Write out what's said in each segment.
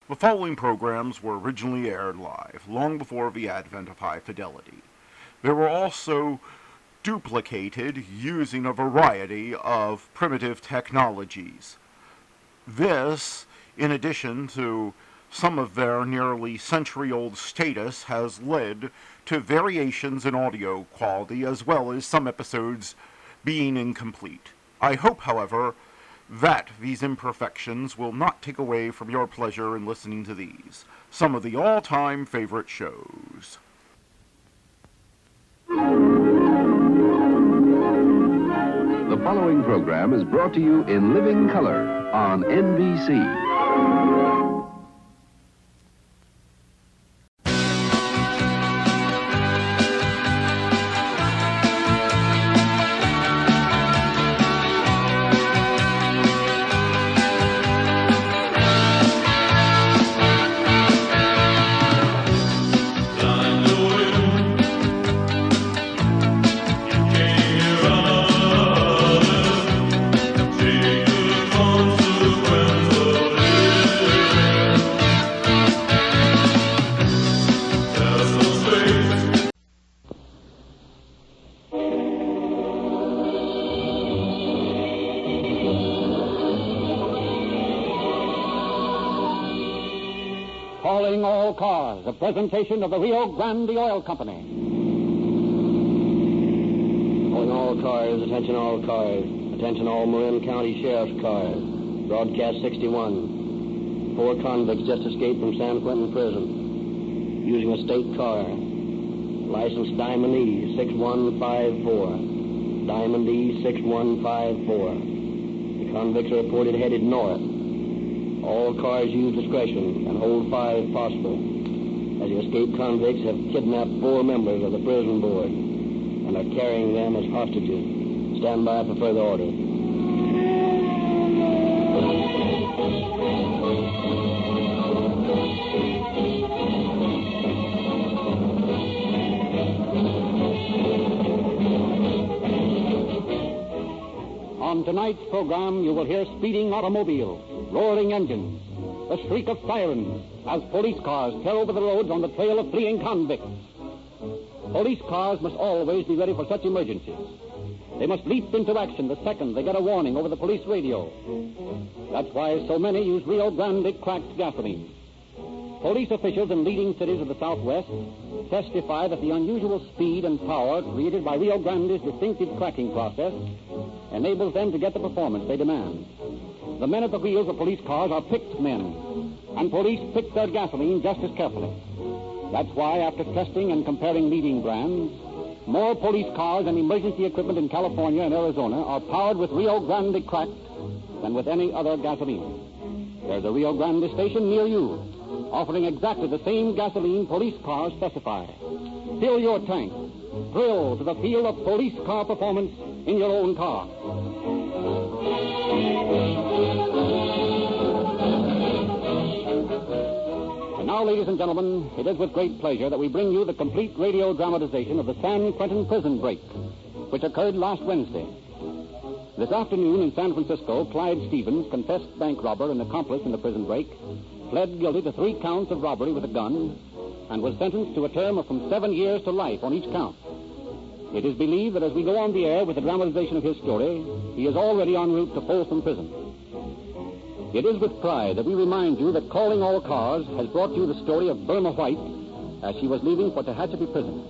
The following programs were originally aired live, long before the advent of high fidelity. They were also duplicated using a variety of primitive technologies. This, in addition to some of their nearly century-old status, has led to variations in audio quality as well as some episodes being incomplete. I hope, however, that these imperfections will not take away from your pleasure in listening to these, some of the all-time favorite shows. The following program is brought to you in living color on NBC. Calling all cars, a presentation of the Rio Grande Oil Company. Calling all cars, attention all cars, attention all Marin County Sheriff's cars. Broadcast 61. 4 convicts just escaped from San Quentin Prison using a state car. License Diamond E 6154. Diamond E 6154. The convicts are reported headed north. All cars use discretion and hold 5 if possible, as the escaped convicts have kidnapped 4 members of the prison board and are carrying them as hostages. Stand by for further orders. On tonight's program, you will hear speeding automobiles, roaring engines, the shriek of sirens as police cars tear over the roads on the trail of fleeing convicts. Police cars must always be ready for such emergencies. They must leap into action the second they get a warning over the police radio. That's why so many use Rio Grande cracked gasoline. Police officials in leading cities of the Southwest testify that the unusual speed and power created by Rio Grande's distinctive cracking process enables them to get the performance they demand. The men at the wheels of police cars are picked men, and police pick their gasoline just as carefully. That's why, after testing and comparing leading brands, more police cars and emergency equipment in California and Arizona are powered with Rio Grande cracked than with any other gasoline. There's a Rio Grande station near you, offering exactly the same gasoline police cars specify. Fill your tank. Thrill to the feel of police car performance in your own car. And now, ladies and gentlemen, it is with great pleasure that we bring you the complete radio dramatization of the San Quentin prison break, which occurred last Wednesday. This afternoon in San Francisco, Clyde Stevens, confessed bank robber and accomplice in the prison break, pled guilty to 3 counts of robbery with a gun and was sentenced to a term of from 7 years to life on each count. It is believed that as we go on the air with the dramatization of his story, he is already en route to Folsom Prison. It is with pride that we remind you that Calling All Cars has brought you the story of Burma White as she was leaving for Tehachapi Prison.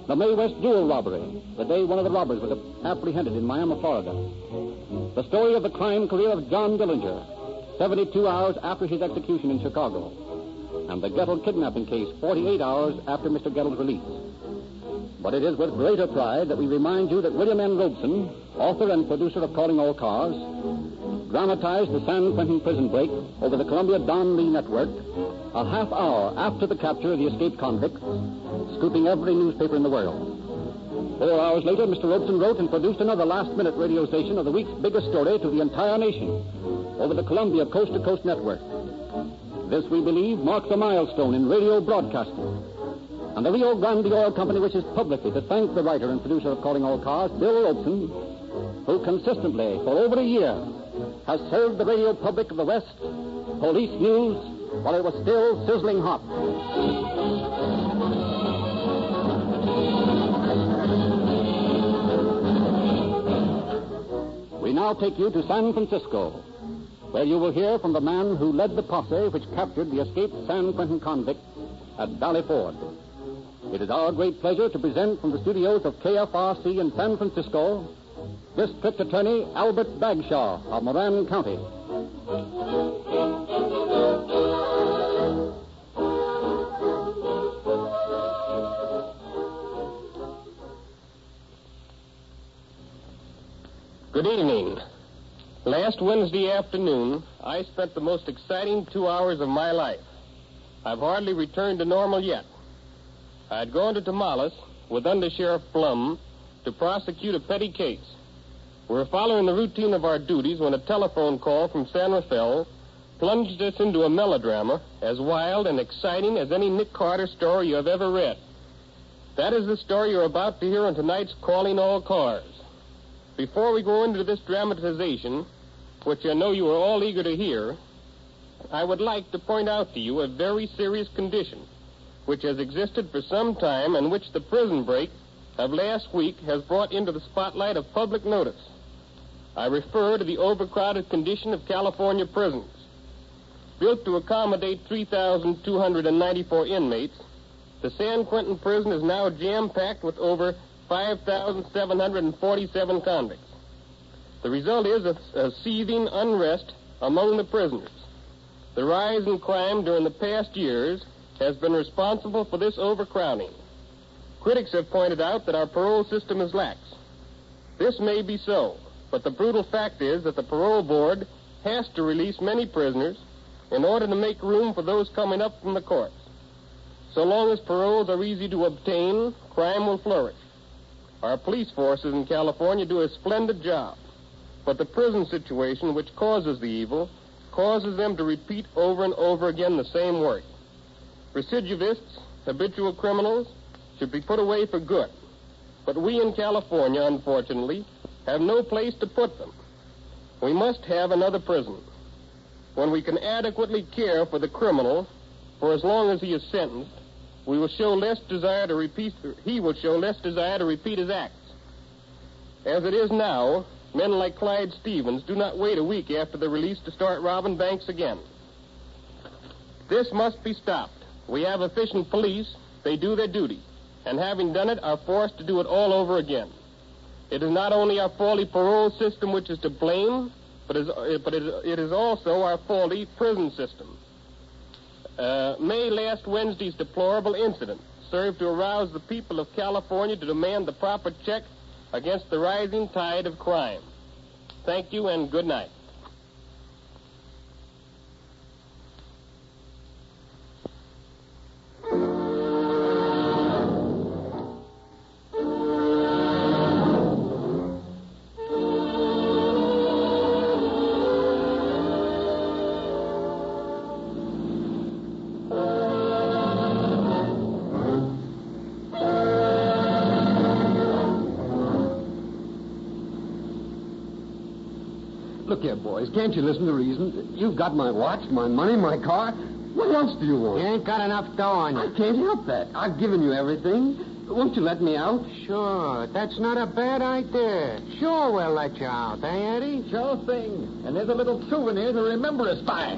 The Mae West dual robbery, the day one of the robbers was apprehended in Miami, Florida. The story of the crime career of John Dillinger, 72 hours after his execution in Chicago. And the Gettle kidnapping case, 48 hours after Mr. Gettle's release. But it is with greater pride that we remind you that William N. Robeson, author and producer of Calling All Cars, dramatized the San Quentin prison break over the Columbia Don Lee Network a half hour after the capture of the escaped convicts, scooping every newspaper in the world. 4 hours later, Mr. Robeson wrote and produced another last-minute radio station of the week's biggest story to the entire nation over the Columbia Coast to Coast Network. This, we believe, marks a milestone in radio broadcasting. And the Rio Grande Oil Company wishes publicly to thank the writer and producer of Calling All Cars, Bill Robeson, who consistently, for over a year, has served the radio public of the West police news while it was still sizzling hot. We now take you to San Francisco, where you will hear from the man who led the posse which captured the escaped San Quentin convict at Valley Ford. It is our great pleasure to present from the studios of KFRC in San Francisco, District Attorney Albert Bagshaw of Moran County. Good evening. Last Wednesday afternoon, I spent the most exciting 2 hours of my life. I've hardly returned to normal yet. I'd gone to Tamales with Under Sheriff Blum to prosecute a petty case. We were following the routine of our duties when a telephone call from San Rafael plunged us into a melodrama as wild and exciting as any Nick Carter story you have ever read. That is the story you're about to hear on tonight's Calling All Cars. Before we go into this dramatization, which I know you are all eager to hear, I would like to point out to you a very serious condition which has existed for some time and which the prison break of last week has brought into the spotlight of public notice. I refer to the overcrowded condition of California prisons. Built to accommodate 3,294 inmates, the San Quentin prison is now jam-packed with over 5,747 convicts. The result is a seething unrest among the prisoners. The rise in crime during the past years has been responsible for this overcrowding. Critics have pointed out that our parole system is lax. This may be so, but the brutal fact is that the parole board has to release many prisoners in order to make room for those coming up from the courts. So long as paroles are easy to obtain, crime will flourish. Our police forces in California do a splendid job, but the prison situation which causes the evil causes them to repeat over and over again the same work. Recidivists, habitual criminals, should be put away for good. But we in California, unfortunately, have no place to put them. We must have another prison. When we can adequately care for the criminal for as long as he is sentenced, he will show less desire to repeat his acts. As it is now, men like Clyde Stevens do not wait a week after they're released to start robbing banks again. This must be stopped. We have efficient police. They do their duty, and having done it, are forced to do it all over again. It is not only our faulty parole system which is to blame, but it is also our faulty prison system. May last Wednesday's deplorable incident served to arouse the people of California to demand the proper check against the rising tide of crime. Thank you and good night. Look here, boys, can't you listen to reason? You've got my watch, my money, my car. What else do you want? You ain't got enough dough on you. I can't help that. I've given you everything. Won't you let me out? Sure, that's not a bad idea. Sure, we'll let you out, eh, Eddie? Sure thing. And there's a little souvenir to remember us by.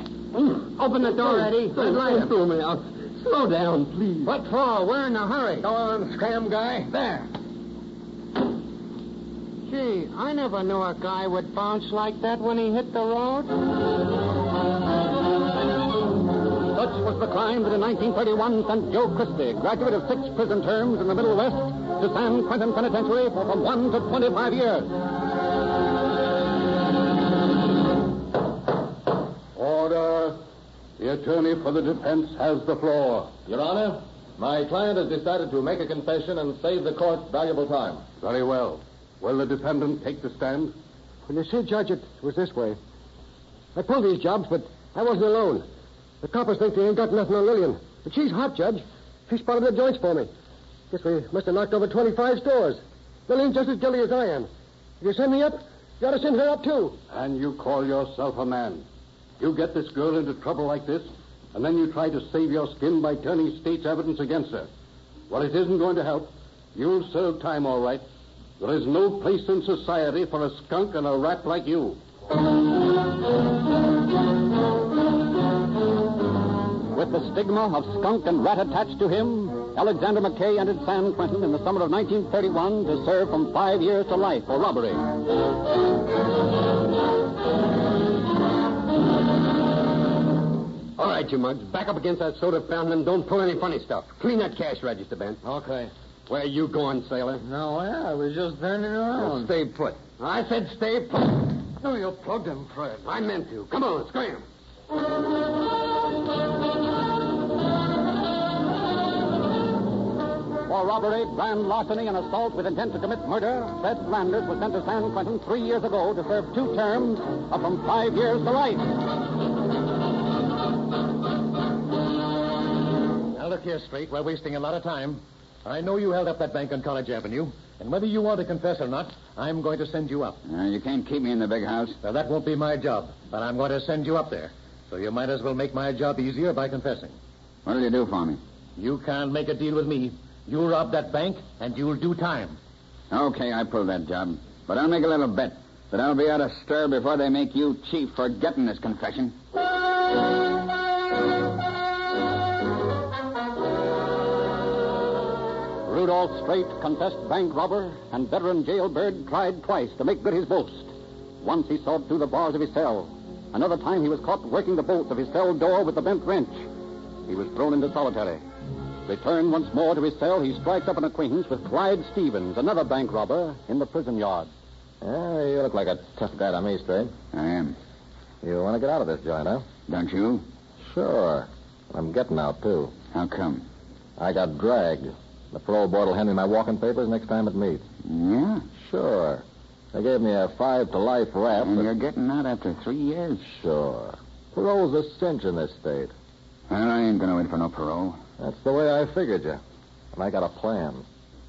Open the door, Eddie. Don't Light throw me out. Slow down, please. What for? We're in a hurry. Go on, scram guy. There. Gee, I never knew a guy would bounce like that when he hit the road. Such was the crime that in 1931 sent Joe Christie, graduate of 6 prison terms in the Middle West, to San Quentin Penitentiary for from 1 to 25 years. Order. The attorney for the defense has the floor. Your Honor, my client has decided to make a confession and save the court valuable time. Very well. Will the defendant take the stand? Well, you see, Judge, it was this way. I pulled these jobs, but I wasn't alone. The coppers think they ain't got nothing on Lillian. But she's hot, Judge. She spotted the joints for me. Guess we must have knocked over 25 stores. Lillian's just as guilty as I am. If you send me up, you ought to send her up, too. And you call yourself a man. You get this girl into trouble like this, and then you try to save your skin by turning state's evidence against her. Well, it isn't going to help. You'll serve time, all right. There is no place in society for a skunk and a rat like you. With the stigma of skunk and rat attached to him, Alexander McKay entered San Quentin in the summer of 1931 to serve from 5 years to life for robbery. All right, you mugs. Back up against that soda fountain and don't pull any funny stuff. Clean that cash register, Ben. Okay. Where you going, sailor? No, I was just turning around. Stay put. I said stay put. No, you plugged him, Fred. I meant to. Come on, scram. For robbery, grand larceny, and assault with intent to commit murder, Fred Landers was sent to San Quentin 3 years ago to serve 2 terms of from 5 years to life. Now, look here, Straight. We're wasting a lot of time. I know you held up that bank on College Avenue, and whether you want to confess or not, I'm going to send you up. You can't keep me in the big house. Now, that won't be my job, but I'm going to send you up there. So you might as well make my job easier by confessing. What'll you do for me? You can't make a deal with me. You rob that bank, and you'll do time. Okay, I pull that job. But I'll make a little bet that I'll be out of stir before they make you chief for getting this confession. Rudolph Straight, confessed bank robber, and veteran jailbird, tried twice to make good his boast. Once he sawed through the bars of his cell. Another time he was caught working the bolts of his cell door with the bent wrench. He was thrown into solitary. Returned once more to his cell, he strikes up an acquaintance with Clyde Stevens, another bank robber, in the prison yard. You look like a tough guy to me, Straight. I am. You want to get out of this joint, huh? Don't you? Sure. I'm getting out, too. How come? I got dragged. The parole board will hand me my walking papers next time it meets. Yeah? Sure. They gave me a 5 to life rap. And you're getting out after 3 years? Sure. Parole's a cinch in this state. Well, I ain't going to wait for no parole. That's the way I figured you. And I got a plan.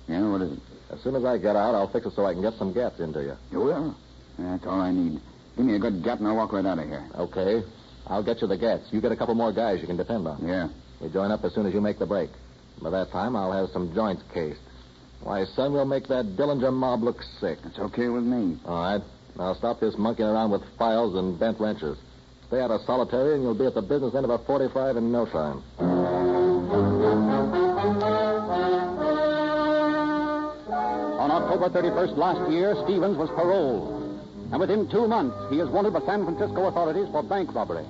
Yeah, what is it? As soon as I get out, I'll fix it so I can get some gaps into you. You will? That's all I need. Give me a good gap and I'll walk right out of here. Okay. I'll get you the gats. You get a couple more guys you can depend on. Yeah. We join up as soon as you make the break. By that time, I'll have some joints cased. Why, son, we'll make that Dillinger mob look sick. That's okay with me. All right. Now stop this monkeying around with files and bent wrenches. Stay out of solitary, and you'll be at the business end of a 45 in no time. On October 31st last year, Stevens was paroled. And within 2 months, he is wanted by San Francisco authorities for bank robbery.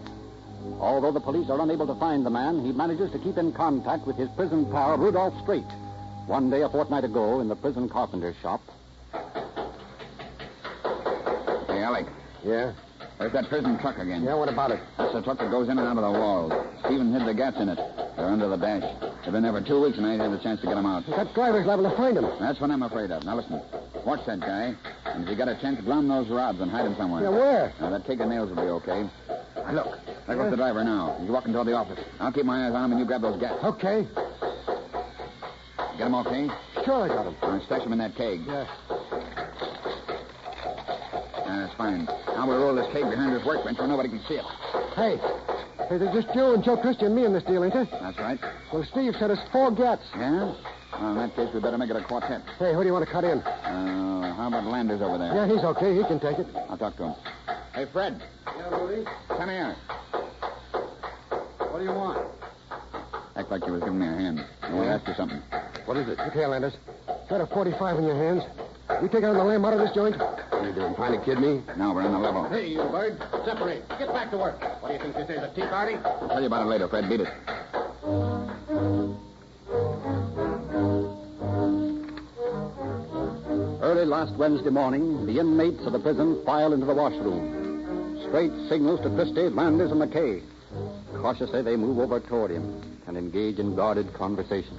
Although the police are unable to find the man, he manages to keep in contact with his prison pal, Rudolph Straight. One day, a fortnight ago, in the prison carpenter's shop. Hey, Alec. Yeah? Where's that prison truck again? Yeah, what about it? That's the truck that goes in and out of the walls. Steven hid the gaps in it. They're under the dash. They've been there for 2 weeks, and I ain't had the chance to get them out. That driver's liable to find him. That's what I'm afraid of. Now, listen. Watch that guy. And if you got a chance, glom those rods and hide him somewhere. Yeah, where? Now, that cake of nails will be okay. Look. There goes the driver now. He's walking toward the office. I'll keep my eyes on him, and you grab those gaps. Okay. Get him okay? Sure, I got him. All right, stash him in that keg. Yeah. That's fine. Now we'll roll this keg behind this workbench where nobody can see it. Hey, there's just you and Joe Christian and me in this deal, ain't there? That's right. Well, Steve said it's 4 gats. Yeah? Well, in that case, we better make it a quartet. Hey, who do you want to cut in? How about Landers over there? Yeah, he's okay. He can take it. I'll talk to him. Hey, Fred. Yeah, Rudy? Come here. What do you want? Act like you was giving me a hand. I want to ask you something. What is it? Look here, Landers. Got a 45 in your hands. You take on the lamb out of this joint? What are you doing, trying to kid me? No, we're on the level. Hey, you bird. Separate. Get back to work. What do you think this is, a tea party? I'll tell you about it later, Fred. Beat it. Early last Wednesday morning, the inmates of the prison file into the washroom. Straight signals to Christie, Landers, and McKay. Cautiously, they move over toward him and engage in guarded conversation.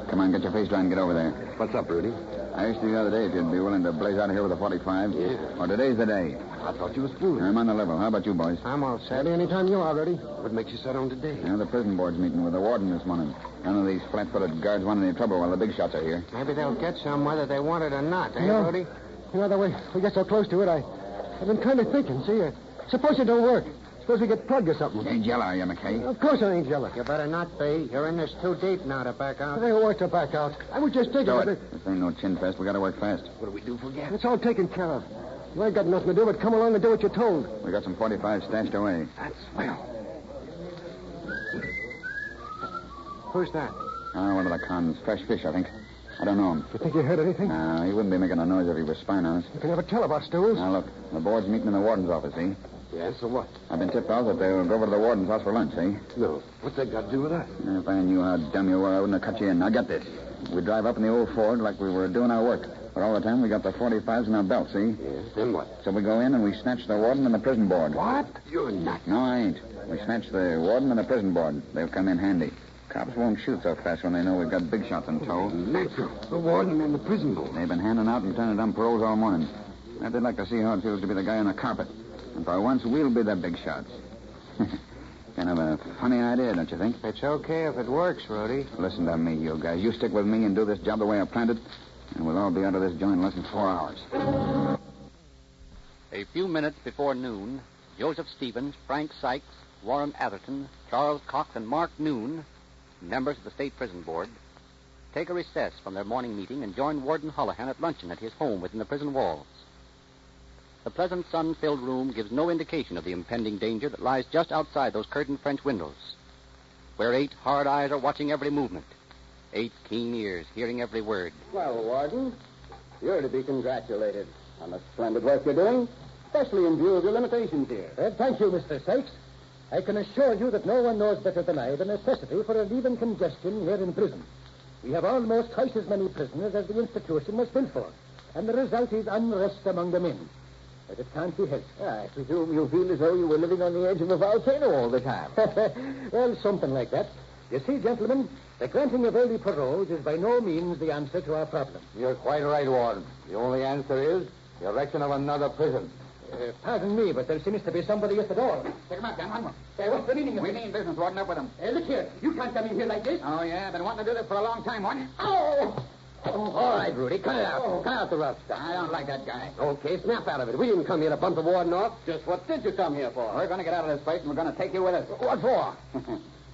Come on, get your face dry and get over there. What's up, Rudy? I asked you the other day if you'd be willing to blaze out of here with a 45. Yeah. Well, today's the day. I thought you was through. I'm on the level. How about you, boys? I'm all set. Anytime you are ready. What makes you set on today? The prison board's meeting with the warden this morning. None of these flat-footed guards want any trouble while the big shots are here. Maybe they'll get some whether they want it or not, eh, Rudy? The way we get so close to it, I've been kind of thinking. See, suppose it don't work. Suppose we get plugged or something. You ain't yellow, are you, McKay? Of course I ain't jealous. You better not be. You're in this too deep now to back out. I don't want to back out. I was just taking Do it. it. This ain't no chin fest. We gotta work fast. What do we do for gas? It's all taken care of. You ain't got nothing to do but come along and do what you're told. We got some 45 stashed away. That's swell. Who's that? One of the cons. Fresh fish, I think. I don't know him. You think you heard anything? No, he wouldn't be making a noise if he was spying on us. You can never tell about stools. Now, look. The board's meeting in the warden's office, see? Yes, so what? I've been tipped off that they'll go over to the warden's house for lunch, see? No. What's that got to do with that? If I knew how dumb you were, I wouldn't have cut you in. Now, get this. We drive up in the old Ford like we were doing our work. But all the time, we got the 45s in our belt, see? Yeah, then what? So we go in and we snatch the warden and the prison board. What? You're nuts. No, I ain't. We snatch the warden and the prison board. They'll come in handy. Cops won't shoot so fast when they know we've got big shots in tow. Natural. The warden and the prison board. They've been handing out lieutenant on paroles all morning. I'd like to see how it feels to be the guy on the carpet. And for once, we'll be the big shots. Kind of a funny idea, don't you think? It's okay if it works, Rudy. Listen to me, you guys. You stick with me and do this job the way I planned it, and we'll all be out of this joint in less than 4 hours. A few minutes before noon, Joseph Stevens, Frank Sykes, Warren Atherton, Charles Cox, and Mark Noon, members of the State Prison Board, take a recess from their morning meeting and join Warden Holohan at luncheon at his home within the prison walls. The pleasant sun-filled room gives no indication of the impending danger that lies just outside those curtained French windows, where 8 hard eyes are watching every movement, 8 keen ears hearing every word. Well, Warden, you're to be congratulated on the splendid work you're doing, especially in view of your limitations here. Thank you, Mr. Sykes. I can assure you that no one knows better than I the necessity for relieving congestion here in prison. We have almost twice as many prisoners as the institution was built for, and the result is unrest among the men. But it can't be helped. I presume you feel as though you were living on the edge of a volcano all the time. Well, something like that. You see, gentlemen, the granting of early paroles is by no means the answer to our problem. You're quite right, Warden. The only answer is the erection of another prison. Pardon me, but there seems to be somebody at the door. Take him out, Dan. One. What's the meaning of We it? mean business, Warden. Up with him. Look here. You can't come in here like this. Oh, yeah? I've been wanting to do this for a long time, Warden. Oh! All right, Rudy, cut it out. Cut out the rough stuff. I don't like that guy. Okay, snap out of it. We didn't come here to bump the warden off. Just what did you come here for? We're going to get out of this place, and we're going to take you with us. What for?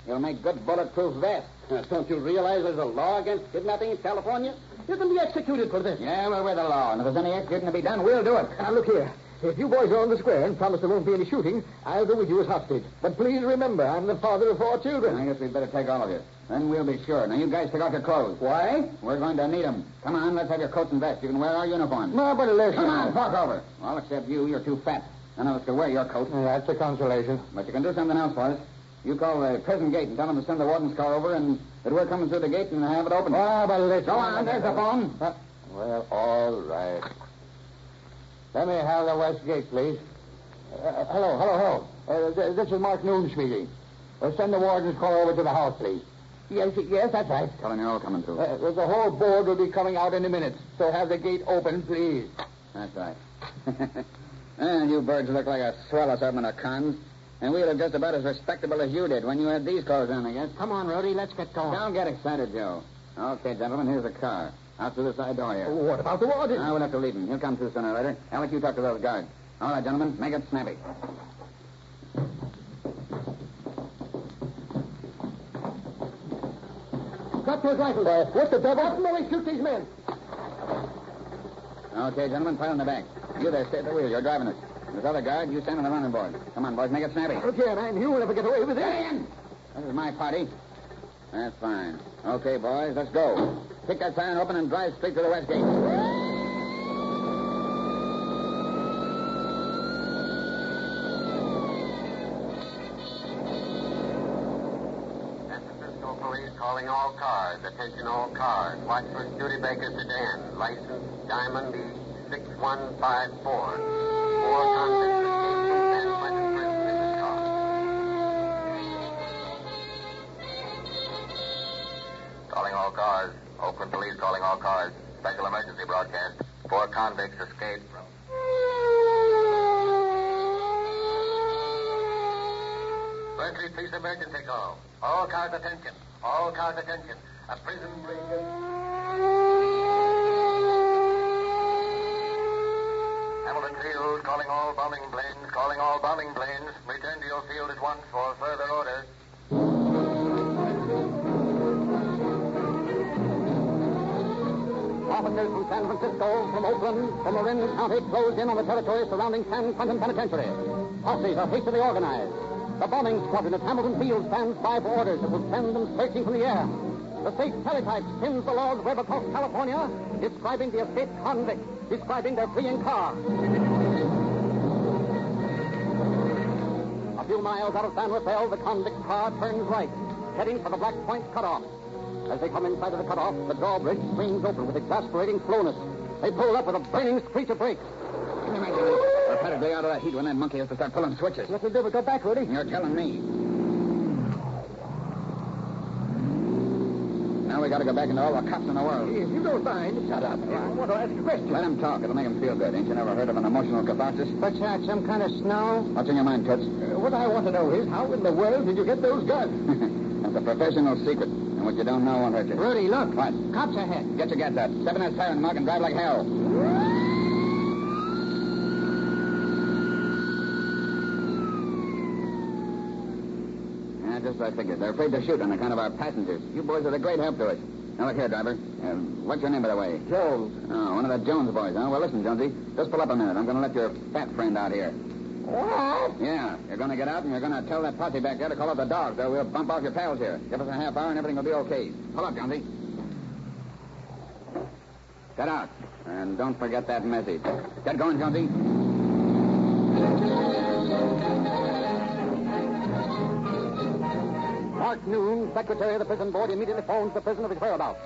You'll make good bulletproof vests. Don't you realize there's a law against kidnapping in California? You can be executed for this. Yeah, well, we're the law, and if there's any executing to be done, we'll do it. Now, look here. If you boys are on the square and promise there won't be any shooting, I'll go with you as hostage. But please remember, I'm the father of 4 children. I guess we'd better take all of you. Then we'll be sure. Now, you guys take off your clothes. Why? We're going to need them. Come on, let's have your coats and vests. You can wear our uniforms. No, but listen. Come on, talk over. Well, except you. You're too fat. None of us can wear your coat. That's a consolation. But you can do something else for us. You call the prison gate and tell them to send the warden's car over and that we're coming through the gate and have it open. Ah, but listen. Go on, there's the phone. Well, all right. Let me have the west gate, please. Hello. This is Mark Noon speaking. Send the warden's car over to the house, please. Yes, that's right. Tell them you're all coming through. The whole board will be coming out in a minute, so have the gate open, please. That's right. And you birds look like a swell assortment of cons. And we look just about as respectable as you did when you had these clothes on, I guess. Come on, Rudy, let's get going. Don't get excited, Joe. Okay, gentlemen, here's the car. Out through the side door here. What about the warden? We'll have to leave him. He'll come through sooner or later. Alec, you talk to those guards. All right, gentlemen, make it snappy. Drop those rifles. What the devil? No, shoot these men. Okay, gentlemen, pile in the back. You there, stay at the wheel. You're driving it. This other guard, you stand on the running board. Come on, boys, make it snappy. Okay, man, you'll never get away with it. This is my party. That's fine. Okay, boys, let's go. Kick that siren open and drive straight to the west gate. San Francisco Police calling all cars. Attention all cars. Watch for Studebaker sedan. License Diamond E6154. 4 convicts escaped from San Quentin prison in this car. Calling all cars. Oakland Police calling all cars. Special emergency broadcast. 4 convicts escaped from... Berkeley Police emergency call. All cars attention. All cars attention. A prison break. Hamilton Field, calling all bombing planes, calling all bombing planes. Return to your field at once for further orders. Officers from San Francisco, from Oakland, from Marin County closed in on the territory surrounding San Quentin Penitentiary. Posses are hastily organized. The bombing squadron at Hamilton Field stands by for orders that will send them searching from the air. The state teletype spins the log web across California, describing the escaped convicts, describing their fleeing car. A few miles out of San Rafael, the convict car turns right, heading for the Black Point cutoff. As they come inside of the cutoff, the drawbridge swings open with exasperating slowness. They pull up with a burning screech of brakes. We're headed way out of that heat when that monkey has to start pulling switches. What'll do but go back, Rudy? You're telling me. Now we got to go back into all the cops in the world. If you don't mind, shut up. I want to ask a question. Let him talk. It'll make him feel good. Ain't you never heard of an emotional catharsis? What's that, some kind of snow? What's in your mind, Toots? What I want to know is, how in the world did you get those guns? That's a professional secret. And what you don't know won't hurt you. Rudy, look. What? Cops ahead. Get your gas out. Step in that siren mark and drive like hell. Yeah, just as I figured. They're afraid to shoot on account of our passengers. You boys are a great help to us. Now, look here, driver. What's your name, by the way? Jones. Oh, one of the Jones boys, huh? Well, listen, Jonesy. Just pull up a minute. I'm going to let your fat friend out here. What? Yeah, you're going to get out and you're going to tell that posse back there to call up the dogs, or we'll bump off your pals here. Give us a half hour and everything will be okay. Pull up, Jonesy. Get out. And don't forget that message. Get going, Jonesy. Mark Noon, secretary of the prison board, immediately phones the prison of his whereabouts.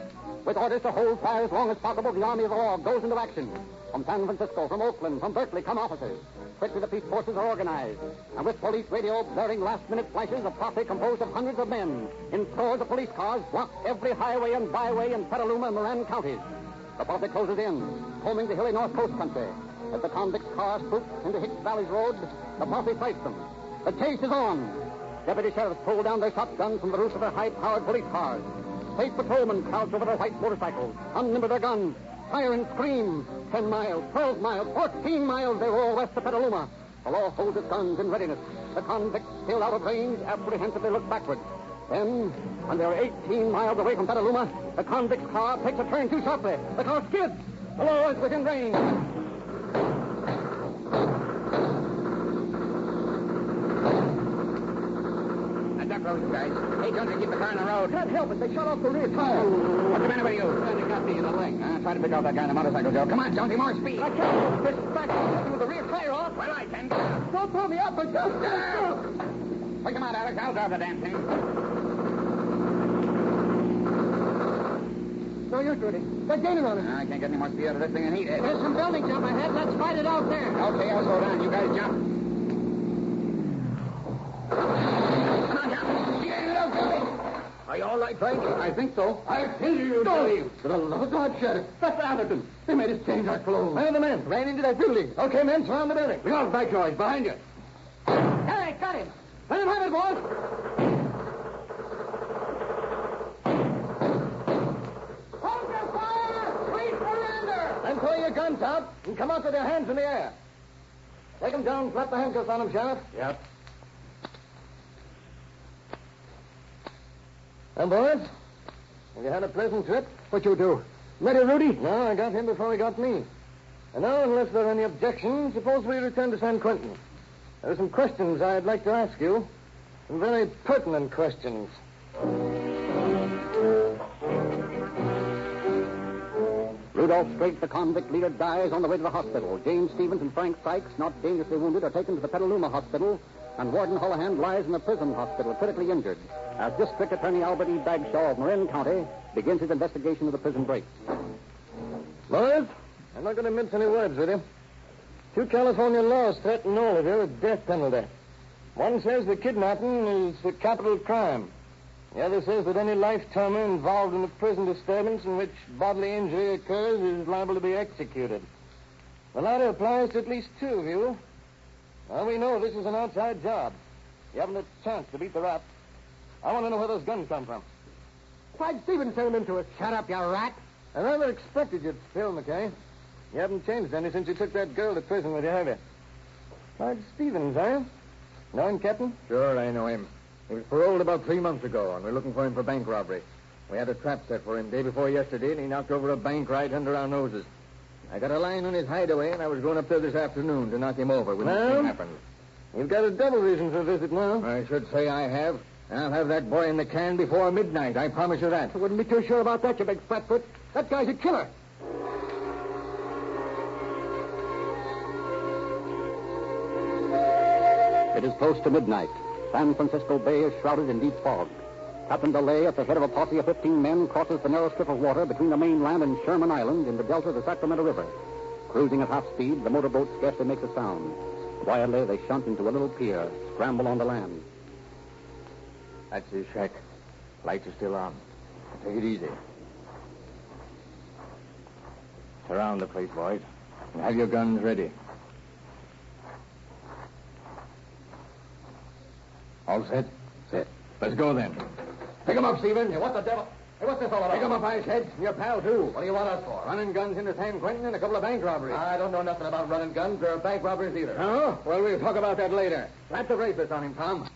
With orders to hold fire as long as possible, the army of the law goes into action. From San Francisco, from Oakland, from Berkeley come officers. Quickly the peace forces are organized. And with police radio blaring last-minute flashes, a posse composed of hundreds of men in scores of police cars block every highway and byway in Petaluma and Marin counties. The posse closes in, combing the hilly north coast country. As the convicts' car swoops into Hicks Valley's road, the posse sights them. The chase is on. Deputy sheriffs pull down their shotguns from the roofs of their high-powered police cars. State patrolmen crouch over their white motorcycles, unlimber their guns, fire and scream. 10 miles, 12 miles, 14 miles, they roll west of Petaluma. The law holds its guns in readiness. The convicts, still out of range, apprehensively look backward. Then, when they're 18 miles away from Petaluma, the convict's car takes a turn too sharply. The car skids. The law is within range. Those guys. Hey, don't you keep the car on the road. Can't help it. They shut off the rear tire. What's the matter with you? They got me in the leg. Try to pick off that guy on the motorcycle, Joe. Come on, Jonesy, more speed. I can't. This back with the rear tire off. Well, I can. Don't pull me up, but just... Pick him out, Alex. I'll drive the damn thing. No use, Rudy. They're gaining on us. I can't get any more speed out of this thing than he did. There's some buildings up ahead. Let's fight it out there. Okay, I'll slow down. You guys jump. Are you all right, Frank? I think so. I tell you, Don't. For the love of God, Sheriff. That's Atherton. They made us change our clothes. Where are the men? Ran into that building. Okay, men, surround the building. We got back, George. Behind you. Hey, got him. Let him have it, boys. Hold your fire! Please surrender! Then throw your guns out and come out with your hands in the air. Take them down and slap the handcuffs on them, Sheriff. Yep. And boys, have you had a pleasant trip? What you do? Ready, Rudy? No, I got him before he got me. And now, unless there are any objections, suppose we return to San Quentin. There are some questions I'd like to ask you. Some very pertinent questions. Rudolph Strait, the convict leader, dies on the way to the hospital. James Stevens and Frank Sykes, not dangerously wounded, are taken to the Petaluma Hospital, and Warden Holohan lies in the prison hospital, critically injured, as District Attorney Albert E. Bagshaw of Marin County begins his investigation of the prison break. Boys, I'm not going to mince any words with you. 2 California laws threaten all of you with death penalty. One says the kidnapping is a capital crime. The other says that any life-timer involved in a prison disturbance in which bodily injury occurs is liable to be executed. The latter applies to at least 2 of you. Now, we know this is an outside job. You haven't a chance to beat the rap. I want to know where those guns come from. Why'd Stevens send them into us? Shut up, you rat. I never expected you'd spill, McKay. You haven't changed any since you took that girl to prison with you, have you? Clyde Stevens, are you? Know him, Captain? Sure, I know him. He was paroled about 3 months ago, and we're looking for him for bank robbery. We had a trap set for him day before yesterday, and he knocked over a bank right under our noses. I got a line on his hideaway, and I was going up there this afternoon to knock him over when this thing happened. You've got a double reason for a visit now. I should say I have. I'll have that boy in the can before midnight. I promise you that. I wouldn't be too sure about that, you big fatfoot. That guy's a killer. It is close to midnight. San Francisco Bay is shrouded in deep fog. Captain DeLay, at the head of a posse of 15 men, crosses the narrow strip of water between the mainland and Sherman Island in the delta of the Sacramento River. Cruising at half speed, the motorboat scarcely makes a sound. Quietly, they shunt into a little pier, scramble on the land. That's his shack. Lights are still on. Take it easy. Surround the place, boys. And have your guns ready. All set? Set. Let's go then. Pick him up, Stephen. Hey, what the devil? Hey, what's this all about? Pick him up, Icehead. Your pal, too. What do you want us for? Running guns into San Quentin and a couple of bank robberies. I don't know nothing about running guns or bank robberies either. Oh? Well, we'll talk about that later. Slap the bracelets on him, Tom.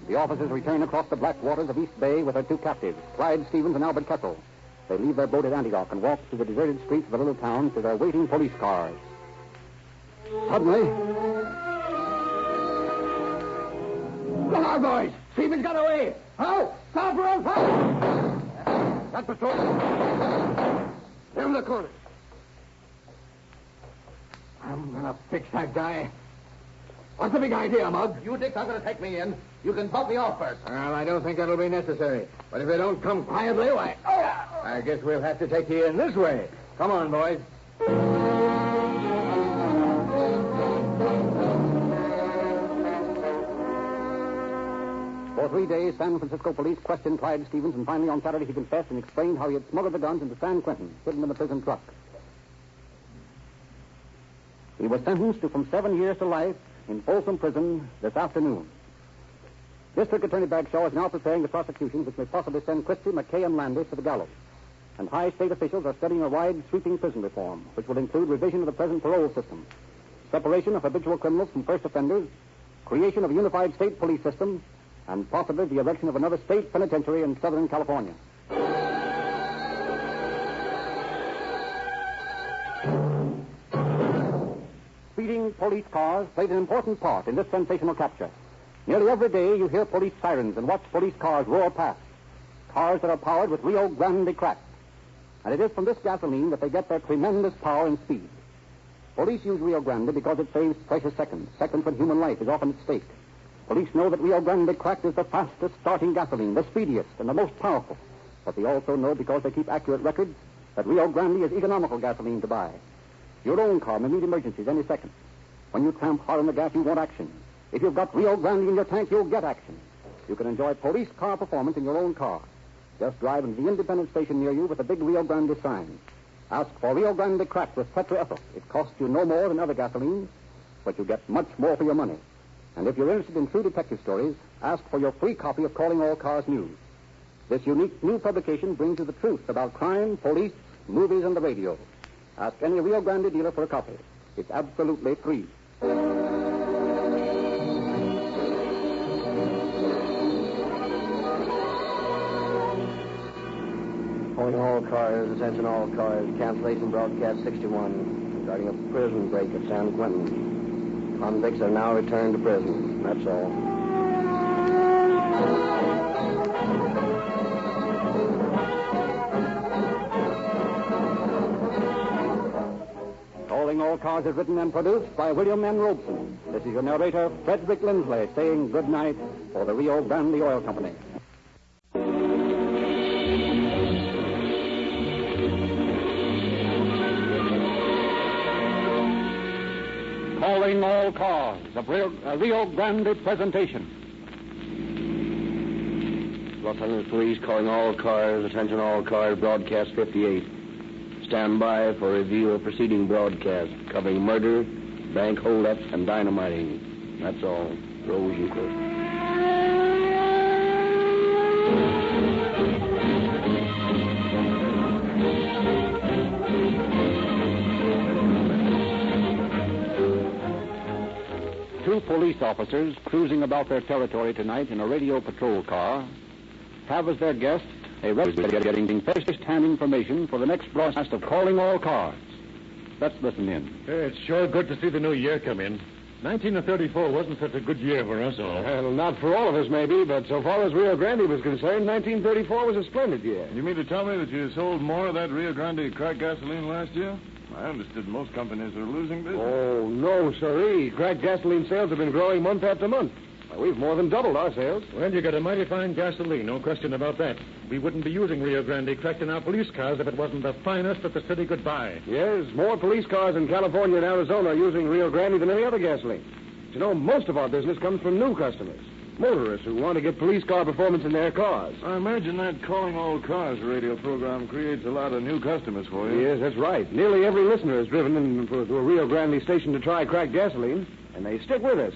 The officers return across the black waters of East Bay with their 2 captives, Clyde Stevens and Albert Kessel. They leave their boat at Antioch and walk through the deserted streets of the little town to their waiting police cars. Suddenly... Look out, boys! Stevens got away! How? Stop her on fire! That patrol... They're in the corner. I'm gonna fix that guy. What's the big idea, Mug? You Dick's not gonna take me in. You can bump me off first. Well, I don't think that'll be necessary. But if they don't come quietly, why... I guess we'll have to take you in this way. Come on, boys. For 3 days, San Francisco police questioned Clyde Stevens, and finally on Saturday he confessed and explained how he had smuggled the guns into San Quentin, hidden in the prison truck. He was sentenced to from 7 years to life in Folsom Prison this afternoon. District Attorney Bagshaw is now preparing the prosecution which may possibly send Christie, McKay, and Landis to the gallows. And high state officials are studying a wide, sweeping prison reform, which will include revision of the present parole system, separation of habitual criminals from first offenders, creation of a unified state police system, and possibly the erection of another state penitentiary in Southern California. Speeding police cars played an important part in this sensational capture. Nearly every day you hear police sirens and watch police cars roar past. Cars that are powered with Rio Grande crack. And it is from this gasoline that they get their tremendous power and speed. Police use Rio Grande because it saves precious seconds when human life is often at stake. Police know that Rio Grande cracked is the fastest starting gasoline, the speediest, and the most powerful. But they also know, because they keep accurate records, that Rio Grande is economical gasoline to buy. Your own car may meet emergencies any second. When you tramp hard on the gas, you want action. If you've got Rio Grande in your tank, you'll get action. You can enjoy police car performance in your own car. Just drive into the independent station near you with a big Rio Grande sign. Ask for Rio Grande cracked with tetraethyl. It costs you no more than other gasolines, but you get much more for your money. And if you're interested in true detective stories, ask for your free copy of Calling All Cars News. This unique new publication brings you the truth about crime, police, movies, and the radio. Ask any Rio Grande dealer for a copy. It's absolutely free. Calling all cars, attention all cars, cancellation broadcast 61 regarding a prison break at San Quentin. Convicts are now returned to prison. That's all. Calling All Cars is written and produced by William N. Robeson. This is your narrator, Frederick Lindsley, saying good night for the Rio Grande Oil Company. Calling All Cars, a Rio Grande presentation. Los Angeles Police calling all cars, attention all cars, broadcast 58. Stand by for review of preceding broadcast covering murder, bank holdup, and dynamiting. That's all. Rose Euclid. Two police officers cruising about their territory tonight in a radio patrol car have as their guest a representative getting first-hand information for the next broadcast of Calling All Cars. Let's listen in. It's sure good to see the new year come in. 1934 wasn't such a good year for us all. Well, not for all of us, maybe, but so far as Rio Grande was concerned, 1934 was a splendid year. You mean to tell me that you sold more of that Rio Grande cracked gasoline last year? I understood most companies are losing business. Oh, no, sirree. Cracked gasoline sales have been growing month after month. We've more than doubled our sales. Well, you got a mighty fine gasoline, no question about that. We wouldn't be using Rio Grande cracked in our police cars if it wasn't the finest that the city could buy. Yes, more police cars in California and Arizona are using Rio Grande than any other gasoline. You know, most of our business comes from new customers. Motorists who want to get police car performance in their cars. I imagine that Calling All Cars radio program creates a lot of new customers for you. Yes, that's right. Nearly every listener is driven to a Rio Grande station to try cracked gasoline, and they stick with us.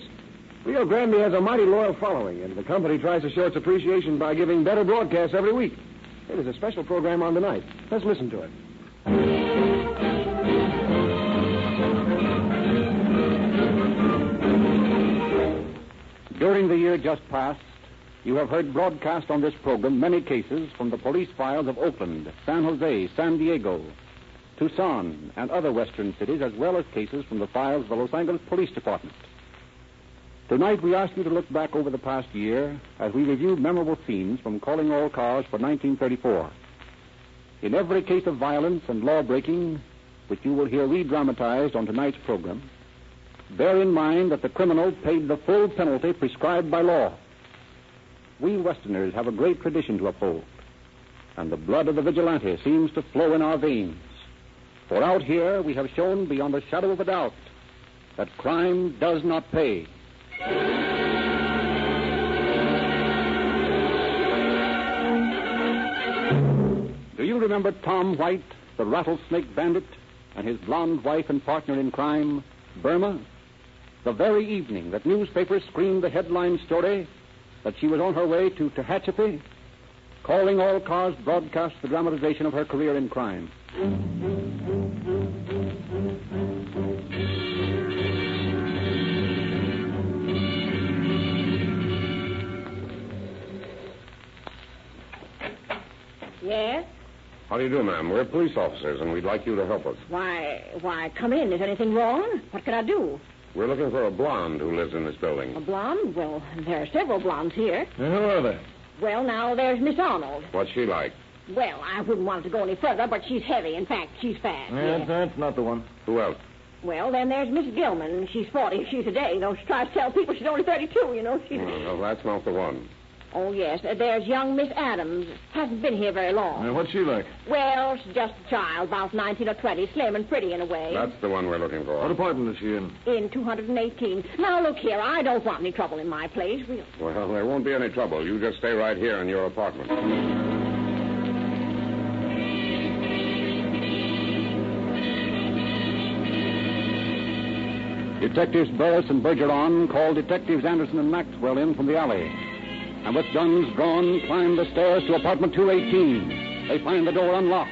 Rio Grande has a mighty loyal following, and the company tries to show its appreciation by giving better broadcasts every week. Hey, there's a special program on tonight. Let's listen to it. During the year just past, you have heard broadcast on this program many cases from the police files of Oakland, San Jose, San Diego, Tucson, and other western cities, as well as cases from the files of the Los Angeles Police Department. Tonight, we ask you to look back over the past year as we review memorable scenes from Calling All Cars for 1934. In every case of violence and law-breaking, which you will hear re-dramatized on tonight's program, bear in mind that the criminal paid the full penalty prescribed by law. We Westerners have a great tradition to uphold, and the blood of the vigilante seems to flow in our veins. For out here, we have shown beyond a shadow of a doubt that crime does not pay. Do you remember Tom White, the rattlesnake bandit, and his blonde wife and partner in crime, Burma? The very evening that newspapers screamed the headline story that she was on her way to Tehachapi, Calling All Cars broadcast the dramatization of her career in crime. Yes? How do you do, ma'am? We're police officers, and we'd like you to help us. Why, come in. Is anything wrong? What can I do? We're looking for a blonde who lives in this building. A blonde? Well, there are several blondes here. Who are they? Well, now, there's Miss Arnold. What's she like? Well, I wouldn't want it to go any further, but she's heavy. In fact, she's fat. Yeah, that's not the one. Who else? Well, then there's Miss Gilman. She's 40. She's a day. Though she tries to tell people she's only 32, you know. She's... Well, that's not the one. Oh, yes. There's young Miss Adams. Hasn't been here very long. What's she like? Well, she's just a child, about 19 or 20, slim and pretty in a way. That's the one we're looking for. What department is she in? In 218. Now, look here. I don't want any trouble in my place. Well, there won't be any trouble. You just stay right here in your apartment. Detectives Burris and Bergeron called Detectives Anderson and Maxwell in from the alley, and with guns drawn, climbed the stairs to apartment 218. They find the door unlocked.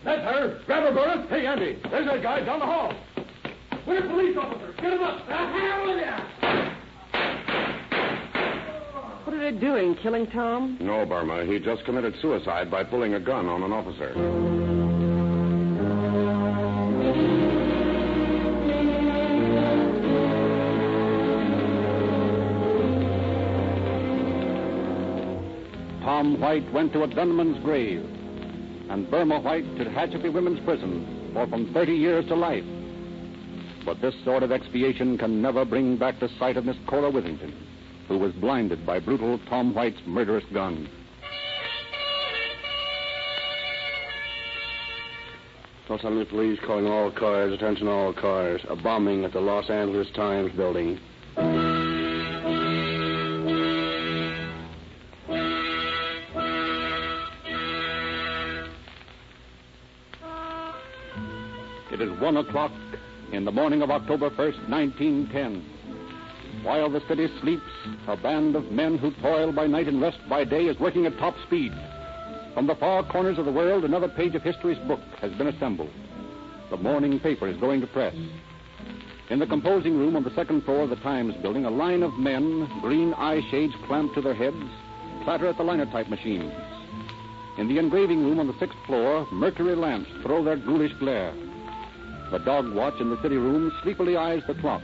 That's her. Grab her, Burris. Hey, Andy, there's that guy down the hall. We're police officers. Get him up. The hell with you! What are they doing, killing Tom? No, Burma. He just committed suicide by pulling a gun on an officer. Tom White went to a gunman's grave, and Burma White to Tehachapi Women's Prison for from 30 years to life. But this sort of expiation can never bring back the sight of Miss Cora Withington, who was blinded by brutal Tom White's murderous gun. Los Angeles Police calling all cars, attention all cars. A bombing at the Los Angeles Times building. It is 1 o'clock in the morning of October 1st, 1910. While the city sleeps, a band of men who toil by night and rest by day is working at top speed. From the far corners of the world, another page of history's book has been assembled. The morning paper is going to press. In the composing room on the second floor of the Times building, a line of men, green eye shades clamped to their heads, clatter at the linotype machines. In the engraving room on the sixth floor, mercury lamps throw their ghoulish glare. The dog watch in the city room sleepily eyes the clock,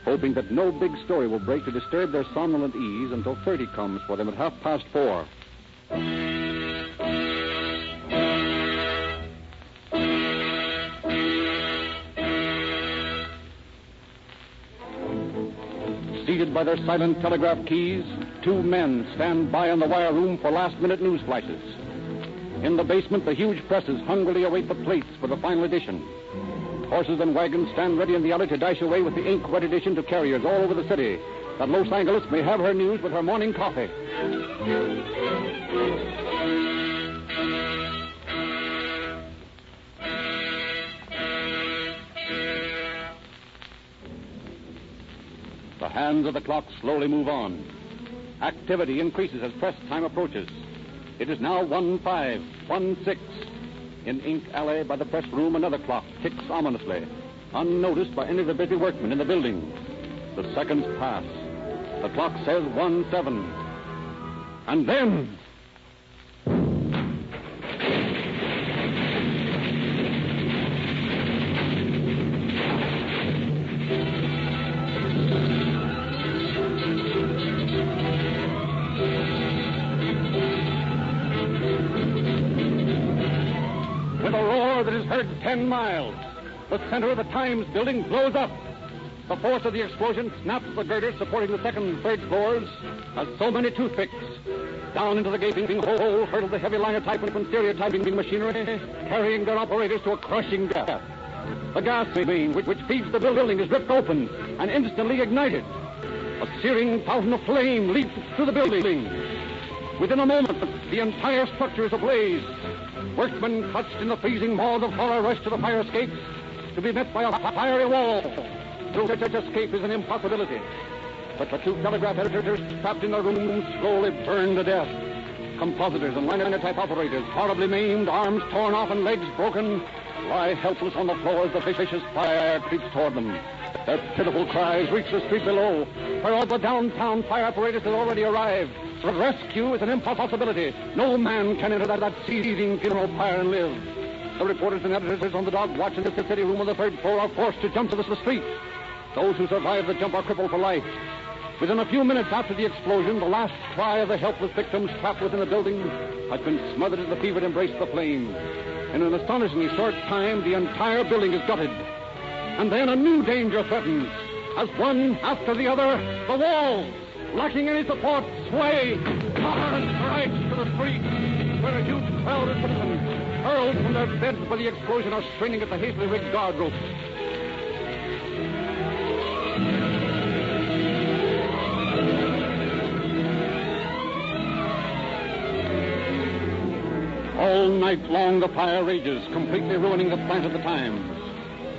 hoping that no big story will break to disturb their somnolent ease until 30 comes for them at 4:30. Seated by their silent telegraph keys, two men stand by in the wire room for last-minute news flashes. In the basement, the huge presses hungrily await the plates for the final edition. Horses and wagons stand ready in the alley to dash away with the ink-wet edition to carriers all over the city, that Los Angeles may have her news with her morning coffee. The hands of the clock slowly move on. Activity increases as press time approaches. It is now 1:05, In Ink Alley by the press room, another clock ticks ominously, unnoticed by any of the busy workmen in the building. The seconds pass. The clock says 1:07. And then... With a roar that is heard 10 miles, the center of the Times building blows up. The force of the explosion snaps the girders supporting the second and third floors as so many toothpicks. Down into the gaping hole hurtle the heavy linotype and stereotyping machinery, carrying their operators to a crushing death. The gas main which feeds the building is ripped open and instantly ignited. A searing fountain of flame leaps through the building. Within a moment, the entire structure is ablaze. Workmen clutched in the freezing maw of horror rush to the fire escapes to be met by a fiery wall. Through which escape is an impossibility. But the two telegraph editors trapped in their rooms slowly burn to death. Compositors and linotype operators, horribly maimed, arms torn off and legs broken, lie helpless on the floor as the vicious fire creeps toward them. Their pitiful cries reach the street below, where all the downtown fire apparatus has already arrived. The rescue is an impossibility. No man can enter that seething funeral pyre and live. The reporters and editors on the dog watch in the city room on the third floor are forced to jump to the street. Those who survive the jump are crippled for life. Within a few minutes after the explosion, the last cry of the helpless victims trapped within the building has been smothered in the fevered embrace of the flame. In an astonishingly short time, the entire building is gutted. And then a new danger threatens. As one after the other, the walls, lacking any support, sway, totter and strikes to the street, where a huge crowd of citizens, hurled from their beds by the explosion, are straining at the hastily rigged guard ropes. All night long the fire rages, completely ruining the plant of the Times.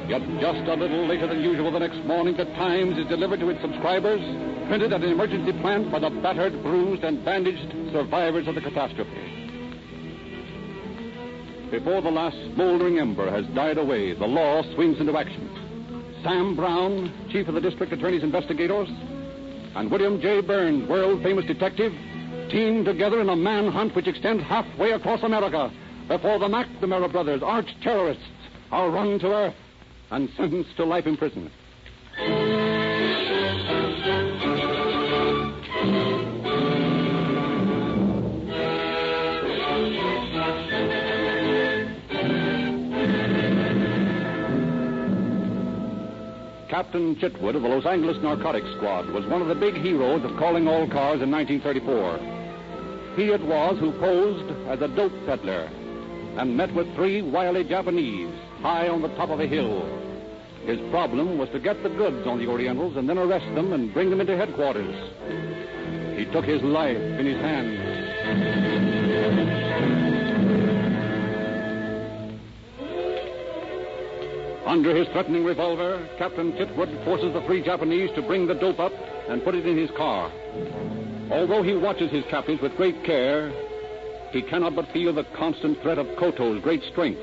Yet just a little later than usual the next morning, the Times is delivered to its subscribers, printed at an emergency plant by the battered, bruised, and bandaged survivors of the catastrophe. Before the last smoldering ember has died away, the law swings into action. Sam Brown, chief of the district attorney's investigators, and William J. Burns, world-famous detective, team together in a manhunt which extends halfway across America before the McNamara brothers, arch-terrorists, are run to earth and sentenced to life imprisonment. Captain Chitwood of the Los Angeles Narcotics Squad was one of the big heroes of Calling All Cars in 1934. He it was who posed as a dope peddler and met with 3 wily Japanese high on the top of a hill. His problem was to get the goods on the Orientals and then arrest them and bring them into headquarters. He took his life in his hands. Under his threatening revolver, Captain Chitwood forces the three Japanese to bring the dope up and put it in his car. Although he watches his captives with great care, he cannot but feel the constant threat of Koto's great strength.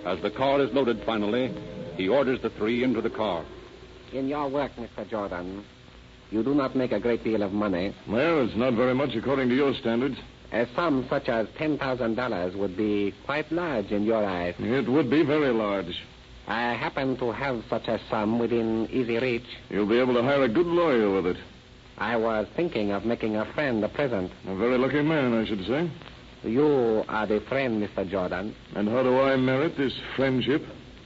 As the car is loaded finally, he orders the three into the car. In your work, Mr. Jordan, you do not make a great deal of money. Well, it's not very much according to your standards. A sum such as $10,000 would be quite large in your eyes. It would be very large. I happen to have such a sum within easy reach. You'll be able to hire a good lawyer with it. I was thinking of making a friend a present. A very lucky man, I should say. You are the friend, Mr. Jordan. And how do I merit this friendship?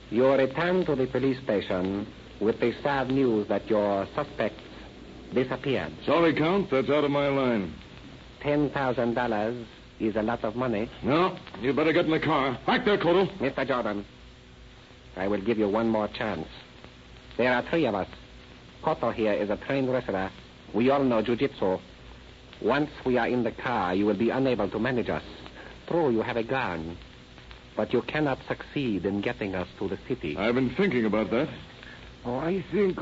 You return to the police station with the sad news that your suspects disappeared. Sorry, Count, that's out of my line. $10,000 is a lot of money. No, you better get in the car. Back there, Koto. Mr. Jordan, I will give you one more chance. There are three of us. Koto here is a trained wrestler. We all know jiu-jitsu. Once we are in the car, you will be unable to manage us. True, you have a gun, but you cannot succeed in getting us to the city. I've been thinking about that. Oh, I think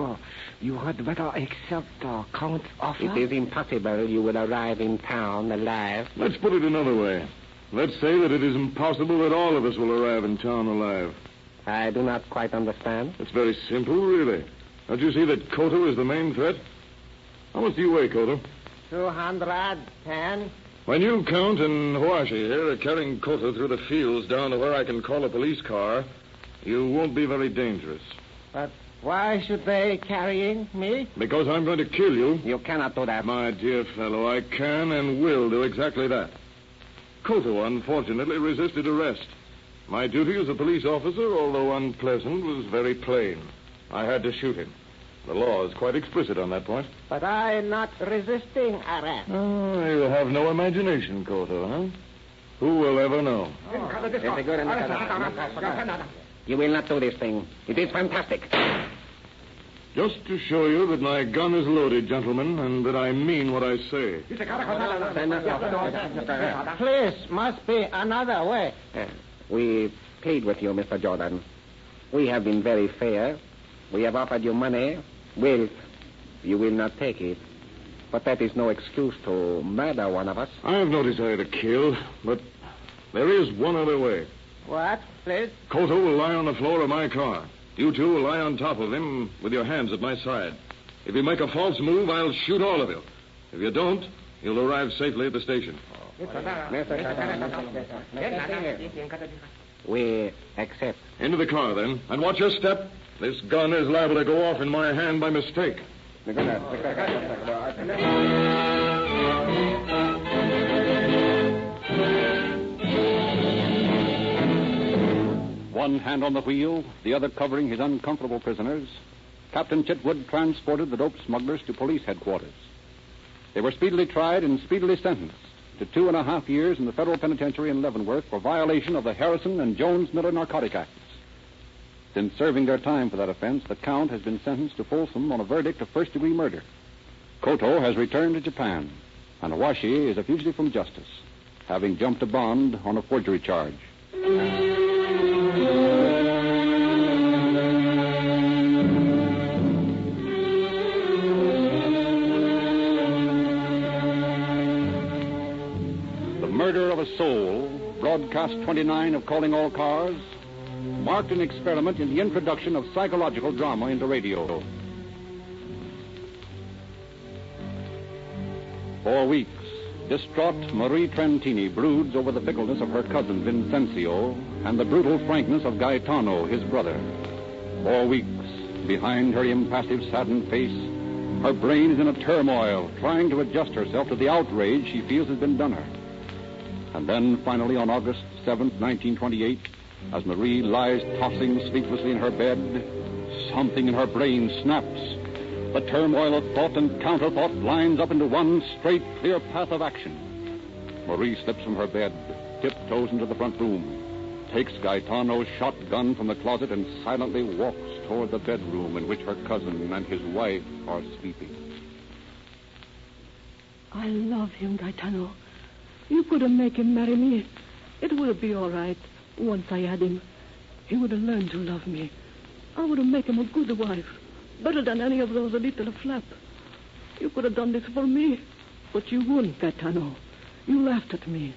you had better accept Count's offer. It is impossible you will arrive in town alive. Let's put it another way. Let's say that it is impossible that all of us will arrive in town alive. I do not quite understand. It's very simple, really. Don't you see that Koto is the main threat? How much do you weigh, Koto? 210. When you, Count, and Huashi here are carrying Koto through the fields down to where I can call a police car, you won't be very dangerous. But why should they carrying me? Because I'm going to kill you. You cannot do that. My dear fellow, I can and will do exactly that. Koto, unfortunately, resisted arrest. My duty as a police officer, although unpleasant, was very plain. I had to shoot him. The law is quite explicit on that point. But I'm not resisting arrest. Oh, you have no imagination, Koto, huh? Who will ever know? Very good. You will not do this thing. It is fantastic. Just to show you that my gun is loaded, gentlemen, and that I mean what I say. Please, must be another way. We plead with you, Mr. Jordan. We have been very fair. We have offered you money. Well, you will not take it. But that is no excuse to murder one of us. I have no desire to kill, but there is one other way. What, please? Koto will lie on the floor of my car. You two will lie on top of him with your hands at my side. If you make a false move, I'll shoot all of you. If you don't, you'll arrive safely at the station. We accept. Into the car, then. And watch your step. This gun is liable to go off in my hand by mistake. One hand on the wheel, the other covering his uncomfortable prisoners, Captain Chitwood transported the dope smugglers to police headquarters. They were speedily tried and speedily sentenced to 2.5 years in the federal penitentiary in Leavenworth for violation of the Harrison and Jones-Miller Narcotic Acts. Since serving their time for that offense, the Count has been sentenced to Folsom on a verdict of first-degree murder. Koto has returned to Japan, and Hawashi is a fugitive from justice, having jumped a bond on a forgery charge. The Murder of a Soul, broadcast 29 of Calling All Cars, marked an experiment in the introduction of psychological drama into radio. For weeks, distraught Marie Trentini broods over the fickleness of her cousin Vincencio and the brutal frankness of Gaetano, his brother. For weeks, behind her impassive, saddened face, her brain is in a turmoil, trying to adjust herself to the outrage she feels has been done her. And then, finally, on August 7th, 1928, as Marie lies tossing sleeplessly in her bed, something in her brain snaps. The turmoil of thought and counter-thought lines up into one straight, clear path of action. Marie slips from her bed, tiptoes into the front room, takes Gaetano's shotgun from the closet, and silently walks toward the bedroom in which her cousin and his wife are sleeping. I love him, Gaetano. You couldn't make him marry me. It will be all right. Once I had him, he would have learned to love me. I would have made him a good wife. Better than any of those little flap. You could have done this for me. But you wouldn't, Gaetano. You laughed at me.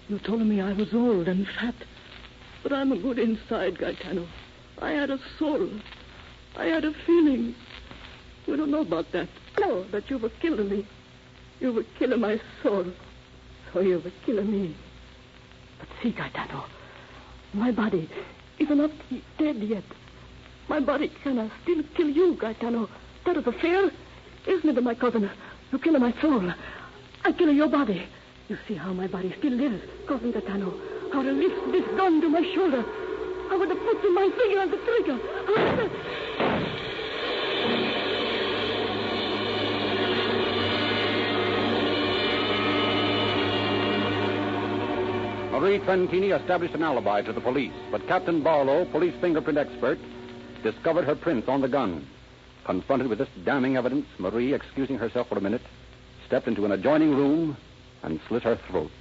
You told me I was old and fat. But I'm good inside, Gaetano. I had a soul. I had a feeling. You don't know about that. No, that you were killing me. You were killing my soul. So you were killing me. But see, Gaetano, my body is not dead yet. My body can still kill you, Gaetano. That is a fear, isn't it, my cousin? You kill my soul. I kill your body. You see how my body still lives, cousin Gaetano. How to lift this gun to my shoulder. I would have put my finger on the trigger. Marie Trentini established an alibi to the police, but Captain Barlow, police fingerprint expert, discovered her prints on the gun. Confronted with this damning evidence, Marie, excusing herself for a minute, stepped into an adjoining room and slit her throat.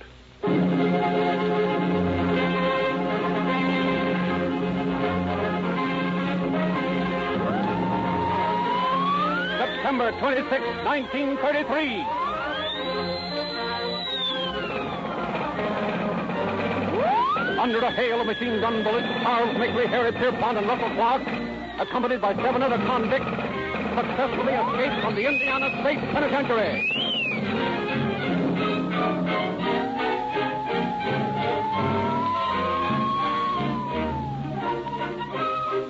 September 26, 1933. Under a hail of machine gun bullets, Charles Migley, Harry Pierpont, and Russell Clark, accompanied by 7 other convicts, successfully escaped from the Indiana State Penitentiary.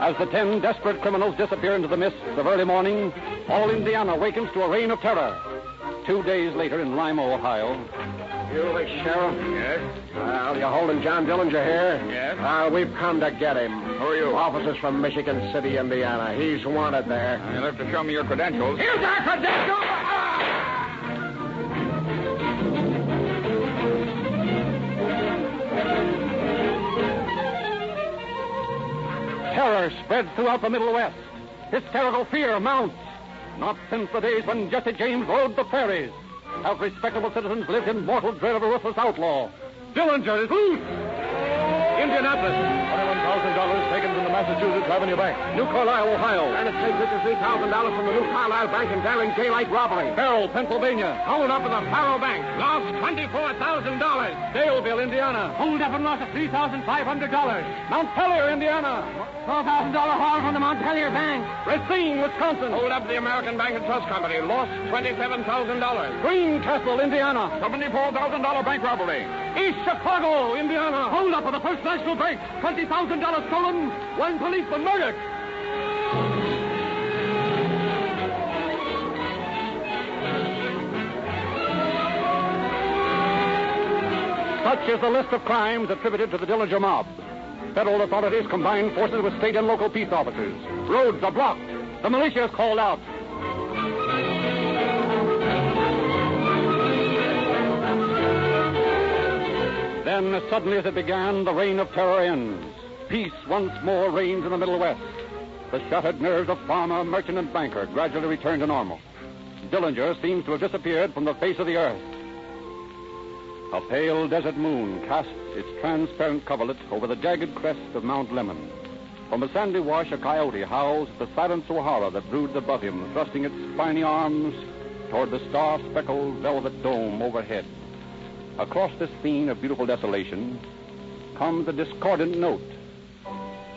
As the 10 desperate criminals disappear into the mists of early morning, all Indiana awakens to a reign of terror. 2 days later in Lima, Ohio. You the sheriff? Yes? Well, you're holding John Dillinger here? Yes? We've come to get him. Who are you? Officers from Michigan City, Indiana. He's wanted there. You'll have to show me your credentials. Here's our credentials! Terror spreads throughout the Middle West. Hysterical fear mounts. Not since the days when Jesse James rode the prairies have respectable citizens lived in mortal dread of a ruthless outlaw. Dillinger is loose! Indianapolis. $21,000 taken from the Massachusetts Avenue Bank. New Carlisle, Ohio. And it's taken $53,000 from the New Carlisle Bank in daring daylight robbery. Farrell, Pennsylvania. Hold up in the Faro Bank. Lost $24,000. Daleville, Indiana. Hold up and lost $3,500. Montpelier, Indiana. $12,000 haul from the Montpelier Bank. Racine, Wisconsin. Hold up the American Bank and Trust Company. Lost $27,000. Greencastle, Indiana. $74,000 bank robbery. East Chicago, Indiana. Hold up of the First National Bank. $20,000 stolen. 1 policeman murdered. Such is the list of crimes attributed to the Dillinger mob. Federal authorities combine forces with state and local peace officers. Roads are blocked. The militia is called out. Then, as suddenly as it began, the reign of terror ends. Peace once more reigns in the Middle West. The shattered nerves of farmer, merchant, and banker gradually return to normal. Dillinger seems to have disappeared from the face of the earth. A pale desert moon casts its transparent coverlet over the jagged crest of Mount Lemmon. From a sandy wash, a coyote howls at the silent Sahara that broods above him, thrusting its spiny arms toward the star-speckled velvet dome overhead. Across this scene of beautiful desolation comes a discordant note,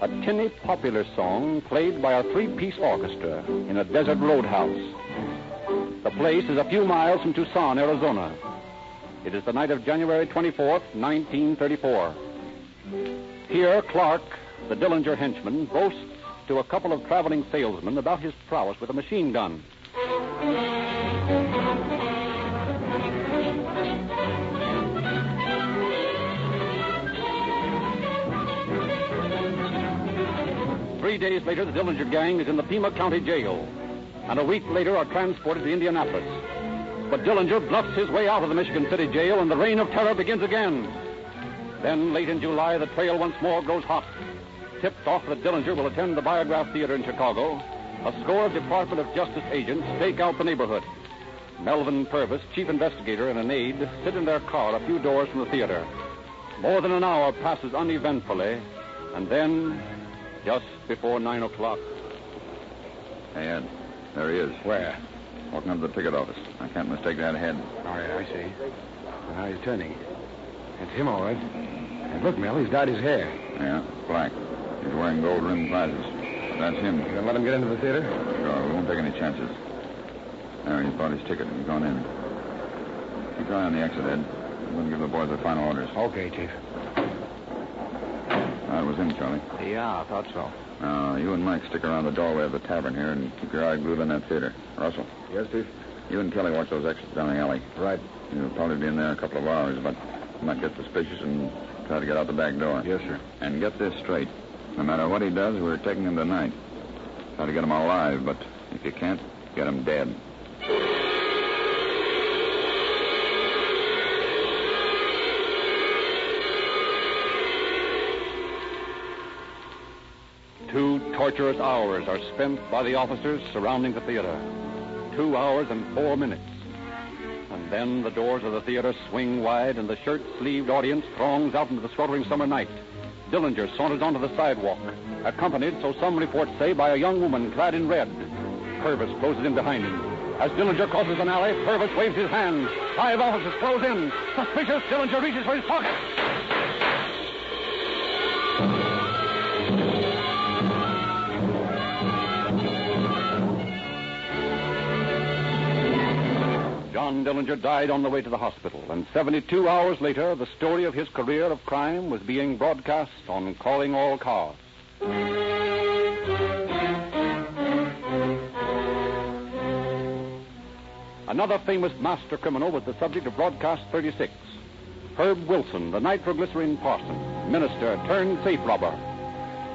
a tinny popular song played by a 3-piece orchestra in a desert roadhouse. The place is a few miles from Tucson, Arizona. It is the night of January 24th, 1934. Here, Clark, the Dillinger henchman, boasts to a couple of traveling salesmen about his prowess with a machine gun. Three days later, the Dillinger gang is in the Pima County Jail, and a week later are transported to Indianapolis. But Dillinger bluffs his way out of the Michigan City jail, and the reign of terror begins again. Then, late in July, the trail once more grows hot. Tipped off that Dillinger will attend the Biograph Theater in Chicago, a score of Department of Justice agents stake out the neighborhood. Melvin Purvis, chief investigator, and an aide sit in their car a few doors from the theater. More than an hour passes uneventfully, and then, just before 9 o'clock, Hey, Ed. There he is. Where? Walking up to the ticket office. I can't mistake that head. Oh, yeah, I see. Now he's turning. It's him, all right. And look, Mel, he's dyed his hair. Yeah, black. He's wearing gold-rimmed glasses. That's him. You gonna let him get into the theater? Sure, we won't take any chances. There, he's bought his ticket and he's gone in. Keep your eye on the exit, Ed. I'm going to give the boys their final orders. Okay, Chief. That was him, Charlie. Yeah, I thought so. Now, you and Mike stick around the doorway of the tavern here and keep your eye glued on that theater. Russell. Yes, Chief? You and Kelly watch those exits down the alley. Right. You'll probably be in there a couple of hours, but you might get suspicious and try to get out the back door. Yes, sir. And get this straight. No matter what he does, we're taking him tonight. Try to get him alive, but if you can't, get him dead. Two torturous hours are spent by the officers surrounding the theater. 2 hours and 4 minutes. And then the doors of the theater swing wide and the shirt-sleeved audience throngs out into the sweltering summer night. Dillinger saunters onto the sidewalk, accompanied, so some reports say, by a young woman clad in red. Purvis closes in behind him. As Dillinger crosses an alley, Purvis waves his hand. 5 officers close in. Suspicious, Dillinger reaches for his pocket. John Dillinger died on the way to the hospital, and 72 hours later, the story of his career of crime was being broadcast on Calling All Cars. Another famous master criminal was the subject of broadcast 36. Herb Wilson, the nitroglycerin parson, minister turned safe robber.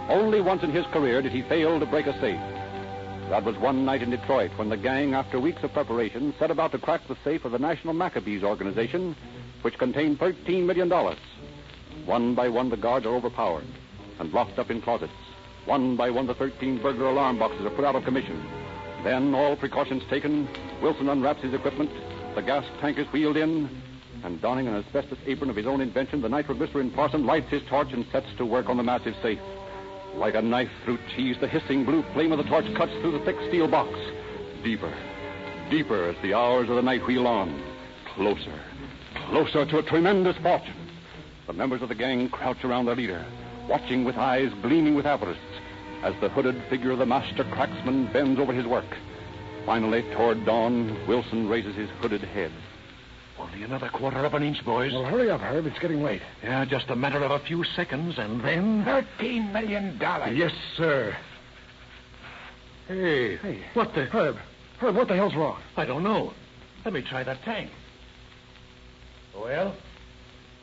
Only once in his career did he fail to break a safe. That was one night in Detroit when the gang, after weeks of preparation, set about to crack the safe of the National Maccabees organization, which contained $13 million. One by one, the guards are overpowered and locked up in closets. One by one, the 13 burglar alarm boxes are put out of commission. Then, all precautions taken, Wilson unwraps his equipment, the gas tank is wheeled in, and donning an asbestos apron of his own invention, the nitroglycerin parson lights his torch and sets to work on the massive safe. Like a knife through cheese, the hissing blue flame of the torch cuts through the thick steel box. Deeper, deeper as the hours of the night wheel on. Closer, closer to a tremendous fortune. The members of the gang crouch around their leader, watching with eyes gleaming with avarice as the hooded figure of the master cracksman bends over his work. Finally, toward dawn, Wilson raises his hooded head. Only another quarter of an inch, boys. Well, hurry up, Herb. It's getting late. Yeah, just a matter of a few seconds, and then... $13 million. Yes, sir. Hey. What the... Herb, what the hell's wrong? I don't know. Let me try that tank. Well,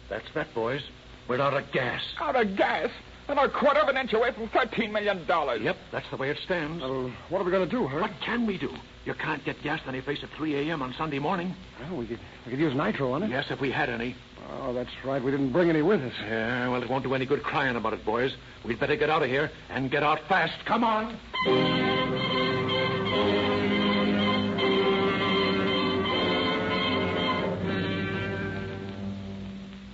that's that, boys. We're out of gas. Out of gas? And a quarter of an inch away from $13 million. Yep, that's the way it stands. Well, what are we going to do, Herb? What can we do? You can't get gas any place at 3 a.m. on Sunday morning. Well, we could use nitro on it. Yes, if we had any. Oh, that's right. We didn't bring any with us. Yeah, well, it won't do any good crying about it, boys. We'd better get out of here and get out fast. Come on.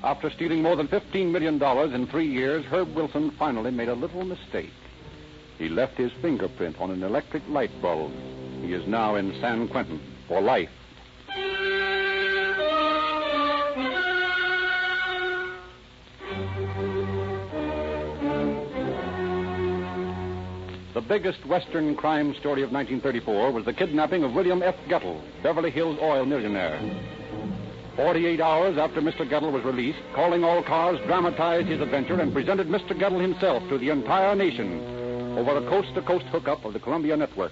After stealing more than $15 million in 3 years, Herb Wilson finally made a little mistake. He left his fingerprint on an electric light bulb. He is now in San Quentin for life. The biggest Western crime story of 1934 was the kidnapping of William F. Gettle, Beverly Hills oil millionaire. 48 hours after Mr. Gettle was released, Calling All Cars dramatized his adventure and presented Mr. Gettle himself to the entire nation over a coast-to-coast hookup of the Columbia Network.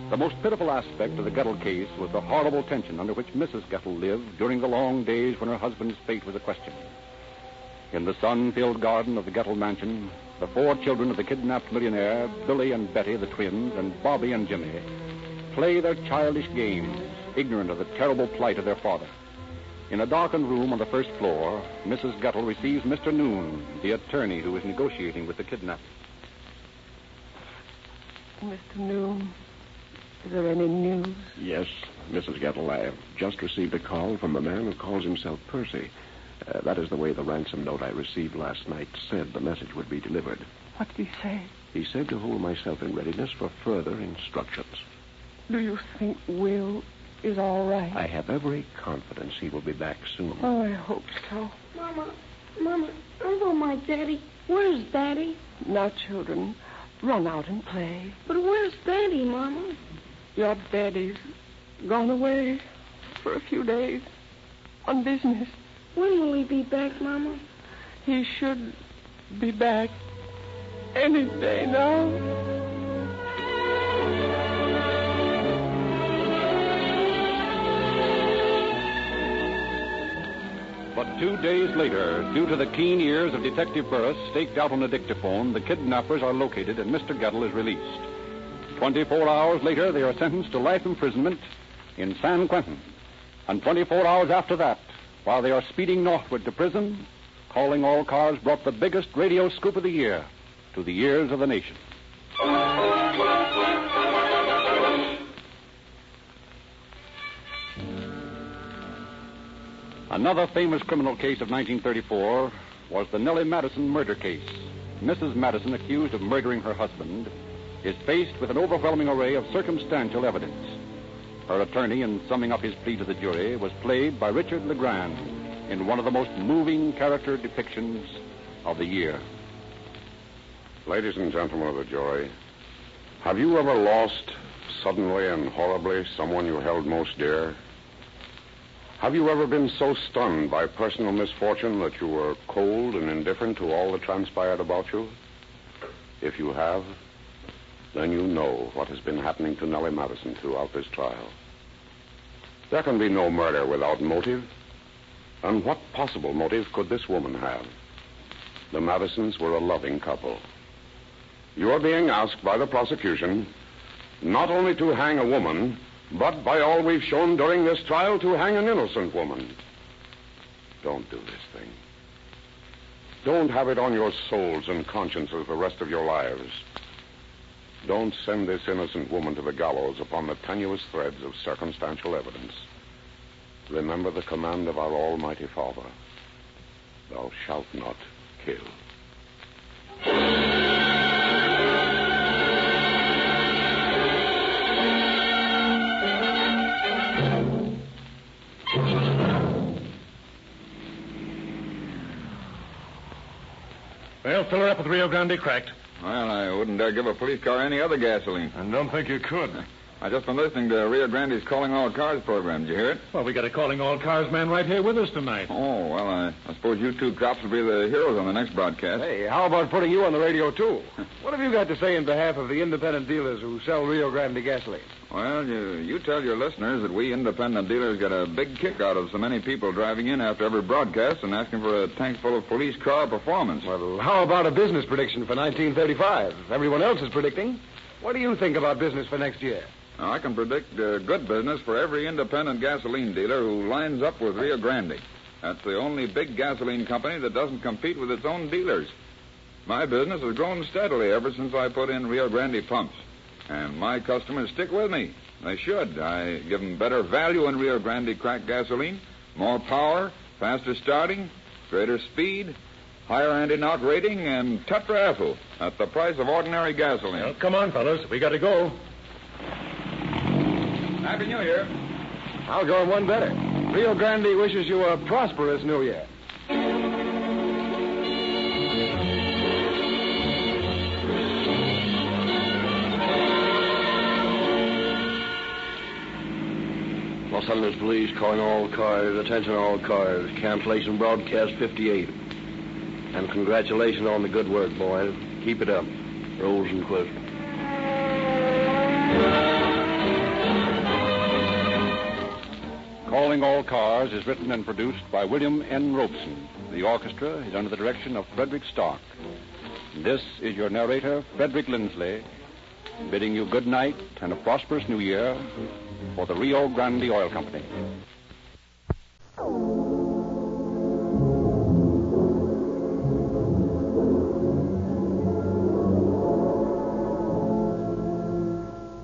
The most pitiful aspect of the Gettle case was the horrible tension under which Mrs. Gettle lived during the long days when her husband's fate was a question. In the sun-filled garden of the Gettle mansion, the 4 children of the kidnapped millionaire, Billy and Betty, the twins, and Bobby and Jimmy, play their childish games, ignorant of the terrible plight of their father. In a darkened room on the first floor, Mrs. Gettle receives Mr. Noon, the attorney who is negotiating with the kidnappers. Mr. Noon, is there any news? Yes, Mrs. Gettle. I have just received a call from a man who calls himself Percy. That is the way the ransom note I received last night said the message would be delivered. What did he say? He said to hold myself in readiness for further instructions. Do you think Will is all right? I have every confidence he will be back soon. Oh, I hope so. Mama, I want my Daddy. Where's Daddy? Now, children, run out and play. But where's Daddy, Mama? Your daddy's gone away for a few days on business. When will he be back, Mama? He should be back any day now. But 2 days later, due to the keen ears of Detective Burris staked out on a dictaphone, the kidnappers are located and Mr. Gettle is released. 24 hours later, they are sentenced to life imprisonment in San Quentin. And 24 hours after that, while they are speeding northward to prison, Calling All Cars brought the biggest radio scoop of the year to the ears of the nation. Another famous criminal case of 1934 was the Nellie Madison murder case. Mrs. Madison, accused of murdering her husband, is faced with an overwhelming array of circumstantial evidence. Her attorney, in summing up his plea to the jury, was played by Richard LeGrand in one of the most moving character depictions of the year. Ladies and gentlemen of the jury, have you ever lost suddenly and horribly someone you held most dear? Have you ever been so stunned by personal misfortune that you were cold and indifferent to all that transpired about you? If you have, then you know what has been happening to Nellie Madison throughout this trial. There can be no murder without motive. And what possible motive could this woman have? The Madisons were a loving couple. You are being asked by the prosecution not only to hang a woman, but by all we've shown during this trial, to hang an innocent woman. Don't do this thing. Don't have it on your souls and consciences the rest of your lives. Don't send this innocent woman to the gallows upon the tenuous threads of circumstantial evidence. Remember the command of our Almighty Father. Thou shalt not kill. Well, fill her up with Rio Grande cracked. Well, I wouldn't dare give a police car any other gasoline. I don't think you could. I just been listening to Rio Grande's Calling All Cars program. Did you hear it? Well, we got a Calling All Cars man right here with us tonight. Oh, well, I suppose you two cops will be the heroes on the next broadcast. Hey, how about putting you on the radio, too? What have you got to say in behalf of the independent dealers who sell Rio Grande gasoline? Well, you tell your listeners that we independent dealers get a big kick out of so many people driving in after every broadcast and asking for a tank full of police car performance. Well, how about a business prediction for 1935? Everyone else is predicting. What do you think about business for next year? Now, I can predict good business for every independent gasoline dealer who lines up with Rio Grande. That's the only big gasoline company that doesn't compete with its own dealers. My business has grown steadily ever since I put in Rio Grande pumps. And my customers stick with me. They should. I give them better value in Rio Grande cracked gasoline, more power, faster starting, greater speed, higher anti-knock rating, and tetraethyl at the price of ordinary gasoline. Well, come on, fellas. We got to go. Happy New Year. I'll go one better. Rio Grande wishes you a prosperous New Year. Los Angeles Police calling all cars. Attention all cars. Cancellation broadcast 58. And congratulations on the good work, boys. Keep it up. Rosenquist. Calling All Cars is written and produced by William N. Robeson. The orchestra is under the direction of Frederick Stark. This is your narrator, Frederick Lindsley, bidding you good night and a prosperous new year for the Rio Grande Oil Company.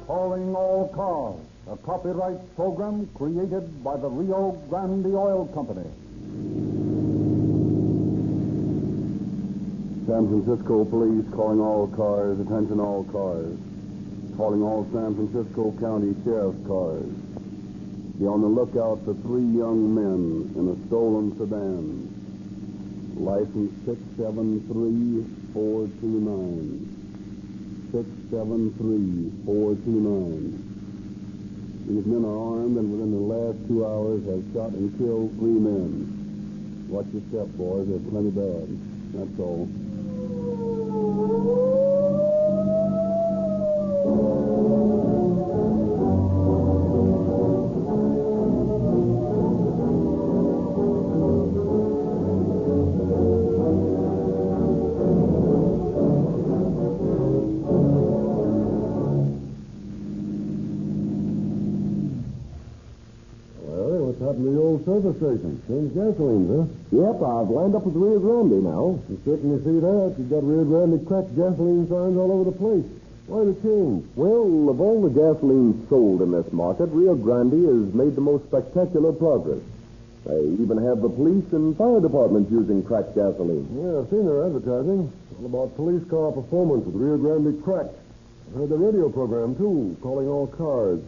Calling All Cars, a copyright program created by the Rio Grande Oil Company. San Francisco police calling all cars, attention all cars. Calling all San Francisco County sheriff's cars. Be on the lookout for 3 young men in a stolen sedan. License 673429. 673429. These men are armed and within the last 2 hours have shot and killed 3 men. Watch your step, boys. They're plenty bad. That's all. Service station. Change gasoline, huh? Yep, I've lined up with Rio Grande now. You certainly see that. You've got Rio Grande cracked gasoline signs all over the place. Why the change? Well, of all the gasoline sold in this market, Rio Grande has made the most spectacular progress. They even have the police and fire departments using cracked gasoline. Yeah, I've seen their advertising. All about police car performance with Rio Grande cracked. I heard the radio program, too, calling all cars.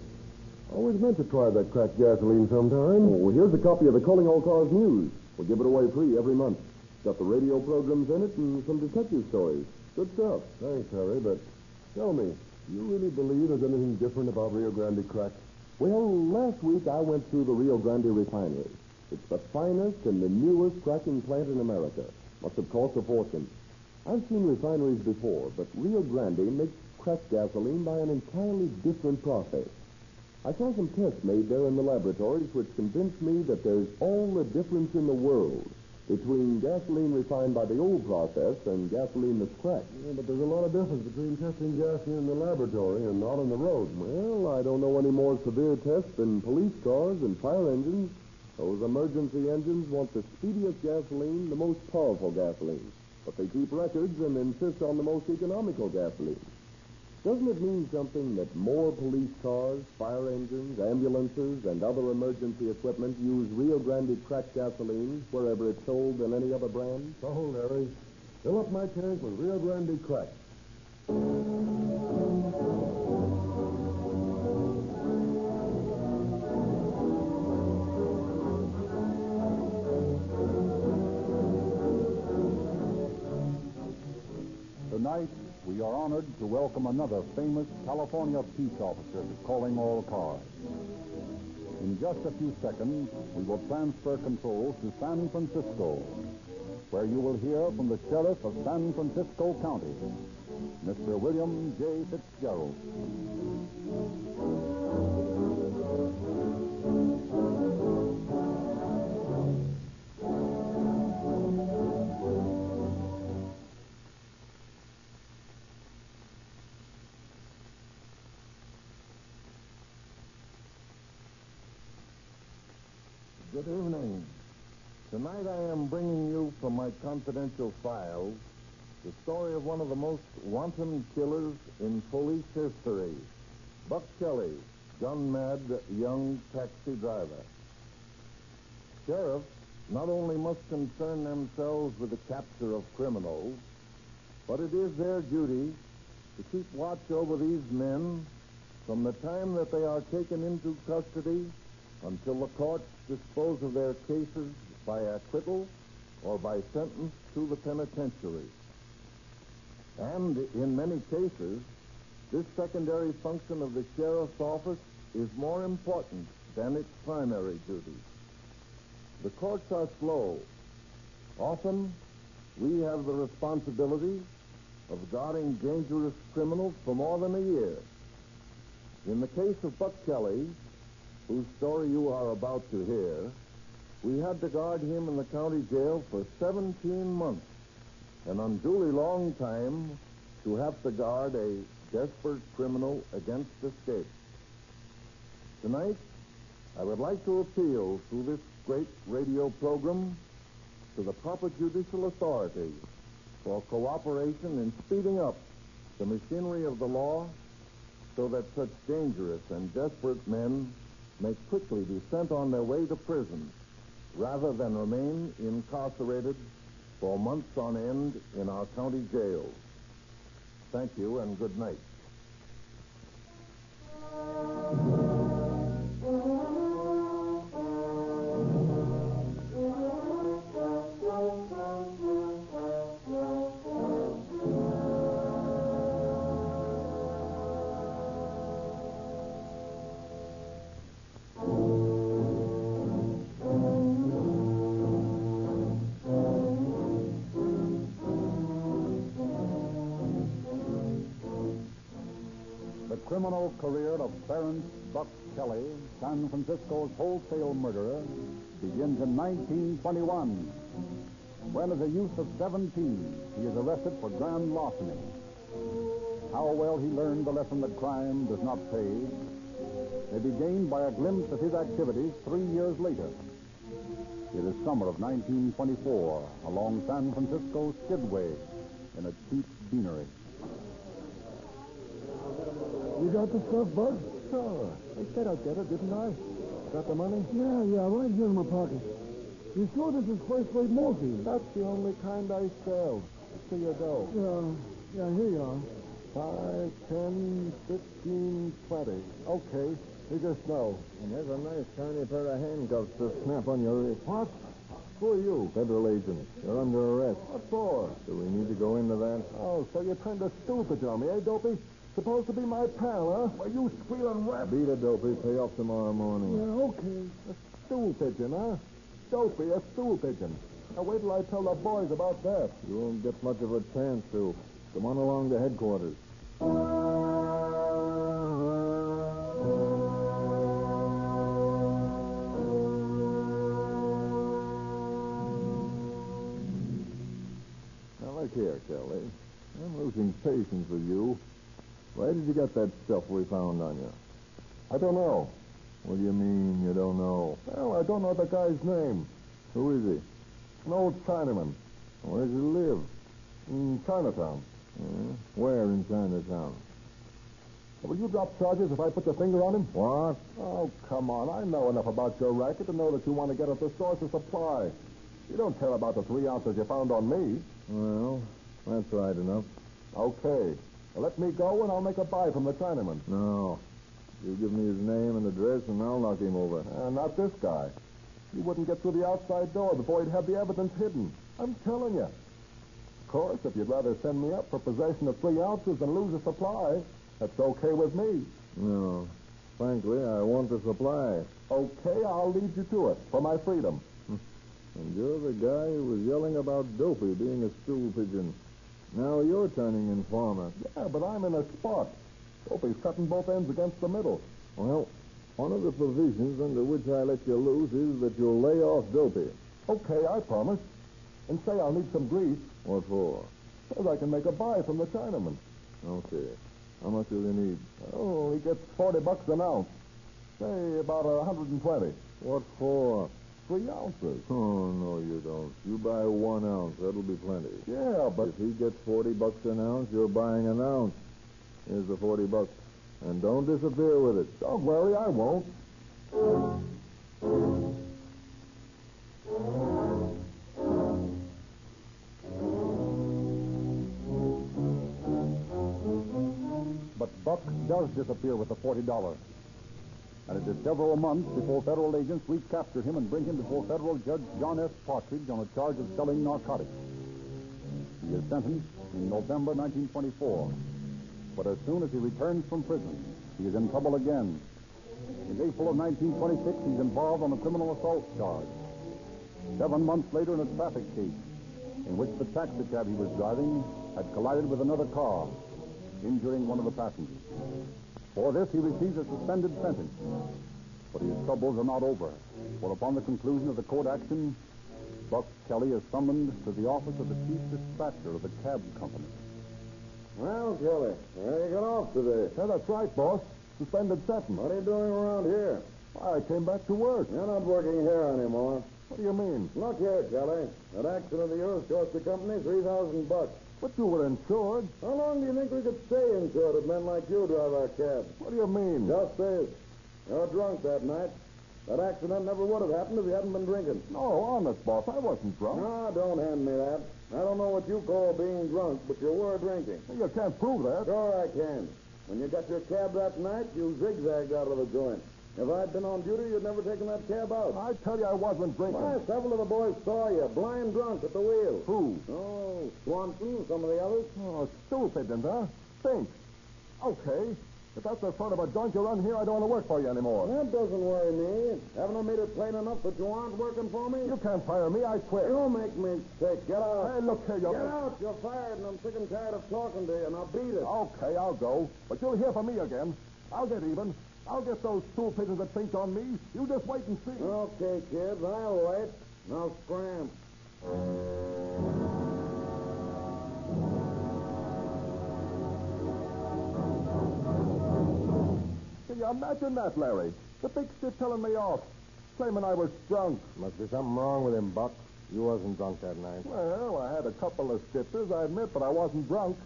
Always meant to try that cracked gasoline sometime. Oh, well, here's a copy of the Calling All Cars News. We'll give it away free every month. Got the radio programs in it and some detective stories. Good stuff. Thanks, Harry, but tell me, do you really believe there's anything different about Rio Grande crack? Well, last week I went through the Rio Grande refinery. It's the finest and the newest cracking plant in America. Must have cost a fortune. I've seen refineries before, but Rio Grande makes cracked gasoline by an entirely different process. I saw some tests made there in the laboratories which convinced me that there's all the difference in the world between gasoline refined by the old process and gasoline that's cracked. Yeah, but there's a lot of difference between testing gasoline in the laboratory and not on the road. Well, I don't know any more severe tests than police cars and fire engines. Those emergency engines want the speediest gasoline, the most powerful gasoline. But they keep records and insist on the most economical gasoline. Doesn't it mean something that more police cars, fire engines, ambulances, and other emergency equipment use Rio Grande cracked gasoline wherever it's sold than any other brand? Sold, Harry. Fill up my tank with Rio Grande crack. Tonight, we are honored to welcome another famous California peace officer to Calling All Cars. In just a few seconds, we will transfer controls to San Francisco, where you will hear from the sheriff of San Francisco County, Mr. William J. Fitzgerald. Good evening. Tonight I am bringing you from my confidential files the story of one of the most wanton killers in police history, Buck Kelly, gun-mad young taxi driver. Sheriffs not only must concern themselves with the capture of criminals, but it is their duty to keep watch over these men from the time that they are taken into custody until the courts dispose of their cases by acquittal or by sentence to the penitentiary. And in many cases, this secondary function of the sheriff's office is more important than its primary duty. The courts are slow. Often, we have the responsibility of guarding dangerous criminals for more than a year. In the case of Buck Kelly, whose story you are about to hear, we had to guard him in the county jail for 17 months, an unduly long time to have to guard a desperate criminal against escape. Tonight, I would like to appeal through this great radio program to the proper judicial authorities for cooperation in speeding up the machinery of the law so that such dangerous and desperate men may quickly be sent on their way to prison rather than remain incarcerated for months on end in our county jails. Thank you and good night. The criminal career of Clarence Buck Kelly, San Francisco's wholesale murderer, begins in 1921, when as a youth of 17, he is arrested for grand larceny. How well he learned the lesson that crime does not pay may be gained by a glimpse of his activities 3 years later. It is summer of 1924, along San Francisco Skidway, in a cheap beanery. You got the stuff, Bud? Sure. I said I'd get it, didn't I? Got the money? Yeah, right here in my pocket. You sure this is first-rate morphine? That's the only kind I sell. See your dough. Yeah, here you are. 5, 10, 15, 20. Okay, figure snow. And here's a nice tiny pair of handcuffs to snap on your wrist. What? Who are you? Federal agent. You're under arrest. What for? Do we need to go into that? Oh, so you're trying to stupid on me, eh, Dopey? Supposed to be my pal, huh? Well, you squealing rat. Beat it, Dopey. Pay off tomorrow morning. Yeah, okay. A stool pigeon, huh? Dopey, a stool pigeon. Now, wait till I tell the boys about that. You won't get much of a chance to. Come on along to headquarters. Now, look here, Kelly. I'm losing patience with you. Where did you get that stuff we found on you? I don't know. What do you mean you don't know? Well, I don't know the guy's name. Who is he? An old Chinaman. Where does he live? In Chinatown. Where in Chinatown? Will you drop charges if I put the finger on him? What? Oh, come on. I know enough about your racket to know that you want to get at the source of supply. You don't care about the 3 ounces you found on me. Well, that's right enough. Okay. Now let me go, and I'll make a buy from the Chinaman. No. You give me his name and address, and I'll knock him over. Not this guy. He wouldn't get through the outside door before he'd have the evidence hidden. I'm telling you. Of course, if you'd rather send me up for possession of 3 ounces than lose a supply, that's okay with me. No. Frankly, I want the supply. Okay, I'll lead you to it for my freedom. And you're the guy who was yelling about Dopey being a stool pigeon. Now you're turning informer. Yeah, but I'm in a spot. Dopey's cutting both ends against the middle. Well, one of the provisions under which I let you loose is that you'll lay off Dopey. Okay, I promise. And say I'll need some grease. What for? So I can make a buy from the Chinaman. Okay. How much will you need? Oh, he gets $40 an ounce. Say about 120. What for? 3 ounces. Oh, no, you don't. You buy 1 ounce. That'll be plenty. Yeah, but... If he gets $40 an ounce, you're buying an ounce. Here's the $40. And don't disappear with it. Don't worry, I won't. But Buck does disappear with the $40. And it is several months before federal agents recapture him and bring him before federal judge John S. Partridge on a charge of selling narcotics. He is sentenced in November 1924. But as soon as he returns from prison, he is in trouble again. In April of 1926, he's involved on a criminal assault charge. 7 months later, in a traffic case in which the taxicab he was driving had collided with another car, injuring one of the passengers. For this, he receives a suspended sentence. But his troubles are not over, for upon the conclusion of the court action, Buck Kelly is summoned to the office of the chief dispatcher of the cab company. Well, Kelly, where you got off today? Yeah, that's right, boss. Suspended sentence. What are you doing around here? I came back to work. You're not working here anymore. What do you mean? Look here, Kelly. That accident of yours cost the company $3,000. But you were insured. How long do you think we could stay insured if men like you drive our cab? What do you mean? Just this. You're drunk that night. That accident never would have happened if you hadn't been drinking. No, honest, boss. I wasn't drunk. No, don't hand me that. I don't know what you call being drunk, but you were drinking. You can't prove that. Sure I can. When you got your cab that night, you zigzagged out of the joint. If I'd been on duty, you'd never taken that cab out. I tell you, I wasn't drinking. Why, several of the boys saw you, blind drunk at the wheel. Who? Oh, Swanson, some of the others. Oh, stupid, huh? Think. Okay. If that's the sort of a joint you run here, I don't want to work for you anymore. That doesn't worry me. Haven't I made it plain enough that you aren't working for me? You can't fire me. I quit. You make me sick. Get out. Hey, look here, you... Get out. You're fired, and I'm sick and tired of talking to you. Now beat it. Okay, I'll go. But you'll hear from me again. I'll get even. I'll get those stool pigeons that think on me. You just wait and see. Okay, kids. I'll wait. Now scram. Can you imagine that, Larry? The big stiff telling me off, claiming I was drunk. Must be something wrong with him, Buck. You wasn't drunk that night. Well, I had a couple of stiffers, I admit, but I wasn't drunk.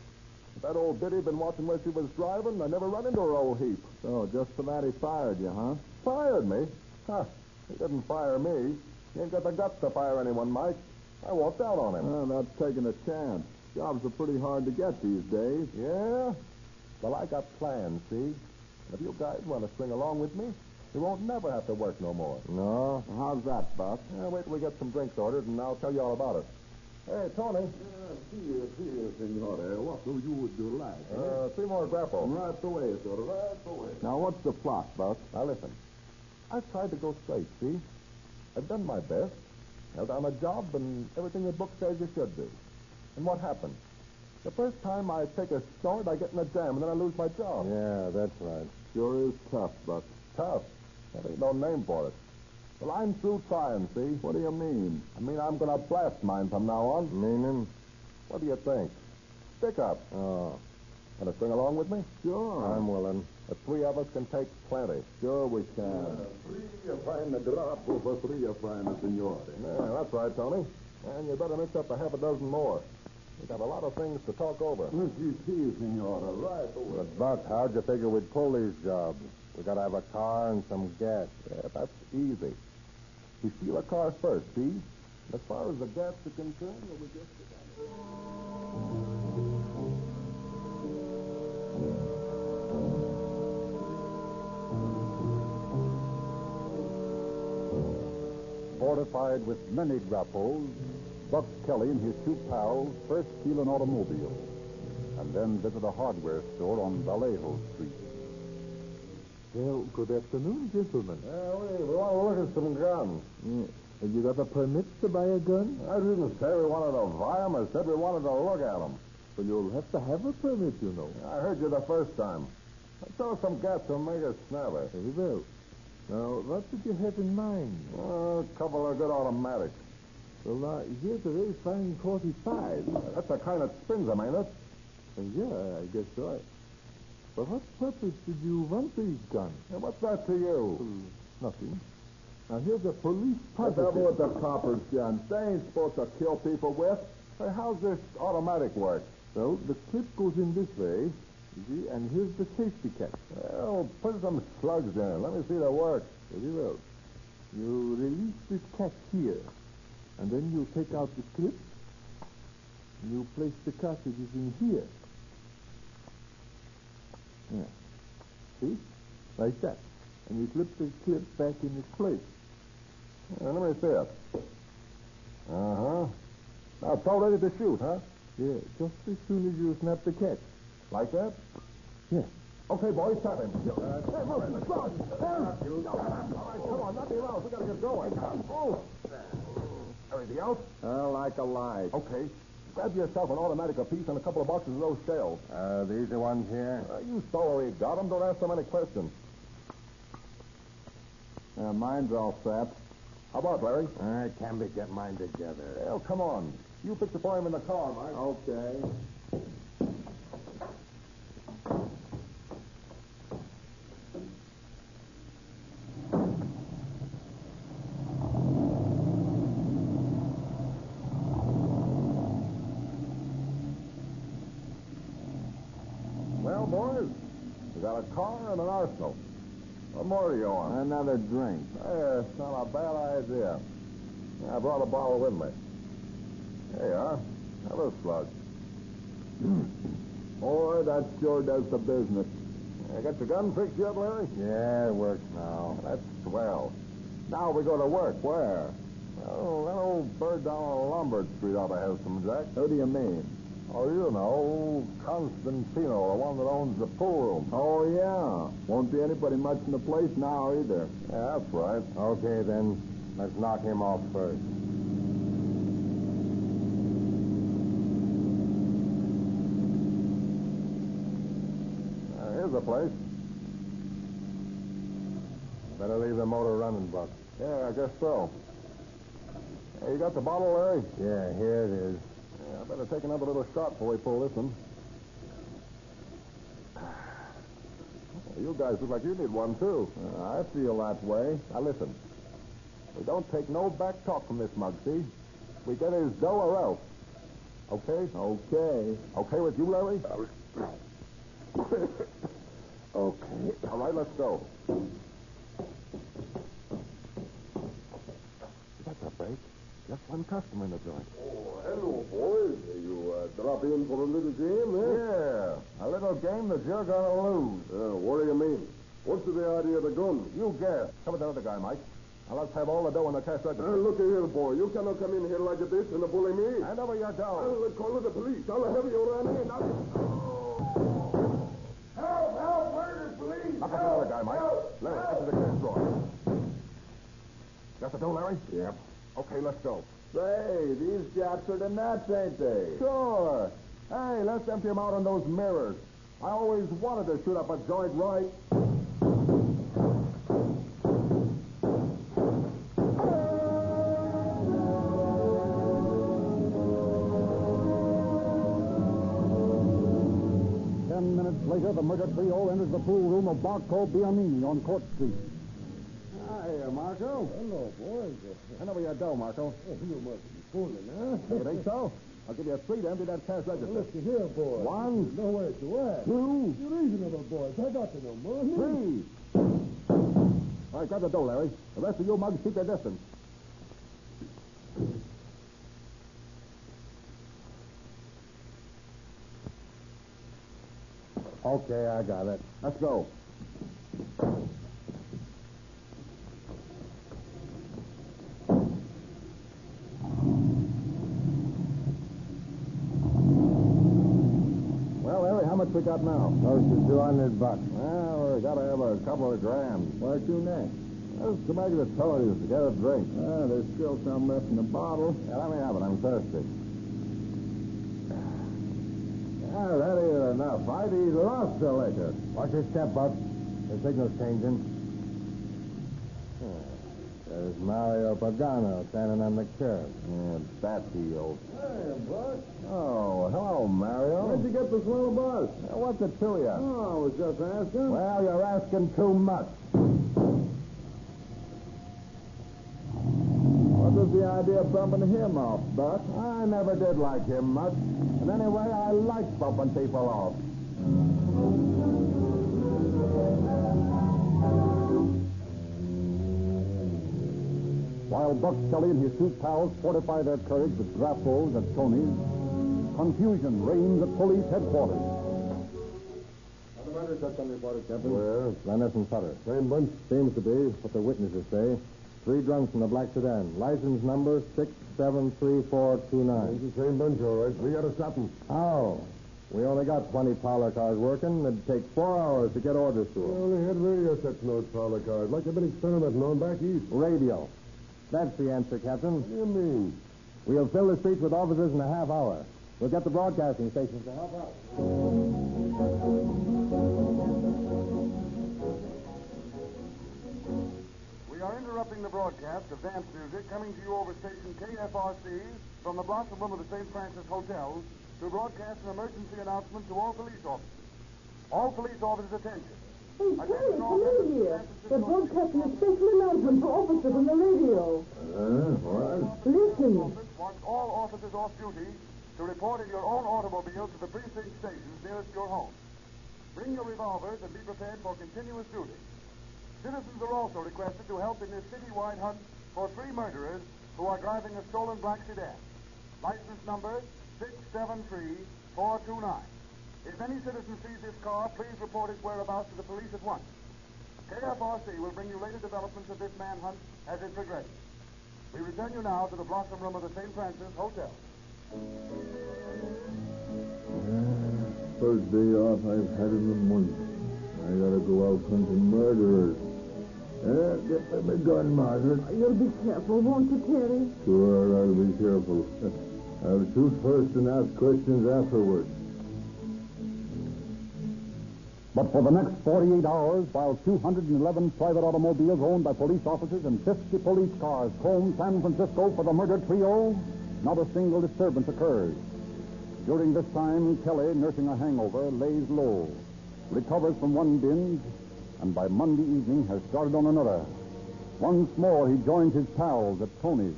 If that old biddy been watching where she was driving, I never run into her old heap. So, just for that he fired you, huh? Fired me? Huh. He didn't fire me. He ain't got the guts to fire anyone, Mike. I walked out on him. Well, that's taking a chance. Jobs are pretty hard to get these days. Yeah? Well, I got plans, see? If you guys want to string along with me, you won't never have to work no more. No? How's that, Buck? Wait till we get some drinks ordered, and I'll tell you all about it. Hey, Tony. Here, senor. What do you do like? 3 more grapple. Right away, sir. Right away. Now, what's the plot, Buck? Now, listen. I've tried to go straight, see? I've done my best. Held down a job and everything the book says you should do. And what happened? The first time I take a snort, I get in a jam, and then I lose my job. Yeah, that's right. Sure is tough, Buck. Tough? There ain't no name for it. Well, I'm through trying, see? What do you mean? I mean, I'm going to blast mine from now on. Meaning? What do you think? Stick up. Oh. Want to string along with me? Sure. I'm willing. The 3 of us can take plenty. Sure we can. Free fine the drop for free fine, senor. Yeah, that's right, Tony. And you better mix up a half a dozen more. We got a lot of things to talk over. Senor. Right away. But, Buck, how'd you figure we'd pull these jobs? We got to have a car and some gas. Yeah, that's easy. We steal a car first, see? As far as the gas is concerned, we just... Fortified with many grapples, Buck Kelly and his 2 pals first steal an automobile and then visit a hardware store on Vallejo Street. Well, good afternoon, gentlemen. We want to look at some guns. Have you got a permit to buy a gun? I didn't say we wanted to buy them. I said we wanted to look at them. Well, you'll have to have a permit, you know. I heard you the first time. Tell us some gas to make us snapper. Very well. Now, what did you have in mind? A couple of good automatics. Well, here's a very fine 45. That's the kind that spins them, ain't it? Yeah, I guess so. For what purpose did you want these guns? What's that to you? Nothing. Now, here's a police What's positive. up with the coppers, John? They ain't supposed to kill people with. Hey, how's this automatic work? So, the clip goes in this way, you see, and here's the safety catch. Well, put some slugs in it. Let me see the work. Very well. You release this catch here, and then you take out the clip, and you place the cartridges in here. Yeah. See? Like that. And you slip the clip back in its place. Let me see it. Uh-huh. Now, it's all ready to shoot, huh? Yeah, just as soon as you snap the catch. Like that? Yeah. Okay, boys, stop him. Hey, look, stop! All right, come on, not me around. We gotta get going. Oh. Anything else? Like a lie. Okay. Grab yourself an automatic apiece and a couple of boxes of those shells. These the ones here? You already got them. Don't ask so many questions. Mine's all set. How about, Larry? Can we get mine together? Well, come on. You fix it for him in the car, Mike. Okay. Well, boys, we got a car and an arsenal. What more do you want? Another drink. It's not a bad idea. I brought a bottle with me. Here you are. Have a slug. Boy, that sure does the business. You got your gun fixed yet, Larry? Yeah, it works now. That's swell. Now we go to work. Where? Oh, that old bird down on Lombard Street ought to have some, Jack. Who do you mean? Oh, you know, Constantino, the one that owns the pool room. Oh, yeah. Won't be anybody much in the place now either. Yeah, that's right. Okay, then. Let's knock him off first. Here's the place. Better leave the motor running, Buck. Yeah, I guess so. Hey, you got the bottle, Larry? Yeah, here it is. Yeah, I better take another little shot before we pull this one. You guys look like you need one, too. I feel that way. Now, listen. We don't take no back talk from this mug, see? We get his dough or else. Okay? Okay. Okay with you, Larry? Okay. All right, let's go. That's a break. Just one customer in the joint. Oh, hello, boys. You drop in for a little game, eh? Yeah, a little game that you're going to lose. What do you mean? What's the idea of the gun? You guess. Come with the other guy, Mike. Now, let's have all the dough in the cash register. Look here, boy. You cannot come in here like this and bully me. Hand over your dough. I'll call the police. I'll have you run in. Help! Where's the police? Knock up the other guy, Mike. Larry, enter the cash drawer. Got the dough, Larry? Yep. Okay, let's go. Say, these jacks are the nuts, ain't they? Sure. Hey, let's empty them out on those mirrors. I always wanted to shoot up a joint right. 10 minutes later, the murder trio enters the pool room of Barco Bianini on Court Street. Hi, Marco. Hello, boys. Hand over your dough, Marco. You must be fooling, huh? You think so? I'll give you a 3 to empty that cash register. Listen here, boys. 1. Nowhere to ask. 2. You're reasonable, boys. I got to know more. 3. All right, grab the dough, Larry. The rest of you mugs keep their distance. Okay, I got it. Let's go. Well, Larry, how much we got now? Close to $200. Well, we got to have a couple of grand. Where to next? Let's go back to the Tony's to get a drink. There's still some left in the bottle. Yeah, let me have it. I'm thirsty. Yeah, that ain't enough. I'd eat lots of liquor. Watch your step, Buck. The signal's changing. There's Mario Pagano standing on the curb. Yeah, that deal. Hey, Buck. Oh, hello, Mario. Where'd you get this little bus? What's it to you? Oh, I was just asking. Well, you're asking too much. What was the idea of bumping him off, Buck? I never did like him much. And anyway, I like bumping people off. While Buck Kelly and his 2 pals fortify their courage with draftfuls at Tony's, confusion reigns at police headquarters. The murder suspect reported, Captain. Where? Lennis and Sutter. Same bunch? Seems to be what the witnesses say. 3 drunks in a black sedan. License number 673429. It's the same bunch, all right. We got to stop them. How? We only got 20 parlor cars working. It'd take 4 hours to get orders to We them. only had radio sets in those parlor cars, like they've been experimenting on back east. Radio. That's the answer, Captain. What do you mean? We'll fill the streets with officers in a half hour. We'll get the broadcasting stations to help out. We are interrupting the broadcast of dance music coming to you over station KFRC from the Blossom Room of the St. Francis Hotel to broadcast an emergency announcement to all police officers. All police officers, attention. Hey, Terry, come in here. They're broadcasting a special announcement for officers on the radio. What? Listen. Wants all officers off duty to report in your own automobile to the precinct stations nearest your home. Bring your revolvers and be prepared for continuous duty. Citizens are also requested to help in this citywide hunt for 3 murderers who are driving a stolen black sedan. License number 673-429. If any citizen sees this car, please report its whereabouts to the police at once. KFRC will bring you later developments of this manhunt as it progresses. We return you now to the Blossom Room of the St. Francis Hotel. First day off I've had in a month. I gotta go out hunting murderers. Get my gun, Margaret. You'll be careful, won't you, Terry? Sure, I'll be careful. I'll shoot first and ask questions afterwards. But for the next 48 hours, while 211 private automobiles owned by police officers and 50 police cars comb San Francisco for the murdered trio, not a single disturbance occurs. During this time, Kelly, nursing a hangover, lays low, recovers from one binge, and by Monday evening has started on another. Once more, he joins his pals at Tony's.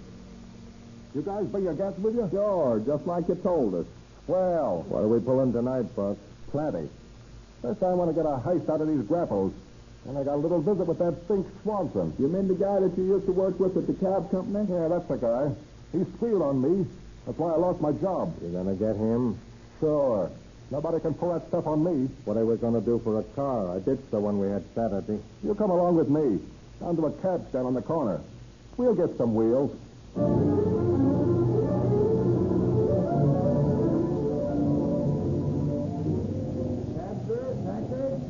You guys bring your gas with you? Sure, just like you told us. Well, what are we pulling tonight, Buck? plenty. First, I want to get a heist out of these grapples. And I got a little visit with that Fink Swanson. You mean the guy that you used to work with at the cab company? Yeah, that's the guy. He squealed on me. That's why I lost my job. You gonna get him? Sure. Nobody can pull that stuff on me. What are we gonna do for a car? I ditched the one we had Saturday. You come along with me. Down to a cab stand on the corner. We'll get some wheels.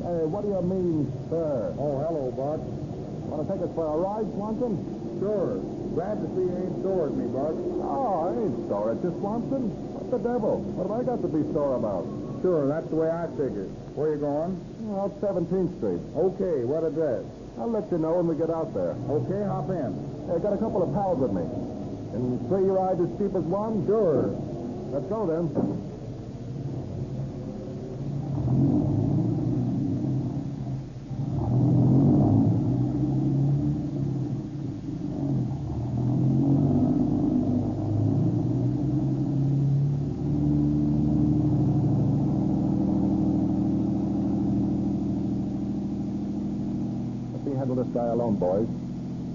Hey, what do you mean, sir? Oh, hello, Buck. Want to take us for a ride, Swanson? Sure. Glad to see you ain't sore at me, Buck. Oh, I ain't sore at you, Swanson. What the devil? What have I got to be sore about? Sure, that's the way I figured. Where you going? Out 17th Street. Okay, what address? I'll let you know when we get out there. Okay, hop in. Hey, got a couple of pals with me. Can 3 rides as cheap as one? Sure. Let's go, then. This guy alone, boys.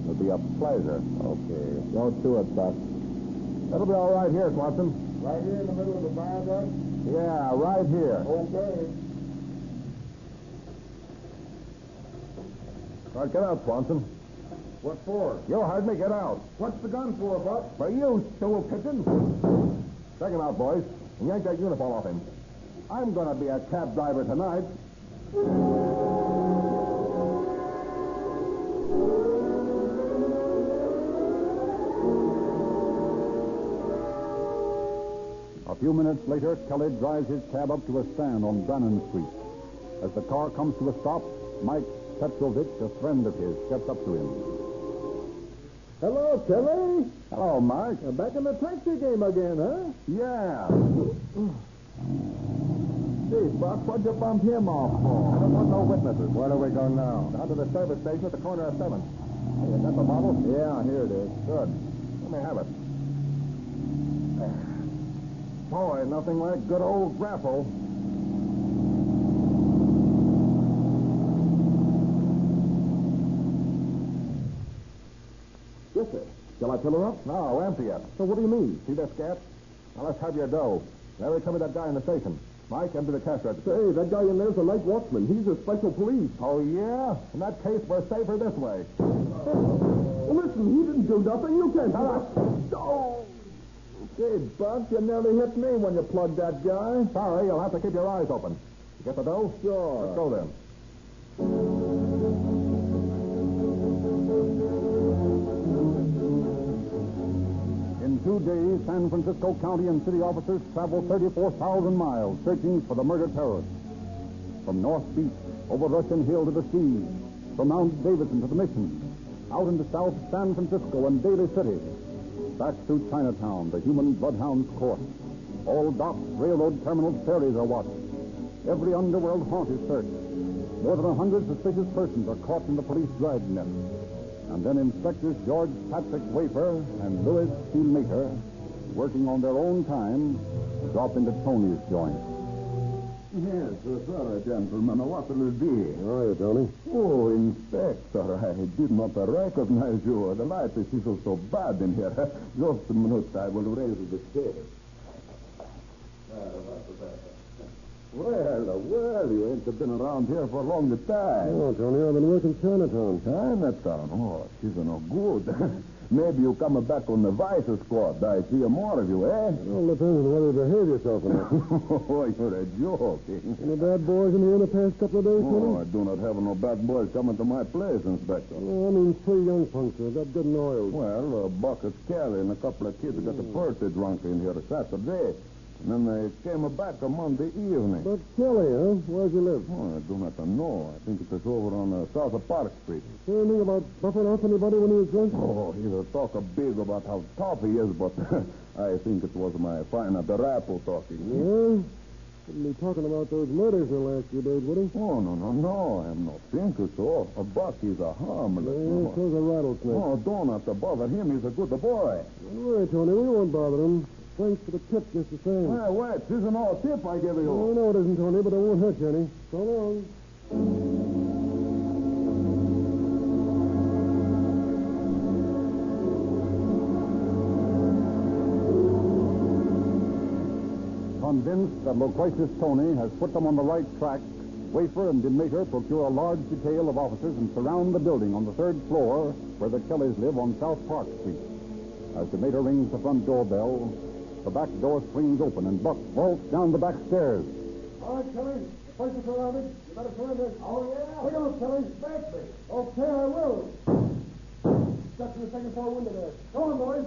It'll be a pleasure. Okay. Go to it, Buck. That'll be all right here, Swanson. Right here in the middle of the bar, Buck? Yeah, right here. Okay. All right, get out, Swanson. What for? You heard me. Get out. What's the gun for, Buck? For you, stool pigeon. Take him out, boys, and yank that uniform off him. I'm going to be a cab driver tonight. A few minutes later, Kelly drives his cab up to a stand on Brannan Street. As the car comes to a stop, Mike Petrovich, a friend of his, steps up to him. Hello, Kelly. Hello, Mike. Back in the taxi game again, huh? Yeah. Gee, Buck, what'd you bump him off for? I don't want no witnesses. Where do we go now? Down to the service station at the corner of 7th. Hey, you got the bottle? Yeah, here it is. Good. Let me have it. Boy, nothing like good old grapple. Yes, sir. Shall I fill her up? No, empty it. So what do you mean? See this, Scat? Now let's have your dough. Larry, tell me that guy in the station. Mike, empty the cash register. Say, that guy in there's a night watchman. He's a special police. Oh, yeah? In that case, we're safer this way. Listen, he didn't do nothing. You can't... Oh! Hey, Buck, you nearly hit me when you plugged that guy. Sorry, you'll have to keep your eyes open. You get the dough? Sure. Let's go then. In 2 days, San Francisco County and city officers traveled 34,000 miles searching for the murdered terrorists. From North Beach, over Russian Hill to the sea, from Mount Davidson to the Mission, out into South San Francisco and Daly City, back through Chinatown, the human bloodhound's court. All docks, railroad terminals, ferries are watched. Every underworld haunt is searched. More than 100 suspicious persons are caught in the police dragnet. And then Inspectors George Patrick Wafer and Louis C. Mater, working on their own time, drop into Tony's joint. Yes, sorry, gentlemen. What will it be? How are you, Tony? Oh, Inspector, I did not recognize you. The light is so bad in here. Just a minute, I will raise the stairs. Well, you ain't been around here for a long time. Oh, Tony, I've been working Chinatown. Chinatown? Oh, she's no good. Maybe you coming back on the Vice Squad. I see more of you, eh? It all depends on whether you behave yourself or not. Oh, you're a joke. Any bad boys in here in the past couple of days, Tony? Oh, I do not have no bad boys coming to my place, Inspector. Oh, I mean 3 young punks who got good and oiled. Well, Bucket Kelly and a couple of kids got pretty drunk in here Saturday. And then they came back a Monday evening. But Kelly, huh? Where's he live? Oh, I do not know. I think it is over on south of Park Street. Say anything about buffing off anybody when he was drunk? Oh, he'll talk a big about how tough he is, but I think it was my friend Darapo talking. Yeah? Wouldn't be talking about those murders in the last few days, would he? Oh, no. I'm not thinking so. Buck, he's a harmless. Yeah, so's a rattlesnake. Oh, don't have to bother him. He's a good boy. Don't worry, Tony. We won't bother him. Thanks for the tip just the same. Well, wait. This isn't all tip I give you. Oh, no, it isn't, Tony, but it won't hurt you any. So long. Convinced that Loquacious Tony has put them on the right track, Wafer and DeMater procure a large detail of officers and surround the building on the 3rd floor where the Kellys live on South Park Street. As DeMater rings the front doorbell, the back door swings open and Buck vaults down the back stairs. All right, Kelly. The place is surrounded. You better surrender. Oh, yeah? Look out, Kelly. Back me. Okay, I will. Got to the 2nd floor window there. Go on, boys.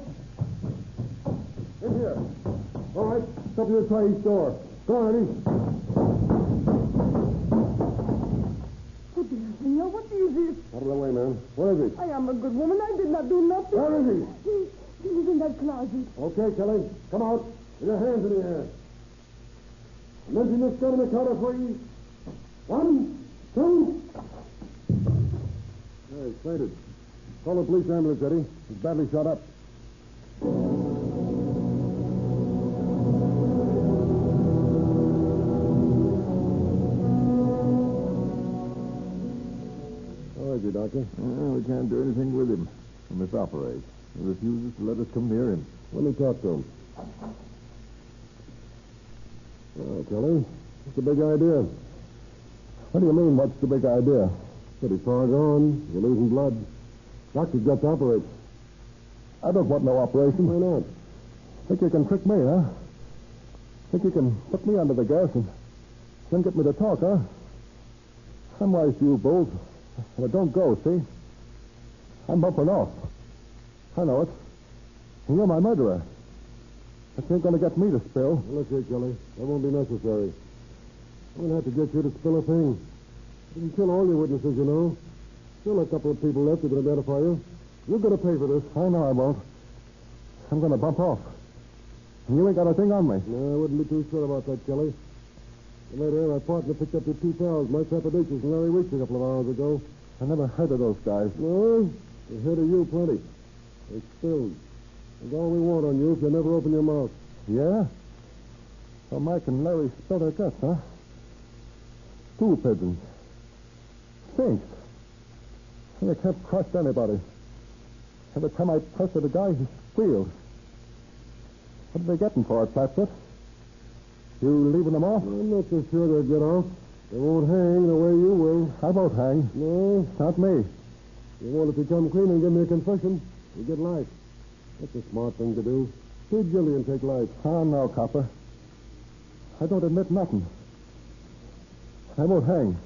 In here. All right. Step to the try each door. Go on, Eddie. Oh, dear Leo, what is it? Out of the way, man. Where is he? I am a good woman. I did not do nothing. Where is he? He's in that closet. Okay, Kelly. Come out. With your hands in the air. I'm emptying this gun on the count of 3. 1, 2. Hey, he's fainted. Call the police ambulance, Eddie. He's badly shot up. How is he, Doctor? Well, we can't do anything with him. We must operate. He refuses to let us come near him. Let me talk to him. Well, Kelly, what's the big idea? What do you mean, what's the big idea? Pretty far gone. You're losing blood. Doctor's got to operate. I don't want no operation. Why not? Think you can trick me, huh? Think you can put me under the gas and then get me to talk, huh? I'm wise to you, Bulls. But don't go, see? I'm bumping off. I know it. And you're my murderer. That ain't going to get me to spill. Well, look here, Kelly. That won't be necessary. I won't have to get you to spill a thing. You can kill all your witnesses, you know. Still a couple of people left who can identify you. You're going to pay for this. I know I won't. I'm going to bump off. And you ain't got a thing on me. No, I wouldn't be too sure about that, Kelly. Later, my partner picked up your 2 pals, Mike Papadakis and Larry Weeks, a couple of hours ago. I never heard of those guys. No? They heard of you plenty. They spilled. That's all we want on you if you never open your mouth. Yeah? So Mike and Larry spilled their guts, huh? 2 pigeons. Stinks. And they can't trust anybody. Every time I trusted a guy, he squealed. What are they getting for it, Flatfoot? You leaving them off? I'm not so sure they'll get off. They won't hang the way you will. I won't hang. No. Not me. You want to come clean and give me a confession, you get life. That's a smart thing to do. Plead guilty and take life. Oh, no, Copper. I don't admit nothing. I won't hang.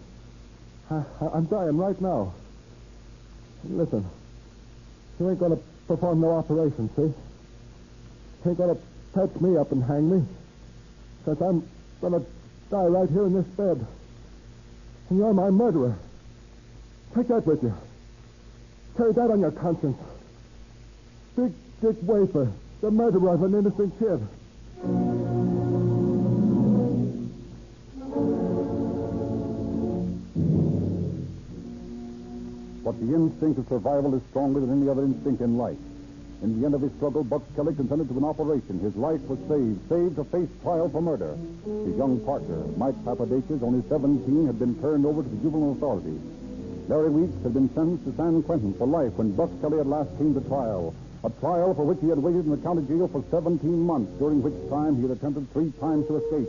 I'm dying right now. Listen, you ain't going to perform no operation, see? You ain't going to patch me up and hang me. Because I'm going to die right here in this bed. And you're my murderer. Take that with you. Carry that on your conscience. Big Dick Wafer, the murderer of an innocent kid. But the instinct of survival is stronger than any other instinct in life. In the end of his struggle, Buck Kelly consented to an operation. His life was saved to face trial for murder. His young partner, Mike Papadakis, only 17, had been turned over to the juvenile authorities. Larry Weeks had been sentenced to San Quentin for life when Buck Kelly at last came to trial. a trial for which he had waited in the county jail for 17 months, during which time he had attempted 3 times to escape.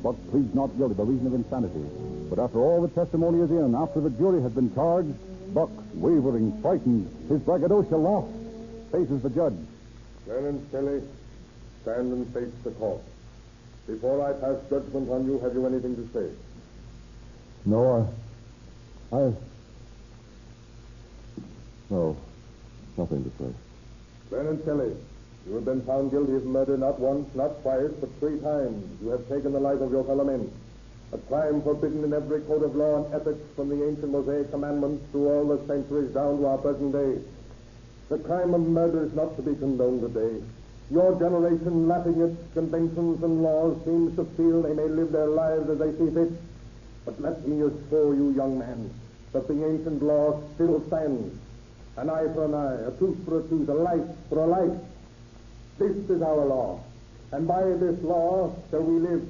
Buck pleads not guilty by reason of insanity. But after all the testimony is in, after the jury has been charged, Buck, wavering, frightened, his braggadocio lost, faces the judge. Clarence Kelly, stand and face the court. Before I pass judgment on you, have you anything to say? No, No, nothing to say. Clarence Kelly, you have been found guilty of murder not once, not twice, but 3 times. You have taken the life of your fellow men. A crime forbidden in every code of law and ethics, from the ancient Mosaic commandments through all the centuries down to our present day. The crime of murder is not to be condoned today. Your generation, laughing at conventions and laws, seems to feel they may live their lives as they see fit. But let me assure you, young man, that the ancient law still stands. An eye for an eye, a tooth for a tooth, a life for a life. This is our law, and by this law shall we live,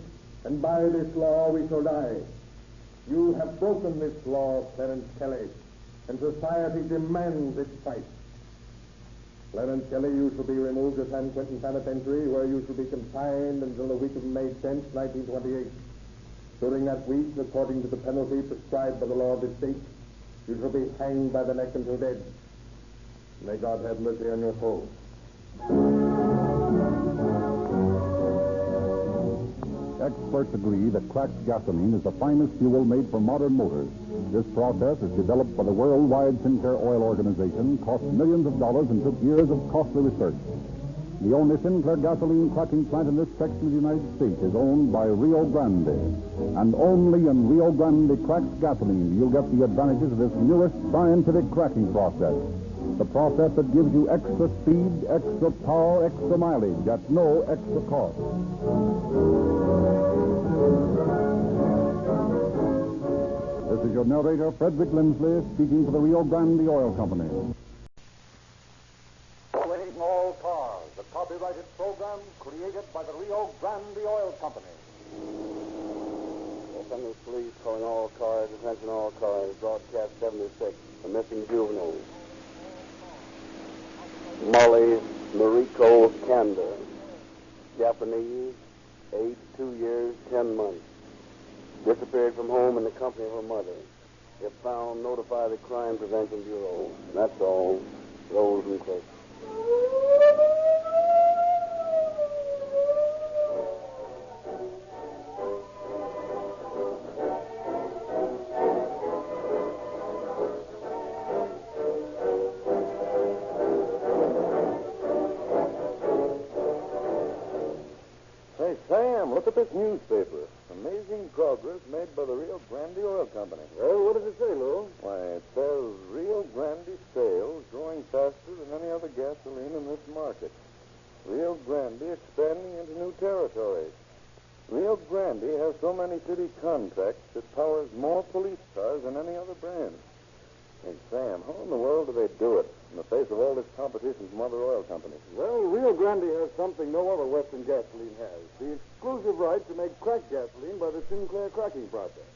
and by this law we shall die. You have broken this law, Clarence Kelly, and society demands its fight. Clarence Kelly, you shall be removed to San Quentin Penitentiary, where you shall be confined until the week of May 10th, 1928. During that week, according to the penalty prescribed by the law of this state, you shall be hanged by the neck until dead. May God have mercy on your soul. Experts agree that cracked gasoline is the finest fuel made for modern motors. This process is developed by the worldwide Sinclair Oil Organization, cost millions of dollars, and took years of costly research. The only Sinclair gasoline cracking plant in this section of the United States is owned by Rio Grande. And only in Rio Grande cracked gasoline you'll get the advantages of this newest scientific cracking process. The process that gives you extra speed, extra power, extra mileage at no extra cost. This is your narrator, Frederick Lindsley, speaking for the Rio Grande Oil Company. Playing all cars, a copyrighted program created by the Rio Grande Oil Company. Los Angeles Police calling all cars, attention all cars, broadcast 76, the missing juvenile. Molly Mariko Kanda, Japanese, age 2 years, 10 months. Disappeared from home in the company of her mother. If found, notify the Crime Prevention Bureau. That's all. Rose and Quick. Hey, Sam, look at this newspaper. Amazing progress made by the Rio Grande Oil Company. Well, what does it say, Lou? Why, it says Rio Grande sales growing faster than any other gasoline in this market. Rio Grande expanding into new territories. Rio Grande has so many city contracts it powers more police cars than any other brand. Hey, Sam, how in the world do they do it in the face of all this competition from other oil companies? Well, Rio Grande has something no other Western gasoline has. The exclusive right to make cracked gasoline by the Sinclair cracking process.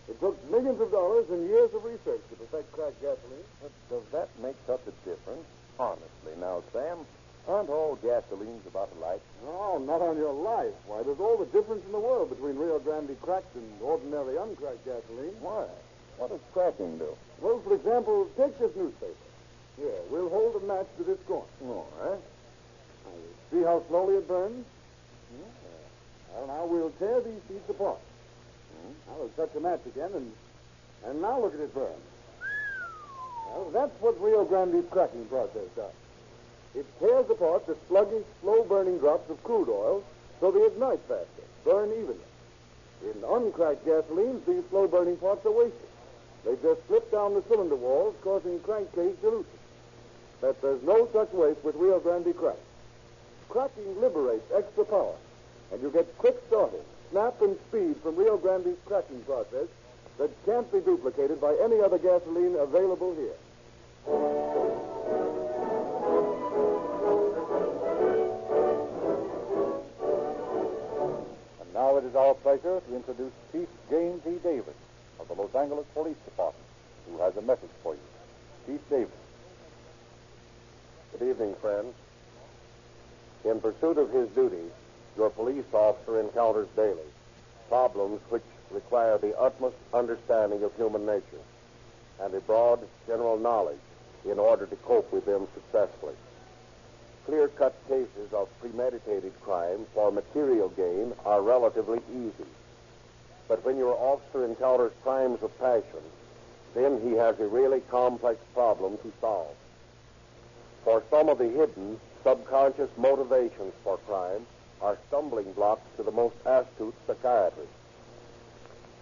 It took millions of dollars and years of research to perfect cracked gasoline. But does that make such a difference? Honestly, now, Sam, aren't all gasolines about alike? No, not on your life. Why, there's all the difference in the world between Rio Grande cracked and ordinary uncracked gasoline. Why? What does cracking do? Well, for example, take this newspaper. Here, we'll hold a match to this corner. All right. Now, you see how slowly it burns? Yeah. Well, now we'll tear these sheets apart. Now we'll touch the match again, and now look at it burn. Well, that's what Rio Grande's cracking process does. It tears apart the sluggish, slow-burning drops of crude oil so they ignite faster, burn evenly. In uncracked gasolines, these slow-burning parts are wasted. They just slip down the cylinder walls, causing crankcase dilution. But there's no such waste with Rio Grande crack. Cracking liberates extra power, and you get quick starting, snap, and speed from Rio Grande's cracking process that can't be duplicated by any other gasoline available here. And now it is our pleasure to introduce Chief James E. Davis of the Los Angeles Police Department, who has a message for you. Chief Davis. Good evening, friends. In pursuit of his duty, your police officer encounters daily problems which require the utmost understanding of human nature and a broad general knowledge in order to cope with them successfully. Clear-cut cases of premeditated crime for material gain are relatively easy. But when your officer encounters crimes of passion, then he has a really complex problem to solve. For some of the hidden, subconscious motivations for crime are stumbling blocks to the most astute psychiatrists.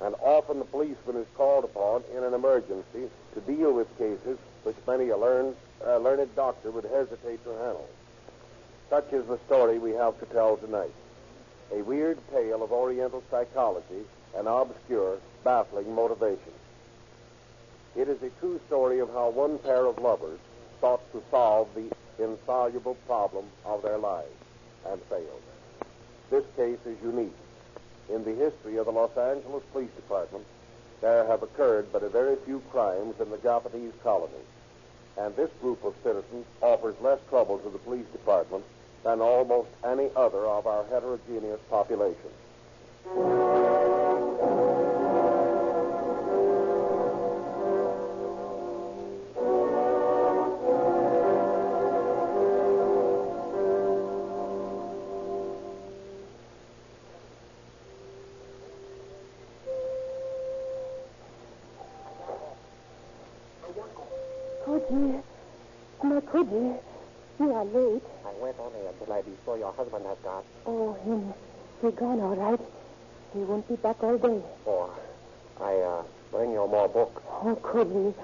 And often the policeman is called upon in an emergency to deal with cases which many a learned doctor would hesitate to handle. Such is the story we have to tell tonight. A weird tale of Oriental psychology and obscure, baffling motivations. It is a true story of how one pair of lovers sought to solve the insoluble problem of their lives and failed. This case is unique. In the history of the Los Angeles Police Department, there have occurred but a very few crimes in the Japanese colony, and this group of citizens offers less trouble to the police department than almost any other of our heterogeneous population. Koji, you are late. I went only until I be sure your husband has got. Oh, him. He gone all right. He won't be back all day. Oh, I bring you more book. Oh, Koji,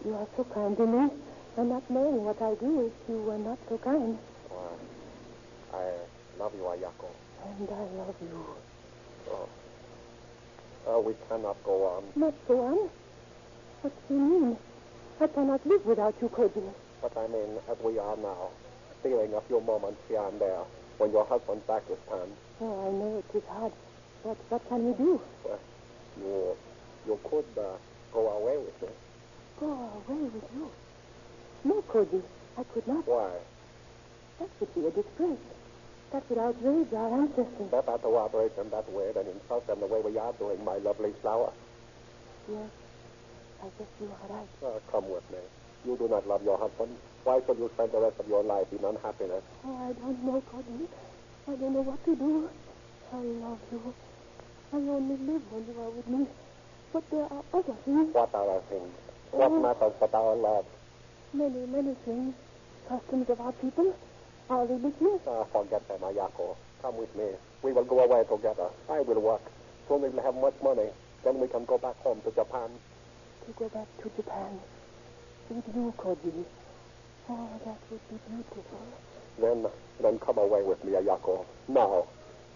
you are so kind to me. And not knowing what I do if you were not so kind. I love you, Ayako. And I love you. We cannot go on. Not go on? What do you mean? I cannot live without you, Koji. But I mean, as we are now, stealing a few moments here and there when your husband's back is turned. Oh, I know it is hard. But what can we do? Well, you could go away with me. Go away with you? No, Koji. I could not. Why? That would be a disgrace. That would outrage our ancestors. Better to outrage them that way than insult them the way we are doing, my lovely flower. Yes. I guess you are right. Come with me. You do not love your husband. Why should you spend the rest of your life in unhappiness? Oh, I don't know, Koji. I don't know what to do. I love you. I only live when you are with me. But there are other things. What other things? What matters but our love? Many, many things. Customs of our people. Our religion. Forget them, Ayako. Come with me. We will go away together. I will work. Soon we will have much money. Then we can go back home to Japan. To go back to Japan. With you, Koji. Oh, that would be beautiful. Then come away with me, Ayako. Now.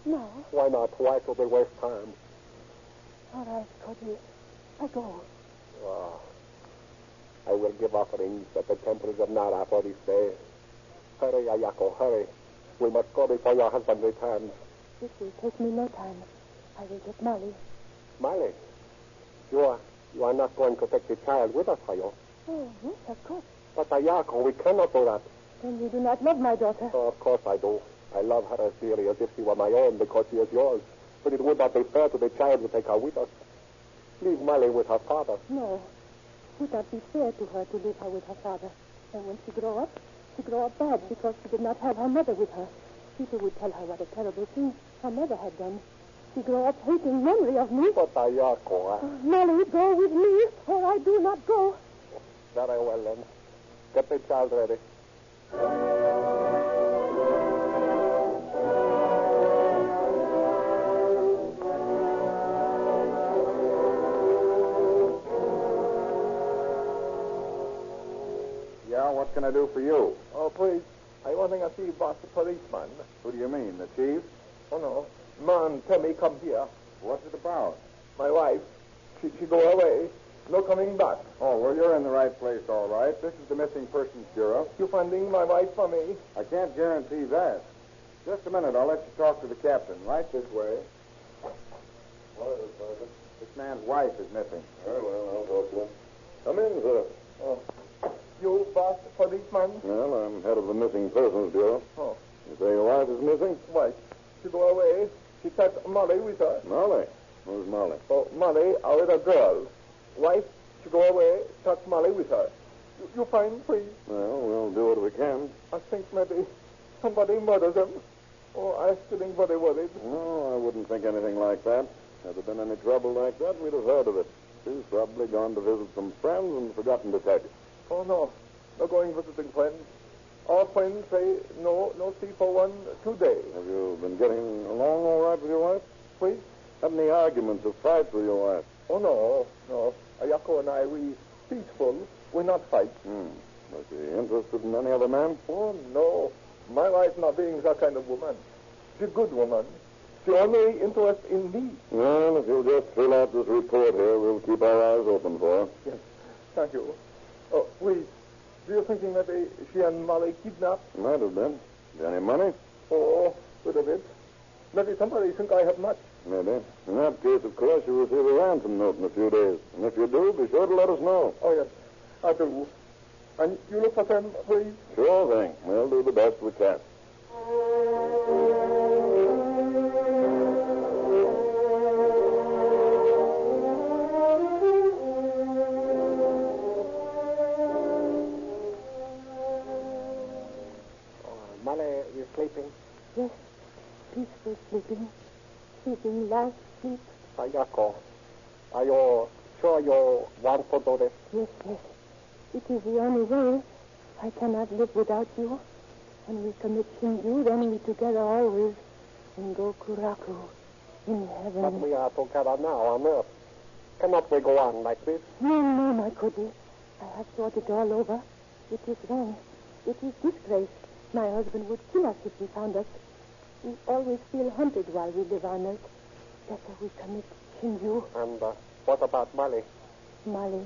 Now? Why not? Why should we waste time? All right, Koji. I go. I will give offerings at the temples of Nara for this day. Hurry, Ayako, hurry. We must go before your husband returns. It will take me no time. I will get Molly. Molly? You are not going to take the child with us, are you? Oh, yes, of course. But, Ayako, we cannot do that. Then you do not love my daughter? Oh, of course I do. I love her as dearly as if she were my own because she is yours. But it would not be fair to the child to take her with us. Leave Molly with her father. No. It would not be fair to her to leave her with her father. And when she grow up bad because she did not have her mother with her. People would tell her what a terrible thing her mother had done. She grow up hating memory of me. But, Ayako, Molly, go with me, or I do not go. Very well, then. Get the child ready. Yeah, what can I do for you? Oh, please. I want to see boss the policeman. Who do you mean, the chief? Oh, no. Man, tell me, come here. What's it about? My wife. She go away. No coming back. Oh, well, you're in the right place, all right. This is the Missing Persons Bureau. You finding my wife for me? I can't guarantee that. Just a minute. I'll let you talk to the captain. Right this way. What is it, Sergeant? This man's wife is missing. Very well, I'll talk to him. Come in, sir. Oh. You, boss? lost policeman? Well, I'm head of the Missing Persons Bureau. Oh. You say your wife is missing? Why, she go away. She took Molly with her. Molly? Who's Molly? Oh, Molly, our little girl. Wife, she go away, took Molly with her. You find, please? Well, we'll do what we can. I think maybe somebody murdered them. Oh, I'm feeling very worried. No, I wouldn't think anything like that. Had there been any trouble like that, we'd have heard of it. She's probably gone to visit some friends and forgotten to tell you. Oh, no. No going visiting friends. All friends say no see for 1 2 days. Have you been getting along all right with your wife? Please? Had any arguments or fights with your wife? Oh, no. Ayako and I, we peaceful. We're not fight. Was she interested in any other man? Oh, no. My wife not being that kind of woman. She's a good woman. She only interested in me. Well, if you'll just fill out this report here, we'll keep our eyes open for her. Yes. Thank you. Oh, please. Do you think maybe she and Molly kidnapped? Might have been. Any money? Oh, little bit. Maybe somebody think I have much. Maybe. In that case, of course, you'll receive a ransom note in a few days. And if you do, be sure to let us know. Oh, yes. I do. And you look for them, please? Sure thing. We'll do the best we can. Molly, you sleeping? Yes. Peaceful sleeping. Sleeping light sleep. Ayako, are you sure you want to do this? Yes. It is the only way. I cannot live without you. When we commit Shinju, then we together always in Gokuraku, in heaven. But we are together now on earth. Cannot we go on like this? No, my goodness. I have thought it all over. It is wrong. It is disgrace. My husband would kill us if he found us. We always feel hunted while we live on earth. Better we commit Shinju. And what about Molly? Molly,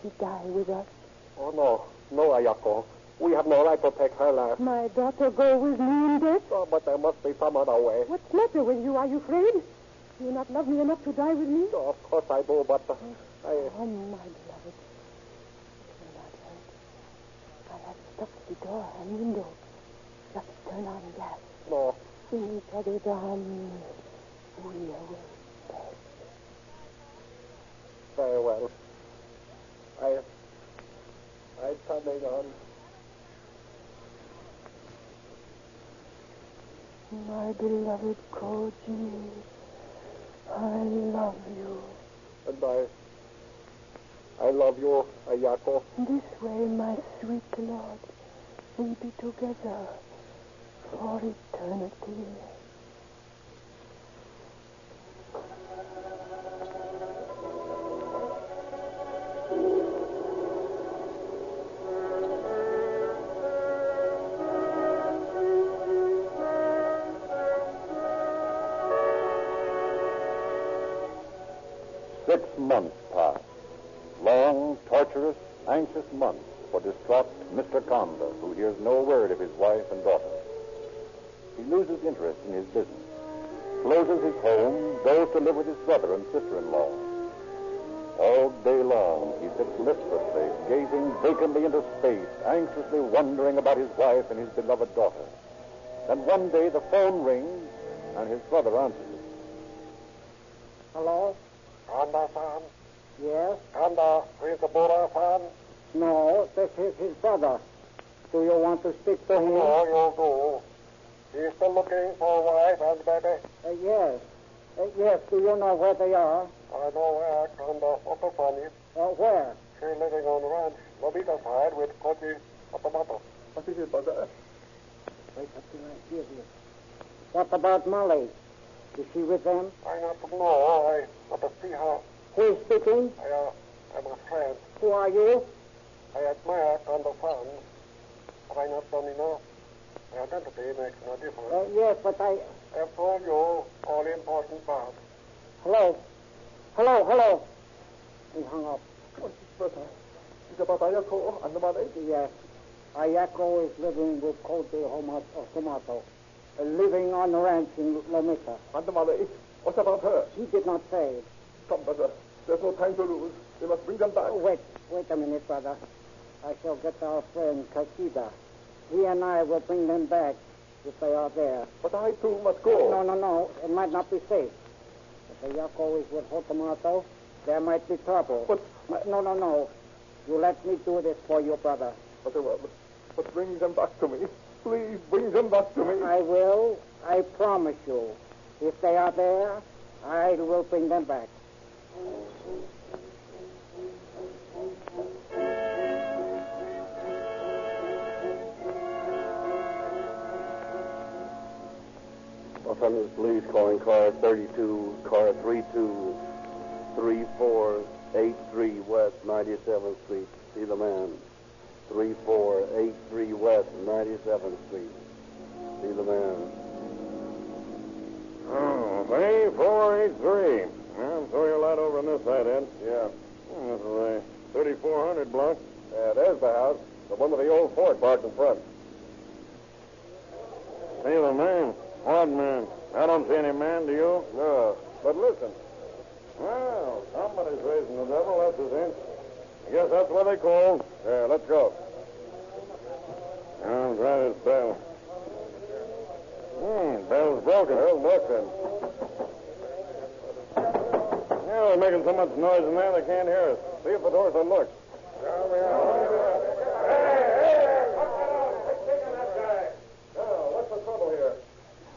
she die with us. Oh, no, Ayako. We have no right to take her life. My daughter go with me in death? Oh, but there must be some other way. What's the matter with you? Are you afraid? Do you not love me enough to die with me? Oh, of course I do, but I... Oh, my beloved. Do not hurt. I have stopped the door and window. Just turn on gas. No. In each other's arms, we await death. Very well. I turn it on. My beloved Koji, I love you. And I love you, Ayako. This way, my sweet Lord, we be together for eternity. Months pass. Long, torturous, anxious months for distraught Mr. Kanda, who hears no word of his wife and daughter. He loses interest in his business, closes his home, goes to live with his brother and sister-in-law. All day long, he sits listlessly, gazing vacantly into space, anxiously wondering about his wife and his beloved daughter. Then one day the phone rings, and his brother answers it. Hello? Kanda-san? Yes? Kanda, is the Buddha-san? No, this is his brother. Do you want to speak to him? No, you do. He's still looking for a wife and baby? Yes. Yes, do you know where they are? I know where, Kanda. Otofani. Where? She's living on the ranch, Nobita side, with Koji Atamoto. What is it, brother? Wait up till I hear this. What about Molly? Is she with them? I not know. I not to see her. Who is speaking? I'm a friend. Who are you? I admire Kanda-san. Have I not done enough? My identity makes no difference. Yes, but I have told you all important parts. Hello? Hello? He hung up. What's this, brother? Is about Ayako and the mother? Yes. Ayako is living with Koji Tomato. Living on the ranch in Lamita. And the mother? What about her? He did not say. Come, brother. There's no time to lose. We must bring them back. Wait a minute, brother. I shall get our friend Kashida. He and I will bring them back if they are there. But I too must go. No. It might not be safe. If the Yako is with Hotomato, there might be trouble. But... No. You let me do this for you, brother. But bring them back to me. Please bring them back to me. I will. I promise you. If they are there, I will bring them back. Los Angeles Police calling car 32, car 323483 West 97th Street. See the man. 3483 West 97th Street. See the man. Oh, 3483. Well, throw your light over on this side, Ed. Yeah. This is a 3400 block. Yeah, there's the house. The one with the old Ford parked in front. See the man? What man? I don't see any man, do you? No. But listen. Well, somebody's raising the devil, that's the thing. I guess that's what they call. Yeah, let's go. I'll try this bell. Bell's broken. Well, look then. Yeah, they're making so much noise in there they can't hear us. See if the doors are locked. What's the trouble here?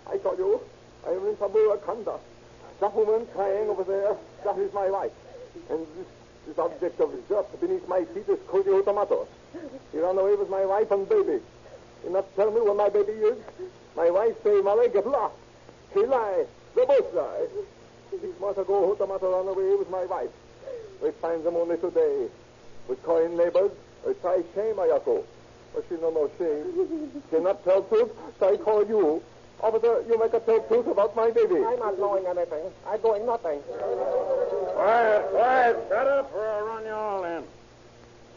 I told you, I am in Saburakanda. That woman crying over there, that is my wife. And this object of dirt beneath my feet is Koji Tomato. He ran away with my wife and baby. You not tell me where my baby is? My wife say, Malay, get lost. He lie. They both lie. 6 months ago, Tomato ran away with my wife. We find them only today. We call in neighbors. We try shame Ayako. But she no shame. She not tell truth, so I call you. Officer, you make a tell truth about my baby. I'm not knowing anything. I'm doing nothing. Quiet. Shut up or I'll run you all in.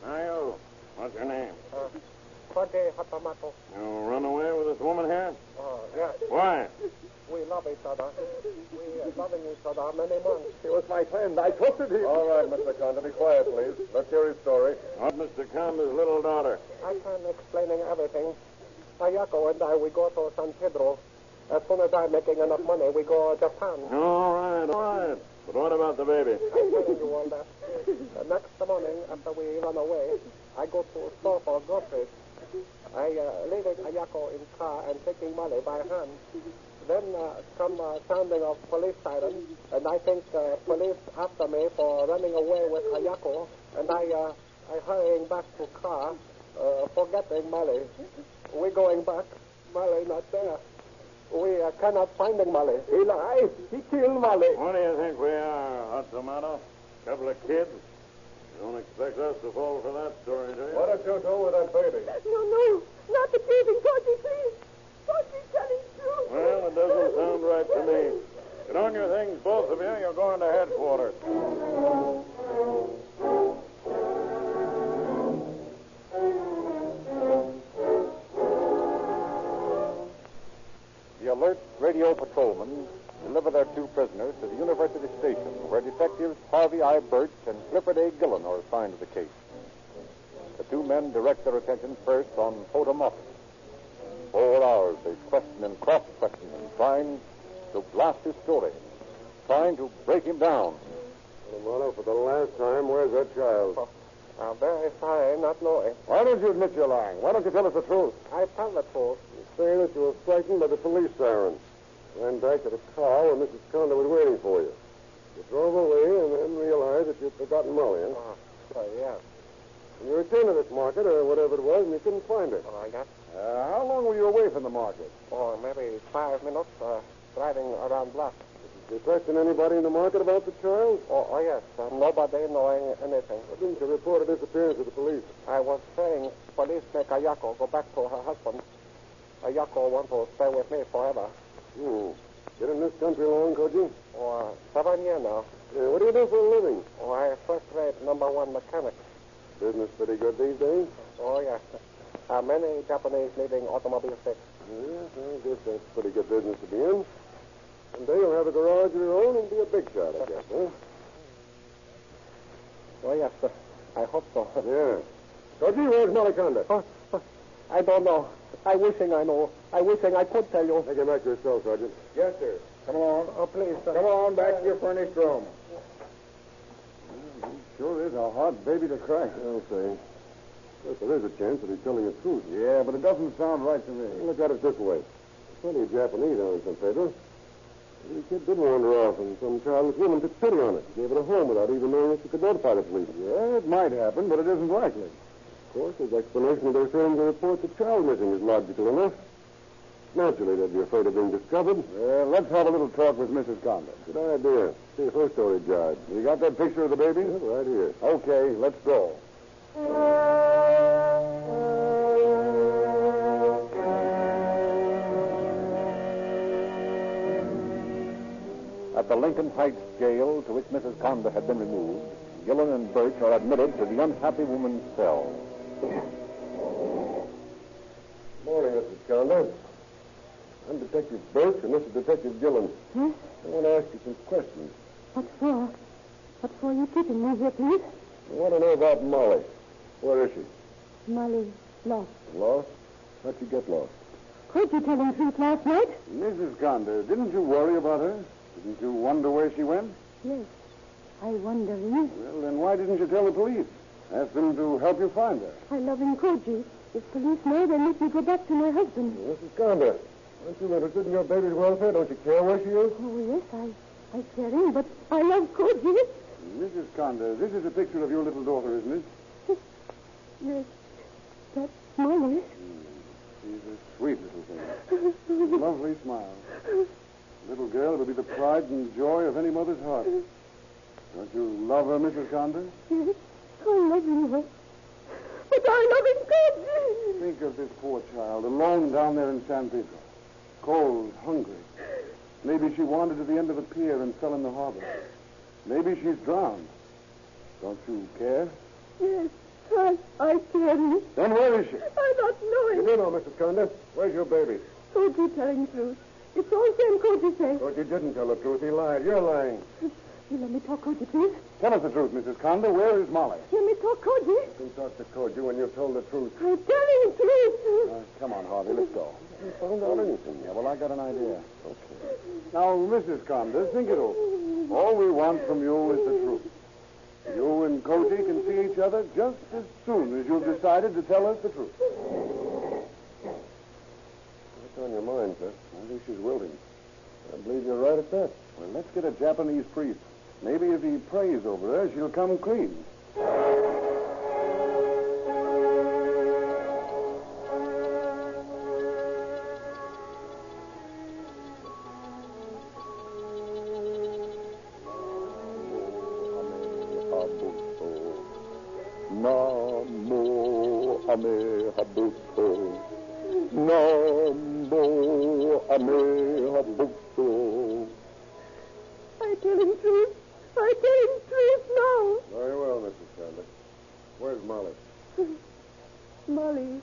Now you, what's your name? Koji Hatomato. You run away with this woman here? Yes. Why? We love each other. We loving each other many months. He was my friend. I trusted him. All right, Mr. Conda, be quiet, please. Let's hear his story. Not Mr. Conda's little daughter. I can't explaining everything. Ayako and I, we go to San Pedro. As soon as I'm making enough money, we go to Japan. All right. But what about the baby? I'm telling you all that. The next morning, after we run away, I go to a store for groceries. I leaving Ayako in car and taking money by hand. Then come sounding of police siren, and I think police after me for running away with Ayako, and I hurrying back to car, forgetting Molly. We going back, Molly not there. We cannot find Molly. He lied. He killed Molly. What do you think we are, Hot Tomato? Couple of kids? You don't expect us to fall for that story, do you? What did you do with that baby? No. Not the baby. Koji, please. Koji, telling truth. Well, it doesn't sound right to me. Get on your things, both of you. You're going to headquarters. The alert radio patrolmen deliver their 2 prisoners to the University Station, where detectives Harvey I. Birch and Clifford A. Gillen are assigned to the case. The 2 men direct their attention first on Hotomato. 4 hours they question and cross-question him, trying to blast his story, trying to break him down. Tomato, for the last time, where's that child? I'm very sorry, not knowing. Why don't you admit you're lying? Why don't you tell us the truth? I tell the truth. You say that you were frightened by the police siren. Ran back to the car where Mrs. Conda was waiting for you. You drove away and then realized that you'd forgotten Molly, huh? Yes. And you returned to this market, or whatever it was, and you couldn't find her. I guess. How long were you away from the market? Oh, maybe 5 minutes, driving around block. Did you question anybody in the market about the child? Oh yes. Nobody knowing anything. Why didn't you report a disappearance to the police? I was saying police make Ayako go back to her husband. Ayako want to stay with me forever. Been in this country long, Koji? Oh, 7 years now. Yeah, what do you do for a living? Oh, I first-rate #1 mechanic. Business pretty good these days? Oh, yes. Many Japanese needing automobile fixed. Yes, I guess that's pretty good business to be in. One day you'll have a garage of your own and be a big shot, I guess, huh? Oh, yes, sir. I hope so. Yeah. Koji, where's Molly Conda? I don't know. I wishing I know. I wishing I could tell you. Take him back to his cell, Sergeant. Yes, sir. Come on. Oh, please, sir. Come on back to your furnished room. Sure is a hard baby to crack. I'll say. Yes, there is a chance that he's telling the truth. Yeah, but it doesn't sound right to me. Look at it this way. Plenty of Japanese on San Pedro. The kid did wander off, and some childless woman took pity on it. Gave it a home without even knowing if she could notify the police. Yeah, it might happen, but it isn't likely. Of course, his explanation of their failing to report the child missing is logical enough. Naturally, they'd be afraid of being discovered. Well, let's have a little talk with Mrs. Conda. Good idea. See if her story jives. You got that picture of the baby? Yeah, right here. Okay, let's go. At the Lincoln Heights jail to which Mrs. Conda had been removed, Gillen and Birch are admitted to the unhappy woman's cell. Morning, Mrs. Conda. I'm Detective Birch, and this is Detective Gillen. Huh? I want to ask you some questions. What for? What for you keeping me here, please? I want to know about Molly. Where is she? Molly lost. Lost? How'd she get lost? Could you tell the truth last night? Mrs. Conda, didn't you worry about her? Didn't you wonder where she went? Yes. I wonder. Well, then why didn't you tell the police? Ask them to help you find her. I love him, Koji. If police know, they'll let me go back to my husband. Mrs. Conda, aren't you interested in your baby's welfare? Don't you care where she is? Oh, yes, I care him, but I love Koji. Mrs. Conda, this is a picture of your little daughter, isn't it? Yes. That's Molly. She's a sweet little thing. Lovely smile. Little girl will be the pride and joy of any mother's heart. Don't you love her, Mrs. Conda? Yes, I love him. But I love him, Koji. Think of this poor child, alone down there in San Pedro. Cold, hungry. Maybe she wandered to the end of a pier and fell in the harbor. Maybe she's drowned. Don't you care? Yes, I care him. Then where is she? I don't know him. You do know, Mrs. Conda. Where's your baby? Koji telling truth. It's all same Koji say. Koji didn't tell the truth. He lied. You're lying. You let me talk, Koji, please. Tell us the truth, Mrs. Conda. Where is Molly? Let me talk, Koji. You can talk to Koji when you've told the truth. I'm telling the truth. Come on, Harvey. Let's go. You found out anything. Yeah, well, I got an idea. Okay. Now, Mrs. Conda, think it over. All we want from you is the truth. You and Koji can see each other just as soon as you've decided to tell us the truth. What's on your mind, sir? I think she's wilting. I believe you're right at that. Well, let's get a Japanese priest. Maybe if he prays over her, she'll come clean. Namo Ame Habuto. Namo Ame Habuto. I tell him truth. I tell him truth now. Very well, Mrs. Conda. Where's Molly? Molly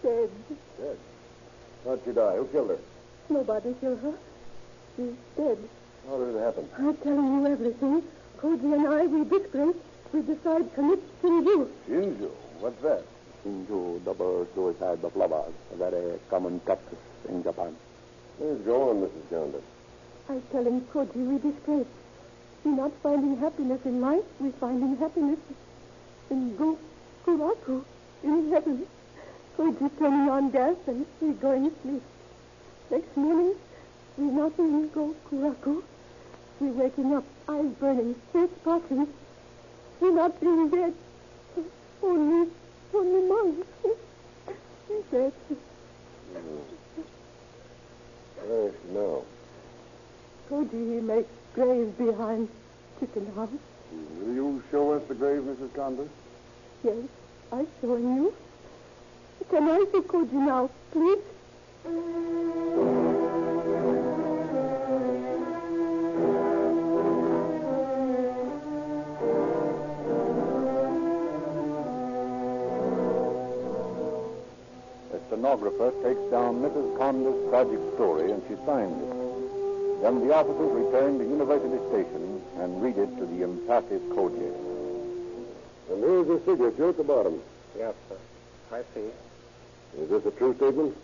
dead. Dead. How'd she die? Who killed her? Nobody killed her. She's dead. How did it happen? I'm telling you everything. Koji and I, we disgrace. We decide commit Shinju. Shinju? What's that? Shinju, double suicide of lovers. A very common practice in Japan. Please go on, Mrs. Conda. I tell him, Koji, we disgrace. We're not finding happiness in life. We're finding happiness in Gokuraku, in heaven. Koji turning on gas and we're going to sleep. Next morning, we're not in Gokuraku. We're waking up, eyes burning, face sparkling. We're not being dead. Only Molly. Dead. Where is she now? Koji, he makes graves behind chicken house. Will you show us the grave, Mrs. Conda? Yes, I'm showing you. Can I see Koji now, please? The stenographer takes down Mrs. Conda's tragic story and she signs it. Then the officers return to University Station and read it to the impassive Koji. And here's the signature at the bottom. Yes, sir. I see. Is this a true statement?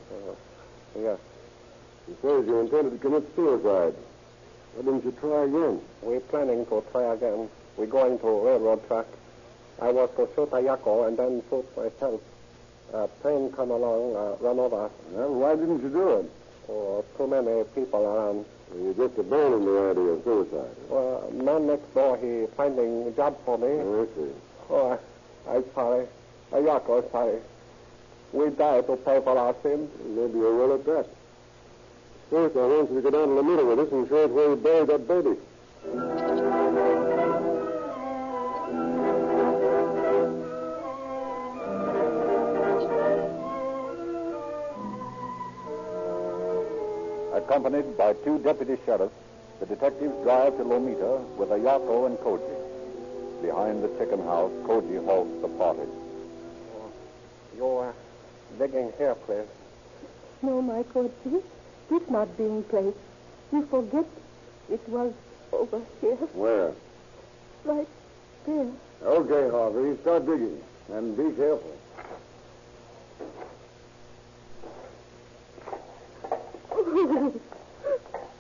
Yes. You says you intended to commit suicide. Why didn't you try again? We're planning to try again. We're going to railroad track. I was to shoot Ayako and then shoot myself. A train come along, run over. Well, why didn't you do it? Oh, too many people around. You just abandoned the idea of suicide. Well, man next door, he finding a job for me. I see. Oh, I'm sorry. Ayako is sorry. We die to pay for our sins. Maybe you're well at that. First, I want you to go down to the middle with us and show us where you buried that baby. Accompanied by 2 deputy sheriffs, the detectives drive to Lomita with Ayako and Koji. Behind the chicken house, Koji halts the party. You're digging here, please. No, my Koji. This not being place. You forget it was over here. Where? Right there. Okay, Harvey, start digging. And be careful.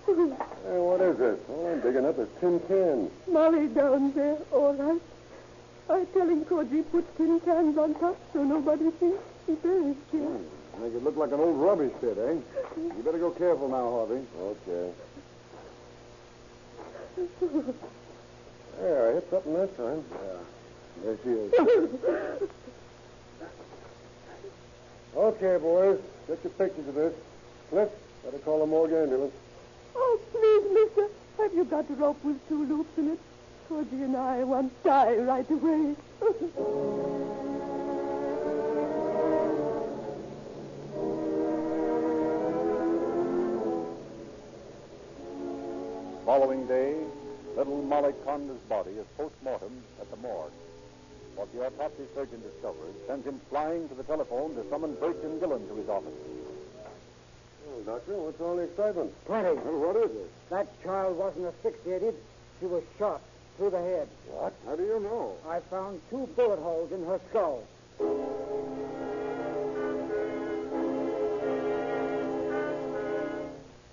Hey, what is this? All I'm digging up is tin cans. Molly down there, all right. I telling Koji put tin cans on top so nobody thinks he buried here. Make it look like an old rubbish pit, eh? You better go careful now, Harvey. Okay. There, I hit something this time. Yeah. There she is. Okay, boys. Get your pictures of this. Cliff, better call the morgue ambulance. Oh, please, mister. Have you got a rope with 2 loops in it? Koji and I want to die right away. Following day, little Molly Conda's body is post-mortem at the morgue. What the autopsy surgeon discovers sends him flying to the telephone to summon Bertram Gillen to his office. Oh, Doctor, what's all the excitement? Plenty. Well, what is it? That child wasn't asphyxiated. She was shot through the head. What? How do you know? I found 2 bullet holes in her skull.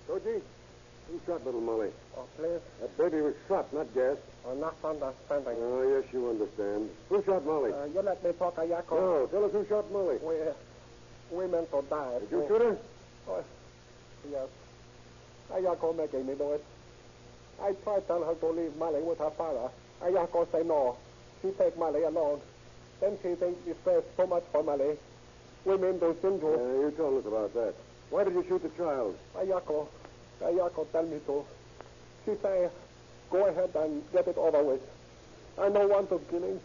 Koji, who shot little Molly? Oh, please. That baby was shot, not gassed. I'm not understanding. Oh, yes, you understand. Who shot Molly? You let me talk, Ayako. No, tell us who shot Molly. We meant to die. Did you shoot her? Oh, yes. Ayako making me do it. I tried to tell her to leave Molly with her father. Ayako say no. She take Molly alone. Then she thinks she stress so much for Molly. We mean to send you. You told us about that. Why did you shoot the child? Ayako tell me to. She say, go ahead and get it over with. I no want of killing.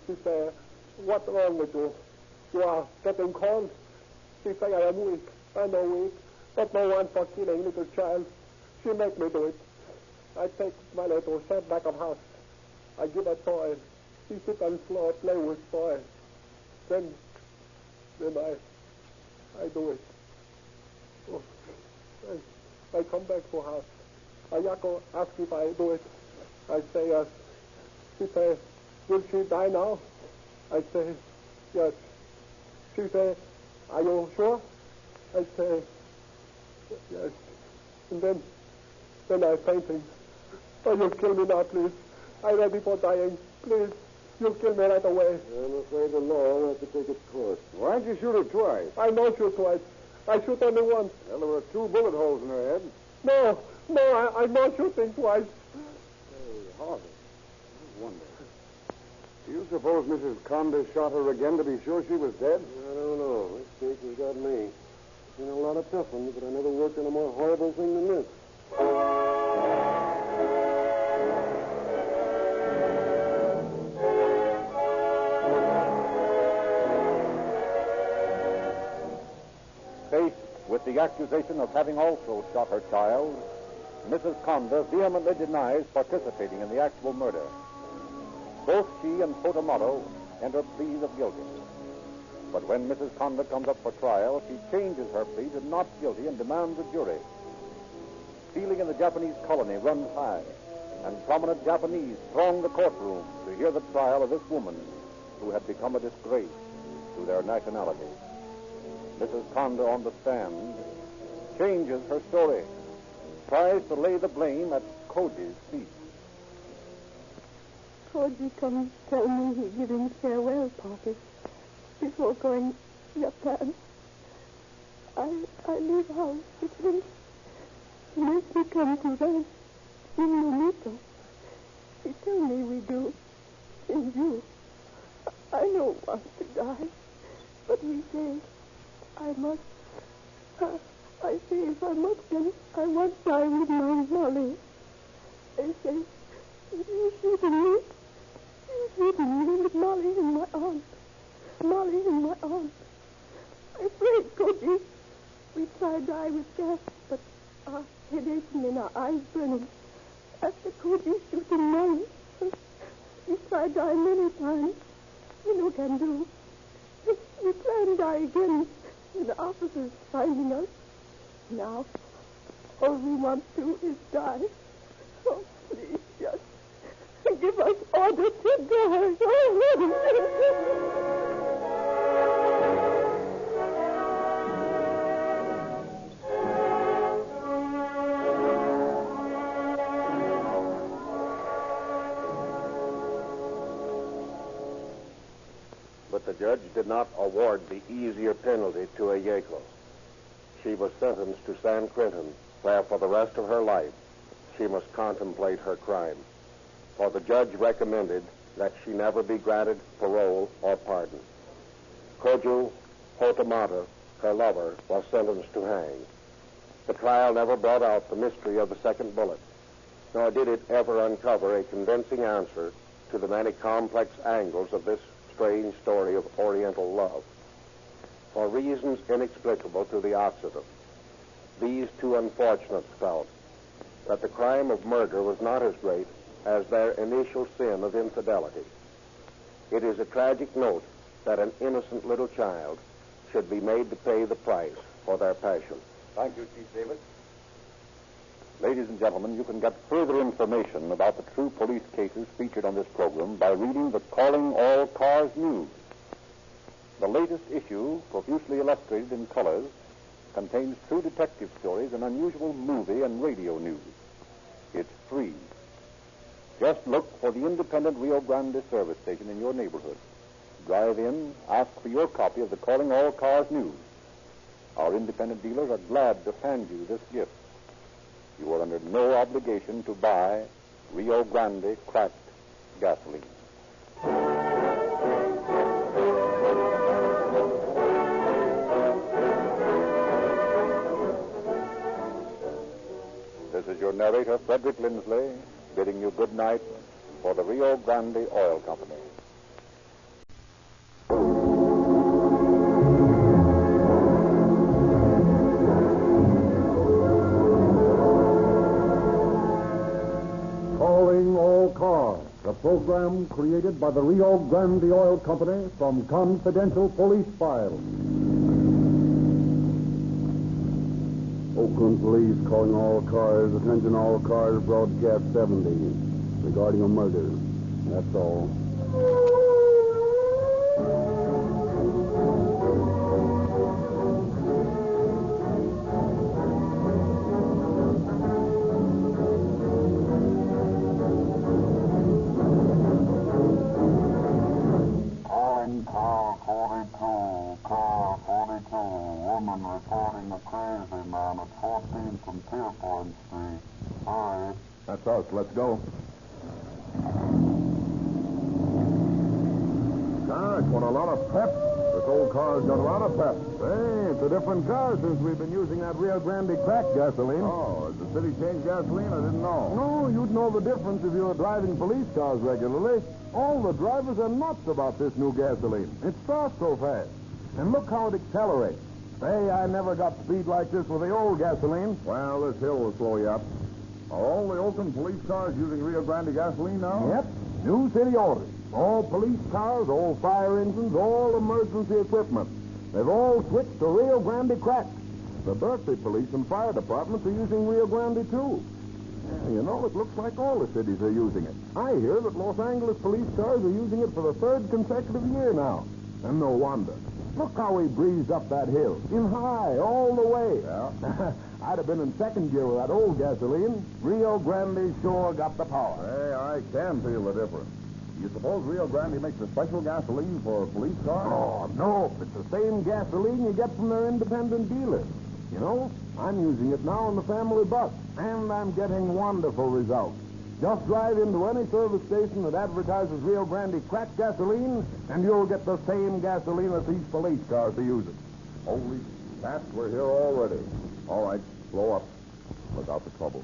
She say, what's wrong with you? You are getting cold? She say, I am weak. I know weak. But no one for killing little child. She make me do it. I take Molly to shed back of house. I give her toy. She sit on floor, play with toy. Then I do it. Oh, I come back to house. Ayako ask if I do it. I say yes. She say, will she die now? I say, yes. She say, are you sure? I say, yes. And then I fainting. Oh, you kill me now, please. I'm ready for dying. Please, you kill me right away. I'm afraid the law will have to take its course. Why'd you shoot her twice? I don't shoot twice. I shoot only once. Well, there were 2 bullet holes in her head. No, I'm not shooting twice. Hey, Harvey, I wonder. Do you suppose Mrs. Conda shot her again to be sure she was dead? I don't know. This case has got me. I've seen a lot of tough ones, but I never worked on a more horrible thing than this. Faced with the accusation of having also shot her child, Mrs. Conda vehemently denies participating in the actual murder. Both she and Potamoto enter pleas of guilty. But when Mrs. Conda comes up for trial, she changes her plea to not guilty and demands a jury. Feeling in the Japanese colony runs high, and prominent Japanese throng the courtroom to hear the trial of this woman who had become a disgrace to their nationality. Mrs. Conda on the stand changes her story, tries to lay the blame at Cody's feet. Cody come tell me he giving farewell party before going to Japan. I leave house with him. He makes me come to rest in Nonito. He tell me we do in you. I don't want to die, but he say I must. I say if I must, then I must die with my Molly. They say you shooting me. You shooting me with Molly in my arms. Molly in my arms. I'm afraid, Cody. We try to die with gas, but our head aching and our eyes burning. After Cody shooting Molly, we try to die many times. We no can do. We try and die again when the officers finding us. Now, all we want to do is die. Oh, please, just give us order to die. But the judge did not award the easier penalty to Ayako. She was sentenced to San Quentin, where for the rest of her life she must contemplate her crime. For the judge recommended that she never be granted parole or pardon. Koju Hotamata, her lover, was sentenced to hang. The trial never brought out the mystery of the second bullet, nor did it ever uncover a convincing answer to the many complex angles of this strange story of Oriental love. For reasons inexplicable to the Occident, these two unfortunates felt that the crime of murder was not as great as their initial sin of infidelity. It is a tragic note that an innocent little child should be made to pay the price for their passion. Thank you, Chief David. Ladies and gentlemen, you can get further information about the true police cases featured on this program by reading the Calling All Cars News. The latest issue, profusely illustrated in colors, contains true detective stories and unusual movie and radio news. It's free. Just look for the independent Rio Grande service station in your neighborhood. Drive in, ask for your copy of the Calling All Cars News. Our independent dealers are glad to hand you this gift. You are under no obligation to buy Rio Grande cracked gasoline. This is your narrator, Frederick Lindsley, bidding you good night for the Rio Grande Oil Company. Calling All Cars, a program created by the Rio Grande Oil Company from confidential police files. Oakland Police calling all cars. Attention all cars, broadcast 70. Regarding a murder. That's all. Calling car 42. Car 42. Woman reporting a crazy man at 14 from Pierpont Street. Hurry. That's us. Let's go. It's got a lot of pep. This old car's got a lot of pep. Hey, it's a different car since we've been using that Rio Grande cracked gasoline. Oh, has the city changed gasoline? I didn't know. No, you'd know the difference if you were driving police cars regularly. All the drivers are nuts about this new gasoline. It starts so fast. And look how it accelerates. Hey, I never got speed like this with the old gasoline. Well, this hill will slow you up. Are all the Oakland police cars using Rio Grande gasoline now? Yep. New city orders. All police cars, all fire engines, all emergency equipment. They've all switched to Rio Grande cracked. The Berkeley police and fire departments are using Rio Grande, too. Yeah, you know, it looks like all the cities are using it. I hear that Los Angeles police cars are using it for the third consecutive year now. And no wonder. Look how he breezed up that hill. In high, all the way. Yeah? I'd have been in second gear with that old gasoline. Rio Grande sure got the power. Hey, I can feel the difference. You suppose Rio Grande makes a special gasoline for police cars? Oh, no. It's the same gasoline you get from their independent dealers. You know, I'm using it now in the family bus, and I'm getting wonderful results. Just drive into any service station that advertises Rio Grande cracked gasoline, and you'll get the same gasoline that these police cars are using. Holy cats, we're here already. All right, slow up. Look out for trouble.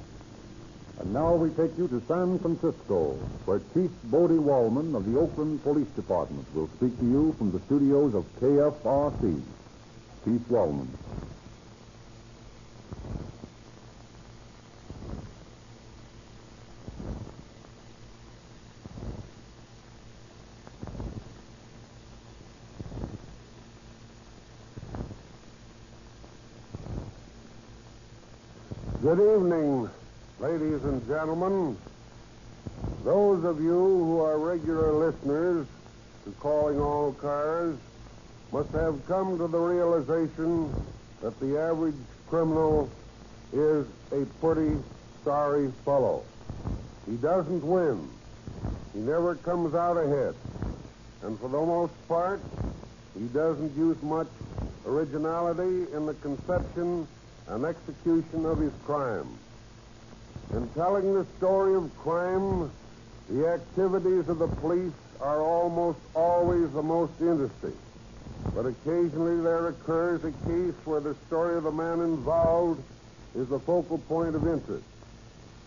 And now we take you to San Francisco, where Chief Bodie Wallman of the Oakland Police Department will speak to you from the studios of KFRC. Chief Wallman. Good evening, ladies and gentlemen. Those of you who are regular listeners to Calling All Cars must have come to the realization that the average criminal is a pretty sorry fellow. He doesn't win. He never comes out ahead. And for the most part, he doesn't use much originality in the conception and execution of his crime. In telling the story of crime, the activities of the police are almost always the most interesting. But occasionally there occurs a case where the story of the man involved is the focal point of interest.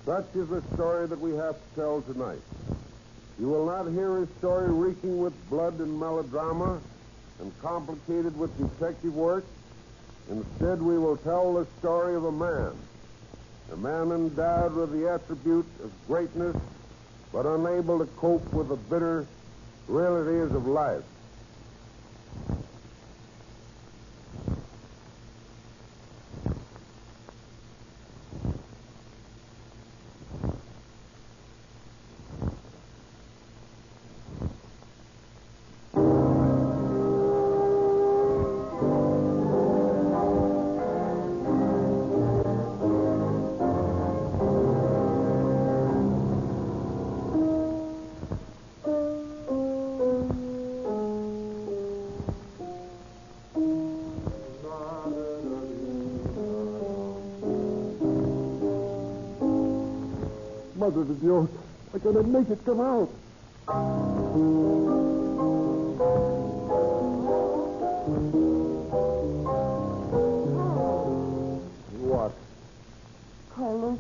Such is the story that we have to tell tonight. You will not hear a story reeking with blood and melodrama and complicated with detective work. Instead, we will tell the story of a man endowed with the attribute of greatness, but unable to cope with the bitter realities of life. Mother de Dios, I cannot make it come out. What? Carlos,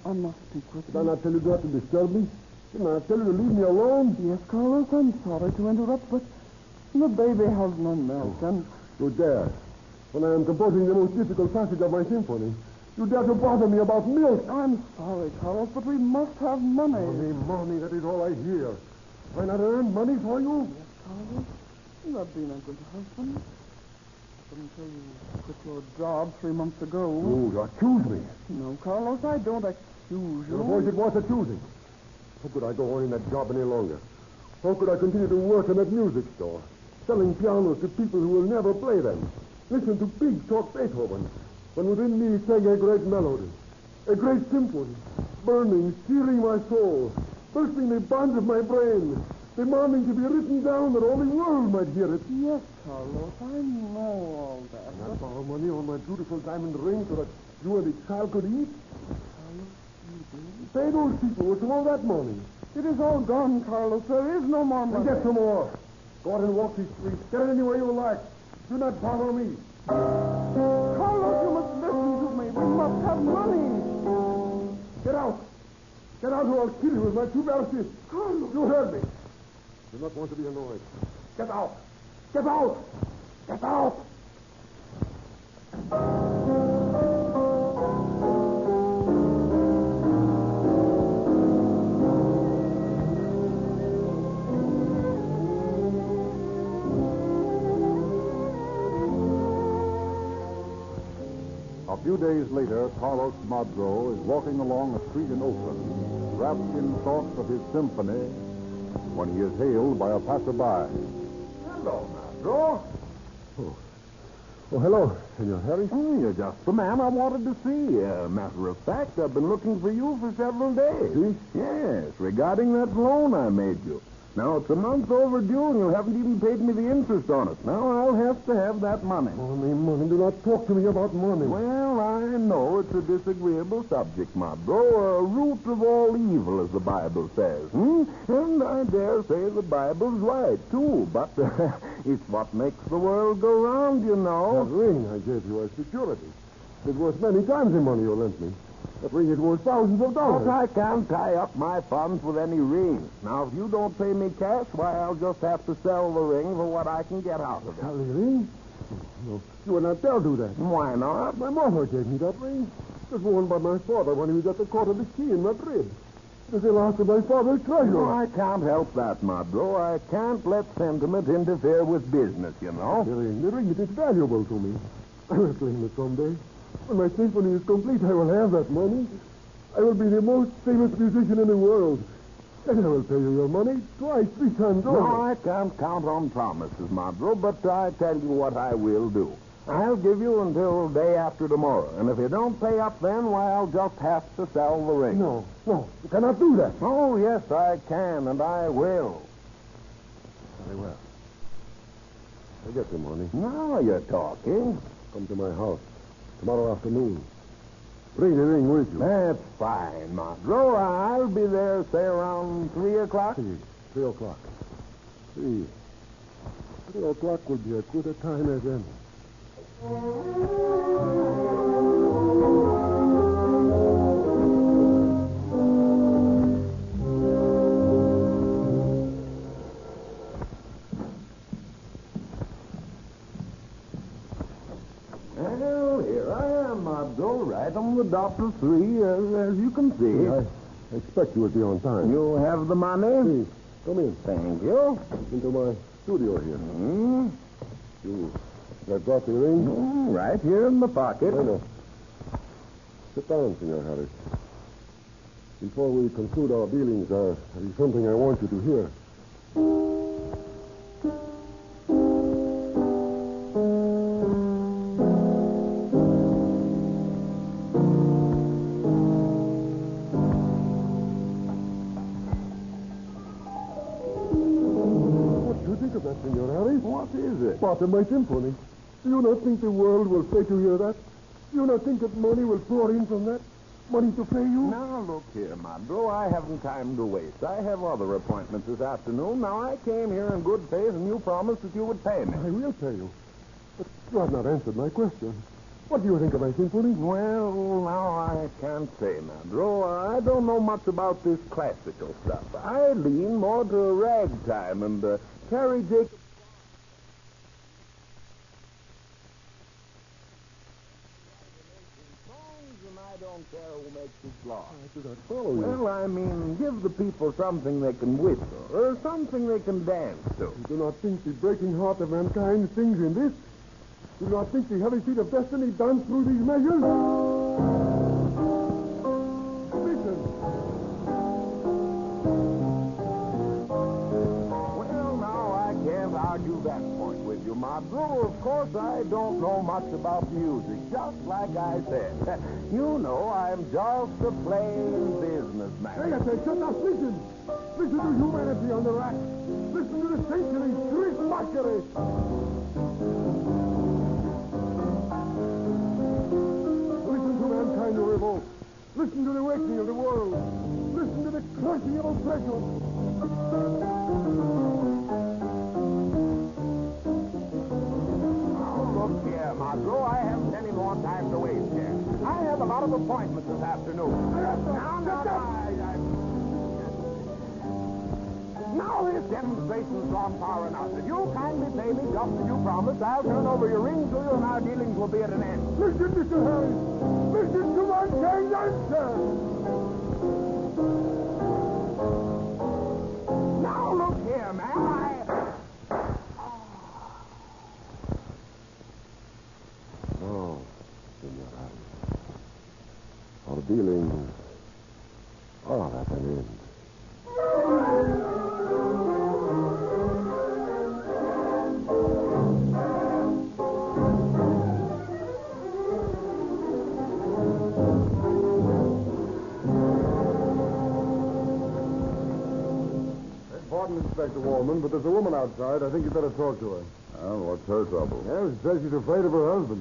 I must speak with you. Did I not tell you not to disturb me? Didn't I tell you to leave me alone? Yes, Carlos, I'm sorry to interrupt, but the baby has no milk, and... You dare. When I am composing the most difficult passage of my symphony, you dare to bother me about milk. I'm sorry, Carlos, but we must have money. Money, that is all I hear. Have I not earned money for you? Yes, Carlos. You have been a good husband. But until you quit your job 3 months ago... Oh, you accuse me. No, Carlos, I don't accuse you. Your voice, it was accusing. How could I go on in that job any longer? How could I continue to work in that music store, selling pianos to people who will never play them, listen to big talk Beethoven, when within me sang a great melody, a great symphony, burning, searing my soul, bursting the bonds of my brain, demanding to be written down that all the world might hear it. Yes, Carlos, I know all that. And I borrow money on my beautiful diamond ring so that you and the child could eat? Carlos, you did? Pay those people with all that money. It is all gone, Carlos. There is no more money. And get some more. Go out and walk these streets. Get it any way you like. Do not bother me. Carlos, you must listen to me. We must have money. Get out. Get out or I'll kill you with my 2 barrel fists. Carlos. You heard me. Do not want to be annoyed. Get out. Get out. Get out. A few days later, Carlos Madro is walking along a street in Oakland, wrapped in thoughts of his symphony, when he is hailed by a passerby. Hello, Madro. Madro? Oh, hello, Senor Harris. You're just the man I wanted to see. Matter of fact, I've been looking for you for several days. See? Yes, regarding that loan I made you. Now, it's a month overdue, and you haven't even paid me the interest on it. Now, I'll have to have that money. Money. Do not talk to me about money. Well, I know it's a disagreeable subject, Madro. A root of all evil, as the Bible says. And I dare say the Bible's right, too. But it's what makes the world go round, you know. That ring I gave you as security. It was many times the money you lent me. That ring, it was thousands of dollars. But I can't tie up my funds with any ring. Now, if you don't pay me cash, why, I'll just have to sell the ring for what I can get out of it. Sell the ring? No, you would not dare do that. Why not? My mother gave me that ring. It was worn by my father when he was at the court of the key in Madrid. It was the last of my father's treasure. No, I can't help that, Madro. I can't let sentiment interfere with business, you know. The ring, it is valuable to me. I will claim it someday. When my symphony is complete, I will have that money. I will be the most famous musician in the world. And I will pay you your money twice, 3 times over. No, I can't count on promises, Madro, but I tell you what I will do. I'll give you until day after tomorrow. And if you don't pay up then, why, I'll just have to sell the ring. No, you cannot do that. Oh, yes, I can, and I will. Very well. I'll get the money. Now you're talking. Come to my house tomorrow afternoon. Bring the ring with you. That's fine, Madro. I'll be there, say, around 3 o'clock. 3 o'clock. 3 o'clock will be as good a time as any. Well, here I am, Madro, right on the dot of 3, as you can see. I expect you will be on time. You have the money? Please, come in. Thank you. Into my studio here. You have got the ring? Right here in the pocket. No. Sit down, Senor Harris. Before we conclude our dealings, there is something I want you to hear. Senor Harris? What is it? Part of my symphony. Do you not think the world will pay to hear that? Do you not think that money will pour in from that? Money to pay you? Now, look here, Madro. I haven't time to waste. I have other appointments this afternoon. Now, I came here in good faith, and you promised that you would pay me. I will pay you. But you have not answered my question. What do you think of my symphony? Well, now I can't say, Madro. I don't know much about this classical stuff. I lean more to ragtime and Terry Jacobs. And I don't care who makes this law. I do not follow you. Well, I mean, give the people something they can whistle or something they can dance to. You do not think the breaking heart of mankind sings in this? Do not think the heavy feet of destiny dance through these measures? Listen. Well, now, I can't argue that point with you, Madro. Of course, I don't know much about music, just like I said. You know, I'm just a plain businessman. Hey, I said, shut up, listen. Listen to humanity on the rack. Listen to the century's Greek mockery. Mankind will revolt. Listen to the awakening of the world. Listen to the crushing of oppression. Oh, look here, Madro. I haven't any more time to waste here. I have a lot of appointments this afternoon. Now this demonstration's gone far enough. If you kindly pay me just as you promised, I'll turn over your ring to you and our dealings will be at an end. Listen, Mr. Harris. Listen to mankind's answer. Now look here, man. No, Senor Harris. Our dealings are at an end. Inspector Wallman, but there's a woman outside. I think you'd better talk to her. Well, what's her trouble? Yeah, she says she's afraid of her husband.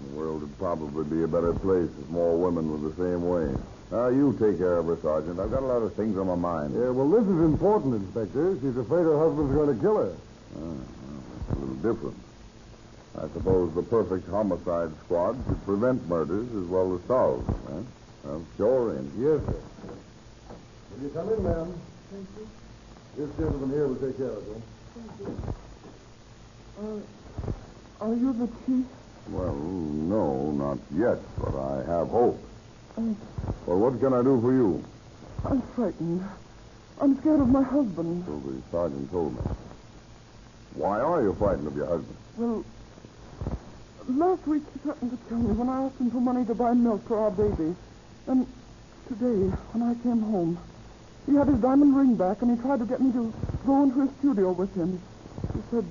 The world would probably be a better place if more women were the same way. You take care of her, Sergeant. I've got a lot of things on my mind. Yeah, well, this is important, Inspector. She's afraid her husband's going to kill her. Well, that's a little different. I suppose the perfect homicide squad should prevent murders as well as solve them, eh? Well, sure in. Yes, sir. Will you come in, ma'am? Thank you. This gentleman here will take care of you. Thank you. Are you the chief? Well, no, not yet, but I have hope. Oh. Well, what can I do for you? I'm frightened. I'm scared of my husband. So the sergeant told me. Why are you frightened of your husband? Well, last week he threatened to kill me when I asked him for money to buy milk for our baby. And today, when I came home, he had his diamond ring back and he tried to get me to go into his studio with him. He said,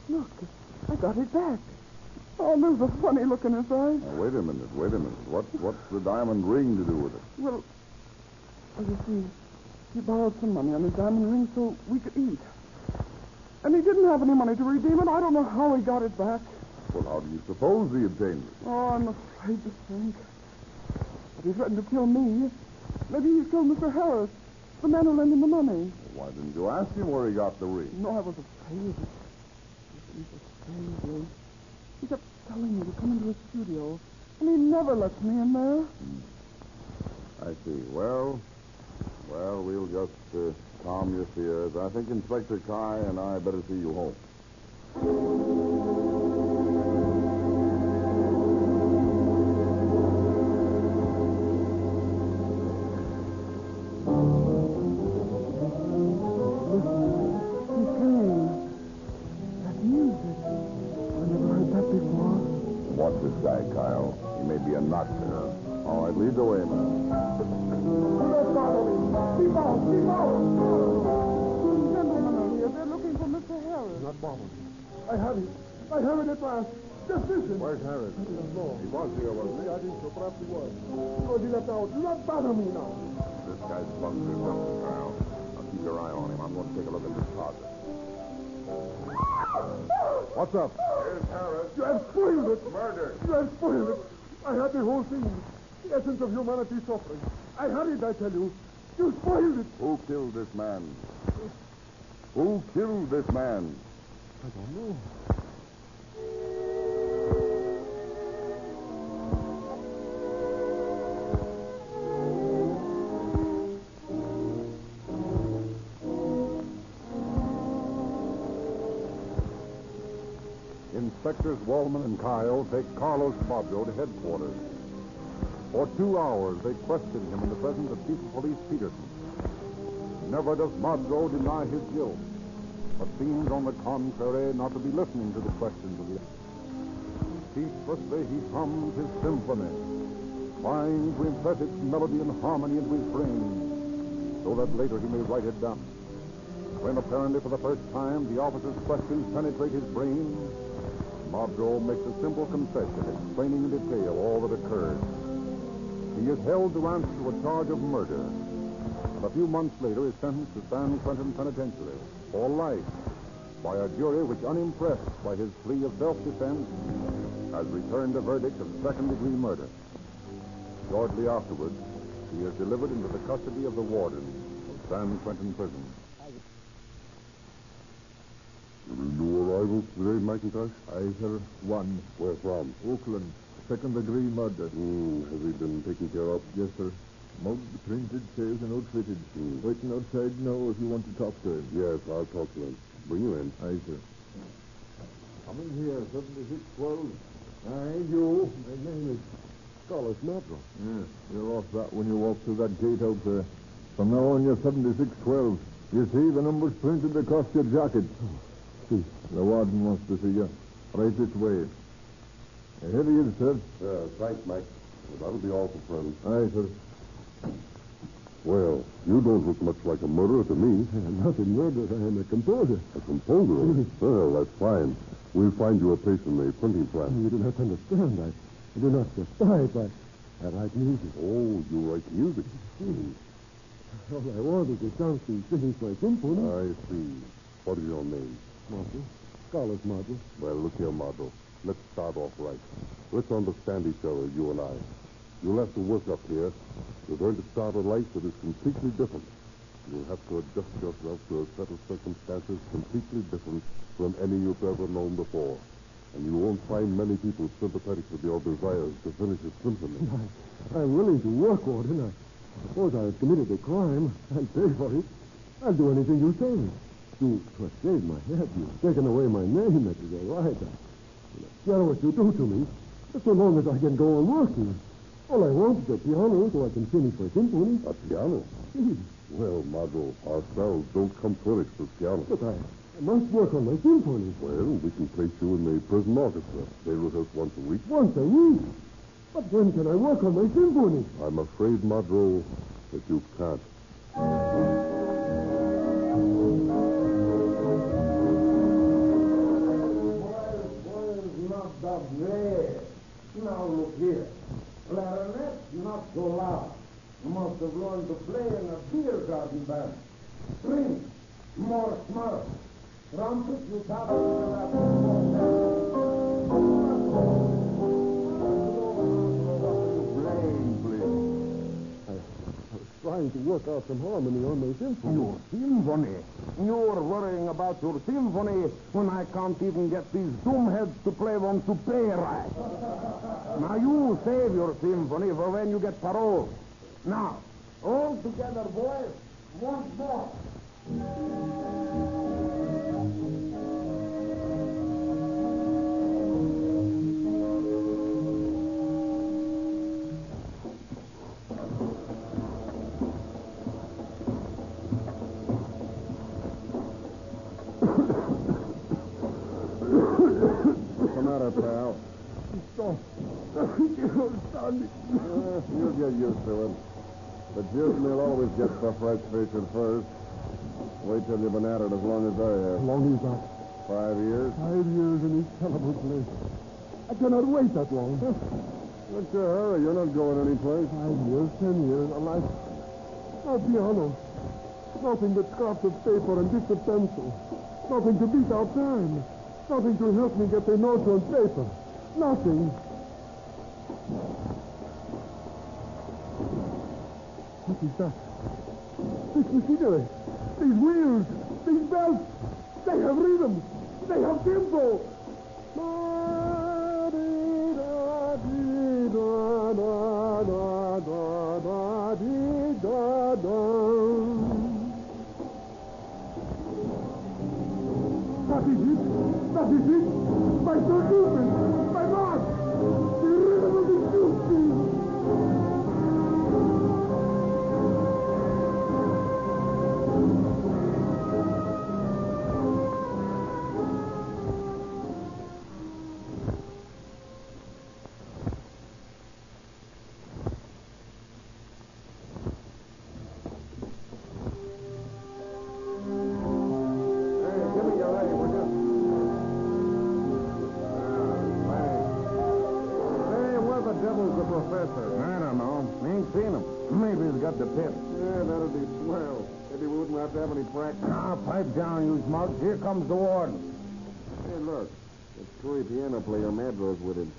"Look, I got it back." Oh, there's a funny look in his eyes. Now, wait a minute. What's the diamond ring to do with it? Well, you see, he borrowed some money on his diamond ring so we could eat. And he didn't have any money to redeem it. I don't know how he got it back. Well, how do you suppose he obtained it? Oh, I'm afraid to think. But he threatened to kill me. Maybe he killed Mr. Harris, the man who lent him the money. Well, why didn't you ask him where he got the ring? No, I was afraid. He was afraid. He kept telling me to come into his studio, and he never lets me in there. I see. Well, we'll just calm your fears. I think Inspector Kai and I better see you home. Watch this guy, Kyle. He may be a knock. All right, lead the way, man. Keep out! Gentlemen are here. They're looking for Mr. Harris. Not bothered. I have it at last. Just listen. Where's Harris? I don't know. He was here, wasn't he? I think so. Perhaps he was. Because he left out. Do not bother me now. This guy's bugged or something, Kyle. Now keep your eye on him. I'm going to take a look at this closet. What's up? Here's Harris. You have spoiled it. Murder. You have spoiled it. I had the whole thing. The essence of humanity suffering. I had it, I tell you. You spoiled it. Who killed this man? Who killed this man? I don't know. Inspectors Wallman and Kyle take Carlos Bobbio to headquarters. For 2 hours, they question him in the presence of Chief of Police Peterson. Never does Bobbio deny his guilt, but seems, on the contrary, not to be listening to the questions of the ceaselessly he hums his symphony, trying to impress its melody and harmony into his brain, so that later he may write it down. When, apparently for the first time, the officer's questions penetrate his brain, Bobbio makes a simple confession, explaining in detail all that occurred. He is held to answer to a charge of murder, and a few months later is sentenced to San Quentin Penitentiary for life by a jury which, unimpressed by his plea of self-defense, has returned a verdict of second-degree murder. Shortly afterwards, he is delivered into the custody of the warden of San Quentin Prison. New arrivals today, McIntosh? Aye, sir. One. Where from? Oakland. Second-degree murder. Has he been taken care of? Yes, sir. Mugged, printed, sails, and outfitted. Waiting outside now if you want to talk to him. Yes, I'll talk to him. Bring you in. Aye, sir. Come in here, 7612. Aye, you. My name is Carlos Metro. Yeah, you're off that when you walk through that gate out there. From now on, you're 7612. You see, the number's printed across your jacket. See, the warden wants to see you. Right this way. Here he is, sir. Thanks, Mac. Well, that'll be all for friends. Aye, sir. Well, you don't look much like a murderer to me. Not a murderer. I am a composer. A composer? Well, that's fine. We'll find you a place in the printing press. You do not understand. I do not just type. I write music. Oh, you write music. All I want is a chance to finish my symphony. I see. What is your name? Marshal. Carlos Marshal. Well, look here, Marshal. Let's start off right. Let's understand each other, you and I. You'll have to work up here. You're going to start a life that is completely different. You'll have to adjust yourself to a set of circumstances completely different from any you've ever known before. And you won't find many people sympathetic with your desires to finish a symphony. I'm willing to work, Warden. I suppose I have committed a crime. I'll pay for it. I'll do anything you say. You have saved my head. You've taken away my name. That is all right. I don't care what you do to me, so long as I can go on working. All I want is a piano so I can finish my symphony. A piano? Well, Margot, our bells don't come furnished with pianos. But I must work on my symphony. Well, we can place you in the prison orchestra. They rehearse once a week. Once a week? But when can I work on my symphony? I'm afraid, Margot, that you can't. Not that way. Now look here. Clarinet, not so loud. You must have learned to play in a beer garden band. String, more smart. Trumpet, you tap it with that trying to work out some harmony on my symphony. Your symphony? You're worrying about your symphony when I can't even get these doomheads to play one souper right. Now you save your symphony for when you get parole. Now, all together, boys, once more. What's the matter, pal? You'll get used to it. The juice mill always gets the frustration first. Wait till you've been at it as long as I have. How long is that? 5 years. 5 years in this terrible place. I cannot wait that long. What's your hurry? You're not going anyplace. 5 years, 10 years, a life. No piano. Nothing but scraps of paper and bits of pencil. Nothing to beat our time. Nothing to help me get the notes on paper. Nothing. What is that? This machinery. These wheels. These belts. They have rhythm. They have tempo. That is it. That is it. My Sir my mark. The rhythm of the juice. The pip. Yeah, that'll be swell. Maybe we wouldn't have to have any practice. Ah, pipe down, you smug. Here comes the warden. Hey, look. The Screwy piano player Madrow's with him.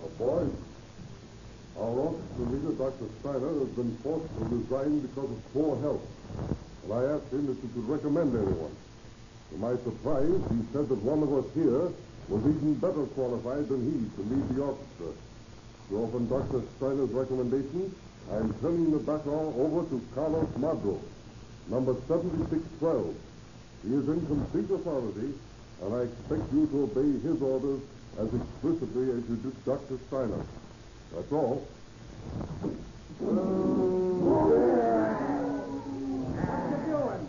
Oh, boys. Our officer leader, Dr. Steiner, has been forced to resign because of poor health. And I asked him if he could recommend anyone. To my surprise, he said that one of us here was even better qualified than he to lead the orchestra. To open Dr. Steiner's recommendation, I'm turning the baton over to Carlos Madro, number 7612. He is in complete authority, and I expect you to obey his orders as explicitly as you did Dr. Steiner. That's all. What you doing?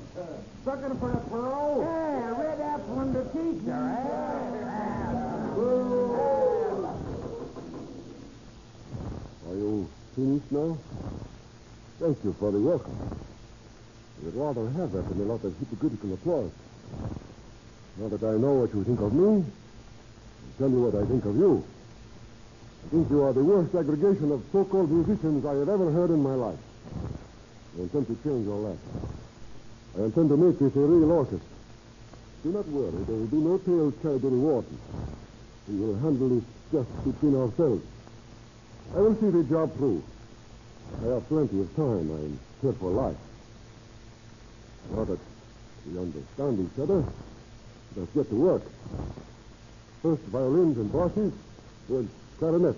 Sucking for the parole? Yeah, red apple and the teacher, Are you finished now? Thank you for the welcome. I'd rather have that than a lot of hypocritical applause. Now that I know what you think of me, I'll tell you what I think of you. I think you are the worst aggregation of so-called musicians I have ever heard in my life. I intend to change all that. I intend to make this a real orchestra. Do not worry. There will be no tales carried to the warden. We will handle this just between ourselves. I will see the job through. I have plenty of time. I'm here for life. Now that we understand each other, let's get to work. First violins and basses, then clarinet.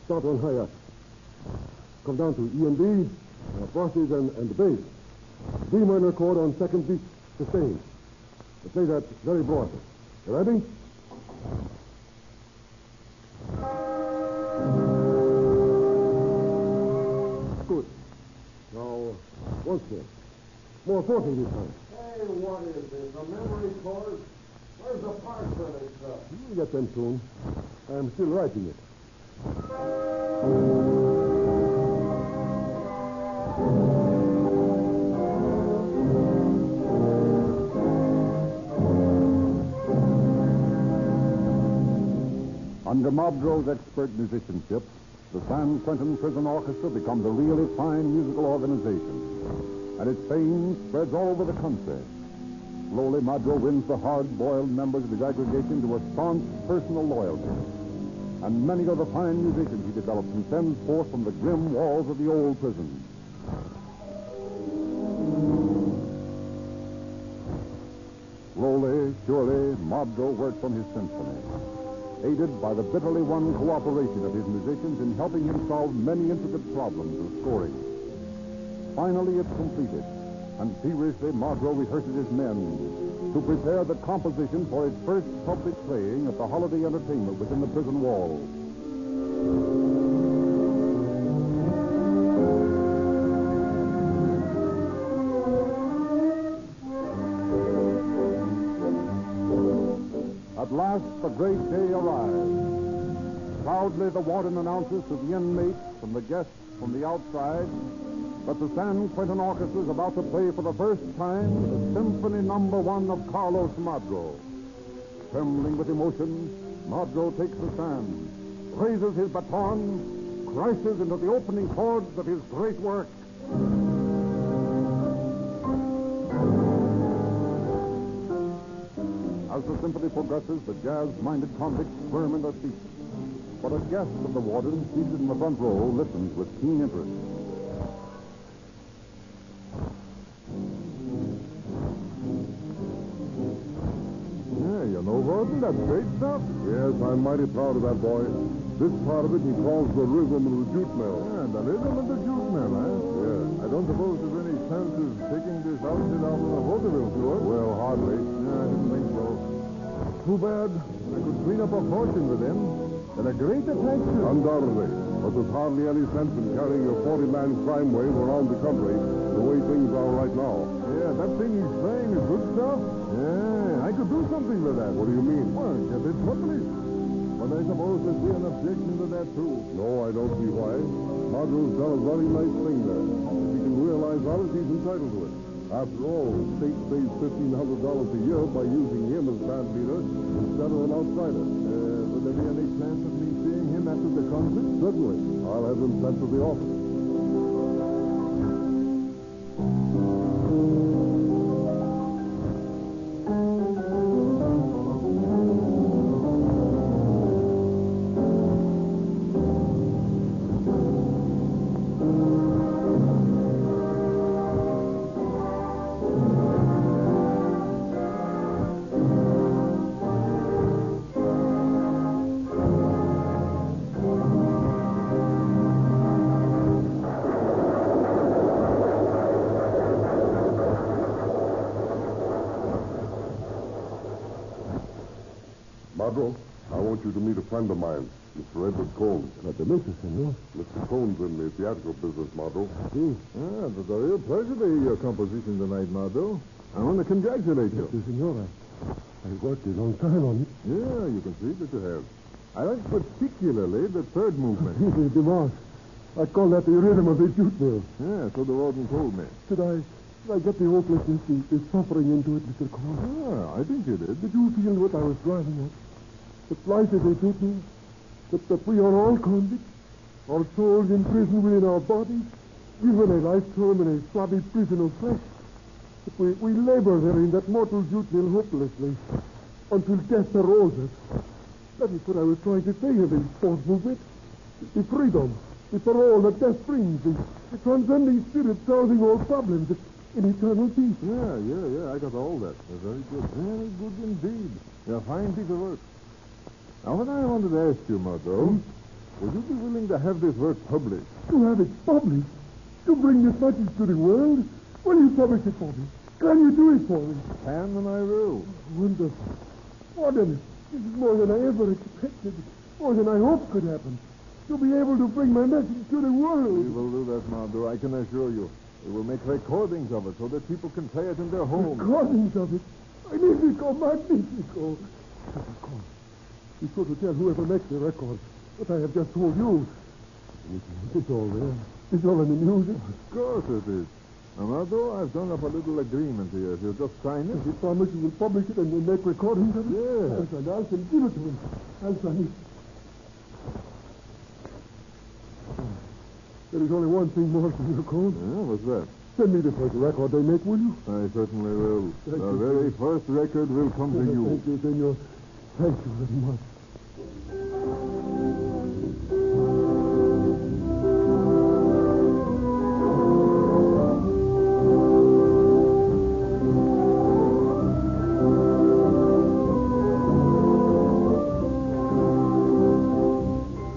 Start on high up. Come down to E and B, basses and the bass. D minor chord on second beat, sustained. I play that very broadly. You ready? Good. Now, once more. More forcing this time. Hey, what is this? A memory chord? Where's the part for this stuff? You'll get them soon. I'm still writing it. Under Mobdro's expert musicianship, the San Quentin Prison Orchestra becomes a really fine musical organization, and its fame spreads all over the country. Slowly, Mobdro wins the hard-boiled members of his aggregation to a staunch personal loyalty, and many are the fine musicians he develops and sends forth from the grim walls of the old prison. Slowly, surely, Mobdro works on his symphony, aided by the bitterly won cooperation of his musicians in helping him solve many intricate problems of scoring. Finally, it's completed, and feverishly Mobdro rehearses his men to prepare the composition for its first public playing at the holiday entertainment within the prison walls. At last, the great day arrives. Proudly, the warden announces to the inmates and the guests from the outside that the San Quentin Orchestra is about to play for the first time the Symphony No. 1 of Carlos Mobdro. Trembling with emotion, Mobdro takes the stand, raises his baton, crashes into the opening chords of his great work. As the symphony progresses, the jazz-minded convicts squirm in their seats. But a guest of the warden, seated in the front row, listens with keen interest. Yeah, you know, Warden, that's great stuff. Yes, I'm mighty proud of that boy. This part of it he calls the rhythm of the jute mill. Yeah, the rhythm of the jute mill, huh? Yeah. I don't suppose there's any chance of taking this outfit out of the vaudeville tour. Well, hardly. Yeah, I didn't think so. Too bad. I could clean up a fortune with them. And a great attraction. Undoubtedly. But there's hardly any sense in carrying a 40-man crime wave around the country the way things are right now. Yeah, that thing he's playing is good stuff. Yeah, I could do something with that. What do you mean? Well, get it published. But I suppose there'd be an objection to that, too. No, I don't see why. Mobdro's done a very nice thing there. If he can realize that, he's entitled to it. After all, the state pays $1,500 a year by using him as band leader instead of an outsider. Would there be any chance of me seeing him after the concert? Certainly. I'll have him sent to the office. Mobdro, I want you to meet a friend of mine, Mr. Edward Combs. Permiso, senor. Mr. Combs in the theatrical business, Mobdro. Yeah, it was a real pleasure to hear your composition tonight, Mobdro. I want to congratulate you. Yes, senor. I worked a long time on it. Yeah, you can see that you have. I like particularly the third movement. The march. I call that the rhythm of the jute mill. Yeah, so the warden told me. Did I get the hopelessness, the suffering into it, Mr. Combs? Yeah, I think you did. Did you feel what I was driving at? The life of the jute mill? That we are all convicts? Our souls in prison within our bodies? given a life term in a slobby prison of flesh. But we labor there in that mortal jute mill hopelessly until death arose us. That is what I was trying to say of the forceful bit. The freedom, the parole that death brings, the transcending spirit solving all problems in eternal peace. Yeah, I got all that. Very good indeed. A fine piece of work. Now, what I wanted to ask you, Margot, would you be willing to have this work published? To have it published? To bring this message to the world? Will you publish it for me? Can you do it for me? Can and I will. Wonderful. Wonderful. This is more than I ever expected. More than I hoped could happen. To be able to bring my message to the world. We will do that, Margot, I can assure you. We will make recordings of it so that people can play it in their homes. Recordings of it? Magnifico, magnifico. Of course. Be sure to tell whoever makes the record what I have just told you. It's all there. It's all in the music. Of course it is. Now, Margot, I've done up a little agreement here. If you'll just sign it. You promise you will publish it and we'll make recordings of it? Yes. I'll give it to him. I'll sign it. There is only one thing more, Senor Cone. Yeah, what's that? Send me the first record they make, will you? I certainly will. Thank the you. very first record will come to you. Thank you, Senor. Thank you very much.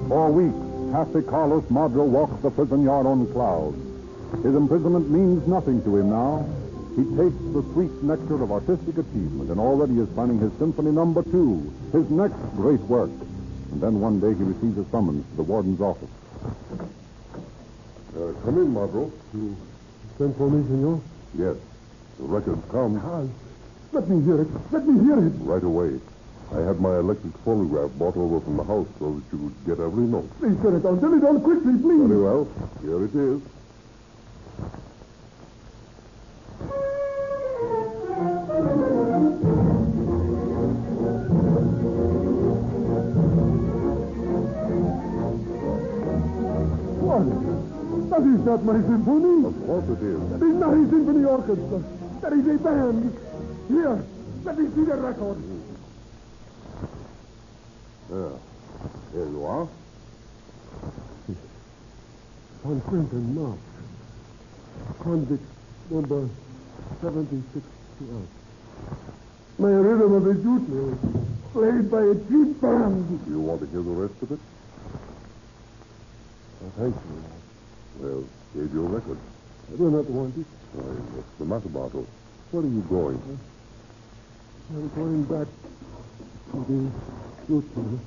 For weeks, Happy Carlos Madro walks the prison yard on clouds. His imprisonment means nothing to him now. He tastes the sweet nectar of artistic achievement and already is planning his Symphony No. 2, his next great work. And then one day he receives a summons to the warden's office. Come in, Margot. You sent for me, Senor? Yes. The record's come. Let me hear it. Let me hear it. Right away. I had my electric phonograph brought over from the house so that you could get every note. Please turn it on. Turn it on quickly, please. Very well. Here it is. What? That is not my symphony. Of course it is. That is not a symphony orchestra. That is a band. Here, let me see the record. There you are. San Quentin, March. Convict number 76 to us. My rhythm of the jute mill, played by a cheap band. Do you want to hear the rest of it? Thank you. Well, here's your record. I do not want it. What's the matter, Bartle? Where are you going? I'm going back to the jute mill.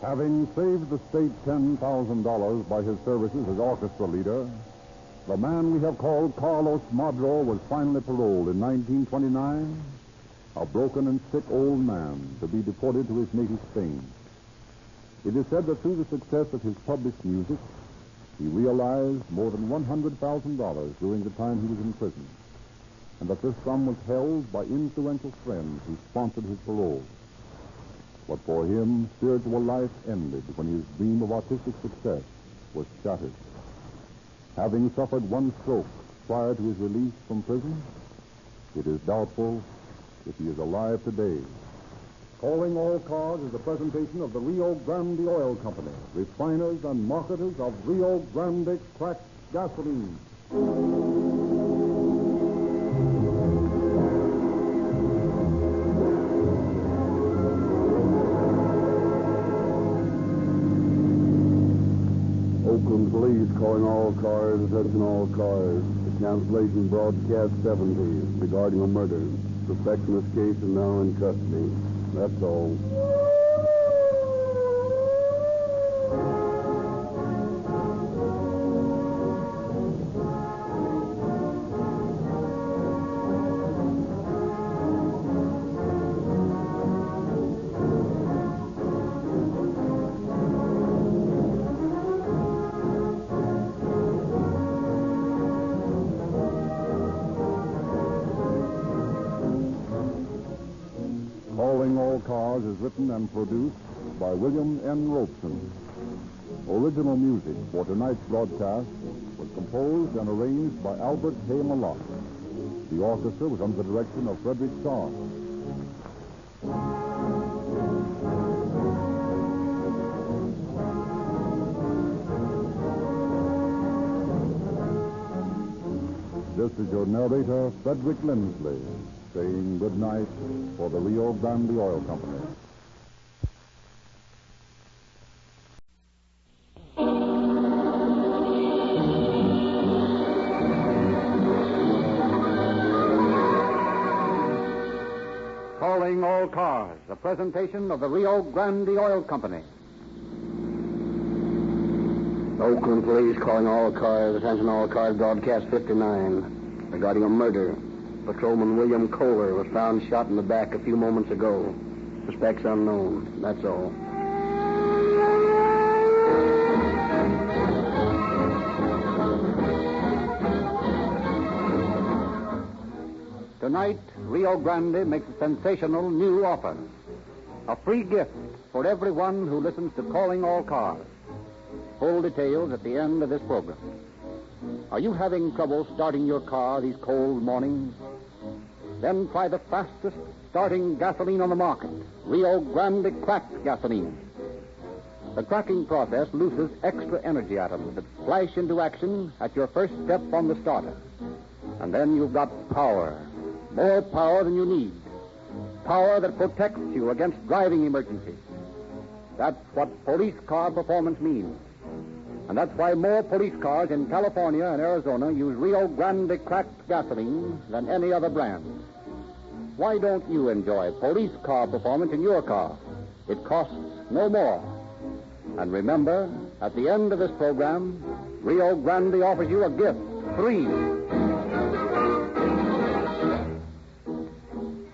Having saved the state $10,000 by his services as orchestra leader, the man we have called Carlos Madro was finally paroled in 1929, a broken and sick old man to be deported to his native Spain. It is said that through the success of his published music, he realized more than $100,000 during the time he was in prison, and that this sum was held by influential friends who sponsored his parole. But for him, spiritual life ended when his dream of artistic success was shattered. Having suffered one stroke prior to his release from prison, it is doubtful if he is alive today. Calling All Cars is a presentation of the Rio Grande Oil Company, refiners and marketers of Rio Grande cracked gasoline. Oakland Police calling all cars, attention all cars. The cancellation broadcast 70 regarding a murder. Suspects in this case are now in custody. That's all. Cars is written and produced by William N. Robeson. Original music for tonight's broadcast was composed and arranged by Albert Hay Malott. The orchestra was under the direction of Frederick Starr. This is your narrator, Frederick Lindsley, saying good night for the Rio Grande Oil Company. Calling all cars, a presentation of the Rio Grande Oil Company. Oakland Police calling all cars. Attention all cars, broadcast 59. Regarding a murder. Patrolman William Kohler was found shot in the back a few moments ago. Suspects unknown. That's all. Tonight, Rio Grande makes a sensational new offer. A free gift for everyone who listens to Calling All Cars. Full details at the end of this program. Are you having trouble starting your car these cold mornings? Then try the fastest starting gasoline on the market, Rio Grande Cracked Gasoline. The cracking process looses extra energy atoms that flash into action at your first step on the starter. And then you've got power. More power than you need. Power that protects you against driving emergencies. That's what police car performance means. And that's why more police cars in California and Arizona use Rio Grande Cracked Gasoline than any other brand. Why don't you enjoy police car performance in your car? It costs no more. And remember, at the end of this program, Rio Grande offers you a gift, free.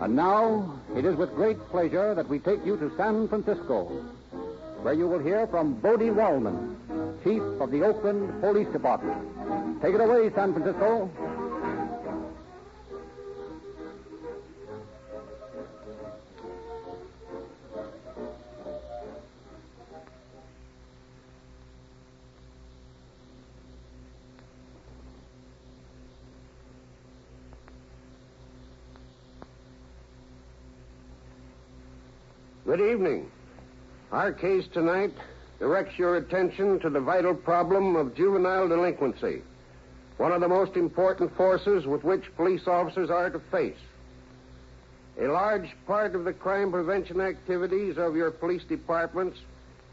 And now, it is with great pleasure that we take you to San Francisco, where you will hear from Bodie Wallman, Chief of the Oakland Police Department. Take it away, San Francisco. Good evening. Our case tonight directs your attention to the vital problem of juvenile delinquency, one of the most important forces with which police officers are to face. A large part of the crime prevention activities of your police departments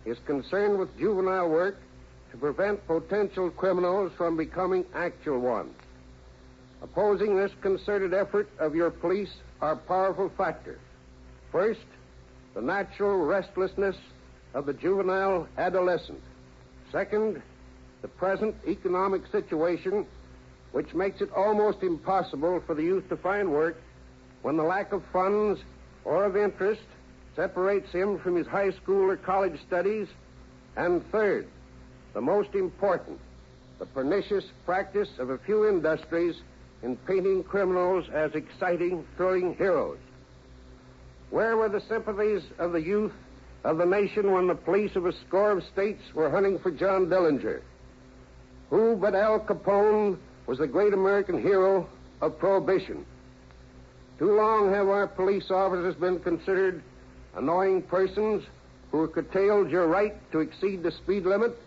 is concerned with juvenile work to prevent potential criminals from becoming actual ones. Opposing this concerted effort of your police are powerful factors. First, the natural restlessness of the juvenile adolescent. Second, the present economic situation, which makes it almost impossible for the youth to find work when the lack of funds or of interest separates him from his high school or college studies. And third, the most important, the pernicious practice of a few industries in painting criminals as exciting, thrilling heroes. Where were the sympathies of the youth of the nation when the police of a score of states were hunting for John Dillinger? Who but Al Capone was the great American hero of Prohibition? Too long have our police officers been considered annoying persons who curtailed your right to exceed the speed limit,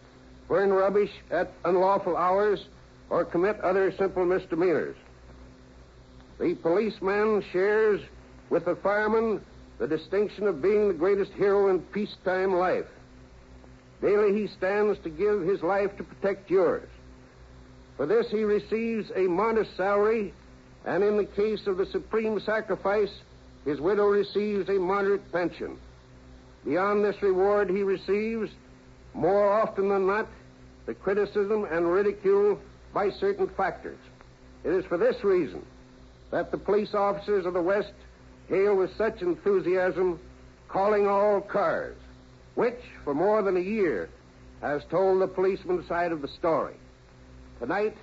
burn rubbish at unlawful hours, or commit other simple misdemeanors. The policeman shares with the fireman the distinction of being the greatest hero in peacetime life. Daily he stands to give his life to protect yours. For this he receives a modest salary, and in the case of the supreme sacrifice, his widow receives a moderate pension. Beyond this reward he receives, more often than not, the criticism and ridicule by certain factors. It is for this reason that the police officers of the West hail with such enthusiasm Calling All Cars, which, for more than a year, has told the policeman's side of the story. Tonight,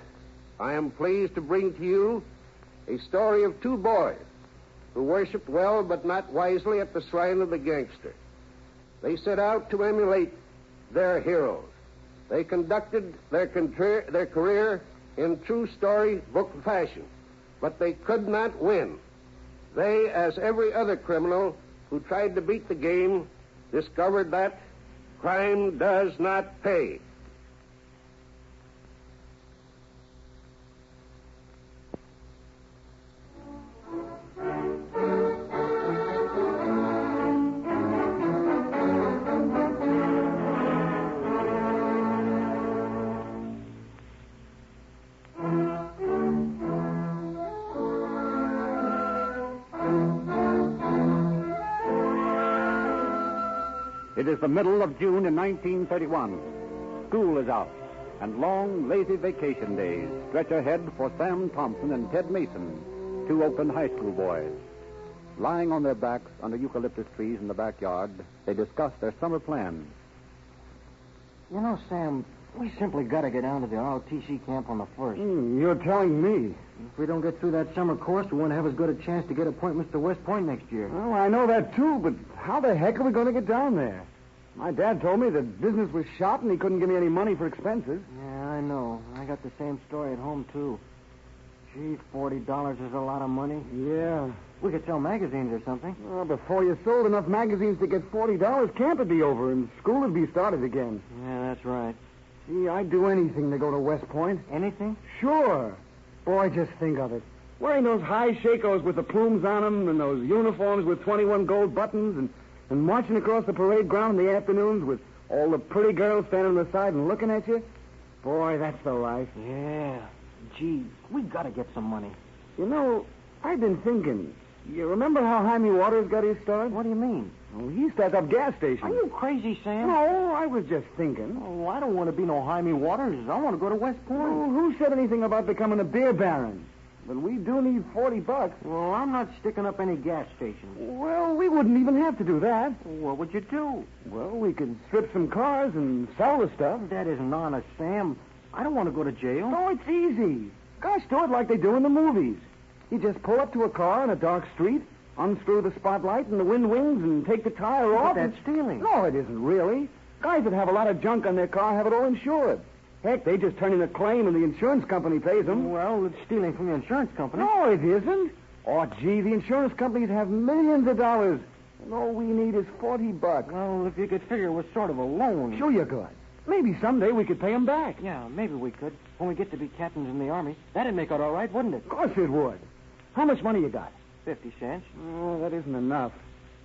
I am pleased to bring to you a story of two boys who worshipped well but not wisely at the shrine of the gangster. They set out to emulate their heroes. They conducted their career in true storybook fashion, but they could not win. They, as every other criminal who tried to beat the game, discovered that crime does not pay. It is the middle of June in 1931. School is out, and long, lazy vacation days stretch ahead for Sam Thompson and Ted Mason, two Oakland high school boys. Lying on their backs under eucalyptus trees in the backyard, they discuss their summer plans. You know, Sam, we simply got to get down to the ROTC camp on the 1st. You're telling me. If we don't get through that summer course, we won't have as good a chance to get appointments to West Point next year. Well, I know that, too, but how the heck are we going to get down there? My dad told me that business was shot and he couldn't give me any money for expenses. Yeah, I know. I got the same story at home, too. Gee, $40 is a lot of money. Yeah. We could sell magazines or something. Well, before you sold enough magazines to get $40, camp would be over and school would be started again. Yeah, that's right. Gee, I'd do anything to go to West Point. Anything? Sure. Boy, just think of it. Wearing those high shakos with the plumes on them and those uniforms with 21 gold buttons and marching across the parade ground in the afternoons with all the pretty girls standing on the side and looking at you. Boy, that's the life. Yeah. Gee, we got to get some money. You know, I've been thinking. You remember how Jaime Waters got his start? What do you mean? Well, he started up gas stations. Are you crazy, Sam? No, I was just thinking. Oh, I don't want to be no Jaime Waters. I want to go to West Point. Well, who said anything about becoming a beer baron? But we do need $40. Well, I'm not sticking up any gas stations. Well, we wouldn't even have to do that. What would you do? Well, we could strip some cars and sell the stuff. That isn't honest, Sam. I don't want to go to jail. Oh, it's easy. Guys do it like they do in the movies. You just pull up to a car on a dark street, unscrew the spotlight and the wind wings, and take the tire off. But that's stealing. No, it isn't really. Guys that have a lot of junk on their car have it all insured. Heck, they just turn in a claim and the insurance company pays them. Well, it's stealing from the insurance company. No, it isn't. Oh, gee, the insurance companies have millions of dollars. And all we need is $40. Well, if you could figure it was sort of a loan. Sure you could. Maybe someday we could pay them back. Yeah, maybe we could. When we get to be captains in the Army. That'd make it all right, wouldn't it? Of course it would. How much money you got? 50 cents. Oh, that isn't enough.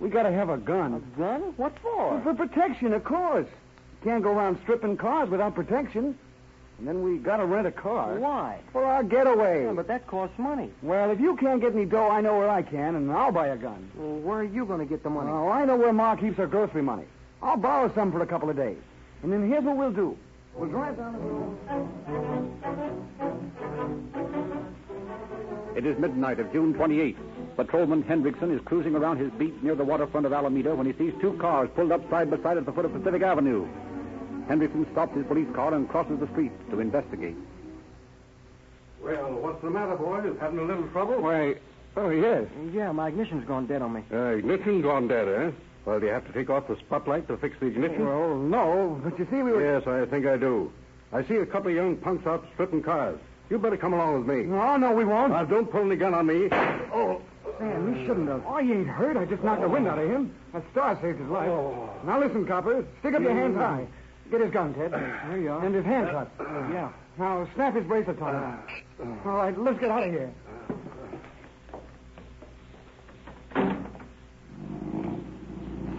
We got to have a gun. A gun? What for? Well, for protection, of course. You can't go around stripping cars without protection. And then we got to rent a car. Why? For our getaway. Yeah, but that costs money. Well, if you can't get any dough, I know where I can, and I'll buy a gun. Well, where are you going to get the money? Oh, I know where Ma keeps her grocery money. I'll borrow some for a couple of days. And then here's what we'll do. We'll drive down the road. It is midnight of June 28th. Patrolman Hendrickson is cruising around his beat near the waterfront of Alameda when he sees two cars pulled up side by side at the foot of Pacific Avenue. Hendrickson stops his police car and crosses the street to investigate. Well, what's the matter, boys? Having a little trouble? Why, oh, yes. Yeah, my ignition's gone dead on me. Ignition's gone dead, eh? Well, do you have to take off the spotlight to fix the ignition? Well, no, but you see, we were... Yes, I think I do. I see a couple of young punks out stripping cars. You better come along with me. No, we won't. Now, don't pull any gun on me. Oh. Sam, you shouldn't have. Oh, you ain't hurt. I just knocked the wind out of him. That star saved his life. Oh. Now, listen, copper. Stick up your hands high. Get his gun, Ted. There you are. And his hands up. Yeah. Now, snap his bracelets on him. All right, let's get out of here.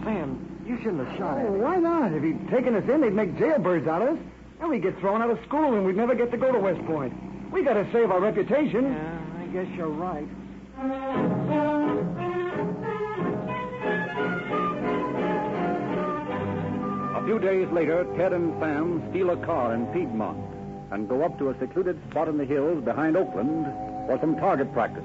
Sam, you shouldn't have shot at him. Why not? If he'd taken us in, they'd make jailbirds out of us. And we'd get thrown out of school, and we'd never get to go to West Point. We got to save our reputation. Yeah, I guess you're right. A few days later, Ted and Sam steal a car in Piedmont and go up to a secluded spot in the hills behind Oakland for some target practice.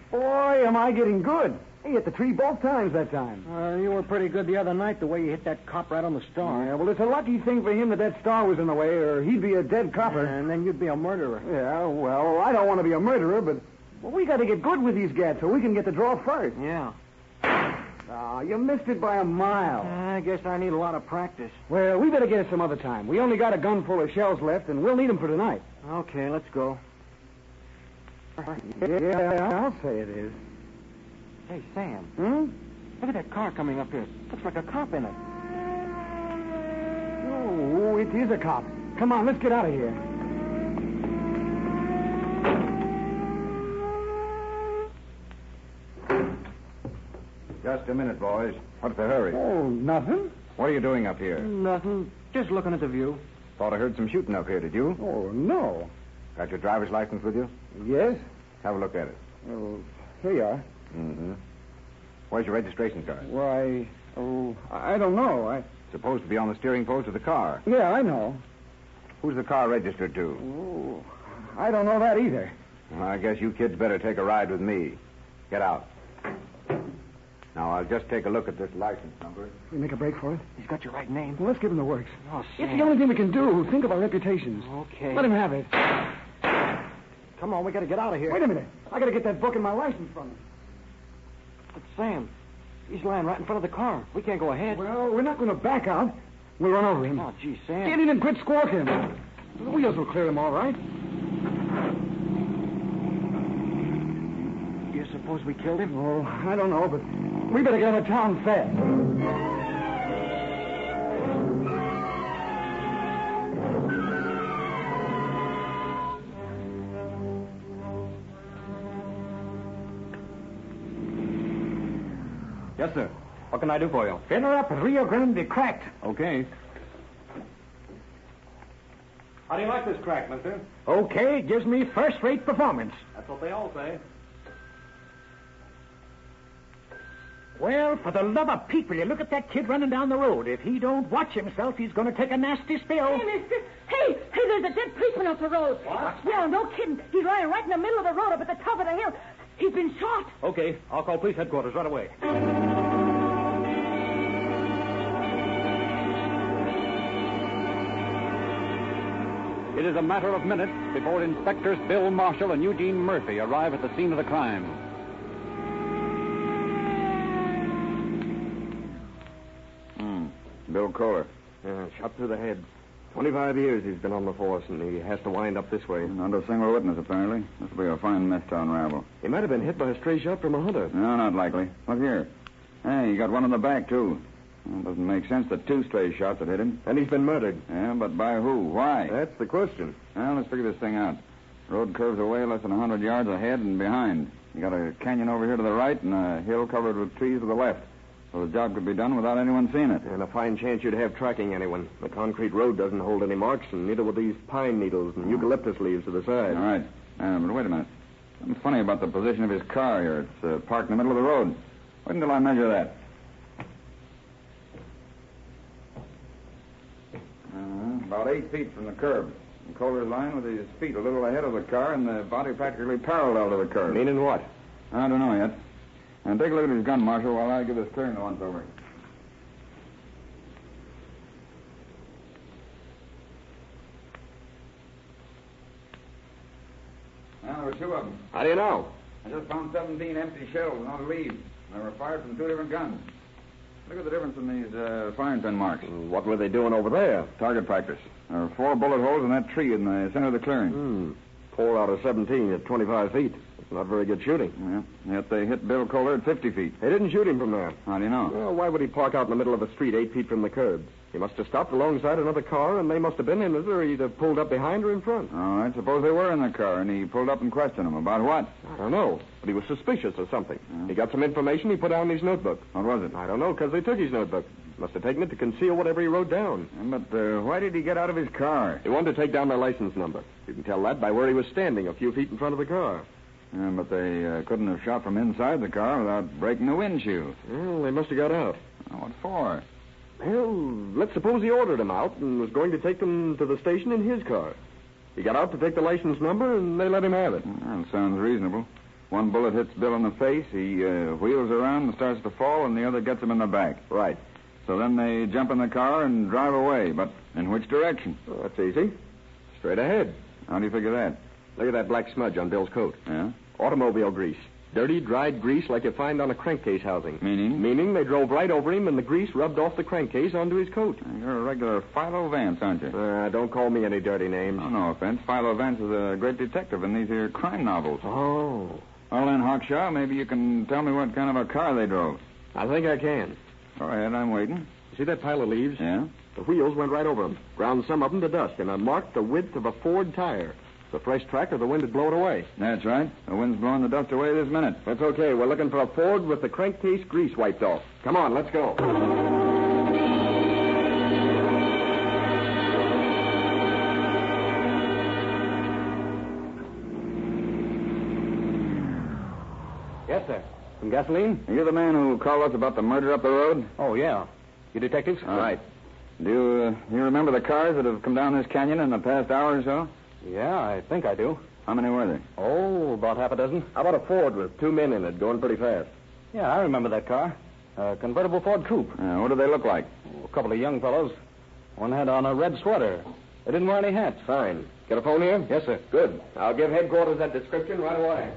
Boy, am I getting good. He hit the tree both times that time. Well, you were pretty good the other night, the way you hit that cop right on the star. Yeah, well, it's a lucky thing for him that star was in the way, or he'd be a dead copper. And then you'd be a murderer. Yeah, well, I don't want to be a murderer, but Well, we got to get good with these gats so we can get the draw first. Yeah. Ah, you missed it by a mile. I guess I need a lot of practice. Well, we better get it some other time. We only got a gun full of shells left, and we'll need them for tonight. Okay, let's go. Yeah, I'll say it is. Hey, Sam. Hmm? Look at that car coming up here. Looks like a cop in it. Oh, it is a cop. Come on, let's get out of here. Just a minute, boys. What's the hurry? Oh, nothing. What are you doing up here? Nothing. Just looking at the view. Thought I heard some shooting up here, did you? Oh, no. Got your driver's license with you? Yes? Have a look at it. Oh, here you are. Mm-hmm. Where's your registration card? Why, I don't know. Supposed to be on the steering post of the car. Yeah, I know. Who's the car registered to? Oh, I don't know that either. Well, I guess you kids better take a ride with me. Get out. Now, I'll just take a look at this license number. We make a break for it? He's got your right name. Well, let's give him the works. Oh, it's the only thing we can do. Think of our reputations. Okay. Let him have it. Come on, we got to get out of here. Wait a minute. I got to get that book and my license from him. But Sam, he's lying right in front of the car. We can't go ahead. Well, we're not going to back out. We'll run over him. Oh, gee, Sam. Get in and quit squawking. The wheels will clear him all right. You suppose we killed him? Oh, I don't know, but we better get out of town fast. Yes, sir. What can I do for you? Fill her up at Rio Grande cracked. Okay. How do you like this crack, mister? Okay, gives me first-rate performance. That's what they all say. Well, for the love of Pete, will you look at that kid running down the road? If he don't watch himself, he's going to take a nasty spill. Hey, mister. Hey, there's a dead policeman off the road. What? Yeah, no kidding. He's lying right in the middle of the road up at the top of the hill. He's been shot. Okay, I'll call police headquarters right away. It is a matter of minutes before Inspectors Bill Marshall and Eugene Murphy arrive at the scene of the crime. Bill Kohler. Yeah, shot through the head. 25 years he's been on the force, and he has to wind up this way. Not a single witness, apparently. This will be a fine mess to unravel. He might have been hit by a stray shot from a hunter. No, not likely. Look here. Hey, you got one in the back, too. Well, it doesn't make sense that two stray shots have hit him. And he's been murdered. Yeah, but by who? Why? That's the question. Well, let's figure this thing out. Road curves away less than 100 yards ahead and behind. You got a canyon over here to the right and a hill covered with trees to the left. So the job could be done without anyone seeing it. And a fine chance you'd have tracking anyone. The concrete road doesn't hold any marks, and neither will these pine needles and eucalyptus leaves to the side. All right. But wait a minute. Something funny about the position of his car here. It's parked in the middle of the road. Wait until I measure that. About 8 feet from the curb. And Kohler's lying with his feet a little ahead of the car and the body practically parallel to the curb. Meaning what? I don't know yet. And take a look at his gun, Marshal, while I give this clearing the once over. Now, there were two of them. How do you know? I just found 17 empty shells and no leaves. They were fired from two different guns. Look at the difference in these firing pin marks. What were they doing over there? Target practice. There were 4 bullet holes in that tree in the center of the clearing. 4 out of 17 at 25 feet. That's not very good shooting. Yeah, yet they hit Bill Kohler at 50 feet. They didn't shoot him from there. How do you know? Well, why would he park out in the middle of a street 8 feet from the curb? He must have stopped alongside another car, and they must have been in it, or either pulled up behind or in front. All right, suppose they were in the car, and he pulled up and questioned them. About what? I don't know, but he was suspicious of something. He got some information he put down in his notebook. What was it? I don't know, because they took his notebook. Must have taken it to conceal whatever he wrote down. But why did he get out of his car? He wanted to take down their license number. You can tell that by where he was standing a few feet in front of the car. Yeah, but they couldn't have shot from inside the car without breaking the windshield. Well, they must have got out. What for? Well, let's suppose he ordered them out and was going to take them to the station in his car. He got out to take the license number, and they let him have it. Well, sounds reasonable. One bullet hits Bill in the face, he wheels around and starts to fall, and the other gets him in the back. Right. So then they jump in the car and drive away, but in which direction? Well, that's easy. Straight ahead. How do you figure that? Look at that black smudge on Bill's coat. Yeah? Automobile grease. Dirty, dried grease like you find on a crankcase housing. Meaning? Meaning they drove right over him and the grease rubbed off the crankcase onto his coat. You're a regular Philo Vance, aren't you? Don't call me any dirty names. Oh, no offense. Philo Vance is a great detective in these here crime novels. Oh. Well, then, Hawkshaw, maybe you can tell me what kind of a car they drove. I think I can. Go ahead, I'm waiting. See that pile of leaves? Yeah? The wheels went right over them, ground some of them to dust, and I marked the width of a Ford tire. The fresh track or the wind had blown it away. That's right. The wind's blowing the dust away this minute. That's okay. We're looking for a Ford with the crankcase grease wiped off. Come on, let's go. Yes, sir. Some gasoline? Are you the man who called us about the murder up the road? Oh, yeah. You detectives? Right. Do you remember the cars that have come down this canyon in the past hour or so? Yeah, I think I do. How many were there? Oh, about half a dozen. How about a Ford with 2 men in it going pretty fast? Yeah, I remember that car. A convertible Ford coupe. What do they look like? A couple of young fellows. One had on a red sweater. They didn't wear any hats. Fine. Got a phone here? Yes, sir. Good. I'll give headquarters that description right away.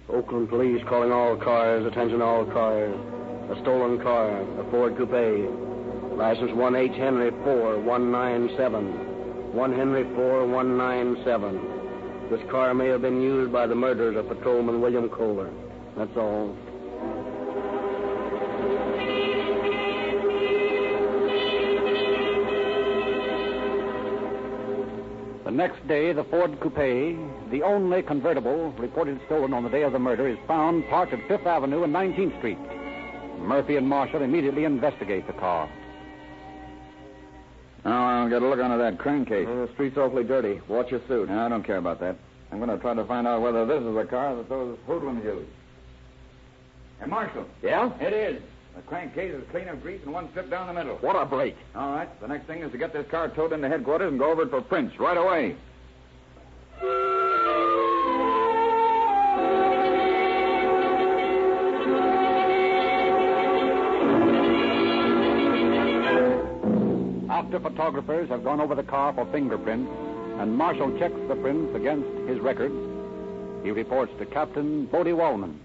Oakland police calling all cars. Attention all cars. A stolen car, a Ford coupe. License 1H Henry 4197. 1 Henry 4197. This car may have been used by the murderers of Patrolman William Kohler. That's all. The next day, the Ford coupe, the only convertible reported stolen on the day of the murder, is found parked at 5th Avenue and 19th Street. Murphy and Marshall immediately investigate the car. Now, I'll get a look under that crankcase. The street's awfully dirty. Watch your suit. No, I don't care about that. I'm going to try to find out whether this is the car that those hoodlums used. Hey, Marshall. Yeah? It is. The crankcase is clean of grease and one strip down the middle. What a break. All right. The next thing is to get this car towed into headquarters and go over it for prints right away. After photographers have gone over the car for fingerprints, and Marshall checks the prints against his records, he reports to Captain Bodie Wallman.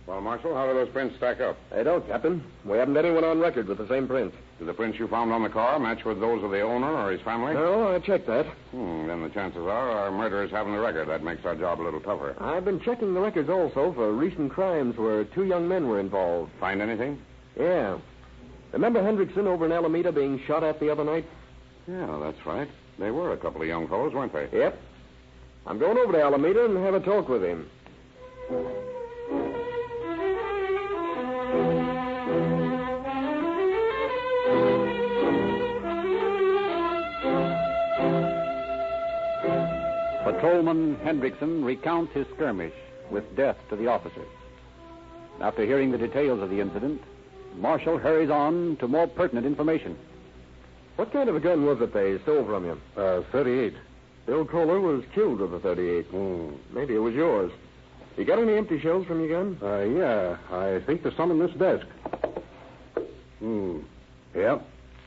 Well, Marshal, how do those prints stack up? They don't, Captain. We haven't anyone on record with the same prints. Do the prints you found on the car match with those of the owner or his family? No, I checked that. Then the chances are our murderers haven't the record. That makes our job a little tougher. I've been checking the records also for recent crimes where 2 young men were involved. Find anything? Yeah. Remember Hendrickson over in Alameda being shot at the other night? Yeah, that's right. They were a couple of young fellows, weren't they? Yep. I'm going over to Alameda and have a talk with him. Patrolman Hendrickson recounts his skirmish with death to the officers. After hearing the details of the incident, Marshall hurries on to more pertinent information. What kind of a gun was it they stole from you? 38. Bill Kohler was killed with a 38. Maybe it was yours. You got any empty shells from your gun? Yeah. I think there's some in this desk. Yep.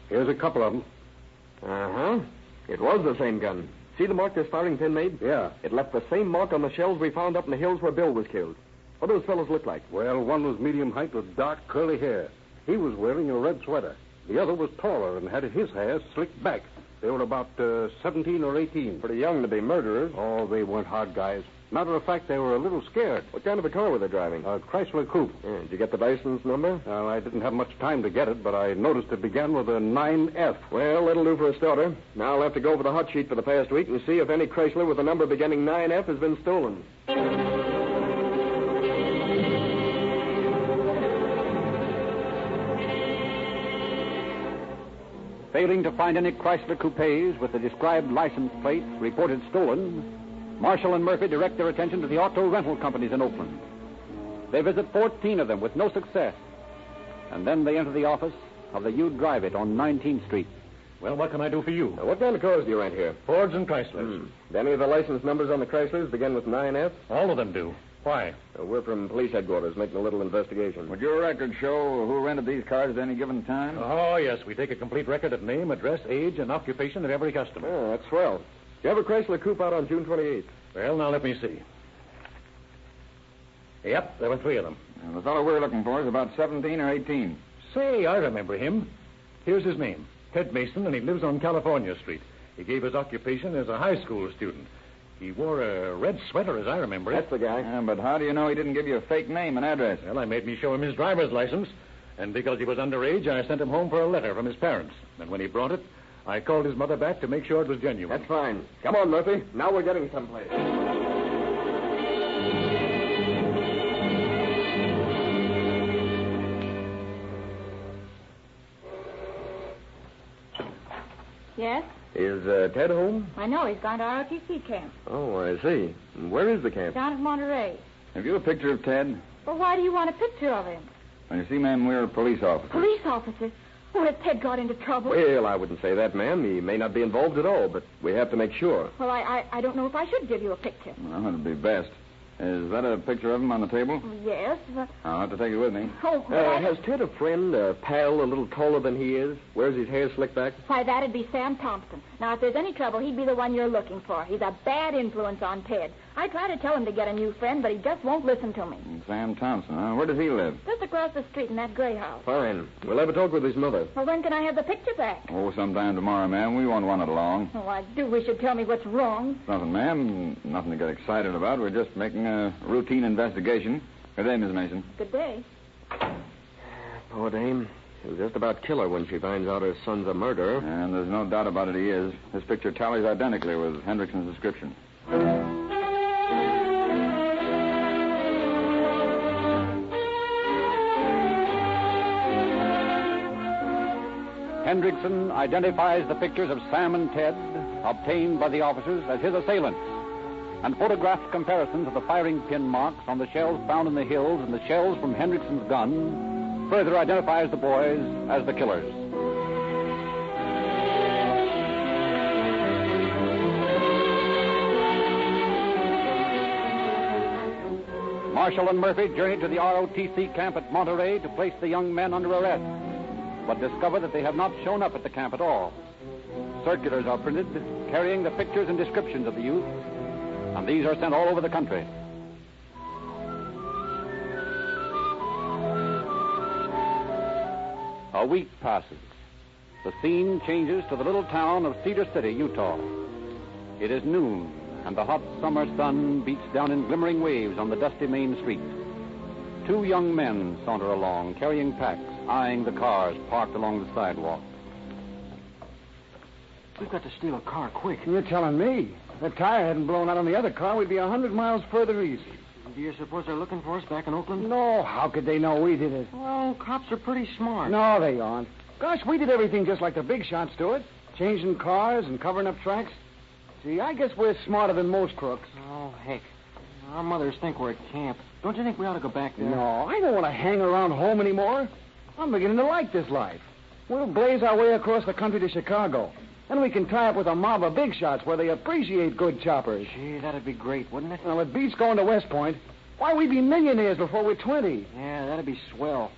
Here's a couple of them. Uh-huh. It was the same gun. See the mark this firing pin made? Yeah. It left the same mark on the shells we found up in the hills where Bill was killed. What do those fellows look like? Well, one was medium height with dark curly hair. He was wearing a red sweater. The other was taller and had his hair slicked back. They were about 17 or 18. Pretty young to be murderers. Oh, they weren't hard guys. Matter of fact, they were a little scared. What kind of a car were they driving? A Chrysler coupe. Did you get the license number? Well, I didn't have much time to get it, but I noticed it began with a 9F. Well, that'll do for a starter. Now I'll have to go over the hot sheet for the past week and see if any Chrysler with a number beginning 9F has been stolen. Failing to find any Chrysler coupes with the described license plates reported stolen, Marshall and Murphy direct their attention to the auto rental companies in Oakland. They visit 14 of them with no success. And then they enter the office of the You Drive It on 19th Street. Well, what can I do for you? What kind of cars do you rent here? Fords and Chryslers. Do any of the license numbers on the Chryslers begin with 9F? All of them do. Why? We're from police headquarters making a little investigation. Would your record show who rented these cars at any given time? Oh, yes. We take a complete record of name, address, age, and occupation of every customer. Oh, that's swell. You have a Chrysler Coupe out on June 28th? Well, now let me see. Yep, there were 3 of them. The fellow we're looking for is about 17 or 18. Say, I remember him. Here's his name, Ted Mason, and he lives on California Street. He gave his occupation as a high school student. He wore a red sweater, as I remember it. That's the guy. Yeah, but how do you know he didn't give you a fake name and address? Well, I made me show him his driver's license, and because he was underage, I sent him home for a letter from his parents. And when he brought it, I called his mother back to make sure it was genuine. That's fine. Come on, Murphy. Now we're getting someplace. Yes? Is Ted home? I know. He's gone to ROTC camp. Oh, I see. Where is the camp? Down at Monterey. Have you a picture of Ted? Well, why do you want a picture of him? Well, you see, ma'am, we're police officers. Police officers? Oh, has Ted got into trouble? Well, I wouldn't say that, ma'am. He may not be involved at all, but we have to make sure. Well, I don't know if I should give you a picture. Well, it'd be best. Is that a picture of him on the table? Yes, but... I'll have to take it with me. Oh, has Ted a friend, a pal, a little taller than he is? Wears his hair slicked back? Why, that'd be Sam Thompson. Now, if there's any trouble, he'd be the one you're looking for. He's a bad influence on Ted. I try to tell him to get a new friend, but he just won't listen to me. Sam Thompson, huh? Where does he live? Just across the street in that gray house. Fine. We'll have a talk with his mother. Well, when can I have the picture back? Oh, sometime tomorrow, ma'am. We won't want it long. Oh, I do wish you'd tell me what's wrong. Nothing, ma'am. Nothing to get excited about. We're just making a routine investigation. Good day, Miss Mason. Good day. Poor dame. She'll just about kill her when she finds out her son's a murderer. And there's no doubt about it, he is. This picture tallies identically with Hendrickson's description. Hendrickson identifies the pictures of Sam and Ted, obtained by the officers, as his assailants, and photographed comparisons of the firing pin marks on the shells found in the hills and the shells from Hendrickson's gun further identifies the boys as the killers. Marshall and Murphy journeyed to the ROTC camp at Monterey to place the young men under arrest, but discover that they have not shown up at the camp at all. Circulars are printed carrying the pictures and descriptions of the youth, and these are sent all over the country. A week passes. The scene changes to the little town of Cedar City, Utah. It is noon, and the hot summer sun beats down in glimmering waves on the dusty main street. 2 young men saunter along, carrying packs, eyeing the cars parked along the sidewalk. We've got to steal a car quick. You're telling me. If that tire hadn't blown out on the other car, we'd be 100 miles further east. Do you suppose they're looking for us back in Oakland? No, how could they know we did it? Well, cops are pretty smart. No, they aren't. Gosh, we did everything just like the big shots do it. Changing cars and covering up tracks. See, I guess we're smarter than most crooks. Oh, heck. Our mothers think we're at camp. Don't you think we ought to go back there? No, I don't want to hang around home anymore. I'm beginning to like this life. We'll blaze our way across the country to Chicago. Then we can tie up with a mob of big shots where they appreciate good choppers. Gee, that'd be great, wouldn't it? Well, it beats going to West Point. Why, we'd be millionaires before we're 20. Yeah, that'd be swell.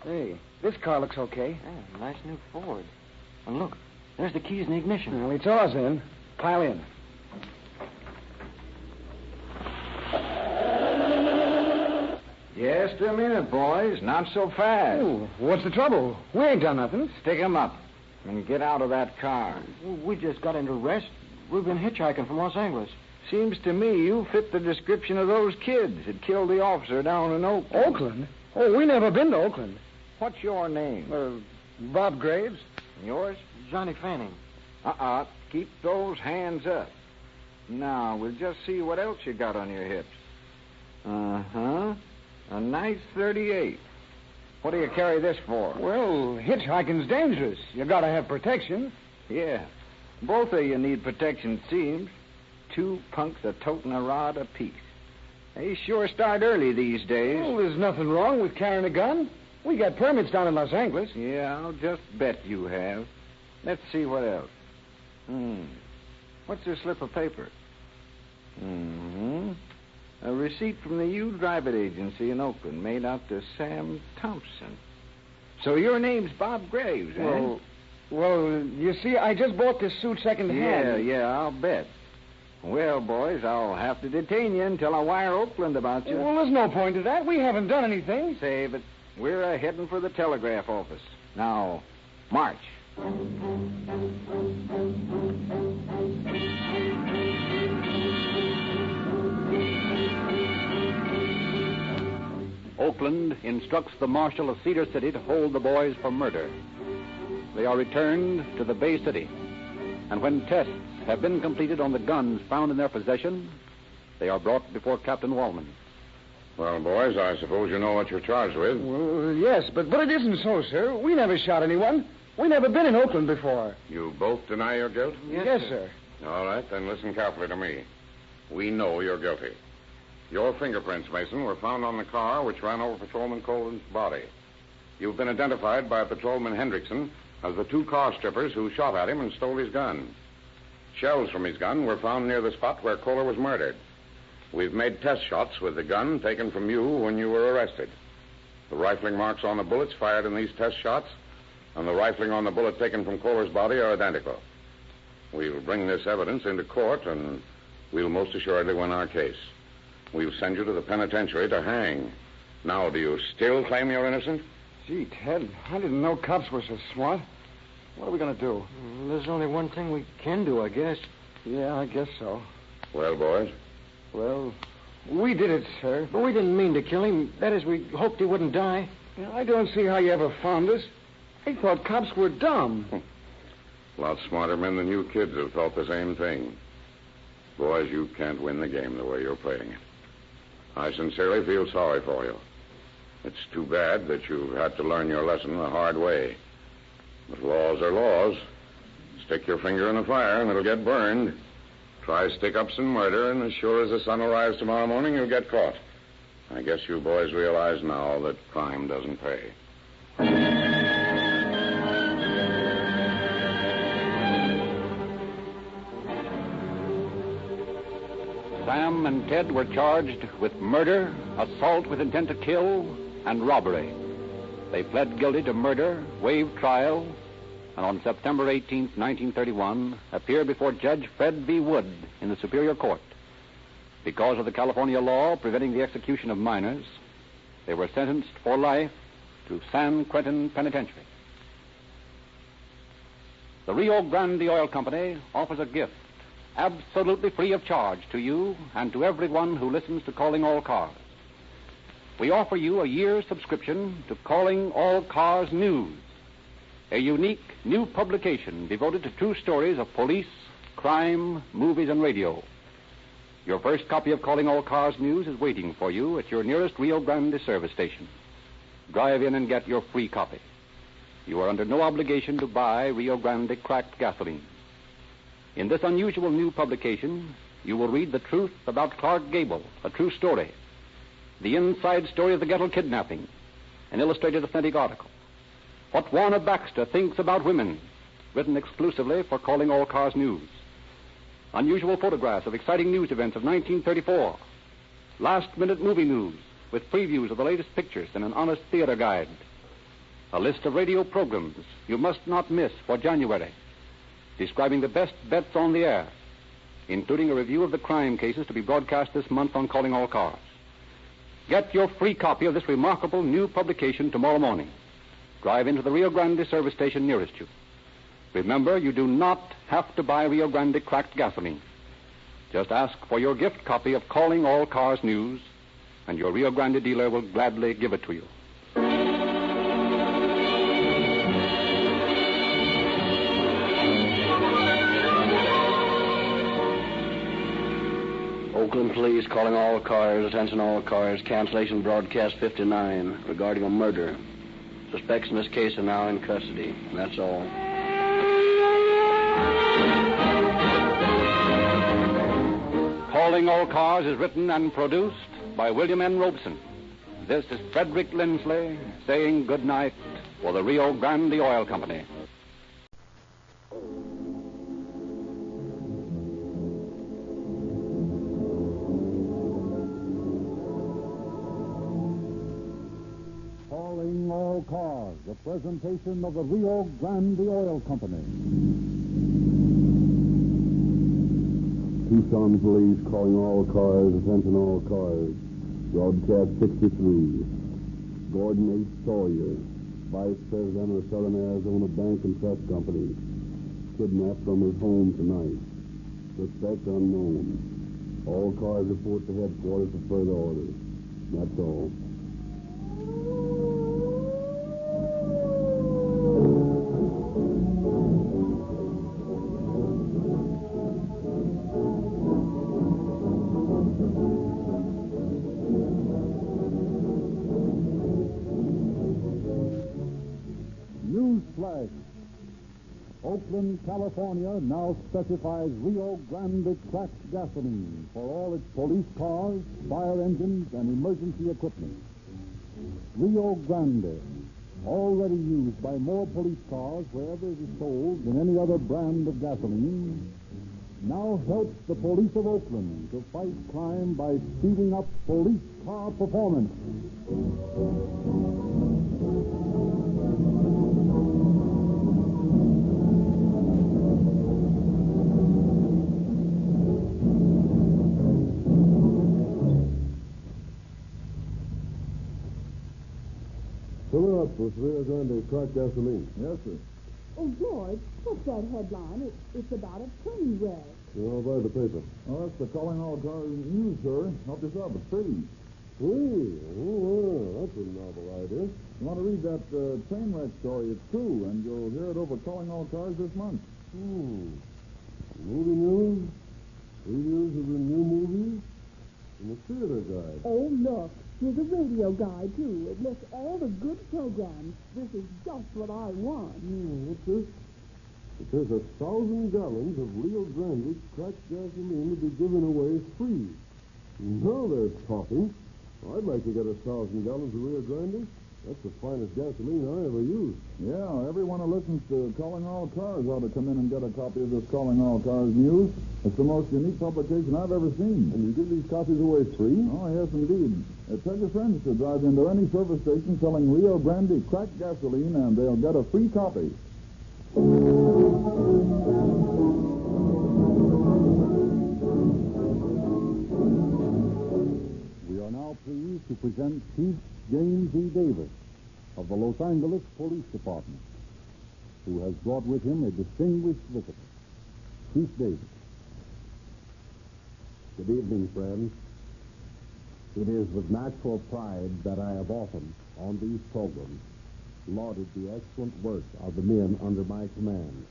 Hey, this car looks okay. Yeah, nice new Ford. And look, there's the keys in the ignition. Well, it's ours then. Pile in. Just a minute, boys. Not so fast. Oh, what's the trouble? We ain't done nothing. Stick 'em up and get out of that car. We just got into arrest. We've been hitchhiking from Los Angeles. Seems to me you fit the description of those kids that killed the officer down in Oakland. Oakland? Oh, we never been to Oakland. What's your name? Bob Graves. Yours? Johnny Fanning. Keep those hands up. Now, we'll just see what else you got on your hips. Uh-huh. A nice 38. What do you carry this for? Well, hitchhiking's dangerous. You gotta have protection. Yeah. Both of you need protection, it seems. 2 punks a toting a rod apiece. They sure start early these days. Well, there's nothing wrong with carrying a gun. We got permits down in Los Angeles. Yeah, I'll just bet you have. Let's see what else. What's this slip of paper? A receipt from the U Drive It agency in Oakland made out to Sam Thompson. So your name's Bob Graves, eh? Well, you see, I just bought this suit secondhand. Yeah, I'll bet. Well, boys, I'll have to detain you until I wire Oakland about you. Well, there's no point to that. We haven't done anything. Save it. We're heading for the telegraph office. Now, march. Oakland instructs the marshal of Cedar City to hold the boys for murder. They are returned to the Bay City, and when tests have been completed on the guns found in their possession, they are brought before Captain Wallman. Well, boys, I suppose you know what you're charged with. Well, yes, but it isn't so, sir. We never shot anyone. We never been in Oakland before. You both deny your guilt? Yes, sir. All right, then listen carefully to me. We know you're guilty. Your fingerprints, Mason, were found on the car which ran over Patrolman Colvin's body. You've been identified by Patrolman Hendrickson as the two car strippers who shot at him and stole his gun. Shells from his gun were found near the spot where Kohler was murdered. We've made test shots with the gun taken from you when you were arrested. The rifling marks on the bullets fired in these test shots and the rifling on the bullet taken from Kohler's body are identical. We'll bring this evidence into court, and we'll most assuredly win our case. We'll send you to the penitentiary to hang. Now, do you still claim you're innocent? Gee, Ted, I didn't know cops were so smart. What are we going to do? There's only one thing we can do, I guess. Yeah, I guess so. Well, boys? Well, we did it, sir. But we didn't mean to kill him. That is, we hoped he wouldn't die. I don't see how you ever found us. I thought cops were dumb. A lot smarter men than you kids have thought the same thing. Boys, you can't win the game the way you're playing it. I sincerely feel sorry for you. It's too bad that you've had to learn your lesson the hard way. But laws are laws. Stick your finger in the fire and it'll get burned. Try stick-ups and murder, and as sure as the sun will rise tomorrow morning, you'll get caught. I guess you boys realize now that crime doesn't pay. Sam and Ted were charged with murder, assault with intent to kill, and robbery. They pled guilty to murder, waived trial, and on September 18, 1931, appeared before Judge Fred V. Wood in the Superior Court. Because of the California law preventing the execution of minors, they were sentenced for life to San Quentin Penitentiary. The Rio Grande Oil Company offers a gift absolutely free of charge to you and to everyone who listens to Calling All Cars. We offer you a year's subscription to Calling All Cars News, a unique new publication devoted to true stories of police, crime, movies, and radio. Your first copy of Calling All Cars News is waiting for you at your nearest Rio Grande service station. Drive in and get your free copy. You are under no obligation to buy Rio Grande cracked gasoline. In this unusual new publication, you will read the truth about Clark Gable, a true story, the inside story of the Gettle kidnapping, an illustrated authentic article, what Warner Baxter thinks about women, written exclusively for Calling All Cars News, unusual photographs of exciting news events of 1934, last-minute movie news with previews of the latest pictures and an honest theater guide, a list of radio programs you must not miss for January, describing the best bets on the air, including a review of the crime cases to be broadcast this month on Calling All Cars. Get your free copy of this remarkable new publication tomorrow morning. Drive into the Rio Grande service station nearest you. Remember, you do not have to buy Rio Grande cracked gasoline. Just ask for your gift copy of Calling All Cars News, and your Rio Grande dealer will gladly give it to you. Oakland Police calling all cars, attention all cars, cancellation broadcast 59 regarding a murder. Suspects in this case are now in custody. That's all. Calling All Cars is written and produced by William N. Robeson. This is Frederick Lindsley saying good night for the Rio Grande Oil Company. Calling all cars, a presentation of the Rio Grande Oil Company. Tucson police calling all cars, attention all cars. Broadcast 63. Gordon H. Sawyer, Vice President of the Southern Arizona Bank and Trust Company, kidnapped from his home tonight. Suspect unknown. All cars report to headquarters for further orders. That's all. Newsflash. Oakland, California now specifies Rio Grande cracked gasoline for all its police cars, fire engines, and emergency equipment. Rio Grande, already used by more police cars wherever it is sold than any other brand of gasoline, now helps the police of Oakland to fight crime by speeding up police car performance. Fill her up with Rio Grande cracked gasoline. Yes, sir. Oh, George, what's that headline? It's about a train wreck. I'll buy the paper. Oh, that's the Calling All Cars News, sir. Help yourself. It's free. Free? Oh, that's a novel idea. You want to read that train wreck story? It's true, and you'll hear it over Calling All Cars this month. Movie news, reviews of the new movies, and the theater guide. Oh, look. Here's a radio guide, too. It lists all the good programs. This is just what I want. What's this? It says 1,000 gallons of Rio Grande cracked gasoline to be given away free. Now they're talking. I'd like to get 1,000 gallons of Rio Grande. That's the finest gasoline I ever used. Yeah, everyone who listens to Calling All Cars ought to come in and get a copy of this Calling All Cars News. It's the most unique publication I've ever seen. And you give these copies away free? Oh, yes, indeed. Tell your friends to drive into any service station selling Rio Grande cracked gasoline, and they'll get a free copy. We are now pleased to present Chief James E. Davis of the Los Angeles Police Department, who has brought with him a distinguished visitor. Chief Davis. Good evening, friends. It is with natural pride that I have often, on these programs, lauded the excellent work of the men under my command.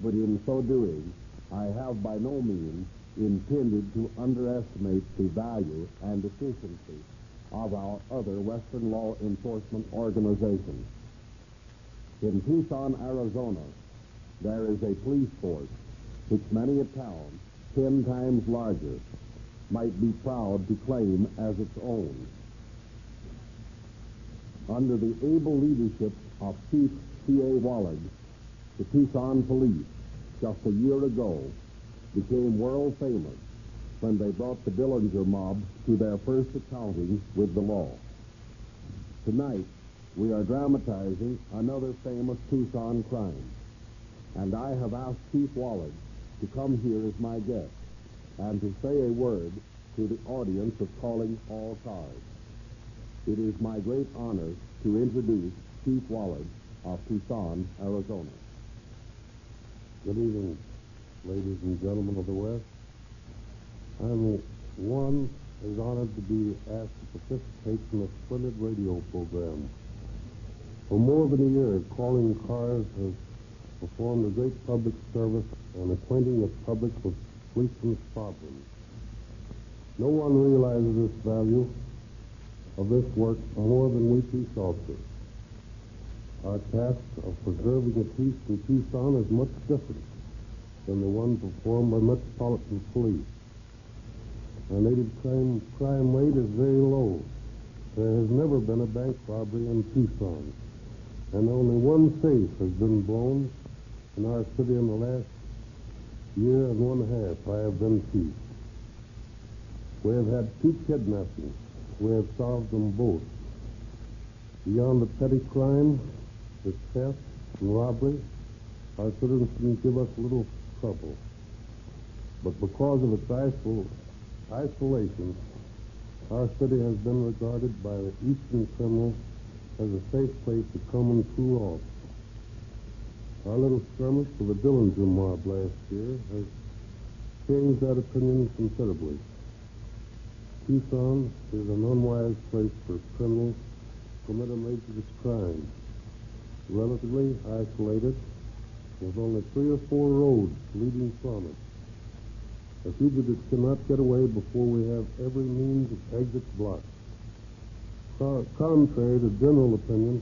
But in so doing, I have by no means intended to underestimate the value and efficiency of our other Western law enforcement organizations. In Tucson, Arizona, there is a police force which many a town 10 times larger might be proud to claim as its own. Under the able leadership of Chief C.A. Wallard, the Tucson police, just a year ago, became world famous when they brought the Dillinger mob to their first accounting with the law. Tonight, we are dramatizing another famous Tucson crime, and I have asked Chief Wallard to come here as my guest and to say a word to the audience of Calling All Cars. It is my great honor to introduce Chief Wallard of Tucson, Arizona. Good evening, ladies and gentlemen of the West. I'm one is honored to be asked to participate in a splendid radio program. For more than a year, Calling Cars has performed a great public service and acquainting the public with policemen's problems. No one realizes this value of this work more than we police officers. Our task of preserving the peace in Tucson is much different than the one performed by metropolitan police. Our native crime rate is very low. There has never been a bank robbery in Tucson, and only one safe has been blown in our city in the last year and 1.5. I have been chief. We have had 2 kidnappings. We have solved them both. Beyond the petty crime, the theft and robbery, our citizens give us little trouble. But because of its isolation, our city has been regarded by the eastern criminals as a safe place to come and cool off. Our little skirmish for the Dillinger mob last year has changed that opinion considerably. Tucson is an unwise place for criminals to commit a major crime. Relatively isolated, with only 3 or 4 roads leading from it. The fugitives cannot get away before we have every means of exit blocked. Contrary to general opinion,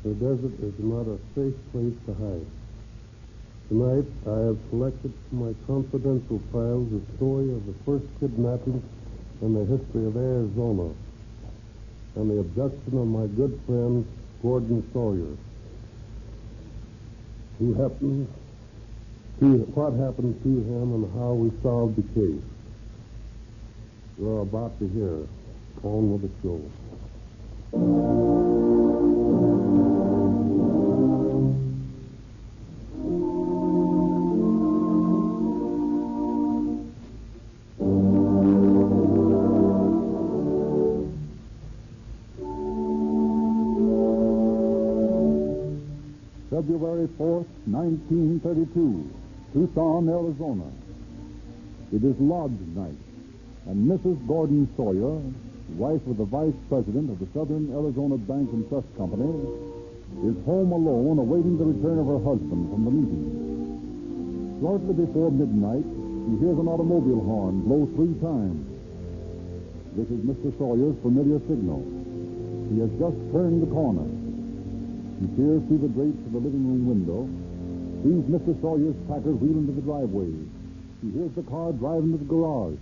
the desert is not a safe place to hide. Tonight, I have selected from my confidential files the story of the first kidnapping in the history of Arizona and the abduction of my good friend, Gordon Sawyer, what happened to him and how we solved the case. You're about to hear. On with the show. February 4th, 1932, Tucson, Arizona. It is lodge night, and Mrs. Gordon Sawyer, wife of the vice president of the Southern Arizona Bank and Trust Company, is home alone awaiting the return of her husband from the meeting. Shortly before midnight, she hears an automobile horn blow 3 times. This is Mr. Sawyer's familiar signal. He has just turned the corner. She peers through the drapes of the living room window, sees Mr. Sawyer's Packard wheel into the driveway. She hears the car drive into the garage.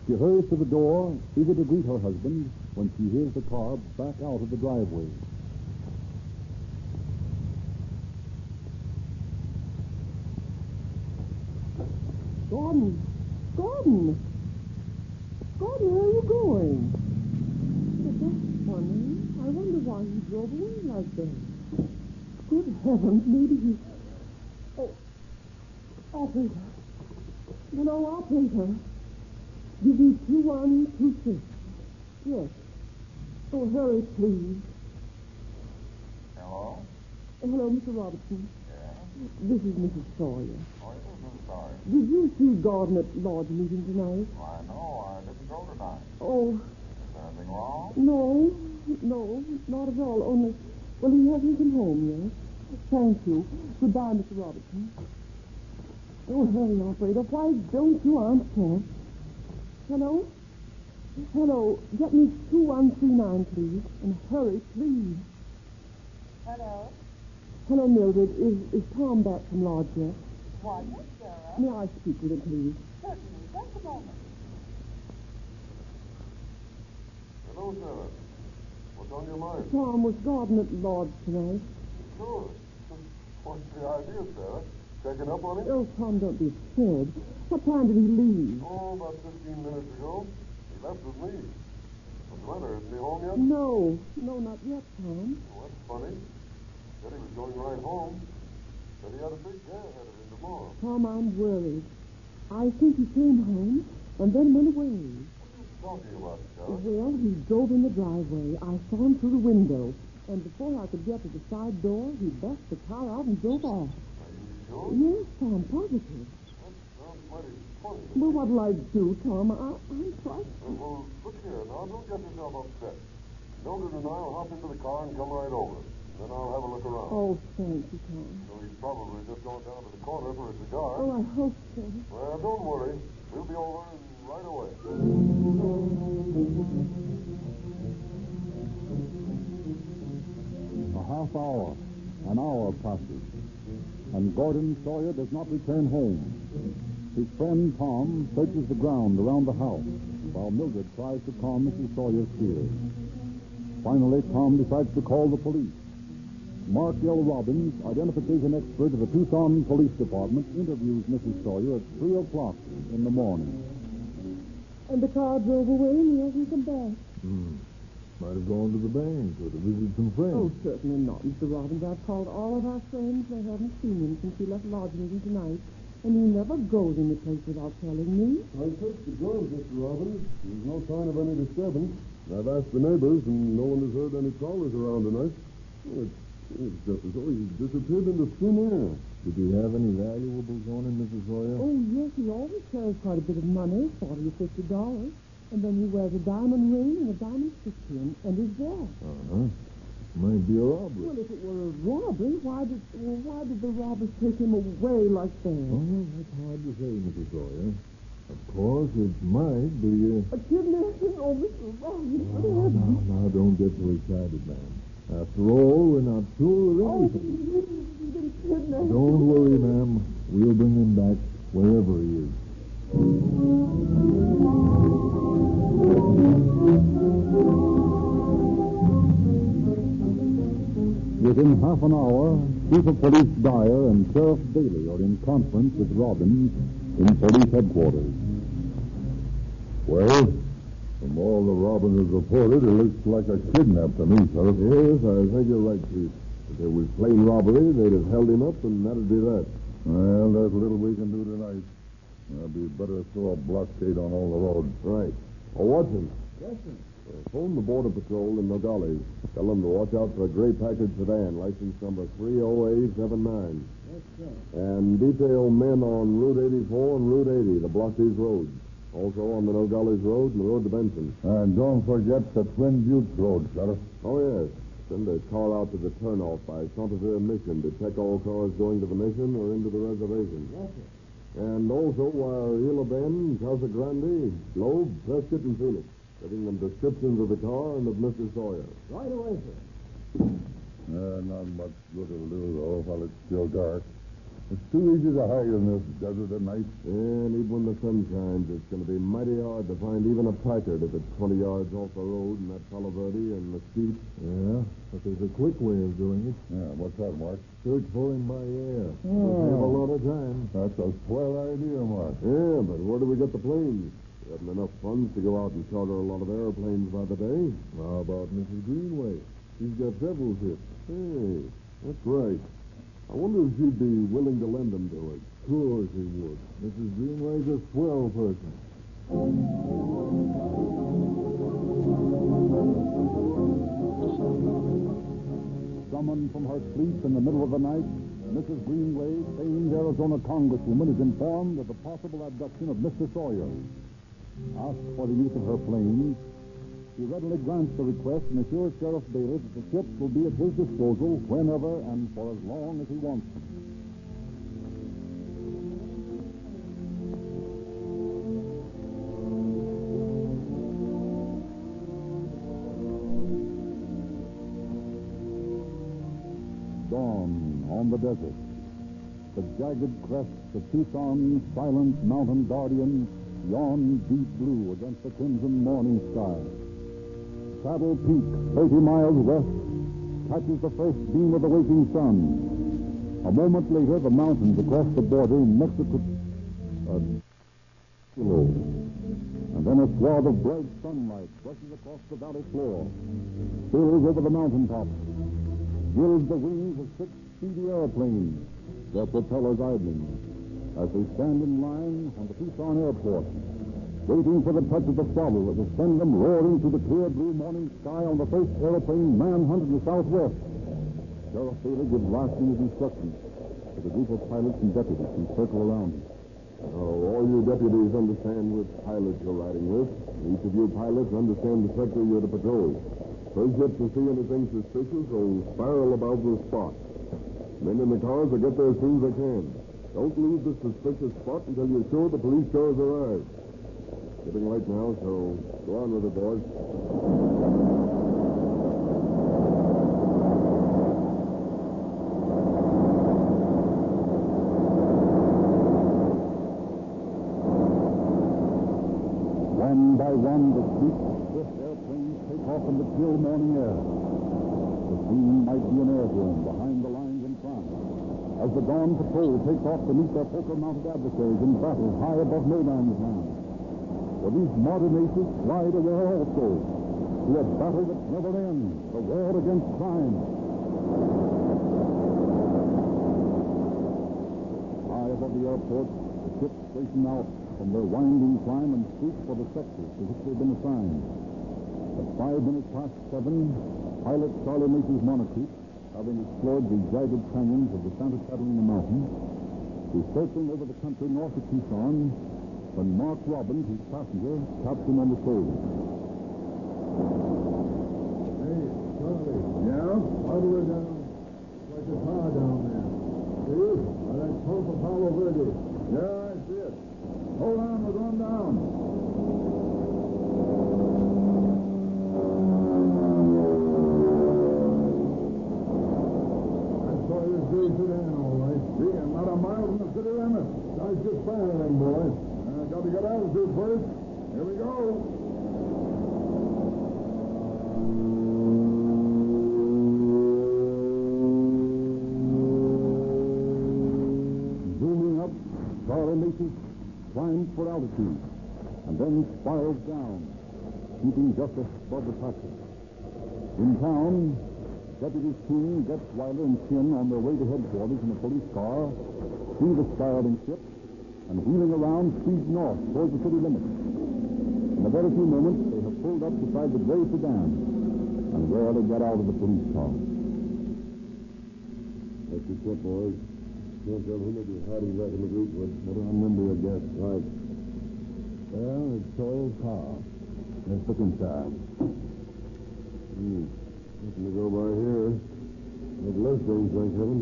She hurries to the door, eager to greet her husband, when she hears the car back out of the driveway. Gordon! Gordon! Gordon, where are you going? But that's funny. I wonder why he drove away like that. Good heavens, maybe he... Oh, operator. Hello, operator. Give me 2126. Yes. Oh, hurry, please. Hello? Hello, Mr. Robertson. Yeah? This is Mrs. Sawyer. Oh, this is Mrs. Sawyer. Did you see Gordon at lodge meeting tonight? Why, no, I didn't go tonight. Oh. Is there anything wrong? No, not at all. Only, well, he hasn't come home yet. Thank you. Goodbye, Mr. Robertson. Oh, hurry, operator. Why don't you answer? Hello? Hello. Get me 2139, please. And hurry, please. Hello? Hello, Mildred. Is Tom back from lodge yet? Why, yes, Sarah. May I speak with him, please? Certainly. Just a moment. Hello, Sarah. What's on your mind? Tom, was Gordon at lodge tonight? Sure. What's the idea, Sarah? Checking up on him? Oh, Tom, don't be scared. What time did he leave? Oh, about 15 minutes ago. He left with me. What's the matter? Isn't he home yet? No, not yet, Tom. Oh, that's funny. Said he was going right home. Said he had a big day ahead of him tomorrow. Tom, I'm worried. I think he came home and then went away. What are you talking about, Sarah? Well, he drove in the driveway. I saw him through the window. And before I could get to the side door, he left the car out and drove off. Are you sure? Yes, Tom, positive. That sounds mighty funny. Well, what'll I do, Tom? I'm frightened. Well, look here. Now, don't get yourself upset. Mildred and I will hop into the car and come right over. Then I'll have a look around. Oh, thank you, Tom. So he's probably just going down to the corner for a cigar. Oh, I hope so. Well, don't worry. We'll be over right away. A half hour, an hour passes, and Gordon Sawyer does not return home. His friend Tom searches the ground around the house, while Mildred tries to calm Mrs. Sawyer's fears. Finally, Tom decides to call the police. Mark L. Robbins, identification expert of the Tucson Police Department, interviews Mrs. Sawyer at 3 o'clock in the morning. And the car drove away and he hasn't come back. Might have gone to the bank or to visit some friends. Oh, certainly not, Mr. Robbins. I've called all of our friends. They haven't seen him since he left lodgings tonight. And he never goes in the place without telling me. I searched the grounds, Mr. Robbins. There's no sign of any disturbance. I've asked the neighbors, and no one has heard any callers around tonight. It's just as though he disappeared into thin air. Did he have any valuables on him, Mrs. Sawyer? Oh, yes, he always carries quite a bit of money, $40 or $50. And then he wears a diamond ring and a diamond stick pin and his watch. Uh-huh. Might be a robbery. Well, if it were a robbery, why did the robbers take him away like that? Oh, that's hard to say, Mrs. Sawyer. Of course, it might be a kidnapping? Oh, Mr. Robbins. Now, don't get so excited, ma'am. After all, we're not sure of anything. He's been kidnapped. Don't worry, ma'am. We'll bring him back wherever he is. Within half an hour, Chief of Police Dyer and Sheriff Bailey are in conference with Robbins in police headquarters. Well, from all the Robbins has reported, it looks like a kidnap to me, Sheriff. Yes, I think you're right, Chief. If it was plain robbery, they'd have held him up, and that'd be that. Well, there's little we can do tonight. It'd be better to throw a blockade on all the roads. Right. Oh, Watson. Yes, sir. Phone the Border Patrol in Nogales. Tell them to watch out for a gray Packard sedan, license number 30879. Yes, sir. And detail men on Route 84 and Route 80 to block these roads. Also on the Nogales Road and the road to Benson. And don't forget the Twin Buttes Road, Sheriff. Oh, yes. Send a car out to the turnoff by Santa Fe Mission to check all cars going to the mission or into the reservation. Yes, sir. And also wire Isla Bend, Casa Grande, Globe, Prescott, and Phoenix, giving them descriptions of the car and of Mr. Sawyer. Right away, sir. Not much good it'll do, though, while it's still dark. It's too easy to hide in this desert at night. Yeah, and even when the sun shines, it's going to be mighty hard to find even a Packard if it's 20 yards off the road in that Palo Verde and Mesquite. Yeah, but there's a quick way of doing it. Yeah, what's that, Mark? Search for him by air. We'll save a lot of time. That's a swell idea, Mark. Yeah, but where do we get the planes? We haven't enough funds to go out and charter a lot of airplanes by the day. How about Mrs. Greenway? She's got several ships. Hey, that's right. I wonder if she'd be willing to lend them to us. Sure she would. Mrs. Greenway's a swell person. Summoned from her sleep in the middle of the night, Mrs. Greenway, famed Arizona congresswoman, is informed of the possible abduction of Mr. Sawyer. Asked for the use of her plane, she readily grants the request and assures Sheriff Bailey that the ships will be at his disposal whenever and for as long as he wants them. Dawn on the desert. The jagged crests of Tucson's silent mountain guardian yawn deep blue against the crimson morning sky. Saddle Peak, 30 miles west, catches the first beam of the waking sun. A moment later, the mountains across the border in Mexico below. And then a swath of bright sunlight brushes across the valley floor, spills over the mountaintops, gilds the wings of 6 speedy airplanes, their propellers idling, as they stand in line on the Tucson airport, waiting for the touch of the throttle that will send them roaring through the clear blue morning sky on the first airplane manhunted in the southwest. Sheriff Bailey gives last minute instructions to the group of pilots and deputies who circle around him. All you deputies understand which pilots you're riding with. Each of you pilots understand the sector you're to patrol. First ship to see anything suspicious will spiral about the spot. Men in the cars will get there as soon as they can. Don't leave the suspicious spot until you're sure the police cars arrive. Getting late now, so go on with it, boys. One by one, the sleek, swift airplanes take off in the chill morning air. The scene might be an airdrome behind the lines in France, as the dawn patrol takes off to meet their poker-mounted adversaries in battle high above no man's land. For these modern aces fly to war also, to to a battle that never ends, the war against crime. High above the airport, the ships straighten out from their winding climb and shoot for the sectors to which they've been assigned. At 5 minutes past 7, pilot Charlie Macy's Monocoupe, having explored the jagged canyons of the Santa Catalina Mountains, is circling over the country north of Tucson when Mark Robbins, his passenger, taps him on the shoulder. Hey, Charlie. Yeah? Huddle her down. Like a car down there. See? By that pump of Palo Verde. Yeah, I see it. Hold on, we're going down. Sedan, all right. See, I'm not a mile from the city limit. Starts just firing, boys. Got to get altitude first. Here we go. Zooming up, Charlie Macy climbs for altitude and then spirals down, keeping just above the taxi. In town, Deputies King, Getz, Weiler, and Chin on their way to headquarters in a police car see the spiraling ship and wheeling around speed north towards the city limits. In a very few moments, they have pulled up beside the gray sedan and rarely get out of the police car. That's the ship, boys. Can't tell who may be hiding back in the Greekwood. Better remember your guess. Right. Well, it's Sawyer's car. Let's look inside. Nothing to go by here. Look less things, thank heaven.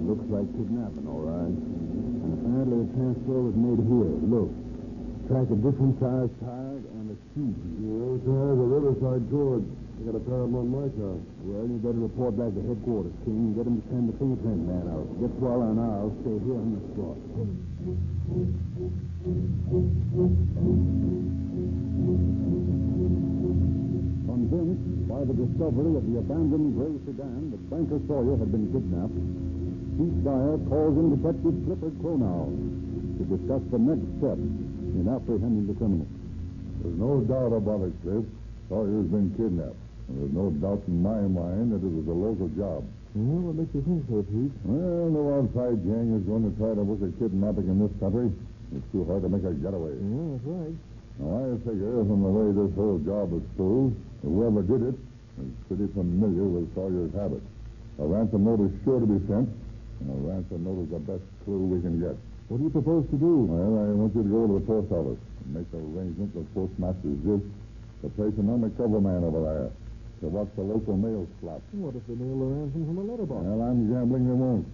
Looks like kidnapping, all right. And apparently a transfer was made here. Look. Track of different size tires and a key. Yeah, those tires are Riverside cords. I got a pair of them on my car. Well, you better report back to headquarters, King. Get him to send the fingerprint man out. Get Waller and I'll stay here on the spot. Convinced by the discovery of the abandoned gray sedan that Banker Sawyer had been kidnapped, Chief Dyer calls in Detective Clifford Cronow to discuss the next step in apprehending the criminal. There's no doubt about it, Cliff. Sawyer's been kidnapped. And there's no doubt in my mind that it was a local job. Well, what makes you think so, Pete? Well, no outside gang is going to try to work a kidnapping in this country. It's too hard to make a getaway. Yeah, that's right. Now, I figure from the way this whole job is proved, whoever did it is pretty familiar with Sawyer's habits. A ransom note is sure to be sent, and a ransom note is the best clue we can get. What do you propose to do? Well, I want you to go to the post office and make arrangements with Postmaster Ziff to place an undercover man over there to watch the local mail slot. What if they mail the ransom from a letterbox? Well, I'm gambling they won't.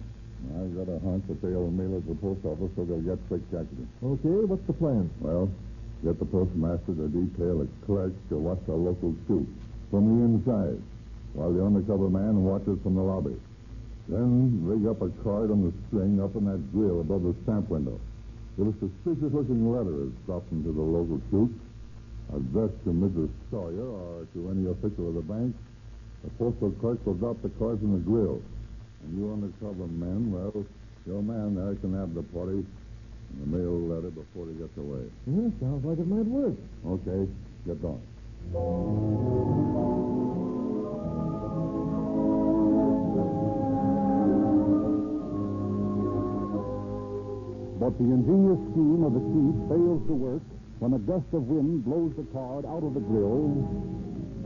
I've got a hunch that they'll mail it to the post office so they'll get quick judgment. Okay, what's the plan? Well, get the postmaster to detail a clerk to watch the local shoot from the inside while the undercover man watches from the lobby. Then rig up a card on the string up in that grill above the stamp window. If a suspicious-looking letter is dropped into the local chute, addressed to Mrs. Sawyer or to any official of the bank, the postal clerk will drop the cards in the grill. And you undercover men, well, your man there can have the party and the mail letter before he gets away. Yeah, sounds like it might work. Okay, get on. But the ingenious scheme of the chief fails to work when a gust of wind blows the card out of the grill,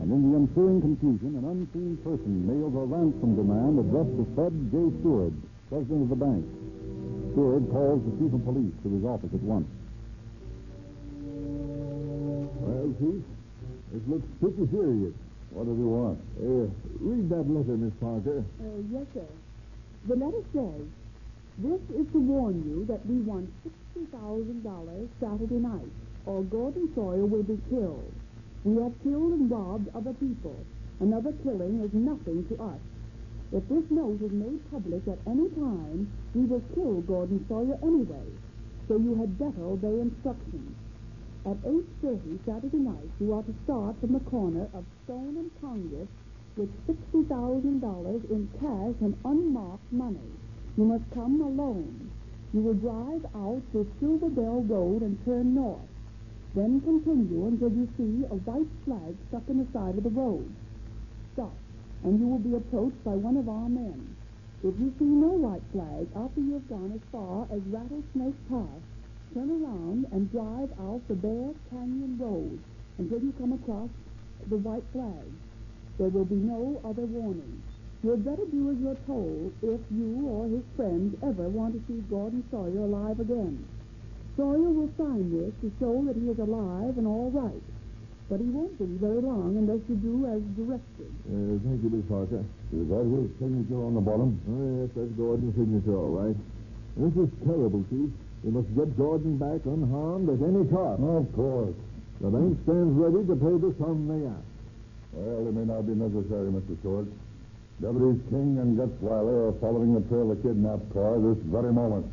and in the ensuing confusion, an unseen person mails a ransom demand addressed to Fred J. Stewart, president of the bank. Stewart calls the chief of police to his office at once. Well, Chief, this looks pretty serious. What does he want? Read that letter, Miss Parker. Yes, sir. The letter says, "This is to warn you that we want $60,000 Saturday night, or Gordon Sawyer will be killed. We have killed and robbed other people. Another killing is nothing to us. If this note is made public at any time, we will kill Gordon Sawyer anyway, so you had better obey instructions. At 8:30 Saturday night, you are to start from the corner of Stone and Congress with $60,000 in cash and unmarked money. You must come alone. You will drive out to Silver Bell Road and turn north. Then continue until you see a white flag stuck in the side of the road. Stop, and you will be approached by one of our men. If you see no white flag after you have gone as far as Rattlesnake Pass, turn around and drive out the Bear Canyon Road until you come across the white flag. There will be no other warning. You had better do as you're told if you or his friends ever want to see Gordon Sawyer alive again. Sawyer will sign this to show that he is alive and all right. But he won't be very long unless you do as directed. Thank you, Miss Parker. Is that his signature on the bottom? Oh, yes, that's Gordon's signature, all right. This is terrible, Chief. We must get Gordon back unharmed at any cost. Of course. The bank stands ready to pay the sum they ask. Well, it may not be necessary, Mr. Short. Deputies King and Gutzweiler are following the trail of the kidnapped car this very moment.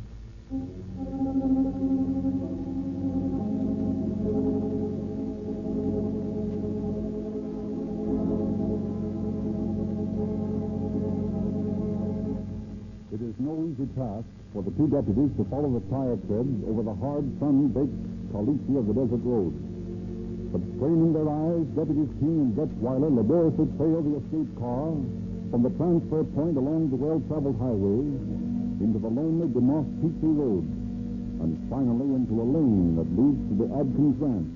It is no easy task for the two deputies to follow the tire treads over the hard, sun-baked caliche of the desert road. But straining their eyes, Deputies King and Gutzweiler laboriously trail the escape car from the transfer point along the well-traveled highway into the lonely DeMoss Petrie Road, and finally into a lane that leads to the Adkins Ranch.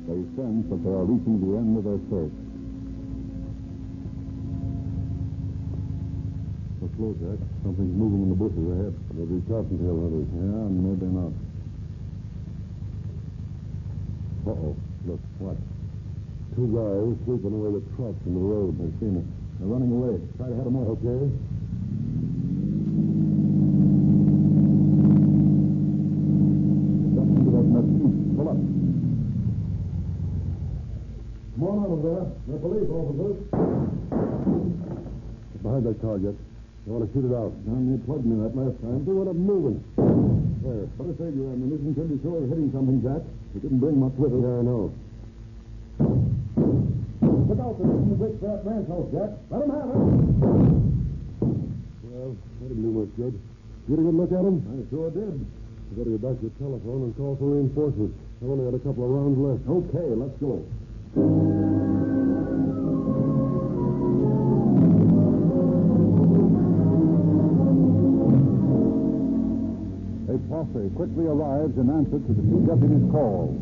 They sense that they are reaching the end of their search. Slow, Jack. Something's moving in the bushes ahead. Maybe cottontail hunters. Yeah, maybe not. Uh-oh. Look, what? Two guys sweeping away the trucks in the road. I've seen it. They're running away. Try to head them off. Okay. Duck into that mesquite. Pull up. Come on out of there. They're police officers. Get behind that car, Jet. You want to shoot it out. You plugged me that last time. Do what I'm moving. There. Better save your ammunition till you're sure of hitting something, Jack. You didn't bring much with us. Yeah, I know. Look out for this break that ranch house, Jack. Let him have it. Well, that didn't do much good. You get a good look at him? I sure did. You better get back to your telephone and call for reinforcements. I've only got a couple of rounds left. Okay, let's go. A posse quickly arrives in answer to the two deputies' call.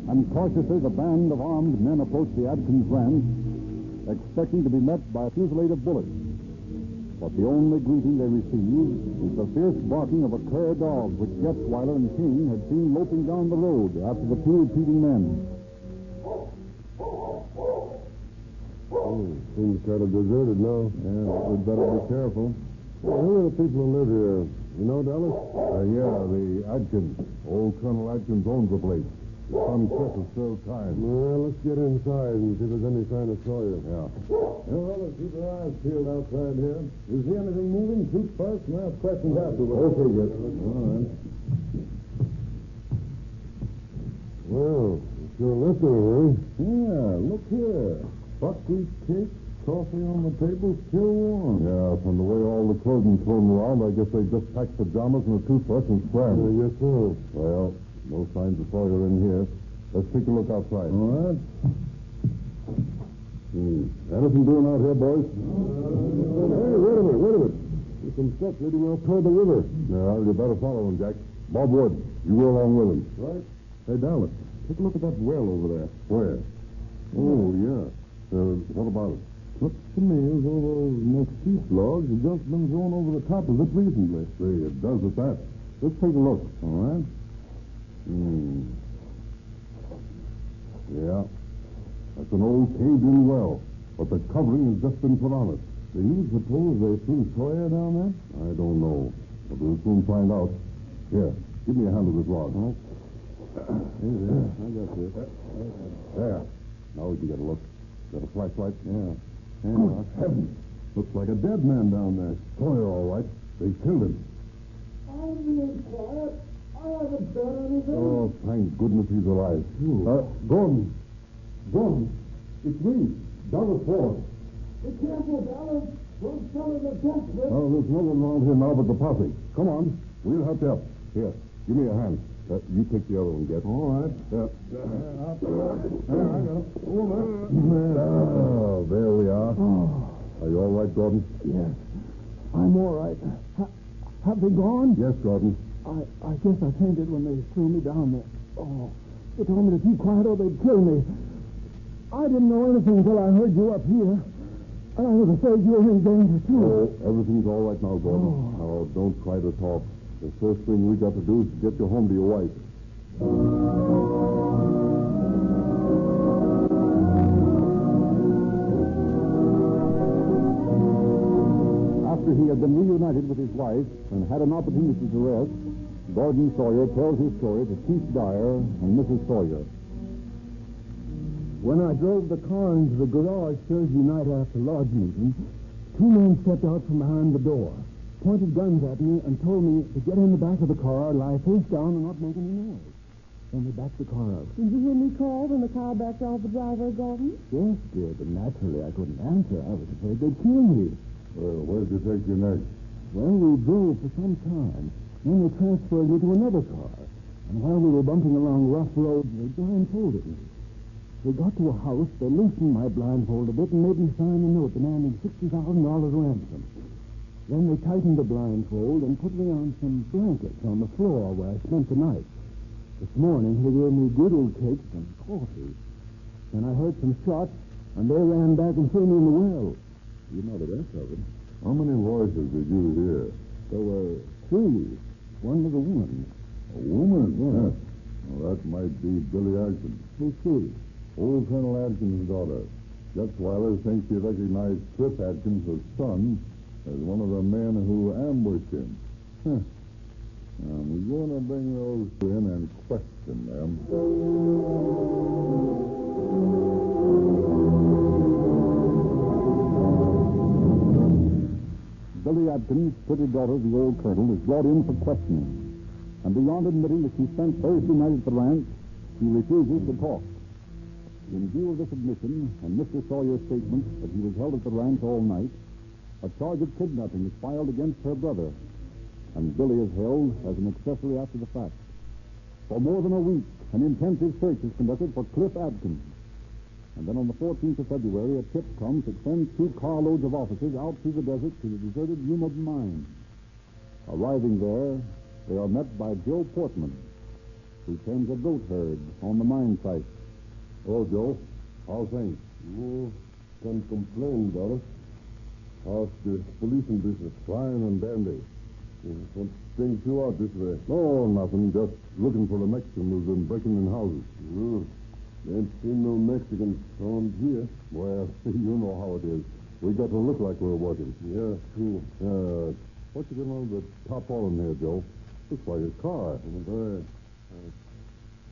And cautiously the band of armed men approach the Adkins Ranch, expecting to be met by a fusillade of bullets. But the only greeting they receive is the fierce barking of a cur dog which Gutzweiler and King had seen loping down the road after the two retreating men. Seems kind of deserted now. Yeah, we'd better be careful. Who are the people who live here? You know, Dallas? Yeah, the Adkins. Old Colonel Adkins owns the place. His son Chris is still time. Well, let's get inside and see if there's any sign of Sawyer. Yeah. Well, let's keep our eyes peeled outside here. You see anything moving, shoot first and ask questions afterwards. Okay, yes. All right. Well, it's sure listening, eh? Yeah, look here. Buckwheat cake, coffee on the table, still warm. Yeah, from the way all the clothing thrown around, I guess they just packed pajamas and a toothbrush and swam. Yes, sir. Well, no signs of Sawyer in here. Let's take a look outside. All right. Anything doing out here, boys? Hey, wait a minute. There's some stuff leading out toward the river. Yeah, you better follow him, Jack. Bob Wood, you go along with him. Right. Hey, Dallas, take a look at that well over there. Where? Oh, yeah. What about it? Looks to me as though those mesquite logs have just been thrown over the top of it recently. See, it does at that. Let's take a look. All right. Yeah. That's an old caved-in well, but the covering has just been put on it. Do you suppose they threw Sawyer down there? I don't know, but we'll soon find out. Here, give me a hand with this rod. Huh? Here, I got this. There. Now we can get a look. Got a flashlight? Yeah. Good heavens. Looks like a dead man down there. Sawyer, all right. They killed him. I'm being quiet. I haven't done anything. Oh, thank goodness he's alive. Gordon. It's me, Dallas Ford. Be careful, Dallas. Don't tell him the death. Oh, there's no one around here now but the posse. Come on. We'll help you up. Here, give me a hand. You take the other one, Get. All right. Yeah. I got him. Oh, there we are. Oh, Are you all right, Gordon? yes. I'm all right. Have they gone? Yes, Gordon. I guess I fainted when they threw me down there. Oh, they told me to keep quiet or they'd kill me. I didn't know anything until I heard you up here. And I was afraid you were in danger, too. Oh, everything's all right now, Gordon. Oh. Now, don't try to talk. The first thing we got to do is get you home to your wife. After he had been reunited with his wife and had an opportunity to rest, Gordon Sawyer tells his story to Chief Dyer and Mrs. Sawyer. When I drove the car into the garage Thursday night after lodge meeting, two men stepped out from behind the door, pointed guns at me, and told me to get in the back of the car, lie face down, and not make any noise. Then they backed the car up. Did you hear me call when the car backed off the driveway, Gordon? Yes, dear, but naturally I couldn't answer. I was afraid they'd kill me. Well, where'd you take your next? Well, we drove for some time. Then they transferred me to another car. And while we were bumping along rough roads, they blindfolded me. We got to a house, they loosened my blindfold a bit and made me sign a note demanding $60,000 ransom. Then they tightened the blindfold and put me on some blankets on the floor where I spent the night. This morning, they gave me griddle cakes and coffee. Then I heard some shots, and they ran back and threw me in the well. You know the rest of it. How many voices did you hear? There were three. One was a woman. A woman? Yes. Well, that might be Billy Adkins. Who's she? Old Colonel Adkins' daughter. Gutzweiler thinks he recognized Trip Adkins' son as one of the men who ambushed him. I'm going to bring those in and question them. Billy Adkins, pretty daughter of the old colonel, is brought in for questioning. And beyond admitting that she spent Thursday night at the ranch, she refuses to talk. In view of this admission and Mr. Sawyer's statement that he was held at the ranch all night, a charge of kidnapping is filed against her brother, and Billy is held as an accessory after the fact. For more than a week, an intensive search is conducted for Cliff Adkins. And then on the 14th of February, a tip comes that sends 2 carloads of officers out through the desert to the deserted Yuma mine. Arriving there, they are met by Joe Portman, who tends a goat herd on the mine site. Oh, Joe, how's things? You can't complain, Doris. How's the policing business? Fine and dandy. What brings you out this way? Oh, nothing. Just looking for the Mexican who's been breaking in houses. Ain't seen no Mexicans around here. Well, you know how it is. We got to look like we're working. Yeah, true. What's you getting on the top on here, Joe? Looks like a car.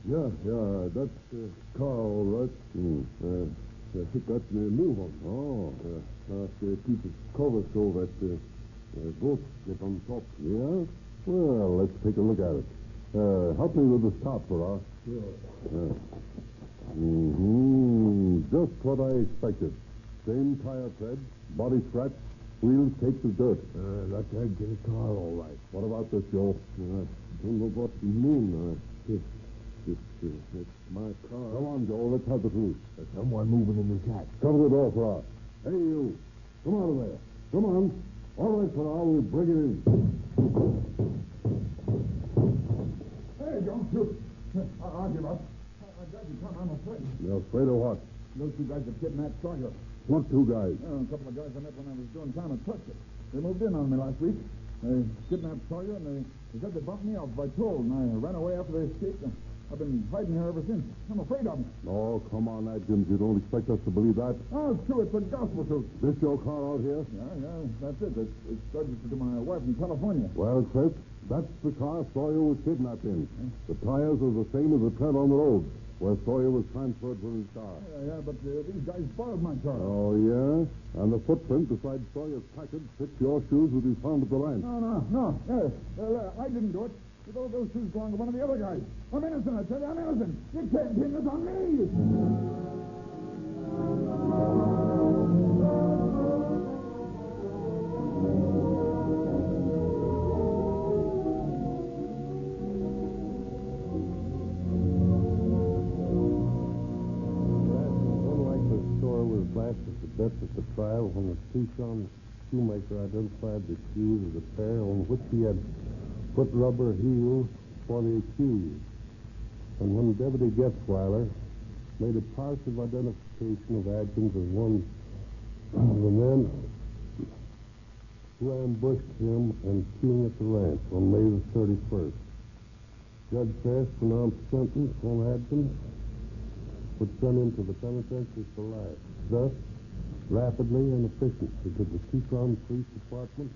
Yeah, that's the car, all right. Got the move on. Oh, keep it covered so that boats get on top. Yeah? Well, let's take a look at it. Help me with the stop, Farrar. Sure. Just what I expected. Same tire tread, body scratch, wheels caked with dirt. That's Adkins' car, all right. What about this, Joe? Don't know what you mean. It's my car. Come on, Joe. Let's have the truth. There's someone moving in this hat. Cover the door, Farrar. Hey, you. Come out of there. Come on. All right, Farrar. We'll bring it in. Hey, don't shoot. I'll give up. I got you, Tom. I'm afraid. You're afraid of what? Those 2 guys that kidnapped Sawyer. What 2 guys? A couple of guys I met when I was doing time at Tuskett. They moved in on me last week. They kidnapped Sawyer, and they said they bumped me off by toll, and I ran away after they escaped. I've been hiding here ever since. I'm afraid of them. Oh, come on, Adkins. You don't expect us to believe that? Oh, it's true. It's a gospel truth. This your car out here? Yeah, that's it. It's registered to my wife in California. Well, Chris, that's the car Sawyer was kidnapped in. The tires are the same as the tread on the road, where Sawyer was transferred from his car. Yeah, but these guys borrowed my car. Oh, yeah? And the footprint beside Sawyer's package fits your shoes that he found at the ranch. No. Yes. Well, I didn't do it. Those shoes belong to one of the other guys. I'm innocent, I tell you, I'm innocent. You can't pin this on me. the trial when a Tucson shoemaker identified the shoes as a pair on which he had put rubber heels for the accused. And when Deputy Getzweiler made a positive identification of Adkins as one of the men who ambushed him and King at the ranch on May the 31st. Judge Fass pronounced sentence on Adkins, was sent into the penitentiary for life. Thus, rapidly and efficiently did the Tucson Police Department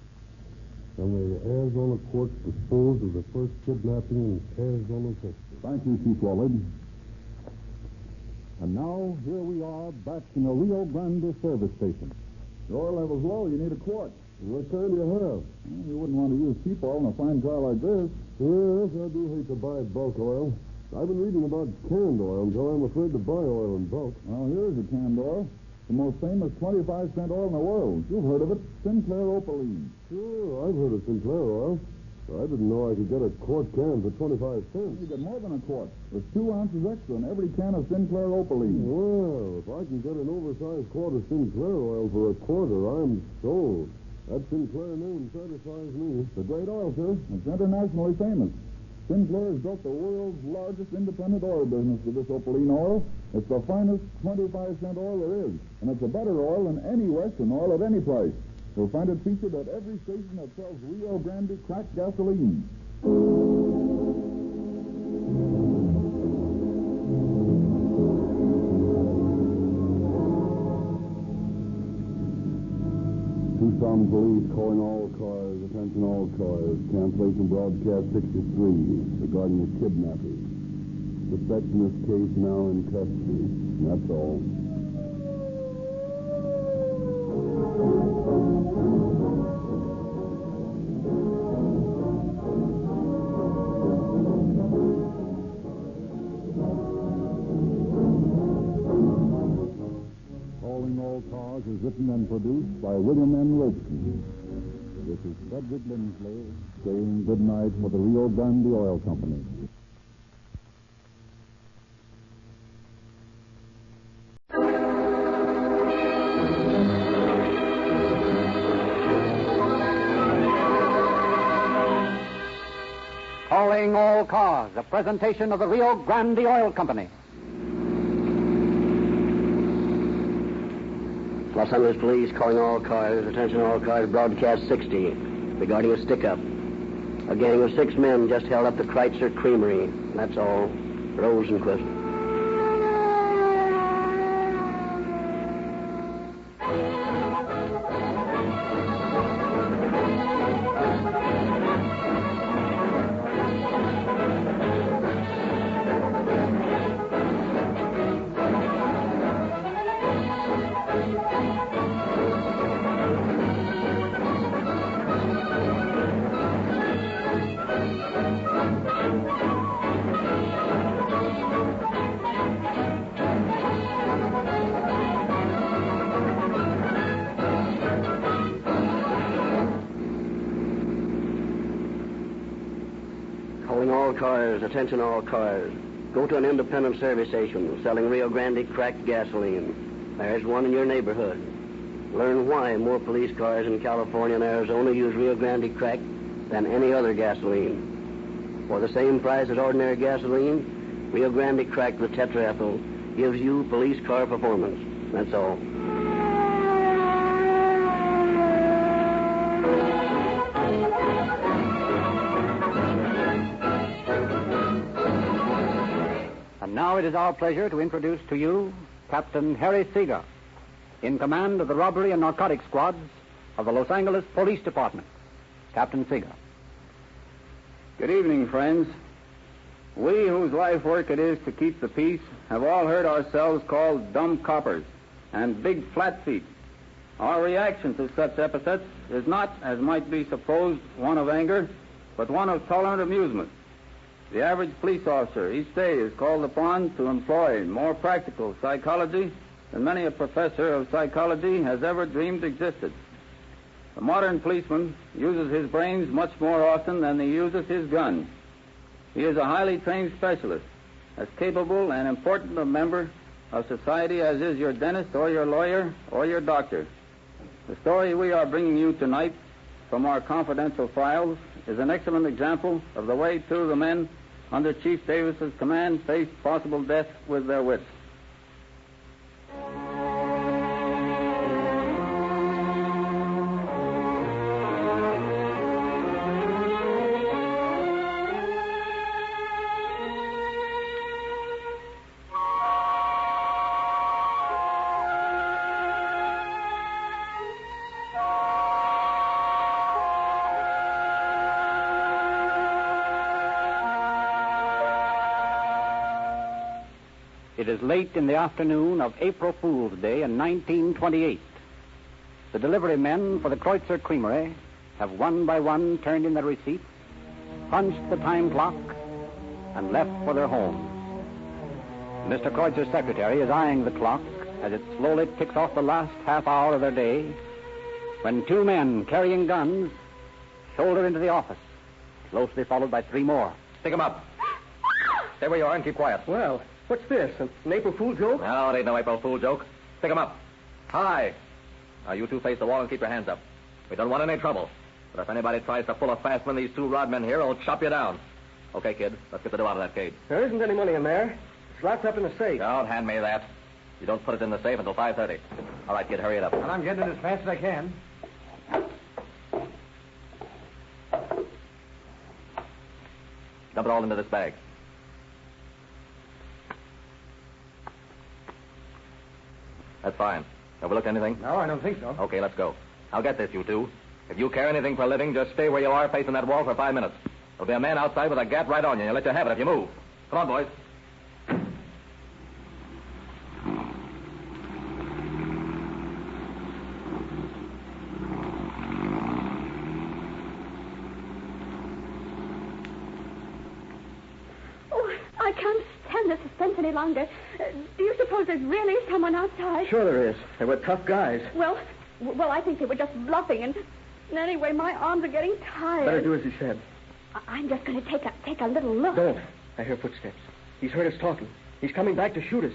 and the Arizona courts dispose of the first kidnapping in Arizona's history. Thank you, Chief Wallace. And now, here we are back in the Rio Grande service station. The oil level's low. You need a quart. What kind do you have? Well, you wouldn't want to use cheap oil in a fine car like this. Yes, I do hate to buy bulk oil. I've been reading about canned oil, so I'm afraid to buy oil in bulk. Well, here's a canned oil. The most famous 25-cent oil in the world. You've heard of it. Sinclair Opaline. Sure, I've heard of Sinclair oil. I didn't know I could get a quart can for 25 cents. You get more than a quart. There's 2 ounces extra in every can of Sinclair Opaline. Well, if I can get an oversized quart of Sinclair oil for a quarter, I'm sold. That Sinclair name satisfies me. It's a great oil, sir. It's internationally famous. Sinclair has built the world's largest independent oil business with this Opaline oil. It's the finest 25-cent oil there is, and it's a better oil than any Western oil at any price. You'll find it featured at every station that sells Rio Grande cracked gasoline. Tucson police calling all cars, attention all cars, cancellation broadcast 63 regarding the kidnapping. Suspect in this case now in custody. That's all. Calling All Cars is written and produced by William N. Robeson. This is Frederick Lindsley saying good night for the Rio Grande Oil Company. Calling All Cars, a presentation of the Rio Grande Oil Company. Los Angeles Police calling all cars. Attention all cars. Broadcast 60 regarding a stick-up. A gang of 6 men just held up the Kreitzer Creamery. That's all. Rosenquist. Cars, attention all cars. Go to an independent service station selling Rio Grande cracked gasoline. There's one in your neighborhood. Learn why more police cars in California and Arizona use Rio Grande cracked than any other gasoline. For the same price as ordinary gasoline, Rio Grande cracked with tetraethyl gives you police car performance. That's all. Now it is our pleasure to introduce to you Captain Harry Seeger, in command of the robbery and narcotics squads of the Los Angeles Police Department. Captain Seeger. Good evening, friends. We whose life work it is to keep the peace have all heard ourselves called dumb coppers and big flat feet. Our reaction to such epithets is not, as might be supposed, one of anger, but one of tolerant amusement. The average police officer each day is called upon to employ more practical psychology than many a professor of psychology has ever dreamed existed. The modern policeman uses his brains much more often than he uses his gun. He is a highly trained specialist, as capable and important a member of society as is your dentist or your lawyer or your doctor. The story we are bringing you tonight from our confidential files is an excellent example of the way two of the men under Chief Davis's command faced possible death with their wits. It is late in the afternoon of April Fool's Day in 1928. The delivery men for the Kreutzer Creamery have one by one turned in their receipts, punched the time clock, and left for their homes. Mr. Kreutzer's secretary is eyeing the clock as it slowly ticks off the last half hour of their day when two men carrying guns shoulder into the office, closely followed by three more. Pick 'em up. Stay where you are and keep quiet. Well, what's this? An April Fool joke? No, it ain't no April Fool joke. Pick 'em up. Hi. Now, you two face the wall and keep your hands up. We don't want any trouble. But if anybody tries to pull a fast one, these two rodmen here will chop you down. Okay, kid, let's get the dough out of that cage. There isn't any money in there. It's locked up in the safe. Don't hand me that. You don't put it in the safe until 5:30. All right, kid, hurry it up. And I'm getting it as fast as I can. Dump it all into this bag. That's fine. Overlooked anything? No, I don't think so. Okay, let's go. I'll get this, you two. If you care anything for a living, just stay where you are facing that wall for 5 minutes. There'll be a man outside with a gat right on you, and he'll let you have it if you move. Come on, boys. Oh, I can't stand the suspense any longer. Do you suppose there's really someone outside? Sure there is. They were tough guys. Well, I think they were just bluffing, and anyway, my arms are getting tired. Better do as he said. I'm just going to take a little look. Don't. I hear footsteps. He's heard us talking. He's coming back to shoot us.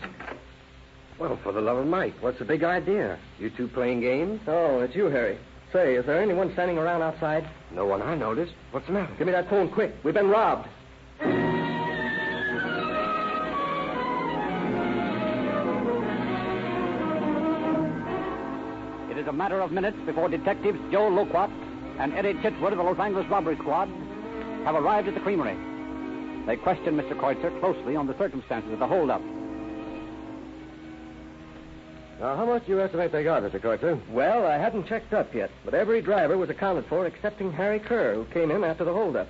Well, for the love of Mike, what's the big idea? You two playing games? Oh, it's you, Harry. Say, is there anyone standing around outside? No one I noticed. What's the matter? Give me that phone quick. We've been robbed. It is a matter of minutes before detectives Joe Loquat and Eddie Titwood of the Los Angeles Robbery Squad have arrived at the creamery. They question Mr. Kreutzer closely on the circumstances of the holdup. Now, how much do you estimate they got, Mr. Kreutzer? Well, I hadn't checked up yet, but every driver was accounted for excepting Harry Kerr, who came in after the holdup.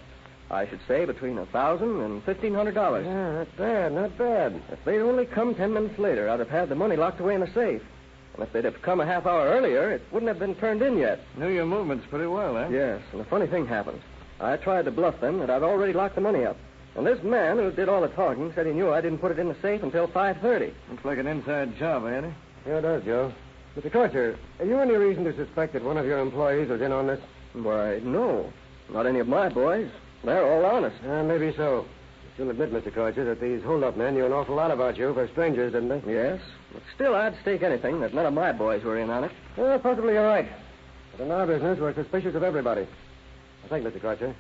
I should say between $1,000 and $1,500. Yeah, not bad, not bad. If they'd only come 10 minutes later, I'd have had the money locked away in the safe. And if they'd have come a half hour earlier, it wouldn't have been turned in yet. Knew your movements pretty well, eh? Yes, and a funny thing happened. I tried to bluff them that I'd already locked the money up. And this man who did all the talking said he knew I didn't put it in the safe until 5:30. Looks like an inside job, Eddie. Yeah, it does, Joe. Mr. Kreutzer, have you any reason to suspect that one of your employees was in on this? Why, no. Not any of my boys. They're all honest. Maybe so. You'll admit, Mr. Kreutzer, that these hold-up men knew an awful lot about you for strangers, didn't they? Yes. But still, I'd stake anything that none of my boys were in on it. Well, possibly you're right. But in our business, we're suspicious of everybody. I think, Mr. Kreutzer,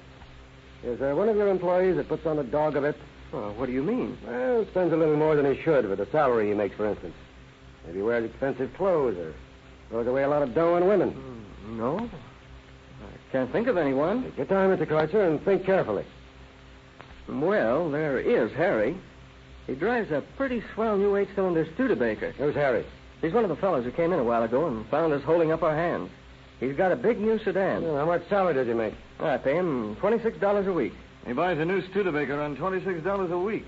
is there one of your employees that puts on the dog a bit? Oh, what do you mean? Well, spends a little more than he should with the salary he makes, for instance. Maybe wears expensive clothes or throws away a lot of dough on women. No. I can't think of anyone. Take your time, Mr. Kreutzer, and think carefully. Well, there is Harry. He drives a pretty swell new 8-cylinder Studebaker. Who's Harry? He's one of the fellows who came in a while ago and found us holding up our hands. He's got a big new sedan. Well, how much salary does he make? I pay him $26 a week. He buys a new Studebaker on $26 a week.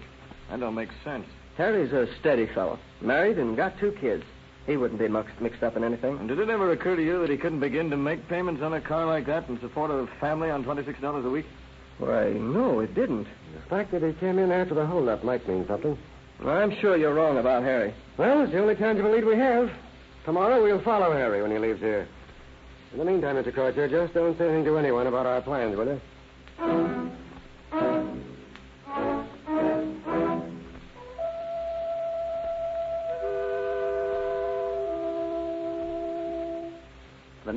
That don't make sense. Harry's a steady fellow. Married and got 2 kids. He wouldn't be mixed up in anything. And did it ever occur to you that he couldn't begin to make payments on a car like that in support of a family on $26 a week? Why, no, it didn't. The fact that he came in after the holdup might mean something. I'm sure you're wrong about Harry. Well, it's the only tangible lead we have. Tomorrow we'll follow Harry when he leaves here. In the meantime, Mr. Kreutzer, just don't say anything to anyone about our plans, will you?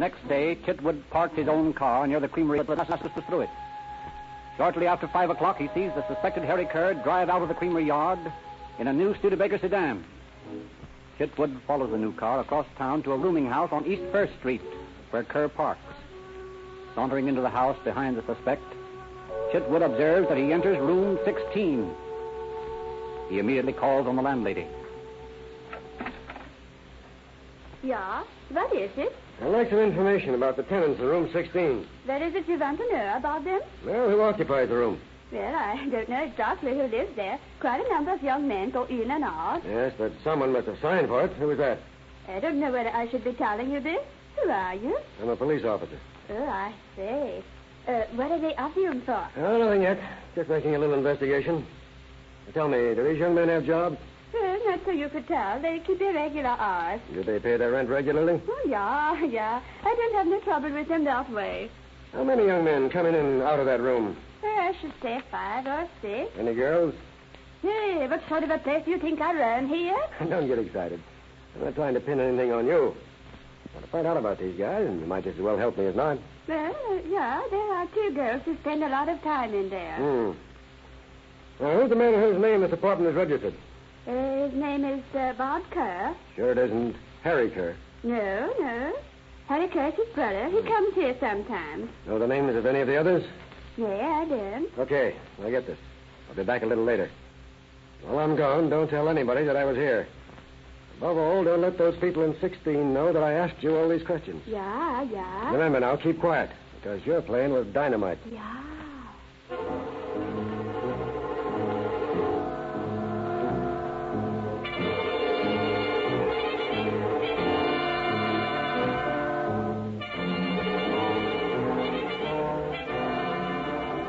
next day, Chitwood parked his own car near the creamery at through it. Shortly after 5 o'clock, he sees the suspected Harry Kerr drive out of the creamery yard in a new Studebaker sedan. Chitwood follows the new car across town to a rooming house on East First Street, where Kerr parks. Sauntering into the house behind the suspect, Chitwood observes that he enters room 16. He immediately calls on the landlady. Yeah, what is it? I'd like some information about the tenants in room 16. What is it you want to know about them? Well, who occupies the room? Well, I don't know exactly who lives there. Quite a number of young men go in and out. Yes, but someone must have signed for it. Who was that? I don't know whether I should be telling you this. Who are you? I'm a police officer. Oh, I see. What are they after you for? Oh, nothing yet. Just making a little investigation. Tell me, do these young men have jobs? Well, not so you could tell. They keep irregular hours. Do they pay their rent regularly? Oh, yeah. I don't have no trouble with them that way. How many young men come in and out of that room? I should say 5 or 6. Any girls? Hey, what sort of a place do you think I run here? Don't get excited. I'm not trying to pin anything on you. I want to find out about these guys, and you might just as well help me as not. Well, yeah, there are 2 girls who spend a lot of time in there. Now, who's the man whose name this apartment is registered? His name is Bob Kerr. Sure it isn't Harry Kerr. No. Harry Kerr's his brother. He comes here sometimes. Know the names of any of the others? Yeah, I do. Okay, I get this. I'll be back a little later. While I'm gone, don't tell anybody that I was here. Above all, don't let those people in 16 know that I asked you all these questions. Yeah. Remember now, keep quiet, because you're playing with dynamite. Yeah.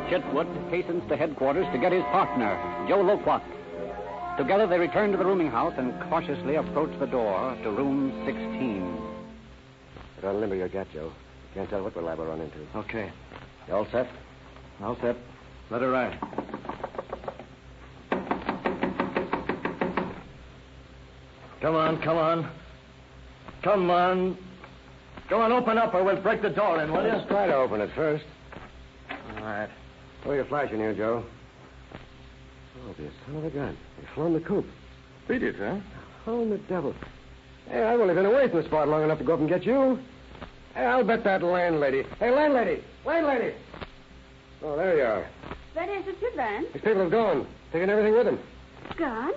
Chitwood hastens to headquarters to get his partner, Joe Loquat. Together they return to the rooming house and cautiously approach the door to room 16. Don't limber your gat, Joe. Can't tell what we're liable to run into. Okay. You all set? All set. Let her ride. Come on. Come on, open up or we'll break the door in, will you? Let's try to open it first. All right. Throw your flash in here, Joe. Oh, you son of a gun. You've flown the coop. Beat it, huh? Oh, the devil. Hey, I've only been away from the spot long enough to go up and get you. Hey, I'll bet that landlady. Hey, landlady! Oh, there you are. What is it you want? These people have gone. Taken everything with them. Gone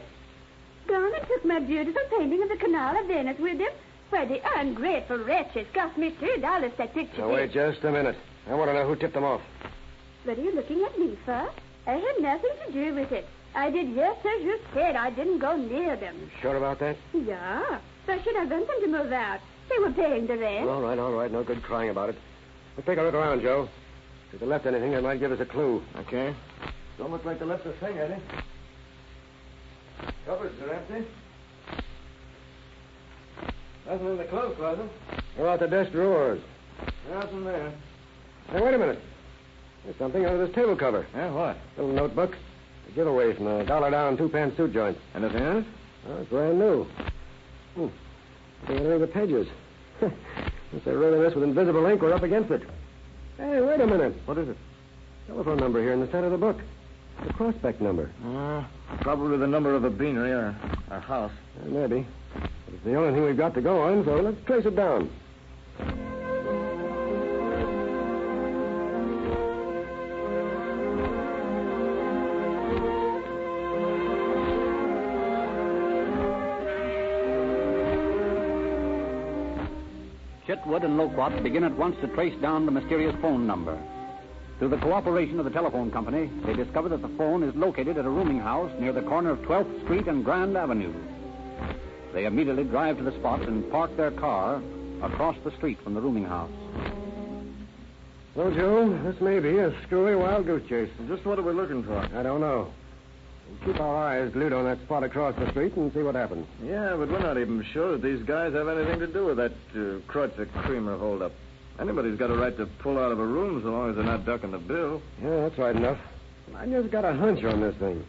and took my beautiful painting of the Canal of Venice with them? Why, the ungrateful wretches cost me $3 that picture. Now, wait just a minute. I want to know who tipped them off. What are you looking at me for? I had nothing to do with it. I did just as you said. I didn't go near them. You sure about that? Yeah. Why should I want them to move out? They were paying the rent. All right. No good crying about it. Let's take a look around, Joe. If they left anything, that might give us a clue. Okay. Don't look like they left a thing, Eddie. Cupboards are empty. Nothing in the clothes closet. What about the desk drawers? Nothing there. Hey, wait a minute. There's something under this table cover. Yeah, what? A little notebook. A giveaway from a $1 down, 2-pan suit joint. Anything in it? Oh, it's brand new. I can read the pages. Since they wrote this with invisible ink, we're up against it. Hey, wait a minute. What is it? Telephone number here in the center of the book. The prospect number. Probably the number of a beanery or a house. Maybe. But it's the only thing we've got to go on, so let's trace it down. Chitwood and Loquat begin at once to trace down the mysterious phone number. Through the cooperation of the telephone company, they discover that the phone is located at a rooming house near the corner of 12th Street and Grand Avenue. They immediately drive to the spot and park their car across the street from the rooming house. Well, Joe, this may be a screwy wild goose chase. Just what are we looking for? I don't know. We'll keep our eyes glued on that spot across the street and see what happens. Yeah, but we're not even sure that these guys have anything to do with that Kreutzer Creamer holdup. Anybody's got a right to pull out of a room so long as they're not ducking the bill. Yeah, that's right enough. I just got a hunch on this thing.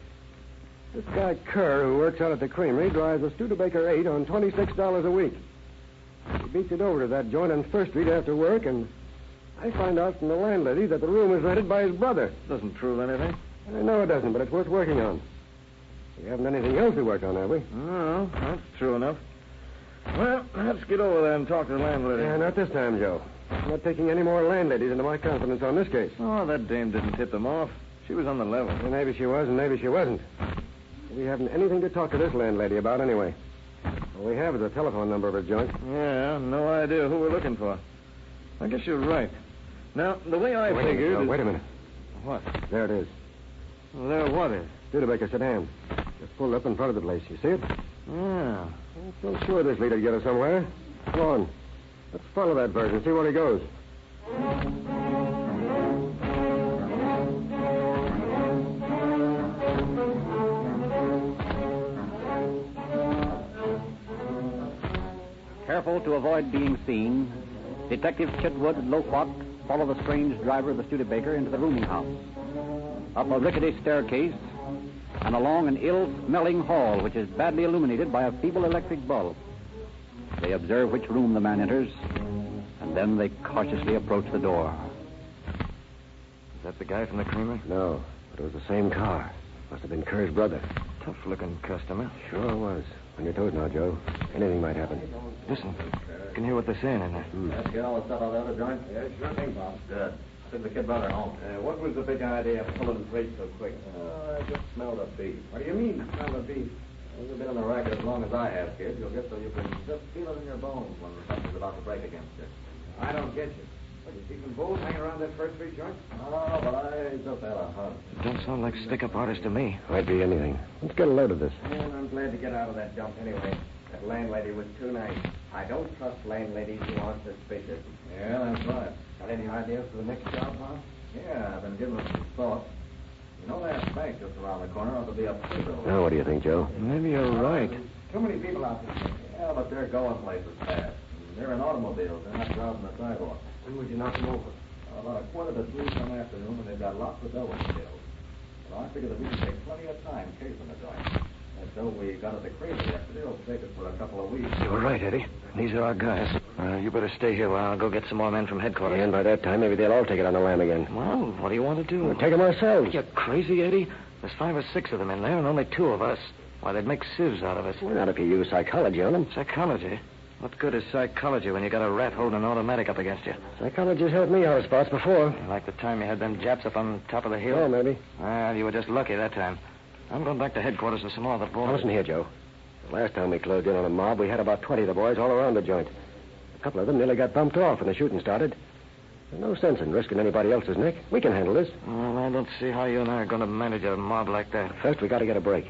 This guy Kerr, who works out at the creamery, drives a Studebaker 8 on $26 a week. He beats it over to that joint on First Street after work, and I find out from the landlady that the room is rented by his brother. Doesn't prove anything. I know it doesn't, but it's worth working on. We haven't anything else to work on, have we? No, that's true enough. Well, let's get over there and talk to the landlady. Yeah, not this time, Joe. I'm not taking any more landladies into my confidence on this case. Oh, that dame didn't tip them off. She was on the level. Well, maybe she was, and maybe she wasn't. We haven't anything to talk to this landlady about anyway. All we have is a telephone number of her joint. Yeah, no idea who we're looking for. I guess you're right. Now, the way I figured... Wait a minute. What? There it is. Well, there what is? Studebaker sedan. Just pulled up in front of the place. You see it? Yeah. I'm so sure this leader'd get us somewhere. Come on. Let's follow that bird and see where he goes. Careful to avoid being seen, Detective Chitwood and Loquat follow the strange driver of the Studebaker into the rooming house, up a rickety staircase, and along an ill-smelling hall which is badly illuminated by a feeble electric bulb. They observe which room the man enters, and then they cautiously approach the door. Is that the guy from the creamery? No, but it was the same car. Must have been Kerr's brother. Tough-looking customer. Sure was. On your toes now, Joe. Anything might happen. Listen, you can hear what they're saying in there. Let's get all the stuff out of the other joint. Yeah, sure thing, Bob. Good. Took the kid brother home. What was the big idea of pulling freight so quick? I just smelled a beef. What do you mean, smelled a beef? You've been on the racket as long as I have, kid. You'll get so you can just feel it in your bones when something's about to break against you. I don't get you. What, you see some bulls hanging around that First Street joint? Oh, but I just had a hunt. Don't sound like stick-up artists to me. Might be anything. Let's get a load of this. And I'm glad to get out of that dump anyway. That landlady was too nice. I don't trust landladies who aren't suspicious. Yeah, that's right. Got any ideas for the next job, Bob? Yeah, I've been giving it some thought. You know that bank just around the corner ought to be up too. Now, what do you think, Joe? Maybe you're right. Too many people out there. Yeah, but they're going places fast. They're in automobiles. They're not driving the sidewalk. When would you knock them over? About 2:45 some afternoon, and they've got lots of dough in the bills. Well, I figure that we can take plenty of time casing the joint. That dough we got at the creamery yesterday will take us for a couple of weeks. You're right, Eddie. These are our guys. You better stay here while I'll go get some more men from headquarters. And by that time, maybe they'll all take it on the lam again. Well, what do you want to do? We'll take them ourselves. You're crazy, Eddie? There's 5 or 6 of them in there, and only 2 of us. Why, they'd make sieves out of us. Well, not if you use psychology on them. Psychology? What good is psychology when you got a rat holding an automatic up against you? Psychology's helped me out of spots before. Like the time you had them Japs up on top of the hill? Oh, maybe. Well, you were just lucky that time. I'm going back to headquarters with some more of the boys. Now, listen here, Joe. The last time we closed in on a mob, we had about 20 of the boys all around the joint. A couple of them nearly got bumped off when the shooting started. There's no sense in risking anybody else's neck. We can handle this. Well, I don't see how you and I are going to manage a mob like that. First, we got to get a break.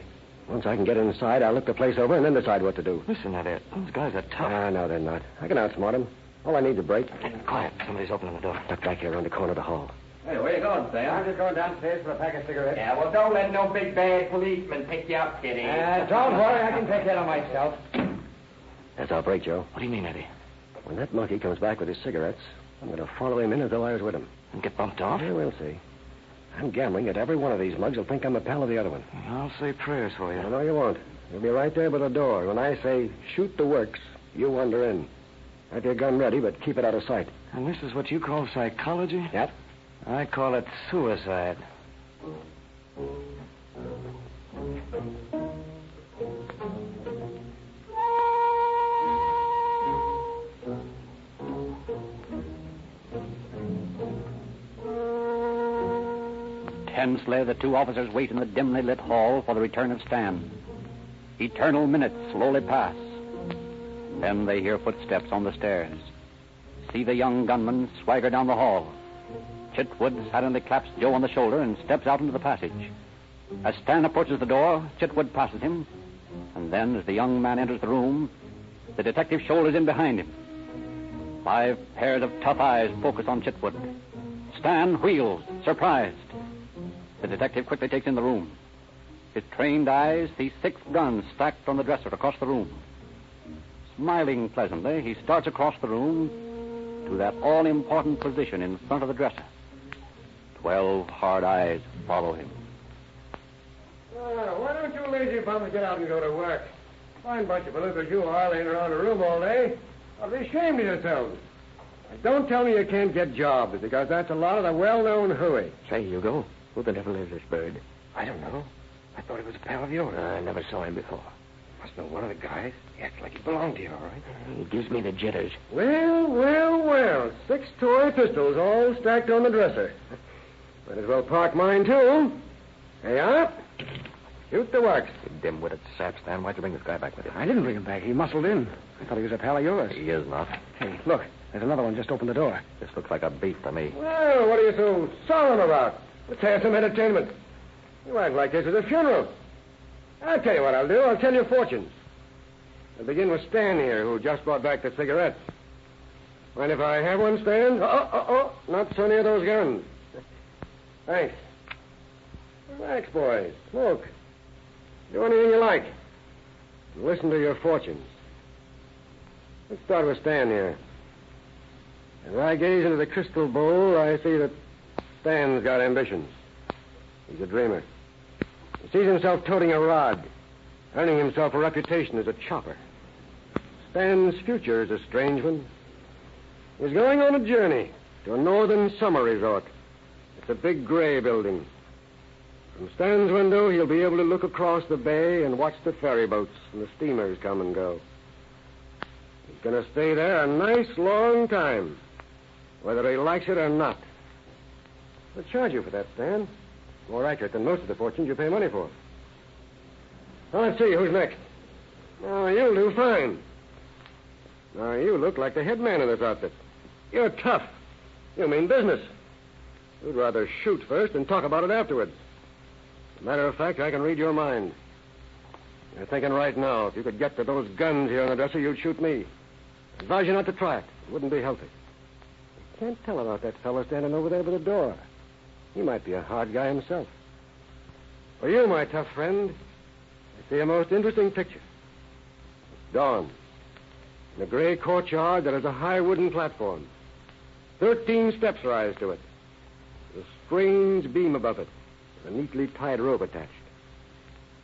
Once I can get inside, I'll look the place over and then decide what to do. Listen, Eddie. Those guys are tough. No, they're not. I can outsmart them. All I need's a break. Quiet. Somebody's opening the door. Duck back here around the corner of the hall. Hey, where you going, Sam? I'm just going downstairs for a pack of cigarettes. Yeah, well, don't let no big bad policeman pick you up, Kitty. Don't worry, I can take care of myself. That's our break, Joe. What do you mean, Eddie? When that monkey comes back with his cigarettes, I'm going to follow him in as though I was with him. And get bumped off? Yeah, we'll see. I'm gambling that every one of these mugs will think I'm a pal of the other one. I'll say prayers for you. No, you won't. You'll be right there by the door. When I say shoot the works, you wander in. Have your gun ready, but keep it out of sight. And this is what you call psychology? Yep. I call it suicide. Tensely, the 2 officers wait in the dimly lit hall for the return of Stan. Eternal minutes slowly pass. Then they hear footsteps on the stairs. See the young gunman swagger down the hall. Chitwood silently claps Joe on the shoulder and steps out into the passage. As Stan approaches the door, Chitwood passes him. And then, as the young man enters the room, the detective shoulders in behind him. 5 pairs of tough eyes focus on Chitwood. Stan wheels, surprised. The detective quickly takes in the room. His trained eyes see 6 guns stacked on the dresser across the room. Smiling pleasantly, he starts across the room to that all-important position in front of the dresser. 12 hard eyes follow him. Why don't you lazy bums get out and go to work? Fine bunch of feloos you are laying around a room all day. Well, be ashamed of yourselves. Don't tell me you can't get jobs, because that's a lot of the well-known hooey. Say, Hugo, who the devil is this bird? I don't know. I thought he was a pal of yours. I never saw him before. Must know one of the guys. He acts like he belonged to you, all right? He gives me the jitters. Well. 6 toy pistols all stacked on the dresser. Might as well park mine, too. Hey, up. Shoot the works. You dim-witted sap, Stan. Why'd you bring this guy back with you? I didn't bring him back. He muscled in. I thought he was a pal of yours. He is not. Hey, look. There's another one just opened the door. This looks like a beat to me. Well, what are you so solemn about? Let's have some entertainment. You act like this is a funeral. I'll tell you what I'll do. I'll tell you fortunes. I'll begin with Stan here, who just brought back the cigarettes. Mind if I have one, Stan? Not so near those guns. Thanks. Relax, boys. Smoke. Do anything you like. Listen to your fortunes. Let's start with Stan here. As I gaze into the crystal bowl, I see that Stan's got ambitions. He's a dreamer. He sees himself toting a rod, earning himself a reputation as a chopper. Stan's future is a strange one. He's going on a journey to a northern summer resort. It's a big gray building. From Stan's window, he'll be able to look across the bay and watch the ferry boats and the steamers come and go. He's going to stay there a nice long time, whether he likes it or not. They'll charge you for that, Stan. More accurate than most of the fortunes you pay money for. Now, let's see, who's next? Oh, you'll do fine. Now, you look like the head man of this outfit. You're tough. You mean business. You'd rather shoot first and talk about it afterwards. As a matter of fact, I can read your mind. You're thinking right now, if you could get to those guns here on the dresser, you'd shoot me. I advise you not to try it. It wouldn't be healthy. You can't tell about that fellow standing over there by the door. He might be a hard guy himself. For you, my tough friend, I see a most interesting picture. It's dawn. In a gray courtyard, there is a high wooden platform. 13 steps rise to it. There's a strange beam above it, with a neatly tied rope attached.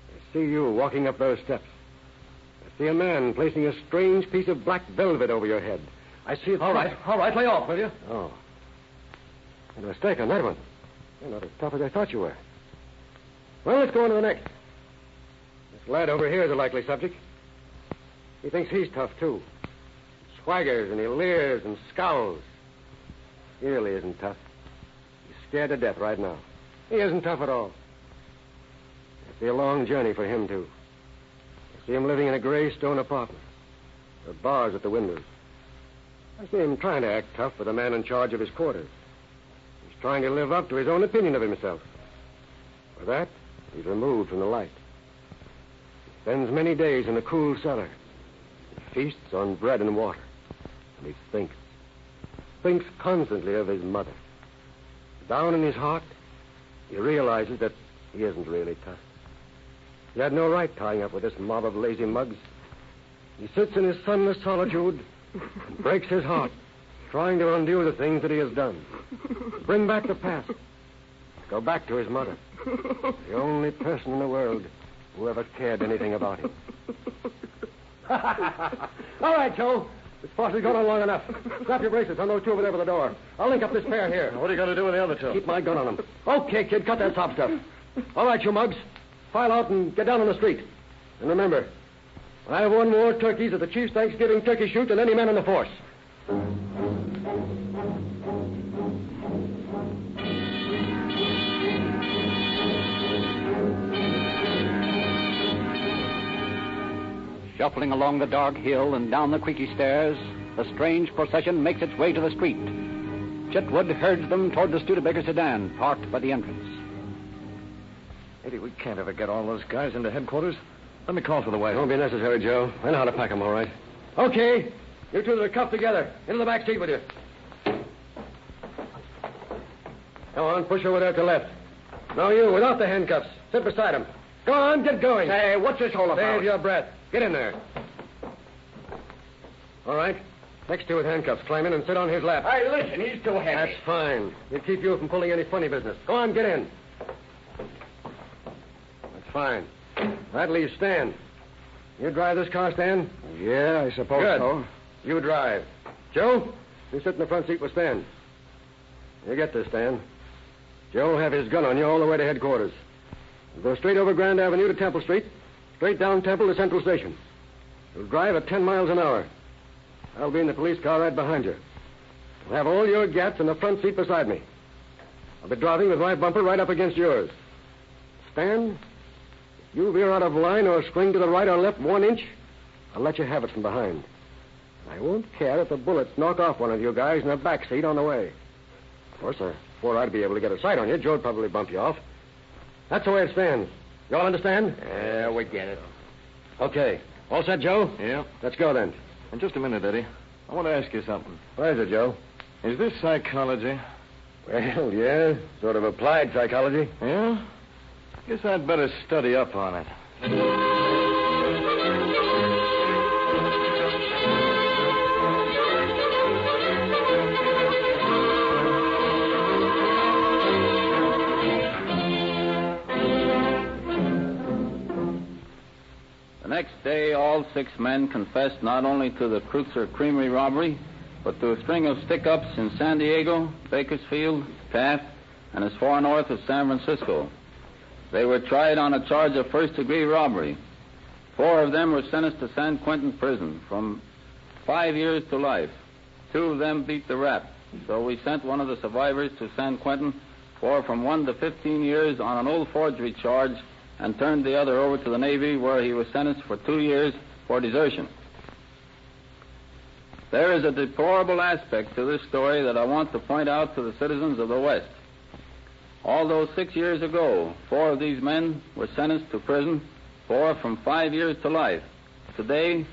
I see you walking up those steps. I see a man placing a strange piece of black velvet over your head. I see it. All right, lay off, will you? Oh. Made a mistake on that one. You're not as tough as I thought you were. Well, let's go on to the next. This lad over here is a likely subject. He thinks he's tough, too. Swaggers and he leers and scowls. He really isn't tough. He's scared to death right now. He isn't tough at all. It'll be a long journey for him, too. I see him living in a gray stone apartment. There are bars at the windows. I see him trying to act tough for the man in charge of his quarters. He's trying to live up to his own opinion of himself. For that, he's removed from the light. He spends many days in a cool cellar. He feasts on bread and water. And he thinks constantly of his mother. Down in his heart, he realizes that he isn't really tough. He had no right tying up with this mob of lazy mugs. He sits in his sunless solitude and breaks his heart, trying to undo the things that he has done. Bring back the past. Go back to his mother. The only person in the world who ever cared anything about him. All right, Joe. This farce has gone on long enough. Strap your bracelets on those two over there by the door. I'll link up this pair here. What are you going to do with the other two? Keep my gun on them. Okay, kid, cut that top stuff. All right, you mugs. File out and get down on the street. And remember, I have won more turkeys at the Chief's Thanksgiving turkey shoot than any man in the force. Shuffling along the dark hill and down the creaky stairs, the strange procession makes its way to the street. Chitwood herds them toward the Studebaker sedan parked by the entrance. Eddie, we can't ever get all those guys into headquarters. Let me call for the wagon. Won't be necessary, Joe. I know how to pack them all right. Okay. You two that are cuffed together. Into the back seat with you. Go on, push over there to the left. No, you, without the handcuffs. Sit beside him. Go on, get going. Hey, what's this all about? Save your breath. Get in there. All right. Next two with handcuffs. Climb in and sit on his lap. Hey, listen, he's too heavy. That's fine. He'll keep you from pulling any funny business. Go on, get in. That's fine. That leaves Stan. You drive this car, Stan? Yeah, I suppose Good. so. You drive. Joe, you sit in the front seat with Stan. You get this, Stan. Joe will have his gun on you all the way to headquarters. You'll go straight over Grand Avenue to Temple Street, straight down Temple to Central Station. You'll drive at 10 miles an hour. I'll be in the police car right behind you. You'll have all your gats in the front seat beside me. I'll be driving with my bumper right up against yours. Stan, if you veer out of line or swing to the right or left 1 inch, I'll let you have it from behind. I won't care if the bullets knock off one of you guys in the back seat on the way. Of course, before I'd be able to get a sight on you, Joe'd probably bump you off. That's the way it stands. You all understand? Yeah, we get it. Okay. All set, Joe? Yeah. Let's go, then. In just a minute, Eddie. I want to ask you something. What is it, Joe? Is this psychology? Well, yeah. Sort of applied psychology. Yeah? Guess I'd better study up on it. The next day, all 6 men confessed not only to the Kreutzer Creamery robbery, but to a string of stick-ups in San Diego, Bakersfield, Taft, and as far north as San Francisco. They were tried on a charge of first-degree robbery. 4 of them were sentenced to San Quentin prison from 5 years to life. 2 of them beat the rap, so we sent one of the survivors to San Quentin for from 1 to 15 years on an old forgery charge and turned the other over to the Navy, where he was sentenced for 2 years for desertion. There is a deplorable aspect to this story that I want to point out to the citizens of the West. Although 6 years ago, 4 of these men were sentenced to prison, 4 from 5 years to life, today,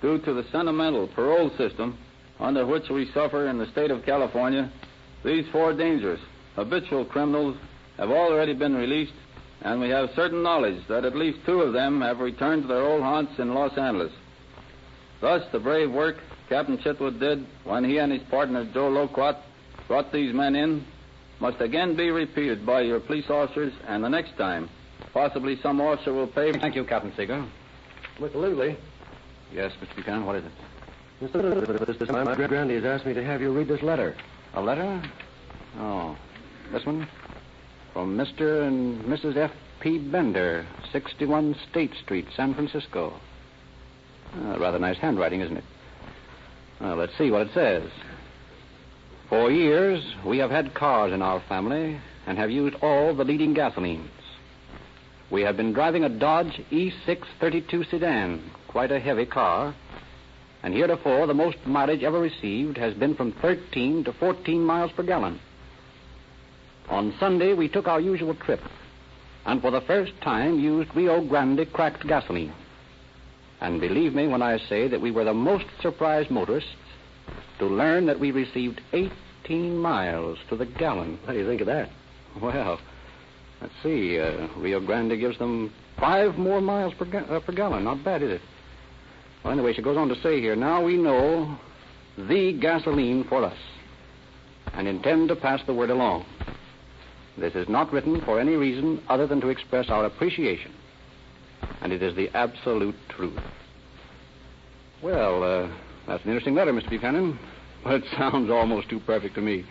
due to the sentimental parole system under which we suffer in the state of California, these 4 dangerous, habitual criminals have already been released, and we have certain knowledge that at least 2 of them have returned to their old haunts in Los Angeles. Thus, the brave work Captain Chitwood did when he and his partner Joe Loquat brought these men in must again be repeated by your police officers, and the next time, possibly some officer will pay. Thank you, Captain Seeger. Mr. Lively. Yes, Mr. Buchanan, what is it? This time, my Grandy has asked me to have you read this letter. A letter? Oh, this one? From Mr. and Mrs. F.P. Bender, 61 State Street, San Francisco. Rather nice handwriting, isn't it? Well, let's see what it says. For years, we have had cars in our family and have used all the leading gasolines. We have been driving a Dodge E632 sedan, quite a heavy car, and heretofore the most mileage ever received has been from 13 to 14 miles per gallon. On Sunday, we took our usual trip, and for the first time used Rio Grande cracked gasoline. And believe me when I say that we were the most surprised motorists to learn that we received 18 miles to the gallon. What do you think of that? Well, let's see. Rio Grande gives them 5 more miles per gallon. Not bad, is it? Well, anyway, she goes on to say here, now we know the gasoline for us and intend to pass the word along. This is not written for any reason other than to express our appreciation. And it is the absolute truth. Well, that's an interesting letter, Mr. Buchanan. But it sounds almost too perfect to me.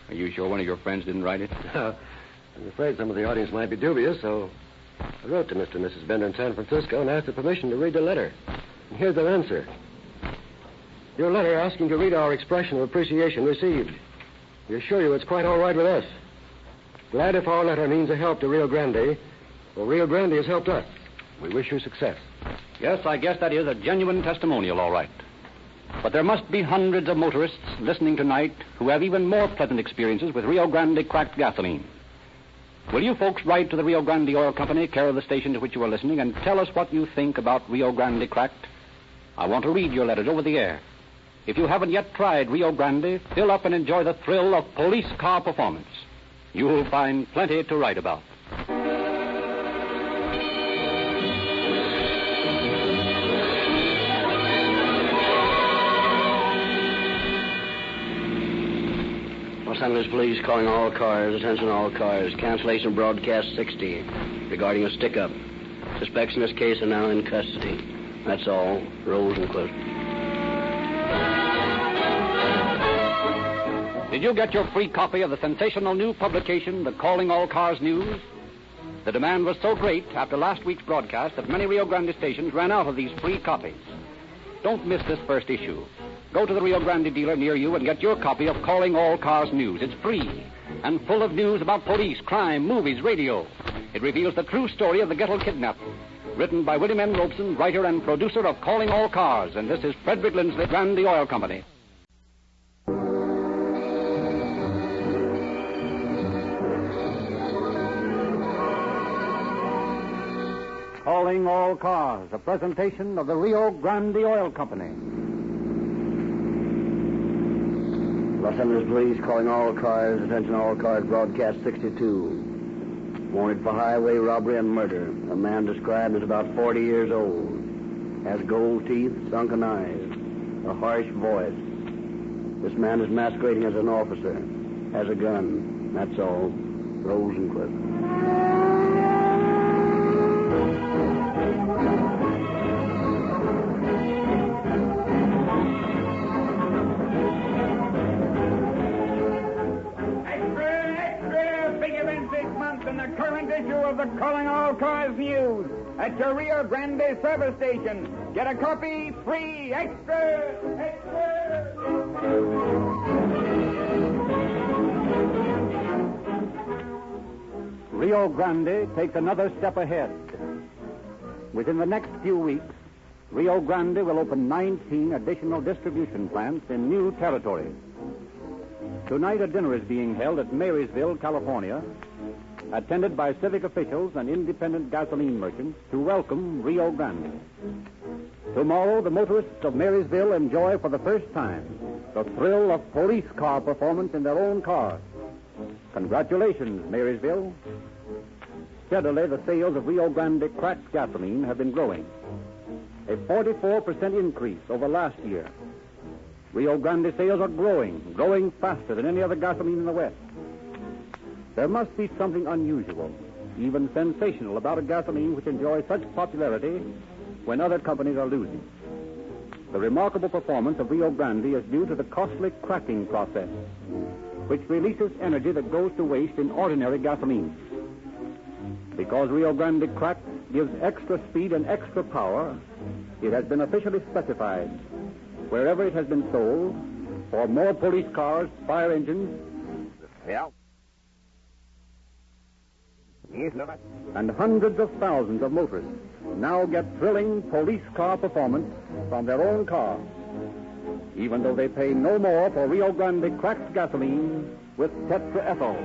Are you sure one of your friends didn't write it? I'm afraid some of the audience might be dubious, so I wrote to Mr. and Mrs. Bender in San Francisco and asked for permission to read the letter. And here's their answer. Your letter asking to read our expression of appreciation received. We assure you it's quite all right with us. Glad if our letter means a help to Rio Grande, or Rio Grande has helped us. We wish you success. Yes, I guess that is a genuine testimonial, all right. But there must be hundreds of motorists listening tonight who have even more pleasant experiences with Rio Grande cracked gasoline. Will you folks write to the Rio Grande Oil Company, care of the station to which you are listening, and tell us what you think about Rio Grande cracked? I want to read your letters over the air. If you haven't yet tried Rio Grande, fill up and enjoy the thrill of police car performance. You will find plenty to write about. Los Angeles Police calling all cars. Attention all cars. Cancellation broadcast 60 regarding a stick-up. Suspects in this case are now in custody. That's all. Rolls and close. Did you get your free copy of the sensational new publication, the Calling All Cars News? The demand was so great after last week's broadcast that many Rio Grande stations ran out of these free copies. Don't miss this first issue. Go to the Rio Grande dealer near you and get your copy of Calling All Cars News. It's free and full of news about police, crime, movies, radio. It reveals the true story of the Gettle kidnapping. Written by William N. Robeson, writer and producer of Calling All Cars. And this is Frederick Lindsley, Grande Oil Company. Calling All Cars, a presentation of the Rio Grande Oil Company. Los Angeles Police calling all cars. Attention all cars, broadcast 62. Wanted for highway robbery and murder. A man described as about 40 years old. Has gold teeth, sunken eyes, a harsh voice. This man is masquerading as an officer. Has a gun. That's all. Rosencliff. Of the Calling All Cars News at your Rio Grande service station. Get a copy free. Extra! Extra! Rio Grande takes another step ahead. Within the next few weeks, Rio Grande will open 19 additional distribution plants in new territories. Tonight, a dinner is being held at Marysville, California, attended by civic officials and independent gasoline merchants to welcome Rio Grande. Tomorrow, the motorists of Marysville enjoy for the first time the thrill of police car performance in their own cars. Congratulations, Marysville. Steadily, the sales of Rio Grande cracked gasoline have been growing. A 44% increase over last year. Rio Grande sales are growing faster than any other gasoline in the West. There must be something unusual, even sensational, about a gasoline which enjoys such popularity when other companies are losing. The remarkable performance of Rio Grande is due to the costly cracking process, which releases energy that goes to waste in ordinary gasoline. Because Rio Grande cracked gives extra speed and extra power, it has been officially specified, wherever it has been sold, for more police cars, fire engines, and hundreds of thousands of motorists now get thrilling police car performance from their own cars, even though they pay no more for Rio Grande cracked gasoline with tetraethyl.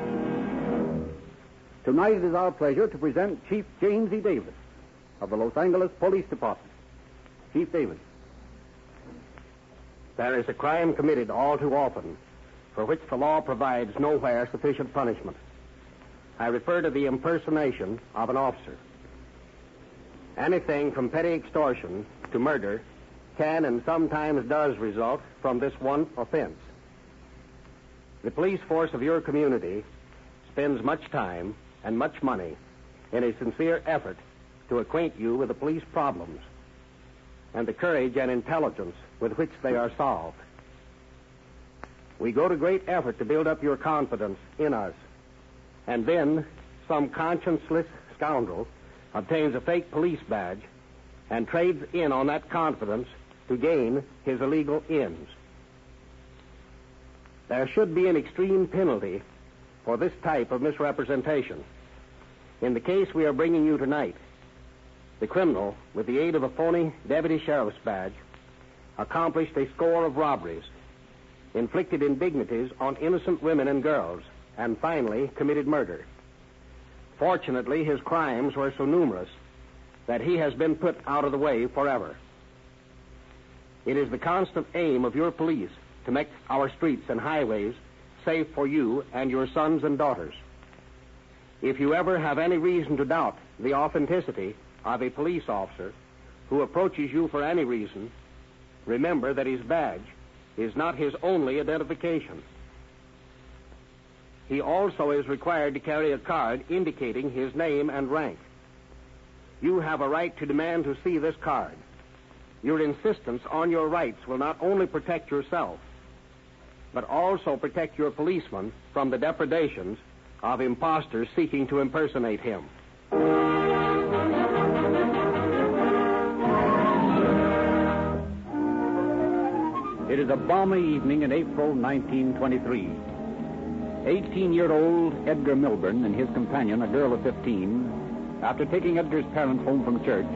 Tonight it is our pleasure to present Chief James E. Davis of the Los Angeles Police Department. Chief Davis. There is a crime committed all too often for which the law provides nowhere sufficient punishment. I refer to the impersonation of an officer. Anything from petty extortion to murder can and sometimes does result from this one offense. The police force of your community spends much time and much money in a sincere effort to acquaint you with the police problems and the courage and intelligence with which they are solved. We go to great effort to build up your confidence in us. And then some conscienceless scoundrel obtains a fake police badge and trades in on that confidence to gain his illegal ends. There should be an extreme penalty for this type of misrepresentation. In the case we are bringing you tonight, the criminal, with the aid of a phony deputy sheriff's badge, accomplished a score of robberies, inflicted indignities on innocent women and girls, and finally committed murder. Fortunately, his crimes were so numerous that he has been put out of the way forever. It is the constant aim of your police to make our streets and highways safe for you and your sons and daughters. If you ever have any reason to doubt the authenticity of a police officer who approaches you for any reason, remember that his badge is not his only identification. He also is required to carry a card indicating his name and rank. You have a right to demand to see this card. Your insistence on your rights will not only protect yourself, but also protect your policeman from the depredations of imposters seeking to impersonate him. It is a balmy evening in April 1923. 18-year-old Edgar Milburn and his companion, a girl of 15, after taking Edgar's parents home from church,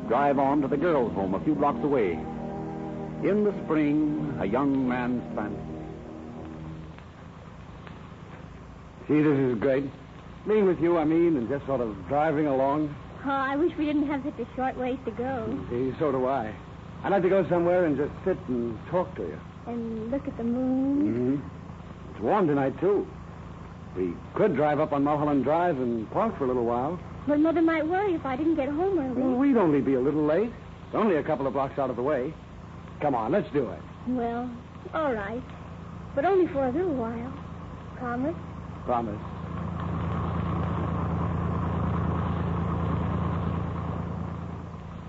drive on to the girls' home a few blocks away. In the spring, a young man's fancy. Gee, this is great. Being with you, I mean, and just sort of driving along. Oh, I wish we didn't have such a short ways to go. Gee, so do I. I'd like to go somewhere and just sit and talk to you. And look at the moon. Mm-hmm. It's warm tonight, too. We could drive up on Mulholland Drive and park for a little while. But Mother might worry if I didn't get home early. Well, we'd only be a little late. It's only a couple of blocks out of the way. Come on, let's do it. Well, all right. But only for a little while. Promise? Promise.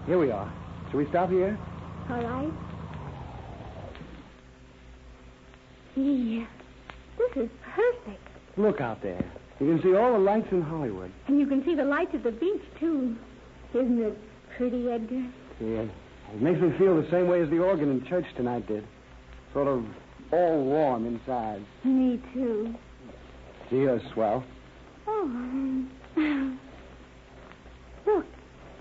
Here we are. Shall we stop here? All right. Gee, this is perfect. Look out there. You can see all the lights in Hollywood. And you can see the lights at the beach, too. Isn't it pretty, Edgar? Yeah. It makes me feel the same way as the organ in church tonight did. Sort of all warm inside. Me, too. Gee, you're swell. Oh. Look,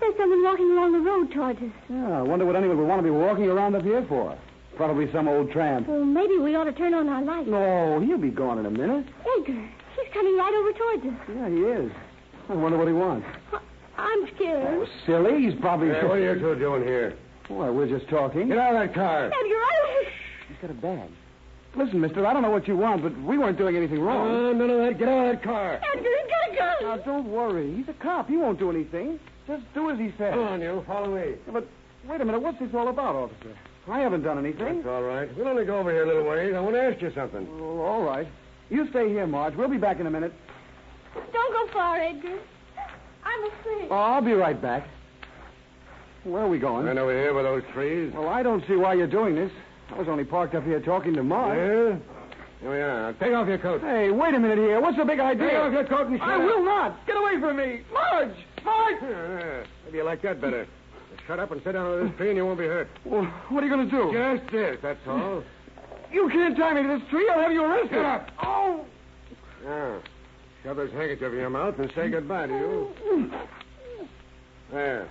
there's someone walking along the road towards us. Yeah, I wonder what anyone would want to be walking around up here for. Probably some old tramp. Well, maybe we ought to turn on our lights. No, he'll be gone in a minute. Edgar, he's coming right over towards us. Yeah, he is. I wonder what he wants. I'm scared. Oh, silly. He's probably... Hey, what are you two doing here? Why, we're just talking. Get out of that car. Edgar, I... He's got a bag. Listen, mister, I don't know what you want, but we weren't doing anything wrong. None of that. Get out of that car. Edgar, he's got a gun. Now, don't worry. He's a cop. He won't do anything. Just do as he says. Come on, you. Follow me. Yeah, but wait a minute. What's this all about, officer? I haven't done anything. That's all right. We'll only go over here a little ways. I want to ask you something. Oh, all right. You stay here, Marge. We'll be back in a minute. Don't go far, Edgar. I'm afraid. Oh, I'll be right back. Where are we going? Right over here by those trees. Well, I don't see why you're doing this. I was only parked up here talking to Marge. Yeah? Here we are. Now, take off your coat. Hey, wait a minute here. What's the big idea? Take off your coat and shut I up. will not. Get away from me. Marge! Marge! Yeah. Maybe you like that better. Just shut up and sit down under this tree and you won't be hurt. Well, what are you going to do? Just this, that's all. You can't tie me to this tree. I'll have you arrested. Shut up. Oh! Now, shove this handkerchief in your mouth and say goodbye to you. There.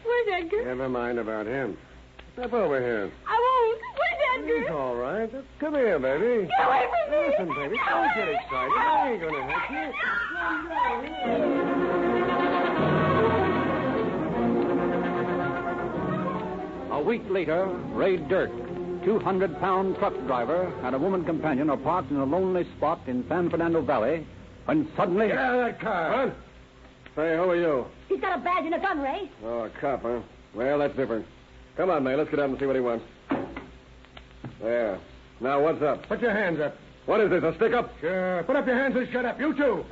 Where's Edgar? Never mind about him. Step over here. I won't. Where's Edgar? It's all right. Come here, baby. Get away from me. Listen, baby, don't get excited. I ain't going to hurt you. A week later, Ray Dirk, 200-pound truck driver, and a woman companion are parked in a lonely spot in San Fernando Valley when suddenly... Get out of that car. What? Say, who are you? He's got a badge and a gun, Ray. Oh, a cop, huh? Well, that's different. Come on, May. Let's get out and see what he wants. There. Now, what's up? Put your hands up. What is this, a stick-up? Sure. Put up your hands and shut up. You too.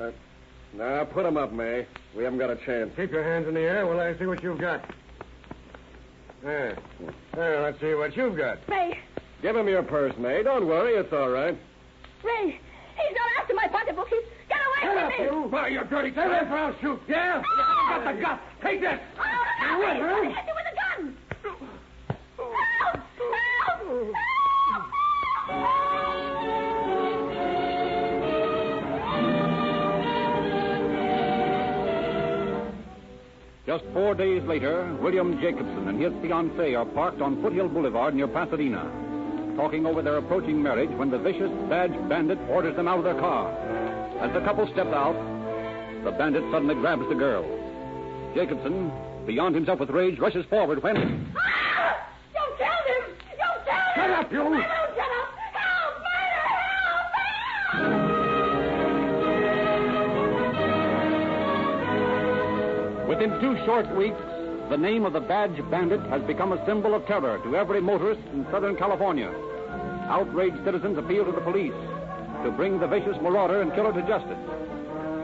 Now, put them up, May. We haven't got a chance. Keep your hands in the air while I see what you've got. There. There, let's see what you've got. Ray. Give him your purse, May. Don't worry. It's all right. Ray, he's gone after my pocketbook. Get away from me. You. Why, you dirty son. That's where I'll shoot. Yeah? You haven't got the guts. Take this. Oh, You will, huh? hit me with a gun. Help! Help! Just 4 days later, William Jacobson and his fiancée are parked on Foothill Boulevard near Pasadena, talking over their approaching marriage when the vicious badge bandit orders them out of their car. As the couple step out, the bandit suddenly grabs the girl. Jacobson, beyond himself with rage, rushes forward when... Ah! Don't tell him! Don't tell him! Shut up, you! I don't shut up! Help! Murder! Help! Within 2 short weeks, the name of the badge bandit has become a symbol of terror to every motorist in Southern California. Outraged citizens appeal to the police to bring the vicious marauder and killer to justice.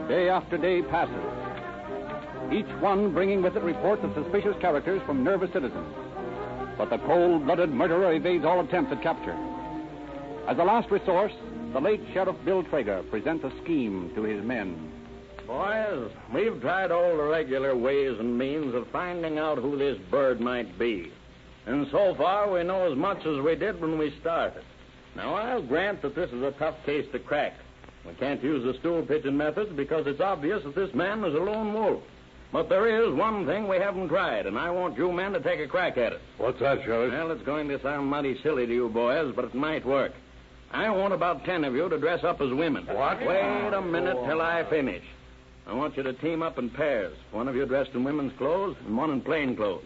Day after day passes, each one bringing with it reports of suspicious characters from nervous citizens. But the cold-blooded murderer evades all attempts at capture. As a last resource, the late Sheriff Bill Traeger presents a scheme to his men. Boys, we've tried all the regular ways and means of finding out who this bird might be. And so far, we know as much as we did when we started. Now, I'll grant that this is a tough case to crack. We can't use the stool-pigeon methods because it's obvious that this man is a lone wolf. But there is one thing we haven't tried, and I want you men to take a crack at it. What's that, Sheriff? Well, it's going to sound mighty silly to you boys, but it might work. I want about 10 of you to dress up as women. What? Wait a minute till I finish. I want you to team up in pairs. One of you dressed in women's clothes and one in plain clothes.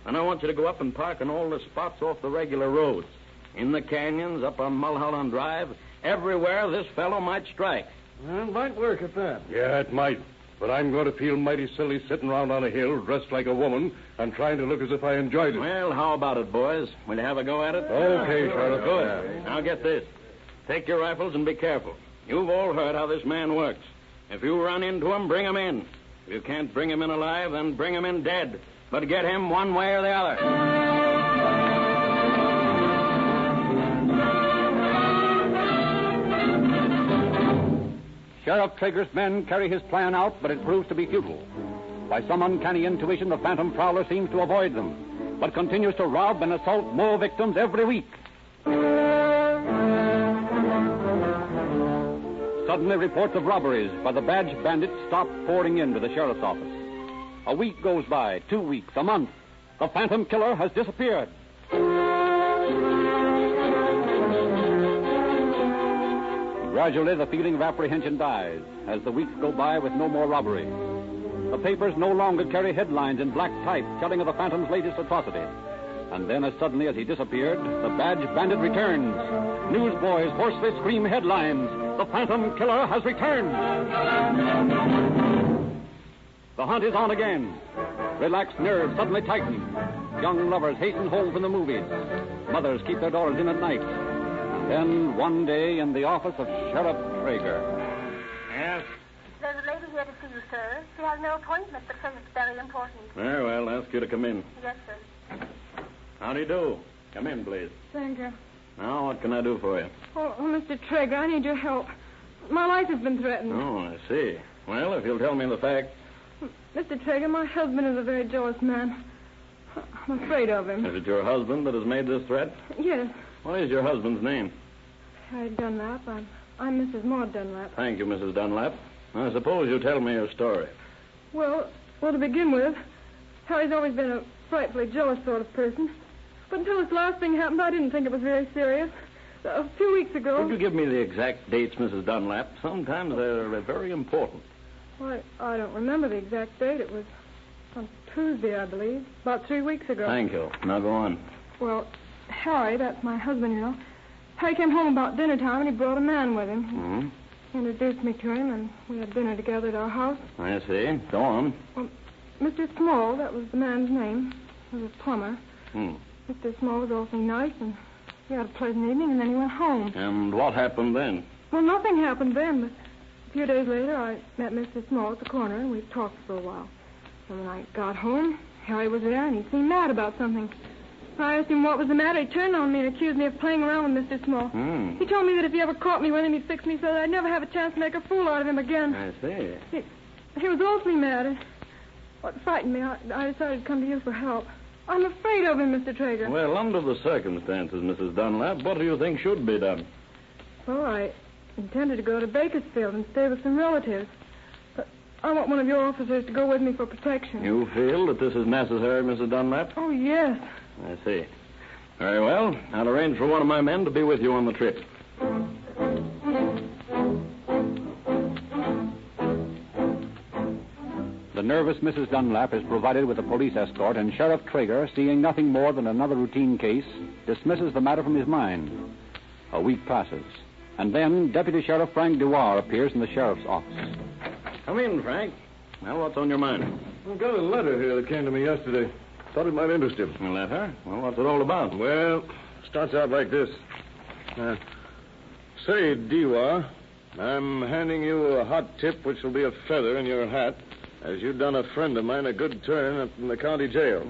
And I want you to go up and park in all the spots off the regular roads. In the canyons, up on Mulholland Drive, everywhere this fellow might strike. Well, it might work at that. Yeah, it might. But I'm going to feel mighty silly sitting around on a hill dressed like a woman and trying to look as if I enjoyed it. Well, how about it, boys? Will you have a go at it? Okay, Sheriff. Good. Now get this. Take your rifles and be careful. You've all heard how this man works. If you run into him, bring him in. If you can't bring him in alive, then bring him in dead. But get him one way or the other. Sheriff Traeger's men carry his plan out, but it proves to be futile. By some uncanny intuition, the phantom prowler seems to avoid them, but continues to rob and assault more victims every week. Suddenly, reports of robberies by the badged bandits stop pouring into the sheriff's office. A week goes by, 2 weeks, a month. The phantom killer has disappeared. Gradually, the feeling of apprehension dies as the weeks go by with no more robbery. The papers no longer carry headlines in black type telling of the phantom's latest atrocity. And then, as suddenly as he disappeared, the badged bandit returns. Newsboys hoarsely scream headlines. The phantom killer has returned. The hunt is on again. Relaxed nerves suddenly tighten. Young lovers hasten home from the movies. Mothers keep their daughters in at night. And then, one day, in the office of Sheriff Traeger. Yes? There's a lady here to see you, sir. She has no appointment, but says it's very important. Very well. Ask you to come in. Yes, sir. How do you do? Come in, please. Thank you. Now, what can I do for you? Oh, Mr. Traeger, I need your help. My life has been threatened. Oh, I see. Well, if you'll tell me the facts. Mr. Traeger, my husband is a very jealous man. I'm afraid of him. Is it your husband that has made this threat? Yes. What is your husband's name? Harry Dunlap. I'm Mrs. Maud Dunlap. Thank you, Mrs. Dunlap. I suppose you tell me your story. Well, to begin with, Harry's always been a frightfully jealous sort of person. But until this last thing happened, I didn't think it was very serious. A few weeks ago... Could you give me the exact dates, Mrs. Dunlap? Sometimes they're very important. Why, I don't remember the exact date. It was on Tuesday, I believe. About 3 weeks ago. Thank you. Now go on. Well, Harry, that's my husband, you know. Harry came home about dinner time, and he brought a man with him. Mm-hmm. He introduced me to him, and we had dinner together at our house. I see. Go on. Well, Mr. Small, that was the man's name. He was a plumber. Hmm. Mr. Small was awfully nice, and we had a pleasant evening, and then he went home. And what happened then? Well, nothing happened then, but a few days later, I met Mr. Small at the corner, and we talked for a while. And when I got home, Harry was there, and he seemed mad about something. I asked him what was the matter. He turned on me and accused me of playing around with Mr. Small. He told me that if he ever caught me with him, he'd fix me so that I'd never have a chance to make a fool out of him again. I see. He was awfully mad. What frightened me, I decided to come to you for help. I'm afraid of him, Mr. Traeger. Well, under the circumstances, Mrs. Dunlap, what do you think should be done? Well, I intended to go to Bakersfield and stay with some relatives. But I want one of your officers to go with me for protection. You feel that this is necessary, Mrs. Dunlap? Oh, yes. I see. Very well. I'll arrange for one of my men to be with you on the trip. The nervous Mrs. Dunlap is provided with a police escort, and Sheriff Traeger, seeing nothing more than another routine case, dismisses the matter from his mind. A week passes, and then Deputy Sheriff Frank Dewar appears in the sheriff's office. Come in, Frank. Well, what's on your mind? I've got a letter here that came to me yesterday. Thought it might interest him. A letter? Well, what's it all about? Well, it starts out like this. Say, Dewar, I'm handing you a hot tip which will be a feather in your hat, as you've done a friend of mine a good turn in the county jail.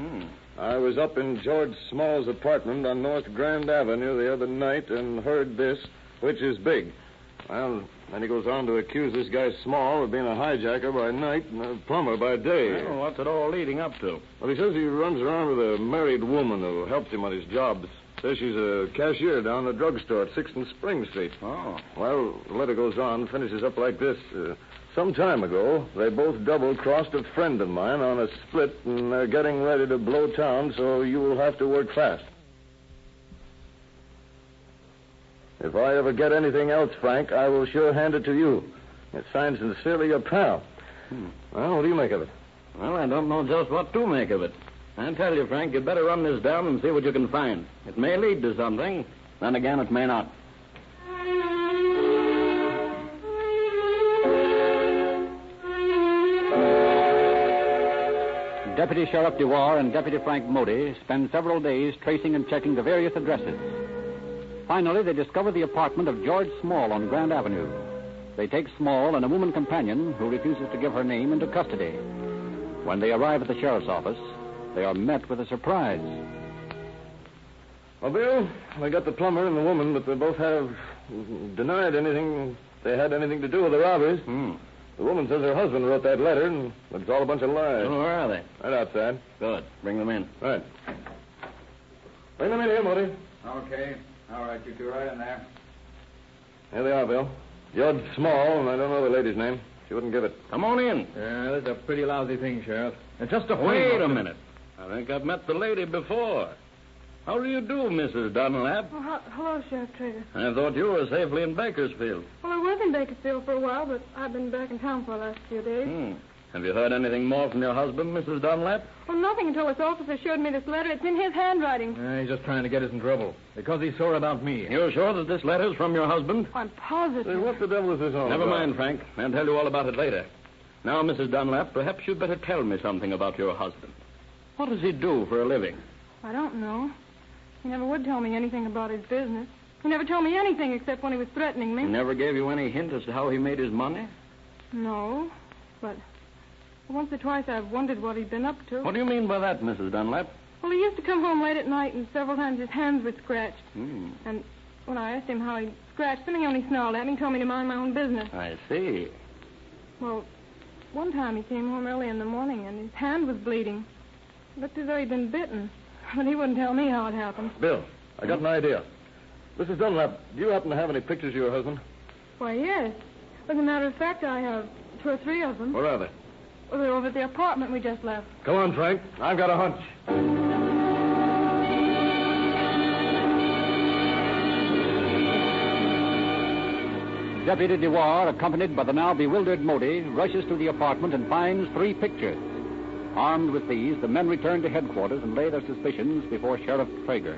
I was up in George Small's apartment on North Grand Avenue the other night and heard this, which is big. Well, then he goes on to accuse this guy Small of being a hijacker by night and a plumber by day. Well, what's it all leading up to? Well, he says he runs around with a married woman who helps him on his jobs. Says she's a cashier down the drugstore at 6th and Spring Street. Oh. Well, the letter goes on, finishes up like this. Some time ago, they both double-crossed a friend of mine on a split, and they're getting ready to blow town, so you will have to work fast. If I ever get anything else, Frank, I will sure hand it to you. It's signed sincerely, your pal. Well, what do you make of it? Well, I don't know just what to make of it. I tell you, Frank, you'd better run this down and see what you can find. It may lead to something. Then again, it may not. Deputy Sheriff Dewar and Deputy Frank Modi spend several days tracing and checking the various addresses. Finally, they discover the apartment of George Small on Grand Avenue. They take Small and a woman companion, who refuses to give her name, into custody. When they arrive at the sheriff's office, they are met with a surprise. Well, Bill, they got the plumber and the woman, but they both have denied they had anything to do with the robberies. The woman says her husband wrote that letter, and it's all a bunch of lies. Well, where are they? Right outside. Good. Bring them in. Right. Bring them in here, Modi. Okay. All right, you two right in there. Here they are, Bill. George Small, and I don't know the lady's name. She wouldn't give it. Come on in. Yeah, that's a pretty lousy thing, Sheriff. And just a Wait a minute. I think I've met the lady before. How do you do, Mrs. Dunlap? Oh, hello, Sheriff Trader. I thought you were safely in Bakersfield. Well, I was in Bakersfield for a while, but I've been back in town for the last few days. Have you heard anything more from your husband, Mrs. Dunlap? Well, nothing until this officer showed me this letter. It's in his handwriting. He's just trying to get us in trouble. Because he's sore about me. You're sure that this letter's from your husband? I'm positive. What the devil is this all Never about? mind, Frank. I'll tell you all about it later. Now, Mrs. Dunlap, perhaps you'd better tell me something about your husband. What does he do for a living? I don't know. He never would tell me anything about his business. He never told me anything except when he was threatening me. He never gave you any hint as to how he made his money? No, but once or twice I've wondered what he'd been up to. What do you mean by that, Mrs. Dunlap? Well, he used to come home late at night, and several times his hands were scratched. And when I asked him how he scratched them, he only snarled at me and told me to mind my own business. I see. Well, one time he came home early in the morning, and his hand was bleeding. It looked as though he'd been bitten. But he wouldn't tell me how it happened. Bill, I got an idea. Mrs. Dunlap, do you happen to have any pictures of your husband? Why, yes. As a matter of fact, I have 2 or 3 of them. Where are they? Well, they're over at the apartment we just left. Come on, Frank. I've got a hunch. Deputy Dewar, accompanied by the now bewildered Modi, rushes to the apartment and finds 3 pictures. Armed with these, the men return to headquarters and lay their suspicions before Sheriff Traeger.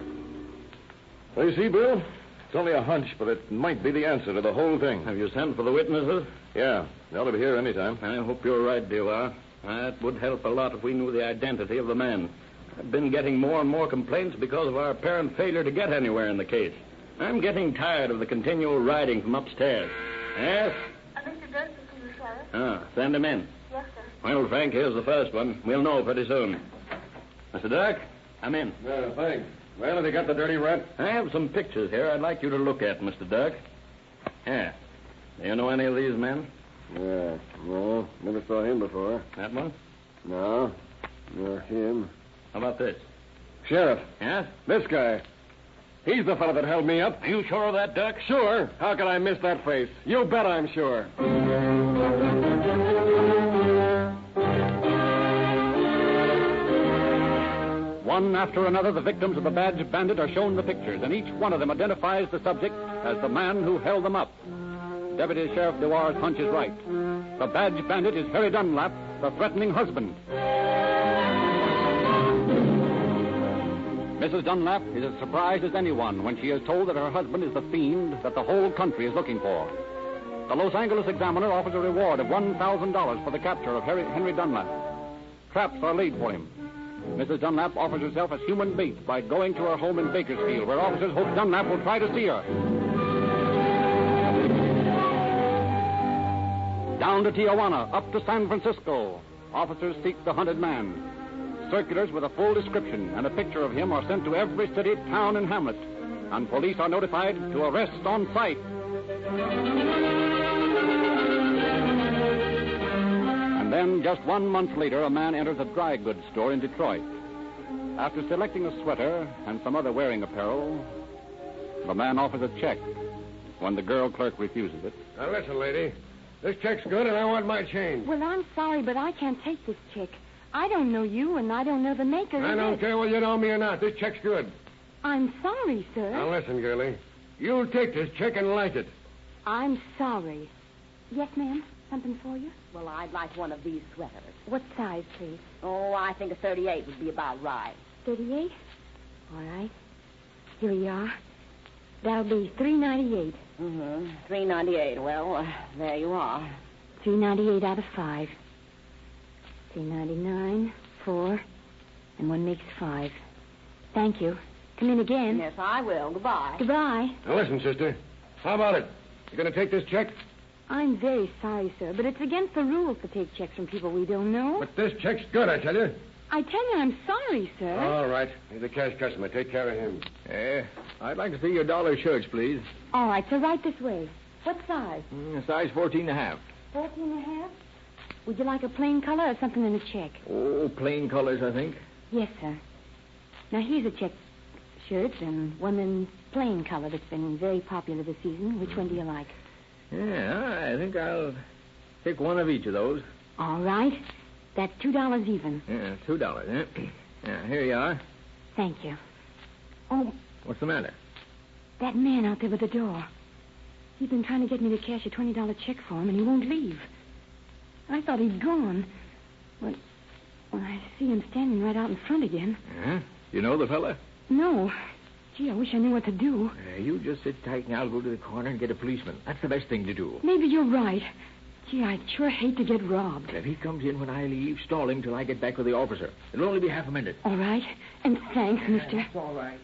Well, you see, Bill, it's only a hunch, but it might be the answer to the whole thing. Have you sent for the witnesses? Yeah, they ought to be here any time. I hope you're right, Dewar. That would help a lot if we knew the identity of the man. I've been getting more and more complaints because of our apparent failure to get anywhere in the case. I'm getting tired of the continual riding from upstairs. Yes? Mr. Dirk to see you, Sheriff. Send him in. Yes, sir. Well, Frank, here's the first one. We'll know pretty soon. Mr. Dirk, come in. Thanks. Well, have you got the dirty rat? I have some pictures here I'd like you to look at, Mr. Dirk. Here. Do you know any of these men? Yeah, no, never saw him before. That one? No, nor him. How about this? Sheriff. Yes? This guy. He's the fellow that held me up. Are you sure of that, Dirk? Sure. How could I miss that face? You bet I'm sure. One after another, the victims of the Badge Bandit are shown the pictures, and each one of them identifies the subject as the man who held them up. Deputy Sheriff Dewar's hunch is right. The Badge Bandit is Harry Dunlap, the threatening husband. Mrs. Dunlap is as surprised as anyone when she is told that her husband is the fiend that the whole country is looking for. The Los Angeles Examiner offers a reward of $1,000 for the capture of Henry Dunlap. Traps are laid for him. Mrs. Dunlap offers herself as human bait by going to her home in Bakersfield, where officers hope Dunlap will try to see her. Down to Tijuana, up to San Francisco. Officers seek the hunted man. Circulars with a full description and a picture of him are sent to every city, town, and hamlet, and police are notified to arrest on sight. And then, just 1 month later, a man enters a dry goods store in Detroit. After selecting a sweater and some other wearing apparel, the man offers a check. When the girl clerk refuses it. Now, listen, lady. This check's good, and I want my change. Well, I'm sorry, but I can't take this check. I don't know you, and I don't know the maker of it. I don't care whether you know me or not. This check's good. I'm sorry, sir. Now, listen, girlie. You'll take this check and like it. I'm sorry. Yes, ma'am? Something for you? Well, I'd like one of these sweaters. What size, please? Oh, I think a 38 would be about right. 38? All right. Here you are. That'll be $3.98. Mm-hmm. $3.98. Well, there you are. $3.98 out of 5. $3.99, 4, and 1 makes 5. Thank you. Come in again. Yes, I will. Goodbye. Goodbye. Now, listen, sister. How about it? You going to take this check? I'm very sorry, sir, but it's against the rules to take checks from people we don't know. But this check's good, I tell you. I tell you, I'm sorry, sir. All right. He's a cash customer. Take care of him. I'd like to see your dollar shirts, please. All right, so right this way. What size? Size 14.5. 14.5? Would you like a plain color or something in a check? Oh, plain colors, I think. Yes, sir. Now, here's a check shirt and one in plain color that's been very popular this season. Which one do you like? Yeah, I think I'll take one of each of those. All right. That's $2 even. Yeah, $2, eh? Yeah, here you are. Thank you. Oh, What's the matter? that man out there by the door. He's been trying to get me to cash a $20 check for him, and he won't leave. I thought he'd gone. But when I see him standing right out in front again. Yeah? You know the fella? No. Gee, I wish I knew what to do. You just sit tight and I'll go to the corner and get a policeman. That's the best thing to do. Maybe you're right. Gee, I'd sure hate to get robbed. If he comes in when I leave, stall him till I get back with the officer. It'll only be half a minute. All right. And thanks, mister. It's all right.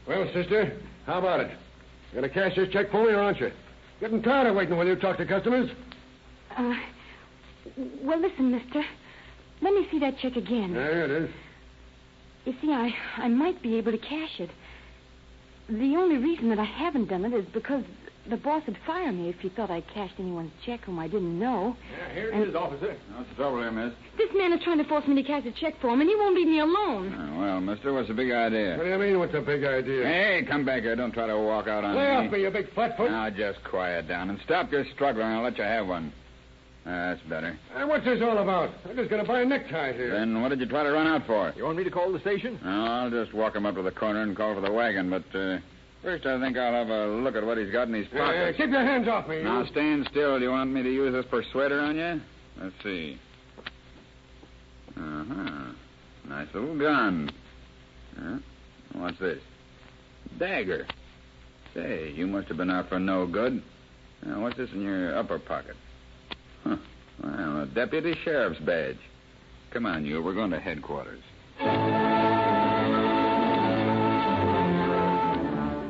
Well, sister, how about it? You going to cash this check for me, or aren't you? Getting tired of waiting while you talk to customers. Well, listen, mister. Let me see that check again. There it is. You see, I might be able to cash it. The only reason that I haven't done it is because the boss would fire me if he thought I cashed anyone's check whom I didn't know. Yeah, here it is, officer. What's the trouble here, miss? This man is trying to force me to cash a check for him, and he won't leave me alone. Well, mister, what's the big idea? What do you mean, what's the big idea? Hey, come back here. Don't try to walk out on Lay me. off me, you big flatfoot. Now, just quiet down and stop your struggling. I'll let you have one. That's better. What's this all about? I'm just going to buy a necktie here. Then what did you try to run out for? You want me to call the station? No, I'll just walk him up to the corner and call for the wagon. But first, I think I'll have a look at what he's got in his pockets. Keep your hands off me. Now, stand still. Do you want me to use this persuader on you? Let's see. Uh-huh. Nice little gun. What's this? Dagger. Say, you must have been out for no good. Now, what's this in your upper pocket? Huh. Well, a deputy sheriff's badge. Come on, you. We're going to headquarters.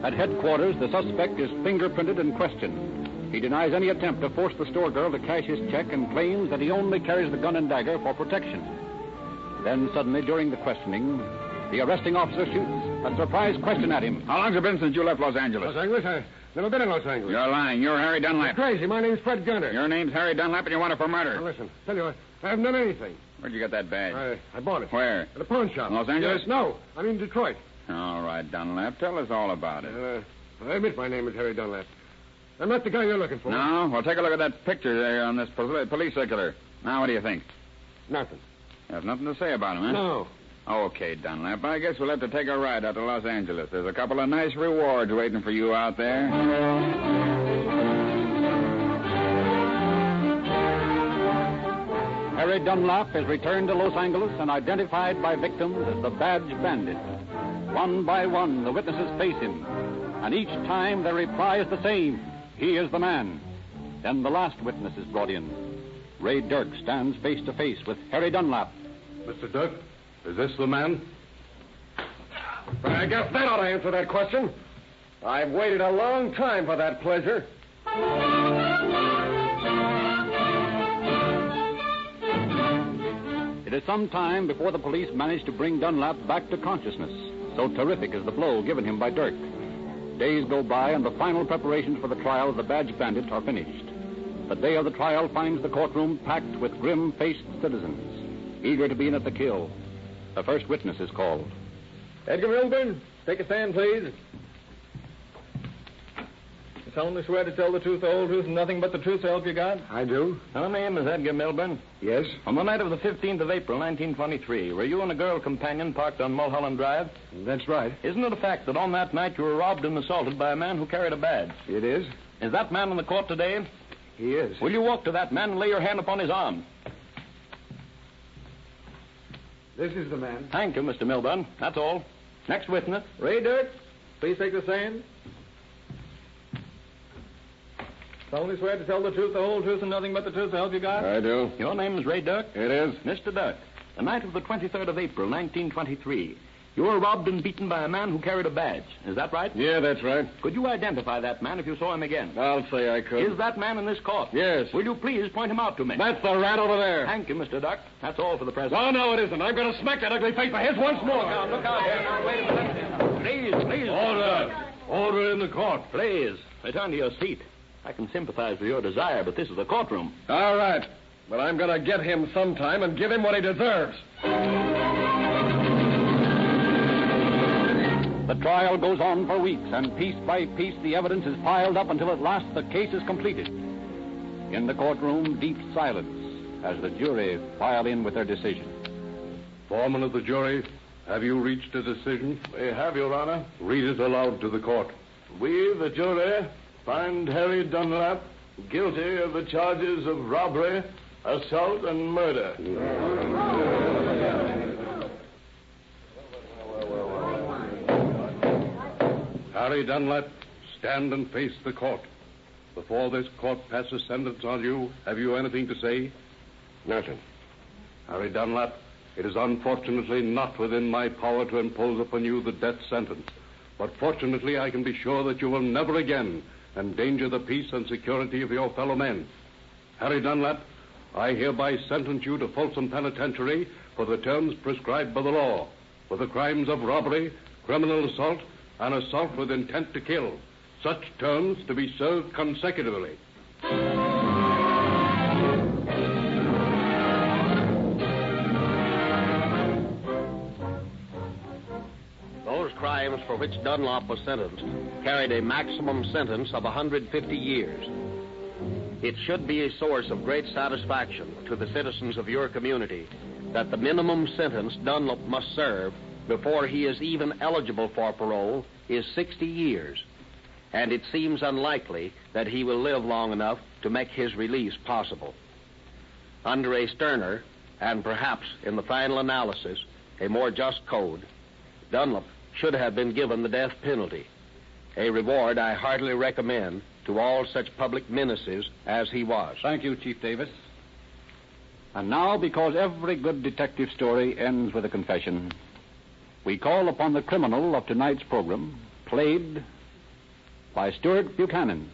At headquarters, the suspect is fingerprinted and questioned. He denies any attempt to force the store girl to cash his check and claims that he only carries the gun and dagger for protection. Then suddenly, during the questioning, the arresting officer shoots a surprise question at him. How long's it been since you left Los Angeles? Los Angeles? I've never been in Los Angeles. You're lying. You're Harry Dunlap. You're crazy. My name's Fred Gunter. Your name's Harry Dunlap, and you want it for murder. Now, listen, tell you what, I haven't done anything. Where'd you get that badge? I bought it. Where? At a pawn shop. Los Angeles? Yes, no, I mean Detroit. All right, Dunlap. Tell us all about it. I admit my name is Harry Dunlap. I'm not the guy you're looking for. No? Well, take a look at that picture there on this police circular. Now, what do you think? Nothing. You have nothing to say about him, huh? No. Okay, Dunlap. I guess we'll have to take a ride out to Los Angeles. There's a couple of nice rewards waiting for you out there. Harry Dunlap is returned to Los Angeles and identified by victims as the Badge Bandit. One by one, the witnesses face him, and each time their reply is the same. He is the man. Then the last witness is brought in. Ray Dirk stands face to face with Harry Dunlap. Mr. Dirk, is this the man? I guess that ought to answer that question. I've waited a long time for that pleasure. It is some time before the police manage to bring Dunlap back to consciousness. So terrific is the blow given him by Dirk. Days go by, and the final preparations for the trial of the Badge Bandit are finished. The day of the trial finds the courtroom packed with grim-faced citizens, eager to be in at the kill. The first witness is called. Edgar Milburn, take a stand, please. You solemnly swear to tell the truth, the whole truth, and nothing but the truth, so help you God? I do. Her name is Edgar Milburn. Yes? On the night of the 15th of April, 1923, were you and a girl companion parked on Mulholland Drive? That's right. Isn't it a fact that on that night you were robbed and assaulted by a man who carried a badge? It is. Is that man in the court today? He is. Will you walk to that man and lay your hand upon his arm? This is the man. Thank you, Mr. Milburn. That's all. Next witness. Ray Dirk, please take the stand. Solemnly swear to tell the truth, the whole truth, and nothing but the truth, so help you God? I do. Your name is Ray Dirk? It is. Mr. Dirk, the night of the 23rd of April, 1923, you were robbed and beaten by a man who carried a badge. Is that right? Yeah, that's right. Could you identify that man if you saw him again? I'll say I could. Is that man in this court? Yes. Will you please point him out to me? That's the rat over there. Thank you, Mr. Dirk. That's all for the present. Oh, no, it isn't. I'm going to smack that ugly face of his once more. Look out here. Now, wait a minute. Please. Order. Order in the court. Please, return to your seat. I can sympathize with your desire, but this is the courtroom. All right. But I'm going to get him sometime and give him what he deserves. The trial goes on for weeks, and piece by piece the evidence is piled up until at last the case is completed. In the courtroom, deep silence as the jury file in with their decision. Foreman of the jury, have you reached a decision? We have, Your Honor. Read it aloud to the court. We, the jury, find Harry Dunlap guilty of the charges of robbery, assault, and murder. Harry Dunlap, stand and face the court. Before this court passes sentence on you, have you anything to say? Nothing. Harry Dunlap, it is unfortunately not within my power to impose upon you the death sentence. But fortunately, I can be sure that you will never again endanger the peace and security of your fellow men. Harry Dunlap, I hereby sentence you to Folsom Penitentiary for the terms prescribed by the law, for the crimes of robbery, criminal assault, and assault with intent to kill. Such terms to be served consecutively. Those crimes for which Dunlap was sentenced carried a maximum sentence of 150 years. It should be a source of great satisfaction to the citizens of your community that the minimum sentence Dunlap must serve before he is even eligible for parole is 60 years. And it seems unlikely that he will live long enough to make his release possible. Under a sterner, and perhaps in the final analysis, a more just code, Dunlap should have been given the death penalty, a reward I heartily recommend to all such public menaces as he was. Thank you, Chief Davis. And now, because every good detective story ends with a confession, we call upon the criminal of tonight's program, played by Stuart Buchanan,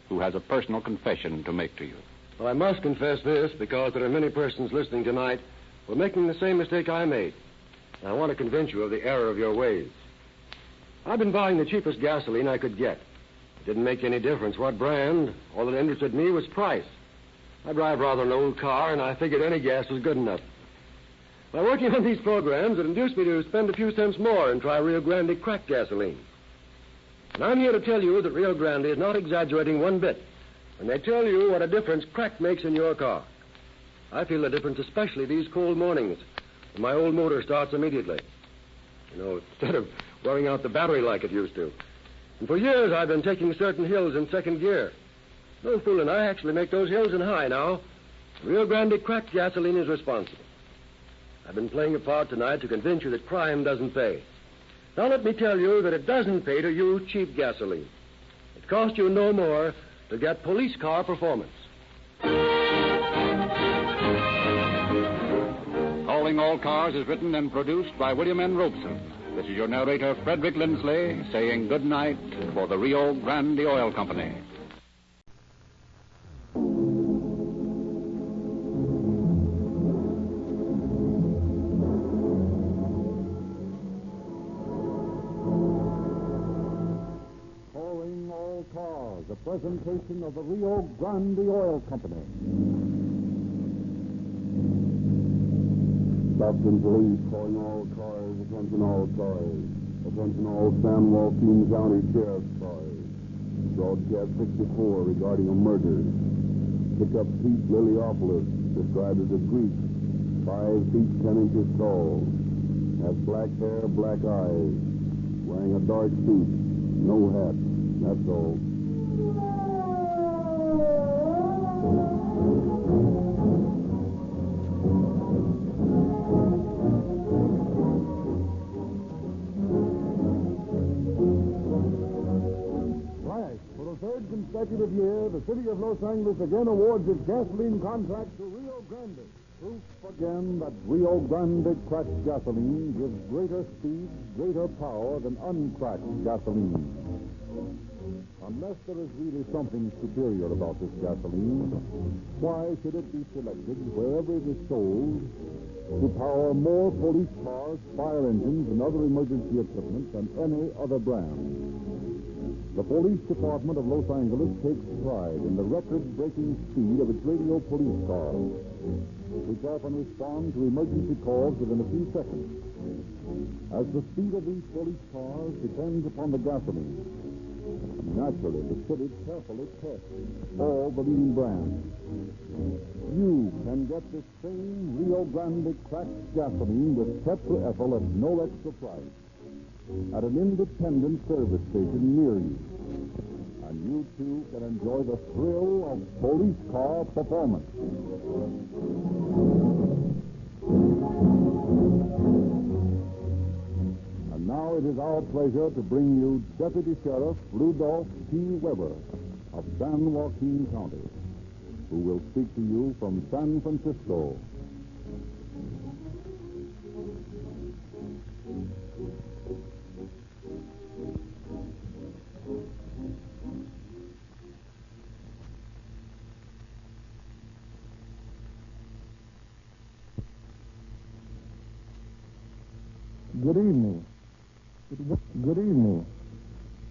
who has a personal confession to make to you. Well, I must confess this because there are many persons listening tonight who are making the same mistake I made. And I want to convince you of the error of your ways. I've been buying the cheapest gasoline I could get. It didn't make any difference what brand. All that interested me was price. I drive rather an old car, and I figured any gas was good enough. By working on these programs, it induced me to spend a few cents more and try Rio Grande cracked gasoline. And I'm here to tell you that Rio Grande is not exaggerating one bit when they tell you what a difference crack makes in your car. I feel the difference especially these cold mornings when my old motor starts immediately. You know, instead of wearing out the battery like it used to. And for years I've been taking certain hills in second gear. No fooling, I actually make those hills in high now. Rio Grande cracked gasoline is responsible. I've been playing a part tonight to convince you that crime doesn't pay. Now let me tell you that it doesn't pay to use cheap gasoline. It costs you no more to get police car performance. Calling All Cars is written and produced by William N. Robeson. This is your narrator, Frederick Lindsley, saying good night for the Rio Grande Oil Company. presentation of the Rio Grande Oil Company. Stockton Police calling all cars, attention all cars. Attention all San Joaquin County Sheriff's cars. Broadcast 64 regarding a murder. Pickup Pete Liliopolis, described as a Greek, 5 feet 10 inches tall. Has black hair, black eyes. Wearing a dark suit. No hat. That's all. Third consecutive year, the city of Los Angeles again awards its gasoline contract to Rio Grande. Proof again that Rio Grande cracked gasoline gives greater speed, greater power than uncracked gasoline. Unless there is really something superior about this gasoline, why should it be selected wherever it is sold to power more police cars, fire engines, and other emergency equipment than any other brand? The police department of Los Angeles takes pride in the record-breaking speed of its radio police cars, which often respond to emergency calls within a few seconds. As the speed of these police cars depends upon the gasoline, naturally the city carefully tests all the leading brands. You can get the same Rio Grande cracked gasoline with tetraethyl at no extra price at an independent service station near you. And you, too, can enjoy the thrill of police car performance. And now it is our pleasure to bring you Deputy Sheriff Rudolph T. Weber of San Joaquin County, who will speak to you from San Francisco. Good evening. Good evening.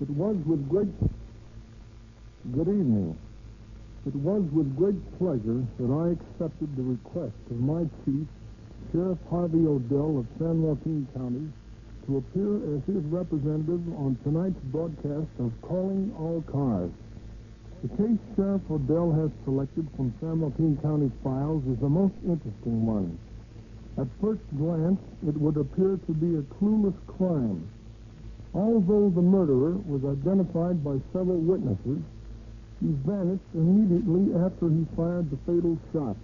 It was with great pleasure that I accepted the request of my chief, Sheriff Harvey Odell of San Joaquin County, to appear as his representative on tonight's broadcast of Calling All Cars. The case Sheriff Odell has selected from San Joaquin County's files is the most interesting one. At first glance, it would appear to be a clueless crime. Although the murderer was identified by several witnesses, he vanished immediately after he fired the fatal shot.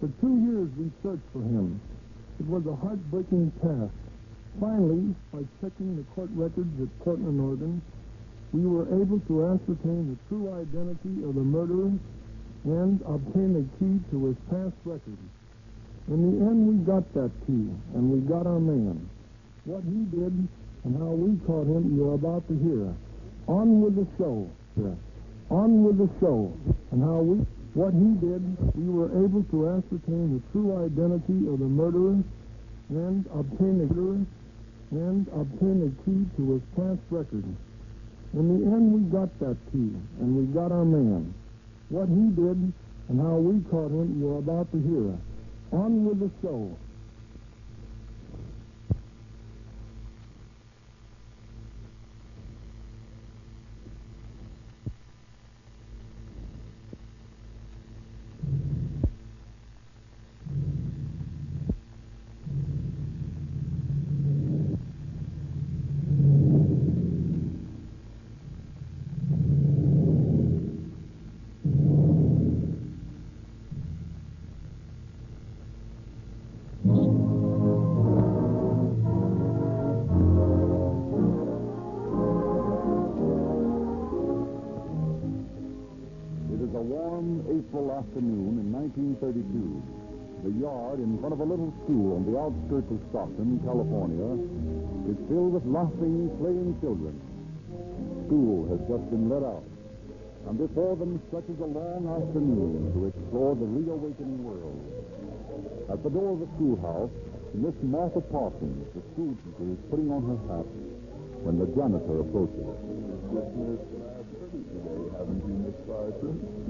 For 2 years, we searched for him. It was a heartbreaking task. Finally, by checking the court records at Portland, Oregon, we were able to ascertain the true identity of the murderer and obtain a key to his past record. In the end, we got that key, and we got our man. What he did and how we caught him, you're about to hear. On with the show. On with the show. And what he did, we were able to ascertain the true identity of the murderer and obtain a key to his past record. In the end, we got that key, and we got our man. What he did and how we caught him, you're about to hear. On with the show. Afternoon in 1932, the yard in front of a little school on the outskirts of Stockton, California, is filled with laughing, playing children. School has just been let out, and before them stretches a long afternoon to explore the reawakening world. At the door of the schoolhouse, Miss Martha Parsons, the school teacher, is putting on her hat when the janitor approaches.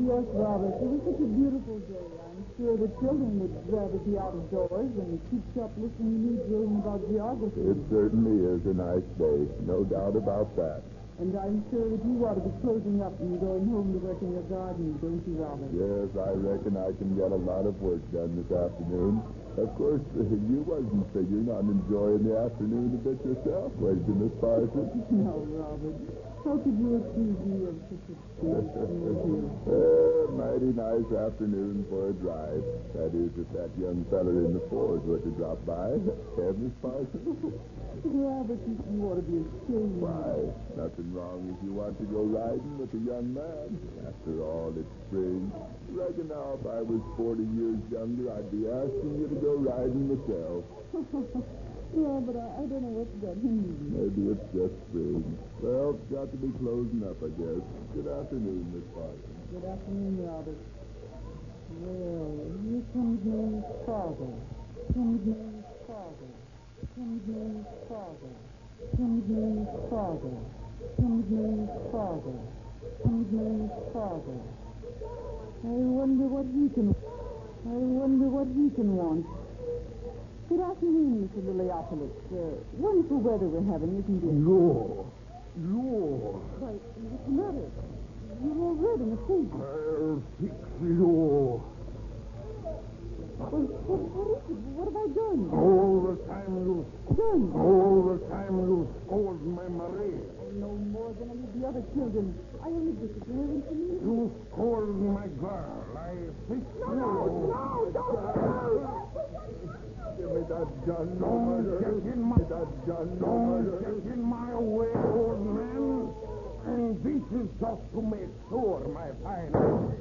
Yes, Robert. It was such a beautiful day. I'm sure the children would rather be out of doors than keep up listening to you drilling about geography. It certainly is a nice day. No doubt about that. And I'm sure that you ought to be closing up and going home to work in your garden, don't you, Robert? Yes, I reckon I can get a lot of work done this afternoon. Of course, you wasn't figuring on enjoying the afternoon a bit yourself, was you, Miss Parsons? No, Robert. How could you accuse me of such a thing? Mighty nice afternoon for a drive. That is, if that young feller in the Ford were to drop by. Miss Parsons? Robert, you ought to be ashamed. Why, nothing wrong if you want to go riding with a young man. After all, it's spring. Reckon now if I was 40 years younger, I'd be asking you to go riding myself. Yeah, but I don't know what that means. Maybe it's just spring. Well, it's got to be closing up, I guess. Good afternoon, Miss Parsons. Good afternoon, Robert. Well, here comes Mary's father. Comes Mary's father. Comes Mary's father. Comes Mary's father. Comes Mary's father. Comes Mary's father. I wonder what he can want. Good afternoon, Mr. Liliopolis. Wonderful weather we're having, isn't it? Lord. Why, what's the matter? You're all red in the face. I'll fix you. What is it? What have I done? All the time you scold my Marie. No more than any of the other children. I only disappeared into me. You scold my girl. I fix you. No, don't. Give me that gun. Don't get in my way, old man. And this is just to make sure, my fine boy.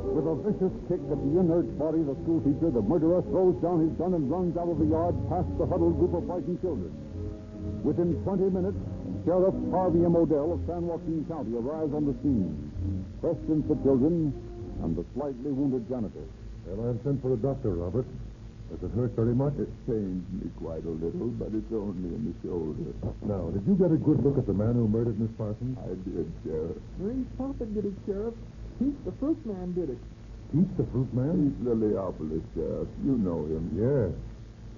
With a vicious kick at the inert body of the schoolteacher, the murderer throws down his gun and runs out of the yard past the huddled group of frightened children. Within 20 minutes, Sheriff Harvey M. Odell of San Joaquin County arrives on the scene, questions the children and the slightly wounded janitor. Well, I've sent for a doctor, Robert. Does it hurt very much? It pains me quite a little, but it's only in the shoulder. Now, did you get a good look at the man who murdered Miss Parsons? I did, Sheriff. Mary's papa did it, Sheriff. Pete, the fruit man, did it. Pete, the fruit man? He's Liliopolis, Sheriff. You know him. Yes.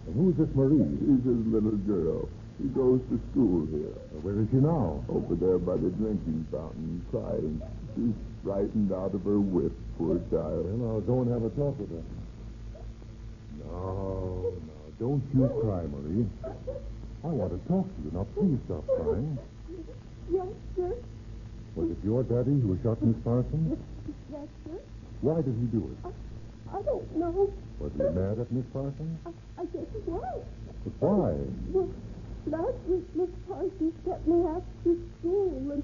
And who's this Marie? She's his little girl. She goes to school here. Where is she now? Over there by the drinking fountain, crying. She's frightened out of her wits, poor child. Well, I'll go and have a talk with her. No, don't you cry, Marie. I want to talk to you. Now, please stop crying. Yes, sir. Was it your daddy who shot Miss Parsons? Yes, sir. Why did he do it? I don't know. Was he mad at Miss Parsons? I guess it was. But why? Well, last week Miss Parsons kept me after school,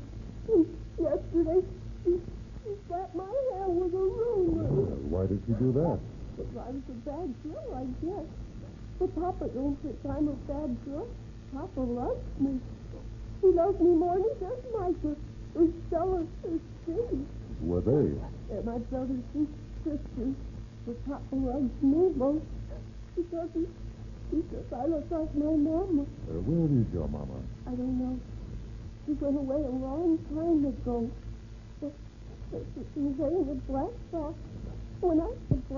and yesterday she slapped my hair with a ruler. Why did she do that? Because I was a bad girl, I guess. But Papa knows that I'm a bad girl. Papa loves me. He loves me more than he does Micah, or Stella, or Steve. Who are they? They're my brothers and sisters. But Papa loves me most because he says I look like my mama. Where is your mama? I don't know. She went away a long time ago. She was wearing a black sock. When I came, I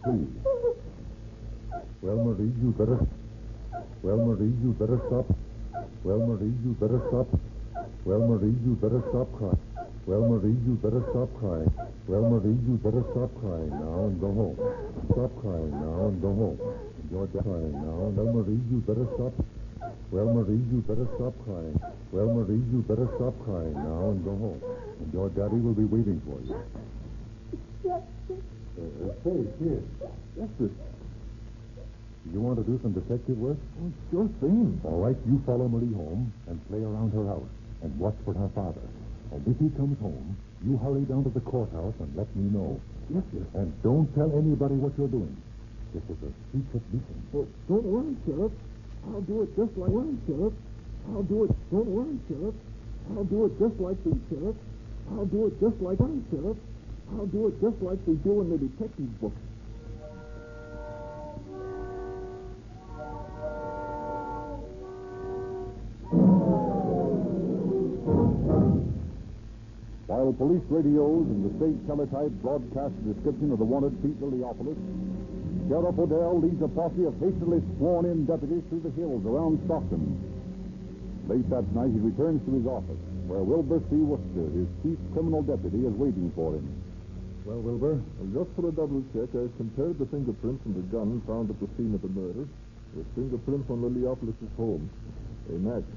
see. Well, Marie, you better stop. Well, Marie, you better stop crying. Well, Marie, you better stop crying now and go home. Stop crying now and go home. You're crying now. Well, Marie, you better stop. Well, Marie, you better stop crying. Well, Marie, you better stop crying now and go home. And your daddy will be waiting for you. Yes, sir. Say, kid. Yes, sir. You want to do some detective work? Oh, sure thing. All right, you follow Marie home and play around her house and watch for her father. And if he comes home, you hurry down to the courthouse and let me know. Yes, sir. And don't tell anybody what you're doing. This is a secret mission. Well, don't worry, Sheriff. I'll do it just like one, Sheriff. I'll do it. Don't worry, Sheriff. I'll do it just like the Sheriff. I'll do it just like one, Sheriff. I'll do it just like they do in the detective book. While police radios and the state teletype broadcast a description of the wanted Pete Liliopolis, Sheriff Odell leads a posse of hastily sworn-in deputies through the hills around Stockton. Late that night, he returns to his office, where Wilbur C. Worcester, his chief criminal deputy, is waiting for him. Well, Wilbur, just for a double check, I've compared the fingerprints from the gun found at the scene of the murder with fingerprints on Liliopolis' home. They match.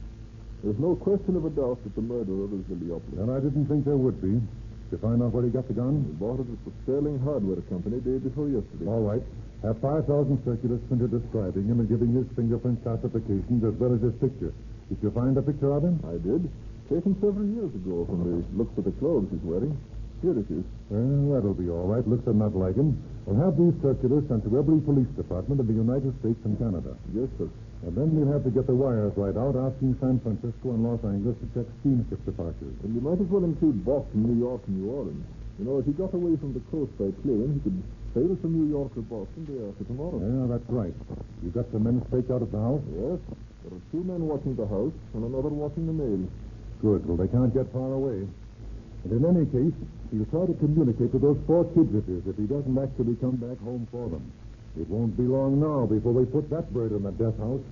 There's no question of a doubt that the murderer is Liliopolis. And I didn't think there would be. Did you find out where he got the gun? He bought it at the Sterling Hardware Company day before yesterday. All right. Have 5,000 circulars printed describing him and giving his fingerprint classifications as well as his picture. Did you find a picture of him? I did. Taken several years ago from the looks of the clothes he's wearing. Here it is. Well, that'll be all right. Looks enough like him. We'll have these circulars sent to every police department in the United States and Canada. Yes, sir. And then we'll have to get the wires right out, asking San Francisco and Los Angeles to check steamship departures. And you might as well include Boston, New York, and New Orleans. You know, if he got away from the coast by plane, he could sail from New York or Boston day after tomorrow. Yeah, that's right. You got the men staked out at the house? Yes. There are 2 men watching the house and another watching the mail. Good. Well, they can't get far away. And in any case, he'll try to communicate with those 4 kids of his if he doesn't actually come back home for them. It won't be long now before we put that bird in the death house.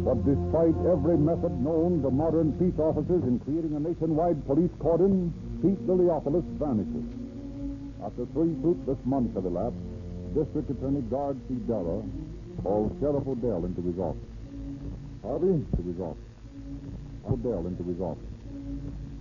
But despite every method known to modern peace officers in creating a nationwide police cordon, Pete Liliopolis vanishes. After 3 fruitless months have elapsed, District Attorney Guard C. Della calls Sheriff Odell into his office. Harvey, to his office. Odell into his office.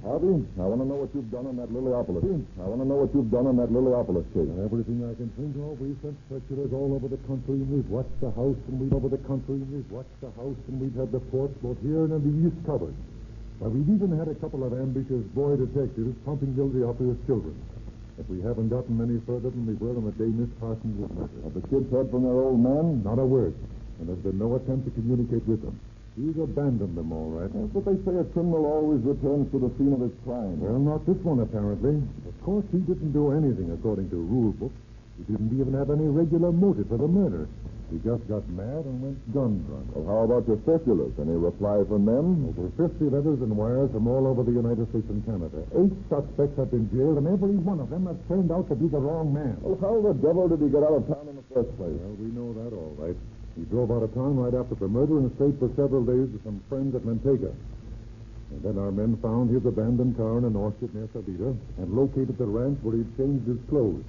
Harvey, I want to know what you've done on that Liliopolis. I want to know what you've done on that Liliopolis case. Everything I can think of. We sent circulars all over the country, and we've watched the house, and we've over the country, and we've watched the house, and we've had the forts both here and in the East covered. Why, we've even had a couple of ambitious boy detectives pumping Liliopolis children. But we haven't gotten any further than we were on the day Miss Parsons was murdered. Have the kids heard from their old man? Not a word. And there's been no attempt to communicate with them. He's abandoned them, all right. That's what they say a criminal always returns to the scene of his crime. Well, not this one, apparently. Of course, he didn't do anything according to rule book. He didn't even have any regular motive for the murder. He just got mad and went gun drunk. Well, how about your circulars? Any reply from them? Over 50 letters and wires from all over the United States and Canada. 8 suspects have been jailed, and every one of them has turned out to be the wrong man. Well, how the devil did he get out of town in the first place? Well, we know that all right. He drove out of town right after the murder and stayed for several days with some friends at Manteca. And then our men found his abandoned car in an orchard near Savita and located the ranch where he'd changed his clothes.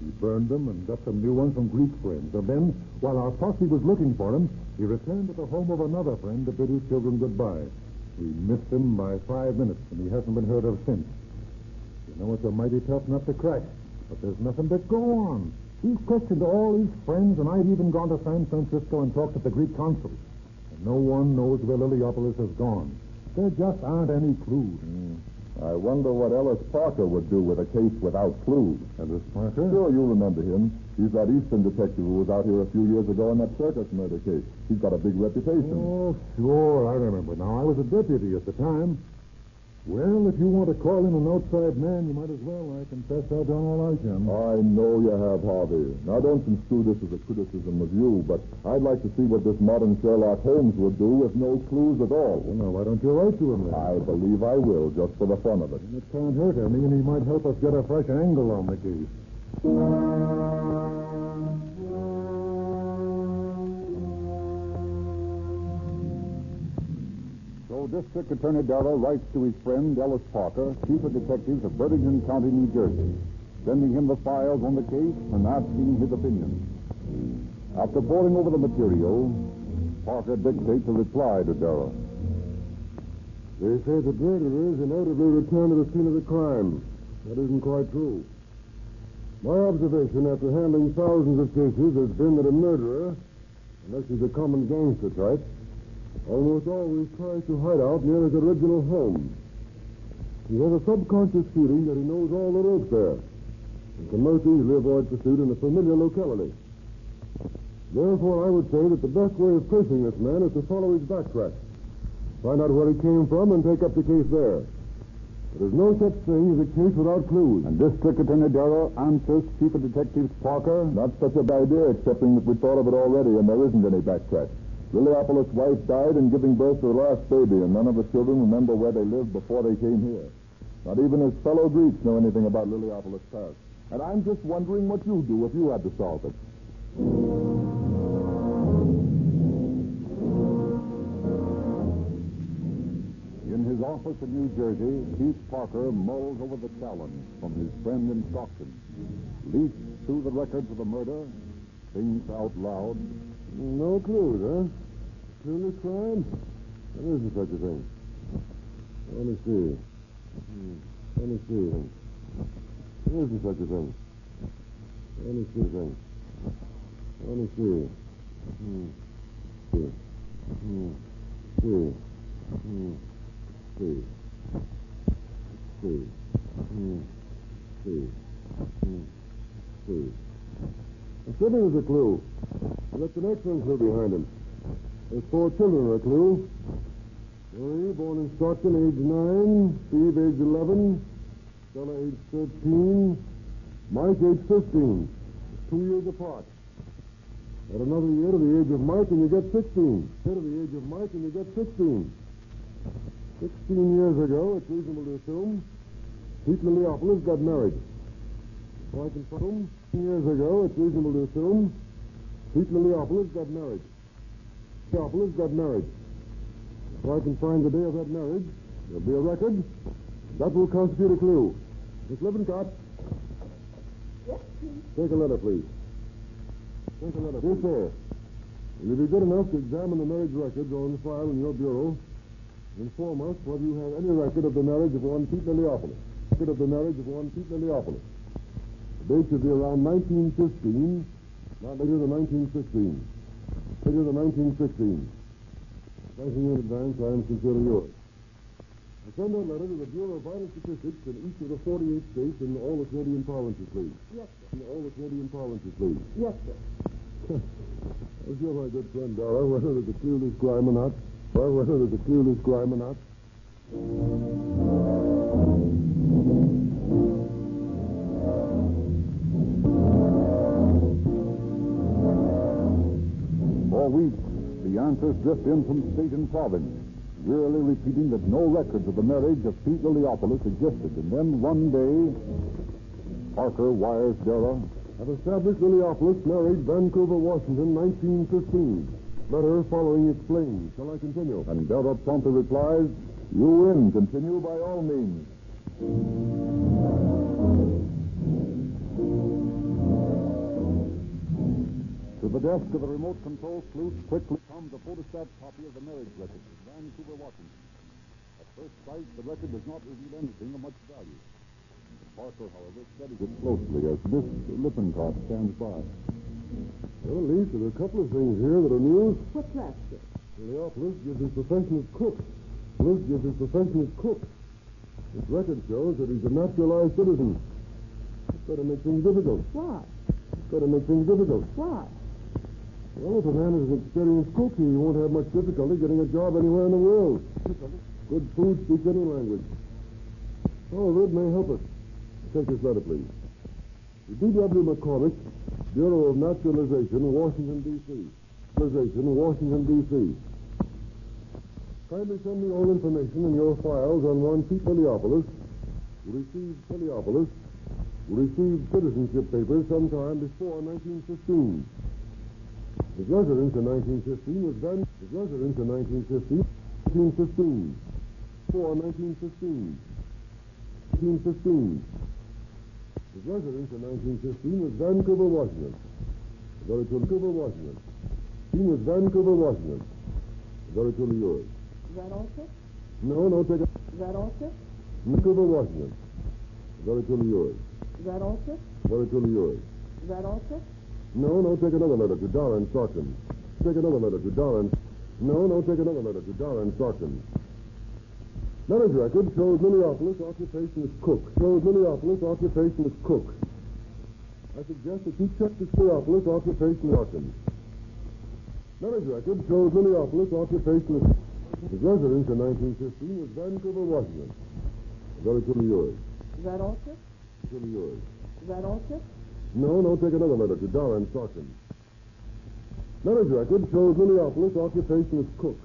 He burned them and got some new ones from Greek friends. And then, while our posse was looking for him, he returned to the home of another friend to bid his children goodbye. We missed him by 5 minutes, and he hasn't been heard of since. You know, it's a mighty tough nut to crack, but there's nothing to go on. He's questioned all his friends, and I've even gone to San Francisco and talked to the Greek consul. And no one knows where Liliopolis has gone. There just aren't any clues. I wonder what Ellis Parker would do with a case without clues. Ellis Parker? Sure, you remember him. He's that Eastern detective who was out here a few years ago in that circus murder case. He's got a big reputation. Oh, sure, I remember now. I was a deputy at the time. Well, if you want to call in an outside man, you might as well. I confess I've done all I can. I know you have, Harvey. Now, don't construe this as a criticism of you, but I'd like to see what this modern Sherlock Holmes would do with no clues at all. Well, now, why don't you write to him then? I believe I will, just for the fun of it. It can't hurt any, and he might help us get a fresh angle on the case. District Attorney Darrow writes to his friend Ellis Parker, Chief of Detectives of Burlington County, New Jersey, sending him the files on the case and asking his opinion. After poring over the material, Parker dictates a reply to Darrow. They say the murderers inevitably return to the scene of the crime. That isn't quite true. My observation after handling thousands of cases has been that a murderer, unless he's a common gangster type, almost always tries to hide out near his original home. He has a subconscious feeling that he knows all the ropes there and can most easily avoid pursuit in a familiar locality. Therefore, I would say that the best way of tracing this man is to follow his backtrack, find out where he came from, and take up the case there. There's no such thing as a case without clues. And District Attorney Darrow answers Chief of Detectives Parker. Not such a bad idea, excepting that we thought of it already, and there isn't any backtrack. Liliopolis' wife died in giving birth to her last baby, and none of the children remember where they lived before they came here. Not even his fellow Greeks know anything about Liliopolis' past. And I'm just wondering what you'd do if you had to solve it. In his office in New Jersey, Chief Parker mulls over the challenge from his friend in Stockton. Leafs through the records of the murder, thinks out loud. No clues, huh? Clueless crime? There isn't such a thing. Let me see. Let me see. There isn't such a thing. Let me see. Let me see. See. See. See. See. See. See. There is a clue. That's an excellent clue behind him. There's 4 children are a clue. Marie, born in Stockton, age 9. Steve, age 11. Stella, age 13. Mike, age 15. 2 years apart. Add another year to the age of Mike, and you get 16. Year to the age of Mike, and you get 16. 16 years ago, it's reasonable to assume, Pete Liliopolis got married. So I can assume, 16 years ago, it's reasonable to assume, Pete Liliopolis got married. Liliopolis got married. So I can find the day of that marriage. There'll be a record. That will constitute a clue. Miss Lippincott. Yes, please. Take a letter, please. Take a letter. Yes, sir. Will you be good enough to examine the marriage records on file in your bureau? Inform us whether you have any record of the marriage of one Pete Liliopolis. Record of the marriage of one Pete Liliopolis. The date should be around 1915, not later than 1916. Later than 1916. Thanking you in advance, I am sincerely yours. I send that letter to the Bureau of Vital Statistics in each of the 48 states and all the Canadian provinces, please. Yes, sir. In all the Canadian provinces, please. Yes, sir. I'm sure my good friend Dara, whether there's a clueless crime or not. Well, whether there's a clueless crime or not. For weeks, the answers drift in from state and province, wearily repeating that no records of the marriage of Pete Liliopolis existed. And then one day, Parker wires Dara. I've established Liliopolis married Vancouver, Washington, 1915. Letter following explained. Shall I continue? And Dara promptly replies, "You win. Continue by all means." To the desk of the remote control sleuth quickly comes a photostat copy of the marriage record of Vancouver, Washington. At first sight, the record does not reveal anything of much value. Parker, however, studies it closely as Miss Lippincott stands by. Well, at least there are a couple of things here that are news. What's that, sir? Liliopolis gives his profession as cook. This gives his profession as cook. His record shows that he's a naturalized citizen. It's got to make things difficult. Why? It's got to make things difficult. Why? Well, if a man is an experienced cook, he won't have much difficulty getting a job anywhere in the world. Good food speaks any language. Oh, it may help us. Take this letter, please. To D.W. McCormick, Bureau of Naturalization, Washington, D.C. Washington, D.C. Kindly send me all information in your files on one Pete Liliopolis, who received citizenship papers sometime before 1915. His residence in 1915 was then... His residence in 1915... 1915. Before 1915. 1915. His residence in 1915 was Vancouver, Washington. Vancouver, Washington. He was Vancouver, Washington. Very truly yours. Is that all, sir? No, take it. Is that all, sir? Vancouver, Washington. Very truly yours. Is that all, sir? Very truly yours. Is that all, sir? No, take another letter to Dara in Stockton. Take another letter to Dara in... No, take another letter to Dara in Stockton. Marriage record shows Minneapolis, occupation is cook. I suggest that you check this Minneapolis, occupation Stockton. Marriage record shows Minneapolis, occupation is... His residence in 1915 was Vancouver, Washington. Very truly yours. Is that all, sir? Truly yours. Is that all, sir? No, take another letter to Dara in Stockton. Marriage record shows Minneapolis, occupation is cook.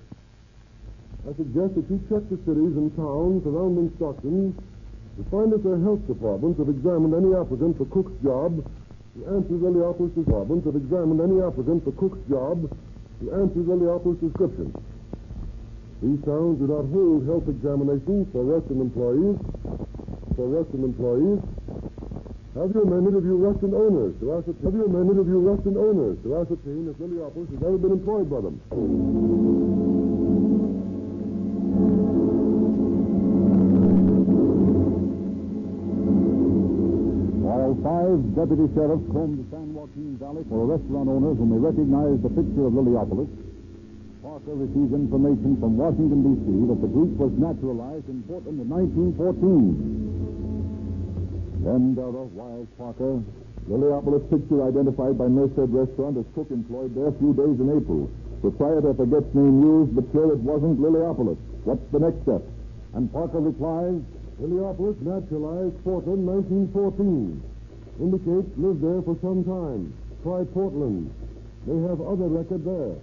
I suggest that you check the cities and towns surrounding Stockton to find if their health departments have examined any applicant for cook's job who answers Liliopolis' departments have examined any applicant for cook's job who answers Liliopolis' description. These towns do not hold health examinations for Ruston employees. Have you men interview Ruston owners to ascertain if Liliopolis has ever been employed by them? While 5 deputy sheriffs combed the San Joaquin Valley for restaurant owners when they recognized the picture of Liliopolis, Parker received information from Washington, D.C. that the group was naturalized in Portland in 1914. Then Dara wired Parker. Liliopolis picture identified by Merced Restaurant as cook employed there a few days in April. Proprietor forgets name used, but sure it wasn't Liliopolis. What's the next step? And Parker replies, Liliopolis naturalized Portland 1914. Indicates lived there for some time. Try Portland. They have other record there.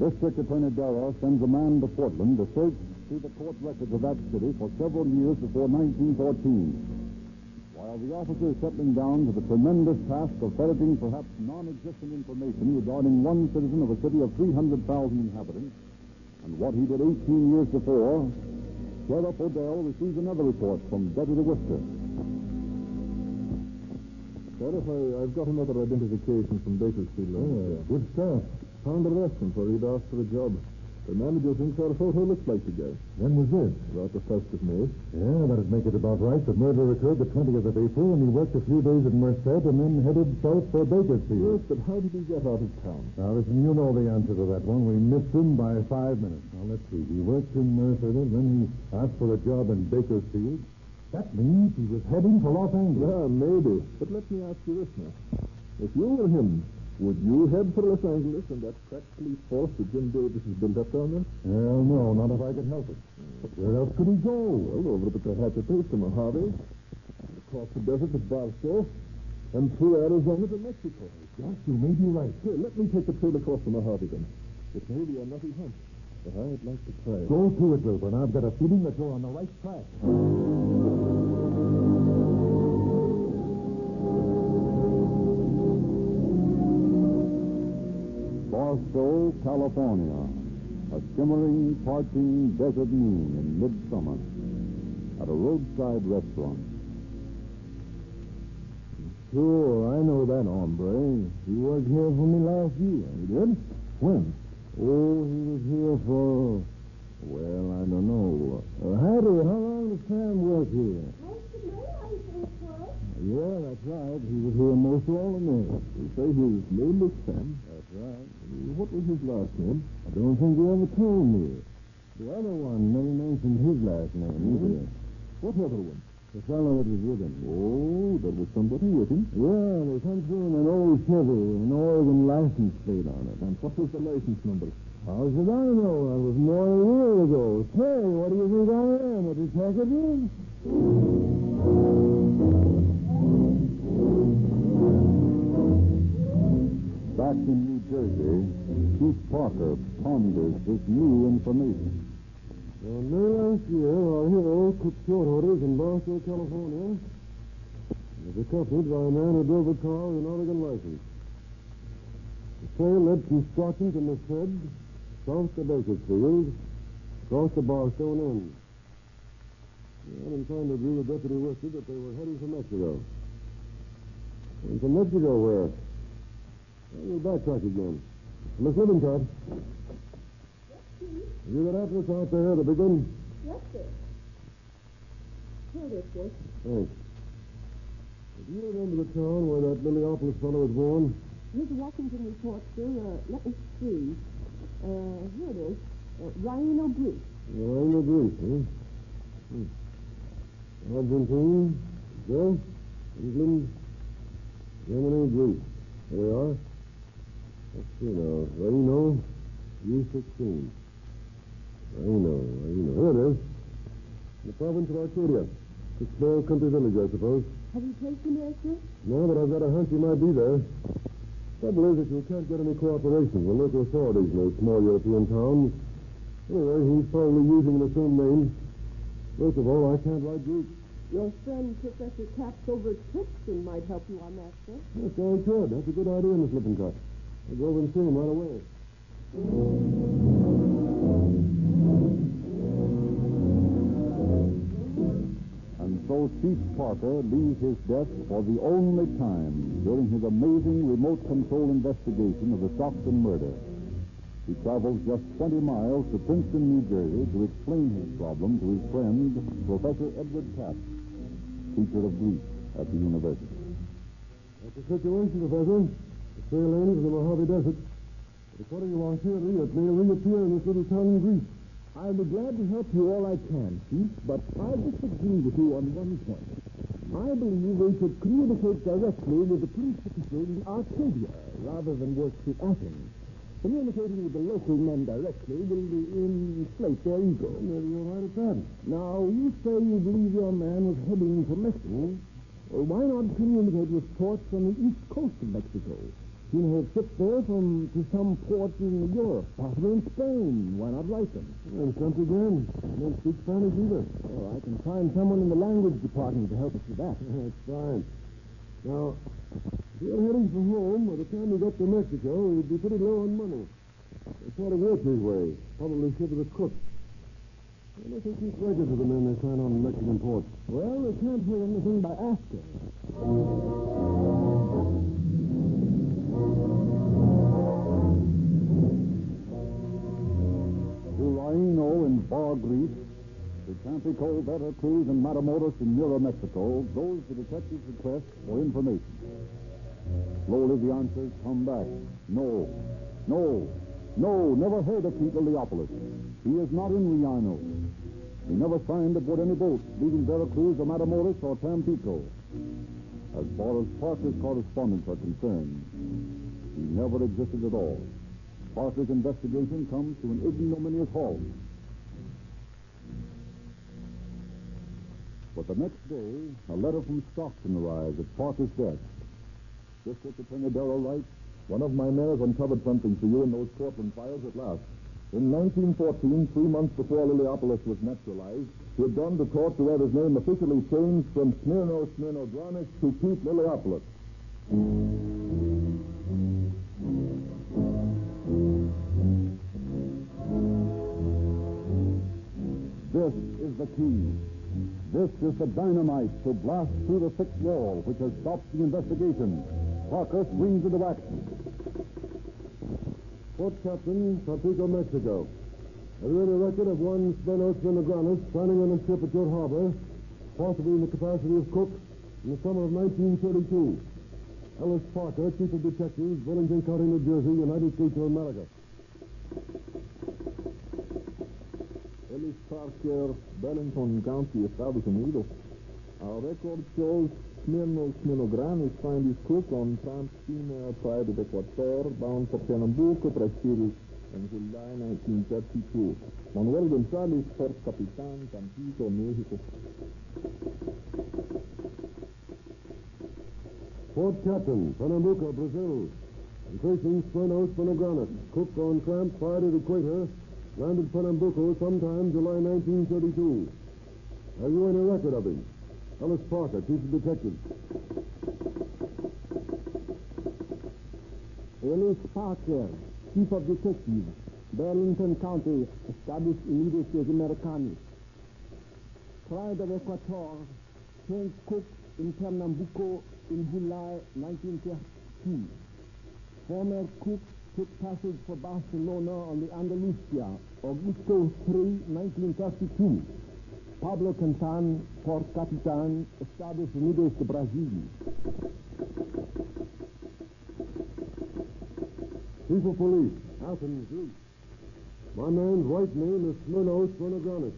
District Attorney Dara sends a man to Portland to search through the court records of that city for several years before 1914. While the officer is settling down to the tremendous task of ferreting perhaps non-existent information regarding one citizen of a city of 300,000 inhabitants and what he did 18 years before, Sheriff Odell receives another report from Deputy Worcester. Sheriff, I've got another identification from Bakersfield. Good stuff. Found a restaurant where he'd asked for a job. The manager thinks our photo looks like the guy. When was this? About the 1st of May. Yeah, that'd make it about right. The murder occurred the 20th of April, and he worked a few days at Merced and then headed south for Bakersfield. Yes, but how did he get out of town? Now, listen, you know the answer to that one. We missed him by 5 minutes. Now, let's see. He worked in Merced, and then he asked for a job in Bakersfield. That means he was heading for Los Angeles. Yeah, maybe. But let me ask you this now. If you were him, would you head for Los Angeles and that crack police force that Jim Davis has built up down there? Well, no, not if I could help it. But where else could he go? Well, over to Tehachapi to Mojave, across the desert to Barstow, and through Arizona to Mexico. Yes, you may be right. Here, let me take the trail across the Mojave then. It may be a nutty hunt, but I'd like to try it. Go to it, Wilbur. I've got a feeling that you're on the right track. Barstow, California. A shimmering, parching desert moon in midsummer. At a roadside restaurant. Sure, I know that hombre. He worked here for me last year. He did? When? Oh, he was here for... Well, I don't know. Hattie, how long does Sam work here? Most of May, I think, Clark. Yeah, that's right. He was here most all the May. You say his name was Sam? That's right. What was his last name? I don't think he ever told me. The other one never mentioned his last name either. What other one? The fellow that was with him. Oh, there was somebody with him? Yeah, they come through in an old Chevy with an Oregon license plate on it. And what was the license number? How should I know? That was more than a year ago. Say, what do you think I am? A detective? Back in New Jersey, Chief Parker ponders this new information. On May last year, our hero took short orders in Barstow, California. He was accompanied by a man who drove a car with an Oregon license. The trail led from Stockton to Merced, south to Bakersfield, across to Barstow and in. Well, in time to agree with Deputy Worcester that they were heading for Mexico. And from Mexico where? Well, we'll backtrack again. Miss Lippincott. Yes, Chief. You got atlas out there, the big one? Yes, sir. Here it is, sir. Thanks. Do you remember the town where that Liliopolis fellow was born? Mr. Washington report, sir. Let me see. Here it is. Rhino Greece. Rhino Greece, huh? Argentine, Brazil, England, Germany, Greece. There we are. Let's see now. Rhino, U16. Rhino. Here it is. The province of Arcadia. A small country village, I suppose. Have you traced him there, sir? No, but I've got a hunch he might be there. Trouble is that you can't get any cooperation from local authorities in those small European towns. Anyway, he's probably using an assumed name. First of all, I can't write Greek. Your friend, Professor Capps over at Princeton, might help you on that, sir. Yes, I could. That's a good idea, Miss Lippincott. I'll go over and see him right away. And so Chief Parker leaves his desk for the only time during his amazing remote control investigation of the Stockton murder. He travels just 20 miles to Princeton, New Jersey, to explain his problem to his friend, Professor Edward Capps, teacher of Greek at the university. That's the situation, Professor. The sail ends in the Mojave Desert. But according to our theory, it may reappear in this little town in Greece. I'll be glad to help you all I can, Chief, but I disagree with you on one point. I believe we should communicate directly with the police officials in Arcadia rather than work through Athens. Communicating with the local men directly will inflate their ego. You're right at that. Now, you say you believe your man was heading for Mexico. Well, why not communicate with ports on the east coast of Mexico? He may have shipped there to some port in Europe, possibly in Spain. Why not write them? And once again, I don't speak Spanish either. Oh, I can find someone in the language department to help us with that. That's fine. Now, if you're heading for home, by the time you get to Mexico, you'd be pretty low on money. They sort of work his way. Probably ship it a cook. I don't think he's wages to the men they sign on Mexican ports. Well, they can't hear anything by asking. To Rhino in Bar Greece, to Tampico, Veracruz, and Matamoros in Euro Mexico goes the detective's request for information. Slowly the answers come back. No, never heard of Pete Liliopolis. He is not in Rhino. He never signed aboard any boat leaving Veracruz or Matamoros or Tampico. As far as Parker's correspondents are concerned, he never existed at all. Parker's investigation comes to an ignominious halt. But the next day, a letter from Stockton arrives at Parker's desk. District Attorney Darrell Wright, one of my men has uncovered something for you in those Portland files at last. In 1914, 3 months before Liliopolis was naturalized, he had gone to court to have his name officially changed from Smirno Smirnogranis to Pete Liliopolis. This is the key. This is the dynamite to blast through the thick wall which has stopped the investigation. Parker swings into action. Port Captain, Tampico, Mexico. Have you any record of one Smirno Smirnogranis signing on a ship at your harbor, possibly in the capacity of cook, in the summer of 1932? Ellis Parker, Chief of Detectives, Wellington County, New Jersey, United States of America. Ellis Parker, Wellington County, Estados Unidos. Our record shows Smirno Smirnogranis find his cook on tramp steamer outside of Ecuador, bound for Pernambuco, Brazil, in July 1932. Manuel González, Port Capitan, Tampico, Mexico. Port Captain, Pernambuco, Brazil. Tracing Smirno Smirnogranis, cook on tramp side of the equator, landed Pernambuco sometime July 1932. Have you any record of him? Ellis Parker, Chief of Detectives. Ellis Parker, Chief of Detectives, Burlington County, established in States Americanos. Pride of Ecuador, changed cook in Pernambuco in July 1932. Former cook took passage for Barcelona on the Andalusia, Augusto 3, 1932. Pablo Cantan, Port Capitan, Estados Unidos de Brasil. Chief of Police, Athens, Greece. My man's right name is Smirnos Vernogranis.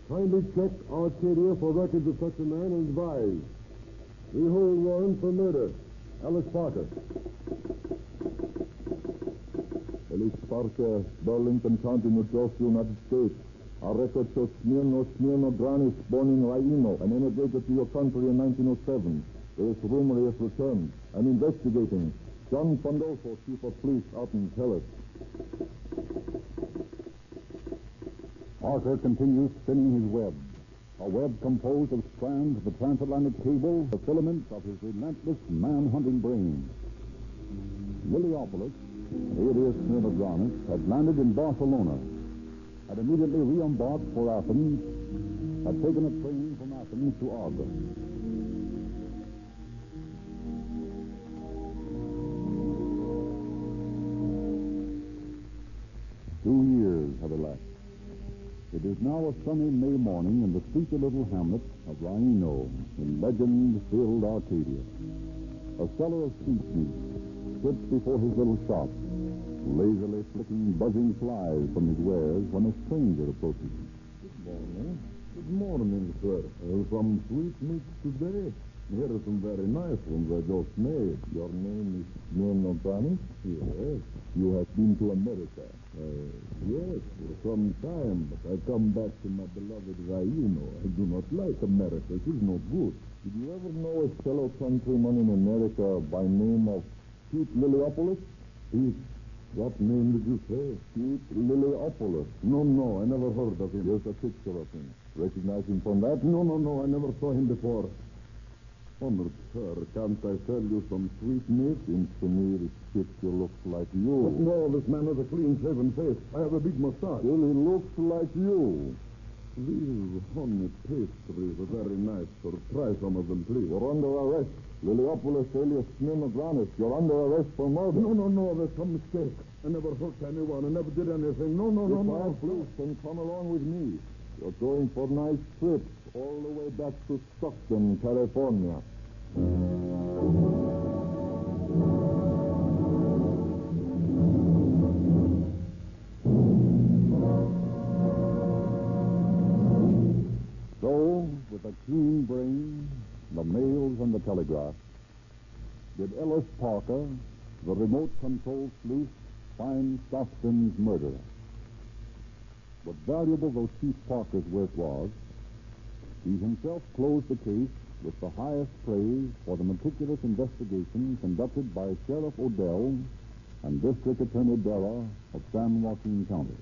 Kindly check Arcadia for records of such a man and advise. We hold warrant for murder. Ellis Parker. Ellis Parker, Burlington County, New Jersey, United States. Our record shows Smirnos Vernogranis, born in Raino and emigrated to your country in 1907. There is rumor he has returned. I'm investigating. John Pandolfo, Chief of Police, out in Tellis. Parker continues spinning his web. A web composed of strands of the transatlantic cable, the filaments of his relentless man-hunting brain. Liliopolis, alias Vernogranis, had landed in Barcelona, had immediately re-embarked for Athens, had taken a train from Athens to Argos. Two years have elapsed. It is now a sunny May morning in the sleepy little hamlet of Raino in legend-filled Arcadia. A seller of sweetmeats sits before his little shop, lazily flicking buzzing flies from his wares when a stranger approaches him. Good morning. Good morning, sir. Some sweetmeats today? Here are some very nice ones I just made. Your name is Vernogranis? Yes. You have been to America? Yes, for some time, but I come back to my beloved Raino. I do not like America. It is no good. Did you ever know a fellow countryman in America by name of Pete Liliopolis? Pete? What name did you say? Pete Liliopolis. No, I never heard of him. Here's a picture of him. Recognize him from that? No, I never saw him before. Honored sir, can't I sell you some sweetmeats? Seems to me this picture looks like you. But no, this man has a clean-shaven face. I have a big mustache. Well, he looks like you. These honey pastries are very nice, sir. Try some of them, please. You're under arrest. Liliopolis alias Vernogranis. You're under arrest for murder. No, there's some mistake. I never hurt anyone. I never did anything. No. Please, then come along with me. You're going for nice trips all the way back to Stockton, California. So, with a keen brain, the mails and the telegraph, did Ellis Parker, the remote control sleuth, find Stockton's murderer. But valuable though Chief Parker's work was, he himself closed the case with the highest praise for the meticulous investigation conducted by Sheriff Odell and District Attorney Dara of San Joaquin County.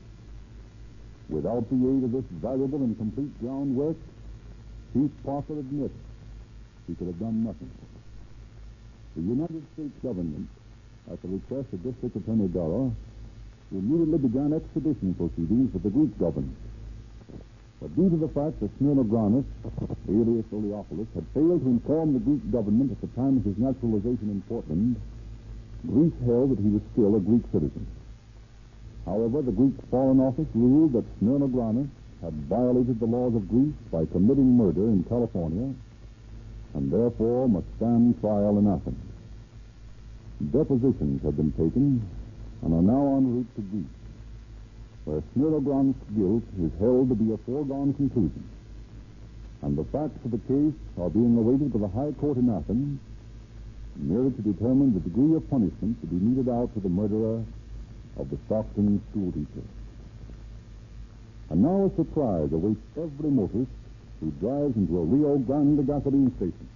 Without the aid of this valuable and complete groundwork, Chief Parker admits he could have done nothing. The United States government, at the request of District Attorney Dara, immediately began extradition proceedings with the Greek government. But due to the fact that Vernogranis, alias Liliopolis, had failed to inform the Greek government at the time of his naturalization in Portland, Greece held that he was still a Greek citizen. However, the Greek Foreign Office ruled that Vernogranis had violated the laws of Greece by committing murder in California and therefore must stand trial in Athens. Depositions had been taken and are now en route to Greece, where Vernogranis' guilt is held to be a foregone conclusion, and the facts of the case are being awaited by the High Court in Athens, merely to determine the degree of punishment to be meted out to the murderer of the Stockton schoolteacher. And now a surprise awaits every motorist who drives into a Rio Grande gasoline station.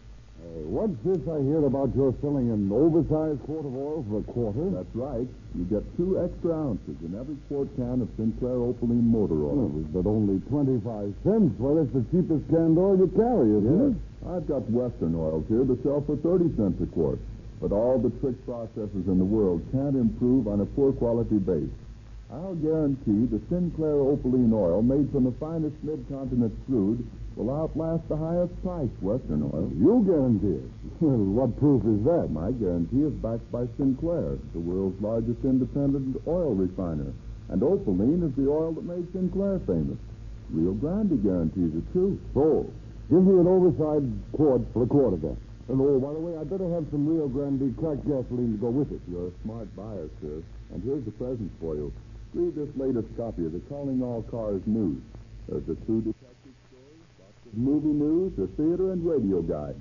What's this I hear about your selling an oversized quart of oil for a quarter? That's right. You get 2 extra ounces in every quart can of Sinclair Opaline motor oil. But only 25 cents? Well, that's the cheapest canned oil you carry, isn't it? I've got Western oils here to sell for 30 cents a quart. But all the trick processors in the world can't improve on a poor quality base. I'll guarantee the Sinclair Opaline oil made from the finest mid-continent crude will outlast the highest priced Western oil. You guarantee it? Well, what proof is that? My guarantee is backed by Sinclair, the world's largest independent oil refiner. And Opaline is the oil that made Sinclair famous. Rio Grande guarantees it, too. So, give me an oversized quart for a quart of that. And, oh, by the way, I'd better have some Rio Grande cracked gasoline to go with it. You're a smart buyer, sir. And here's the present for you. Read this latest copy of the Calling All Cars News. There's a true detective story, lots of movie news, a theater and radio guide.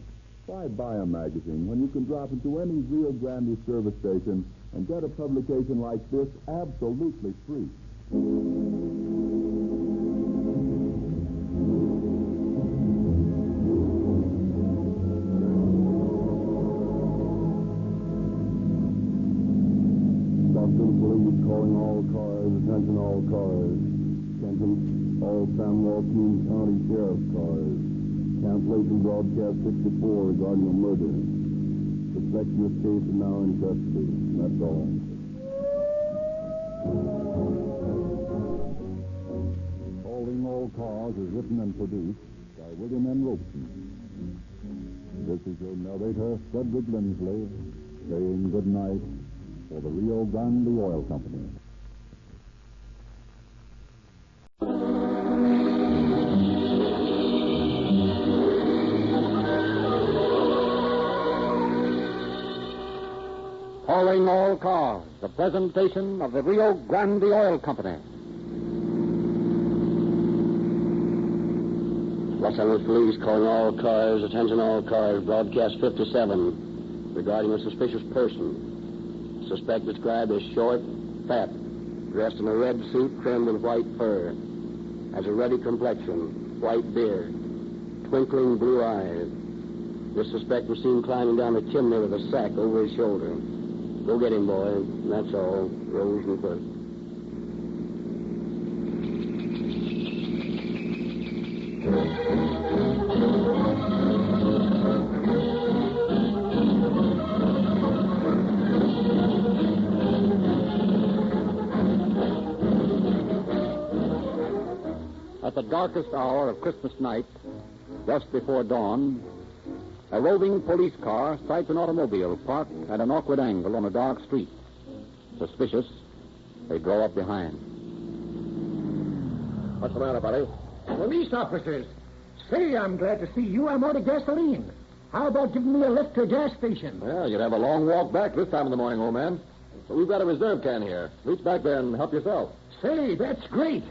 Why buy a magazine when you can drop into any Rio Grande service station and get a publication like this absolutely free? Police calling all cars, attention all cars. Attention all San Joaquin County Sheriff's cars. Cancellation broadcast 64 regarding a murder. Suspect in this case is now in custody. That's all. Calling all cars is written and produced by William N. Robeson. This is your narrator, Frederick Lindsley, saying good night for the Rio Grande Oil Company. Calling all cars, the presentation of the Rio Grande Oil Company. Los Angeles Police calling all cars, attention all cars, broadcast 57, regarding a suspicious person. Suspect described as short, fat, dressed in a red suit trimmed with white fur, has a ruddy complexion, white beard, twinkling blue eyes. This suspect was seen climbing down the chimney with a sack over his shoulder. Go get him, boy. That's all. Rose and Quirk. At the darkest hour of Christmas night, just before dawn, a roving police car sights an automobile parked at an awkward angle on a dark street. Suspicious, they draw up behind. What's the matter, buddy? Police officers. Say, I'm glad to see you. I'm out of gasoline. How about giving me a lift to a gas station? Well, you'd have a long walk back this time of the morning, old man. But we've got a reserve can here. Reach back there and help yourself. Say, that's great.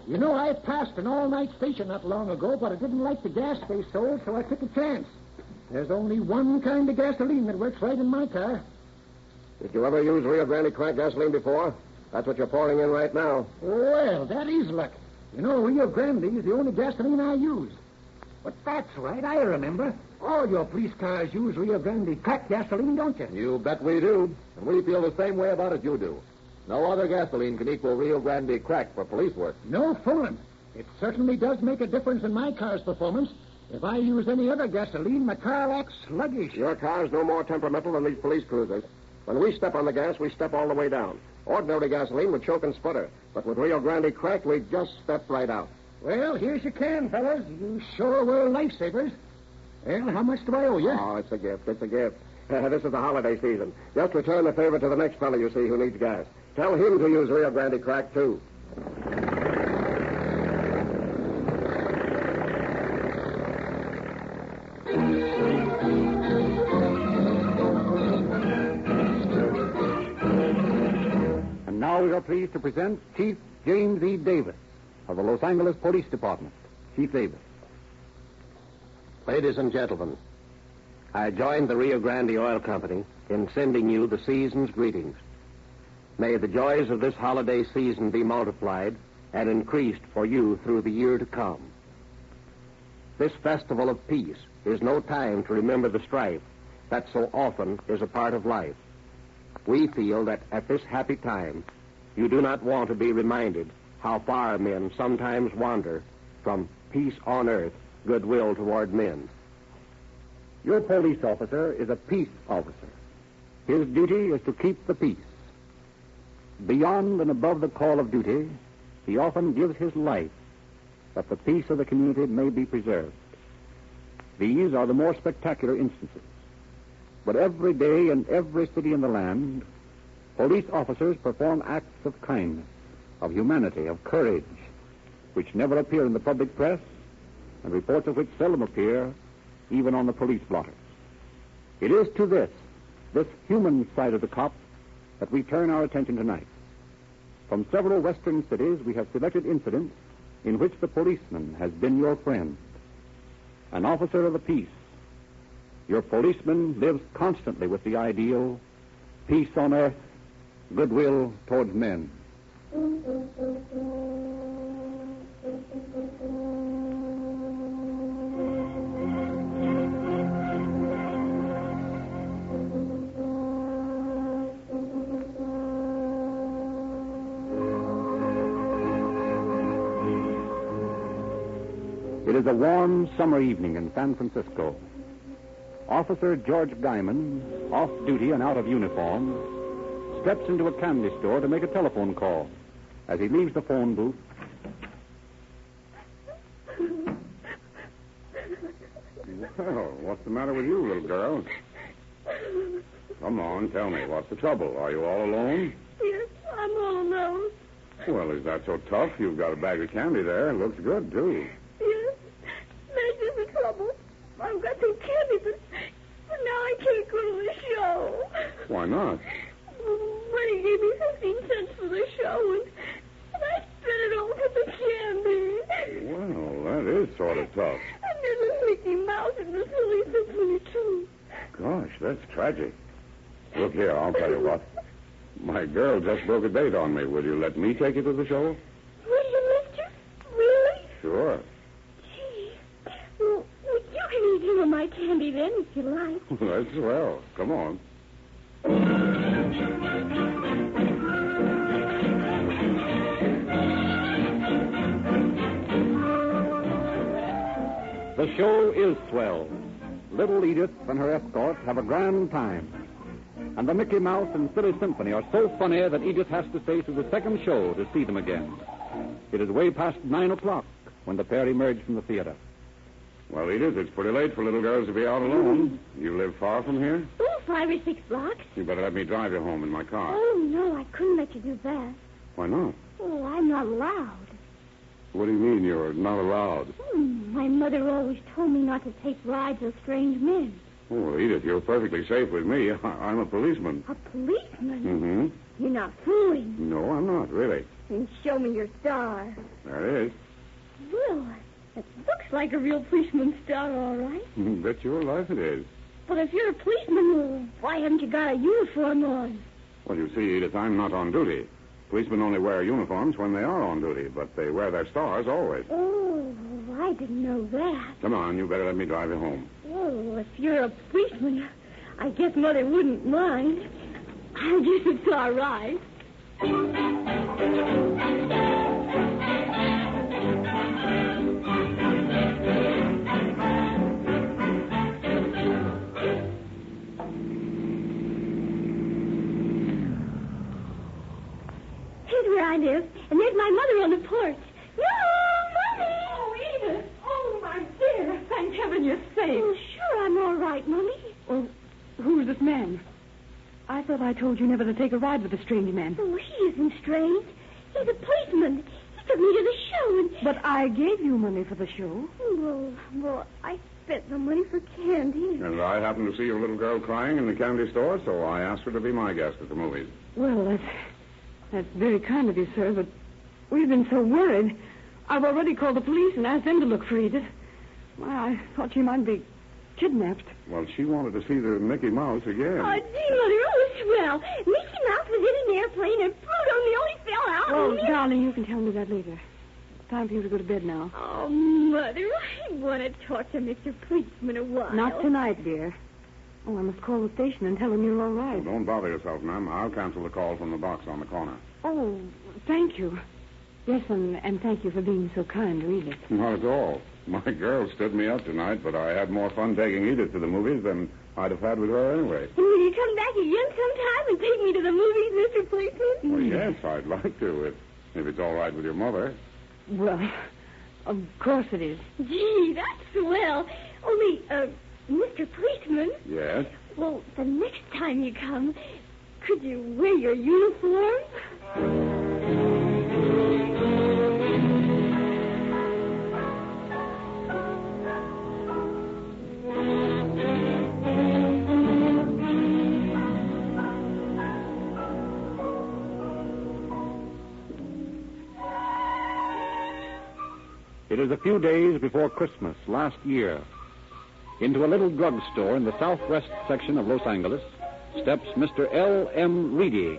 You know, I passed an all-night station not long ago, but I didn't like the gas they sold, so I took a chance. There's only one kind of gasoline that works right in my car. Did you ever use Rio Grande cracked gasoline before? That's what you're pouring in right now. Well, that is luck. You know, Rio Grande is the only gasoline I use. But that's right, I remember. All your police cars use Rio Grande cracked gasoline, don't you? You bet we do. And we feel the same way about it you do. No other gasoline can equal Rio Grande crack for police work. No fooling. It certainly does make a difference in my car's performance. If I use any other gasoline, my car acts sluggish. Your car's no more temperamental than these police cruisers. When we step on the gas, we step all the way down. Ordinary gasoline would choke and sputter. But with Rio Grande crack, we just step right out. Well, here's your can, fellas. You sure were lifesavers. Well, how much do I owe you? Oh, it's a gift. It's a gift. This is the holiday season. Just return the favor to the next fellow you see who needs gas. Tell him to use Rio Grande crack, too. And now we are pleased to present Chief James E. Davis of the Los Angeles Police Department. Chief Davis. Ladies and gentlemen, I joined the Rio Grande Oil Company in sending you the season's greetings. May the joys of this holiday season be multiplied and increased for you through the year to come. This festival of peace is no time to remember the strife that so often is a part of life. We feel that at this happy time, you do not want to be reminded how far men sometimes wander from peace on earth, goodwill toward men. Your police officer is a peace officer. His duty is to keep the peace. Beyond and above the call of duty, he often gives his life that the peace of the community may be preserved. These are the more spectacular instances. But every day in every city in the land, police officers perform acts of kindness, of humanity, of courage. which never appear in the public press, and reports of which seldom appear even on the police blotters. It is to this human side of the cop, that we turn our attention tonight. From several western cities, we have selected incidents in which the policeman has been your friend, an officer of the peace. Your policeman lives constantly with the ideal, peace on earth, goodwill towards men. It is a warm summer evening in San Francisco. Officer George Guyman, off duty and out of uniform, steps into a candy store to make a telephone call. As he leaves the phone booth, Well, what's the matter with you, little girl? Come on, tell me, what's the trouble? Are you all alone? Yes, I'm all alone. Well, is that so tough? You've got a bag of candy there. It looks good, too. Yes, that's just the trouble. I've got some candy, but now I can't go to the show. Why not? Money gave me 15 cents for the show, and I spent it all for the candy. Well, that is sort of tough. And there's a Mickey Mouse in the silly symphony, too. Gosh, that's tragic. Look here, I'll tell you what. My girl just broke a date on me. Will you let me take you to the show? Will you, mister? Really? Sure. Gee. Well, you can eat some of my candy then, if you like. That's swell. Come on. the show is swell. Little Edith and her escort have a grand time. And the Mickey Mouse and Silly Symphony are so funny that Edith has to stay through the second show to see them again. It is way past 9 o'clock when the pair emerge from the theater. Well, Edith, it's pretty late for little girls to be out alone. You live far from here? Oh, 5 or 6 blocks. You better let me drive you home in my car. Oh, no, I couldn't let you do that. Why not? Oh, I'm not allowed. What do you mean you're not allowed? My mother always told me not to take rides with strange men. Oh, well, Edith, you're perfectly safe with me. I'm a policeman. A policeman? Mm-hmm. You're not fooling. No, I'm not, really. Then show me your star. There it is. Well, it looks like a real policeman's star, all right. Bet your life it is. But if you're a policeman, well, why haven't you got a uniform on? Well, you see, Edith, I'm not on duty. Policemen only wear uniforms when they are on duty, but they wear their stars always. Oh, I didn't know that. Come on, you better let me drive you home. Oh, if you're a policeman, I guess Mother wouldn't mind. I guess it's all right. Here's where I live, and there's my mother on the porch. No, Mommy! Oh, Edith! Oh, my dear! Thank heaven you're safe. Oh, sure, I'm all right, Mommy. Well, who's this man? I thought I told you never to take a ride with a strange man. Oh, he isn't strange. He's a policeman. He took me to the show and... But I gave you money for the show. Well, I spent the money for candy. And I happened to see your little girl crying in the candy store, so I asked her to be my guest at the movies. Well, that's very kind of you, sir, but we've been so worried. I've already called the police and asked them to look for Edith. Well, I thought she might be kidnapped. Well, she wanted to see the Mickey Mouse again. Oh, gee, Mother, oh, swell. Mickey Mouse was in an airplane and Pluto nearly fell out. Oh, darling, you can tell me that later. It's time for you to go to bed now. Oh, Mother, I want to talk to Mr. Policeman a while. Not tonight, dear. Oh, I must call the station and tell them you're all right. Well, don't bother yourself, ma'am. I'll cancel the call from the box on the corner. Oh, thank you. Yes, and thank you for being so kind to Edith. Not at all. My girl stood me up tonight, but I had more fun taking Edith to the movies than I'd have had with her anyway. And will you come back again sometime and take me to the movies, Mr. Policeman? Well, yes, I'd like to, if it's all right with your mother. Well, of course it is. Gee, that's swell. Only, Mr. Policeman? Yes? Well, the next time you come, could you wear your uniform? It is a few days before Christmas last year. Into a little drugstore in the southwest section of Los Angeles steps Mr. L.M. Reedy.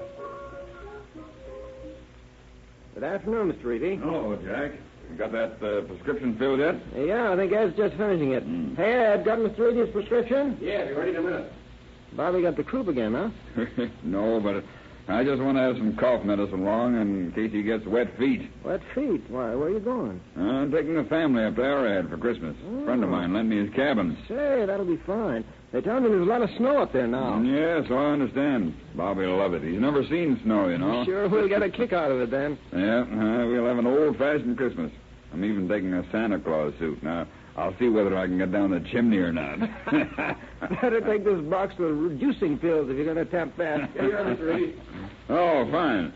Good afternoon, Mr. Reedy. Oh, Jack. You got that prescription filled yet? Yeah, I think Ed's just finishing it. Hey, Ed, got Mr. Reedy's prescription? Yeah, be ready in a minute. Bobby got the croup again, huh? No, but I just want to have some cough medicine along in case he gets wet feet. Wet feet? Why, where are you going? I'm taking the family up to Arrowhead for Christmas. A friend of mine lent me his cabin. Say, that'll be fine. They tell me there's a lot of snow up there now. Yeah, so I understand. Bobby'll love it. He's never seen snow, you know. Sure, we'll get a kick out of it then. Yeah, we'll have an old-fashioned Christmas. I'm even taking a Santa Claus suit. Now, I'll see whether I can get down the chimney or not. Better take this box of reducing pills if you're going to attempt that. Here you are, Mr. Reedy. Oh, fine.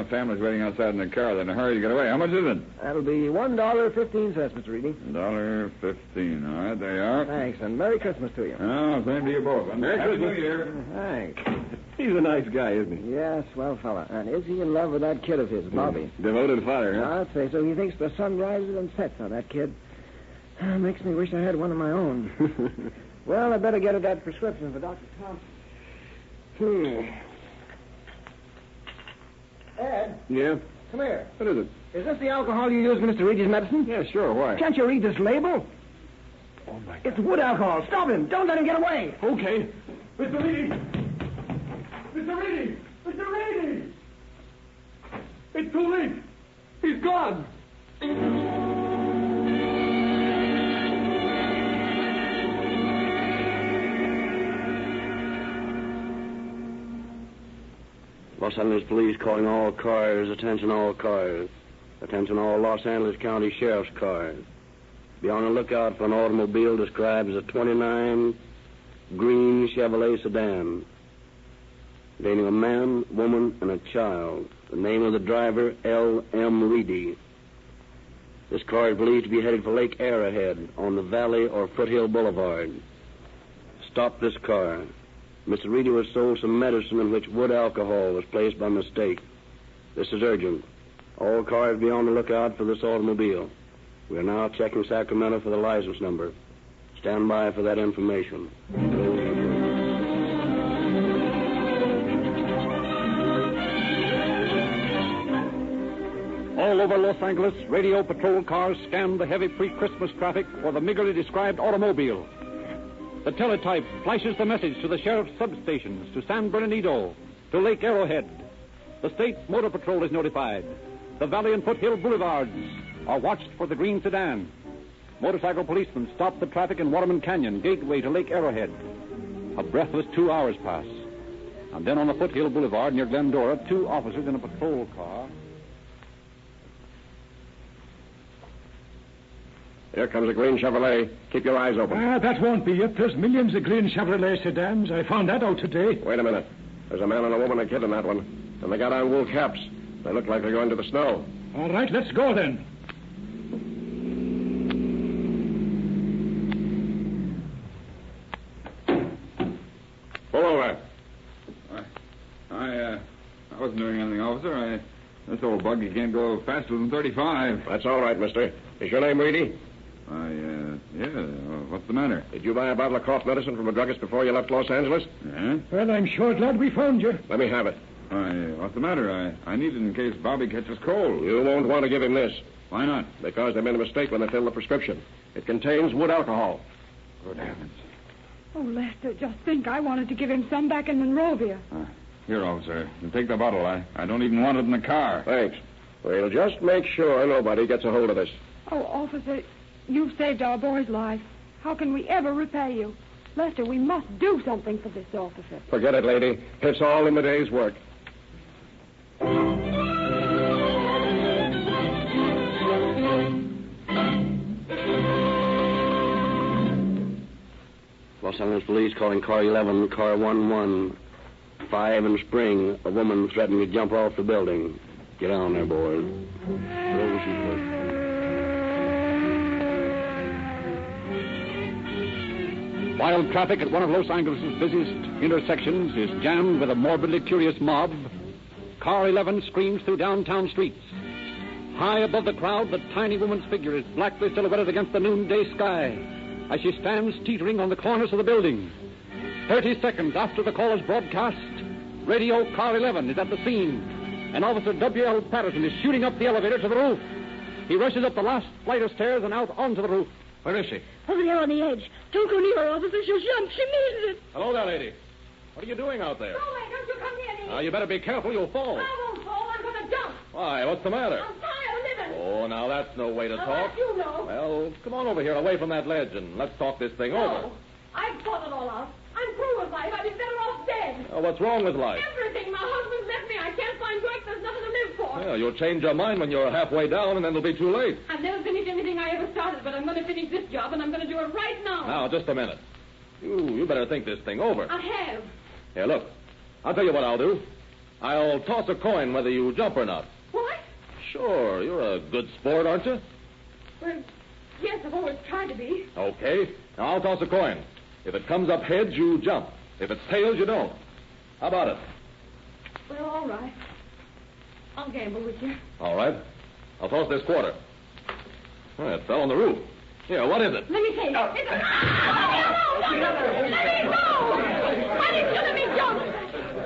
Family's waiting outside in the car. They're in a hurry to get away. How much is it? That'll be $1.15, Mr. Reedy. $1.15. All right, there you are. Thanks, and Merry Christmas to you. Oh, same to you both. Merry Happy Christmas. New Year. Thanks. He's a nice guy, isn't he? Yeah, swell fella. And is he in love with that kid of his, Bobby? Devoted father, huh? I'd say so. He thinks the sun rises and sets on that kid. Makes me wish I had one of my own. Well, I better get at that prescription for Dr. Thompson. Ed? Yeah? Come here. What is it? Is this the alcohol you use in Mr. Reedy's medicine? Yeah, sure. Why? Can't you read this label? Oh, my God. It's wood alcohol. Stop him. Don't let him get away. Okay. Mr. Reedy! Mr. Reedy! Mr. Reedy! It's too late. He's gone. Los Angeles Police calling all cars. Attention all cars. Attention all Los Angeles County Sheriff's cars. Be on the lookout for an automobile described as a 29 green Chevrolet sedan. Containing a man, woman, and a child. The name of the driver, L.M. Reedy. This car is believed to be headed for Lake Arrowhead on the Valley or Foothill Boulevard. Stop this car. Mr. Reedy was sold some medicine in which wood alcohol was placed by mistake. This is urgent. All cars be on the lookout for this automobile. We are now checking Sacramento for the license number. Stand by for that information. All over Los Angeles, radio patrol cars scan the heavy pre-Christmas traffic for the meagerly described automobile. The teletype flashes the message to the sheriff's substations, to San Bernardino, to Lake Arrowhead. The state motor patrol is notified. The Valley and Foothill Boulevards are watched for the green sedan. Motorcycle policemen stop the traffic in Waterman Canyon, gateway to Lake Arrowhead. A breathless 2 hours pass. And then on the Foothill Boulevard near Glendora, 2 officers in a patrol car. Here comes a green Chevrolet. Keep your eyes open. That won't be it. There's millions of green Chevrolet sedans. I found that out today. Wait a minute. There's a man and a woman and a kid in that one. And they got on wool caps. They look like they're going to the snow. All right, let's go then. Pull over. I wasn't doing anything, officer. This old buggy can't go faster than 35. That's all right, mister. Is your name Reedy? Yeah. What's the matter? Did you buy a bottle of cough medicine from a druggist before you left Los Angeles? Yeah? Well, I'm sure glad we found you. Let me have it. What's the matter? I need it in case Bobby catches cold. You won't want to give him this. Why not? Because they made a mistake when they filled the prescription. It contains wood alcohol. Good heavens. Oh, Lester, just think. I wanted to give him some back in Monrovia. Here, officer. You take the bottle. I don't even want it in the car. Thanks. We'll just make sure nobody gets a hold of this. Oh, officer, you've saved our boy's life. How can we ever repay you? Lester, we must do something for this officer. Forget it, lady. It's all in the day's work. Los Angeles Police calling car 11, car 11. 5 in Spring. A woman threatening to jump off the building. Get on there, boys. Wild traffic at one of Los Angeles' busiest intersections is jammed with a morbidly curious mob. Car 11 screams through downtown streets. High above the crowd, the tiny woman's figure is blackly silhouetted against the noonday sky as she stands teetering on the corners of the building. 30 seconds after the call is broadcast, Radio Car 11 is at the scene, and Officer W.L. Patterson is shooting up the elevator to the roof. He rushes up the last flight of stairs and out onto the roof. Where is she? Over there on the edge. Don't go near her, officer. She'll jump. She needs it. Hello there, lady. What are you doing out there? Go away. Don't you come near me. Now, you better be careful. You'll fall. I won't fall. I'm going to jump. Why, what's the matter? I'm tired of living. Oh, now that's no way to talk. You know. Well, come on over here, away from that ledge, and let's talk this thing over. I've thought it all out. I'm through with life. I'd be better off dead. Oh, what's wrong with life? Everything. My husband's left me. I can't find work. There's nothing to live for. Well, you'll change your mind when you're halfway down, and then it'll be too late. I've never finished anything I ever started, but I'm going to finish this job, and I'm going to do it right now. Now, just a minute. You better think this thing over. I have. Here, look. I'll tell you what I'll do. I'll toss a coin whether you jump or not. What? Sure. You're a good sport, aren't you? Well, yes, I've always tried to be. Okay. Now, I'll toss a coin. If it comes up heads, you jump. If it's tails, you don't. How about it? Well, all right. I'll gamble with you. All right. I'll toss this quarter. Oh, it fell on the roof. Here, what is it? Let me see. It's a... Let me go! Why didn't you let me jump?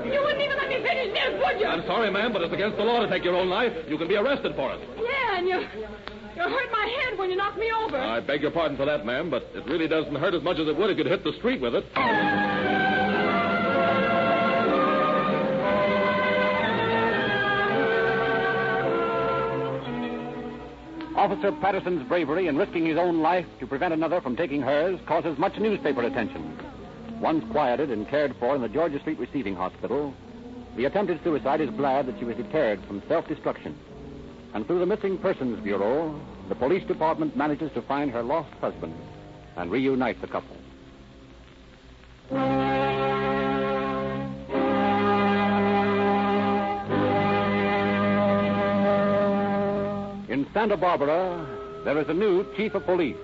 You wouldn't even let me finish this, would you? I'm sorry, ma'am, but it's against the law to take your own life. You can be arrested for it. Yeah, and you hurt my head when you knocked me over. I beg your pardon for that, ma'am, but it really doesn't hurt as much as it would if you'd hit the street with it. Officer Patterson's bravery in risking his own life to prevent another from taking hers causes much newspaper attention. Once quieted and cared for in the Georgia Street Receiving Hospital, the attempted suicide is glad that she was deterred from self-destruction. And through the Missing Persons Bureau, the police department manages to find her lost husband and reunite the couple. In Santa Barbara, there is a new chief of police.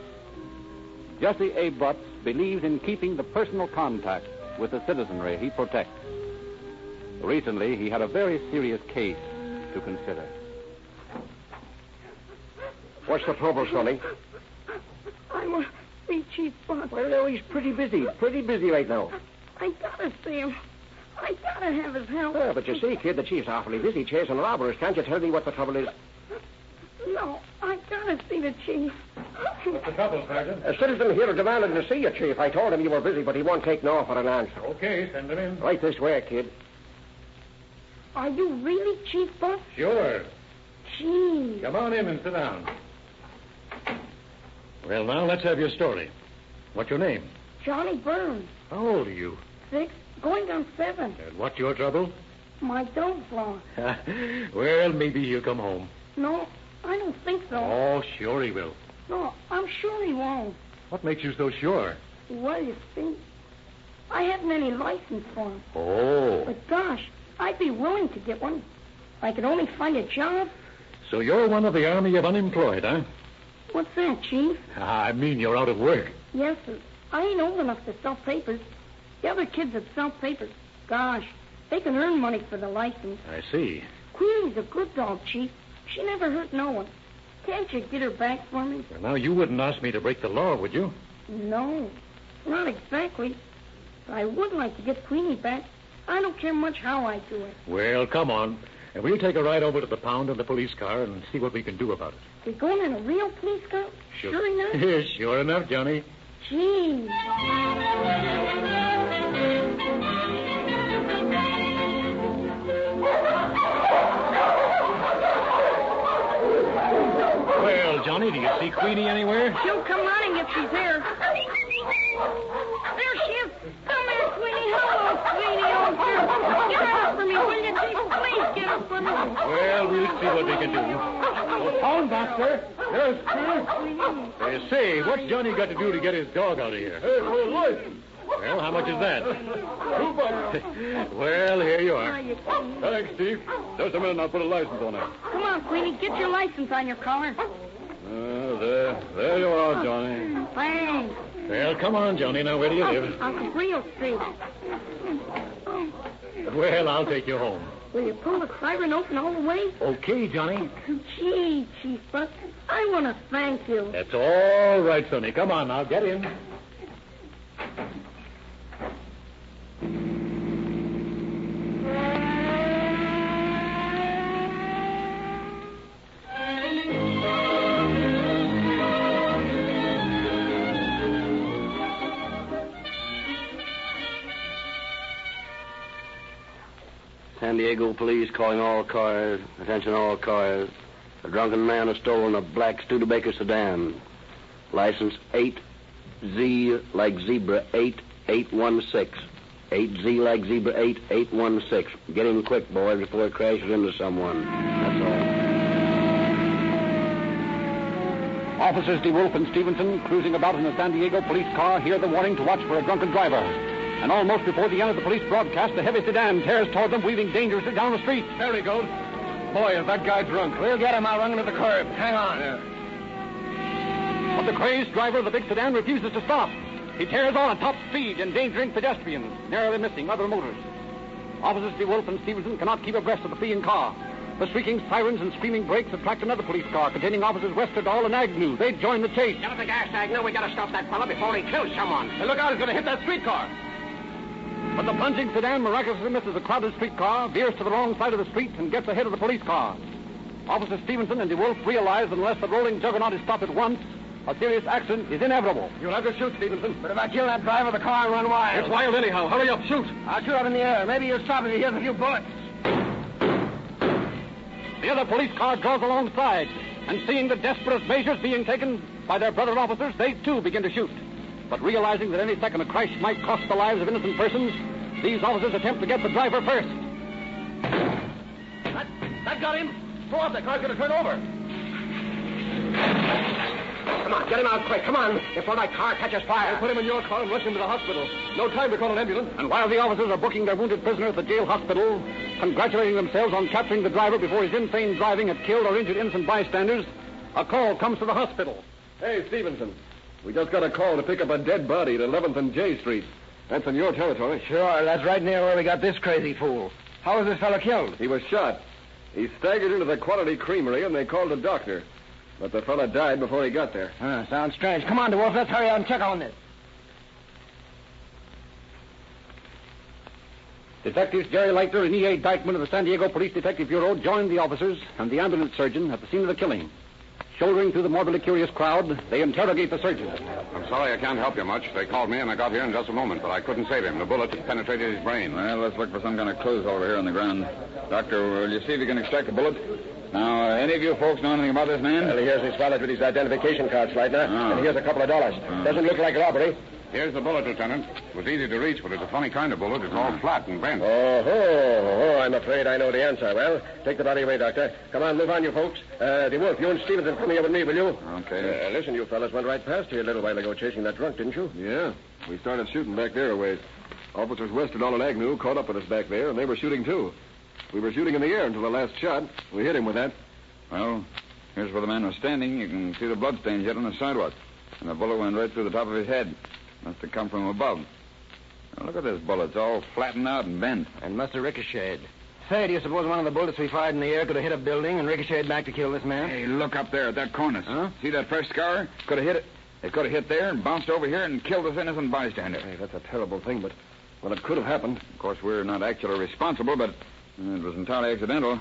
Jesse A. Butts believes in keeping the personal contact with the citizenry he protects. Recently, he had a very serious case to consider. What's the trouble, Sonny? I want to see Chief Butts. Well, no, he's pretty busy right now. I gotta see him. I gotta have his help. Yeah, but you see, kid, the chief's awfully busy chasing robbers. Can't you tell me what the trouble is? No, I gotta see the chief. What's the trouble, Sergeant? A citizen here demanded to see you, Chief. I told him you were busy, but he won't take no for an answer. Okay, send him in. Right this way, kid. Are you really Chief Butts? Sure. Gee. Come on in and sit down. Well, now, let's have your story. What's your name? Johnny Burns. How old are you? 6, going on 7. And what's your trouble? My dog's lost. Well, maybe he'll come home. No, I don't think so. Oh, sure he will. No, I'm sure he won't. What makes you so sure? Well, you see, I haven't any license for him. Oh. But gosh, I'd be willing to get one. If I could only find a job. So you're one of the army of unemployed, huh? What's that, Chief? I mean you're out of work. Yes, sir. I ain't old enough to sell papers. The other kids that sell papers, gosh, they can earn money for the license. I see. Queenie's a good dog, Chief. She never hurt no one. Can't you get her back for me? Well, now, you wouldn't ask me to break the law, would you? No, not exactly. But I would like to get Queenie back. I don't care much how I do it. Well, come on. And we'll take a ride over to the pound in the police car and see what we can do about it. We're going in a real police car? Sure enough? Sure enough, Johnny. Gee. Well, Johnny, do you see Queenie anywhere? She'll come running if she's there. There she is. Come here, Queenie. Hello, Queenie. Oh, dear. Get her up for me, will you, Chief? Please get her for me. Well, we'll see what we can do. Pound doctor. There's Queenie. Say, what's Johnny got to do to get his dog out of here? Hey, for his life. Well, how much is that? $2. Well, here you are. Thanks, Steve. Just a minute, I'll put a license on it. Come on, Queenie. Get your license on your collar. There you are, Johnny. Thanks. Well, come on, Johnny. Now, where do you live? On Cabrillo Street. Well, I'll take you home. Will you pull the siren open all the way? Okay, Johnny. Gee, Chief Buck, I want to thank you. That's all right, Sonny. Come on now, get in. San Diego police calling all cars. Attention all cars. A drunken man has stolen a black Studebaker sedan. License 8Z like zebra 8816. 8Z like zebra 8816. Get in quick, boys, before it crashes into someone. That's all. Officers DeWolf and Stevenson, cruising about in a San Diego police car, hear the warning to watch for a drunken driver. And almost before the end of the police broadcast, a heavy sedan tears toward them, weaving dangerously down the street. There he goes. Boy, is that guy drunk. We'll get him. I'll run him to the curb. Hang on. Yeah. But the crazed driver of the big sedan refuses to stop. He tears on at top speed, endangering pedestrians, narrowly missing other motorists. Officers DeWolf and Stevenson cannot keep abreast of the fleeing car. The shrieking sirens and screaming brakes attract another police car containing officers Westerdahl and Agnew. They join the chase. Get up the gas, Agnew. We gotta stop that fella before he kills someone. Hey, look out. He's going to hit that streetcar. But the plunging sedan miraculously misses a crowded streetcar, veers to the wrong side of the street, and gets ahead of the police car. Officers Stevenson and DeWolf realize that unless the rolling juggernaut is stopped at once, a serious accident is inevitable. You'll have to shoot, Stevenson. But if I kill that driver, the car will run wild. It's wild anyhow. Hurry up. Shoot. I'll shoot up in the air. Maybe you'll stop if he hears a few bullets. The other police car draws alongside, and seeing the desperate measures being taken by their brother officers, they too begin to shoot. But realizing that any second a crash might cost the lives of innocent persons, these officers attempt to get the driver first. That got him. Throw up. That car's going to turn over. Come on, get him out quick. Come on, before that car catches fire. We'll put him in your car and rush him to the hospital. No time to call an ambulance. And while the officers are booking their wounded prisoner at the jail hospital, congratulating themselves on capturing the driver before his insane driving had killed or injured innocent bystanders, a call comes to the hospital. Hey, Stevenson. We just got a call to pick up a dead body at 11th and J Street. That's in your territory. Sure, that's right near where we got this crazy fool. How was this fellow killed? He was shot. He staggered into the Quality Creamery, and they called a doctor. But the fella died before he got there. Sounds strange. Come on, DeWolf, let's hurry out and check on this. Detectives Jerry Leitner and E.A. Dykeman of the San Diego Police Detective Bureau joined the officers and the ambulance surgeon at the scene of the killing. Shouldering through the morbidly curious crowd, they interrogate the surgeon. I'm sorry I can't help you much. They called me and I got here in just a moment, but I couldn't save him. The bullet had penetrated his brain. Well, let's look for some kind of clues over here on the ground. Doctor, will you see if you can extract the bullet? Now, any of you folks know anything about this man? Well, here's his wallet with his identification card, Slidner. And here's a couple of dollars. Doesn't look like robbery. Here's the bullet, Lieutenant. It was easy to reach, but it's a funny kind of bullet. It's all flat and bent. Oh, I'm afraid I know the answer. Well, take the body away, Doctor. Come on, move on, you folks. DeWolf, you and Stevenson, come here with me, will you? Okay. Listen, you fellas went right past here a little while ago chasing that drunk, didn't you? Yeah. We started shooting back there a ways. Officers Westerdahl and Agnew caught up with us back there, and they were shooting, too. We were shooting in the air until the last shot. We hit him with that. Well, here's where the man was standing. You can see the bloodstains yet on the sidewalk. And the bullet went right through the top of his head. Must have come from above. Now, look at this bullet. It's all flattened out and bent. And must have ricocheted. Say, do you suppose one of the bullets we fired in the air could have hit a building and ricocheted back to kill this man? Hey, look up there at that cornice. Huh? See that fresh scar? Could have hit it. It could have hit there and bounced over here and killed this innocent bystander. Hey, that's a terrible thing, but, well, it could have happened. Of course, we're not actually responsible, but it was entirely accidental.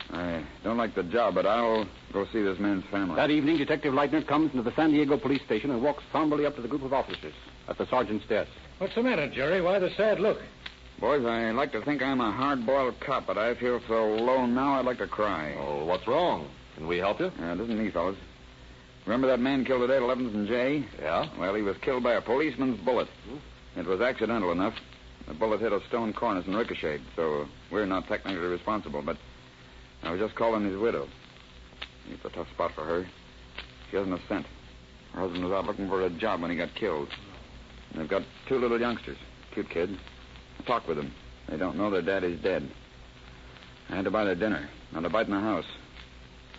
I don't like the job, but I'll go see this man's family. That evening, Detective Leitner comes into the San Diego police station and walks somberly up to the group of officers at the sergeant's desk. What's the matter, Jerry? Why the sad look? Boys, I like to think I'm a hard-boiled cop, but I feel so low now I'd like to cry. Oh, what's wrong? Can we help you? It isn't me, fellas. Remember that man killed today at 11th and J? Yeah? Well, he was killed by a policeman's bullet. It was accidental enough. The bullet hit a stone cornice and ricocheted, so we're not technically responsible, but I was just calling his widow. It's a tough spot for her. She hasn't a cent. Her husband was out looking for a job when he got killed. And they've got two little youngsters, cute kids. I talked with them. They don't know their daddy's dead. I had to buy their dinner, not a bite in the house.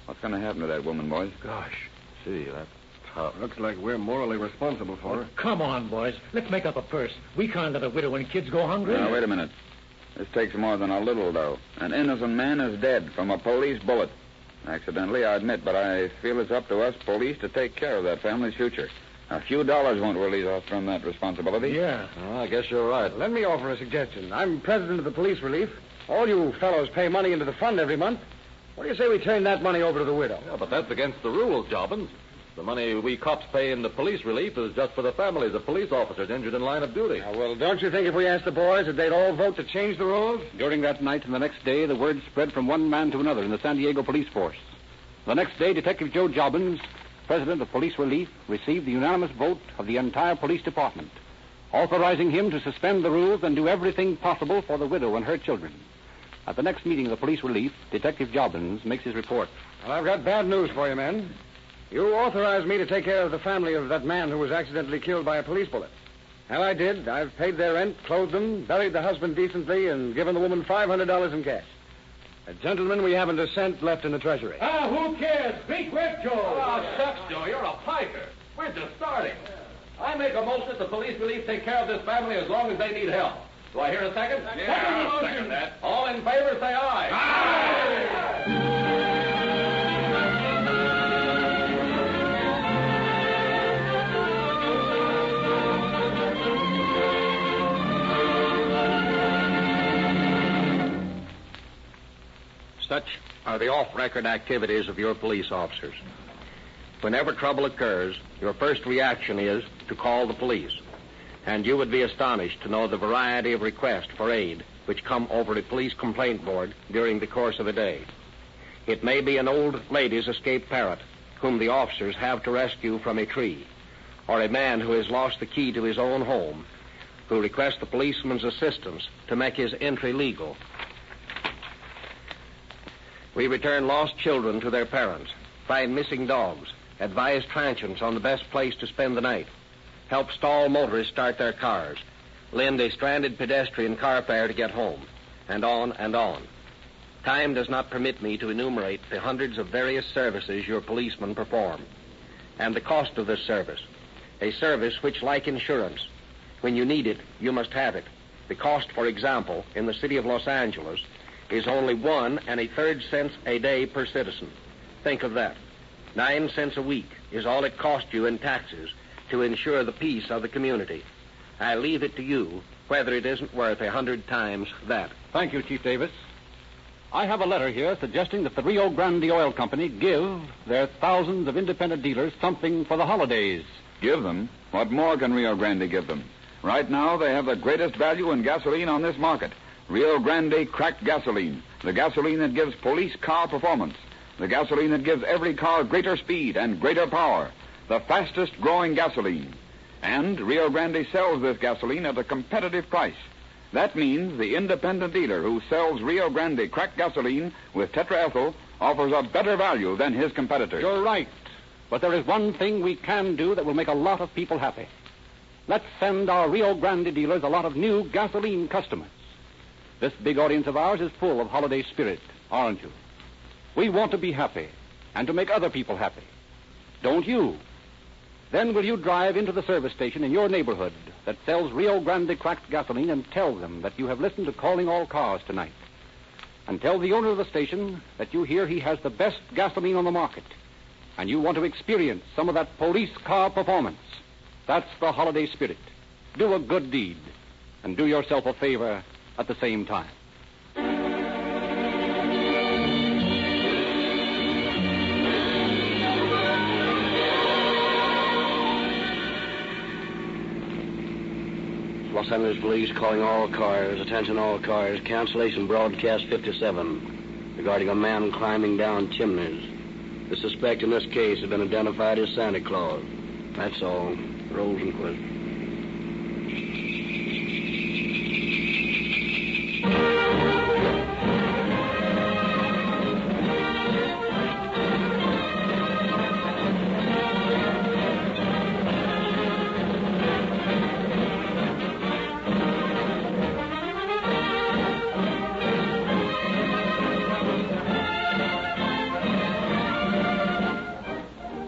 What's going to happen to that woman, boys? Gosh, gee, that's tough. Looks like we're morally responsible for her. Come on, boys. Let's make up a purse. We can't let a widow and kids go hungry. Now, wait a minute. This takes more than a little, though. An innocent man is dead from a police bullet. Accidentally, I admit, but I feel it's up to us police to take care of that family's future. A few dollars won't release us from that responsibility. Yeah. Well, I guess you're right. Let me offer a suggestion. I'm president of the police relief. All you fellows pay money into the fund every month. What do you say we turn that money over to the widow? Yeah, but that's against the rules, Jobbins. The money we cops pay into police relief is just for the families of police officers injured in line of duty. Well, don't you think if we asked the boys that they'd all vote to change the rules? During that night and the next day, the word spread from one man to another in the San Diego police force. The next day, Detective Joe Jobbins, president of Police Relief, received the unanimous vote of the entire police department, authorizing him to suspend the rules and do everything possible for the widow and her children. At the next meeting of the Police Relief, Detective Jobbins makes his report. Well, I've got bad news for you, men. You authorized me to take care of the family of that man who was accidentally killed by a police bullet. And I did. I've paid their rent, clothed them, buried the husband decently, and given the woman $500 in cash. Gentlemen, we haven't a cent left in the treasury. Who cares? Be quick, Joe. Oh, shucks, Joe. You're a piker. We're just starting. I make a motion that the police relief take care of this family as long as they need help. Do I hear a second? Yeah, I'll second that. All in favor, say aye. Aye! Such are the off-record activities of your police officers. Whenever trouble occurs, your first reaction is to call the police. And you would be astonished to know the variety of requests for aid which come over the police complaint board during the course of a day. It may be an old lady's escaped parrot whom the officers have to rescue from a tree, or a man who has lost the key to his own home, who requests the policeman's assistance to make his entry legal. We return lost children to their parents, find missing dogs, advise transients on the best place to spend the night, help stalled motorists start their cars, lend a stranded pedestrian car fare to get home, and on and on. Time does not permit me to enumerate the hundreds of various services your policemen perform, and the cost of this service, a service which, like insurance, when you need it, you must have it. The cost, for example, in the city of Los Angeles is only 1 1/3 cents a day per citizen. Think of that. 9 cents a week is all it costs you in taxes to ensure the peace of the community. I leave it to you whether it isn't worth 100 times that. Thank you, Chief Davis. I have a letter here suggesting that the Rio Grande Oil Company give their thousands of independent dealers something for the holidays. Give them? What more can Rio Grande give them? Right now, they have the greatest value in gasoline on this market. Rio Grande cracked gasoline, the gasoline that gives police car performance, the gasoline that gives every car greater speed and greater power, the fastest growing gasoline. And Rio Grande sells this gasoline at a competitive price. That means the independent dealer who sells Rio Grande cracked gasoline with tetraethyl offers a better value than his competitors. You're right. But there is one thing we can do that will make a lot of people happy. Let's send our Rio Grande dealers a lot of new gasoline customers. This big audience of ours is full of holiday spirit, aren't you? We want to be happy and to make other people happy. Don't you? Then will you drive into the service station in your neighborhood that sells Rio Grande cracked gasoline and tell them that you have listened to Calling All Cars tonight? And tell the owner of the station that you hear he has the best gasoline on the market and you want to experience some of that police car performance. That's the holiday spirit. Do a good deed and do yourself a favor at the same time. Los Angeles Police calling all cars. Attention all cars. Cancellation broadcast 57 regarding a man climbing down chimneys. The suspect in this case has been identified as Santa Claus. That's all. Rosenquist.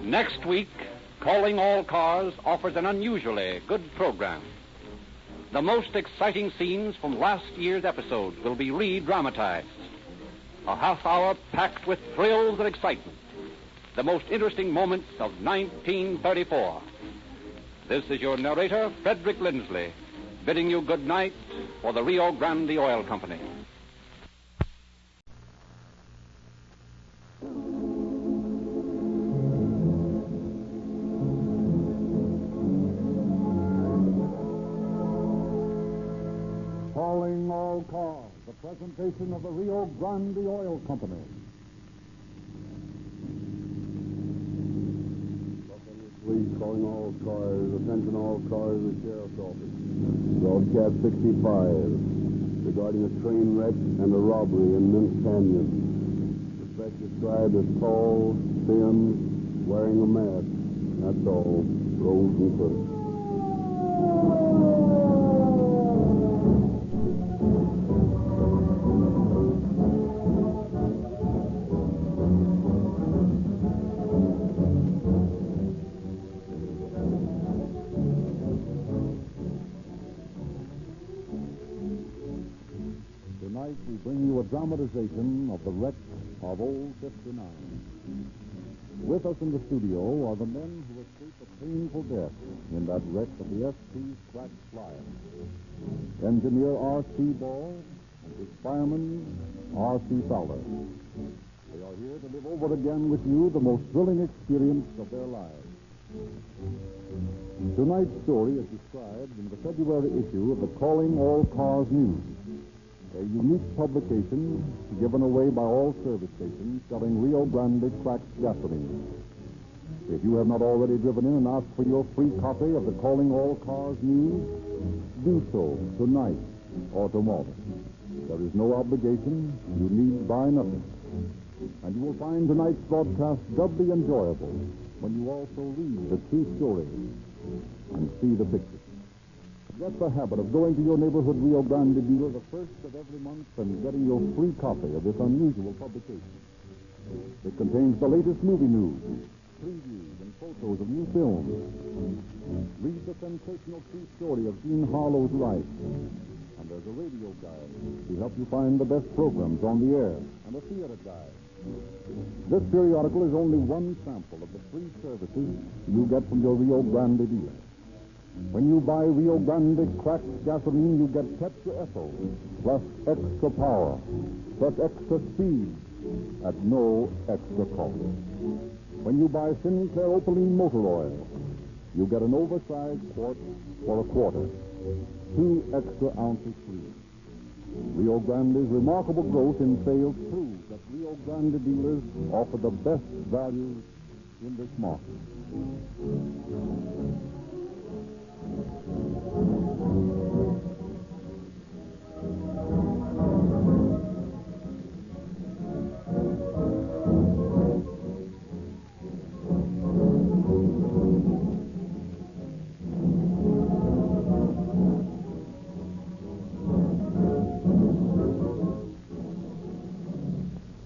Next week, Calling All Cars offers an unusually good program. The most exciting scenes from last year's episodes will be re-dramatized. A half hour packed with thrills and excitement. The most interesting moments of 1934. This is your narrator, Frederick Lindsley, bidding you good night for the Rio Grande Oil Company. Calling all cars, the presentation of the Rio Grande Oil Company. Police calling all cars, attention all cars, the sheriff's office. Broadcast 65 regarding a train wreck and a robbery in Mint Canyon. Suspect described as tall, thin, wearing a mask. That's all. Rose and Curtis. Tonight we bring you a dramatization of the wreck of Old 59. With us in the studio are the men who escaped a painful death in that wreck of the S.P. Crack Flyer. Engineer R.C. Ball and his fireman R.C. Fowler. They are here to live over again with you the most thrilling experience of their lives. Tonight's story is described in the February issue of the Calling All Cars News, a unique publication given away by all service stations selling Rio Grande cracked gasoline. If you have not already driven in and asked for your free copy of the Calling All Cars News, do so tonight or tomorrow. There is no obligation. You need buy nothing. And you will find tonight's broadcast doubly enjoyable when you also read the true story and see the pictures. Get the habit of going to your neighborhood Rio Grande dealer the first of every month and getting your free copy of this unusual publication. It contains the latest movie news, previews, and photos of new films. Read the sensational true story of Jean Harlow's life. And there's a radio guide to help you find the best programs on the air, and a theater guide. This periodical is only one sample of the free services you get from your Rio Grande dealer. When you buy Rio Grande cracked gasoline, you get Tetra Ethyl, plus extra power, plus extra speed, at no extra cost. When you buy Sinclair Opaline motor oil, you get an oversized quart for a quarter, 2 extra ounces free. Rio Grande's remarkable growth in sales proves that Rio Grande dealers offer the best values in this market.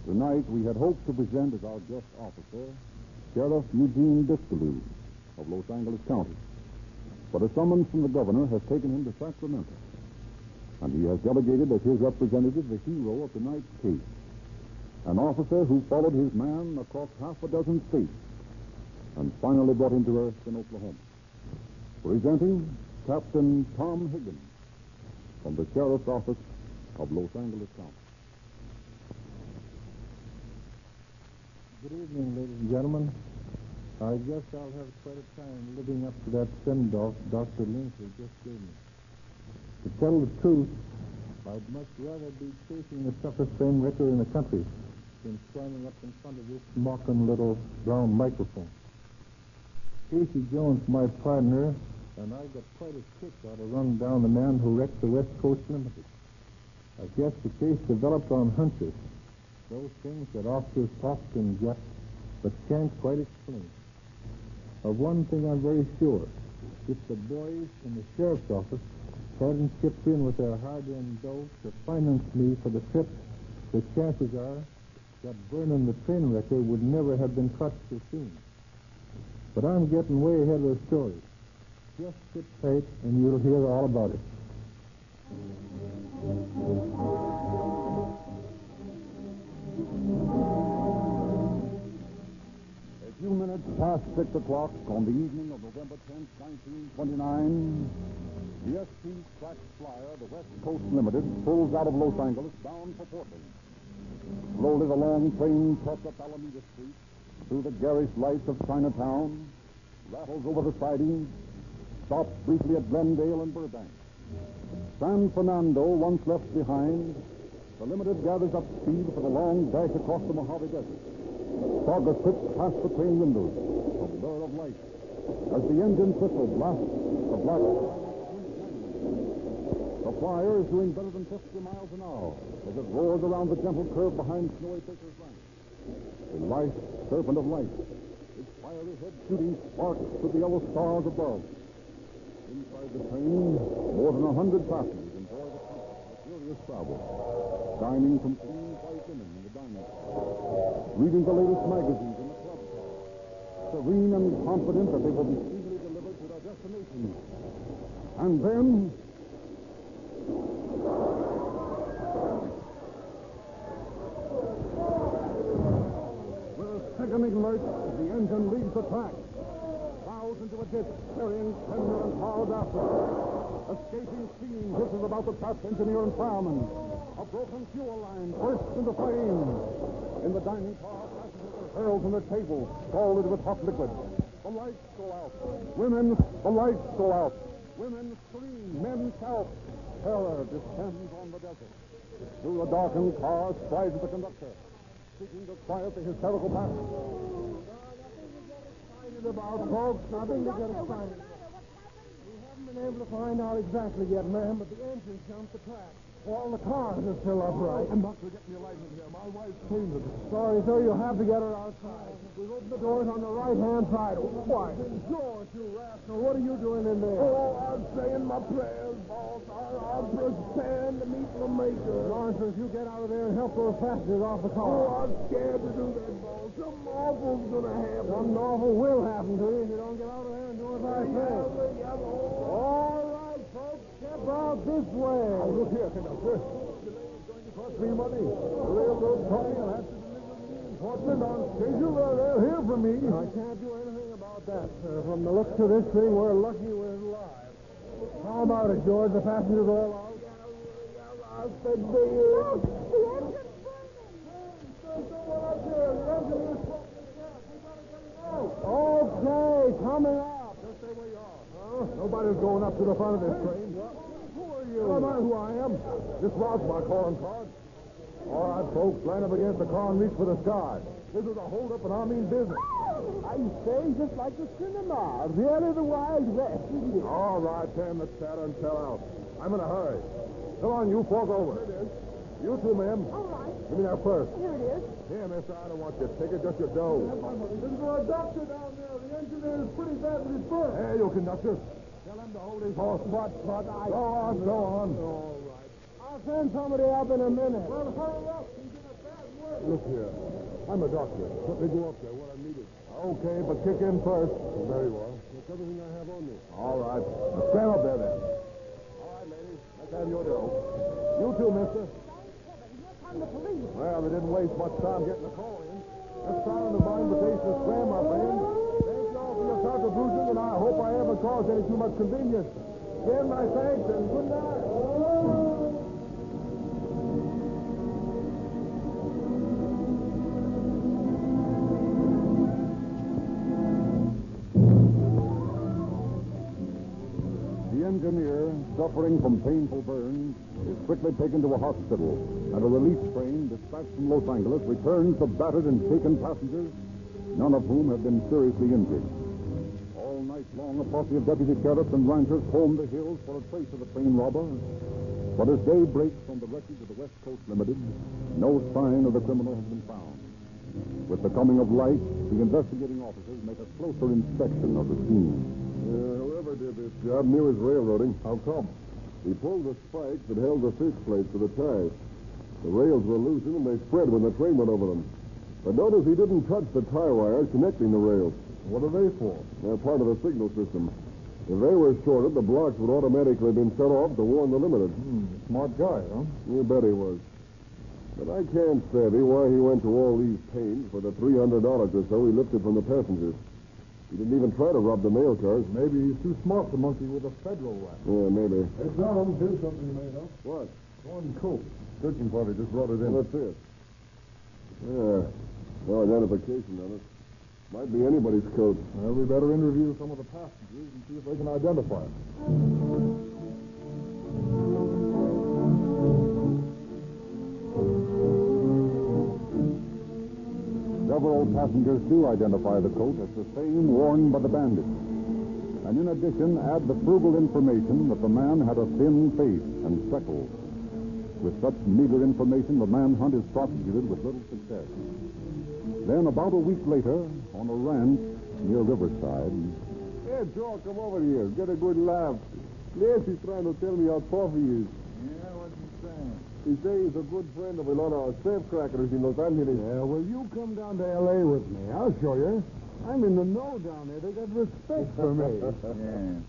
Tonight we had hoped to present as our guest officer Sheriff Eugene Biscalou of Los Angeles County. But a summons from the governor has taken him to Sacramento, and he has delegated as his representative the hero of tonight's case, an officer who followed his man across half a dozen states and finally brought him to earth in Oklahoma. Presenting Captain Tom Higgins from the Sheriff's Office of Los Angeles County. Good evening, ladies and gentlemen. I guess I'll have quite a time living up to that send-off Dr. Lindsley just gave me. To tell the truth, I'd much rather be chasing the toughest train wrecker in the country than standing up in front of this mocking little brown microphone. Casey Jones, my partner, and I got quite a kick out of running down the man who wrecked the West Coast Limited. I guess the case developed on hunches, those things that officers talk and get, but can't quite explain. Of one thing I'm very sure. If the boys in the sheriff's office hadn't chipped in with their hard-earned dough to finance me for the trip, the chances are that Vernon the train wrecker would never have been caught so soon. But I'm getting way ahead of the story. Just sit tight and you'll hear all about it. A few minutes past 6 o'clock on the evening of November 10th, 1929, the SP Trax Flyer, the West Coast Limited, pulls out of Los Angeles bound for Portland. Slowly the long train cuts up Alameda Street through the garish lights of Chinatown, rattles over the sidings, stops briefly at Glendale and Burbank. San Fernando once left behind, the Limited gathers up speed for the long dash across the Mojave Desert. Fog sits past the train windows, a blur of light, as the engine whistle blasts the black. The Flyer is doing better than 50 miles an hour as it roars around the gentle curve behind snowy Baker's Ranch. A light serpent of light, its fiery head shooting sparks to the yellow stars above. Inside the train, more than 100 passengers enjoy the comfort of furious travel, dining from clean white linen in the dining car, reading the latest magazines in the club car, serene and confident that they will be speedily delivered to their destination. And then... with a sickening lurch, the engine leaves the track, plows into a ditch, carrying tender and hard after it. Escaping steam hisses about the trapped engineer and fireman. A broken fuel line bursts into flame. In the dining car, passengers are hurled from their tables, scalded with hot liquid. The lights go out. Women, the lights go out. Women scream, men shout. Terror descends on the desert. Through the darkened car strides the conductor, seeking to quiet the hysterical passengers. About folks, nothing to get excited. We haven't been able to find out exactly yet, ma'am, but the engine jumped the track. All the cars are still upright. I'm not to get me a light in here. My wife's fainted. Sorry, sir, you'll have to get her outside. We've opened the doors on the right-hand side. Why? George, you rascal, what are you doing in there? Oh, I'm saying my prayers, boss. I'll pretend to meet the Maker. Nonsense, you get out of there and help those passengers off the car. Oh, I'm scared to do that, boss. Something awful's gonna happen. Something awful will happen to you if you don't get out of there and do as I say. All right, folks, step out this way. Oh, look here, conductor. The lady's going to cost me money. The railroad company will have to deliver me in Portland on schedule, or they'll hear from me. I can't do anything about that, sir. From the looks of this thing, we're lucky we're alive. How about it, George? The passengers all out? Yeah, I said the engine's burning. Someone up there. The engineer's smoking gas. We gotta get him out. Okay, coming up. Just stay where you are. Nobody's going up to the front of this train. Who are you? Well, I know who I am. This Rod's my calling card. All right, folks, line up against the car and reach for the sky. This is a hold-up, and I mean business. I say, just like the cinema. Really the Wild West, isn't it? All right, damn the chatter and sell out. I'm in a hurry. Come on, you fork over. Here it is. You too, ma'am. All right. Give me that purse. Here it is. Here, mister, I don't want your ticket, just your dough. There's a doctor down there. The engineer is pretty bad with his foot. Hey, you conductor. Tell him to hold his horse. But I... Go on, go on. All right. I'll send somebody up in a minute. Well, hurry up. You did a bad work. Look here. I'm a doctor. Let me go up there when I'm needed. Okay, but kick in first. Very well. That's everything I have on me. All right. Now stand up there, then. All right, ladies. Let's have your dough. You too, mister. The police. Well, they didn't waste much time getting the call in. Let's try on the mind the case is square, my friend. Thank you all for your contribution, and I hope I haven't caused any too much convenience. Again, my thanks, and good night. The engineer, suffering from painful burns, is quickly taken to a hospital, and a relief train dispatched from Los Angeles returns the battered and shaken passengers, none of whom have been seriously injured. All night long, a posse of deputy sheriffs and ranchers comb the hills for a trace of the train robber. But as day breaks on the wreckage of the West Coast Limited, no sign of the criminal has been found. With the coming of light, the investigating officers make a closer inspection of the scene. Whoever did this job knew his railroading. How come? He pulled the spikes that held the fish plates to the ties. The rails were loosened and they spread when the train went over them. But notice he didn't touch the tie wires connecting the rails. What are they for? They're part of the signal system. If they were shorted, the blocks would automatically have been shut off to warn the limited. Smart guy, huh? You bet he was. But I can't savvy why he went to all these pains for the $300 or so he lifted from the passengers. He didn't even try to rob the mail cars. Maybe he's too smart to monkey with a federal rap. Yeah, maybe. Hey, John, here's something you made up. What? One coat. Searching party just brought it in. Well, that's it. Yeah. No identification on it. Might be anybody's coat. Well, we better interview some of the passengers and see if they can identify him. Several passengers do identify the coat as the same worn by the bandits. And in addition, add the frugal information that the man had a thin face and freckles. With such meager information, the manhunt is prosecuted with little success. Then, about a week later, on a ranch near Riverside... Hey, Joe, come over here. Get a good laugh. Nancy's trying to tell me how tough he is. Yeah, what's he saying? He says he's a good friend of a lot of safecrackers in Los Angeles. Yeah, well, you come down to L.A. with me. I'll show you. I'm in the know down there. They got respect for me. Yeah.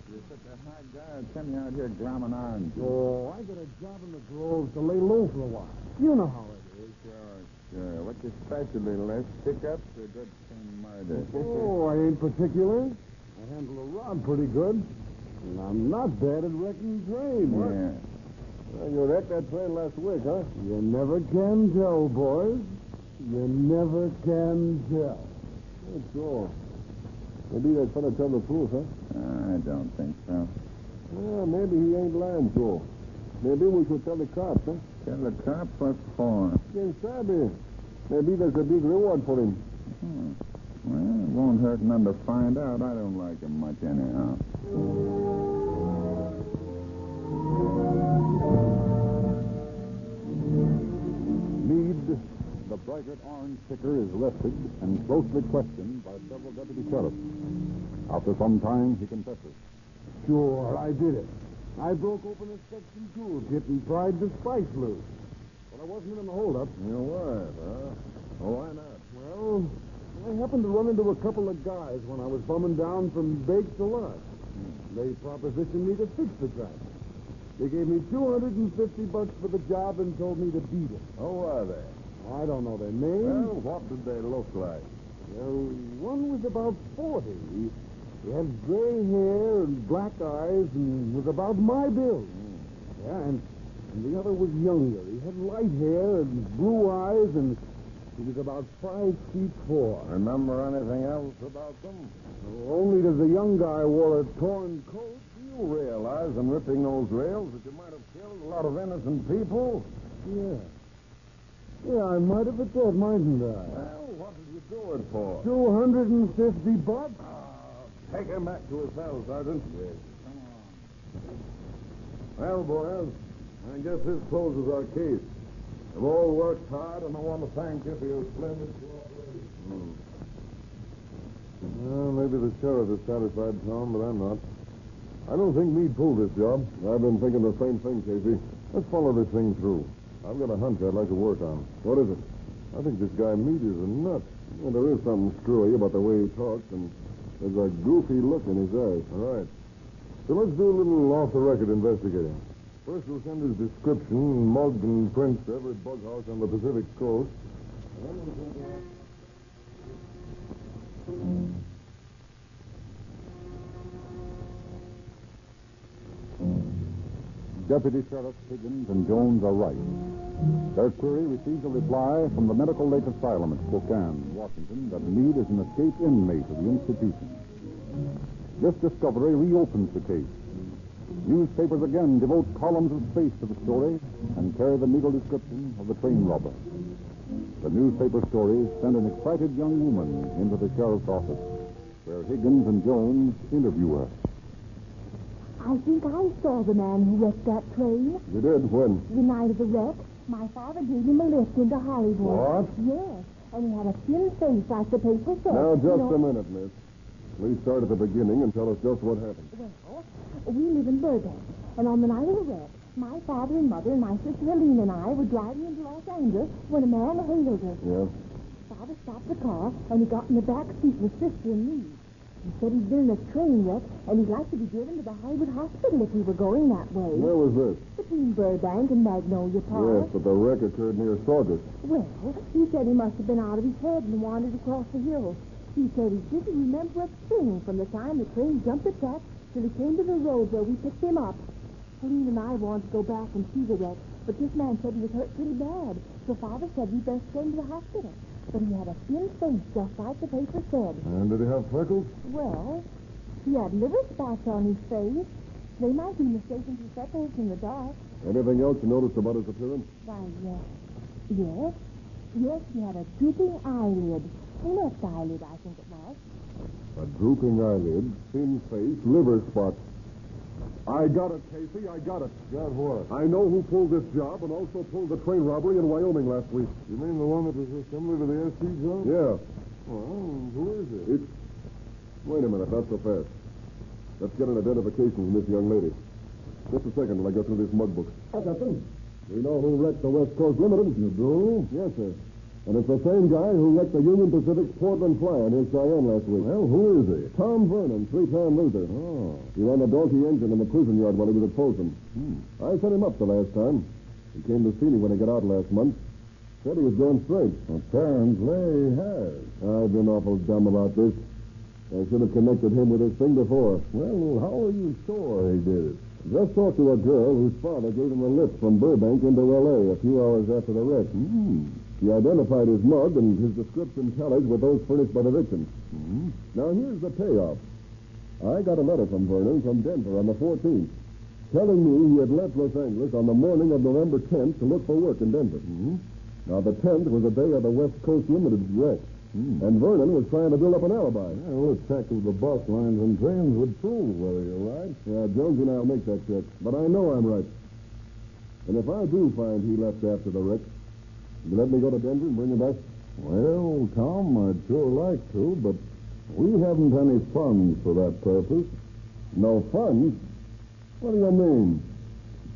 You're such a hard guy. Send me out here glomming orange. Oh, I got a job in the groves to lay low for a while. You know how it is. Sure. What's your specialty, Les? Pickups or good thing murder? Oh, I ain't particular. I handle a rod pretty good. And I'm not bad at wrecking trains. Yeah. Well, you wrecked that train last week, huh? You never can tell, boys. You never can tell. Oh, sure. Maybe they're trying to tell the truth, huh? I don't think so. Yeah, maybe he ain't lying, Joe. Maybe we should tell the cops, huh? Tell the cops what for? Quien sabe? Maybe there's a big reward for him. Well, it won't hurt none to find out. I don't like him much anyhow. Meade, the Brighton orange picker, is arrested and closely questioned by several deputy sheriffs. After some time, he confesses. Sure, I did it. I broke open a section toolkit and pried the spikes loose. But I wasn't in the holdup. You weren't, huh? Oh, why not? Well, I happened to run into a couple of guys when I was bumming down from Bake to Lush. They propositioned me to fix the track. They gave me $250 for the job and told me to beat it. Who are they? I don't know their names. Well, what did they look like? Well, one was about 40. He had gray hair and black eyes and was about my build. Yeah, and the other was younger. He had light hair and blue eyes, and he was about 5'4". Remember anything else about them? Only that the young guy wore a torn coat. You realize in ripping those rails that you might have killed a lot of innocent people? Yeah. Yeah, I might have at that, mightn't I? Well, what did you do it for? $250? Take him back to his cell, Sergeant. Yes. Come on. Well, boys, I guess this closes our case. You've all worked hard, and I want to thank you for your splendid cooperation. Well, maybe the sheriff is satisfied, Tom, but I'm not. I don't think Meade pulled this job. I've been thinking the same thing, Casey. Let's follow this thing through. I've got a hunch I'd like to work on. What is it? I think this guy Meade is a nut. And there is something screwy about the way he talks, and there's a goofy look in his eyes. All right. So let's do a little off-the-record investigating. First, we'll send his description, mugged and prints to every bug house on the Pacific coast. Deputy Sheriffs Higgins and Jones are right. Their query receives a reply from the Medical Lake Asylum at Spokane, Washington, that Meade is an escaped inmate of the institution. This discovery reopens the case. Newspapers again devote columns of space to the story and carry the legal description of the train robber. The newspaper stories send an excited young woman into the sheriff's office, where Higgins and Jones interview her. I think I saw the man who wrecked that train. You did? When? The night of the wreck. My father gave him a lift into Hollywood. What? Yes. And he had a thin face like the paper said. Now, just a minute, miss. Please start at the beginning and tell us just what happened. Well, we live in Burbank. And on the night of the wreck, my father and mother and my sister Helene and I were driving into Los Angeles when a man hailed us. Yeah? Father stopped the car, and he got in the back seat with Sister and me. He said he'd been in a train wreck, and he'd like to be driven to the Hollywood Hospital if we were going that way. Where was this? Between Burbank and Magnolia Park. Yes, but the wreck occurred near Saugus. Well, he said he must have been out of his head and wandered across the hills. He said he didn't remember a thing from the time the train jumped the track till he came to the road where we picked him up. Helene and I wanted to go back and see the wreck, but this man said he was hurt pretty bad, so Father said we'd best send him to the hospital. But he had a thin face, just like the paper said. And did he have freckles? Well, he had liver spots on his face. They might be mistaken for freckles in the dark. Anything else you noticed about his appearance? Why, yes. Yes, he had a drooping eyelid. The left eyelid, I think it was. A drooping eyelid, thin face, liver spots. I got it, Casey. I got it. Got what? I know who pulled this job and also pulled the train robbery in Wyoming last week. You mean the one that was assembly to the SC job? Yeah. Well, who is it? It's... Wait a minute. Not so fast. Let's get an identification from this young lady. Just a second till I go through this mug book. Captain, we know who wrecked the West Coast Limited. You do? Yes, sir. And it's the same guy who wrecked the Union Pacific's Portland Flyer near Cheyenne last week. Well, who is he? Tom Vernon, three-time loser. Oh. He ran the donkey engine in the cruising yard while he was at Folsom. I set him up the last time. He came to see me when he got out last month. Said he was going straight. Apparently he has. I've been awful dumb about this. I should have connected him with this thing before. Well, how are you sure he did it? Just talked to a girl whose father gave him a lift from Burbank into L.A. a few hours after the wreck. She identified his mug, and his description tallies with those furnished by the victim. Now, here's the payoff. I got a letter from Vernon from Denver on the 14th, telling me he had left Los Angeles on the morning of November 10th to look for work in Denver. Now, the 10th was the day of the West Coast Limited wreck, and Vernon was trying to build up an alibi. Well, a check of the bus lines and trains would prove whether you're right. Yeah, Jonesy and I'll make that check, but I know I'm right. And if I do find he left after the wreck, will you let me go to Denver and bring him back? Well, Tom, I'd sure like to, but we haven't any funds for that purpose. No funds? What do you mean?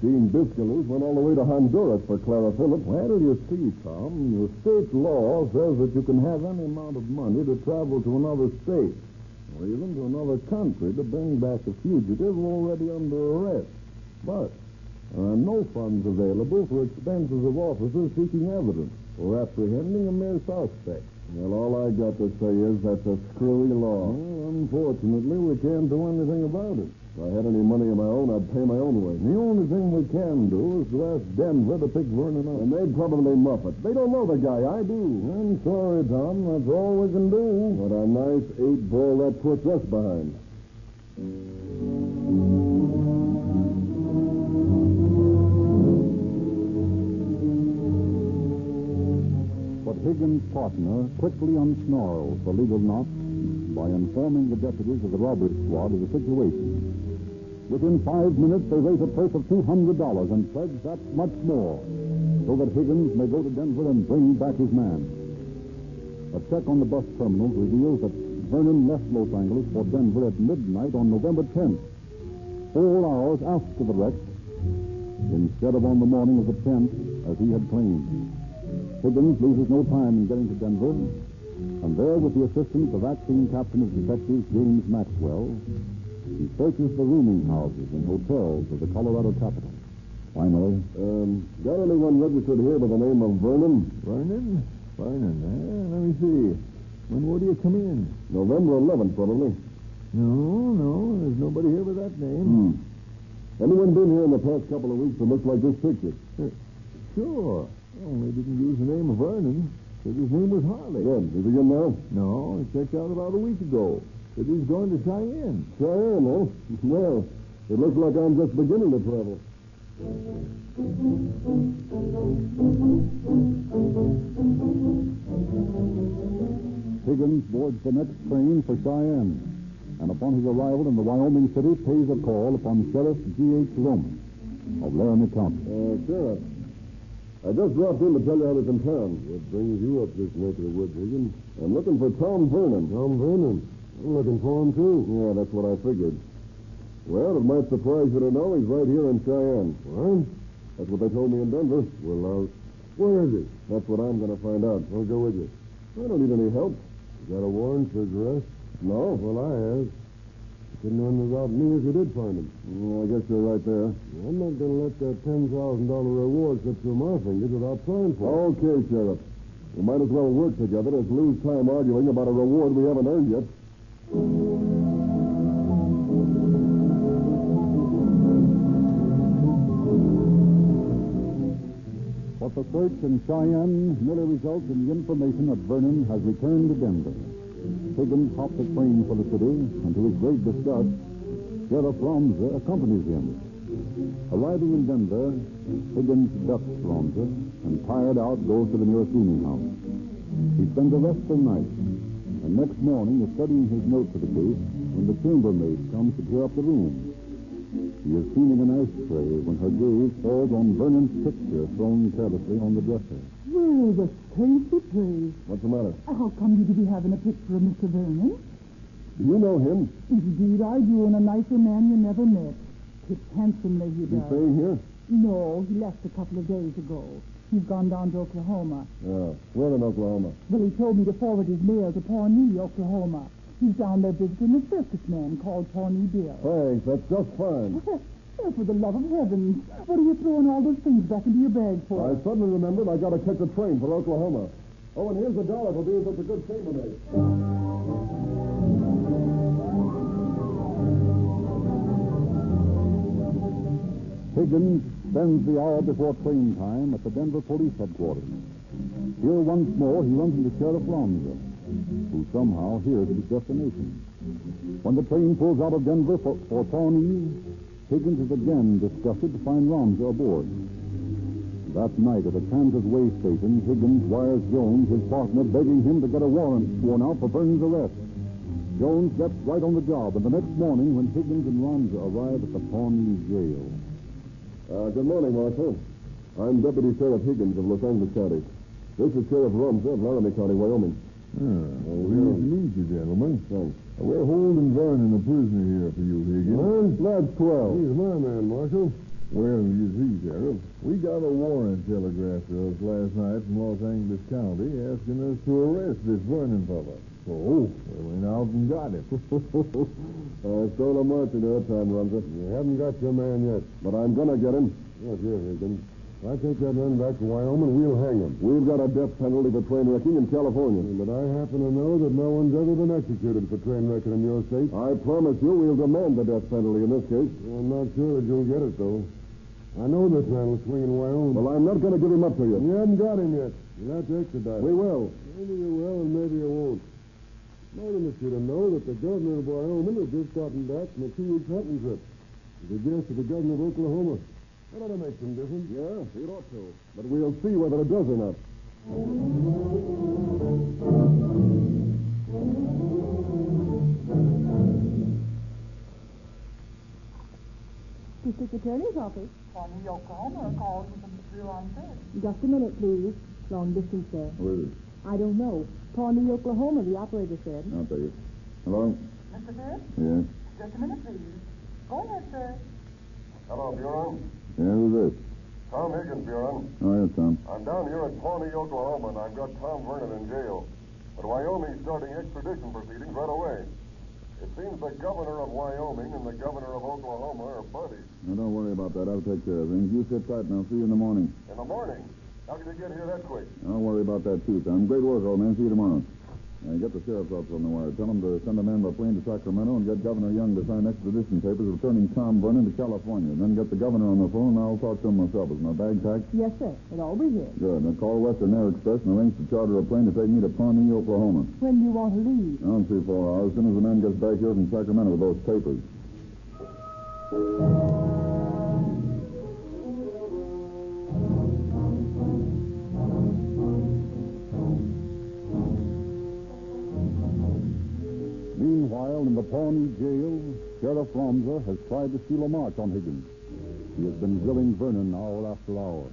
Dean Biscaluse went all the way to Honduras for Clara Phillips. Well, you see, Tom, the state law says that you can have any amount of money to travel to another state, or even to another country to bring back a fugitive already under arrest. But there are no funds available for expenses of officers seeking evidence or apprehending a mere suspect. Well, all I got to say is that's a screwy law. Well, unfortunately, we can't do anything about it. If I had any money of my own, I'd pay my own way. The only thing we can do is to ask Denver to pick Vernon up. And they'd probably muff it. They don't know the guy. I do. I'm sorry, Tom. That's all we can do. What a nice 8-ball that puts us behind. But Higgins' partner quickly unsnarls the legal knot by informing the deputies of the robbery squad of the situation. Within 5 minutes, they raise a purse of $200 and pledge that much more, so that Higgins may go to Denver and bring back his man. A check on the bus terminals reveals that Vernon left Los Angeles for Denver at midnight on November 10th, 4 hours after the wreck, instead of on the morning of the 10th, as he had claimed. Higgins loses no time in getting to Denver, and there, with the assistance of acting captain of detectives James Maxwell, he searches the rooming houses and hotels of the Colorado capital. Finally, got anyone registered here by the name of Vernon? Vernon? Let me see. When would you come in? November 11th, probably. No, there's nobody here with that name. Anyone been here in the past couple of weeks that looks like this picture? Sure. Only didn't use the name of Vernon. Said his name was Harley. Good. Is he in now? No, he checked out about a week ago. Said he's going to Cheyenne. Cheyenne, huh? Well, it looks like I'm just beginning to travel. Higgins boards the next train for Cheyenne, and upon his arrival in the Wyoming city, pays a call upon Sheriff G.H. Roman of Laramie County. Sheriff, I just dropped in to tell you I was in town. What brings you up this neck of the woods, Higgins? I'm looking for Tom Vernon. Tom Vernon? I'm looking for him, too. Yeah, that's what I figured. Well, it might surprise you to know he's right here in Cheyenne. What? That's what they told me in Denver. Well, where is he? That's what I'm going to find out. I'll go with you. I don't need any help. You got a warrant for his arrest? No? Well, I have. Didn't run without me if you did find him. Well, I guess you're right there. I'm not going to let that $10,000 reward slip through my fingers without trying for it. Okay, Sheriff. We might as well work together as lose time arguing about a reward we haven't earned yet. But the search in Cheyenne merely results in the information that Vernon has returned to Denver. Higgins hopped a train for the city, and to his great disgust, Sheriff Romser accompanies him. Arriving in Denver, Higgins ducks Romser, and tired out, goes to the nearest rooming house. He spends a restful night, and next morning is studying his notes of the case when the chambermaid comes to clear up the room. She is cleaning an ashtray when her gaze falls on Vernon's picture thrown carelessly on the dresser. Well, the saints be praised. What's the matter? How come you to be having a picture of Mr. Vernon? Do you know him? Indeed, I do, and a nicer man you never met. It's handsomely he Is he does. staying here? No, he left a couple of days ago. He's gone down to Oklahoma. Yeah. Where in Oklahoma? Well, he told me to forward his mail to Pawnee, Oklahoma. He's down there visiting a circus man called Pawnee Bill. Thanks. That's just fine. Oh, for the love of heavens, what are you throwing all those things back into your bag for? I suddenly remembered I got to catch a train for Oklahoma. Oh, and here's $1 for being such a good chambermaid. Higgins spends the hour before train time at the Denver police headquarters. Here once more he runs into Sheriff Romser, who somehow hears of his destination. When the train pulls out of Denver for Pawnee, Higgins is again disgusted to find Romser aboard. That night at a Kansas way station, Higgins wires Jones, his partner, begging him to get a warrant sworn out for Vernon's arrest. Jones gets right on the job, and the next morning, when Higgins and Romser arrive at the Pawnee jail. Good morning, Marshal. I'm Deputy Sheriff Higgins of Los Angeles County. This is Sheriff Romser of Laramie County, Wyoming. Pleased to meet you, gentlemen. Thanks. We're holding Vernon a prisoner here for you, Higgins. That's 12. He's my man, Marshal. Well, you see, Sheriff, we got a warrant telegraphed to us last night from Los Angeles County asking us to arrest this Vernon fella. So, we went out and got him. Stole a march in that time, Romser. You haven't got your man yet. But I'm going to get him. Look here, Higgins. If I take that man back to Wyoming, we'll hang him. We've got a death penalty for train wrecking in California. But I happen to know that no one's ever been executed for train wrecking in your state. I promise you we'll demand the death penalty in this case. I'm not sure that you'll get it, though. I know this man will swing in Wyoming. Well, I'm not going to give him up to you. You haven't got him yet. You'll have to extradite him. We will. Maybe you will, and maybe you won't. Might you to know that the governor of Wyoming has just gotten back from a 2-week hunting trip. He's a guest of the governor of Oklahoma. That ought to make some difference. Yeah, it ought to. But we'll see whether it does or not. District Attorney's Office. Pawnee, Oklahoma, calls from the Bureau on Third. Just a minute, please. Long distance there. Who is it? I don't know. Pawnee, Oklahoma, the operator said. I'll tell you. Hello? Mr. Third? Yes? Just a minute, please. Go ahead, sir. Hello, Bureau. Yeah, who's this? Tom Higgins, Bureau. Oh, yes, Tom. I'm down here at Pawnee, Oklahoma, and I've got Tom Vernon in jail. But Wyoming's starting extradition proceedings right away. It seems the governor of Wyoming and the governor of Oklahoma are buddies. Now, don't worry about that. I'll take care of things. You sit tight, and I'll see you in the morning. In the morning? How can you get here that quick? Don't worry about that, too, Tom. Great work, old man. See you tomorrow. Get the sheriff's office on the wire. Tell them to send a man by plane to Sacramento and get Governor Young to sign extradition papers returning Tom Vernon to California. Then get the governor on the phone, and I'll talk to him myself. Is my bag packed? Yes, sir. It'll all be here. Good. Now call Western Air Express and arrange to charter a plane to take me to Pawnee, Oklahoma. When do you want to leave? I'll see 4 hours. As soon as the man gets back here from Sacramento with those papers. Meanwhile, in the Pawnee jail, Sheriff Romser has tried to steal a march on Higgins. He has been grilling Vernon hour after hour.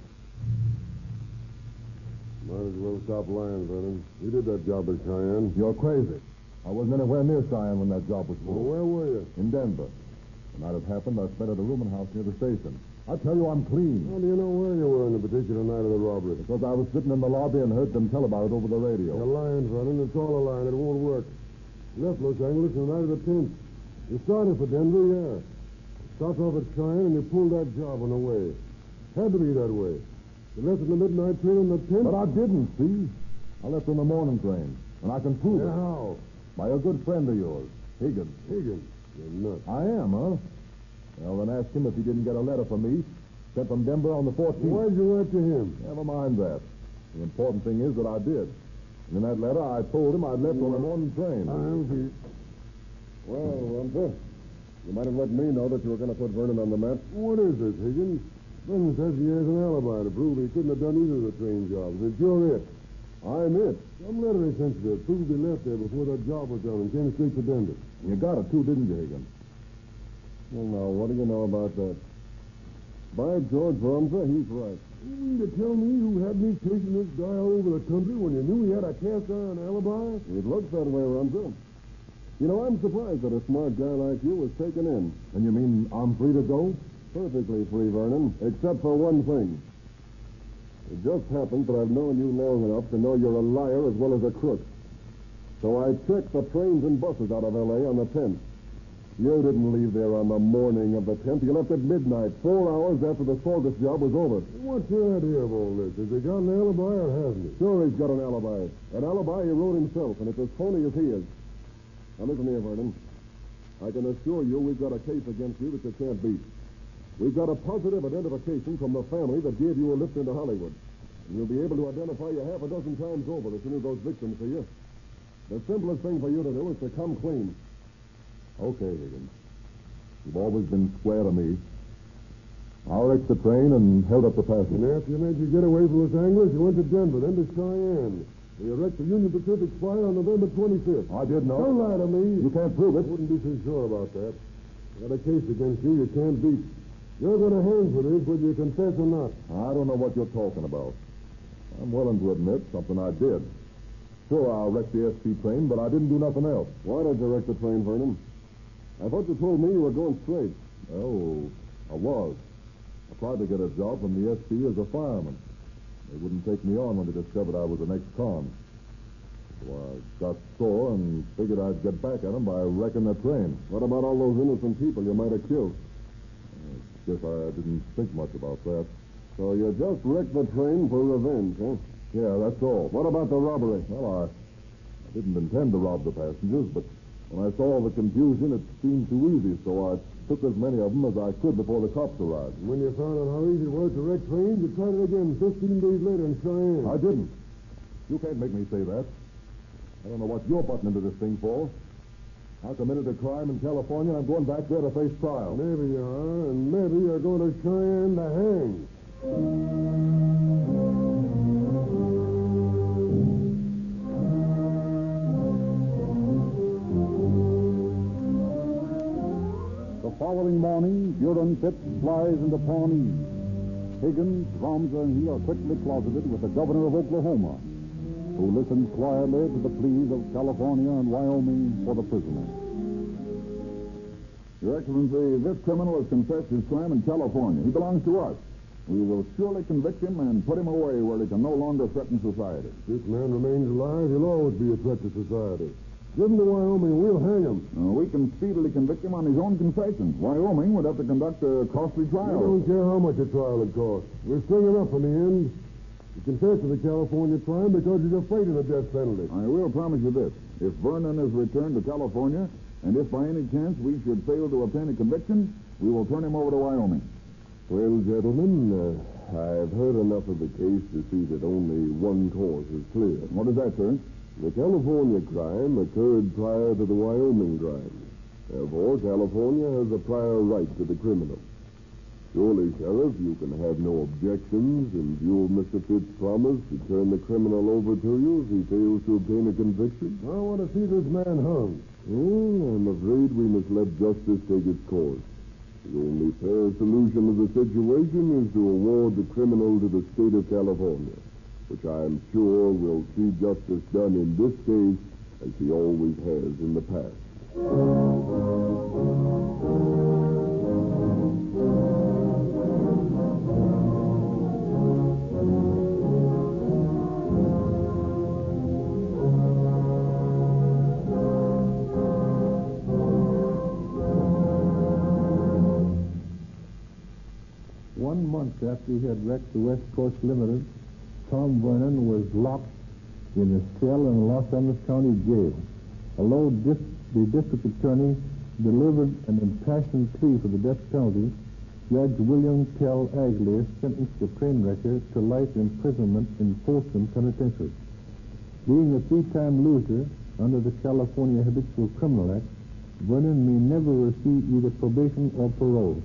Might as well stop lying, Vernon. You did that job at Cheyenne. You're crazy. I wasn't anywhere near Cheyenne when that job was full. Well, where were you? In Denver. The night it happened, I spent at a rooming house near the station. I tell you, I'm clean. How do you know where you were on the particular night of the robbery? Because I was sitting in the lobby and heard them tell about it over the radio. You're lying, Vernon. It's all a lie, and it won't work. Left Los Angeles the night of the 10th. You started for Denver, yeah. Stopped off at Cheyenne and you pulled that job on the way. Had to be that way. You left in the midnight train on the 10th? But I didn't, see? I left on the morning train, and I can prove it. How? By a good friend of yours, Higgins. Higgins? You're nuts. I am, huh? Well, then ask him if he didn't get a letter from me sent from Denver on the 14th. Why'd you write to him? Never mind that. The important thing is that I did. And in that letter, I told him I'd left on the morning train. I'll see. Well, Rumser, you might have let me know that you were going to put Vernon on the map. What is this, Higgins? Vernon says he has an alibi to prove he couldn't have done either of the train jobs. That you're it. I'm it. Some letter he sent you proved he left there before that job was done and came straight to Denver. You got it, too, didn't you, Higgins? Well, now, what do you know about that? By George, Rumser, he's right. You mean to tell me you had me chasing this guy all over the country when you knew he had a cast-iron alibi? It looks that way, Rumser. You know, I'm surprised that a smart guy like you was taken in. And you mean I'm free to go? Perfectly free, Vernon, except for one thing. It just happens that I've known you long enough to know you're a liar as well as a crook. So I checked the trains and buses out of L.A. on the 10th. You didn't leave there on the morning of the 10th. You left at midnight, 4 hours after the Saugus job was over. What's your idea of all this? Has he got an alibi or hasn't he? Sure, he's got an alibi. An alibi he wrote himself, and it's as phony as he is. Now, listen here, Vernon. I can assure you we've got a case against you that you can't beat. We've got a positive identification from the family that gave you a lift into Hollywood. And we'll be able to identify you half a dozen times over as soon as those victims see you. The simplest thing for you to do is to come clean. Okay, Higgins. You've always been square to me. I wrecked the train and held up the passage. And after you made your getaway from Los Angeles, you went to Denver, then to Cheyenne. You wrecked the Union Pacific Flyer on November 25th. I did know. Don't lie to me. You can't prove it. I wouldn't be so sure about that. I got a case against you can't beat. You're going to hang for this, whether you confess or not. I don't know what you're talking about. I'm willing to admit something I did. Sure, I wrecked the SP train, but I didn't do nothing else. Why did you wreck the train, Vernon? I thought you told me you were going straight. Oh, I was. I tried to get a job from the SP as a fireman. They wouldn't take me on when they discovered I was an ex-con. So I got sore and figured I'd get back at them by wrecking the train. What about all those innocent people you might have killed? I guess I didn't think much about that. So you just wrecked the train for revenge, huh? Yeah, that's all. What about the robbery? Well, I didn't intend to rob the passengers, but when I saw the confusion, it seemed too easy, so I took as many of them as I could before the cops arrived. When you found out how easy it was to wreck trains, you tried it again 15 days later in Cheyenne. I didn't. You can't make me say that. I don't know what you're butting into this thing for. I committed a crime in California, and I'm going back there to face trial. Maybe you are, and maybe you're going to Cheyenne to hang. The following morning, Buren Fitz flies into Pawnee. Higgins, Ramza, and he are quickly closeted with the governor of Oklahoma, who listens quietly to the pleas of California and Wyoming for the prisoner. Your Excellency, this criminal has confessed his crime in California. He belongs to us. We will surely convict him and put him away where he can no longer threaten society. If this man remains alive, he'll always be a threat to society. Give him to Wyoming, and we'll hang him. We can speedily convict him on his own confession. Wyoming would have to conduct a costly trial. We don't care how much a trial would cost. We'll string him up in the end. He confessed to the California crime because he's afraid of the death penalty. I will promise you this. If Vernon is returned to California, and if by any chance we should fail to obtain a conviction, we will turn him over to Wyoming. Well, gentlemen, I've heard enough of the case to see that only one course is clear. What is that, sir? The California crime occurred prior to the Wyoming crime. Therefore, California has a prior right to the criminal. Surely, Sheriff, you can have no objections in view of Mr. Fitz's promise to turn the criminal over to you if he fails to obtain a conviction. I want to see this man hung. I'm afraid we must let justice take its course. The only fair solution of the situation is to award the criminal to the state of California, which I am sure will see justice done in this case as he always has in the past. 1 month after he had wrecked the West Coast Limited, Tom Vernon was locked in a cell in the Los Angeles County Jail. Although the district attorney delivered an impassioned plea for the death penalty, Judge William Tell Agley sentenced the train wrecker to life imprisonment in Folsom Penitentiary. Being a 3-time loser under the California Habitual Criminal Act, Vernon may never receive either probation or parole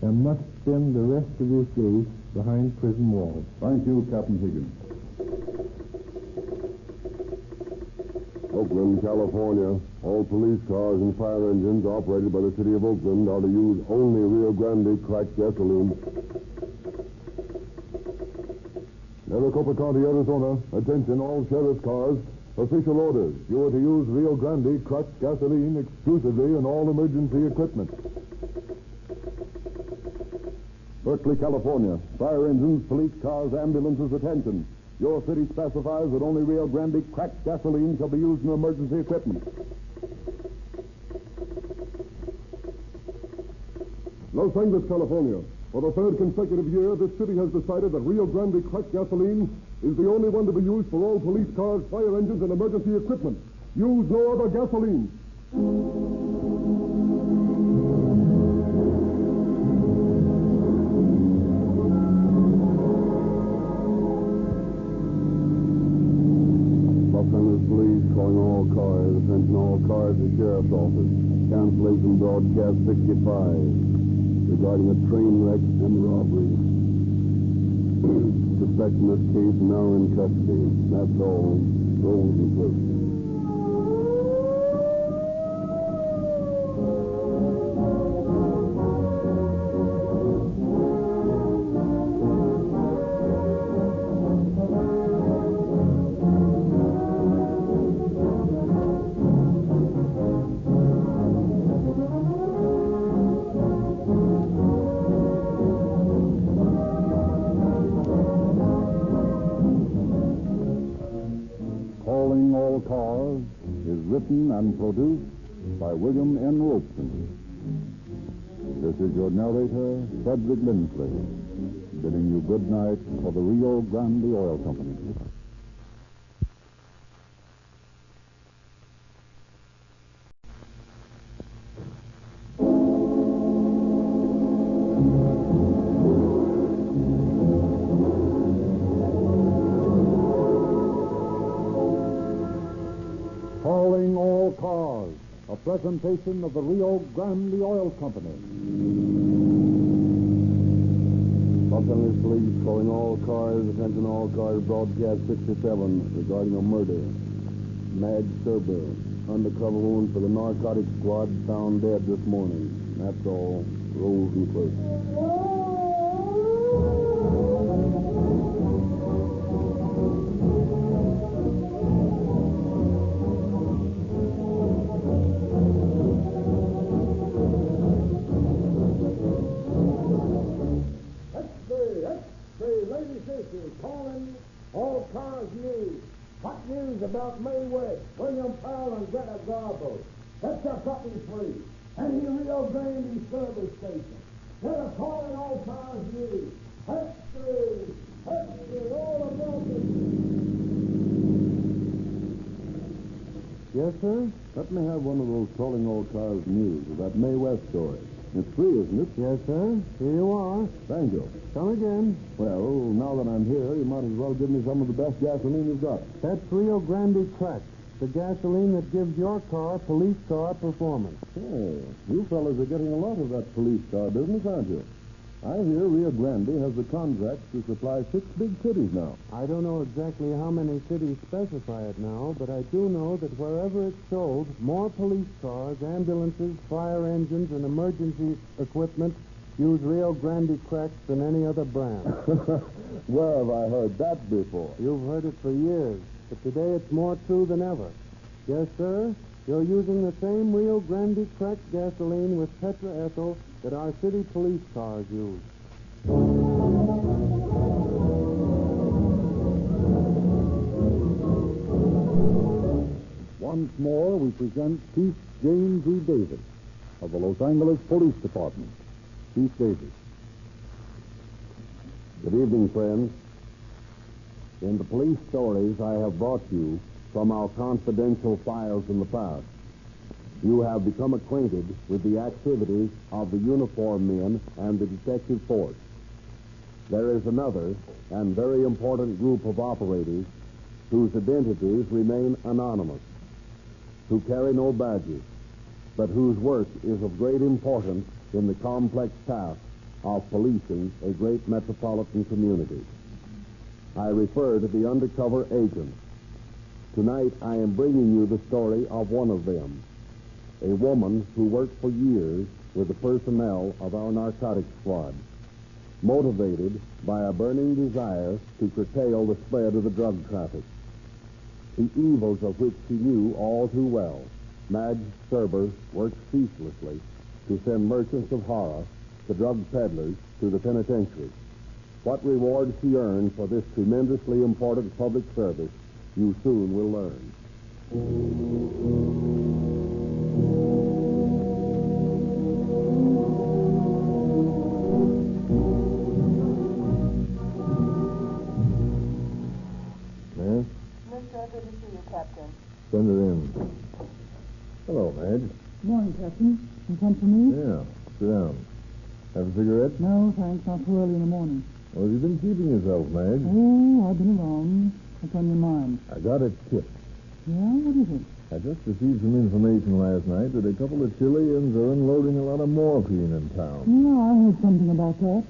and must spend the rest of his days behind prison walls. Thank you, Captain Higgins. Oakland, California. All police cars and fire engines operated by the city of Oakland are to use only Rio Grande cracked gasoline. Maricopa County, Arizona. Attention, all sheriff's cars. Official orders. You are to use Rio Grande cracked gasoline exclusively in all emergency equipment. Berkeley, California. Fire engines, police cars, ambulances, attention. Your city specifies that only Rio Grande cracked gasoline shall be used in emergency equipment. Los Angeles, California. For the 3rd consecutive year, this city has decided that Rio Grande cracked gasoline is the only one to be used for all police cars, fire engines, and emergency equipment. Use no other gasoline. Los Angeles Police calling all cars. Attention all cars to Sheriff's Office. Cancellation broadcast 65. Regarding a train wreck and robbery. Suspect in this case now in custody. That's all. Rolls and clips. Cars is written and produced by William N. Robeson. This is your narrator, Cedric Lindsley, bidding you good night for the Rio Grande Oil Company. Presentation of the Rio Grande Oil Company. Los Angeles Police calling all cars. Attention all cars. Broadcast 67 regarding a murder. Madge Serber, undercover wound for the narcotics squad, found dead this morning. That's all. Rolls and clips. Calling all cars news. Hot news about May West, William Powell, and Greta Garbo. That's your puppy free. Any Rio Grande service station. They're calling all cars news. History, all Americans. Yes, sir? Let me have one of those calling all cars news of that May West story. It's free, isn't it? Yes, sir. Here you are. Thank you. Come again. Well, now that I'm here, you might as well give me some of the best gasoline you've got. That's Rio Grande Cracked, the gasoline that gives your car police car performance. Hey, you fellas are getting a lot of that police car business, aren't you? I hear Rio Grande has the contract to supply 6 big cities now. I don't know exactly how many cities specify it now, but I do know that wherever it's sold, more police cars, ambulances, fire engines, and emergency equipment use Rio Grande Cracked than any other brand. Where have I heard that before? You've heard it for years, but today it's more true than ever. Yes, sir, you're using the same Rio Grande Cracked gasoline with tetraethyl that our city police cars use. Once more, we present Chief James E. Davis of the Los Angeles Police Department. Chief Davis. Good evening, friends. In the police stories I have brought you from our confidential files in the past, you have become acquainted with the activities of the uniformed men and the detective force. There is another and very important group of operators whose identities remain anonymous, who carry no badges, but whose work is of great importance in the complex task of policing a great metropolitan community. I refer to the undercover agents. Tonight I am bringing you the story of one of them, a woman who worked for years with the personnel of our narcotics squad, motivated by a burning desire to curtail the spread of the drug traffic, the evils of which she knew all too well. Madge Serber worked ceaselessly to send merchants of horror, the drug peddlers, to the penitentiary. What reward she earned for this tremendously important public service, you soon will learn. Yes? Mr. Good to see you, Captain. Send her in. Hello, Madge. Morning, Captain. You come for me? Yeah, sit down. Have a cigarette? No, thanks. Not too early in the morning. Well, have you been keeping yourself, Madge? Oh, I've been around. What's on your mind? I got a tip. Yeah? What is it? I just received some information last night that a couple of Chileans are unloading a lot of morphine in town. Yeah, I heard something about that.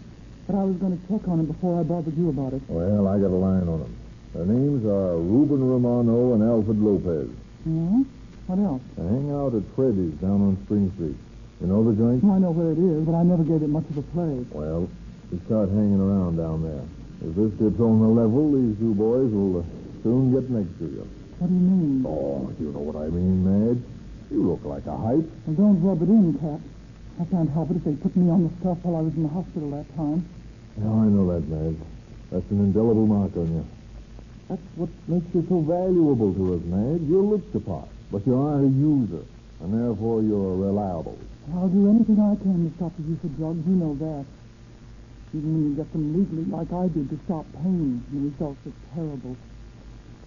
But I was going to check on it before I bothered you about it. Well, I got a line on them. Their names are Ruben Romano and Alfred Lopez. Yeah? What else? They hang out at Freddy's down on Spring Street. You know the joint? I know where it is, but I never gave it much of a play. Well, we start hanging around down there. If this gets on the level, these two boys will soon get next to you. What do you mean? Oh, you know what I mean, Madge. You look like a hype. Well, don't rub it in, Cap. I can't help it if they put me on the stuff while I was in the hospital that time. Yeah, I know that, Madge. That's an indelible mark on you. That's what makes you so valuable to us, Madge. You look the part, but you aren't a user, and therefore you're reliable. I'll do anything I can to stop the use of drugs. You know that. Even when you get them legally, like I did, to stop pain, the results are terrible.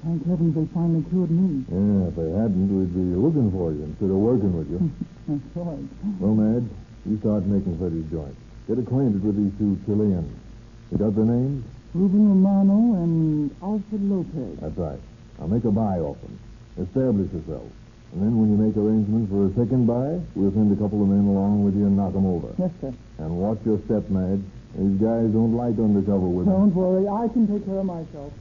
Thank heavens they finally cured me. Yeah, if they hadn't, we'd be looking for you instead of working with you. That's right. Well, Madge, you start making Freddy's joint. Get acquainted with these two Chileans. You got their names? Ruben Romano and Alfred Lopez. That's right. I'll make a buy off them. Establish yourself. And then when you make arrangements for a second buy, we'll send a couple of men along with you and knock them over. Yes, sir. And watch your step, Madge. These guys don't like undercover women. Don't worry. I can take care of myself.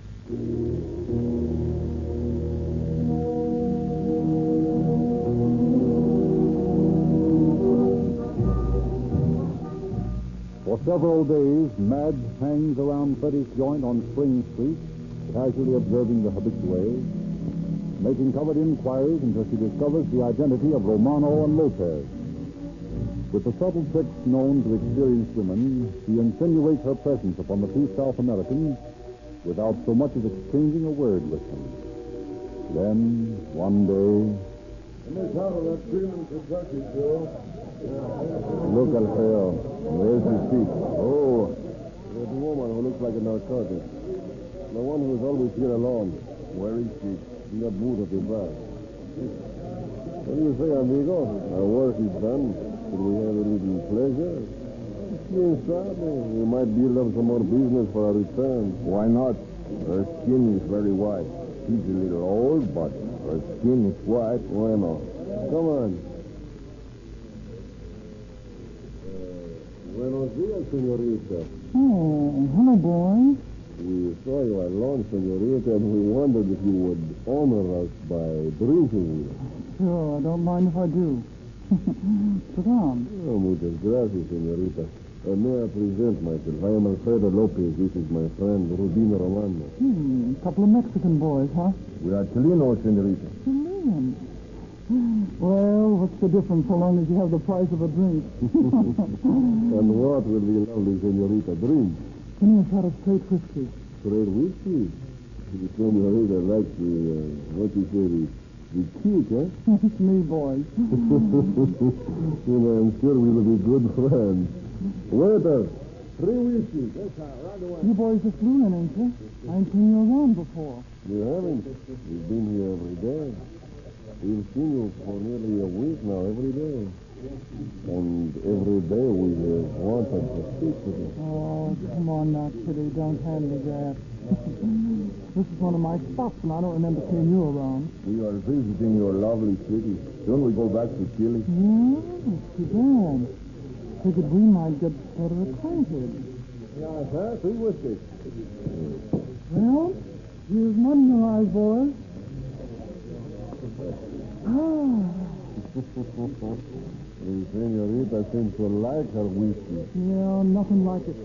For several days, Madge hangs around Freddy's joint on Spring Street, casually observing the habitués, making covert inquiries until she discovers the identity of Romano and Lopez. With the subtle tricks known to experienced women, she insinuates her presence upon the two South Americans without so much as exchanging a word with them. Then, one day... Miss Howell, that feeling Kentucky, Joe. Look, Alfredo. There's his seat. Oh, there's a woman who looks like a narcotic. The one who's always here alone. Where is she? In that booth of the bar. What do you say, amigo? Our work is done. Should we have a little pleasure? Inside, we might build up some more business for our return. Why not? Her skin is very white. She's a little old, but her skin is white. Why not? Come on. Buenos dias, senorita. Oh, hello, boy. We saw you alone, senorita, and we wondered if you would honor us by drinking with us. Sure, I don't mind if I do. Sit down. Oh, muchas gracias, senorita. May I present myself? I am Alfredo Lopez. This is my friend, Rubino Romano. Couple of Mexican boys, huh? We are Chilenos, senorita. Chilean. Well, what's the difference so long as you have the price of a drink? And what will the lovely senorita drink? Give me a shot of straight whiskey. Straight whiskey? The senorita likes the, what you say, the kick, huh? It's me, boys. I'm sure we will be good friends. Waiter, 3 whiskeys. Yes, sir. Right away. You boys just flew in, ain't you? I ain't seen you around before. You haven't? You've been here every day. We've seen you for nearly a week now, every day. And every day we have wanted to speak with you. Oh, come on now, Kitty. Don't hand me that. This is one of my spots, and I don't remember seeing you around. We are visiting your lovely city. Soon we go back to Chile. Yeah, too bad. Figured we might get better acquainted. Yeah, sir. 3 whiskeys. Well, here's mud in your eyes, boys. The senorita seems to like her whiskey. Yeah, nothing like it.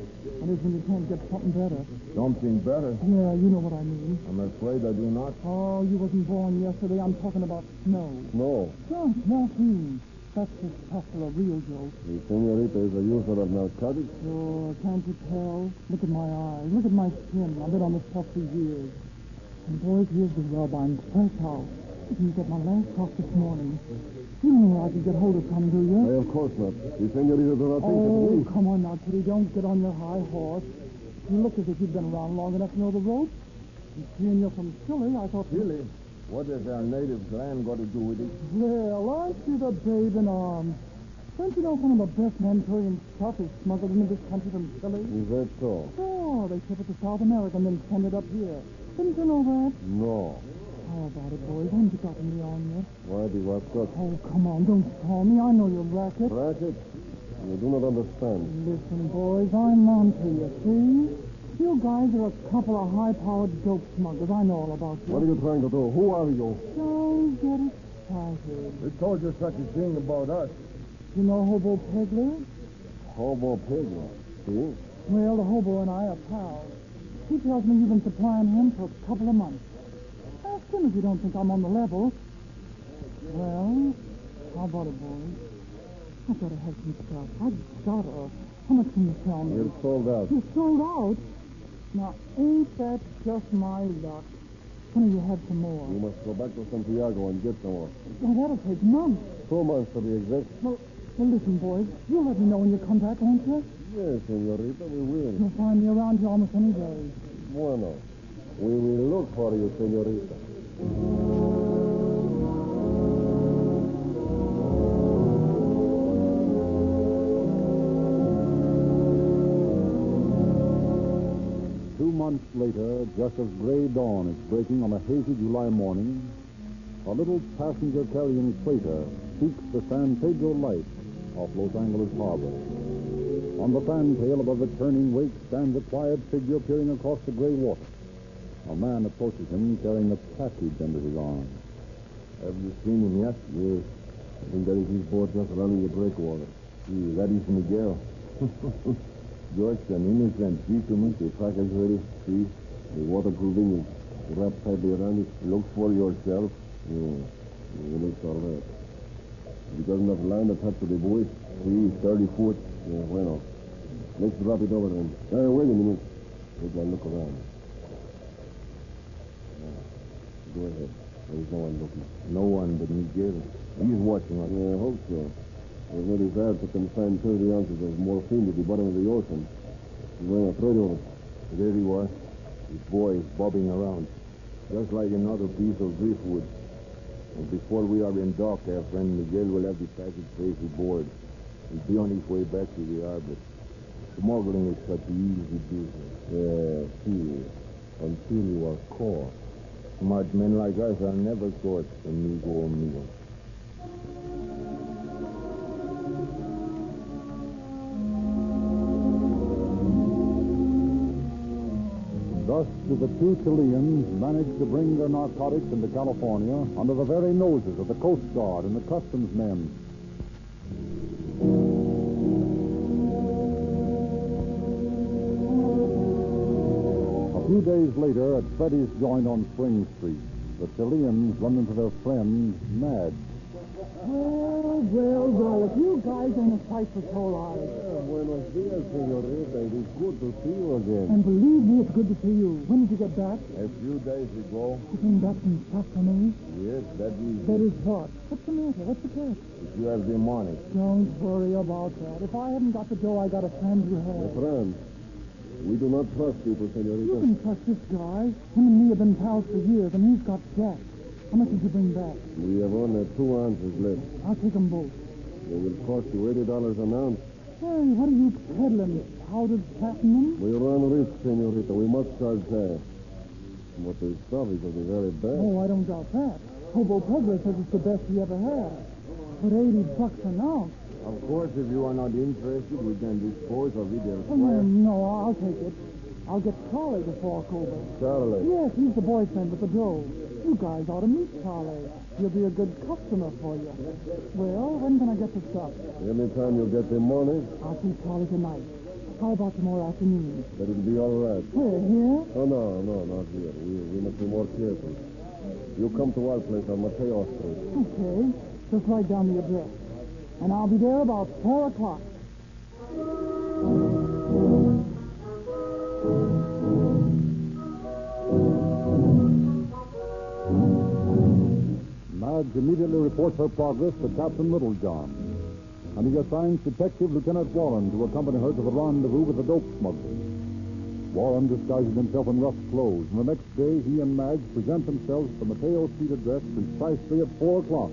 That is when you can't get something better. Something better? Yeah, you know what I mean. I'm afraid I do not. Oh, you wasn't born yesterday. I'm talking about snow. No. Just morphine. That's the stuff for a real joke. The senorita is a user of narcotics? Sure, can't you tell? Look at my eyes. Look at my skin. I've been on this stuff for years. And boys, here's the rub. I'm fresh out. Didn't get my last talk this morning. You don't know I could get hold of some, do you? Why, of course not. The senorita does not think that we... Oh, come on now, Kitty. Don't get on your high horse. You look as if you've been around long enough to know the ropes. And seeing you're from Chile, I thought... Chile? What has our native land got to do with it? Well, aren't you the babe in arms? Don't you know some of the best Manchurian stuff is smuggled into this country from Chile? Is that so? Oh, they ship it to South America and then send it up here. Didn't you know that? No. How about it, boys? Haven't you gotten me on yet? Why do you want that? Oh, come on. Don't call me. I know your racket. Racket? You do not understand. Listen, boys, I'm on to you, see? You guys are a couple of high-powered dope smugglers. I know all about you. What are you trying to do? Who are you? Don't get excited. Who told you such a thing about us? You know Hobo Pegler? Hobo Pegler? See? Well, the hobo and I are pals. He tells me you've been supplying him for a couple of months. Ask him if you don't think I'm on the level. Well, how about it, boys? I've got to have some stuff. I've got to. How much can you tell me? You're sold out. You're sold out? Now, ain't that just my luck? When do you have some more? You must go back to Santiago and get some more. Well, that'll take months. 2 months to be exact. Well, listen, boys. You'll let me know when you come back, won't you? Yes, senorita, we will. You'll find me around here almost any day. Bueno. We will look for you, senorita. 2 months later, just as gray dawn is breaking on a hazy July morning, a little passenger-carrying freighter seeks the San Pedro light off Los Angeles Harbor. On the fantail above the turning wake stands a quiet figure peering across the gray water. A man approaches him carrying a package under his arm. Have you seen him yet? Yes. I think that is his boat just running the breakwater. See, that is Miguel. Just an innocent fisherman. The package ready. See, the waterproofing is wrapped tightly around it. Look for yourself. Yeah, it looks all right. He doesn't have line attached to the buoy. See, 30 foot. Yeah, bueno. Let's drop it over then. Wait a minute. We can look around. Go ahead. There is no one looking. No one but Miguel. He's watching us. Yeah, I hope so. It's not his hard to consign 30 ounces of morphine to the bottom of the ocean. Well, throw it over. There you are. His boy is bobbing around, just like another piece of driftwood. And before we are in dock, our friend Miguel will have the package safely aboard. He'll be on his way back to the harbor. Smuggling is such easy business. See, until you are caught. Smart men like us are never caught, amigo. Thus do the two Chileans manage to bring their narcotics into California under the very noses of the Coast Guard and the customs men. A few days later, at Freddy's joint on Spring Street, the Chileans run into their friend, Madge. Oh, Well, if you guys ain't a sight for sore eyes. Buenos dias, senorita. It is good to see you again. And believe me, it's good to see you. When did you get back? A few days ago. You came back from stuff for me? Yes, that is... That is what? What's the matter? What's the case? If you have the money. Don't worry about that. If I haven't got the dough, I got a friend who has. A friend? We do not trust people, senorita. You can trust this guy. Him and me have been pals for years, and he's got Jack. How much did you bring back? We have only 2 ounces left. I'll take them both. They will cost you $80 an ounce. Hey, what are you peddling? Powdered platinum? We run risk, senorita. We must charge cash. But the stuff is going to be very bad. Oh, I don't doubt that. Hobo Peddler says it's the best he ever had. But $80 an ounce. Of course, if you are not interested, we can dispose of it Oh, elsewhere. no, I'll take it. I'll get Charlie to fork over. Charlie? Yes, he's the boyfriend with the dough. You guys ought to meet Charlie. He'll be a good customer for you. Well, when can I get the stuff? Anytime you get the money, I'll see Charlie tonight. How about tomorrow afternoon? that will be all right. Where, here? Oh, no, not here. We must be more careful. You come to our place on Mateo Street. Okay. Just write down the address. And I'll be there about 4 o'clock. Madge immediately reports her progress to Captain Littlejohn, and he assigns Detective Lieutenant Warren to accompany her to the rendezvous with the dope smugglers. Warren disguises himself in rough clothes, and the next day he and Madge present themselves at the Mateo Street address precisely at 4 o'clock,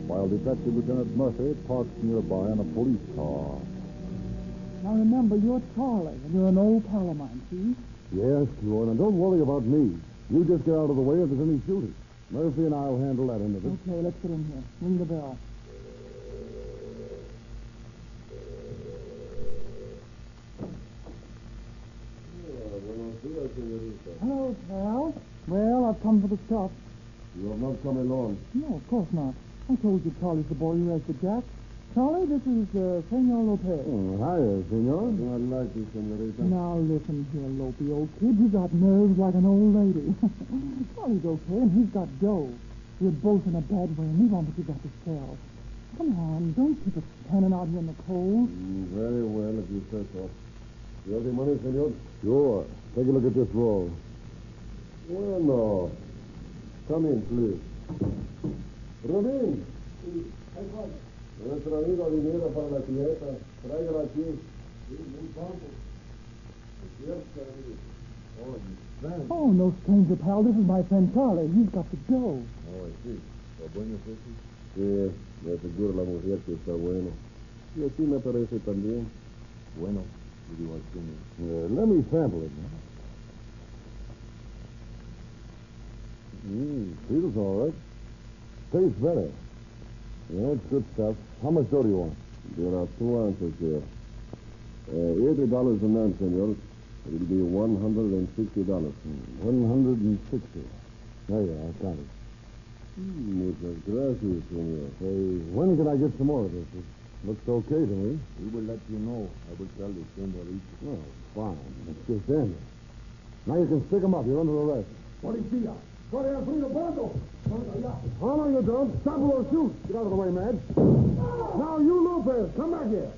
while Detective Lieutenant Murphy parks nearby in a police car. Now remember, you're Charlie, and you're an old pal of mine, see? Yes, sure. Now, don't worry about me. You just get out of the way if there's any shooting. Murphy and I'll handle that end of it. Okay, let's get in here. Ring the bell. Hello, pal. Well, I've come for the stuff. You have not come alone. No, of course not. I told you Charlie's the boy who has the jack. Charlie, this is Senor Lopez. Hiya, senor. I like you, senorita. Now, listen here, Lopey, old kid. You got nerves like an old lady. Charlie's okay, and he's got dough. We're both in a bad way, and we want what you got to sell. Come on, don't keep us standing out here in the cold. Very well, if you say so. You have the money, senor? Sure. Take a look at this roll. Well, no. Come in, please. Rubín. Nuestro amigo dinero para la fiesta. Tráigalo aquí. Oh, no stranger, pal. This is my friend Charlie. He's got the dough. Oh, I see. ¿Está bueno eso? Sí, me aseguro la mujer que está bueno. Y así me parece también. Bueno, let me sample it. Feels all right. Tastes better. Yeah, it's good stuff. How much dough do you want? There are 2 ounces here. $80 an ounce, senor. It will be $160. 160. There you are. I got it. Muchas gracias, senor. Hey, when can I get some more of this? It looks okay to me. We will let you know. I will tell the senorita. Oh, fine. It's just in. Now you can stick him up. You're under arrest. Policía. Corre al frío, pronto. How long you don't? Stop or shoot. Get out of the way, man. Now, you, Lopez, come back here.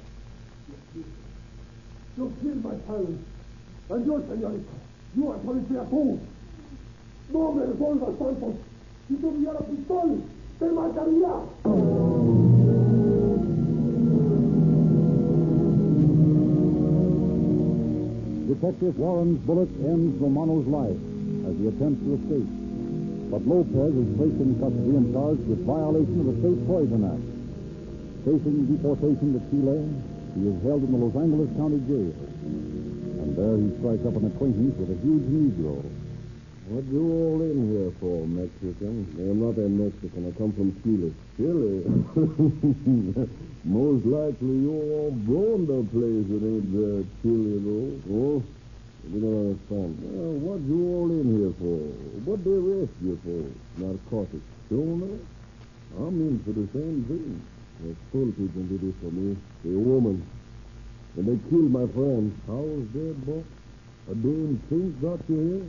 You killed my parents. And you, señorita. You are policía too. No me revuelvas, Santos. Si tuviera pistola, te mataría. Detective Warren's bullet ends Romano's life as he attempts to escape. But Lopez is placed in custody and charged with violation of the State Poison Act. Facing deportation to Chile, he is held in the Los Angeles County Jail. And there he strikes up an acquaintance with a huge Negro. What you all in here for, Mexican? I'm not a Mexican. I come from Chile. Chile? Most likely you all born the place. It ain't that Chile, though. Oh? You don't understand. Well, what you all in here for? What they arrest you for? Narcotics. Stoner? I'm in for the same thing. The school people did it for me. The woman. And they killed my friend. How was that, boy? A damn thing got you here?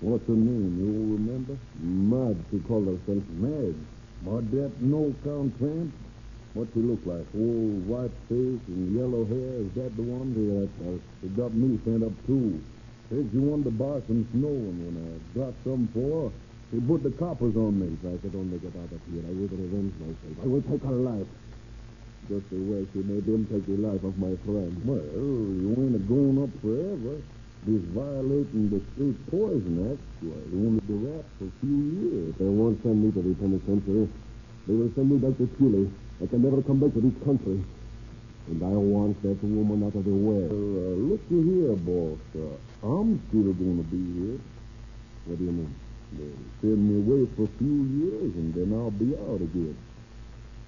What's her name? You remember? Madge, she called herself. Madge? But that no-count tramp? What's he look like? Old white face and yellow hair. Is that the one? They got me sent up, too. Said you wanted to buy some snow, and when I got some for, he put the coppers on me. If I could only get out of here, I would revenge myself. I will take her life. Just the way she made him take the life of my friend. Well, you ain't going up forever. This violating the State Poison Act, well, you only be wrapped for a few years. They won't send me to the penitentiary. They will send me back to Chile. I can never come back to this country. And I want that woman out of the way. Look here, boss. I'm still going to be here. What do you mean? They'll send me away for a few years, and then I'll be out again.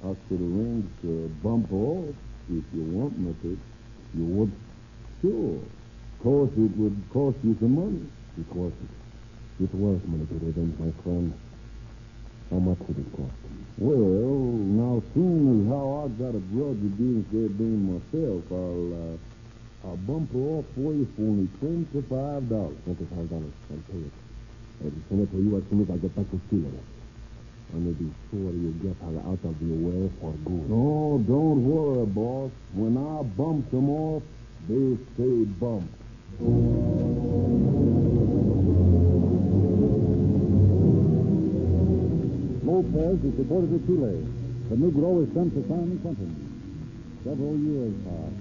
I could arrange to bump off if you want me to. You would? Sure. Of course, it would cost you some money. Because it was money to revenge my friend. How much would it cost? Well, now, soon as how I got a grudge against that being myself, I'll bump her off for you for only $25. $25. I'll pay it. I'll send it to you as soon as I get back to Chile. Only be sure you get her out of your way for good. No, don't worry, boss. When I bump them off, they stay bumped. Lopez is deported to Chile. The Negro is sent to San Quentin. Several years pass.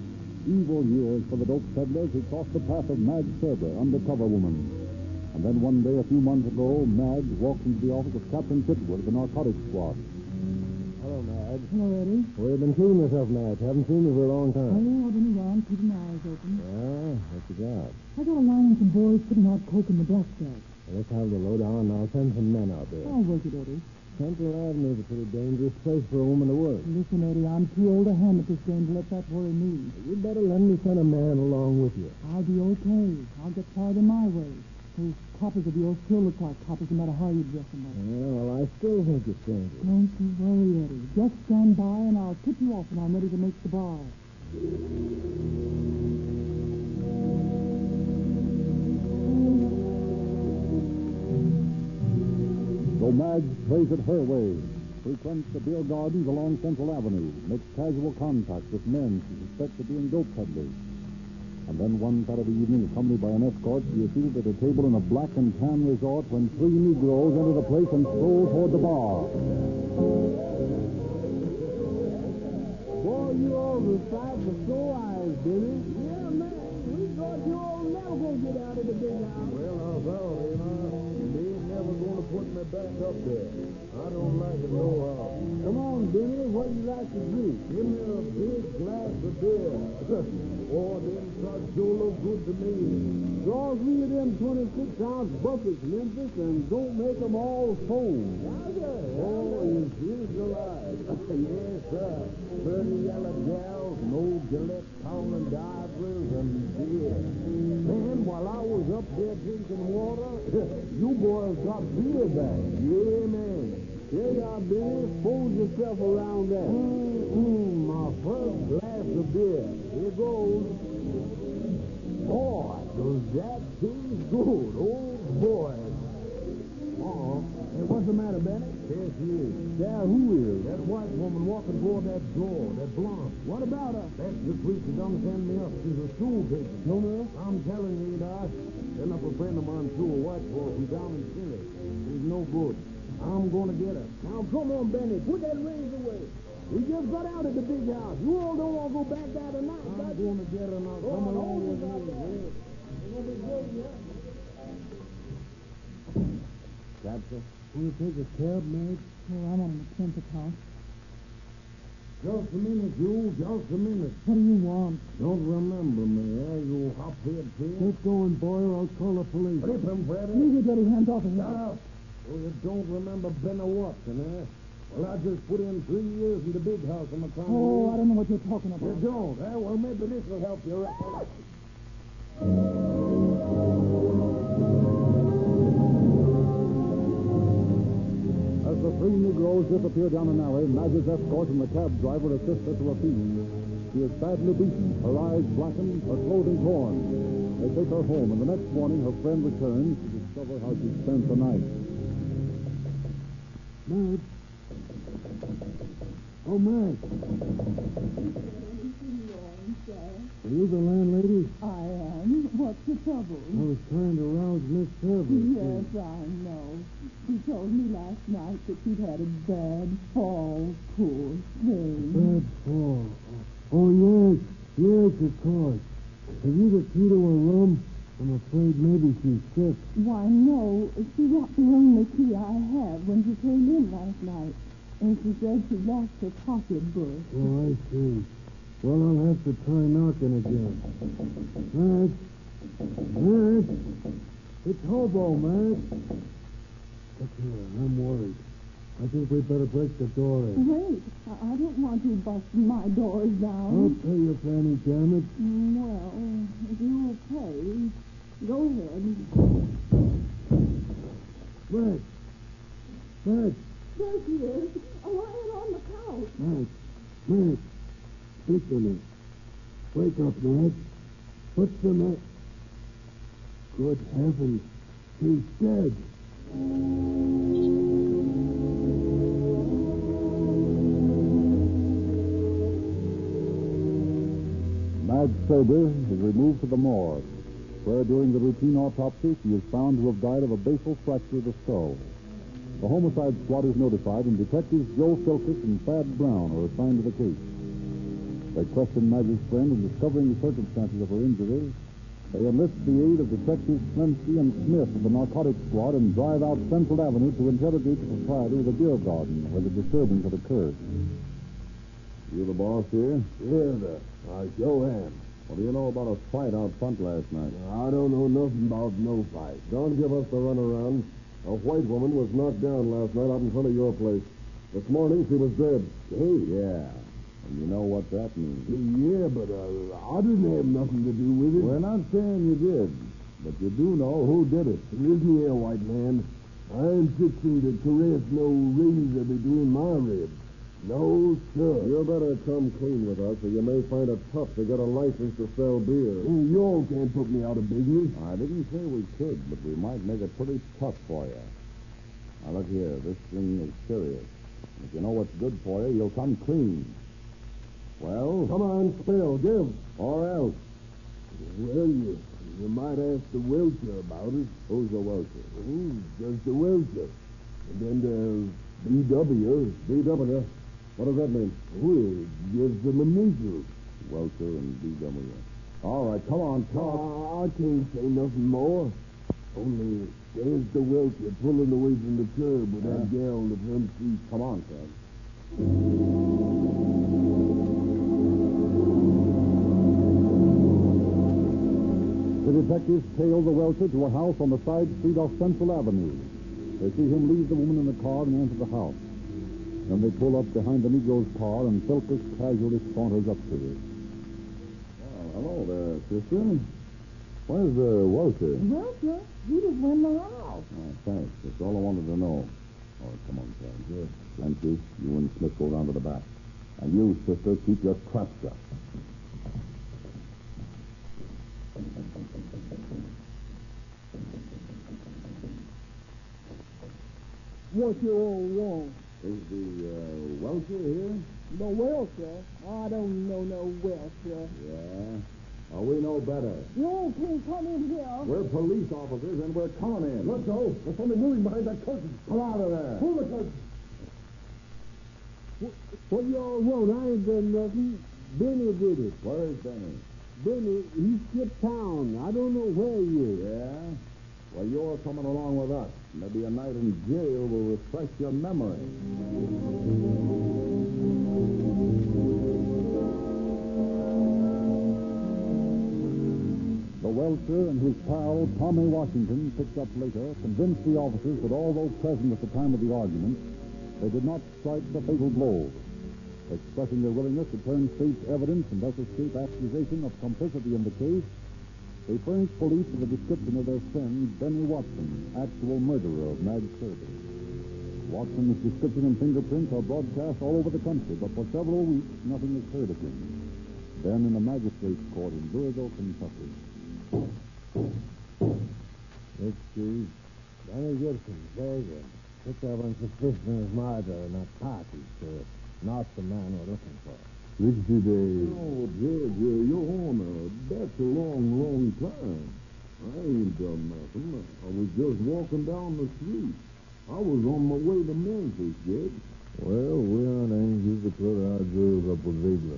Evil years for the dope peddlers who crossed the path of Mag Cerber, undercover woman. And then one day, a few months ago, Mag walked into the office of Captain Chitwood of the narcotics squad. Hello, Mag. Hello, Eddie. Well, you've been seeing yourself, Mag. Haven't seen you for a long time. Oh, I've been around keeping my eyes open. Yeah, what you got? I got a line on some boys putting out coke in the blackjack. Well, let's have the lowdown, and I'll send some men out there. I'll work it, Eddie. Central Avenue is a pretty dangerous place for a woman to work. Listen, Eddie, I'm too old a hand at this game to let that worry me. You'd better let me send a man along with you. I'll be okay. I'll get fired in my way. Those coppers of yours still look like coppers no matter how you dress them up. Yeah, well, I still think it's dangerous. Don't you worry, Eddie. Just stand by and I'll tip you off when I'm ready to make the bar. So Mag plays it her way, frequents the beer gardens along Central Avenue, makes casual contacts with men she suspects of being dope peddlers. And then one Saturday evening, accompanied by an escort, she is seated at a table in a black and tan resort when three Negroes enter the place and stroll toward the bar. Boy, you all the sight for sore eyes, Billy. Yeah, man. We thought you all never going to get out of the big house. Well, I thought, they ain't never going to put me back up there. I don't like it no how. Come on, Billy. What do you like to drink? Give me a big glass of beer. Oh, them trucks sure look good to me. Draw 3 of them 26-ounce buckets, Memphis, and don't make them all foam. Oh, is this alive? Yes, sir. 30 yellow gals, no Gillette pounding divers, and beer. Man, while I was up there drinking water, you boys got beer back. Yeah, man. Here you are, Billy. Fold yourself around that. My first glass of beer. Here goes. Boy, does that taste good. Oh, boy. Hey, what's the matter, Benny? There she is. Yeah, who is? That white woman walking toward that door, that blonde. What about her? That's the freak that done send me up. She's a stool pigeon. No, no. I'm telling you, Doc. Send up a friend of mine, too, a white boy from down in Chile. She's no good. I'm going to get her. Now, come on, Benny. Put that razor away. We just got out of the big house. You all don't want to go back there tonight, I'm going to get her now. Come along with me. Captain, will you take a cab, Meg? Oh, I'm on the Memphis house. Just a minute, you. Just a minute. What do you want? Don't remember me, eh, you hop-head pig? Get going, boy, or I'll call the police. Rip him, Freddy. Leave it, Eddie. Hands off of him. Shut up. Oh, you don't remember Benny Watson, eh? Well, I just put in 3 years in the big house on the corner. Oh, I don't know what you're talking about. You don't, eh? Well, maybe this will help you. As the three Negroes disappear down an alley, Mag's escort and the cab driver assist her to her feet. She is badly beaten, her eyes blackened, her clothing torn. They take her home, and the next morning her friend returns to discover how she spent the night. Mag. Oh, Mag. Are you the landlady? I am. What's the trouble? I was trying to rouse Miss Service. Yes, I know. She told me last night that she'd had a bad fall. Poor thing. Bad fall. Oh, yes. Yes, of course. Have you the key to her room? I'm afraid maybe she's sick. Why, no. She got the only key I have when she came in last night. And she said she lost her pocketbook. Oh, I see. Well, I'll have to try knocking again. Max? Max? It's Hobo, Max. Look here, I'm worried. I think we'd better break the door in. Wait. I don't want you busting my doors down. I'll pay you, Fanny, damn it. Well, if you'll pay, go ahead. Max! Max! There she is, lying on the couch. Max! Max! Speak to me. Wake up, Max. What's the matter? Good heavens. She's dead. Madge Sober is removed to the morgue, where during the routine autopsy she is found to have died of a basal fracture of the skull. The homicide squad is notified, and detectives Joe Philkis and Thad Brown are assigned to the case. They question Madge's friend in discovering the circumstances of her injuries. They enlist the aid of Detectives Smensky and Smith of the narcotics squad and drive out Central Avenue to interrogate the proprietor of the beer garden where the disturbance had occurred. You the boss here? Yeah, sir. I sure am. What do you know about a fight out front last night? I don't know nothing about no fight. Don't give us the runaround. A white woman was knocked down last night out in front of your place. This morning she was dead. Hey? Yeah. And you know what that means. Yeah, but I didn't have nothing to do with it. We're not saying you did, but you do know who did it. Listen here, white man. I ain't fixing to caress no razor between my ribs. No, sir. You better come clean with us, or you may find it tough to get a license to sell beer. You all can't put me out of business. I didn't say we could, but we might make it pretty tough for you. Now, look here. This thing is serious. If you know what's good for you, you'll come clean. Well? Come on, spill. Give. Or else. Well, you might ask the Welcher about it. Who's the Welcher? Just the Welcher. And then there's B.W. B.W.? What does that mean? Well, it gives them initials. Welcher and B.W. All right, come on, talk. I can't say nothing more. Only there's the Welcher pulling away from the curb with that gal in the front seat. Come on, Fred. The detectives tail the Welcher to a house on the side street off Central Avenue. They see him leave the woman in the car and enter the house. Then they pull up behind the Negro's car, and Philkis casually saunters up to her. Oh, hello there, sister. Where's the Welcher? Welcher? He just went in the house. Oh, thanks. That's all I wanted to know. Oh, come on, Fred. Yes. Thank you. You and Smith go down to the back. And you, sister, keep your trap shut. What you all want? Is the Welcher here? The Welcher? I don't know no Welcher. Yeah. Oh, we know better. You all can't come in here. We're police officers, and we're coming in. Let's go. There's something moving behind that curtain. Come out of there. Pull the curtain. What y'all want? I ain't done nothing. Benny did it. Where is Benny? Benny, he skipped town. I don't know where he is. Yeah? Well, you're coming along with us. Maybe a night in jail will refresh your memory. The Welcher and his pal, Tommy Washington, picked up later, convinced the officers that although present at the time of the argument, they did not strike the fatal blow. Expressing their willingness to turn state's evidence and thus escape accusation of complicity in the case, they furnished police with a description of their friend, Benny Watson, actual murderer of Madge Serby. Watson's description and fingerprints are broadcast all over the country, but for several weeks, nothing is heard of him. Then in a magistrate's court in Louisville, Kentucky. Excuse. Benny Gibson, very good. Picked up on suspicion of murder in a party, sir. Not the man we're looking for. 60 days. Oh, Judge, Your Honor, that's a long time. I ain't done nothing. I was just walking down the street. I was on my way to Memphis, Judge. Well, we aren't anxious to put our jails up with Ziegler.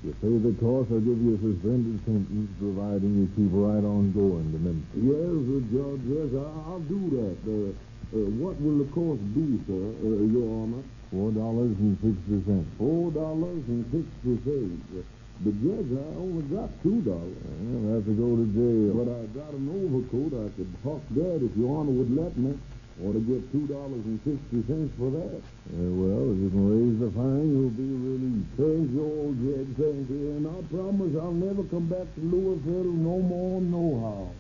You pay the cost, I'll give you a suspended sentence, providing you keep right on going to Memphis. Yes, Judge, yes, I'll do that. What will the cost be, sir, Your Honor? $4.60. $4.60. But, Judge, I only got $2. I'll have to go to jail. But I got an overcoat. I could huck that if Your Honor would let me. Or to get $2.60 for that. Well, if you can raise the fine, you'll be released. Thank you, old Judge, thank you. And I promise I'll never come back to Louisville no more, nohow.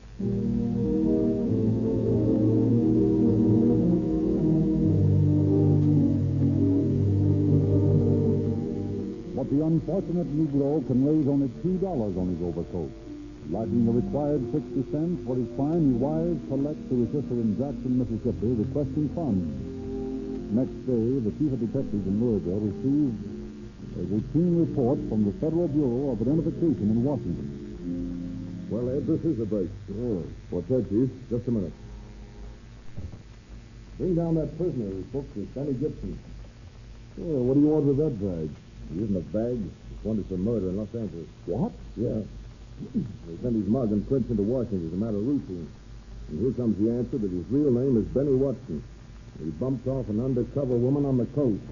But the unfortunate Negro can raise only $2 on his overcoat. Lacking the required 60 cents for his fine, he wires collects to his sister in Jackson, Mississippi, requesting funds. Next day, the chief of detectives in Louisville received a routine report from the Federal Bureau of Identification in Washington. Well, Ed, this is a break. Oh, what's that, Chief? Just a minute. Bring down that prisoner's book with Benny Gibson. What do you want with that bag? It isn't a bag. It's wanted for murder in Los Angeles. What? Yeah. They sent his mug and prints into Washington as a matter of routine. And here comes the answer that his real name is Benny Watson. He bumped off an undercover woman on the coast.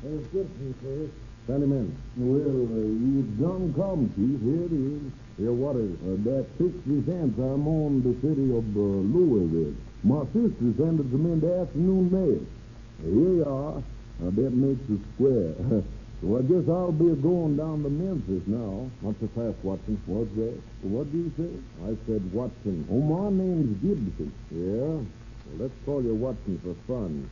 There's Gibson, sir. Send him in. Well, you done come, Chief. Here it is. Here, what is? That 60 cents I'm on the city of Louisville. My sister sent it to me in the afternoon mail. Here you are. Now, that makes it square. So I guess I'll be going down to Memphis now. Not so fast, Watson. What's that? What do you say? I said Watson. Oh, my name's Gibson. Yeah? Well, let's call you Watson for fun.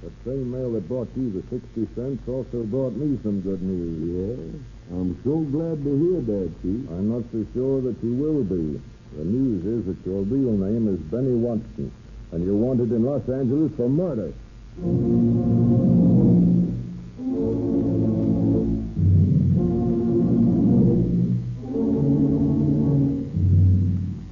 That same mail that brought you the 60 cents also brought me some good news. Yeah? I'm so glad to hear that, Chief. I'm not so sure that you will be. The news is that your real name is Benny Watson, and you're wanted in Los Angeles for murder.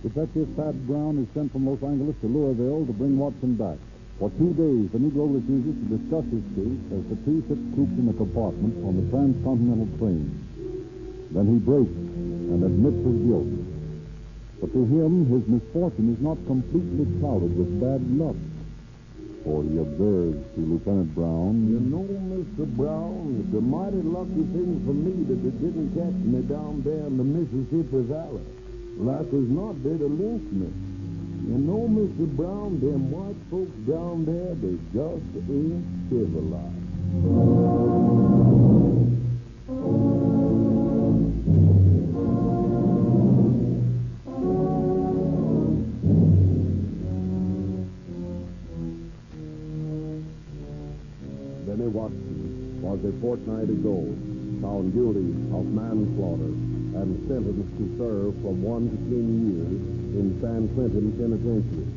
Detective Thad Brown is sent from Los Angeles to Louisville to bring Watson back. For 2 days, the Negro refuses to discuss his case as the two sit cooped in a compartment on the transcontinental train. Then he breaks and admits his guilt. But to him, his misfortune is not completely clouded with bad luck. For he observes to Lieutenant Brown, You know, Mr. Brown, it's a mighty lucky thing for me that they didn't catch me down there in the Mississippi Valley. Like as not, they'd have lynched me. You know, Mr. Brown, them white folks down there, they just ain't civilized. Benny Watson was a fortnight ago found guilty of manslaughter and sentenced to serve from 1 to 10 years in San Quentin Penitentiary.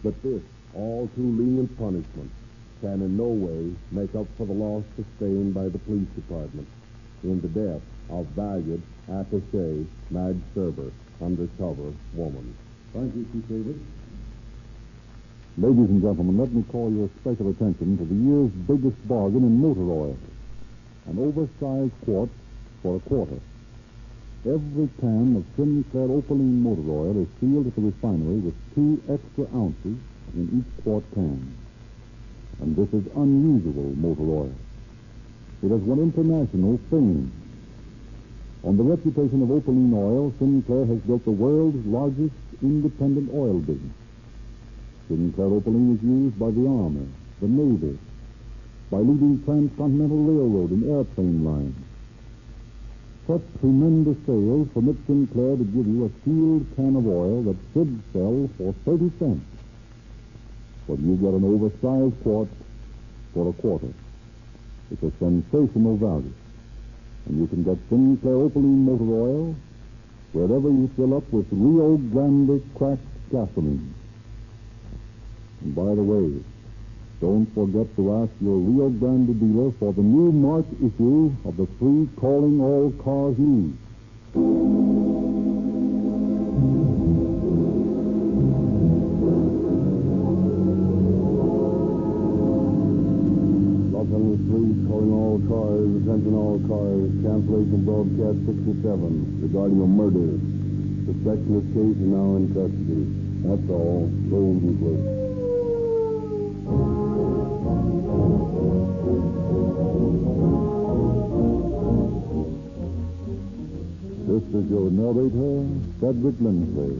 But this all too lenient punishment can in no way make up for the loss sustained by the police department in the death of valued attaché Madge Serber, undercover woman. Thank you, Chief Davis. Ladies and gentlemen, let me call your special attention to the year's biggest bargain in motor oil. An oversized quart for a quarter. Every can of Sinclair Opaline motor oil is sealed at the refinery with 2 extra ounces in each quart can. And this is unusual motor oil. It has won international fame. On the reputation of Opaline oil, Sinclair has built the world's largest independent oil business. Sinclair Opaline is used by the Army, the Navy, by leading transcontinental railroad and airplane lines. Such tremendous sales permit Sinclair to give you a sealed can of oil that should sell for 30 cents. But you get an oversized quart for a quarter. It's a sensational value. And you can get Sinclair Opaline motor oil wherever you fill up with Rio Grande cracked gasoline. And by the way, Don't forget to ask your Rio Grande dealer for the new March issue of the free Calling All Cars News. Los Angeles Police calling all cars, attention all cars, cancellation broadcast 67 regarding a murder. Suspect in this case is now in custody. That's all. Golden Cliff. This is your narrator, Cedric Lindsley,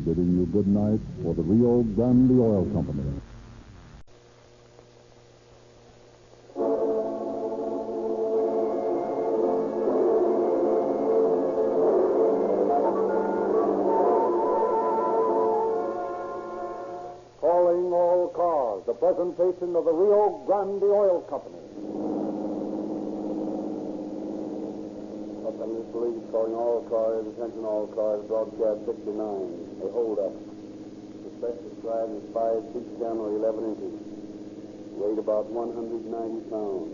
bidding you good night for the Rio Grande Oil Company. Calling all cars, the presentation of the Rio Grande Oil Company. Los Angeles Police calling all cars, attention all cars, broadcast 69. A hold-up. Suspect described as 5 feet 10 or 11 inches. Weighed about 190 pounds.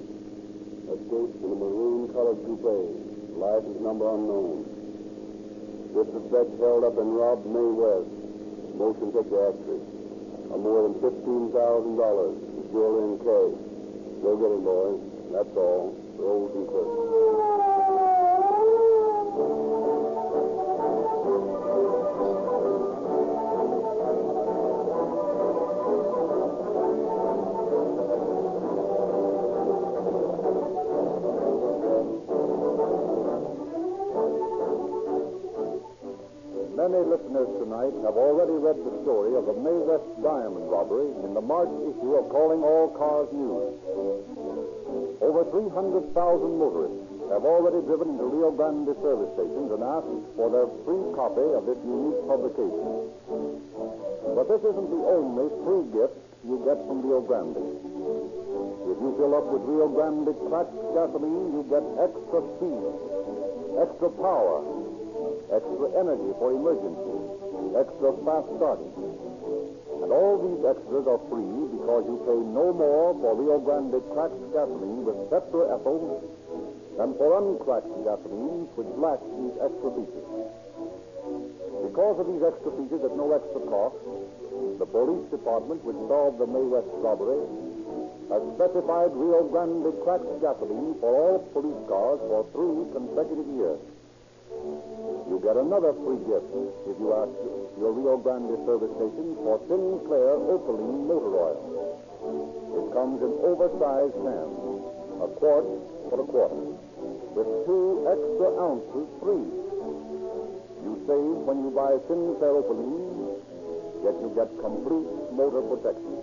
Escaped in a maroon-colored coupe. License number unknown. This suspect held up and robbed May West. Motion picture actress. Of more than $15,000. Jewelry and cash. Go get him, boys. That's all. Rolls and clips. Many listeners tonight have already read the story of the May West diamond robbery in the March issue of Calling All Cars News. Over 300,000 motorists have already driven into Rio Grande service stations and asked for their free copy of this unique publication. But this isn't the only free gift you get from Rio Grande. If you fill up with Rio Grande cracked gasoline, you get extra speed, extra power, extra energy for emergency, extra fast starting. And all these extras are free because you pay no more for Rio Grande cracked gasoline with tetraethyl than for uncracked gasoline which lacks these extra features. Because of these extra features at no extra cost, the police department which solved the May West robbery has specified Rio Grande cracked gasoline for all police cars for 3 consecutive years. You get another free gift if you ask your Rio Grande service station for Sinclair Opaline motor oil. It comes in oversized cans, a quart for a quarter, with 2 extra ounces free. You save when you buy Sinclair Opaline, yet you get complete motor protection.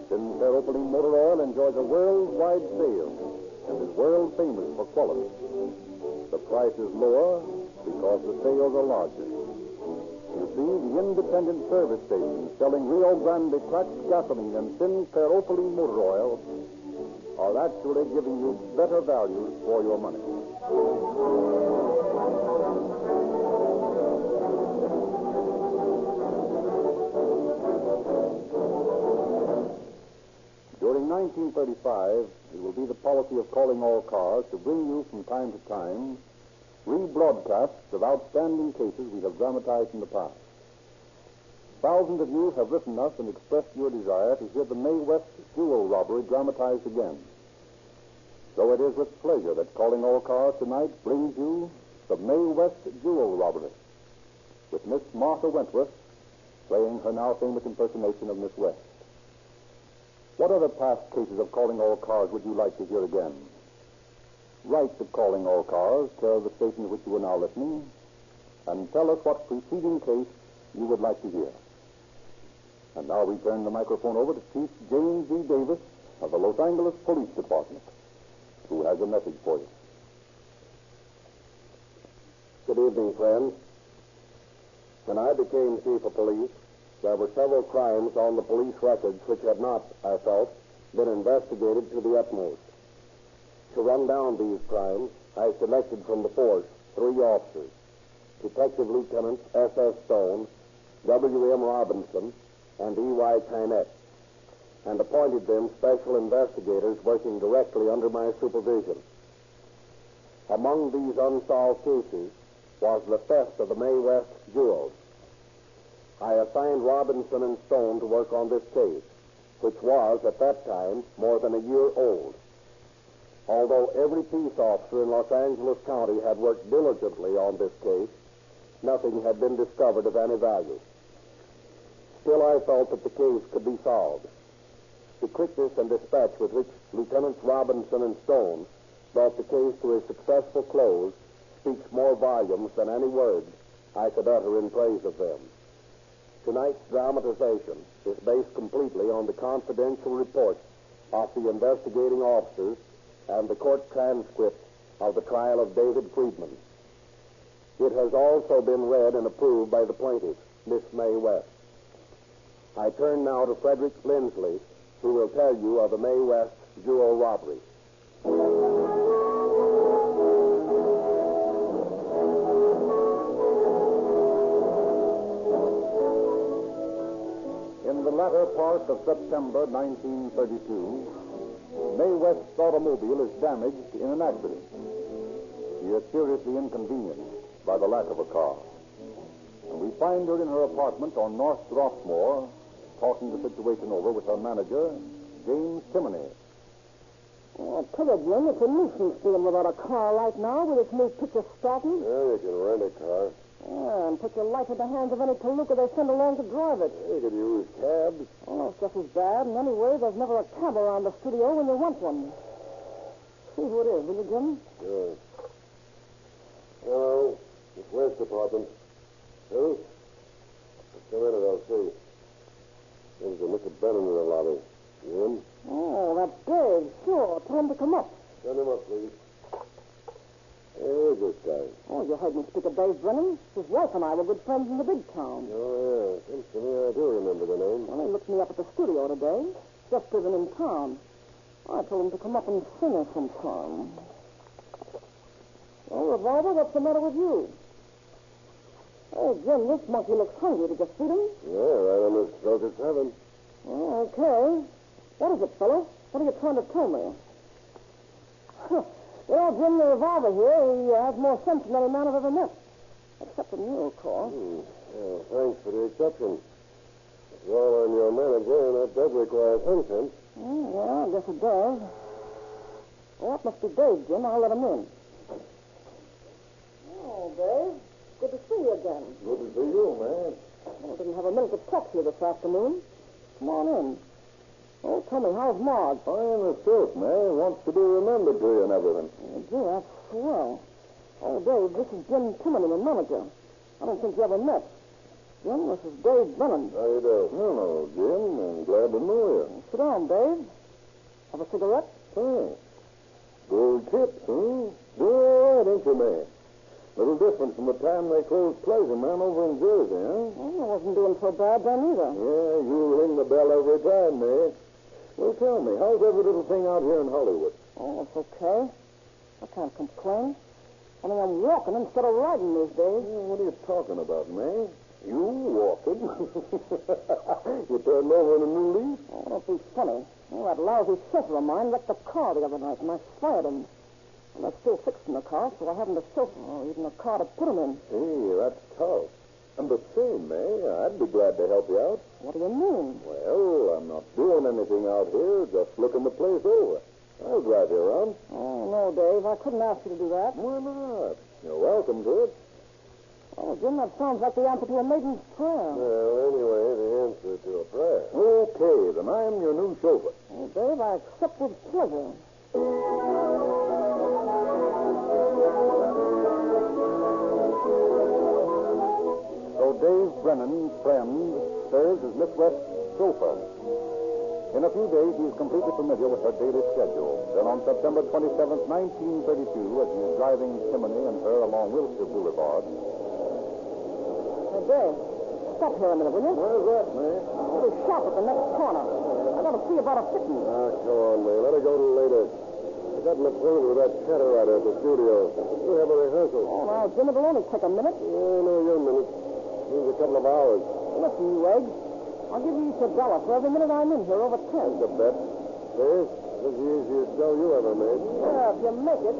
Sinclair Opaline motor oil enjoys a worldwide sale and is world famous for quality. The price is lower because the sales are larger. You see, the independent service stations selling Rio Grande cracked gasoline and Sinclair Opaline motor oil are actually giving you better values for your money. During 1935, it will be the policy of Calling All Cars to bring you from time to time rebroadcasts of outstanding cases we have dramatized in the past. Thousands of you have written us and expressed your desire to hear the May West jewel robbery dramatized again. So it is with pleasure that Calling All Cars tonight brings you the May West jewel robbery, with Miss Martha Wentworth playing her now famous impersonation of Miss West. What other past cases of Calling All Cars would you like to hear again? Write to Calling All Cars, care of the station to which you are now listening, and tell us what preceding case you would like to hear. And now we turn the microphone over to Chief James E. Davis of the Los Angeles Police Department, who has a message for you. Good evening, friends. When I became chief of police, there were several crimes on the police records which had not, I felt, been investigated to the utmost. To run down these crimes, I selected from the force 3 officers, Detective Lieutenants S.S. Stone, W.M. Robinson, and E.Y. Kynette. and appointed them special investigators working directly under my supervision. Among these unsolved cases was the theft of the Mae West jewels. I assigned Robinson and Stone to work on this case, which was, at that time, more than a year old. Although every peace officer in Los Angeles County had worked diligently on this case, nothing had been discovered of any value. Still, I felt that the case could be solved. The quickness and dispatch with which Lieutenants Robinson and Stone brought the case to a successful close speaks more volumes than any words I could utter in praise of them. Tonight's dramatization is based completely on the confidential reports of the investigating officers and the court transcript of the trial of David Friedman. It has also been read and approved by the plaintiff, Miss Mae West. I turn now to Frederick Lindsley, who will tell you of the Mae West jewel robbery. In the latter part of September 1932, Mae West's automobile is damaged in an accident. She is seriously inconvenienced by the lack of a car. And we find her in her apartment on North Throckmore, talking the situation over with her manager, James Timoney. Oh, tell you, Jim, it's a nuisance being without a car right now with this new picture starting. Yeah, you can rent a car. Yeah, and put your life in the hands of any palooka they send along to drive it. You could use cabs. Oh, it's just as bad. And anyway, there's never a cab around the studio when you want one. See who it is, will you, Jim? Sure. Hello, it's West Department. Who? Come in and I'll see. There's a Mr. Brennan in the lobby. You in? Oh, that's Dave. Sure. Tell him to come up. Send him up, please. Hey, who's this guy? Oh, you heard me speak of Dave Brennan. His wife and I were good friends in the big town. Oh, yeah. Seems to me I do remember the name. Well, he looked me up at the studio today. Just isn't in town. I told him to come up and sing us sometime. Oh, Revolver, what's the matter with you? Hey, Jim, this monkey looks hungry. Did you feed him? Yeah, right on his throat it's heaven. Oh, okay. What is it, fella? What are you trying to tell me? Huh. You know, Jim, the Revolver here, he has more sense than any man I've ever met. Except in you, of course. Yeah, thanks for the exception. If you're on your manager, that does require some sense. Yeah, I guess it does. Well, that must be Dave, Jim. I'll let him in. Oh, Dave. Good to see you again. Good to see you, man. I didn't have a minute to talk to you this afternoon. Come on in. Oh, tell me, how's Marge? Fine as silk, man. Wants to be remembered to you and everything. Oh, gee, that's swell. Oh, Dave, this is Jim Timoney, the manager. I don't think you ever met. Jim, this is Dave Brennan. How you doing? Hello, Jim. I'm glad to know you. Sit down, Dave. Have a cigarette? Thanks. Gold tips, huh? Doing all right, ain't you, man? Little different from the time they closed Pleasure Man over in Jersey, huh? Well, I wasn't doing so bad then either. Yeah, you ring the bell every time, man. Well, tell me, how's every little thing out here in Hollywood? Oh, it's okay. I can't complain. I mean, I'm walking instead of riding these days. What are you talking about, man? You walking? You turned over in a new leaf? Oh, don't be funny. Well, that lousy chauffeur of mine wrecked the car the other night, and I fired him. And they're still fixing the car, so I haven't a chauffeur or even a car to put him in. Hey, that's tough. And the same, man. I'd be glad to help you out. What do you mean? Well, I'm not doing anything out here, just looking the place over. I'll drive you around. Oh, no, Dave. I couldn't ask you to do that. Why not? You're welcome to it. Oh, Jim, that sounds like the answer to a maiden's prayer. Well, anyway, the answer to a prayer. Okay, then I'm your new chauffeur. Oh, Dave, I accept with pleasure. So Dave Brennan, friend, serves as Miss West's chauffeur. In a few days, he is completely familiar with her daily schedule. Then on September 27th, 1932, as he is driving Timoney and her along Wilshire Boulevard. Hey, Dave, stop here a minute, will you? Where's that, man? There's a shop at the next corner. I got to see about a fitting. Come on, man. Let her go till later. I got an appointment with that chatter writer at the studio. We have a rehearsal. Oh, now, Jim, it'll only take a minute. No, your minute. Means a couple of hours. Listen, you eggs. I'll give you each $1 for every minute I'm in here over 10. That's a bet. See? This is the easiest dough you ever made. Yeah, if you make it.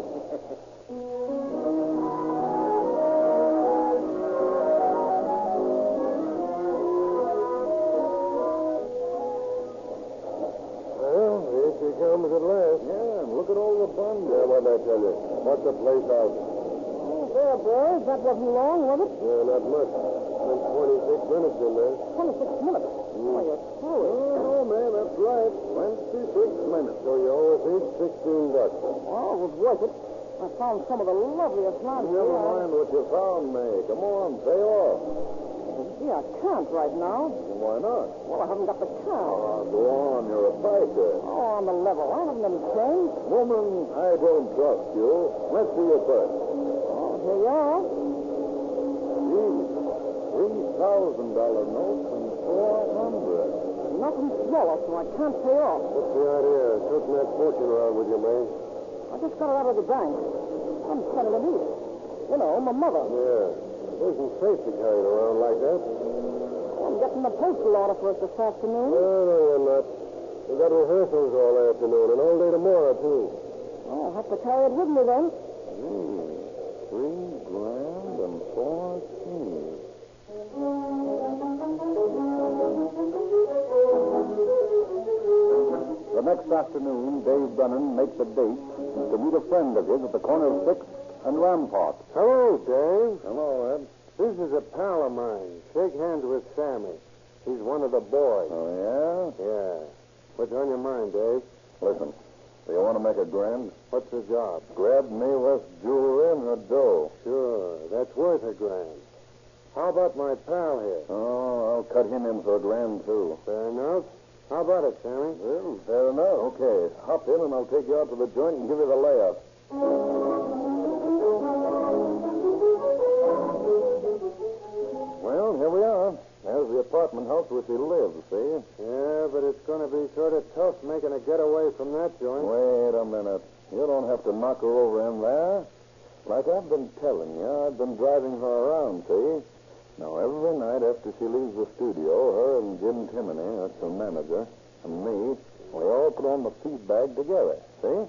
Well, here she comes at last. Yeah, and look at all the buns. Yeah, what'd I tell you? What's the place out? Oh, there, boys. That wasn't long, was it? Yeah, not much. Spent 26 minutes in there. 26 minutes. Why, you're through it. Oh, man, that's right. 26 minutes. So you owe us each $16. Oh, it was worth it. I found some of the loveliest lads here. Never mind what you found, May. Come on, pay off. Gee, I can't right now. Why not? Well, I haven't got the car. Oh, go on. You're a biker. Oh, on the level. I haven't any change. Woman, I don't trust you. Let's see your purse. Oh, here you are. Gee, $3,000 note and $400. Nothing smaller, so I can't pay off. What's the idea of toting that fortune around with you, May? I just got it out of the bank. I'm sending it east. You know, my mother. Yeah. It isn't safe to carry it around like that. I'm getting the postal order for it this afternoon. No, you're not. We've got rehearsals all afternoon and all day tomorrow, too. Oh, I'll have to carry it with me then. $3,000 and 4 keys. The next afternoon, Dave Brennan makes a date to meet a friend of his at the corner of 6th and Rampart. Hello, Dave. Hello, Ed. This is a pal of mine. Shake hands with Sammy. He's one of the boys. Oh, Yeah. What's on your mind, Dave? yeah? Listen, do you want to make a grand? What's the job? Grab May West jewelry and her dough. Sure, that's worth $1,000. How about my pal here? Oh, I'll cut him in for $1,000, too. Fair enough. How about it, Sammy? Well, fair enough. Okay, hop in and I'll take you out to the joint and give you the layup. Well, here we are. There's the apartment house where she lives, see? Yeah, but it's going to be sort of tough making a getaway from that joint. Wait a minute. You don't have to knock her over in there. Like I've been telling you, I've been driving her around, see? Now, every night after she leaves the studio, her and Jim Timoney, that's her manager, and me, we all put on the feed bag together, see?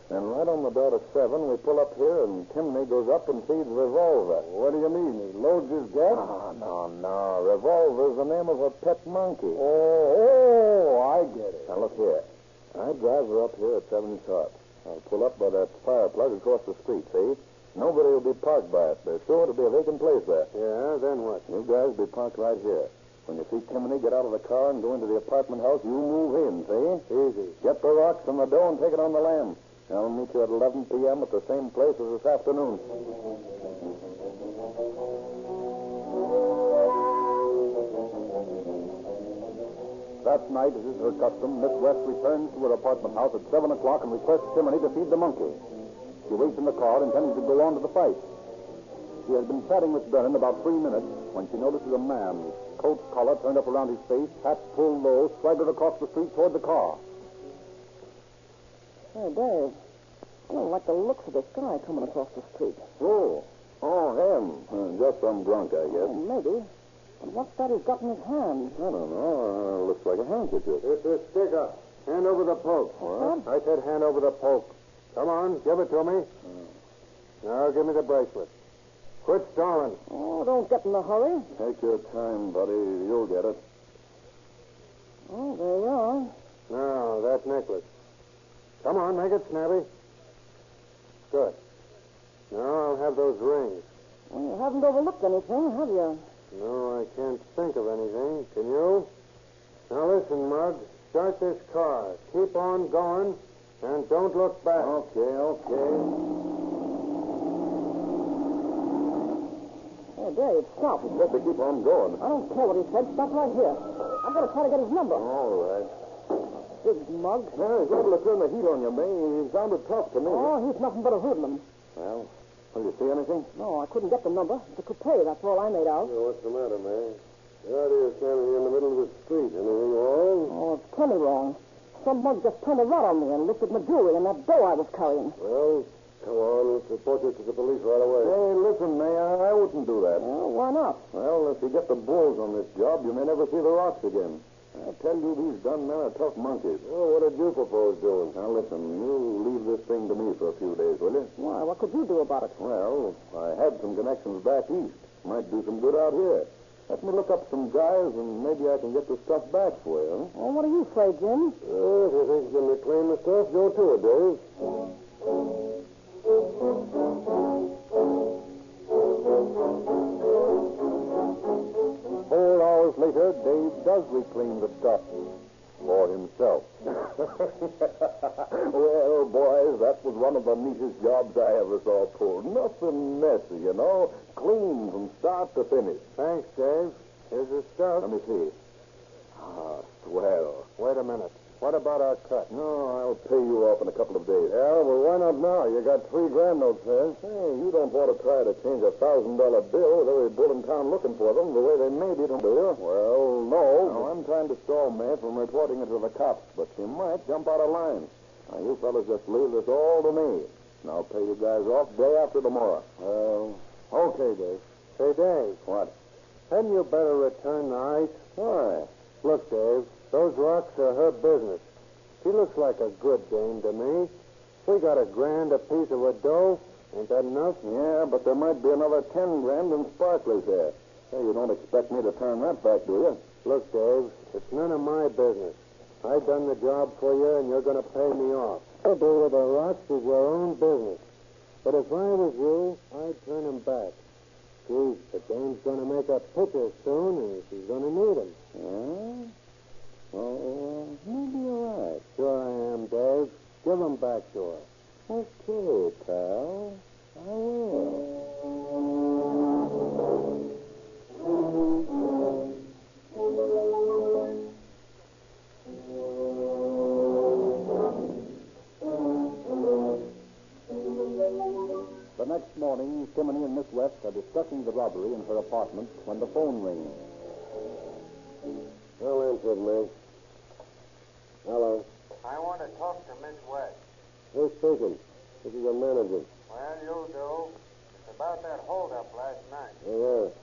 And right on the dot of 7, we pull up here, and Timoney goes up and feeds Revolver. What do you mean? He loads his gas? No. Revolver's the name of her pet monkey. Oh, I get it. Now, look here. I drive her up here at 7 sharp. I'll pull up by that fire plug across the street, see? Nobody will be parked by it. There's sure to be a vacant place there. Yeah, then what? You guys be parked right here. When you see Timoney get out of the car and go into the apartment house, you move in, see? Easy. Get the rocks and the dough and take it on the lam. I'll meet you at 11 p.m. at the same place as this afternoon. That night, as is her custom, Miss West returns to her apartment house at 7 o'clock and requests Timoney to feed the monkey. She waits in the car, intending to go on to the fight. She has been chatting with Brennan about 3 minutes when she notices a man, coat collar turned up around his face, hat pulled low, swaggered across the street toward the car. Hey, Dave. I don't like the looks of this guy coming across the street. Oh, him. Just some drunk, I guess. Oh, maybe. But what's that he's got in his hand? I don't know. Looks like a handkerchief. It's a sticker. Hand over the poke. What? I said hand over the poke. Come on, give it to me. Now give me the bracelet. Quit stalling. Oh, don't get in a hurry. Take your time, buddy. You'll get it. Oh, there you are. Now, that necklace. Come on, make it snappy. Good. Now I'll have those rings. Well, you haven't overlooked anything, have you? No, I can't think of anything. Can you? Now listen, Mug. Start this car. Keep on going, and don't look back. Okay. Hey, Dave, stop. He's supposed to keep on going. I don't care what he said. Stop right here. I've got to try to get his number. All right. Big mug. Yeah, he's able to turn the heat on you, May. He sounded tough to me. Oh, he's nothing but a hoodlum. Well, did you see anything? No, I couldn't get the number. The coupe, that's all I made out. What's the matter, man? You're out here standing here in the middle of the street. Anything wrong? Oh, it's plenty wrong. Some mug just turned a rod on me and looked at my jewelry and that dough I was carrying. Well, come on. Let's report this to the police right away. Hey, listen, May. I wouldn't do that. Well, why not? Well, if you get the bulls on this job, you may never see the rocks again. I tell you, these gunmen are tough monkeys. Well, what did you propose doing? Now, listen, you leave this thing to me for a few days, will you? Why, what could you do about it? Well, I had some connections back east. Might do some good out here. Let me look up some guys, and maybe I can get the stuff back for you. Well, what do you say, Jim? If you think you can reclaim the stuff, go to it, Dave. 4 hours later, Dave does reclaim the stuff for himself. Well, boys, that was one of the neatest jobs I ever saw pulled. Nothing messy, you know. Clean from start to finish. Thanks, Dave. Here's the stuff. Let me see. Ah, swell. Wait a minute. What about our cut? No, I'll pay you off in a couple of days. Yeah, well, why not now? You got $3,000 notes there. Hey, you don't want to try to change a $1,000 bill with every bull in town looking for them the way they made it, do you? Well, no. No, I'm trying to stall May from reporting it to the cops, but she might jump out of line. Now, you fellas just leave this all to me, and I'll pay you guys off day after tomorrow. Well, okay, Dave. Hey, Dave. What? Hadn't you better return the ice? Why? Look, Dave, those rocks are her business. She looks like a good dame to me. We got $1,000 a piece of her dough. Ain't that enough? Yeah, but there might be another $10,000 in sparklers there. Hey, you don't expect me to turn that back, do you? Look, Dave, it's none of my business. I done the job for you, and you're going to pay me off. To do with the rocks is your own business. But if I was you, I'd turn them back. Gee, the dame's going to make a pitcher soon, and she's going to need him. Yeah? Oh, maybe you're right. Sure I am, Dave. Give them back to her. Okay, pal. I will. The next morning, Timony and Miss West are discussing the robbery in her apartment when the phone rings. I'll answer it, May. Hello. I want to talk to Miss West. Who's speaking? This is the manager. Well, you do. It's about that holdup last night. Yeah.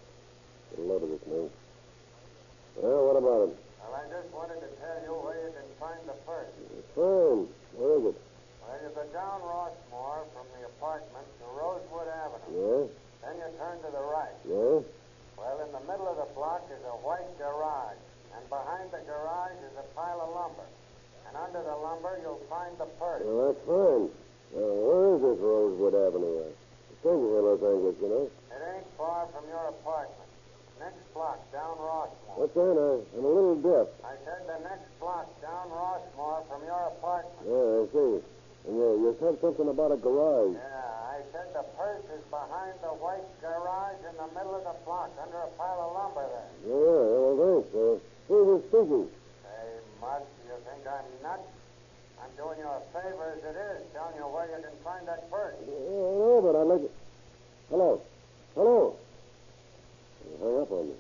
Get a load of this, May. Well, what about it? Well, I just wanted to tell you where you can find the purse. Fine. Where is it? Well, you go down Rossmore from the apartment to Rosewood Avenue. Yeah? Then you turn to the right. Yeah? Well, in the middle of the block is a white garage. And behind the garage is a pile of lumber. And under the lumber, you'll find the purse. Well, that's fine. Where is this Rosewood Avenue? Stranger here, Los Angeles, you know. It ain't far from your apartment. Next block, down Rossmore. What's that? I'm a little deaf. I said the next block, down Rossmore from your apartment. Yeah, I see. And you said something about a garage. Yeah, I said the purse is behind the white garage in the middle of the block, under a pile of lumber there. Yeah, well, thanks. Who's this speaking? Hey, Mud, do you think I'm nuts? I'm doing you a favor as it is, telling you where you can find that purse. No, but I'd like to... Hello. Hello. You hung up on me.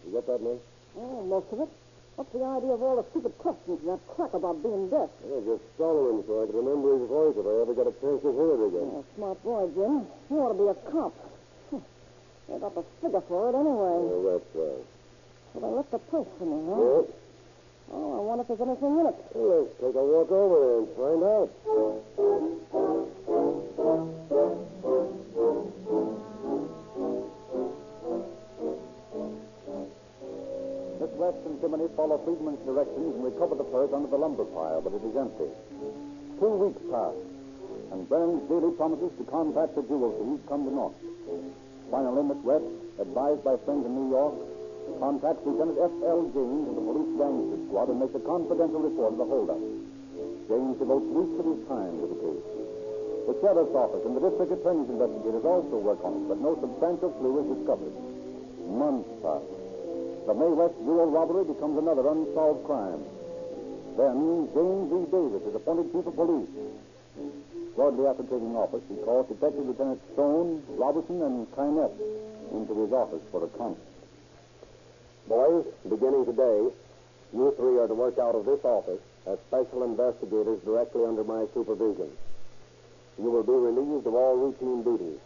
You got that, man? Oh, most of it. What's the idea of all the stupid questions and that crack about being deaf? I just followed him so I could remember his voice if I ever got a chance to hear it again. Oh, smart boy, Jim. You ought to be a cop. You got the figure for it anyway. Oh, that's right. So they left the purse for me, huh? Yeah. Oh, I wonder if there's anything in it. Well, let's take a walk over there and find out. Miss West and Timony follow Friedman's directions and recover the purse under the lumber pile, but it is empty. 2 weeks pass, and Brennan's daily promises to combat the jewel thieves come to naught. Finally, Miss West, advised by friends in New York, contacts Lieutenant F.L. James of the police gangster squad and makes a confidential report of the holdup. James devotes weeks of his time to the case. The sheriff's office and the district attorney's investigators also work on it, but no substantial clue is discovered. Months pass. The May West jewel robbery becomes another unsolved crime. Then James E. Davis is appointed chief of police. Shortly after taking office, he calls Detective Lieutenant Stone, Robertson, and Kynette into his office for a conference. Boys, beginning today, you three are to work out of this office as special investigators directly under my supervision. You will be relieved of all routine duties.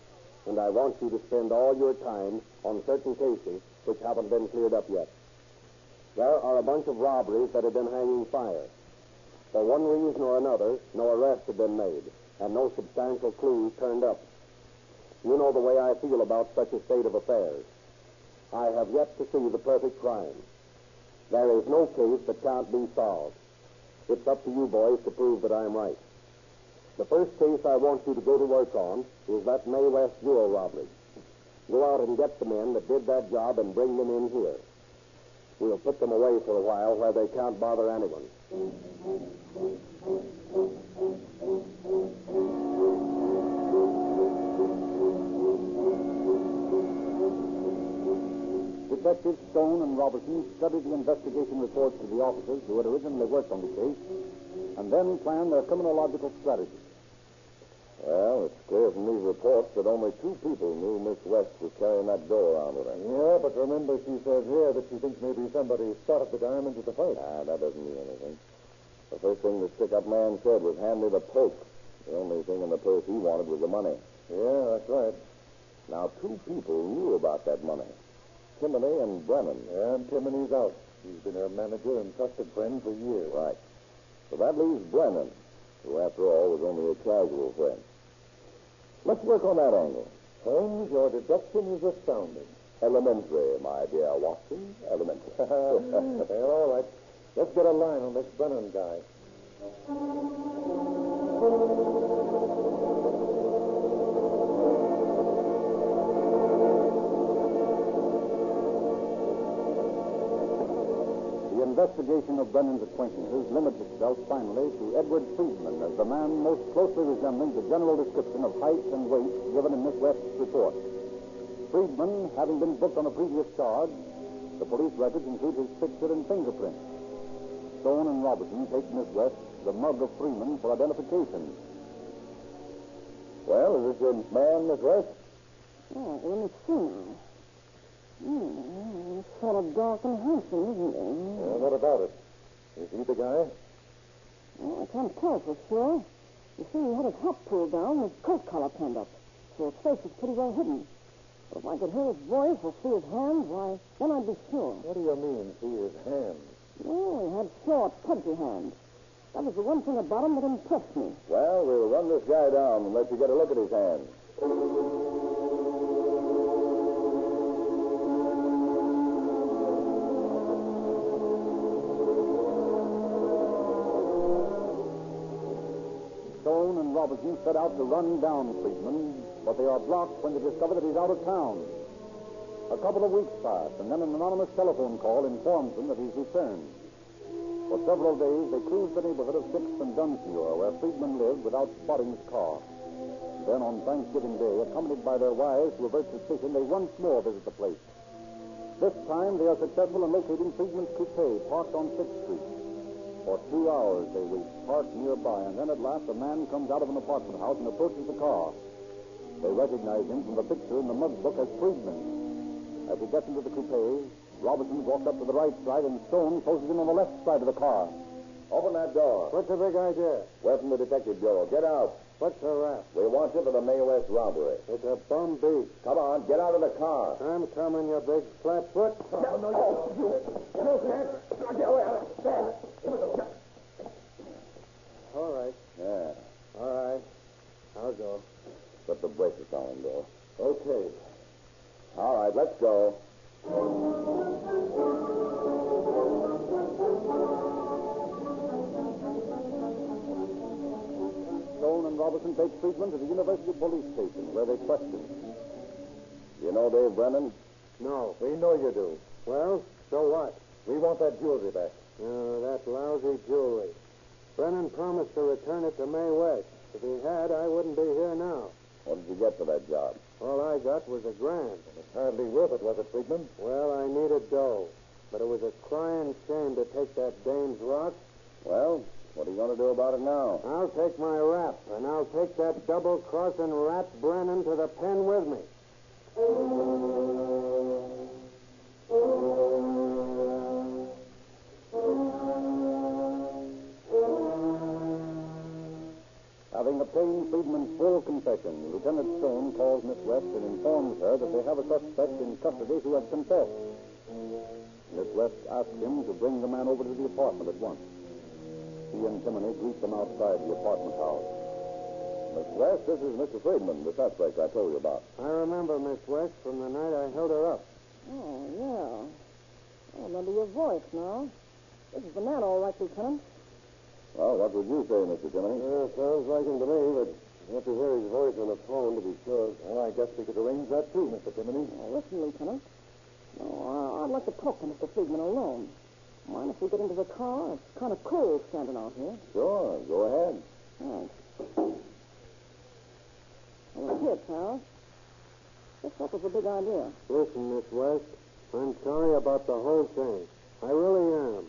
and I want you to spend all your time on certain cases which haven't been cleared up yet. There are a bunch of robberies that have been hanging fire. For one reason or another, no arrests have been made, and no substantial clues turned up. You know the way I feel about such a state of affairs. I have yet to see the perfect crime. There is no case that can't be solved. It's up to you boys to prove that I'm right. The first case I want you to go to work on is that May West jewel robbery. Go out and get the men that did that job and bring them in here. We'll put them away for a while where they can't bother anyone. Detectives Stone and Robertson studied the investigation reports of the officers who had originally worked on the case, and then planned their criminological strategy. Well, it's clear from these reports that only two people knew Miss West was carrying that dough around with her. Yeah, but remember she says here that she thinks maybe somebody started the diamonds at the fight. That doesn't mean anything. The first thing the stick-up man said was, hand me the poke. The only thing in the purse he wanted was the money. Yeah, that's right. Now, two people knew about that money. Timoney and Brennan. Yeah, and Timoney's out. He's been her manager and trusted friend for years. Right. So that leaves Brennan, who, after all, was only a casual friend. Let's work on that angle. Holmes, your deduction is astounding. Elementary, my dear Watson. Elementary. Well, all right. Let's get a line on this Brennan guy. The investigation of Brennan's acquaintances limits itself finally to Edward Friedman as the man most closely resembling the general description of height and weight given in Miss West's report. Friedman, having been booked on a previous charge, the police records include his picture and fingerprints. Stone and Robertson take Miss West the mug of Freeman for identification. Well, is this your man, Miss West? Oh, let me see now. He's sort of dark and handsome, isn't he? What about it? Is he the guy? Well, I can't tell for sure. You see, he had his hat pulled down and his coat collar pinned up, so his face was pretty well hidden. But if I could hear his voice or see his hands, why, then I'd be sure. What do you mean, see his hands? Oh, he had short, pudgy hands. That was the one thing about him that impressed me. Well, we'll run this guy down and let you get a look at his hands. Stone and Robertson set out to run down Friedman, but they are blocked when they discover that he's out of town. A couple of weeks pass, and then an anonymous telephone call informs them that he's returned. For several days, they cruised the neighborhood of 6th and Dunsmuir, where Friedman lived, without spotting his car. Then, on Thanksgiving Day, accompanied by their wives to avert suspicion, they once more visit the place. This time, they are successful in locating Friedman's coupe parked on 6th Street. For 2 hours, they wait, parked nearby, and then at last a man comes out of an apartment house and approaches the car. They recognize him from the picture in the mug book as Friedman. As he gets into the coupe, Robertson walks up to the right side, and Stone closes in on the left side of the car. Open that door. What's the big idea? We're from the Detective Bureau. Get out. What's the rap? We want you for the May West robbery. It's a bum beat. Come on, get out of the car. I'm coming, you big flatfoot. All right. Yeah. All right. I'll go. Put the braces on, Bill. Okay. All right, let's go. Stone and Robertson take Friedman to the University Police Station, where they question him. You know Dave Brennan? No, we know you do. Well, so what? We want that jewelry back. Oh, that lousy jewelry. Brennan promised to return it to May West. If he had, I wouldn't be here now. What did you get for that job? All I got was $1,000. It's hardly worth it, was it, Friedman? Well, I needed dough. But it was a crying shame to take that dame's rock. Well, what are you going to do about it now? I'll take my rap, and I'll take that double-crossing rat Brennan to the pen with me. Having obtain Friedman's full confession, Lieutenant Stone calls Miss West and informs her that they have a suspect in custody who has confessed. Miss West asks him to bring the man over to the apartment at once. He and Timoney greet them outside the apartment house. Miss West, this is Mr. Friedman, the suspect I told you about. I remember Miss West from the night I held her up. Oh, yeah. I remember your voice now. This is the man, all right, Lieutenant. Well, what would you say, Mr. Timoney? Sounds like him to me, but you have to hear his voice on the phone to be sure. Well, I guess we could arrange that too, Mr. Timoney. Listen, Lieutenant. No, I'd like to talk to Mr. Friedman alone. Mind if we get into the car? It's kind of cold standing out here. Sure, go ahead. Thanks. Well, look here, Charles. This up was a big idea. Listen, Miss West, I'm sorry about the whole thing. I really am.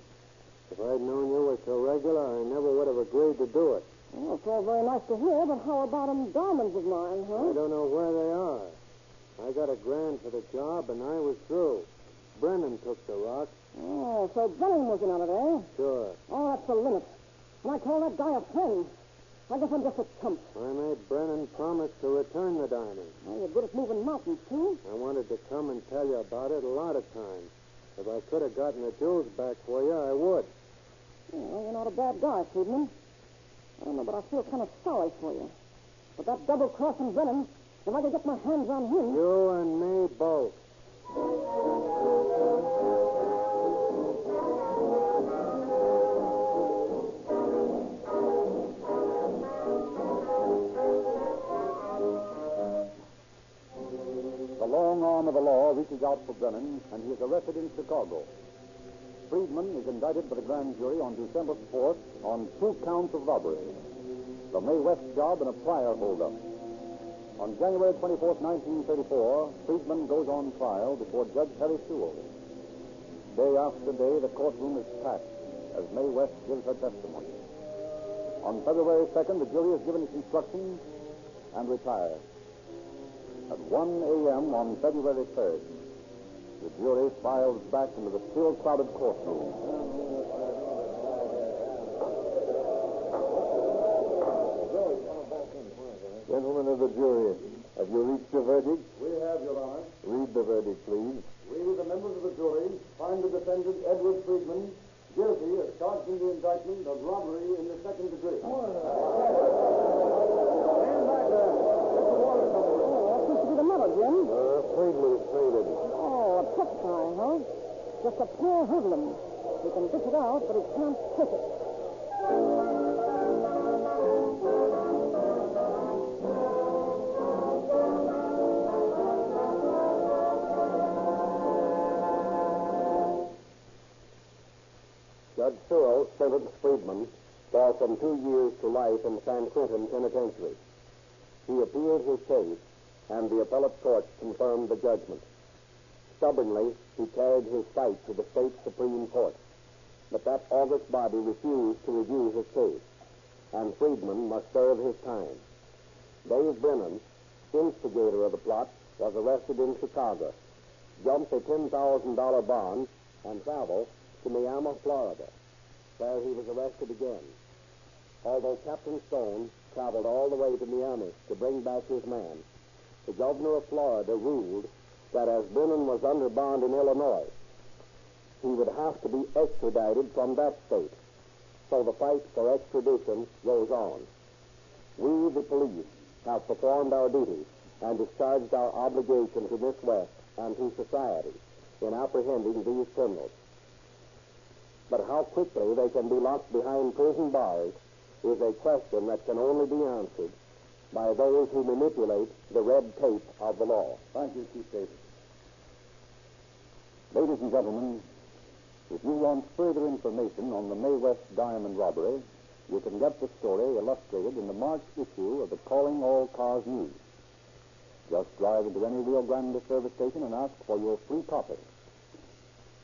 If I'd known you were so regular, I never would have agreed to do it. Well, it's all very nice to hear, but how about them diamonds of mine, huh? I don't know where they are. I got $1,000 for the job, and I was through. Brennan took the rock. Oh, so Brennan was in on it, eh? Sure. Oh, that's the limit. And I call that guy a friend. I guess I'm just a chump. I made Brennan promise to return the diamonds. Oh, you're good at moving mountains, too. I wanted to come and tell you about it a lot of times. If I could have gotten the jewels back for you, I would. Well, you're not a bad guy, Friedman. I don't know, but I feel kind of sorry for you. But that double-crossing Brennan, if I could get my hands on him... You and me both. The long arm of the law reaches out for Brennan, and he is arrested in Chicago. Friedman is indicted by the grand jury on December 4th on 2 counts of robbery, the May West job, and a prior holdup. On January 24th, 1934, Friedman goes on trial before Judge Harry Sewell. Day after day, the courtroom is packed as May West gives her testimony. On February 2nd, the jury is given its instructions and retires. At 1 a.m. on February 3rd, the jury files back into the still crowded courtroom. Gentlemen of the jury, have you reached a verdict? We have, Your Honor. Read the verdict, please. We, the members of the jury, find the defendant, Edward Friedman, guilty as charged in the indictment of robbery in the second degree. Stand back there. What seems to be the matter, Jim? Friedman's fainted. Oh, a tough guy, huh? Just a poor hoodlum. He can dish it out, but he can't kick it. Judge Sewell sentenced Friedman for from 2 years to life in San Quentin Penitentiary. He appealed his case, and the appellate court confirmed the judgment. Stubbornly, he carried his fight to the state Supreme Court, but that august body refused to review his case, and Friedman must serve his time. Dave Brennan, instigator of the plot, was arrested in Chicago, jumped a $10,000 bond, and traveled to Miami, Florida, where he was arrested again. Although Captain Stone traveled all the way to Miami to bring back his man, the governor of Florida ruled that as Brennan was under bond in Illinois, he would have to be extradited from that state. So the fight for extradition goes on. We, the police, have performed our duty and discharged our obligation to Miss West and to society in apprehending these criminals. But how quickly they can be locked behind prison bars is a question that can only be answered by those who manipulate the red tape of the law. Thank you, Chief Davis. Ladies and gentlemen, if you want further information on the May West diamond robbery, you can get the story illustrated in the March issue of the Calling All Cars News. Just drive into any Rio Grande service station and ask for your free copy.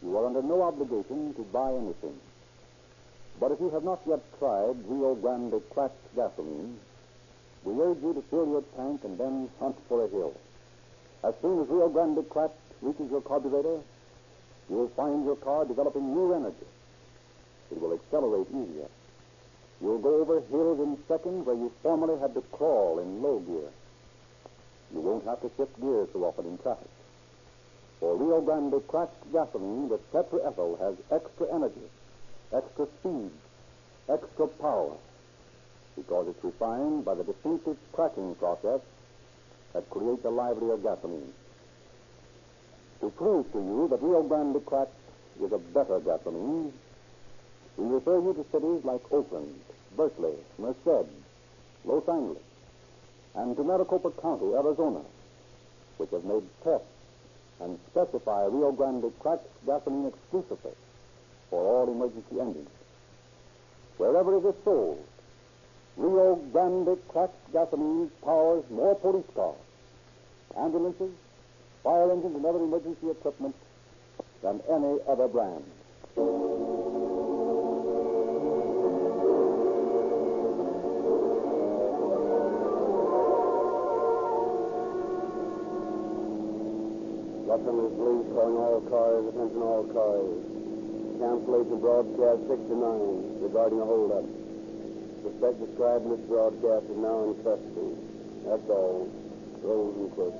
You are under no obligation to buy anything. But if you have not yet tried Rio Grande cracked gasoline, we urge you to fill your tank and then hunt for a hill. As soon as Rio Grande cracked reaches your carburetor, you will find your car developing new energy. It will accelerate easier. You'll go over hills in seconds where you formerly had to crawl in low gear. You won't have to shift gears so often in traffic. For Rio Grande cracked gasoline with tetraethyl has extra energy, extra speed, extra power, because it's refined by the distinctive cracking process that creates a livelier gasoline. To prove to you that Rio Grande cracked is a better gasoline, we refer you to cities like Oakland, Berkeley, Merced, Los Angeles, and to Maricopa County, Arizona, which have made tests and specify Rio Grande cracked gasoline exclusively for all emergency engines. Wherever it is sold, Rio Grande cracked gasoline powers more police cars, ambulances, fire engines, and other emergency equipment than any other brand. Los Angeles Police calling all cars, attention all cars. Cancellation broadcast 69 regarding a holdup. Suspect described in this broadcast is now in custody. That's all. Rosenquist.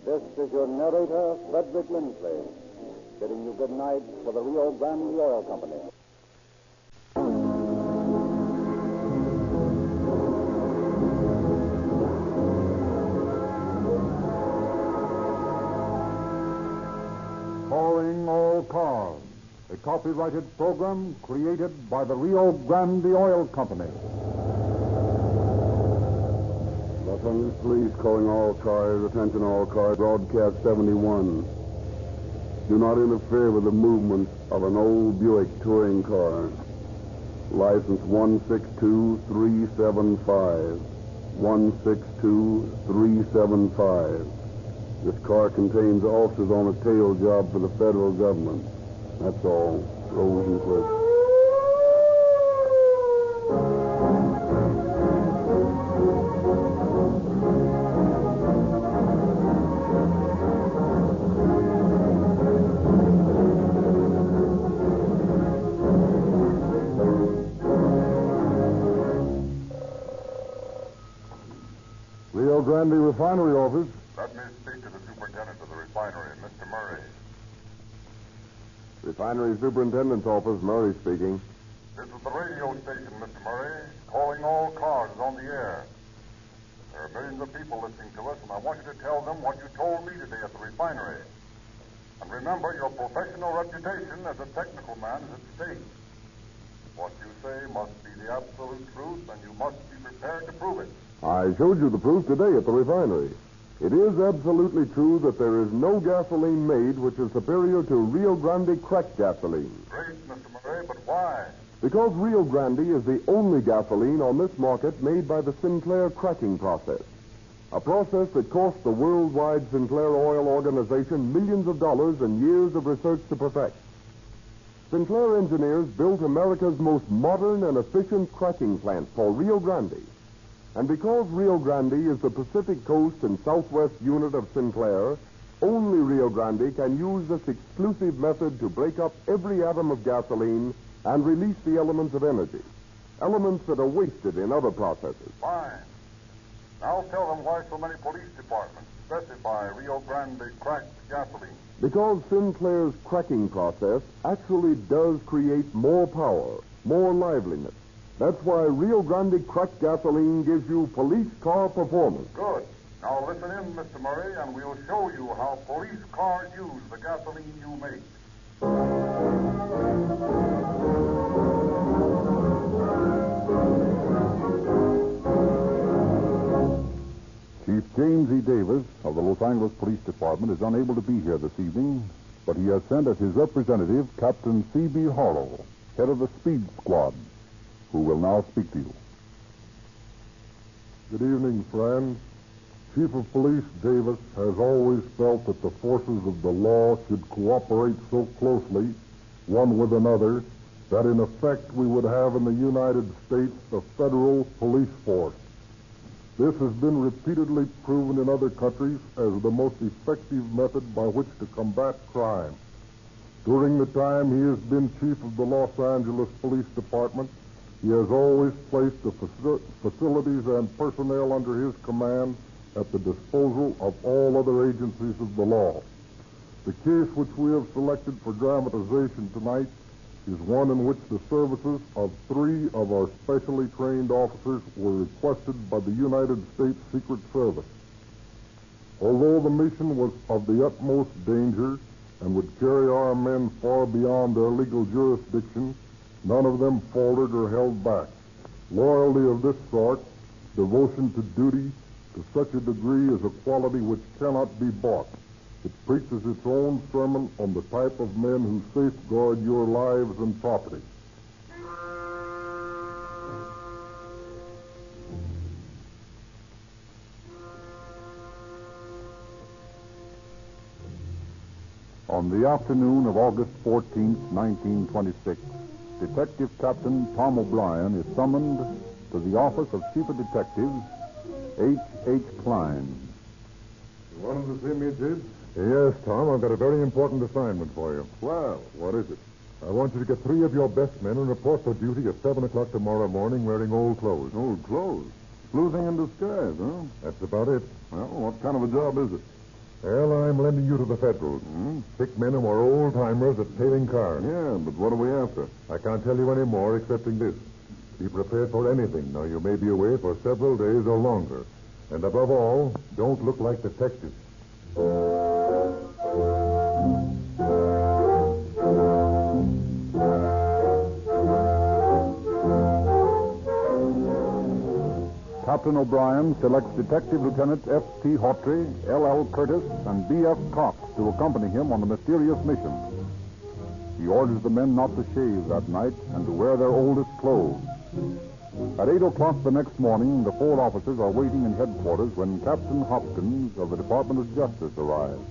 This is your narrator, Frederick Lindsley, bidding you good night for the Rio Grande Oil Company. Calling all cars, a copyrighted program created by the Rio Grande Oil Company. Los Angeles Police calling all cars, attention all cars, broadcast 71. Do not interfere with the movement of an old Buick touring car. License 162375. 162375. This car contains officers on a tail job for the federal government. That's all. Rosenquist. Rio Grande Refinery Office. Let me speak to the superintendent of the refinery, Mr. Murray. Refinery Superintendent's Office, Murray speaking. This is the radio station, Mr. Murray, calling all cars on the air. There are millions of people listening to us, and I want you to tell them what you told me today at the refinery. And remember, your professional reputation as a technical man is at stake. What you say must be the absolute truth, and you must be prepared to prove it. I showed you the proof today at the refinery. It is absolutely true that there is no gasoline made which is superior to Rio Grande cracked gasoline. Great, Mr. Murray, but why? Because Rio Grande is the only gasoline on this market made by the Sinclair cracking process. A process that cost the worldwide Sinclair Oil Organization millions of dollars and years of research to perfect. Sinclair engineers built America's most modern and efficient cracking plant for Rio Grande. And because Rio Grande is the Pacific Coast and Southwest unit of Sinclair, only Rio Grande can use this exclusive method to break up every atom of gasoline and release the elements of energy, elements that are wasted in other processes. Fine. Now tell them why so many police departments specify Rio Grande cracked gasoline. Because Sinclair's cracking process actually does create more power, more liveliness. That's why Rio Grande cracked gasoline gives you police car performance. Good. Now listen in, Mr. Murray, and we'll show you how police cars use the gasoline you make. Chief James E. Davis of the Los Angeles Police Department is unable to be here this evening, but he has sent as his representative Captain C.B. Harlow, head of the Speed Squad, who will now speak to you. Good evening, friends. Chief of Police Davis has always felt that the forces of the law should cooperate so closely, one with another, that in effect we would have in the United States a federal police force. This has been repeatedly proven in other countries as the most effective method by which to combat crime. During the time he has been chief of the Los Angeles Police Department, he has always placed the facilities and personnel under his command at the disposal of all other agencies of the law. The case which we have selected for dramatization tonight is one in which the services of 3 of our specially trained officers were requested by the United States Secret Service. Although the mission was of the utmost danger and would carry our men far beyond their legal jurisdiction, none of them faltered or held back. Loyalty of this sort, devotion to duty to such a degree, is a quality which cannot be bought. It preaches its own sermon on the type of men who safeguard your lives and property. On the afternoon of August 14th, 1926, Detective Captain Tom O'Brien is summoned to the office of Chief of Detectives H.H. Klein. You wanted to see me, Chief? Yes, Tom. I've got a very important assignment for you. Well, what is it? I want you to get 3 of your best men and report for duty at 7 o'clock tomorrow morning wearing old clothes. Old clothes? Sleuthing in disguise, huh? That's about it. Well, what kind of a job is it? Well, I'm lending you to the Federals. Pick men who are old-timers at tailing cars. Yeah, but what are we after? I can't tell you any more excepting this. Be prepared for anything. Now, you may be away for several days or longer. And above all, don't look like detectives. Captain O'Brien selects Detective Lieutenants F.T. Hawtrey, L.L. Curtis, and B.F. Cox to accompany him on the mysterious mission. He orders the men not to shave that night and to wear their oldest clothes. At 8 o'clock the next morning, the 4 officers are waiting in headquarters when Captain Hopkins of the Department of Justice arrives.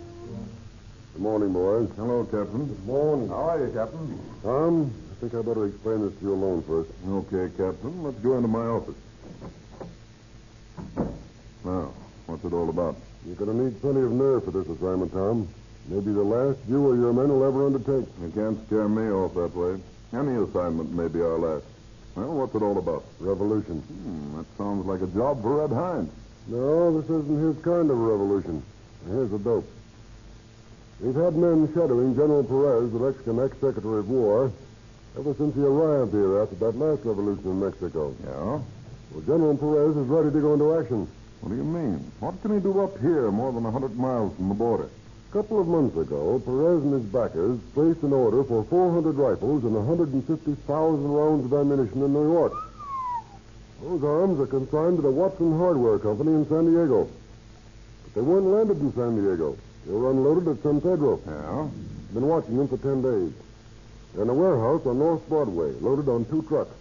Good morning, boys. Hello, Captain. Good morning. How are you, Captain? Tom, I think I better explain this to you alone first. Okay, Captain. Let's go into my office. Now, what's it all about? You're going to need plenty of nerve for this assignment, Tom. Maybe the last you or your men will ever undertake. You can't scare me off that way. Any assignment may be our last. Well, what's it all about? Revolution. That sounds like a job for Red Hines. No, this isn't his kind of revolution. Here's the dope. We've had men shadowing General Perez, the Mexican ex-secretary of war, ever since he arrived here after that last revolution in Mexico. Yeah? Well, General Perez is ready to go into action. What do you mean? What can he do up here more than 100 miles from the border? A couple of months ago, Perez and his backers placed an order for 400 rifles and 150,000 rounds of ammunition in New York. Those arms are consigned to the Watson Hardware Company in San Diego. But they weren't landed in San Diego. They were unloaded at San Pedro. Yeah? Been watching them for 10 days. They're in a warehouse on North Broadway, loaded on 2 trucks.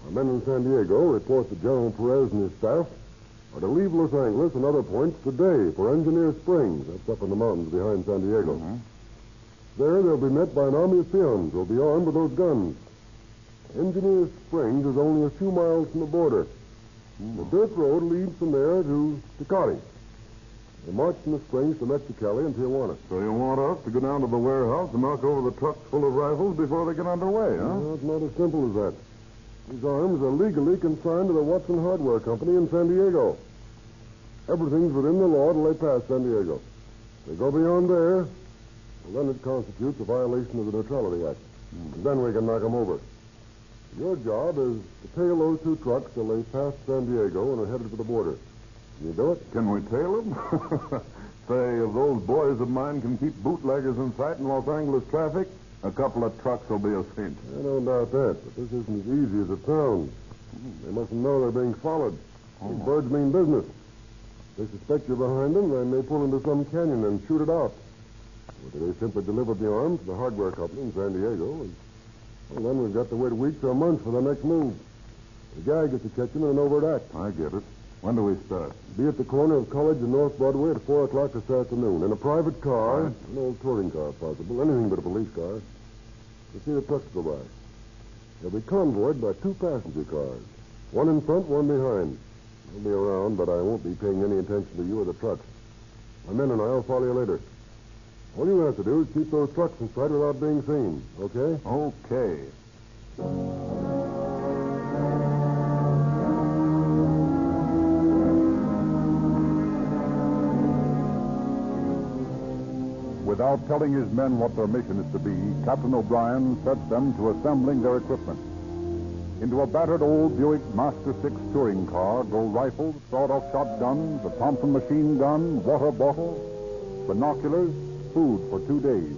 Our men in San Diego report that General Perez and his staff are to leave Los Angeles and other points today for Engineer Springs. That's up in the mountains behind San Diego. There, they'll be met by an army of peons who'll be armed with those guns. Engineer Springs is only a few miles from the border. The dirt road leads from there to Tecate. They march from the Springs to Mexicali and Tijuana. So you want us to go down to the warehouse and knock over the trucks full of rifles before they get underway, huh? No, it's not as simple as that. These arms are legally consigned to the Watson Hardware Company in San Diego. Everything's within the law till they pass San Diego. If they go beyond there, well, then it constitutes a violation of the Neutrality Act. And then we can knock them over. Your job is to tail those 2 trucks till they pass San Diego and are headed for the border. Can you do it? Can we tail them? Say, if those boys of mine can keep bootleggers in sight in Los Angeles traffic, a couple of trucks will be a cinch. I don't doubt that, but this isn't as easy as it sounds. They mustn't know they're being followed. These birds mean business. If they suspect you're behind them, they may pull into some canyon and shoot it out. Or they simply deliver the arms to the hardware company in San Diego, and well, then we've got to wait weeks or months for the next move. The guy gets to catch them in an overt act. I get it. When do we start? Be at the corner of College and North Broadway at 4 o'clock this afternoon in a private car, an old touring car if possible, anything but a police car. You see the trucks go by. They'll be convoyed by 2 passenger cars. One in front, one behind. I'll be around, but I won't be paying any attention to you or the trucks. My men and I'll follow you later. All you have to do is keep those trucks in sight without being seen, okay? Okay. Without telling his men what their mission is to be, Captain O'Brien sets them to assembling their equipment. Into a battered old Buick Master 6 touring car go rifles, sawed-off shotguns, a Thompson machine gun, water bottle, binoculars, food for 2 days.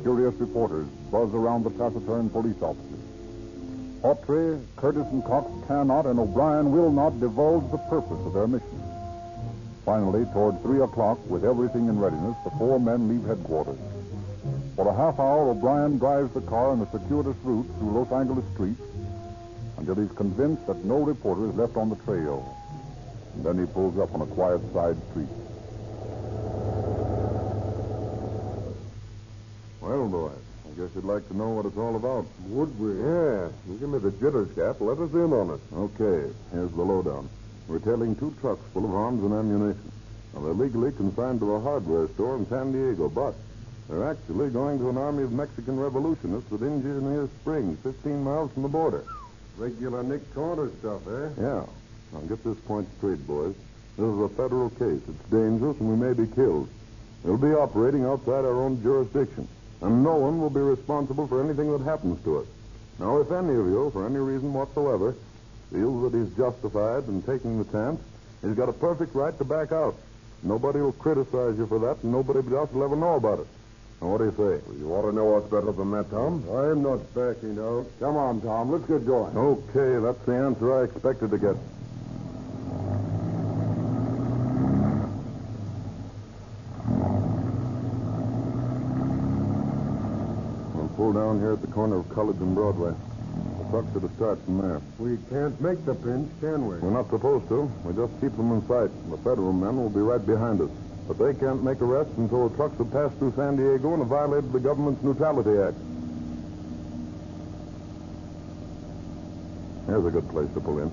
Curious reporters buzz around the taciturn police officers. Autry, Curtis, and Cox cannot, and O'Brien will not divulge the purpose of their mission. Finally, toward 3 o'clock, with everything in readiness, the 4 men leave headquarters. For a half hour, O'Brien drives the car on a circuitous route through Los Angeles streets until he's convinced that no reporter is left on the trail. And then he pulls up on a quiet side street. Well, boys, I guess you'd like to know what it's all about. Would we? Yeah. You give me the jitters, Cap. Let us in on it. Okay. Here's the lowdown. We're tailing 2 trucks full of arms and ammunition. Now, they're legally consigned to a hardware store in San Diego, but they're actually going to an army of Mexican revolutionists at Engineer Springs, 15 miles from the border. Regular Nick Carter stuff, eh? Yeah. Now, get this point straight, boys. This is a federal case. It's dangerous, and we may be killed. We'll be operating outside our own jurisdiction, and no one will be responsible for anything that happens to us. Now, if any of you, for any reason whatsoever, feels that he's justified in taking the chance, he's got a perfect right to back out. Nobody will criticize you for that, and nobody else will ever know about it. Now, what do you say? Well, you ought to know us better than that, Tom. I'm not backing out. Come on, Tom. Let's get going. Okay, that's the answer I expected to get. We'll pull down here at the corner of College and Broadway. The trucks are to start from there. We can't make the pinch, can we? We're not supposed to. We just keep them in sight. The federal men will be right behind us. But they can't make arrests until the trucks have passed through San Diego and have violated the government's Neutrality Act. Here's a good place to pull in.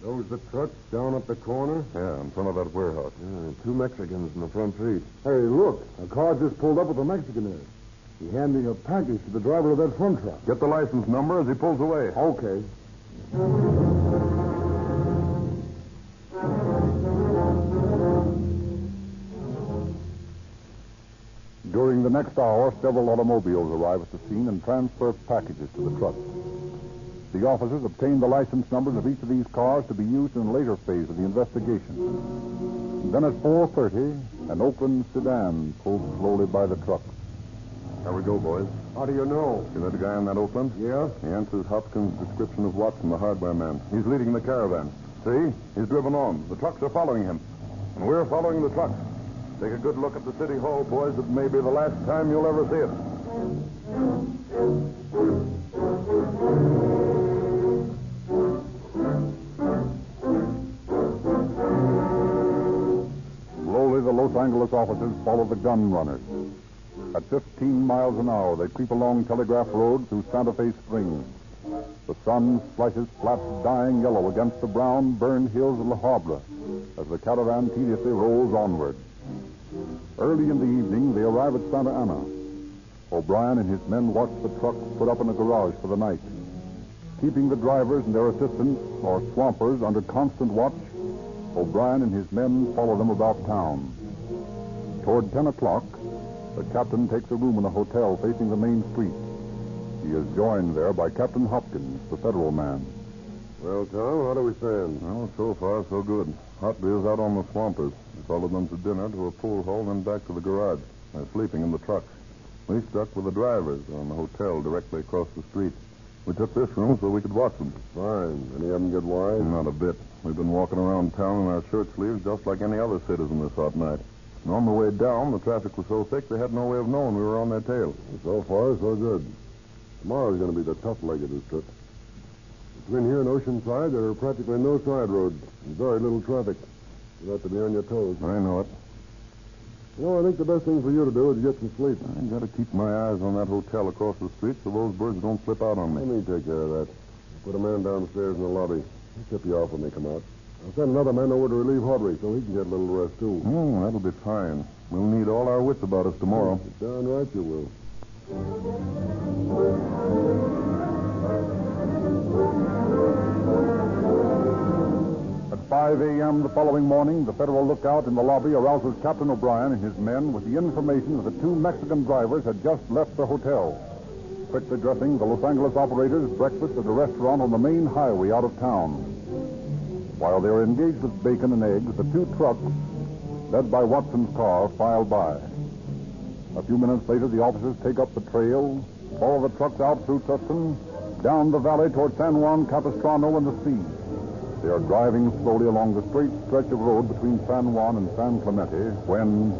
Those the trucks down at the corner? Yeah, in front of that warehouse. Yeah, 2 Mexicans in the front seat. Hey, look. A car just pulled up with a Mexican in it. He's handing a package to the driver of that front truck. Get the license number as he pulls away. Okay. During the next hour, several automobiles arrive at the scene and transfer packages to the trucks. The officers obtain the license numbers of each of these cars to be used in a later phase of the investigation. Then at 4:30, an Oakland sedan pulls slowly by the truck. There we go, boys. How do you know? See that guy in that Oakland? Yeah? He answers Hopkins' description of Watson, the hardware man. He's leading the caravan. See? He's driven on. The trucks are following him. And we're following the trucks. Take a good look at the city hall, boys. It may be the last time you'll ever see it. Slowly, the Los Angeles officers follow the gun runners. At 15 miles an hour, they creep along Telegraph Road through Santa Fe Springs. The sun splashes flat, dying yellow against the brown, burned hills of La Habra as the caravan tediously rolls onward. Early in the evening, they arrive at Santa Ana. O'Brien and his men watch the truck put up in a garage for the night. Keeping the drivers and their assistants, or swampers, under constant watch, O'Brien and his men follow them about town. Toward 10 o'clock, the captain takes a room in a hotel facing the main street. He is joined there by Captain Hopkins, the federal man. Well, Tom, how do we stand? Well, so far, so good. Hotby is out on the swampers. We followed them to dinner to a pool hall, then back to the garage. They're sleeping in the trucks. We stuck with the drivers on the hotel directly across the street. We took this room so we could watch them. Fine. Any of them get wise? Not a bit. We've been walking around town in our shirt sleeves just like any other citizen this hot night. And on the way down, the traffic was so thick they had no way of knowing we were on their tail. So far, so good. Tomorrow's going to be the tough leg of this trip. Between here and Oceanside, there are practically no side roads and very little traffic. You have to be on your toes. I know it. I think the best thing for you to do is get some sleep. I got to keep my eyes on that hotel across the street so those birds don't slip out on me. Let me take care of that. Put a man downstairs in the lobby. He'll tip you off when they come out. I'll send another man over to relieve Hawtrey so he can get a little rest, too. Oh, that'll be fine. We'll need all our wits about us tomorrow. Darn right you will. At 5 a.m. the following morning, the federal lookout in the lobby arouses Captain O'Brien and his men with the information that the two Mexican drivers had just left the hotel. Quickly dressing, the Los Angeles operators breakfast at a restaurant on the main highway out of town. While they are engaged with bacon and eggs, the two trucks, led by Watson's car, file by. A few minutes later, the officers take up the trail, follow the trucks out through Tustin, down the valley toward San Juan Capistrano and the sea. They are driving slowly along the straight stretch of road between San Juan and San Clemente when...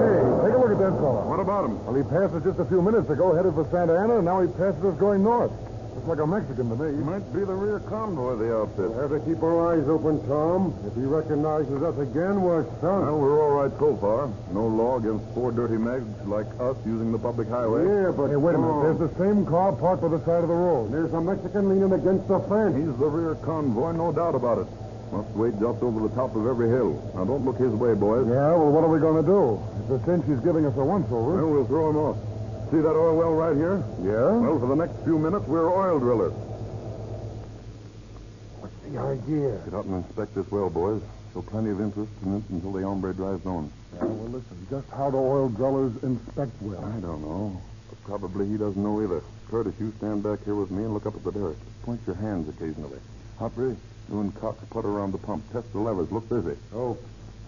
Hey, take a look at that fellow. What about him? Well, he passed us just a few minutes ago, headed for Santa Ana, and now he passes us going north. Looks like a Mexican to me. He might be the rear convoy of the outfit. We'll have to keep our eyes open, Tom. If he recognizes us again, we're sunk. Well, we're all right so far. No law against four dirty mags like us using the public highway. Yeah, but... Hey, wait a minute. There's the same car parked by the side of the road. There's a Mexican leaning against the fence. He's the rear convoy, no doubt about it. Must wait just over the top of every hill. Now, don't look his way, boys. Yeah, well, what are we going to do? It's a cinch he's giving us a once-over. Well, we'll throw him off. See that oil well right here? Yeah? Well, for the next few minutes, we're oil drillers. What's the idea? Get out and inspect this well, boys. Show plenty of interest in it until the hombre drives on. Yeah, well, listen, just how do oil drillers inspect wells? I don't know. But probably he doesn't know either. Curtis, you stand back here with me and look up at the derrick. Point your hands occasionally. Hopper, you and Cox putter around the pump. Test the levers. Look busy. Oh.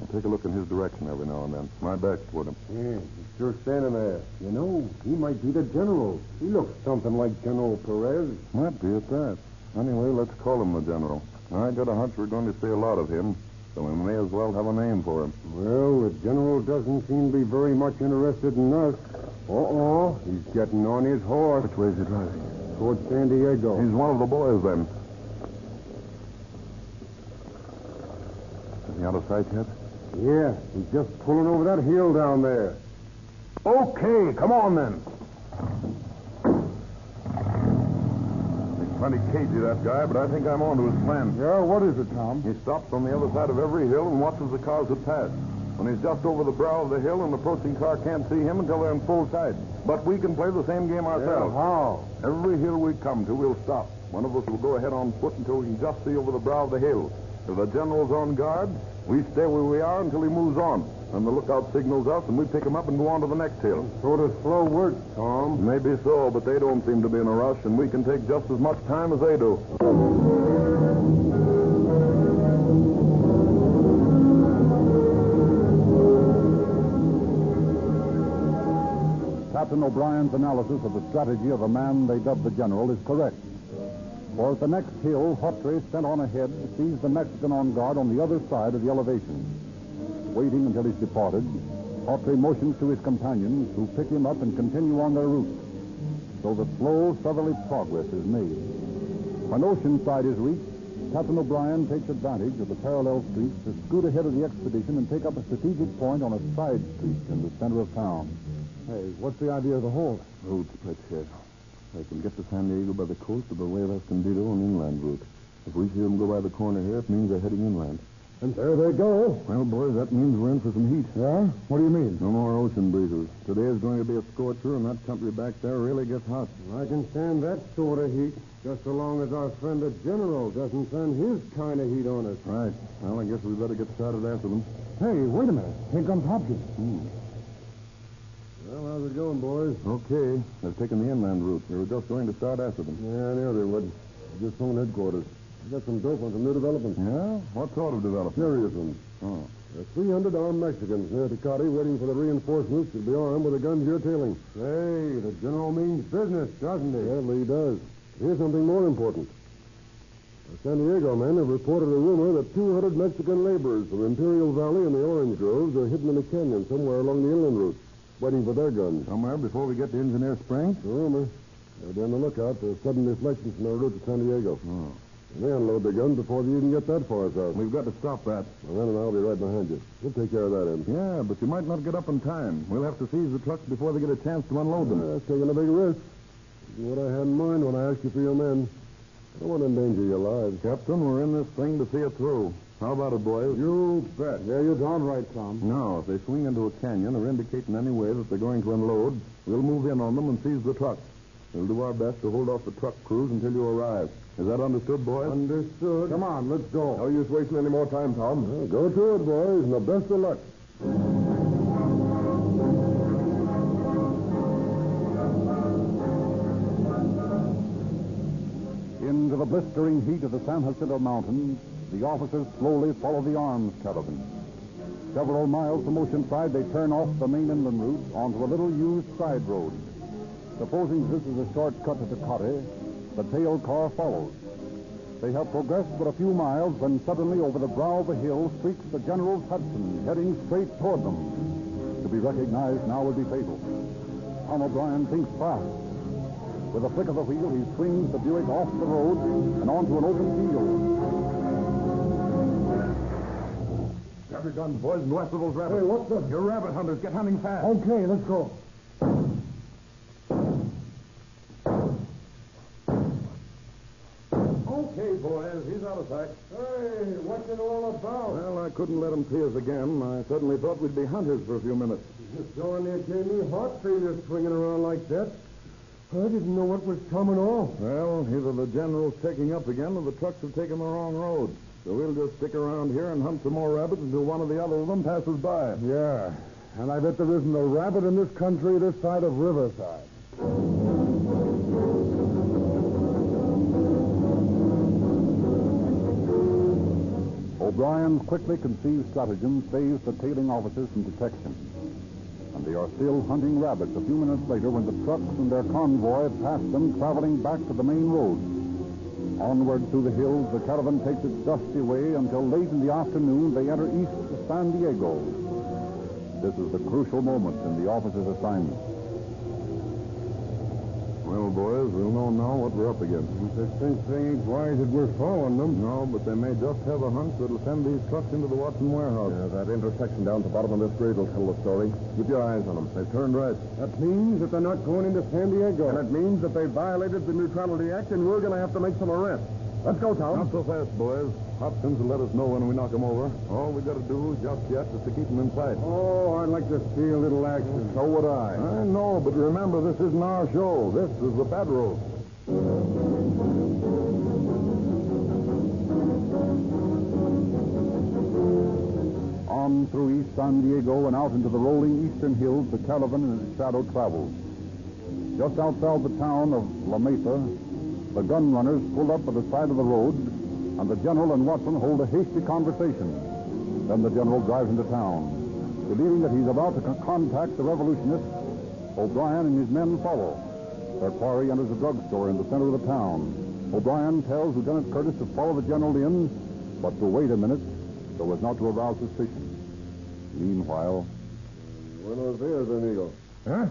I'll take a look in his direction every now and then. My back's toward him. Yeah, he's sure standing there. You know, he might be the general. He looks something like General Perez. Might be at that. Anyway, let's call him the general. I got a hunch we're going to see a lot of him, so we may as well have a name for him. Well, the general doesn't seem to be very much interested in us. Uh-oh, he's getting on his horse. Which way is he driving? Towards San Diego. He's one of the boys, then. Is he out of sight yet? Yeah, he's just pulling over that hill down there. Okay, come on then. He's plenty cagey, that guy, but I think I'm on to his plan. Yeah, what is it, Tom? He stops on the other side of every hill and watches the cars that pass. When he's just over the brow of the hill, an approaching car can't see him until they're in full sight. But we can play the same game ourselves. Yeah, how? Every hill we come to, we'll stop. One of us will go ahead on foot until we can just see over the brow of the hill. If the general's on guard, we stay where we are until he moves on. Then the lookout signals us, and we pick him up and go on to the next hill. Sort of slow work, Tom. Maybe so, but they don't seem to be in a rush, and we can take just as much time as they do. Captain O'Brien's analysis of the strategy of the man they dubbed the general is correct. For at the next hill, Hawtrey, sent on ahead, sees the Mexican on guard on the other side of the elevation. Waiting until he's departed, Hawtrey motions to his companions, who pick him up and continue on their route. So the slow southerly progress is made. When Oceanside is reached, Captain O'Brien takes advantage of the parallel streets to scoot ahead of the expedition and take up a strategic point on a side street in the center of town. Hey, what's the idea of the halt? Road split here. They can get to San Diego by the coast or by way of Escondido on inland route. If we see them go by the corner here, it means they're heading inland. And there they go. Well, boys, that means we're in for some heat. Yeah? What do you mean? No more ocean breezes. Today is going to be a scorcher, and that country back there really gets hot. I can stand that sort of heat, just so long as our friend the general doesn't send his kind of heat on us. Right. Well, I guess we better get started after them. Hey, wait a minute. Here comes Hopkins. Well, how's it going, boys? Okay. They've taken the inland route. They were just going to start after them. Yeah, I knew they would. Just phoned headquarters. We got some dope on some new developments. Yeah? What sort of development? Serious ones. Oh. There are 300 armed Mexicans near Tecate waiting for the reinforcements to be armed with the guns you're tailing. Hey, the general means business, doesn't he? Yeah, he does. Here's something more important. The San Diego men have reported a rumor that 200 Mexican laborers from Imperial Valley and the Orange Groves are hidden in a canyon somewhere along the inland route, waiting for their guns. Somewhere before we get to Engineer Springs? The rumor. They'll be on the lookout for sudden deflections from our route to San Diego. Oh. They unload the gun before they even get that far south. We've got to stop that. Well, then I'll be right behind you. We'll take care of that end. Yeah, but you might not get up in time. We'll have to seize the trucks before they get a chance to unload them. That's taking a big risk. What I had in mind when I asked you for your men. I don't want to endanger your lives. Captain, we're in this thing to see it through. How about it, boys? You bet. Yeah, you're darn right, Tom. No, if they swing into a canyon or indicate in any way that they're going to unload, we'll move in on them and seize the trucks. We'll do our best to hold off the truck crews until you arrive. Is that understood, boys? Understood. Come on, let's go. No use wasting any more time, Tom. Well, go to it, boys, and the best of luck. Into the blistering heat of the San Jacinto Mountains, the officers slowly follow the arms caravan. Several miles from Oceanside, they turn off the main inland route onto a little used side road. Supposing this is a shortcut to Tecate, the tail car follows. They have progressed but a few miles when suddenly over the brow of a hill streaks the General's Hudson, heading straight toward them. To be recognized now would be fatal. Tom O'Brien thinks fast. With a flick of the wheel, he swings the Buick off the road and onto an open field. Grab your guns, boys, and go after those rabbits. Hey, what's the... You're rabbit hunters. Get hunting fast. Okay, let's go. Okay, boys. He's out of sight. Hey, what's it all about? Well, I couldn't let him see us again. I suddenly thought we'd be hunters for a few minutes. Just so near gave me heart failure swinging around like that. I didn't know what was coming off. Well, either the General's taking up again or the trucks have taken the wrong road. So we'll just stick around here and hunt some more rabbits until one or the other of them passes by. Yeah, and I bet there isn't a rabbit in this country this side of Riverside. O'Brien's quickly conceived stratagem saves the tailing officers from detection. And they are still hunting rabbits a few minutes later when the trucks and their convoy pass them traveling back to the main road. Onward through the hills, the caravan takes its dusty way until late in the afternoon they enter east to San Diego. This is the crucial moment in the officer's assignment. Well, boys, we'll know now what we're up against. They think they ain't wise that we're following them. No, but they may just have a hunch that'll send these trucks into the Watson warehouse. Yeah, that intersection down at the bottom of this grade will tell the story. Keep your eyes on them. They've turned right. That means that they're not going into San Diego. And it means that they violated the Neutrality Act, and we're going to have to make some arrests. Let's go, Tom. Not so fast, boys. Hopkins will let us know when we knock them over. All we got to do just yet is to keep them in sight. Oh, I'd like to see a little action. So would I. I know, but remember, this isn't our show. This is the Federal. On through East San Diego and out into the rolling eastern hills, the caravan in its shadow travels. Just outside the town of La Mesa, the gun runners pull up by the side of the road, and the General and Watson hold a hasty conversation. Then the General drives into town. Believing that he's about to contact the revolutionists, O'Brien and his men follow. Their quarry enters a drugstore in the center of the town. O'Brien tells Lieutenant Curtis to follow the General in, but to wait a minute so as not to arouse suspicion. Meanwhile... Buenos dias, amigo. ¿Eh?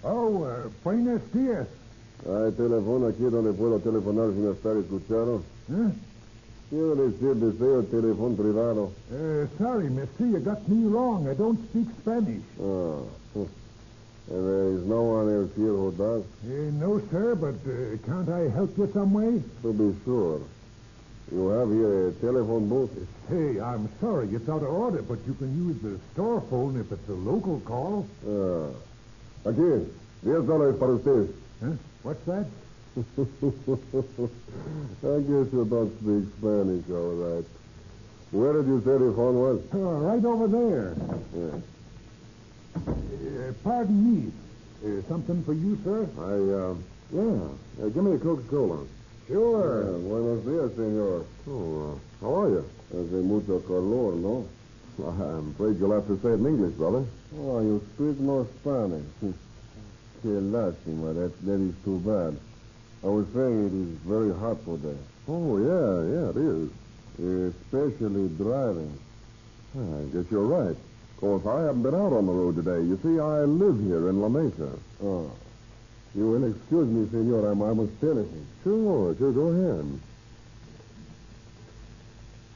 Oh, buenos días. Hay teléfono aquí donde puedo telefonar sin estar escuchado. ¿Eh? Quiero decir, deseo teléfono privado. Sorry, mister, you got me wrong. I don't speak Spanish. Oh. And there is no one else here who does? No, sir, but can't I help you some way? To be sure. You have here a telephone booth? Hey, I'm sorry, it's out of order, but you can use the store phone if it's a local call. Aquí, $10 para usted. Huh? What's that? I guess you don't speak Spanish, all right. Where did you say the phone was? Right over there. Yeah. Pardon me. Something for you, sir? Give me a Coca-Cola. Sure. Buenos dias, senor. Oh, how are you? Hace mucho calor, no? I'm afraid you'll have to say it in English, brother. Oh, you speak no Spanish. Que lástima. That is too bad. I was saying it is very hot today. Oh, yeah, it is. Especially driving. I guess you're right. Of course, I haven't been out on the road today. You see, I live here in La Mesa. Oh. You will excuse me, senor. I must tell you. Sure, go ahead.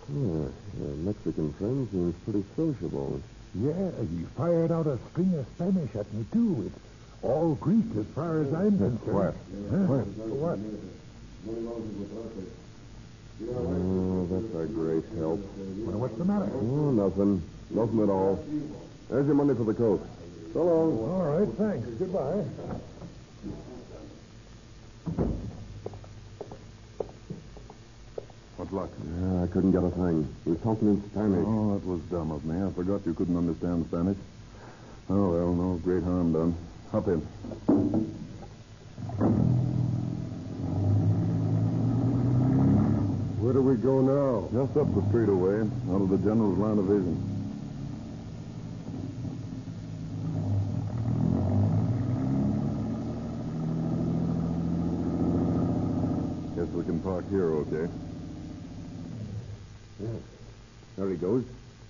Your Mexican friend seems pretty sociable. Yeah, he fired out a string of Spanish at me, too. It's all Greek as far as I'm concerned. What? Oh, that's a great help. Well, what's the matter? Oh, nothing. Nothing at all. There's your money for the coat. So long. All right, thanks. Goodbye. What luck? I couldn't get a thing. We were talking in Spanish. Oh, that was dumb of me. I forgot you couldn't understand Spanish. Oh, well, no great harm done. Hop in. Where do we go now? Just up the street away, out of the general's line of vision. Guess we can park here, okay? Yes. There he goes.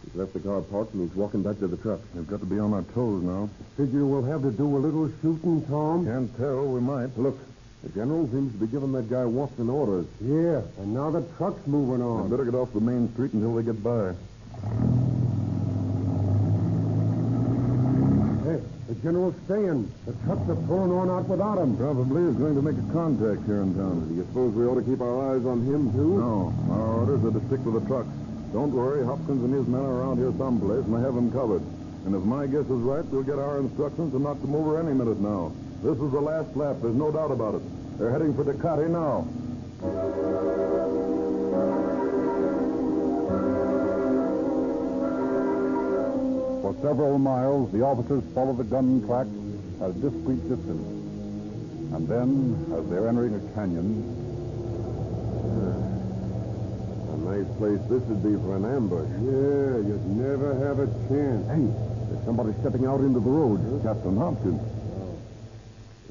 He's left the car parked and he's walking back to the truck. We've got to be on our toes now. Figure we'll have to do a little shooting, Tom? Can't tell. We might. Look, the general seems to be giving that guy Watson orders. Yeah, and now the truck's moving on. We'd better get off the main street until they get by. Hey, the general's staying. The trucks are pulling on out without him. Probably is going to make a contact here in town. Do you suppose we ought to keep our eyes on him, too? No. Our orders are to stick to the trucks. Don't worry, Hopkins and his men are around here someplace, and I have them covered. And if my guess is right, we'll get our instructions to knock them over any minute now. This is the last lap. There's no doubt about it. They're heading for Tecate now. For several miles, the officers follow the gun tracks at a discreet distance. And then, as they're entering a canyon, Nice place this would be for an ambush. Yeah, you'd never have a chance. Hey, there's somebody stepping out into the road. Captain Hopkins.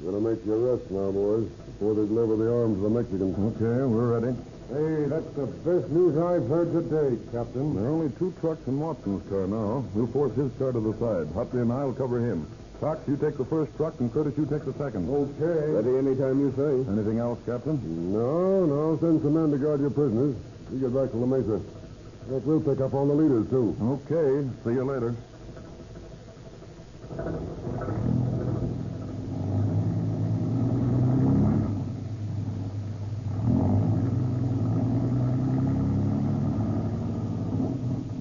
We're going to make your arrest now, boys, before they deliver the arms to the Mexicans. Okay, we're ready. Hey, that's the best news I've heard today, Captain. There are only 2 trucks in Watson's car now. We'll force his car to the side. Hotley and I'll cover him. Cox, you take the first truck, and Curtis, you take the second. Okay. Ready anytime you say. Anything else, Captain? No. Send some men to guard your prisoners. You get back to La Mesa. That will pick up on the leaders, too. Okay. See you later.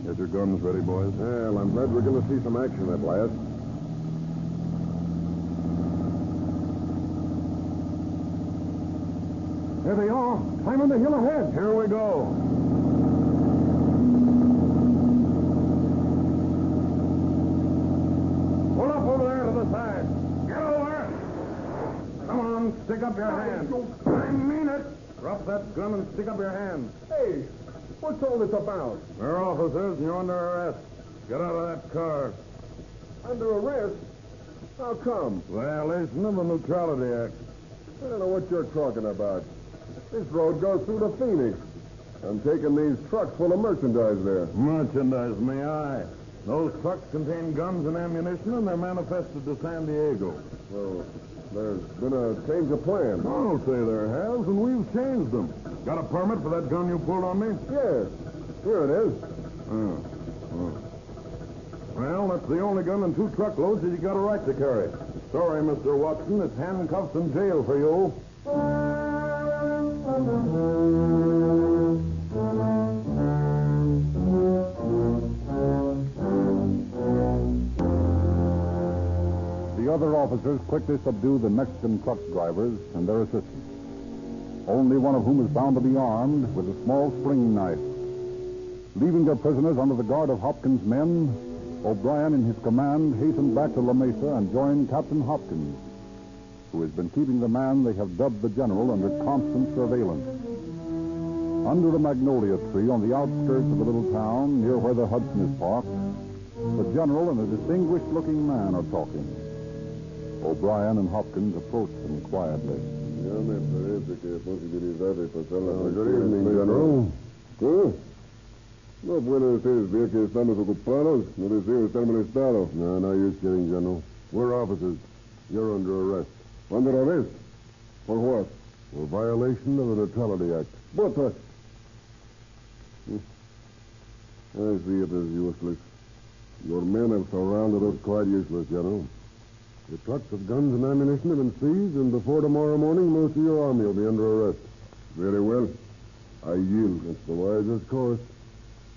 Get your guns ready, boys. Well, I'm glad we're going to see some action at last. There they are. Climbing the hill ahead. Here we go. Pull up over there to the side. Get over. Come on, stick up your hand. I mean it. Drop that gun and stick up your hand. Hey, what's all this about? We're officers, and you're under arrest. Get out of that car. Under arrest? How come? Violation of the Neutrality Act. I don't know what you're talking about. This road goes through to Phoenix. I'm taking these trucks full of merchandise there. Merchandise, may I? Those trucks contain guns and ammunition, and they're manifested to San Diego. Well, there's been a change of plan. I'll say there has, and we've changed them. Got a permit for that gun you pulled on me? Yes. Here it is. Well, that's the only gun and 2 truckloads that you got a right to carry. Sorry, Mr. Watson. It's handcuffs and jail for you. the other officers quickly subdue the Mexican truck drivers and their assistants, only one of whom is found to be armed with a small spring knife. Leaving their prisoners under the guard of Hopkins' men, O'Brien and his command hastened back to La Mesa and joined Captain Hopkins, who has been keeping the man they have dubbed the General under constant surveillance. Under a magnolia tree on the outskirts of the little town near where the Hudson is parked, the General and a distinguished-looking man are talking. O'Brien and Hopkins approach them quietly. Good evening, General. ¿Qué? No pueden ustedes ver que estamos ocupados. No deseo estar molestado. No use kidding, General. We're officers. You're under arrest. Under arrest? For what? For violation of the Neutrality Act. What? I see it as useless. Your men have surrounded us quite useless, General. The trucks of guns and ammunition have been seized, and before tomorrow morning, most of your army will be under arrest. Very well. I yield. It's the wisest course.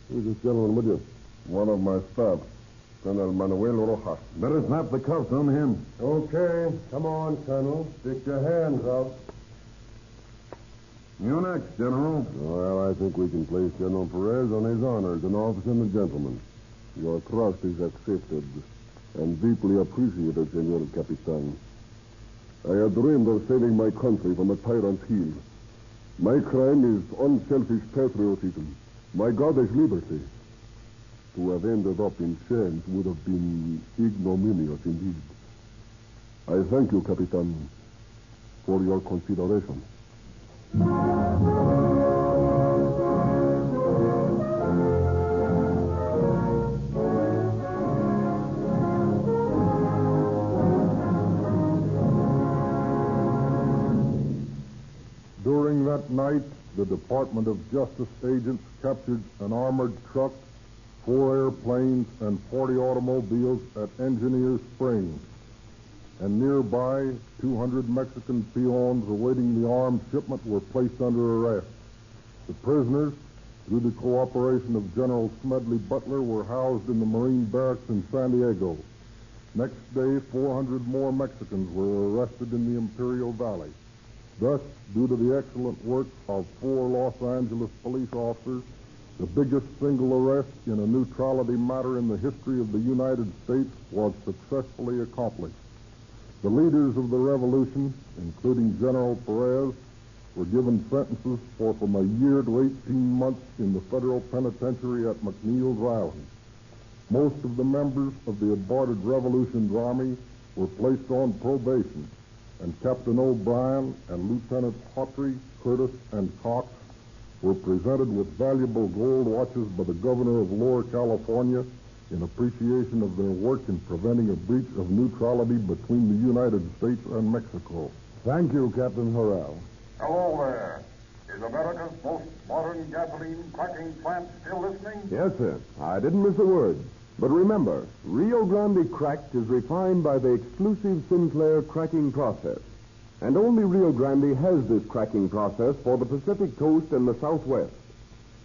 Who's this gentleman with you? One of my staff, Colonel Manuel Rojas. Better snap the cuffs on him. Okay. Come on, Colonel. Stick your hands out. You next, General. Well, I think we can place General Perez on his honor as an officer and a gentleman. Your trust is accepted and deeply appreciated, Senor Capitan. I had dreamed of saving my country from a tyrant's heel. My crime is unselfish patriotism. My God is liberty. To have ended up in chains would have been ignominious indeed. I thank you, Capitan, for your consideration. During that night, the Department of Justice agents captured an armored truck, 4 airplanes, and 40 automobiles at Engineer Springs. And nearby, 200 Mexican peons awaiting the armed shipment were placed under arrest. The prisoners, through the cooperation of General Smedley Butler, were housed in the Marine Barracks in San Diego. Next day, 400 more Mexicans were arrested in the Imperial Valley. Thus, due to the excellent work of 4 Los Angeles police officers, the biggest single arrest in a neutrality matter in the history of the United States was successfully accomplished. The leaders of the revolution, including General Perez, were given sentences for from a year to 18 months in the federal penitentiary at McNeil's Island. Most of the members of the aborted revolution's army were placed on probation, and Captain O'Brien and Lieutenant Hawtrey, Curtis, and Cox were presented with valuable gold watches by the governor of Lower California in appreciation of their work in preventing a breach of neutrality between the United States and Mexico. Thank you, Captain Harrell. Hello there. Is America's most modern gasoline cracking plant still listening? Yes, sir. I didn't miss a word. But remember, Rio Grande Cracked is refined by the exclusive Sinclair cracking process. And only Rio Grande has this cracking process for the Pacific Coast and the Southwest.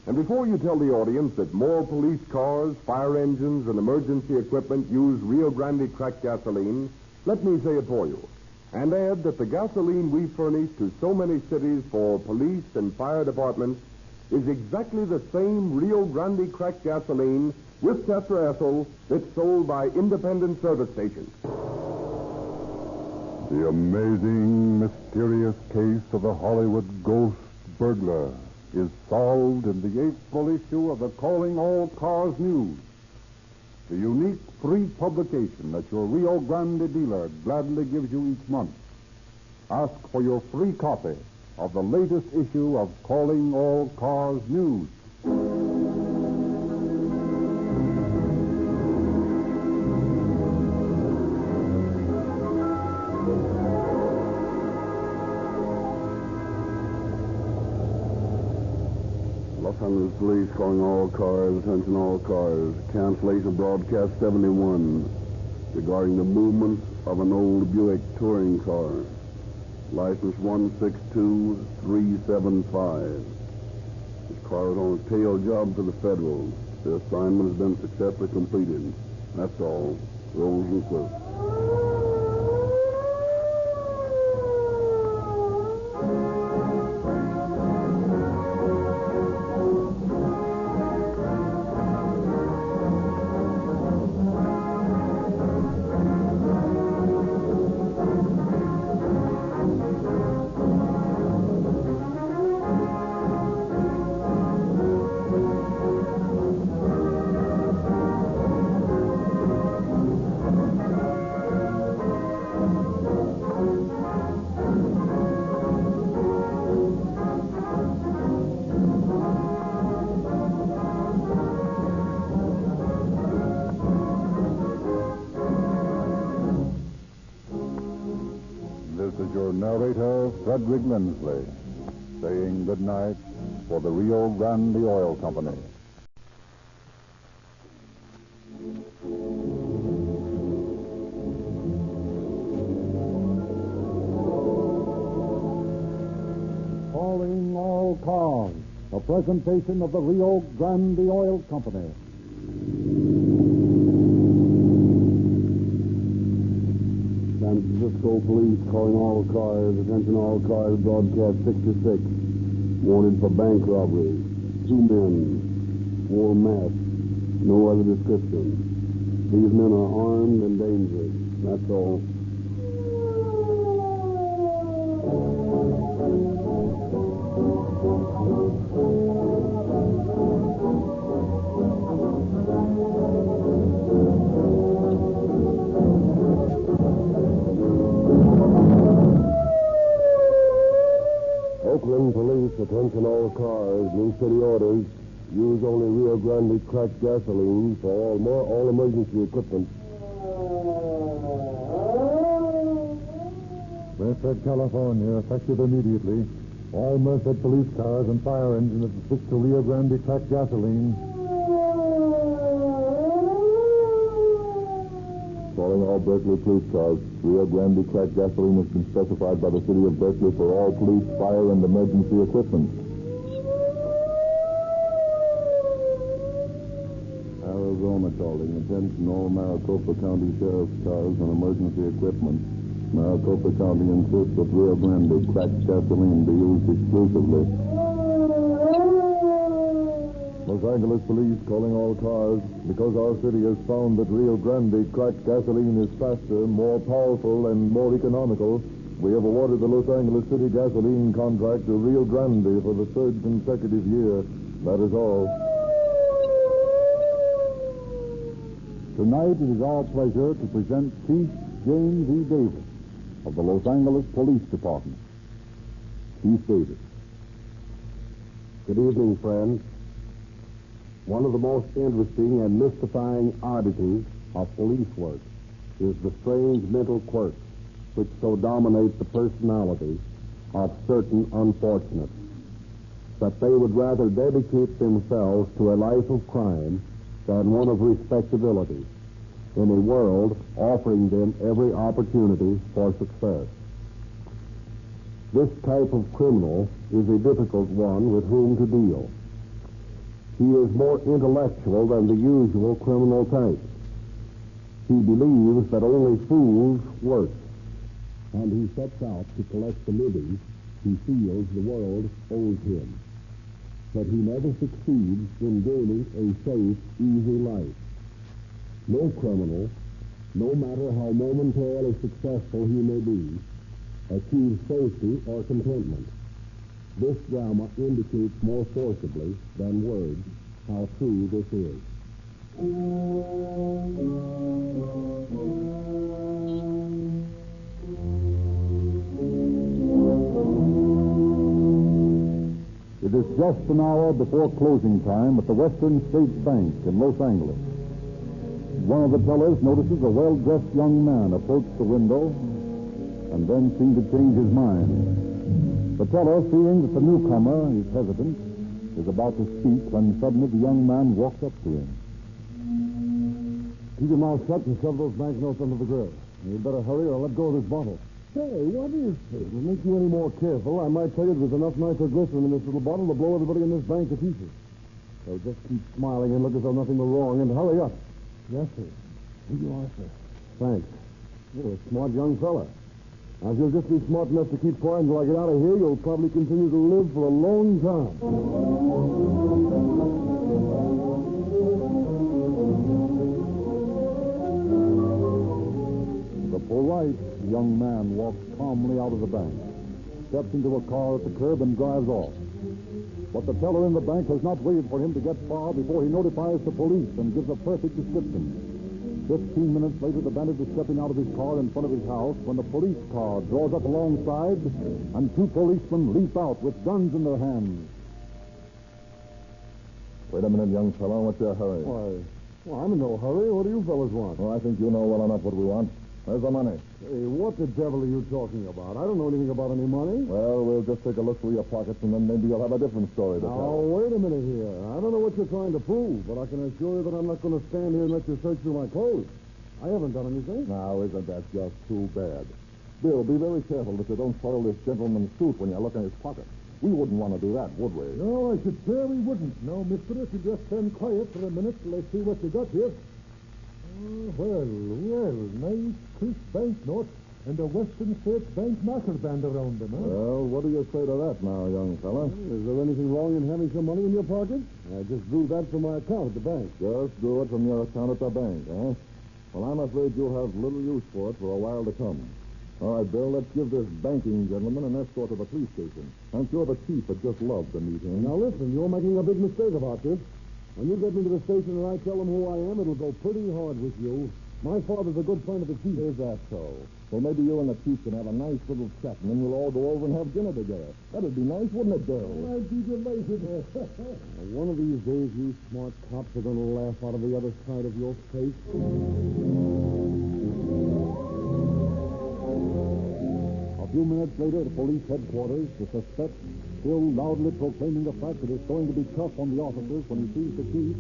And before you tell the audience that more police cars, fire engines, and emergency equipment use Rio Grande Cracked gasoline, let me say it for you. And add that the gasoline we furnish to so many cities for police and fire departments is exactly the same Rio Grande Cracked gasoline with tetraethyl that's sold by independent service stations. The amazing, mysterious case of the Hollywood ghost burglar is solved in the April issue of the Calling All Cars News, the unique free publication that your Rio Grande dealer gladly gives you each month. Ask for your free copy of the latest issue of Calling All Cars News. Los Angeles Police calling all cars, attention all cars. Cancellation broadcast 71 regarding the movement of an old Buick touring car. License 162375. This car was on a tail job for the Federals. The assignment has been successfully completed. That's all. Rolls and quotes. Narrator Frederick Lindsley, saying goodnight for the Rio Grande Oil Company. Calling all cars. A presentation of the Rio Grande Oil Company. San Francisco Police calling all cars. Attention all cars. Broadcast 66. Wanted for bank robbery. 2 men. Wore masks. No other description. These men are armed and dangerous. That's all. Oakland Police, attention all cars. New city orders. Use only Rio Grande cracked gasoline for all emergency equipment. Merced, California, effective immediately. All Merced police cars and fire engines that switch to Rio Grande cracked gasoline. Calling all Berkeley police cars. Rio Grande cracked gasoline has been specified by the city of Berkeley for all police, fire, and emergency equipment. Arizona calling. Attention all Maricopa County Sheriff's cars and emergency equipment. Maricopa County insists that Rio Grande cracked gasoline be used exclusively. Los Angeles Police calling all cars. Because our city has found that Rio Grande cracked gasoline is faster, more powerful, and more economical, we have awarded the Los Angeles City gasoline contract to Rio Grande for the third consecutive year. That is all. Tonight it is our pleasure to present Chief James E. Davis of the Los Angeles Police Department. Chief Davis. Good evening, friends. One of the most interesting and mystifying oddities of police work is the strange mental quirks which so dominate the personality of certain unfortunates that they would rather dedicate themselves to a life of crime than one of respectability in a world offering them every opportunity for success. This type of criminal is a difficult one with whom to deal. He is more intellectual than the usual criminal type. He believes that only fools work, and he sets out to collect the living he feels the world owes him. But he never succeeds in gaining a safe, easy life. No criminal, no matter how momentarily successful he may be, achieves safety or contentment. This drama indicates more forcibly than words how true this is. It is just an hour before closing time at the Western State Bank in Los Angeles. One of the tellers notices a well-dressed young man approach the window and then seem to change his mind. The teller, seeing that the newcomer is hesitant, is about to speak when suddenly the young man walks up to him. Keep your mouth shut and shove those banknotes under the grill. You'd better hurry or let go of this bottle. Hey, what is this? To make you any more careful, I might tell you there's enough nitroglycerin in this little bottle to blow everybody in this bank to pieces. So just keep smiling and look as though nothing were wrong, and hurry up. Yes, sir. Here you are, sir. Thanks. You're a smart young fella. Now, if you'll just be smart enough to keep quiet until I get out of here, you'll probably continue to live for a long time. The polite young man walks calmly out of the bank, steps into a car at the curb, and drives off. But the teller in the bank has not waited for him to get far before he notifies the police and gives a perfect description. 15 minutes later, the bandit is stepping out of his car in front of his house when the police car draws up alongside and 2 policemen leap out with guns in their hands. Wait a minute, young fellow. What's your hurry? Well, I'm in no hurry. What do you fellas want? Well, I think you know well enough what we want. Where's the money? Hey, what the devil are you talking about? I don't know anything about any money. Well, we'll just take a look through your pockets, and then maybe you'll have a different story to Now, tell. wait a minute here. I don't know what you're trying to prove, but I can assure you that I'm not going to stand here and let you search through my clothes. I haven't done anything. Now, isn't that just too bad? Bill, be very careful that you don't soil this gentleman's suit when you look in his pocket. We wouldn't want to do that, would we? No, I should swear we wouldn't. No, mister, if you just stand quiet for a minute till I see what you got here. Well, nice crisp banknote and a Western States Bank knocker band around them, huh? Well, what do you say to that now, young fella? Is there anything wrong in having some money in your pocket? I just drew that from my account at the bank. Just drew it from your account at the bank, eh? Well, I'm afraid you'll have little use for it for a while to come. All right, Bill, let's give this banking gentleman an escort to the police station. I'm sure the chief would just love to meet him. Now, listen, you're making a big mistake about this. When you get me to the station and I tell them who I am, it'll go pretty hard with you. My father's a good friend of the chief. Is that so? Well, maybe you and the chief can have a nice little chat, and then we'll all go over and have dinner together. That'd be nice, wouldn't it, Bill? I'd be delighted. One of these days, you smart cops are going to laugh out of the other side of your face. A few minutes later, at police headquarters, the suspect, still loudly proclaiming the fact that it's going to be tough on the officers when he sees the chief,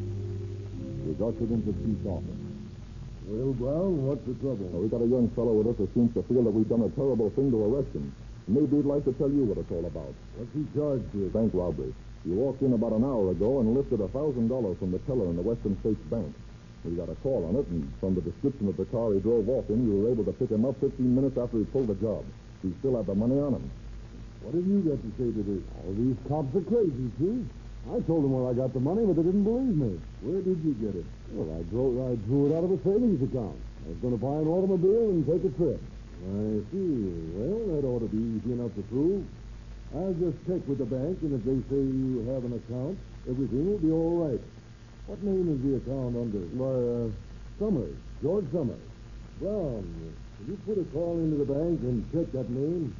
is ushered into the chief's office. Well, Brown, what's the trouble? Well, we got a young fellow with us who seems to feel that we've done a terrible thing to arrest him. Maybe he'd like to tell you what it's all about. What's he charged with? Bank robbery. He walked in about an hour ago and lifted $1,000 from the teller in the Western States Bank. We got a call on it, and from the description of the car he drove off in, we were able to pick him up 15 minutes after he pulled the job. We still have the money on him. What have you got to say to this? All these cops are crazy, Chief. I told them where I got the money, but they didn't believe me. Where did you get it? Well, I drew it out of a savings account. I was going to buy an automobile and take a trip. I see. Well, that ought to be easy enough to prove. I'll just check with the bank, and if they say you have an account, everything will be all right. What name is the account under? Why, Summers. George Summers. Brown, could you put a call into the bank and check that name?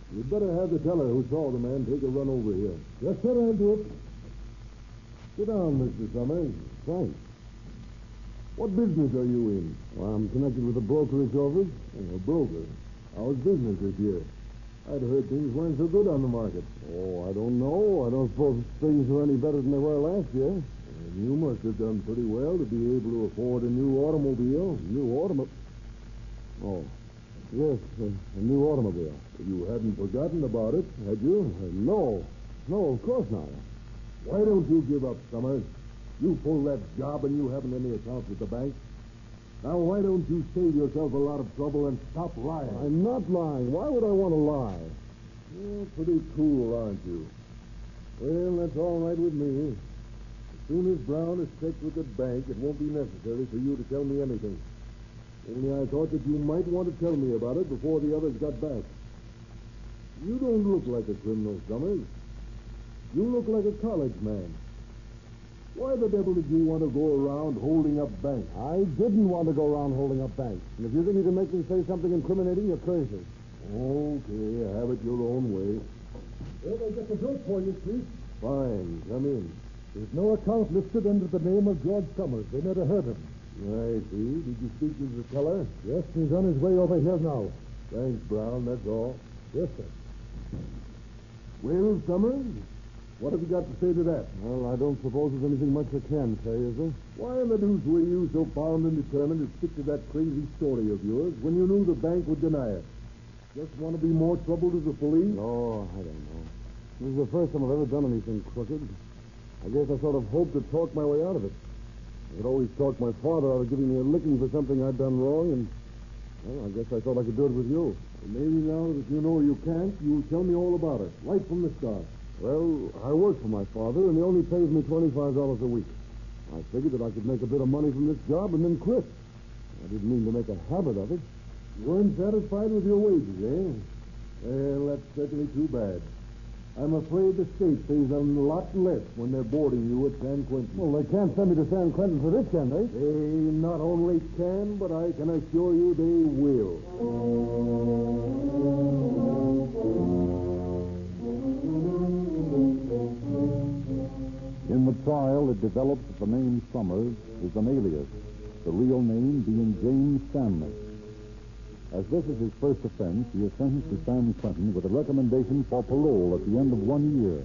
You'd better have the teller who saw the man take a run over here. Yes, sir, I'll do it. Sit down, Mr. Summers. Thanks. What business are you in? Well, I'm connected with a brokerage office. A broker? How's business this year? I'd heard things weren't so good on the market. Oh, I don't know. I don't suppose things are any better than they were last year. And you must have done pretty well to be able to afford a new automobile. New automobile? Oh, yes, a new automobile. You hadn't forgotten about it, had you? No, of course not. Why don't you give up, Summers? You pull that job and you haven't any accounts with the bank. Now, why don't you save yourself a lot of trouble and stop lying? I'm not lying. Why would I want to lie? You're pretty cool, aren't you? Well, that's all right with me. As soon as Brown is checked with the bank, it won't be necessary for you to tell me anything. Only I thought that you might want to tell me about it before the others got back. You don't look like a criminal, Summers. You look like a college man. Why the devil did you want to go around holding up banks? I didn't want to go around holding up banks. And if you think you can make me say something incriminating, you're crazy. Okay, have it your own way. Well, I got the bill for you, Chief. Fine, come in. There's no account listed under the name of George Summers. They never heard him. I see. Did you speak to the teller? Yes, he's on his way over here now. Thanks, Brown, that's all. Yes, sir. Well, Summers, what have you got to say to that? Well, I don't suppose there's anything much I can say, is there? Why in the deuce were you so bound and determined to stick to that crazy story of yours when you knew the bank would deny it? Just want to be more trouble to the police? Oh, I don't know. This is the first time I've ever done anything crooked. I guess I sort of hoped to talk my way out of it. I could always talk my father out of giving me a licking for something I'd done wrong, and, well, I guess I thought I could do it with you. Well, maybe now that you know you can't, you'll tell me all about it, right from the start. Well, I work for my father, and he only pays me $25 a week. I figured that I could make a bit of money from this job and then quit. I didn't mean to make a habit of it. You weren't satisfied with your wages, eh? Well, that's certainly too bad. I'm afraid the state pays a lot less when they're boarding you at San Quentin. Well, they can't send me to San Quentin for this, can they? They not only can, but I can assure you they will. In the trial, it develops that the name Summers is an alias, the real name being James Stanley. As this is his first offense, he is sentenced to San Quentin with a recommendation for parole at the end of 1 year.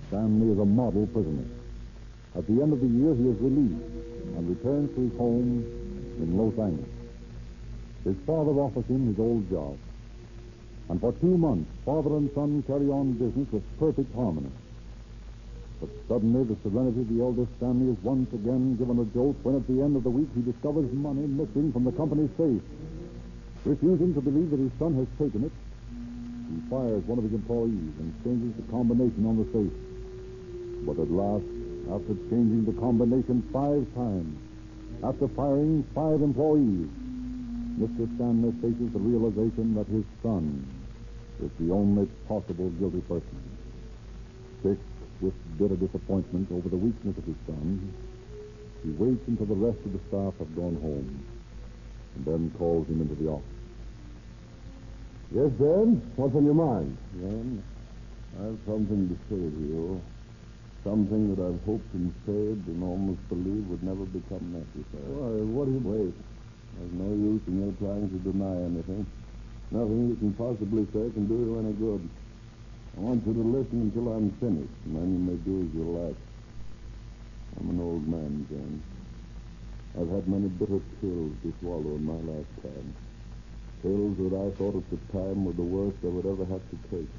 Stanley is a model prisoner. At the end of the year, he is released and returns to his home in Los Angeles. His father offers him his old job. And for 2 months, father and son carry on business with perfect harmony. But suddenly, the serenity of the elder Stanley is once again given a jolt when at the end of the week he discovers money missing from the company's safe. Refusing to believe that his son has taken it, he fires one of his employees and changes the combination on the safe. But at last, after changing the combination 5 times, after firing 5 employees, Mr. Stanley faces the realization that his son is the only possible guilty person. Sick with bitter disappointment over the weakness of his son, he waits until the rest of the staff have gone home, and then calls him into the office. Yes, Dan? What's on your mind? Dan, I have something to say to you. Something that I've hoped and said and almost believed would never become necessary. Why, what do you... Wait. There's no use in your trying to deny anything. Nothing you can possibly say can do you any good. I want you to listen until I'm finished, and then you may do as you like. I'm an old man, James. I've had many bitter pills to swallow in my lifetime. Pills that I thought at the time were the worst I would ever have to take.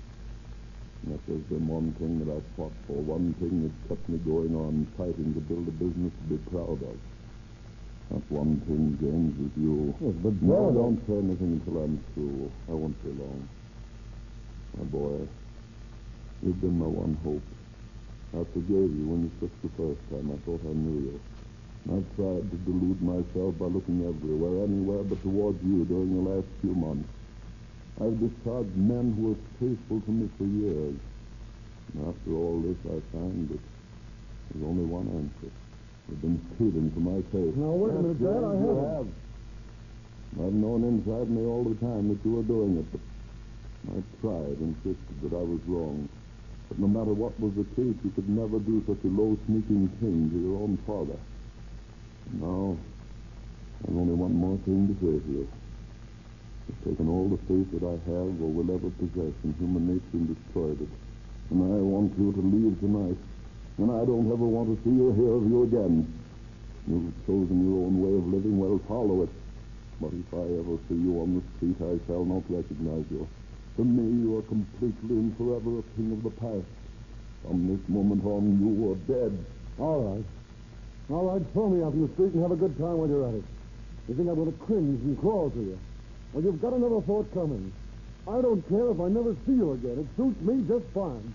And if there's been one thing that I've fought for, one thing that kept me going on fighting to build a business to be proud of, that one thing, James, is you. Yes, but no, don't say anything until I'm through. I won't be long. My boy, you've been my one hope. I forgave you when you slipped the first time. I thought I knew you. I've tried to delude myself by looking everywhere, anywhere but towards you during the last few months. I've discharged men who were faithful to me for years. And after all this, I find that there's only one answer. You've been stealing from my safe. Now, wait a minute, Dad, I have. I've known inside me all the time that you were doing it, but my pride insisted that I was wrong. But no matter what was the case, you could never do such a low, sneaking thing to your own father. Now, I've only one more thing to say to you. You've taken all the faith that I have or will ever possess in human nature and destroyed it. And I want you to leave tonight. And I don't ever want to see or hear of you again. You've chosen your own way of living, well, follow it. But if I ever see you on the street, I shall not recognize you. To me, you are completely and forever a thing of the past. From this moment on, you are dead. All right. All right, throw me out in the street and have a good time while you're at it. You think I'm going to cringe and crawl to you? Well, you've got another thought coming. I don't care if I never see you again. It suits me just fine.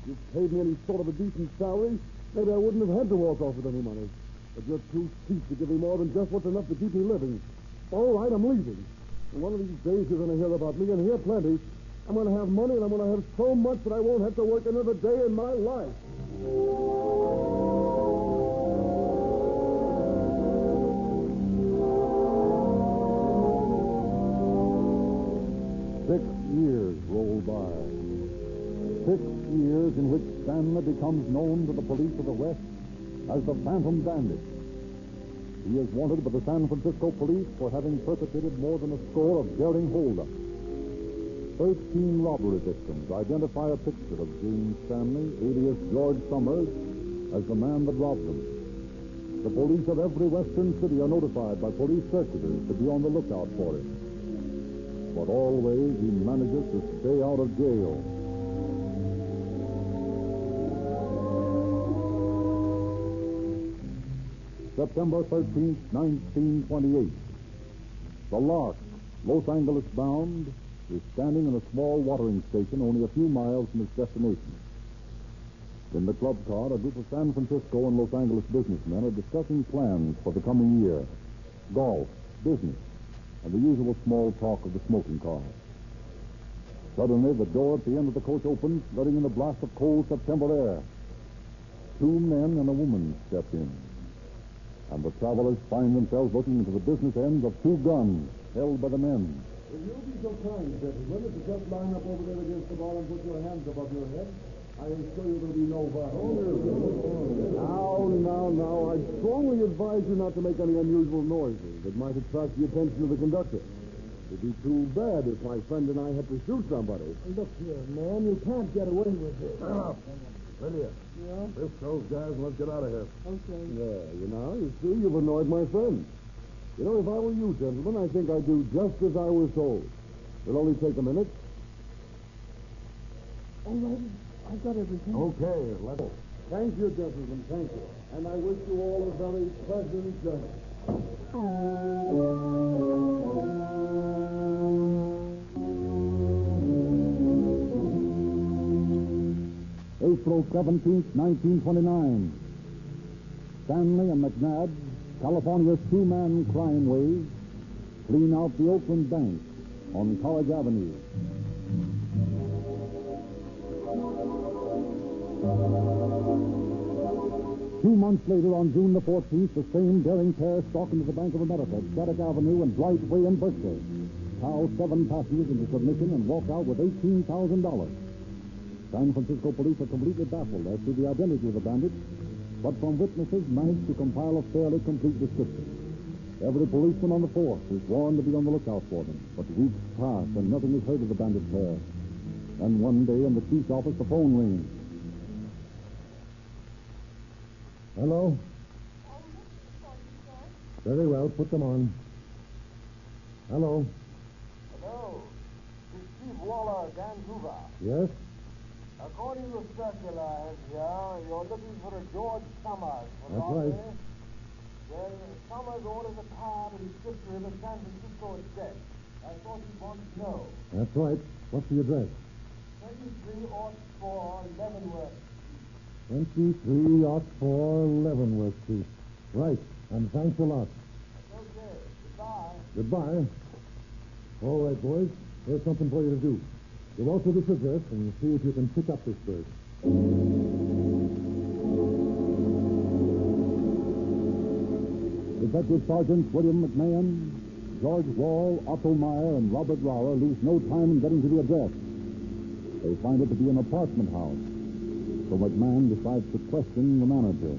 If you paid me any sort of a decent salary, maybe I wouldn't have had to walk off with any money. But you're too cheap to give me more than just what's enough to keep me living. All right, I'm leaving. And one of these days you're going to hear about me, and hear plenty. I'm going to have money, and I'm going to have so much that I won't have to work another day in my life. 6 years roll by. 6 years in which Stanley becomes known to the police of the West as the Phantom Bandit. He is wanted by the San Francisco police for having perpetrated more than a score of daring holdups. 13 robbery victims identify a picture of James Stanley, alias George Summers, as the man that robbed them. The police of every western city are notified by police circulars to be on the lookout for him. But always he manages to stay out of jail. September 13th, 1928. The Lark, Los Angeles bound, is standing in a small watering station only a few miles from its destination. In the club car, a group of San Francisco and Los Angeles businessmen are discussing plans for the coming year. Golf, business, and the usual small talk of the smoking car. Suddenly, the door at the end of the coach opens, letting in a blast of cold September air. 2 men and a woman step in. And the travelers find themselves looking into the business ends of 2 guns held by the men. Will you be so kind, gentlemen, to just line up over there against the bar and put your hands above your head? I assure you there'll be no violence. Now. I strongly advise you not to make any unusual noises that might attract the attention of the conductor. It'd be too bad if my friend and I had to shoot somebody. Look here, man, you can't get away with this. Lydia. Yeah? Lift those guys and let's get out of here. Okay. Yeah, you see, you've annoyed my friend. You know, if I were you, gentlemen, I think I'd do just as I was told. It'll only take a minute. All right. I got everything. Okay, let's go. Thank you, gentlemen. Thank you. And I wish you all a very pleasant journey. April 17th, 1929. Stanley and McNabb, California's two-man crime wave, clean out the Oakland Bank on College Avenue. Two months later, on June the 14th, the same daring pair stalk into the Bank of America, Shattuck Avenue and Blightway in Berkeley, tow 7 passengers into submission and walk out with $18,000. San Francisco police are completely baffled as to the identity of the bandits, but from witnesses managed to compile a fairly complete description. Every policeman on the force is warned to be on the lookout for them, but weeks pass and nothing is heard of the bandit pair. And one day in the chief's office, the phone rings. Hello? Very well, put them on. Hello? Hello. This is Chief Waller, Vancouver. Yes? According to circular here, you're looking for a George Summers. That's right. Well, Summers orders a car to be shipped to him at San Francisco Express. I thought you'd want to know. That's right. What's the address? 2304 Leavenworth. 2304 Leavenworth Street. Right, and thanks a lot. Okay, goodbye. Goodbye. All right, boys. Here's something for you to do. Go out to this address and see if you can pick up this bird. Detective Sergeant William McMahon, George Wall, Otto Meyer, and Robert Rower lose no time in getting to the address. They find it to be an apartment house. So McMahon decides to question the manager.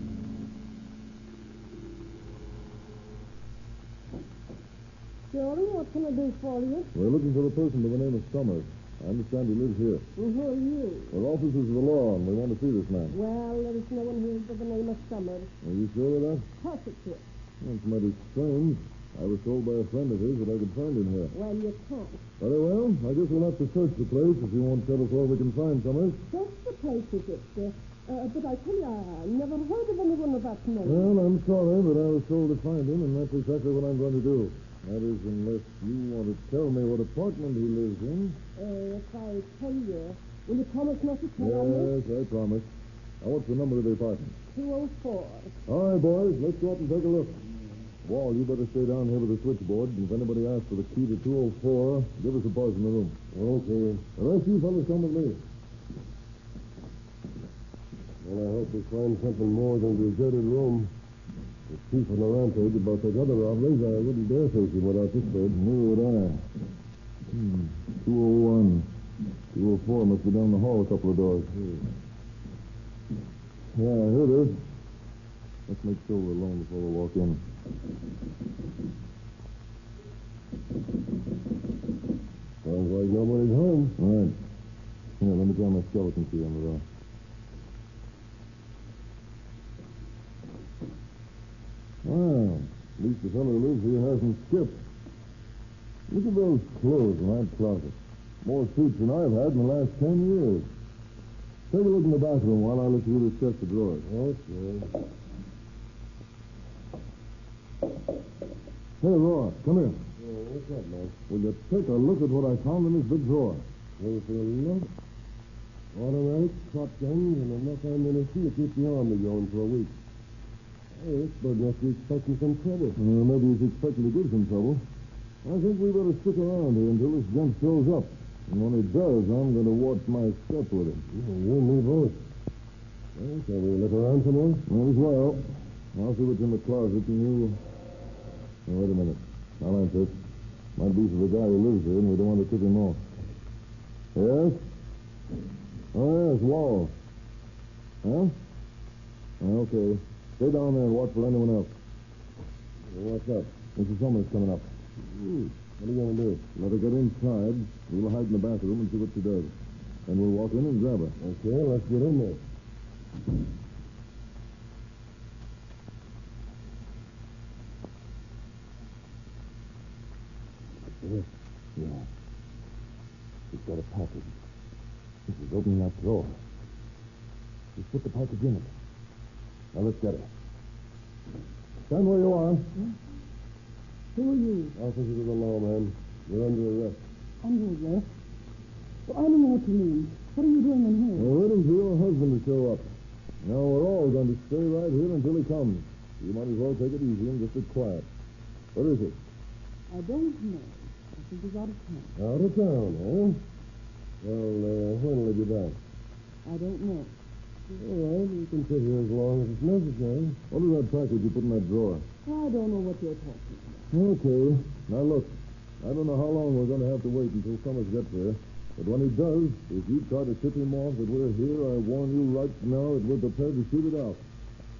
Joey, what can I do for you? We're looking for a person by the name of Summers. I understand he lives here. Well, who are you? We're officers of the law, and we want to see this man. Well, there is no one here by the name of Summers. Are you sure of that? Positive. That's mighty strange. I was told by a friend of his that I could find him here. Well, you can't. Very well. I guess we'll have to search the place if you won't tell us where we can find Summers. Just the place, is it? But I tell you, I never heard of anyone of that name. Well, I'm sorry, but I was told to find him, and that's exactly what I'm going to do. That is, unless you want to tell me what apartment he lives in. If I tell you, will you promise not to tell me? Yes, I promise. Now, what's the number of the apartment? 204. All right, boys, let's go up and take a look. Wall, you better stay down here with the switchboard, and if anybody asks for the key to 204, give us a buzz in the room. Okay. The rest of you fellas come with me. Well, I hope we find something more than a deserted room. The chief on the rampage about those other robberies, I wouldn't dare face him without this bird. Neither would I. 201. 204 must be down the hall a couple of doors. Yeah, here it is. Let's make sure we're alone before we walk in. Sounds like nobody's home. All right. Here, let me try my skeleton key on the door. Well, at least the fellow who lives here hasn't skipped. Look at those clothes in that closet. More suits than I've had in the last 10 years. Take a look in the bathroom while I look through this chest of drawers. Okay. Hey, Roy, come here. What's that, man? Will you take a look at what I found in this big drawer? Well, for a look. Automatic, shotguns, and enough ammunition to keep the army going for a week. Hey, this bird must be expecting some trouble. Maybe he's expecting to give some trouble. I think we better stick around here until this gent shows up. And when he does, I'm going to watch my step with him. You and me both. Well, shall we look around some more? Might as well. I'll see what's in the closet, and you... Oh, wait a minute. I'll answer it. Might be for the guy who lives here, and we don't want to tip him off. Yes? Oh, yes, Wall. Huh? Okay. Stay down there and watch for anyone else. What's up? Mrs. Summers coming up. What are you going to do? Let her get inside. We'll hide in the bathroom and see what she does. Then we'll walk in and grab her. Okay, let's get in there. Yeah. She's got a package. She's opening that drawer. She's put the package in it. Now, let's get her. Stand where you are. Who are you? Officers of the law, ma'am. You're under arrest. Under arrest? Well, I don't know what you mean. What are you doing in here? We're waiting for your husband to show up. Now, we're all going to stay right here until he comes. You might as well take it easy and just be quiet. What is it? I don't know. I think he's out of town. Out of town, eh? Well, when will he be back? I don't know. All right, you can sit here as long as it's necessary. What is that package you put in that drawer? I don't know what you're talking about. Okay. Now, look. I don't know how long we're going to have to wait until Summers gets there. But when he does, if you try to tip him off that we're here, I warn you right now that we're prepared to shoot it out.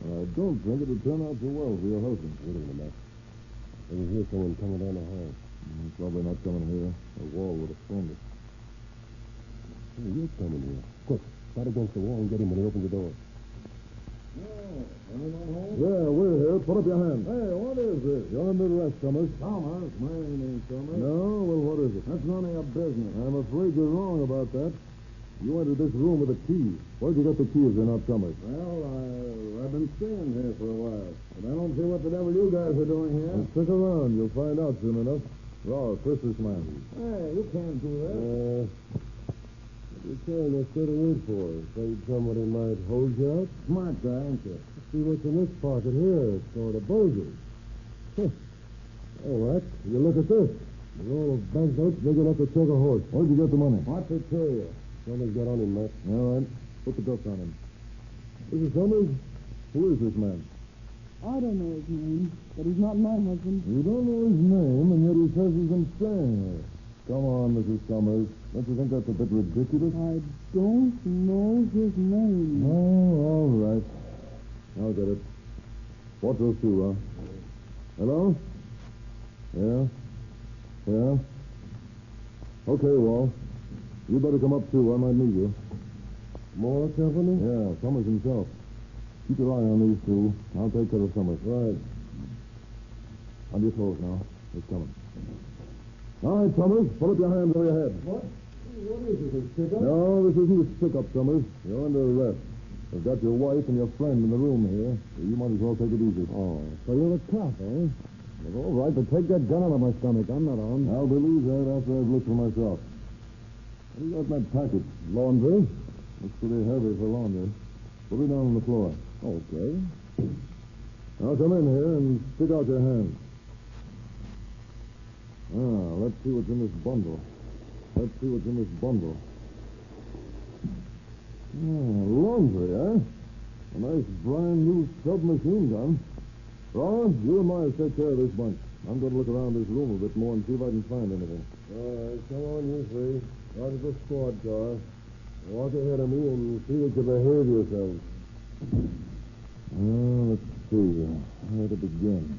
And I don't think it'll turn out so well for your husband. Wait a minute, Mac. I can hear someone coming down the hall. Probably not coming here. The wall would have phoned us. Hey, you're coming here. Quick, start against the wall and get him when he opens the door. Anyone home? Yeah, we're here. Put up your hand. Hey, what is this? You're under arrest, Summers. Summers? My name ain't Summers. No? Well, what is it? That's none of your business. I'm afraid you're wrong about that. You entered this room with a key. Where'd you get the key if you're not Summers? Well, I've been staying here for a while. But I don't see what the devil you guys are doing here. Well, stick around. You'll find out soon enough. Raw, twist this man. Hey, you can't do that. What are you trying to sit and wait for? Afraid somebody might hold you out? Smart guy, ain't you? See what's in this pocket here. It's sort of bogus. All right. You look at this. A roll of banknotes big enough to take a horse. Where'd you get the money? What's it to you? Somebody's got on him, Matt. All right. Put the cuffs on him. This is Summers. Who is this man? I don't know his name, but he's not my husband. You don't know his name, and yet he says he's been staying here. Come on, Mrs. Summers. Don't you think that's a bit ridiculous? I don't know his name. Oh, all right. I'll get it. Watch those two, huh? Hello? Yeah? Yeah? Okay, Wall. You better come up, too. I might need you. More company? Yeah, Summers himself. Keep your eye on these two. I'll take care of Summers. Right. On your toes now. It's coming. All right, Summers. Put up your hands over your head. What? What is this, a stick-up? No, this isn't a stick-up, Summers. You're under arrest. They've got your wife and your friend in the room here. So you might as well take it easy. Oh, so you're a cop, eh? Well, all right, but take that gun out of my stomach. I'm not on. I'll believe that after I've looked for myself. What do you got in that package? Laundry? Looks pretty heavy for laundry. Put it down on the floor. Okay. Now come in here and stick out your hand. Let's see what's in this bundle. Laundry, eh? A nice brand new submachine gun. Ron, you and Myers take care of this bunch. I'm going to look around this room a bit more and see if I can find anything. All right, come on, you three. Out of the squad car. Walk ahead of me and see that you behave yourselves. Let's see. Where to begin?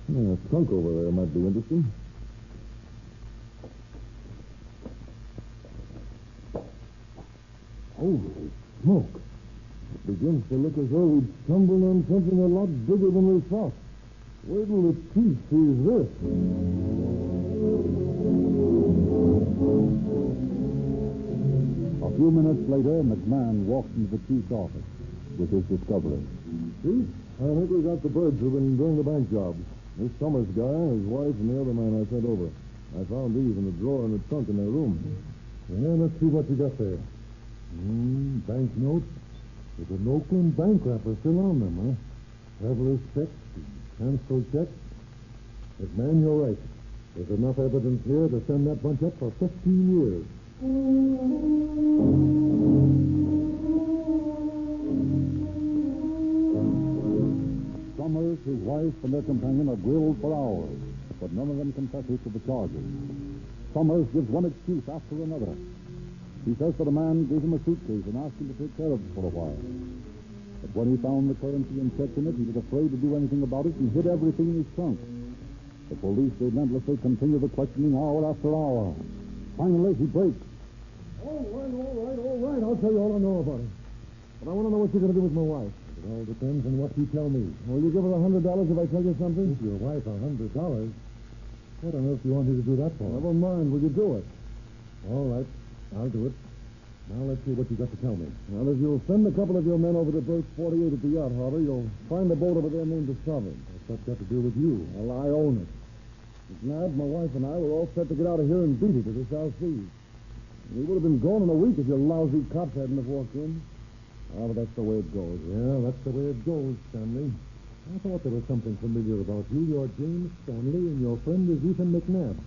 A trunk over there might be interesting. Holy smoke. It begins to look as though we'd stumbled on something a lot bigger than we thought. Wait till the chief sees this. A few minutes later, McMahon walked into the chief's office with his discovery. Chief, I think we got the birds who've been doing the bank jobs. This Summers guy, his wife, and the other man I sent over. I found these in the drawer in the trunk in their room. Yeah, let's see what you got there. Banknotes with an Oakland bank wrapper still on them, huh? Traveler's checks, transfer checks. McMahon, you're right. There's enough evidence here to send that bunch up for 15 years. Summers, his wife, and their companion are grilled for hours, but none of them confesses to the charges. Summers gives one excuse after another. He says that a man gave him a suitcase and asked him to take care of it for a while. But when he found the currency and checks in it, he was afraid to do anything about it and hid everything in his trunk. The police relentlessly continue the questioning hour after hour. Finally, he breaks. All right. I'll tell you all I know about it. But I want to know what you're going to do with my wife. It all depends on what you tell me. Will you give her $100 if I tell you something? Give your wife $100? What on earth do you want me to do that for? Never mind. Will you do it? All right. I'll do it. Now, let's see what you got to tell me. Well, if you'll send a couple of your men over to Break 48 at the yacht harbor, you'll find a boat over there named the Sovereign. What's that got to do with you? Well, I own it. McNabb, my wife, and I were all set to get out of here and beat it to the South Seas. We would have been gone in a week if your lousy cops hadn't have walked in. Ah, but that's the way it goes. Yeah, that's the way it goes, Stanley. I thought there was something familiar about you. You're James Stanley, and your friend is Ethan McNabb.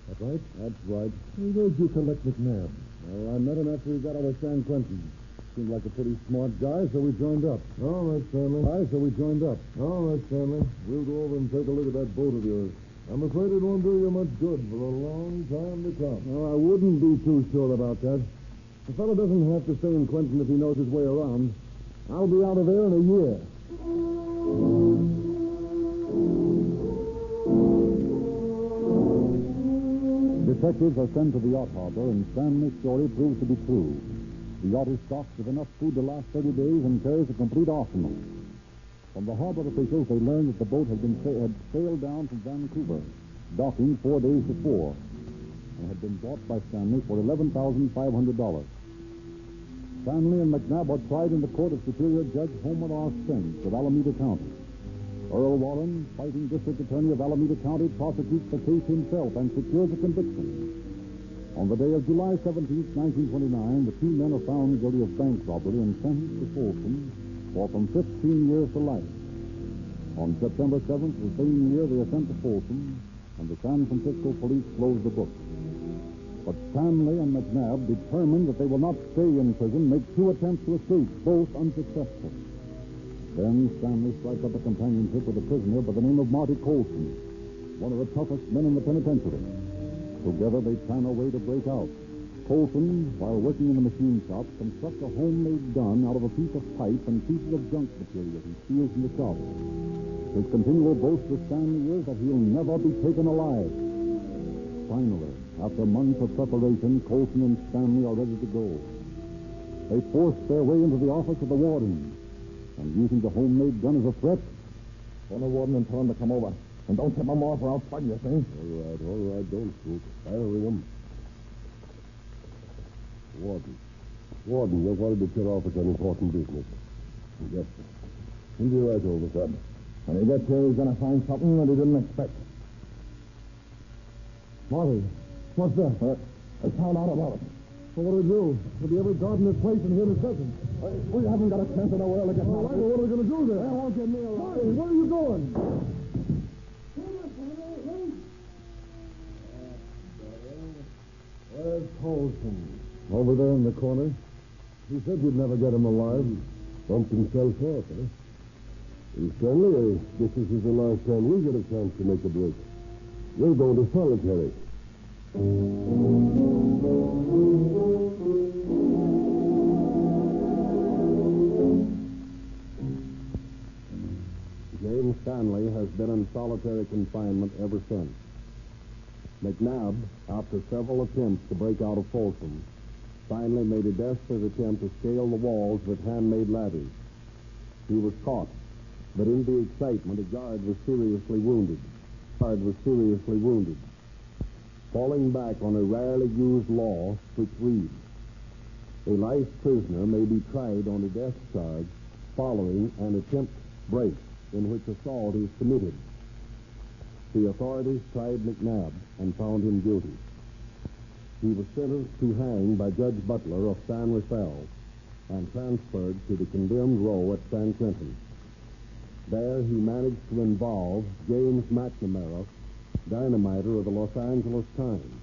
That right? That's right. Where'd you collect McNabb? Well, I met him after he got out of San Quentin. Seemed like a pretty smart guy, so we joined up. All right, Stanley. Aye, so we joined up. All right, Stanley. We'll go over and take a look at that boat of yours. I'm afraid it won't do you much good for a long time to come. No, I wouldn't be too sure about that. The fellow doesn't have to stay in Quentin if he knows his way around. I'll be out of there in a year. Detectives are sent to the yacht harbor, and Stanley's story proves to be true. The yacht is stocked with enough food to last 30 days and carries a complete arsenal. From the harbor officials, they learned that the boat had sailed down from Vancouver, docking 4 days before, and had been bought by Stanley for $11,500. Stanley and McNabb are tried in the court of Superior Judge Homer R. Spence of Alameda County. Earl Warren, fighting district attorney of Alameda County, prosecutes the case himself and secures a conviction. On the day of July 17, 1929, the two men are found guilty of bank robbery and sentenced to Folsom for from 15 years to life. On September 7th, the same year, they are sent to Folsom, and the San Francisco police close the book. But Stanley and McNabb, determined that they will not stay in prison, make 2 attempts to escape, both unsuccessful. Then Stanley strikes up a companionship with a prisoner by the name of Marty Colson, one of the toughest men in the penitentiary. Together they plan a way to break out. Colson, while working in the machine shop, constructs a homemade gun out of a piece of pipe and pieces of junk material he steals from the shop. His continual boast to Stanley is that he'll never be taken alive. Finally, after months of preparation, Colson and Stanley are ready to go. They force their way into the office of the warden, and using the homemade gun as a threat, Phone the warden and tell him to come over. And don't tip him off or I'll plug you, see? All right, don't spook. I'll ring him. Warden, you wanted to get off with an important business. Yes, sir. He'll be right over, sir. When he gets here, he's going to find something that he didn't expect. Marty, what's that? I found out about it. So what do we do? We'll be able to guard in this place and hear the session. We haven't got a chance to know where to get out. All right, well, what are we going to do then? That won't get me around. Marty, where are you going? Where's Colson? Over there in the corner. He said you'd never get him alive. Bumped himself off, eh? Stanley, this is the last time we get a chance to make a break. We're going to solitary. James Stanley has been in solitary confinement ever since. McNabb, after several attempts to break out of Folsom, finally made a desperate attempt to scale the walls with handmade ladders. He was caught, but in the excitement, a guard was seriously wounded. Falling back on a rarely used law which reads, a life prisoner may be tried on a death charge following an attempt break in which assault is committed. The authorities tried McNabb and found him guilty. He was sentenced to hang by Judge Butler of San Rafael and transferred to the condemned row at San Quentin. There he managed to involve James McNamara, dynamiter of the Los Angeles Times,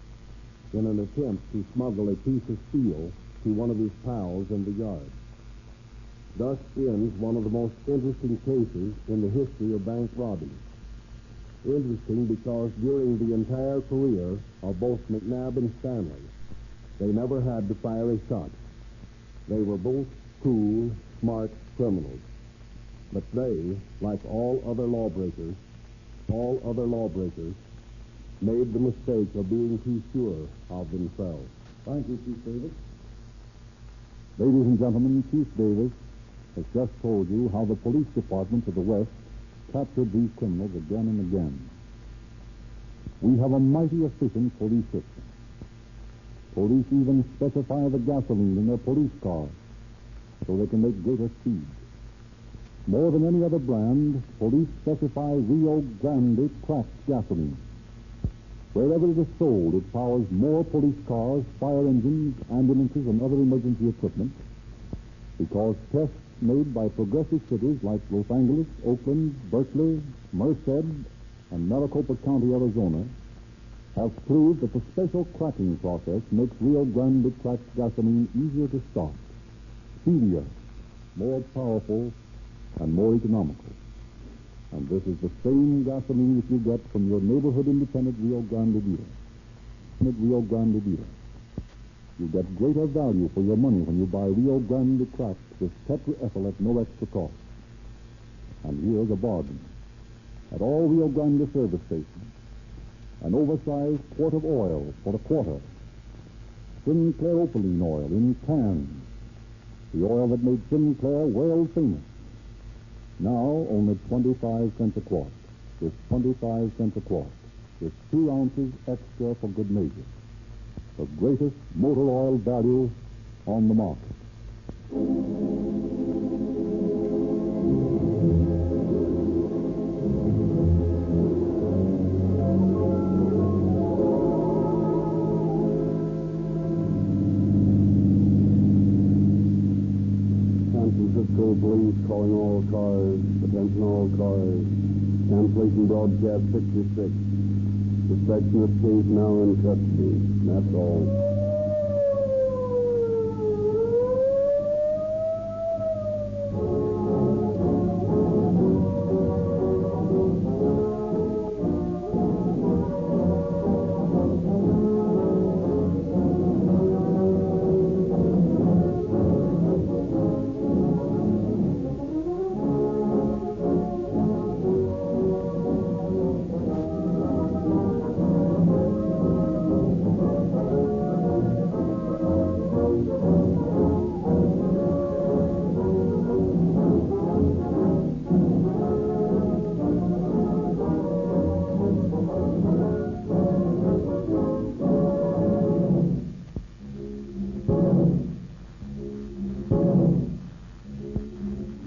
in an attempt to smuggle a piece of steel to one of his pals in the yard. Thus ends one of the most interesting cases in the history of bank robbing. Interesting because during the entire career of both McNabb and Stanley, they never had to fire a shot. They were both cool, smart criminals. But they, like all other lawbreakers, made the mistake of being too sure of themselves. Thank you, Chief Davis. Ladies and gentlemen, Chief Davis has just told you how the police department of the West captured these criminals again and again. We have a mighty efficient police system. Police even specify the gasoline in their police cars so they can make greater speed. More than any other brand, police specify Rio Grande cracked gasoline. Wherever it is sold, it powers more police cars, fire engines, ambulances, and other emergency equipment because tests made by progressive cities like Los Angeles, Oakland, Berkeley, Merced, and Maricopa County, Arizona, have proved that the special cracking process makes Rio Grande cracked gasoline easier to start, speedier, more powerful, and more economical. And this is the same gasoline that you get from your neighborhood independent Rio Grande dealer. You get greater value for your money when you buy Rio Grande cracked with tetraethyl at no extra cost. And here's a bargain. At all Rio Grande service stations, an oversized quart of oil for a quarter. Sinclair Opaline oil in cans. The oil that made Sinclair world famous. Now only 25 cents a quart. With 25 cents a quart. With 2 ounces extra for good measure. The greatest motor oil value on the market. Police calling all cars. Attention all cars. Cancellation broadcast 66. Suspected case now in custody. That's all.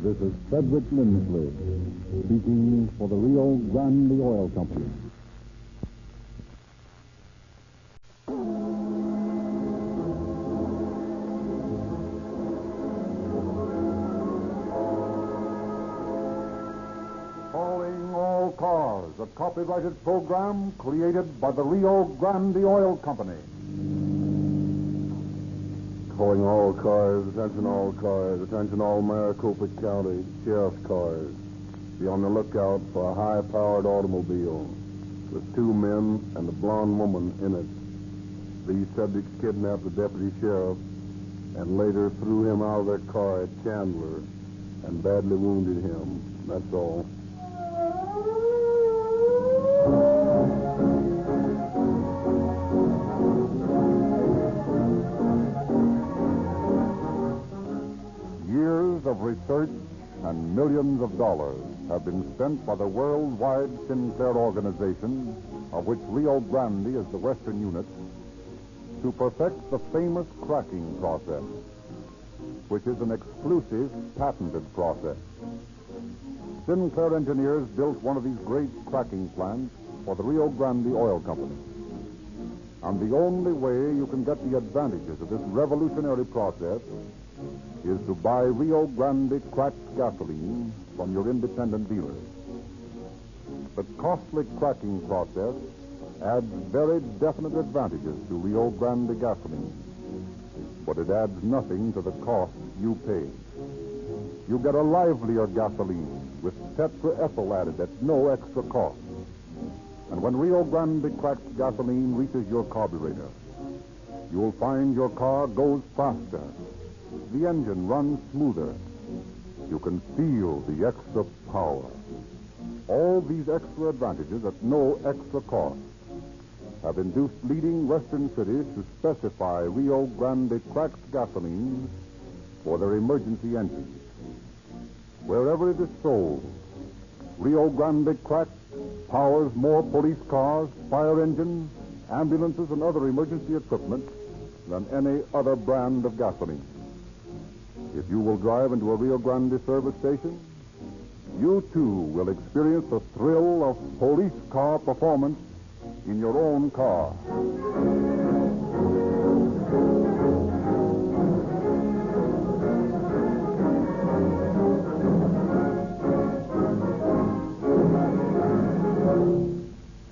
This is Frederick Lindsley, speaking for the Rio Grande Oil Company. Calling all cars, a copyrighted program created by the Rio Grande Oil Company. Calling all cars, attention all Maricopa County sheriff's cars. Be on the lookout for a high-powered automobile with 2 men and a blonde woman in it. These subjects kidnapped the deputy sheriff and later threw him out of their car at Chandler and badly wounded him. That's all. Years of research and millions of dollars have been spent by the worldwide Sinclair organization, of which Rio Grande is the western unit, to perfect the famous cracking process, which is an exclusive, patented process. Sinclair engineers built one of these great cracking plants for the Rio Grande Oil Company. And the only way you can get the advantages of this revolutionary process is to buy Rio Grande cracked gasoline from your independent dealer. The costly cracking process adds very definite advantages to Rio Grande gasoline, but it adds nothing to the cost you pay. You get a livelier gasoline with tetraethyl added at no extra cost. And when Rio Grande cracked gasoline reaches your carburetor, you'll find your car goes faster. The engine runs smoother. You can feel the extra power. All these extra advantages at no extra cost have induced leading western cities to specify Rio Grande cracked gasoline for their emergency engines. Wherever it is sold, Rio Grande cracked powers more police cars, fire engines, ambulances, and other emergency equipment than any other brand of gasoline. If you will drive into a Rio Grande service station, you too will experience the thrill of police car performance in your own car.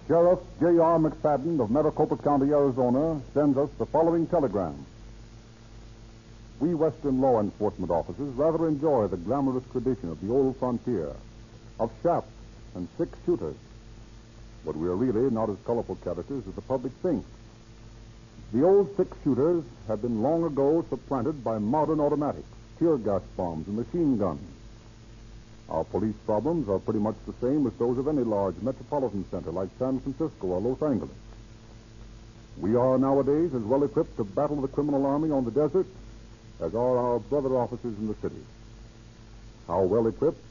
Sheriff J.R. McFadden of Maricopa County, Arizona, sends us the following telegram. We Western law enforcement officers rather enjoy the glamorous tradition of the old frontier, of shafts and six-shooters. But we are really not as colorful characters as the public thinks. The old six-shooters have been long ago supplanted by modern automatics, tear gas bombs, and machine guns. Our police problems are pretty much the same as those of any large metropolitan center like San Francisco or Los Angeles. We are nowadays as well equipped to battle the criminal army on the desert as are our brother officers in the city. How well equipped,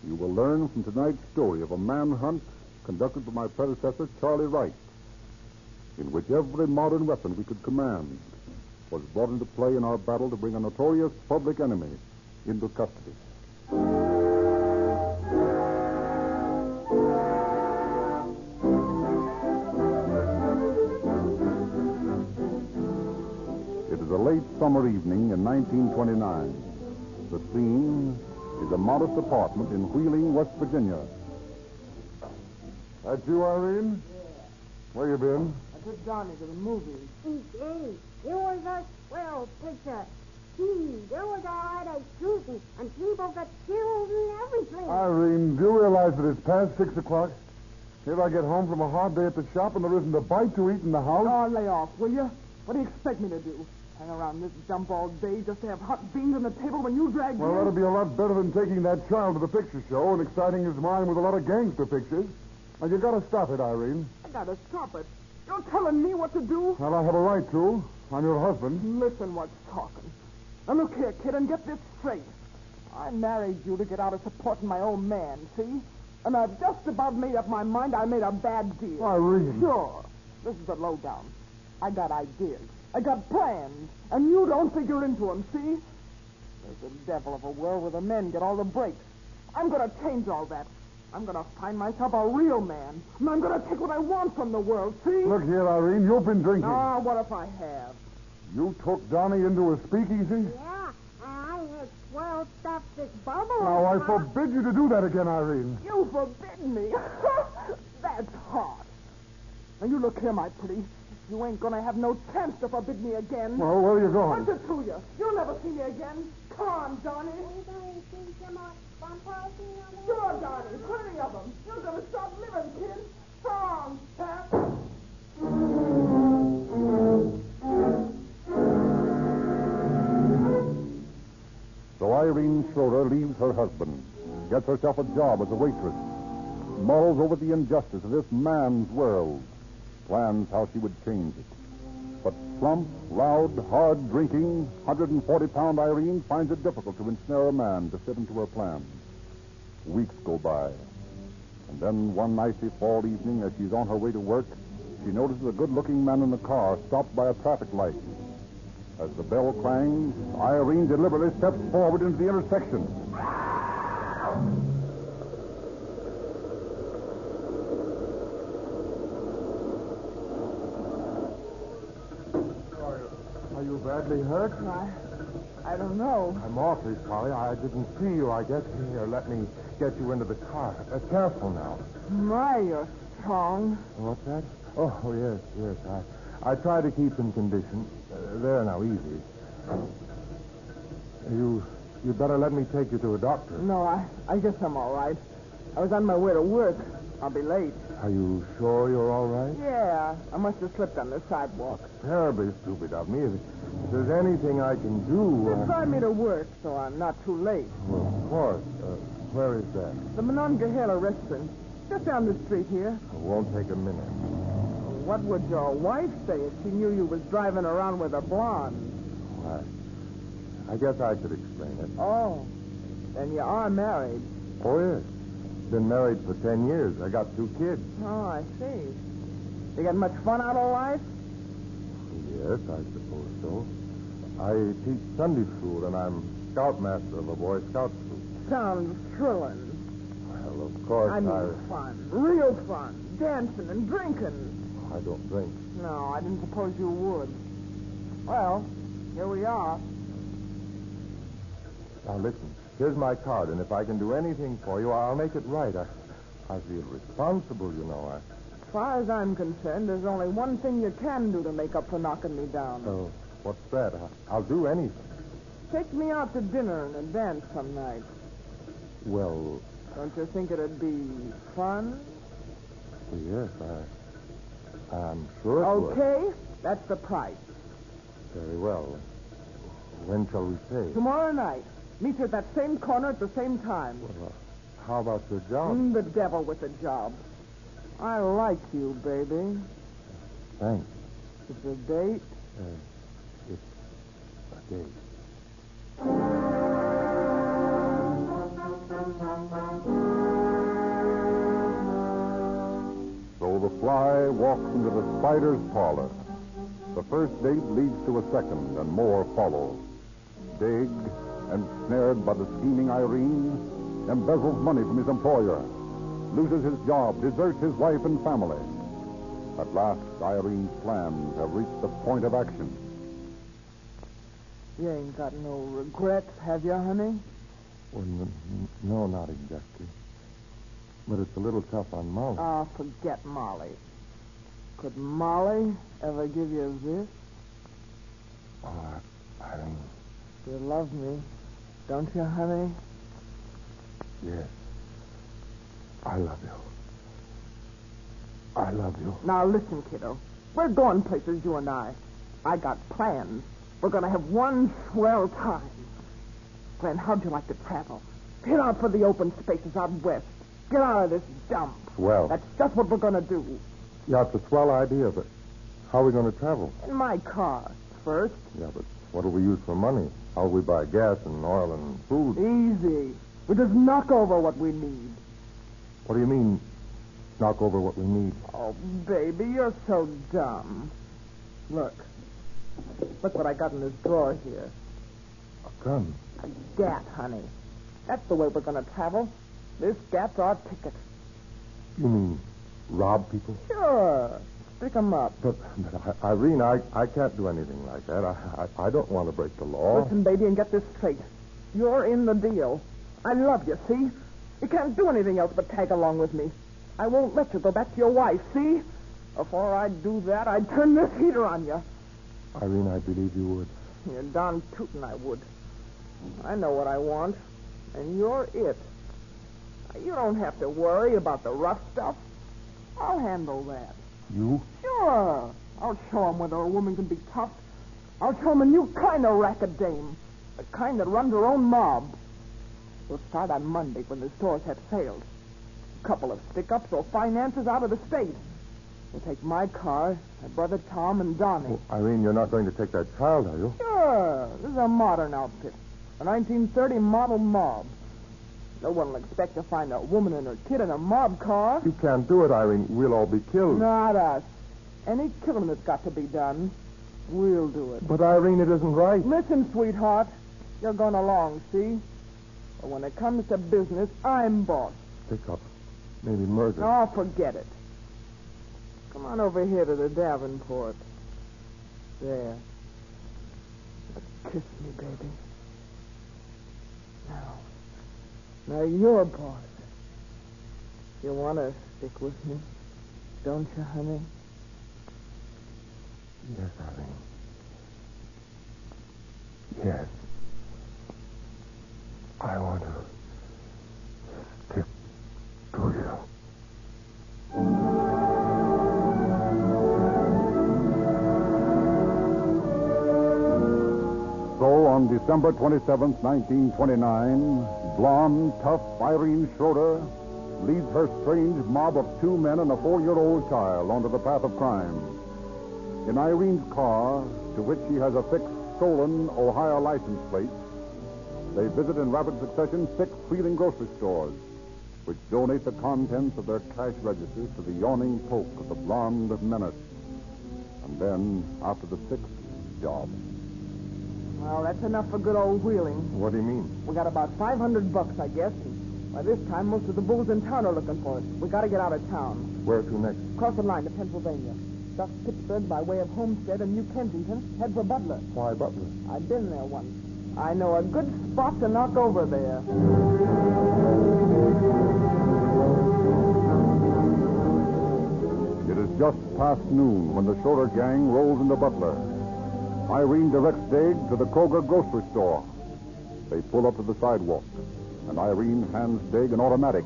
you will learn from tonight's story of a manhunt conducted by my predecessor, Charlie Wright, in which every modern weapon we could command was brought into play in our battle to bring a notorious public enemy into custody. It is a late summer evening in 1929. The scene is a modest apartment in Wheeling, West Virginia. That you, Irene? Where you been? I took Johnny to the movies. Eddie, it was a swell picture. Gee, there was a lot of shooting, and people got killed and everything. Irene, do you realize that it's past 6 o'clock? Here I get home from a hard day at the shop, and there isn't a bite to eat in the house. Oh, lay off, will you? What do you expect me to do? Hang around this dump all day just to have hot beans on the table when you drag me? Well, that'd be a lot better than taking that child to the picture show and exciting his mind with a lot of gangster pictures. And you gotta stop it, Irene. I gotta stop it. You're telling me what to do? Well, I have a right to. I'm your husband. Listen what's talking. Now, look here, kid, and get this straight. I married you to get out of supporting my old man, see? And I've just about made up my mind I made a bad deal. Irene. Sure. This is the lowdown. I got ideas. I got plans. And you don't figure into them, see? There's a devil of a world where the men get all the breaks. I'm going to change all that. I'm going to find myself a real man. And I'm going to take what I want from the world, see? Look here, Irene, you've been drinking. Ah, what if I have? You took Johnny into a speakeasy? Yeah, I had swell stuff this bubble. Now, I forbid you to do that again, Irene. You forbid me? That's hot. Now, you look here, my pretty. You ain't gonna have no chance to forbid me again. Well, where are you going? What's it to you? You'll never see me again. Come on, Johnny. Sure, Johnny. Plenty of them. You're gonna stop living, kid. Strong, Pat. So Irene Schroeder leaves her husband, gets herself a job as a waitress, mulls over the injustice of this man's world, plans how she would change it. But plump, loud, hard-drinking, 140-pound Irene finds it difficult to ensnare a man to fit into her plans. Weeks go by. And then one icy fall evening, as she's on her way to work, she notices a good-looking man in the car stopped by a traffic light. As the bell clangs, Irene deliberately steps forward into the intersection. Are you badly hurt? I don't know. I'm awfully sorry. I didn't see you, I guess. Here, let me get you into the car. Careful now. My, you're strong. What's that? Oh, yes. I try to keep in condition. There now, easy. You'd better let me take you to a doctor. No, I guess I'm all right. I was on my way to work. I'll be late. Are you sure you're all right? Yeah, I must have slipped on the sidewalk. Terribly stupid of me. If there's anything I can do... Just drive me to work so I'm not too late. Well, of course. Where is that? The Monongahela restaurant. Just down the street here. It won't take a minute. What would your wife say if she knew you was driving around with a blonde? I guess I could explain it. Oh, then you are married. Oh, yes. Been married for 10 years. I got 2 kids. Oh, I see. You got much fun out of life? Yes, I suppose so. I teach Sunday school, and I'm scoutmaster of a Boy Scout troop. Sounds thrilling. Well, of course, I mean fun. Real fun. Dancing and drinking. I don't drink. No, I didn't suppose you would. Well, here we are. Now, listen. Here's my card, and if I can do anything for you, I'll make it right. I feel responsible, you know. As far as I'm concerned, there's only one thing you can do to make up for knocking me down. Oh, what's that? I'll do anything. Take me out to dinner and a dance some night. Well... Don't you think it'd be fun? Yes, I'm sure it would. Okay, that's the price. Very well. When shall we say? Tomorrow night. Meet you at that same corner at the same time. Well, how about your job? The devil with the job. I like you, baby. Thanks. It's a date? It's a date. So the fly walks into the spider's parlor. The first date leads to a second, and more follow. Big and snared by the scheming Irene, embezzles money from his employer, loses his job, deserts his wife and family. At last, Irene's plans have reached the point of action. You ain't got no regrets, have you, honey? Well, no, not exactly. But it's a little tough on Molly. Oh, forget Molly. Could Molly ever give you this? Oh, Irene. You love me, don't you, honey? Yes. I love you. I love you. Now, listen, kiddo. We're going places, you and I. I got plans. We're going to have one swell time. Glenn, how'd you like to travel? Head out for the open spaces out west. Get out of this dump. Swell. That's just what we're going to do. Yeah, it's a swell idea, but how are we going to travel? In my car, first. Yeah, but what'll we use for money? How'll we buy gas and oil and food? Easy. We just knock over what we need. What do you mean, knock over what we need? Oh, baby, you're so dumb. Look what I got in this drawer here. A gun? A gat, honey. That's the way we're going to travel. This gat's our ticket. You mean rob people? Sure. Pick 'em up. But Irene, I can't do anything like that. I don't want to break the law. Listen, baby, and get this straight. You're in the deal. I love you, see? You can't do anything else but tag along with me. I won't let you go back to your wife, see? Before I'd do that, I'd turn this heater on you. Irene, I believe you would. You're darn tootin' I would. I know what I want, and you're it. You don't have to worry about the rough stuff. I'll handle that. You? Sure. I'll show 'em whether a woman can be tough. I'll show 'em a new kind of racket dame. The kind that runs her own mob. We'll start on Monday when the stores have sales. A couple of stick-ups or finances out of the state. We'll take my car, my brother Tom, and Donnie. Well, Irene, you're not going to take that child, are you? Sure. This is a modern outfit. A 1930 model mob. No one will expect to find a woman and her kid in a mob car. You can't do it, Irene. We'll all be killed. Not us. Any killing that's got to be done, we'll do it. But, Irene, it isn't right. Listen, sweetheart. You're going along, see? But when it comes to business, I'm boss. Pick up. Maybe murder. Oh, forget it. Come on over here to the Davenport. There. Kiss me, baby. Now you're boss. You want to stick with me, don't you, honey? Yes, Irene. Yes. I want to stick to you. So, on December 27th, 1929, blonde, tough Irene Schroeder leads her strange mob of 2 men and a 4-year-old child onto the path of crime. In Irene's car, to which she has affixed stolen Ohio license plates, they visit in rapid succession 6 Freeling grocery stores, which donate the contents of their cash registers to the yawning poke of the blonde menace. And then, after the 6th job. Well, that's enough for good old Wheeling. What do you mean? We got about $500, I guess. And by this time, most of the bulls in town are looking for us. We got to get out of town. Where to next? Cross the line to Pennsylvania. Duck Pittsburgh by way of Homestead and New Kensington. Head for Butler. Why Butler? I've been there once. I know a good spot to knock over there. It is just past noon when the Schroeder gang rolls into Butler. Irene directs Dave to the Kroger grocery store. They pull up to the sidewalk, and Irene hands Dave an automatic.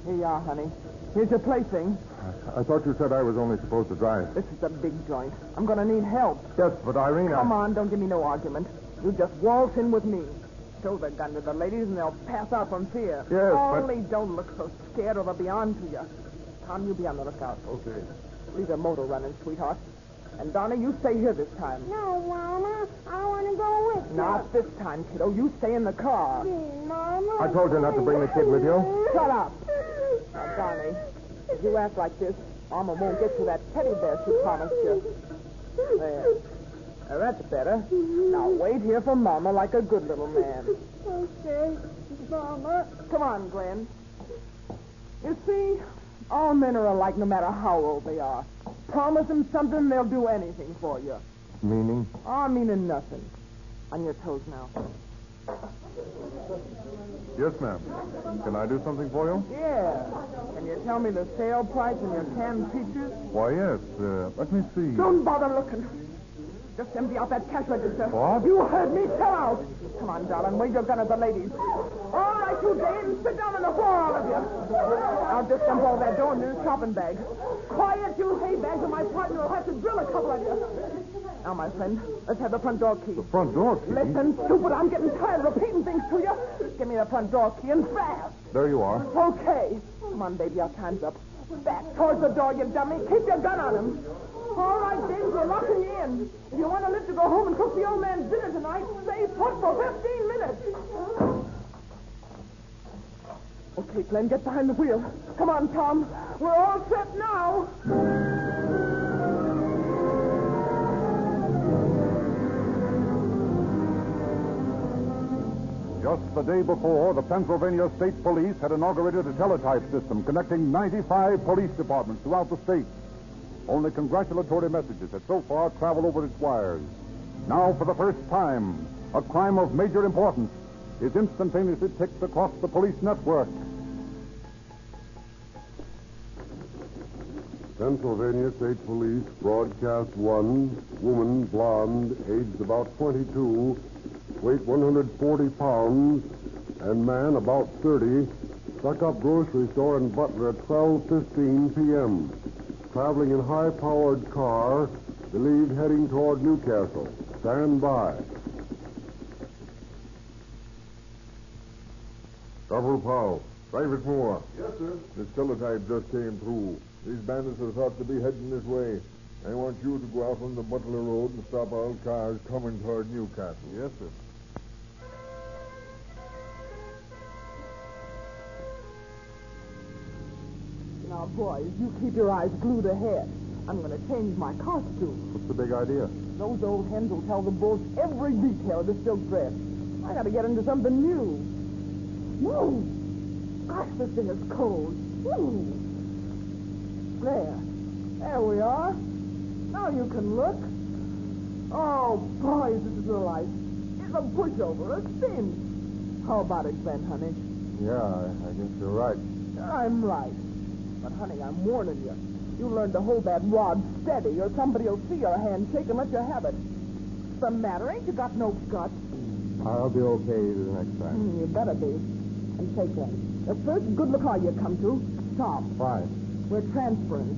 Here you are, honey. Here's your plaything. I thought you said I was only supposed to drive. This is a big joint. I'm going to need help. Yes, but Irene, Come on, don't give me no argument. You just waltz in with me. Show the gun to the ladies, and they'll pass out from fear. Yes, Only don't look so scared, or they'll be on to you. Tom, you be on the lookout. Okay. Leave the motor running, sweetheart. And, Donna, you stay here this time. No, Mama. I want to go with you. Not this time, kiddo. You stay in the car. Mama. I told you not to bring the kid with you. Shut up. Now, Donnie, if you act like this, Mama won't get you that teddy bear she promised you. There. Now, that's better. Now, wait here for Mama like a good little man. Okay, Mama. Come on, Glenn. You see, all men are alike no matter how old they are. Promise them something, they'll do anything for you. Meaning? Oh, meaning nothing. On your toes now. Yes, ma'am. Can I do something for you? Yeah. Can you tell me the sale price on your canned peaches? Why, yes. Let me see. Don't bother looking. Just empty out that cash register. What? You heard me. Tell out. Come on, darling. Wave your gun at the ladies. All right, you Dave. Sit down on the floor, all of you. I'll just dump all that dough in this shopping bag. Quiet, you hay bags, or my partner will have to drill a couple of you. Now, my friend, let's have the front door key. The front door key? Listen, stupid, I'm getting tired of repeating things to you. Give me the front door key and fast. There you are. Okay. Come on, baby, our time's up. Back towards the door, you dummy. Keep your gun on him. All right, James, we're locking you in. If you want to live to go home and cook the old man's dinner tonight, stay put for 15 minutes. Okay, Glenn, get behind the wheel. Come on, Tom. We're all set now. Just the day before, the Pennsylvania State Police had inaugurated a teletype system connecting 95 police departments throughout the state. Only congratulatory messages had so far traveled over its wires. Now, for the first time, a crime of major importance is instantaneously ticked across the police network. Pennsylvania State Police, broadcast 1, woman, blonde, aged about 22, weight 140 pounds, and man about 30, stuck up grocery store in Butler at 12:15 p.m. Traveling in high-powered car, believed heading toward Newcastle. Stand by. Corporal Powell, Private Moore. Yes, sir. This teletype just came through. These bandits are thought to be heading this way. I want you to go out on the Butler Road and stop all cars coming toward Newcastle. Yes, sir. Now, boys, you keep your eyes glued ahead. I'm going to change my costume. What's the big idea? Those old hens will tell the bulls every detail of the silk dress. I got to get into something new. Whoa! Gosh, this thing is cold. Whoa! There we are. Now you can look. Oh, boys, this is life. It's a pushover, a spin. How about it, Glenn, honey? Yeah, I guess you're right. I'm right. But, honey, I'm warning you. You learn to hold that rod steady, or somebody will see your hand shake and let you have it. What's the matter? Ain't you got no guts? I'll be okay the next time. You better be. And take that. The first good look car you come to, stop. Why? We're transferring.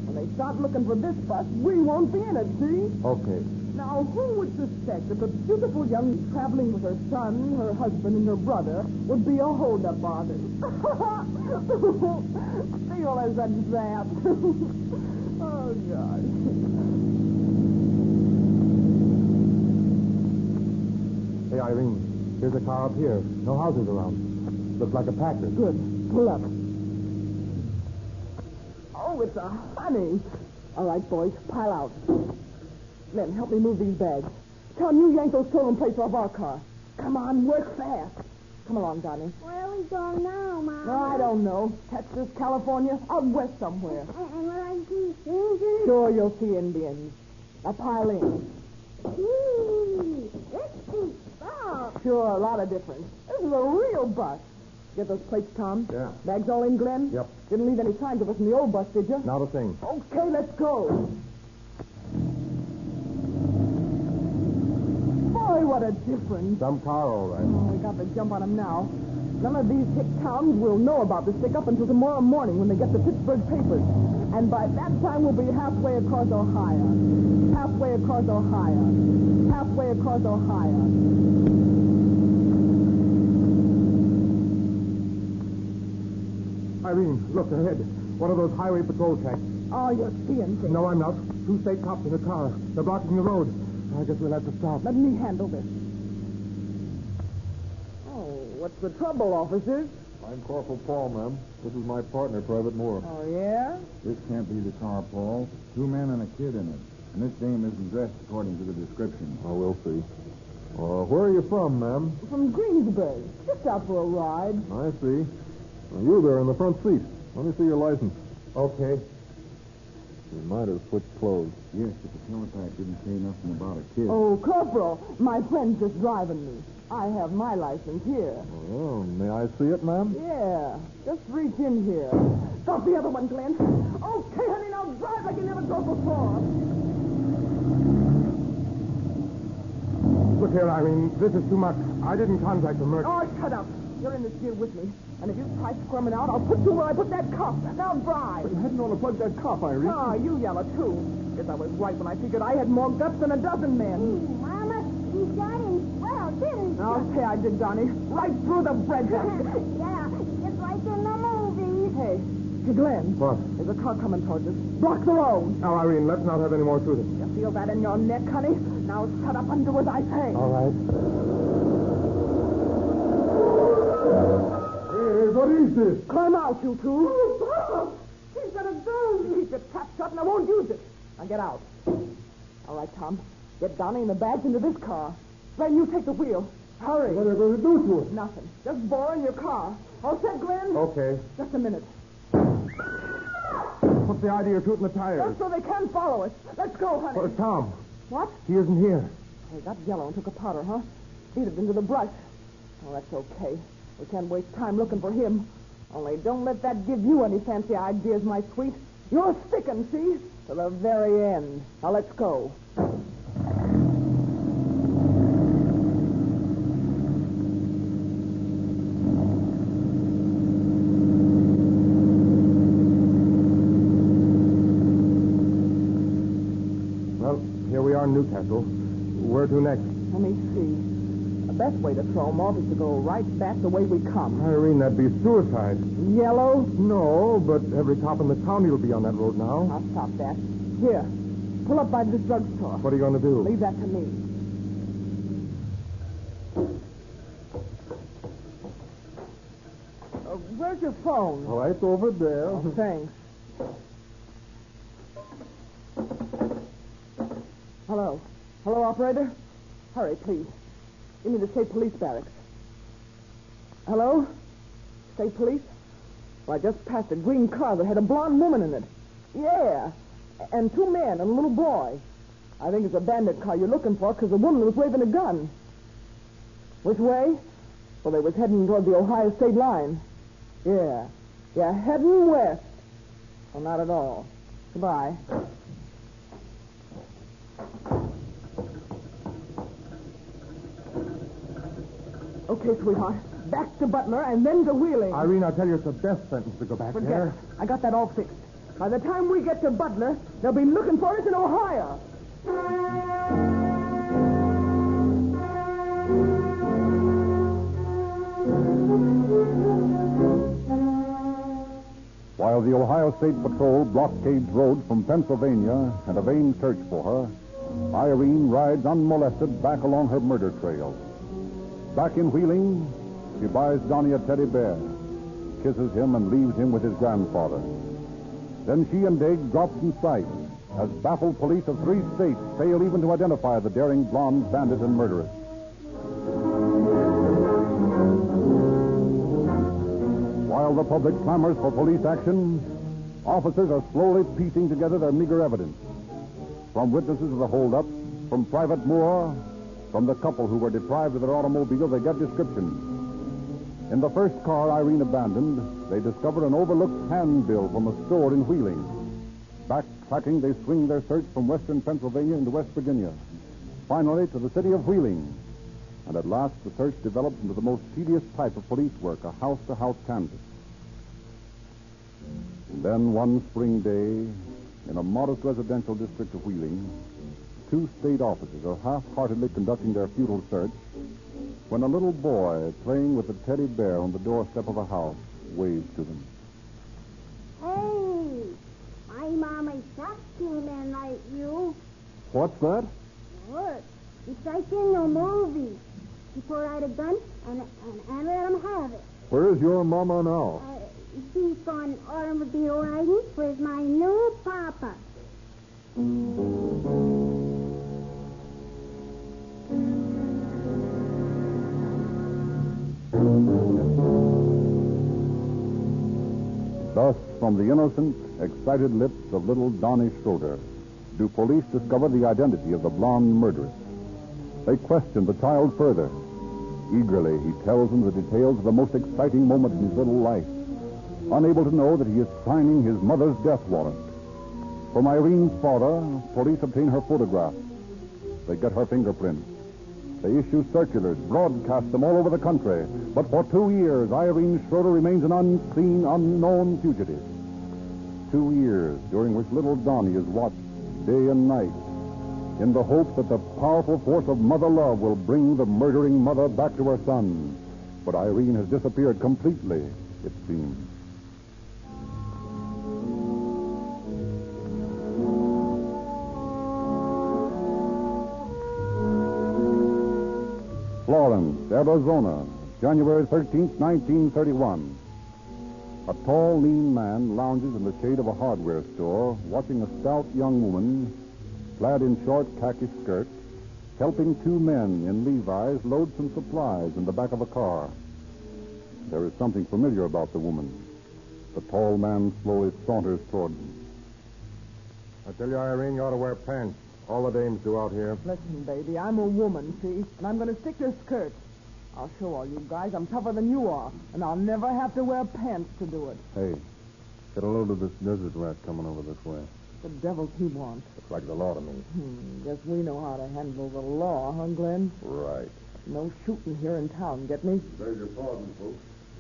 When they start looking for this bus, we won't be in it, see? Okay. Now, who would suspect that the beautiful young traveling with her son, her husband, and her brother would be a hold-up artist? Feel as a zap. Oh, God. Hey, Irene, here's a car up here. No houses around. Looks like a Packard. Good. Pull up. Oh, it's a honey. All right, boys, pile out. Lynn, help me move these bags. Tom, you yank those stolen plates off our car. Come on, work fast. Come along, Donnie. Where are we going now, Mom? No, I don't know. Texas, California, out west somewhere. And will I see Indians? Sure, you'll see Indians. Now pile in. Ooh, this is fun. Sure, a lot of difference. This is a real bus. Get those plates, Tom? Yeah. Bags all in, Glenn? Yep. Didn't leave any signs of us in the old bus, did you? Not a thing. Okay, let's go. Boy, what a difference. Some car, all right. Oh, we got the jump on them now. None of these hick towns will know about the stick-up until tomorrow morning when they get the Pittsburgh papers. And by that time, we'll be halfway across Ohio. Halfway across Ohio. Halfway across Ohio. Irene, look ahead. One of those highway patrol tanks. Oh, you're seeing things. No, I'm not. 2 state cops in a car. They're blocking the road. I guess we'll have to stop. Let me handle this. Oh, what's the trouble, officers? I'm Corporal Paul, ma'am. This is my partner, Private Moore. Oh, yeah? This can't be the car, Paul. 2 men and a kid in it. And this dame isn't dressed according to the description. Oh, we'll see. Where are you from, ma'am? From Greensburg. Just out for a ride. I see. Well, you there in the front seat. Let me see your license. Okay. You might have switched clothes. Yes, but the teletype didn't say nothing about a kid. Oh, Corporal, my friend's just driving me. I have my license here. Oh, may I see it, ma'am? Yeah, just reach in here. Stop the other one, Glenn. Okay, honey, now drive like you never drove before. Look here, Irene. This is too much. I didn't contract the murder. Oh, shut up. You're in this deal with me. And if you try squirming out, I'll put you where I put that cop. Now drive. You hadn't ought to plug that cop, Irene. Ah, you yellow, too. Guess I was right when I figured I had more guts than a dozen men. Mama, you got him well, didn't you? I'll say I did, Donnie. Right through the breadbasket. Yeah, just like in the movies. Hey, Glenn. What? There's a car coming towards us. Block the road. Now, Irene, let's not have any more shooting. You feel that in your neck, honey? Now shut up and do as I say. All right. Hey, what is this? Climb out, you two. Oh, Papa, he's got a gun. Keep your trap shut and I won't use it. Now get out. All right, Tom. Get Donnie and the bags into this car. Glenn, you take the wheel. Hurry. What are you going to do to it? Nothing. Just bore in your car. All set, Glenn? Okay. Just a minute. What's the idea of shooting the tires? Just so they can follow us. Let's go, honey. Where's Tom? What? He isn't here. He got yellow and took a powder, huh? Beat it into the brush. Oh, that's okay. We can't waste time looking for him. Only don't let that give you any fancy ideas, my sweet. You're sticking, see? To the very end. Now let's go. Well, here we are in Newcastle. Where to next? Let me see. The best way to throw him off is to go right back the way we come. Irene, that'd be suicide. Yellow? No, but every cop in the county will be on that road now. I'll stop that. Here, pull up by this drugstore. What are you going to do? Leave that to me. Where's your phone? Right over there. Oh, thanks. Hello. Hello, operator? Hurry, please. Give me the state police barracks. Hello? State police? Well, I just passed a green car that had a blonde woman in it. Yeah. And 2 men and a little boy. I think it's a bandit car you're looking for because the woman was waving a gun. Which way? Well, they was heading toward the Ohio state line. Yeah. Yeah, heading west. Well, not at all. Goodbye. Okay, sweetheart. Back to Butler and then to Wheeling. Irene, I'll tell you, it's a death sentence to go back Forget there. it. I got that all fixed. By the time we get to Butler, they'll be looking for us in Ohio. While the Ohio State Patrol blockades roads from Pennsylvania and a vain search for her, Irene rides unmolested back along her murder trail. Back in Wheeling, she buys Donnie a teddy bear, kisses him, and leaves him with his grandfather. Then she and Dig drop from sight as baffled police of 3 states fail even to identify the daring blonde bandit and murderess. While the public clamors for police action, officers are slowly piecing together their meager evidence. From witnesses of the holdup, from Private Moore, from the couple who were deprived of their automobile, they get descriptions. In the first car Irene abandoned, they discover an overlooked handbill from a store in Wheeling. Backtracking, they swing their search from western Pennsylvania into West Virginia. Finally, to the city of Wheeling. And at last, the search develops into the most tedious type of police work, a house-to-house canvass. And then one spring day, in a modest residential district of Wheeling, 2 state officers are half-heartedly conducting their futile search when a little boy playing with a teddy bear on the doorstep of a house waves to them. Hey, my mama shot came in like you. What's that? What? It's like in the movie. She pulled out a gun and let him have it. Where's your mama now? She's gone automobile riding with my new papa. Thus, from the innocent, excited lips of little Donnie Schroeder, do police discover the identity of the blonde murderess. They question the child further. Eagerly, he tells them the details of the most exciting moment in his little life, unable to know that he is signing his mother's death warrant. From Irene's father, police obtain her photograph. They get her fingerprints. They issue circulars, broadcast them all over the country. But for 2 years, Irene Schroeder remains an unseen, unknown fugitive. 2 years during which little Donnie is watched day and night in the hope that the powerful force of mother love will bring the murdering mother back to her son. But Irene has disappeared completely, it seems. Florence, Arizona, January 13th, 1931. A tall, lean man lounges in the shade of a hardware store, watching a stout young woman, clad in short khaki skirts, helping 2 men in Levi's load some supplies in the back of a car. There is something familiar about the woman. The tall man slowly saunters toward them. I tell you, Irene, you ought to wear pants. All the dames do out here. Listen, baby, I'm a woman, see? And I'm going to stick to skirts. I'll show all you guys I'm tougher than you are, and I'll never have to wear pants to do it. Hey, get a load of this desert rat coming over this way. The devil's he wants. Looks like the law to me. Guess we know how to handle the law, huh, Glenn? Right. No shooting here in town, get me? Beg your pardon, folks.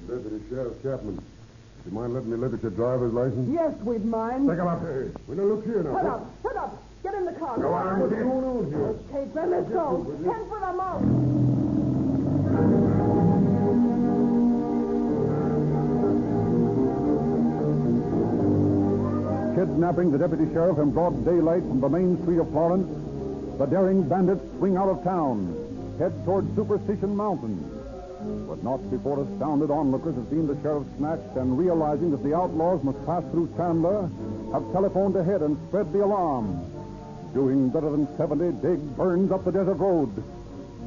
Deputy Sheriff Chapman. Do you mind letting me look at your driver's license? Yes, we'd mind. Take him up here. We don't look here now. Shut up. Get in the car. Go on. What's going on here? Okay, Glenn, let's go. Head for the mouth. Kidnapping the deputy sheriff in broad daylight from the main street of Florence, the daring bandits swing out of town, head toward Superstition Mountain. But not before astounded onlookers have seen the sheriff snatched and realizing that the outlaws must pass through Chandler, have telephoned ahead and spread the alarm. Doing better than 70, Dig burns up the desert road.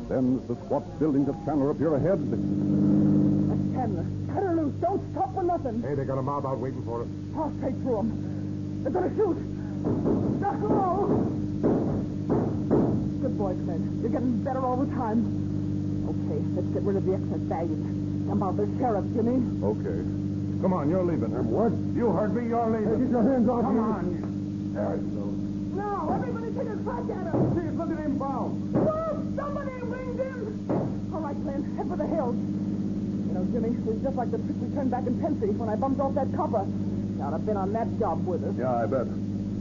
Then, as the squat buildings of Chandler appear ahead... That's Chandler. Cut her loose. Don't stop for nothing. Hey, they got a mob out waiting for us. Pass straight through them. They're going to shoot. No! Good boy, Clint. You're getting better all the time. Okay, let's get rid of the excess baggage. How about the sheriff, Jimmy? Okay. Come on, you're leaving. What? You heard me, you're leaving. Hey, get your hands off Come me. on. There you go. No, everybody take a crack at him. See, look at him bound. Look, somebody winged him. All right, Clint, head for the hills. You know, Jimmy, it was just like the trick we turned back in Pensy when I bumped off that copper. I'd have been on that job with us. Yeah, I bet.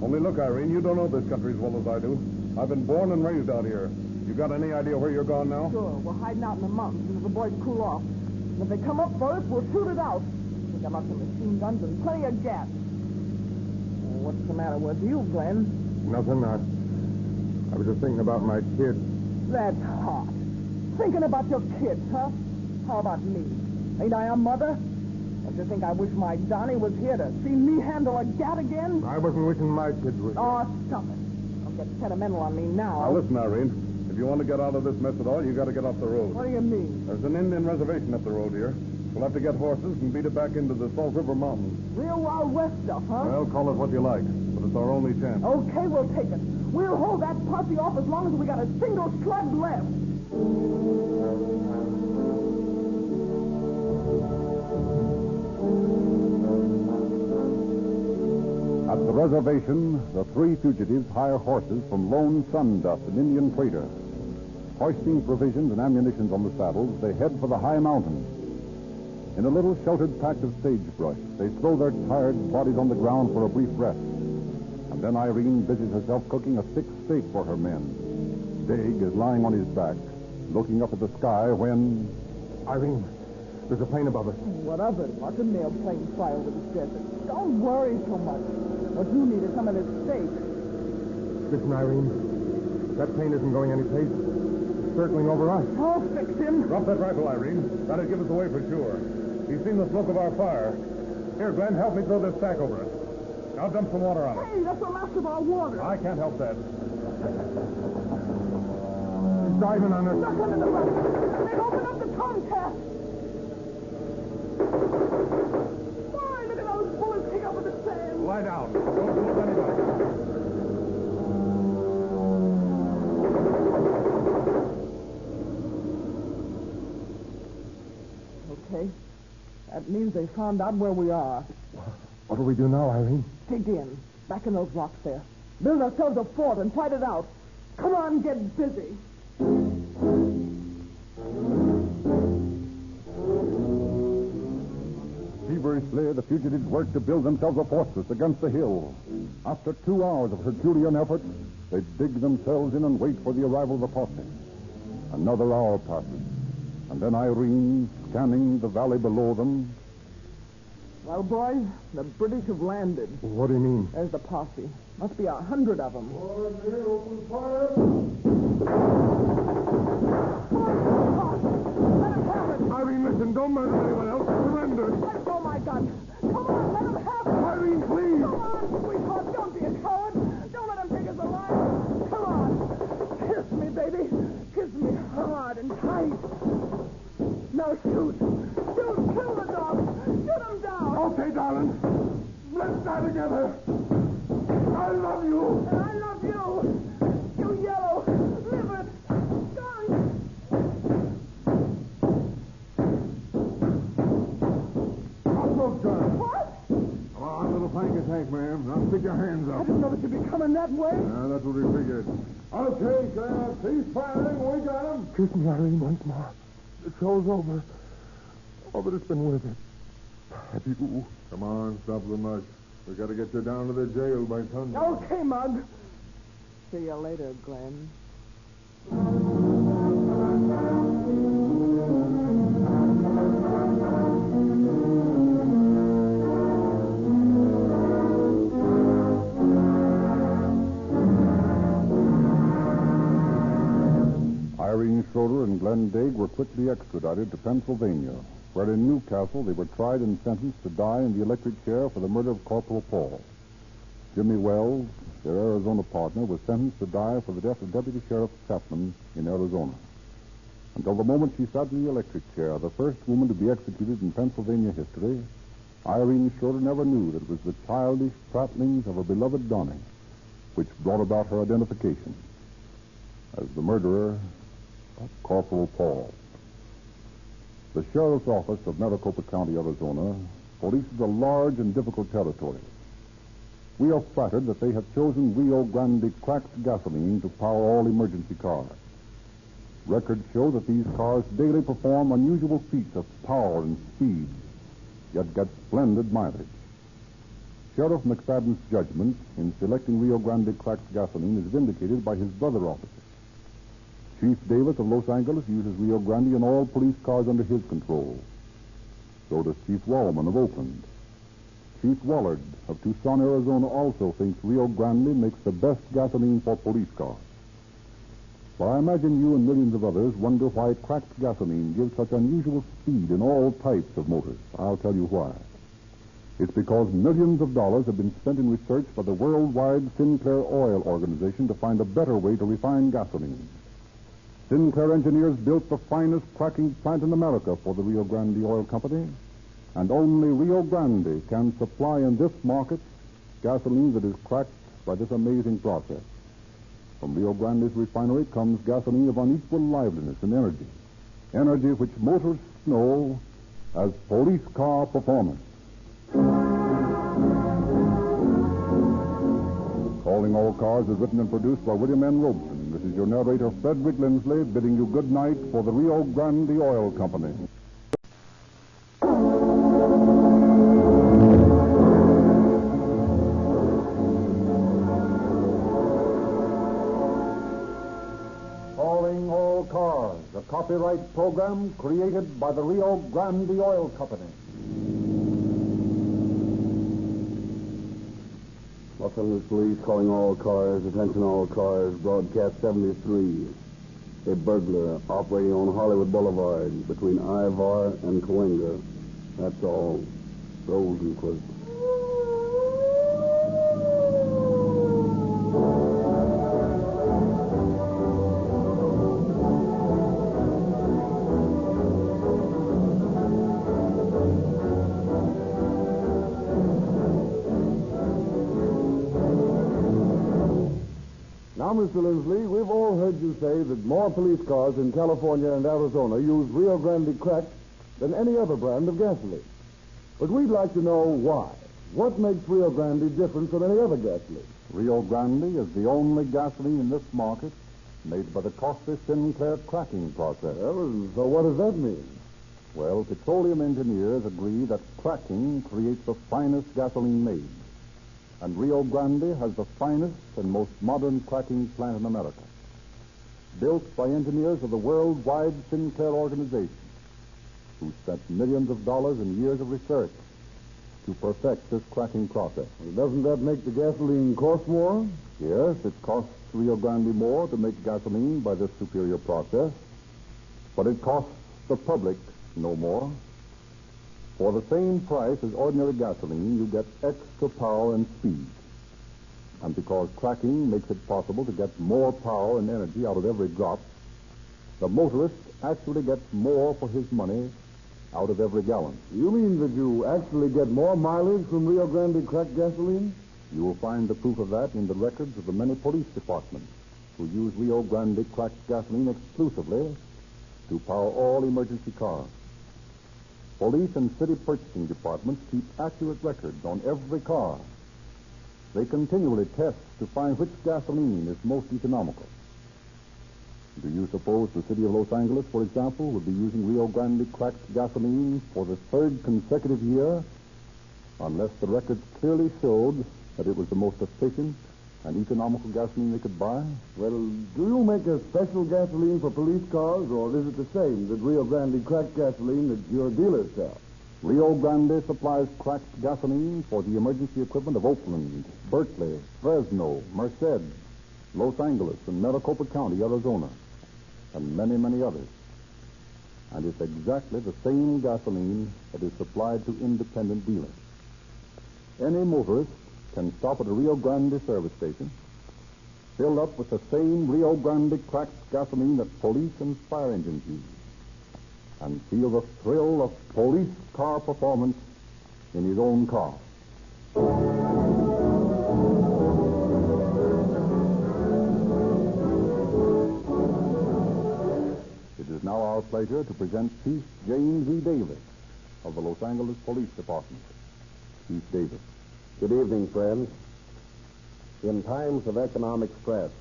Only look, Irene, you don't know this country as well as I do. I've been born and raised out here. You got any idea where you're gone now? Sure. We're hiding out in the mountains until the boys cool off. And if they come up for us, we'll shoot it out. We got lots of machine guns and plenty of gas. What's the matter with you, Glenn? Nothing. I was just thinking about my kids. That's hot. Thinking about your kids, huh? How about me? Ain't I a mother? Don't you think I wish my Donnie was here to see me handle a gat again? I wasn't wishing my kids were. Oh, stop it. Don't get sentimental on me now. Now, listen, Irene. If you want to get out of this mess at all, you got to get off the road. What do you mean? There's an Indian reservation up the road here. We'll have to get horses and beat it back into the Salt River Mountains. Real Wild West stuff, huh? Well, call it what you like, but it's our only chance. Okay, we'll take it. We'll hold that posse off as long as we got a single slug left. At the reservation, the three fugitives hire horses from Lone Sundust, an Indian trader. Hoisting provisions and ammunition on the saddles, they head for the high mountains. In a little sheltered patch of sagebrush, they throw their tired bodies on the ground for a brief rest. And then Irene busies herself cooking a thick steak for her men. Daig is lying on his back, looking up at the sky when... Irene, there's a plane above us. What of it? What's a mail plane fly over the desert? Don't worry so much. What you need is some of this steak. Listen, Irene, that plane isn't going anyplace. It's circling over us. I'll fix him. Drop that rifle, Irene. That'll give us away for sure. He's seen the smoke of our fire. Here, Glenn, help me throw this sack over it. Now dump some water on it. Hey, that's the last of our water. I can't help that. He's diving on us. Look under the rock. They open up the tomcat. Why, look at those bullets kick up in the sand. Lie down. Don't move anybody. Okay. That means they found out where we are. What do we do now, Irene? Dig in. Back in those rocks there. Build ourselves a fort and fight it out. Come on, get busy. Feverishly, the fugitives worked to build themselves a fortress against the hill. After 2 hours of Herculean effort, they dig themselves in and wait for the arrival of the posse. Another hour passes, and then Irene, scanning the valley below them... Well, boys, the British have landed. What do you mean? There's the posse. Must be 100 of them. Open fire. Irene, listen, don't murder anyone else. Surrender. Let go my gun. Come on, let them have it. Irene, please. Come on, sweetheart, don't be a coward. Don't let them take us alive. Come on. Kiss me, baby. Kiss me hard and tight. Now shoot. Shoot, kill the dog. Shoot him down. Okay, darling. Let's die together. I love you. And I love you. You yellow. Live it. Gone. What? Come on, little flanker tank, ma'am. Now stick your hands I up. didn't know that you'd be coming that way. That's what we figured. Okay, Sheriff. Cease firing. We got him. Kiss me, Irene, once more. The show's over. Oh, but it's been worth it. Happy you. Come on, stop the mush. We got to get you down to the jail by sundown. Okay, Mug. See you later, Glenn. Irene Schroeder and Glenn Daig were quickly extradited to Pennsylvania, where in Newcastle they were tried and sentenced to die in the electric chair for the murder of Corporal Paul. Jimmy Wells, their Arizona partner, was sentenced to die for the death of Deputy Sheriff Chapman in Arizona. Until the moment she sat in the electric chair, the first woman to be executed in Pennsylvania history, Irene Schroeder never knew that it was the childish prattlings of her beloved Donnie which brought about her identification as the murderer of Corporal Paul. The Sheriff's Office of Maricopa County, Arizona, polices a large and difficult territory. We are flattered that they have chosen Rio Grande cracked gasoline to power all emergency cars. Records show that these cars daily perform unusual feats of power and speed, yet get splendid mileage. Sheriff McFadden's judgment in selecting Rio Grande cracked gasoline is vindicated by his brother officer. Chief Davis of Los Angeles uses Rio Grande in all police cars under his control. So does Chief Wallman of Oakland. Chief Wallard of Tucson, Arizona also thinks Rio Grande makes the best gasoline for police cars. But I imagine you and millions of others wonder why cracked gasoline gives such unusual speed in all types of motors. I'll tell you why. It's because millions of dollars have been spent in research by the worldwide Sinclair Oil Organization to find a better way to refine gasoline. Sinclair engineers built the finest cracking plant in America for the Rio Grande Oil Company, and only Rio Grande can supply in this market gasoline that is cracked by this amazing process. From Rio Grande's refinery comes gasoline of unequal liveliness and energy, energy which motorists know as police car performance. Calling All Cars is written and produced by William N. Robeson. This is your narrator, Frederick Lindsley, bidding you good night for the Rio Grande Oil Company. Calling All Cars, a copyright program created by the Rio Grande Oil Company. Los Angeles Police calling all cars. Attention all cars. Broadcast 73. A burglar operating on Hollywood Boulevard between Ivar and Cahuenga. That's all. Rosenquist. Now, Mr. Lindsley, we've all heard you say that more police cars in California and Arizona use Rio Grande cracked than any other brand of gasoline. But we'd like to know why. What makes Rio Grande different from any other gasoline? Rio Grande is the only gasoline in this market made by the costly Sinclair cracking process. Well, so what does that mean? Well, petroleum engineers agree that cracking creates the finest gasoline made. And Rio Grande has the finest and most modern cracking plant in America. Built by engineers of the worldwide Sinclair organization, who spent millions of dollars and years of research to perfect this cracking process. Well, doesn't that make the gasoline cost more? Yes, it costs Rio Grande more to make gasoline by this superior process, but it costs the public no more. For the same price as ordinary gasoline, you get extra power and speed. And because cracking makes it possible to get more power and energy out of every drop, the motorist actually gets more for his money out of every gallon. You mean that you actually get more mileage from Rio Grande cracked gasoline? You will find the proof of that in the records of the many police departments who use Rio Grande cracked gasoline exclusively to power all emergency cars. Police and city purchasing departments keep accurate records on every car. They continually test to find which gasoline is most economical. Do you suppose the city of Los Angeles, for example, would be using Rio Grande cracked gasoline for the third consecutive year unless the records clearly showed that it was the most efficient and economical gasoline they could buy? Well, do you make a special gasoline for police cars, or is it the same, that Rio Grande cracked gasoline that your dealers sell? Rio Grande supplies cracked gasoline for the emergency equipment of Oakland, Berkeley, Fresno, Merced, Los Angeles, and Maricopa County, Arizona, and many, many others. And it's exactly the same gasoline that is supplied to independent dealers. Any motorist can stop at a Rio Grande service station, fill up with the same Rio Grande cracked gasoline that police and fire engines use, and feel the thrill of police car performance in his own car. It is now our pleasure to present Chief James E. Davis of the Los Angeles Police Department. Chief Davis. Good evening, friends. In times of economic stress,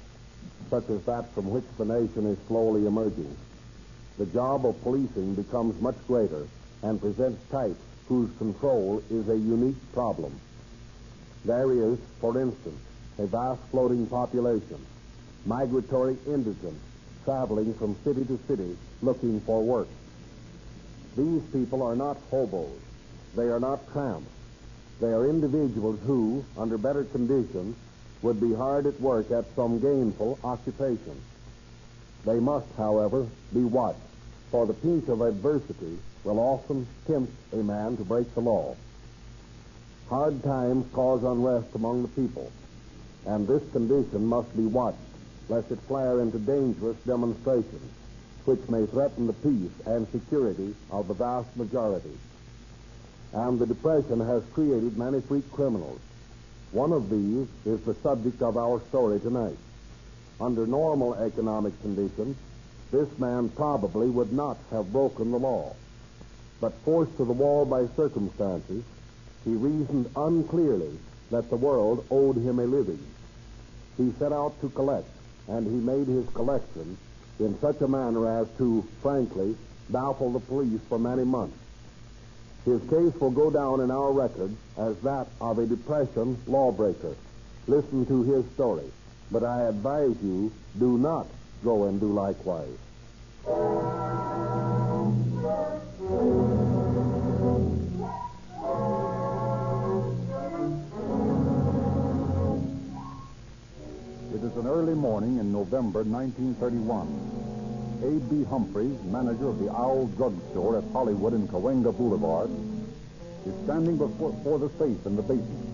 such as that from which the nation is slowly emerging, the job of policing becomes much greater and presents types whose control is a unique problem. There is, for instance, a vast floating population, migratory indigents, traveling from city to city looking for work. These people are not hobos. They are not tramps. They are individuals who, under better conditions, would be hard at work at some gainful occupation. They must, however, be watched, for the pinch of adversity will often tempt a man to break the law. Hard times cause unrest among the people, and this condition must be watched, lest it flare into dangerous demonstrations, which may threaten the peace and security of the vast majority. And the Depression has created many freak criminals. One of these is the subject of our story tonight. Under normal economic conditions, this man probably would not have broken the law. But forced to the wall by circumstances, he reasoned unclearly that the world owed him a living. He set out to collect, and he made his collection in such a manner as to, frankly, baffle the police for many months. His case will go down in our records as that of a Depression lawbreaker. Listen to his story, but I advise you, do not go and do likewise. It is an early morning in November 1931. A.B. Humphreys, manager of the Owl Drug Store at Hollywood and Cahuenga Boulevard, is standing before the safe in the basement.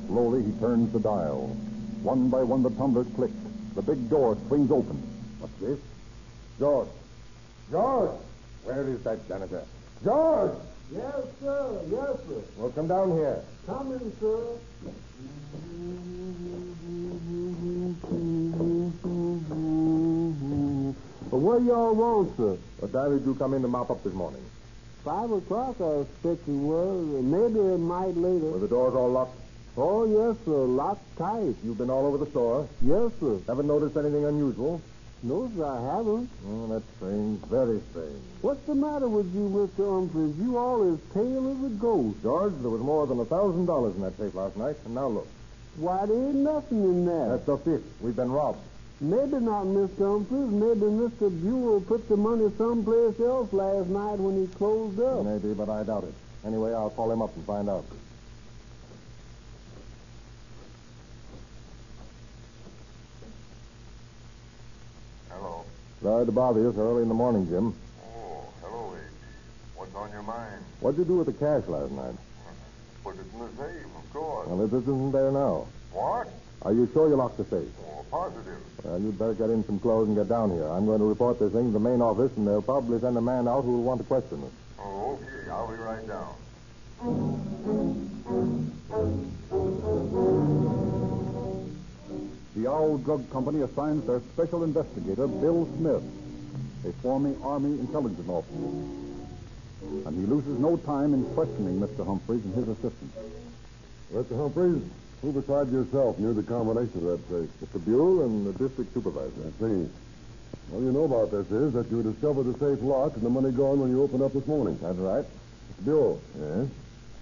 Slowly, he turns the dial. One by one, the tumblers click. The big door swings open. What's this? George! George! Where is that janitor? George! Yes, sir. Yes, sir. Well, come down here. Coming, sir. Well, what do y'all want, sir? What time did you come in to mop up this morning? 5 o'clock, I expect it was. Maybe it might later. Were the doors all locked? Oh, yes, sir. Locked tight. You've been all over the store? Yes, sir. Haven't noticed anything unusual? No, sir, I haven't. Oh, that's strange. Very strange. What's the matter with you, Mr. Humphreys? You all as pale as a ghost. George, there was more than $1,000 in that safe last night, and now look. Why, there ain't nothing in there. That's just it. We've been robbed. Maybe not, Mr. Humphreys. Maybe Mr. Buell put the money someplace else last night when he closed up. Maybe, but I doubt it. Anyway, I'll call him up and find out. Hello. Sorry to bother you so early in the morning, Jim. Oh, hello, Abe. What's on your mind? What'd you do with the cash last night? Put it in the safe, of course. Well, it isn't there now. What? Are you sure you locked the safe? Oh, positive. Well, you'd better get in some clothes and get down here. I'm going to report this thing to the main office, and they'll probably send a man out who will want to question us. Oh, okay. I'll be right down. The Owl Drug Company assigns their special investigator, Bill Smith, a former Army intelligence officer. And he loses no time in questioning Mr. Humphreys and his assistant. Mr. Humphreys, who besides yourself knew the combination of that safe? Mr. Buell and the district supervisor. I see. All you know about this is that you discovered the safe locked and the money gone when you opened up this morning. That's right. Mr. Buell. Yes?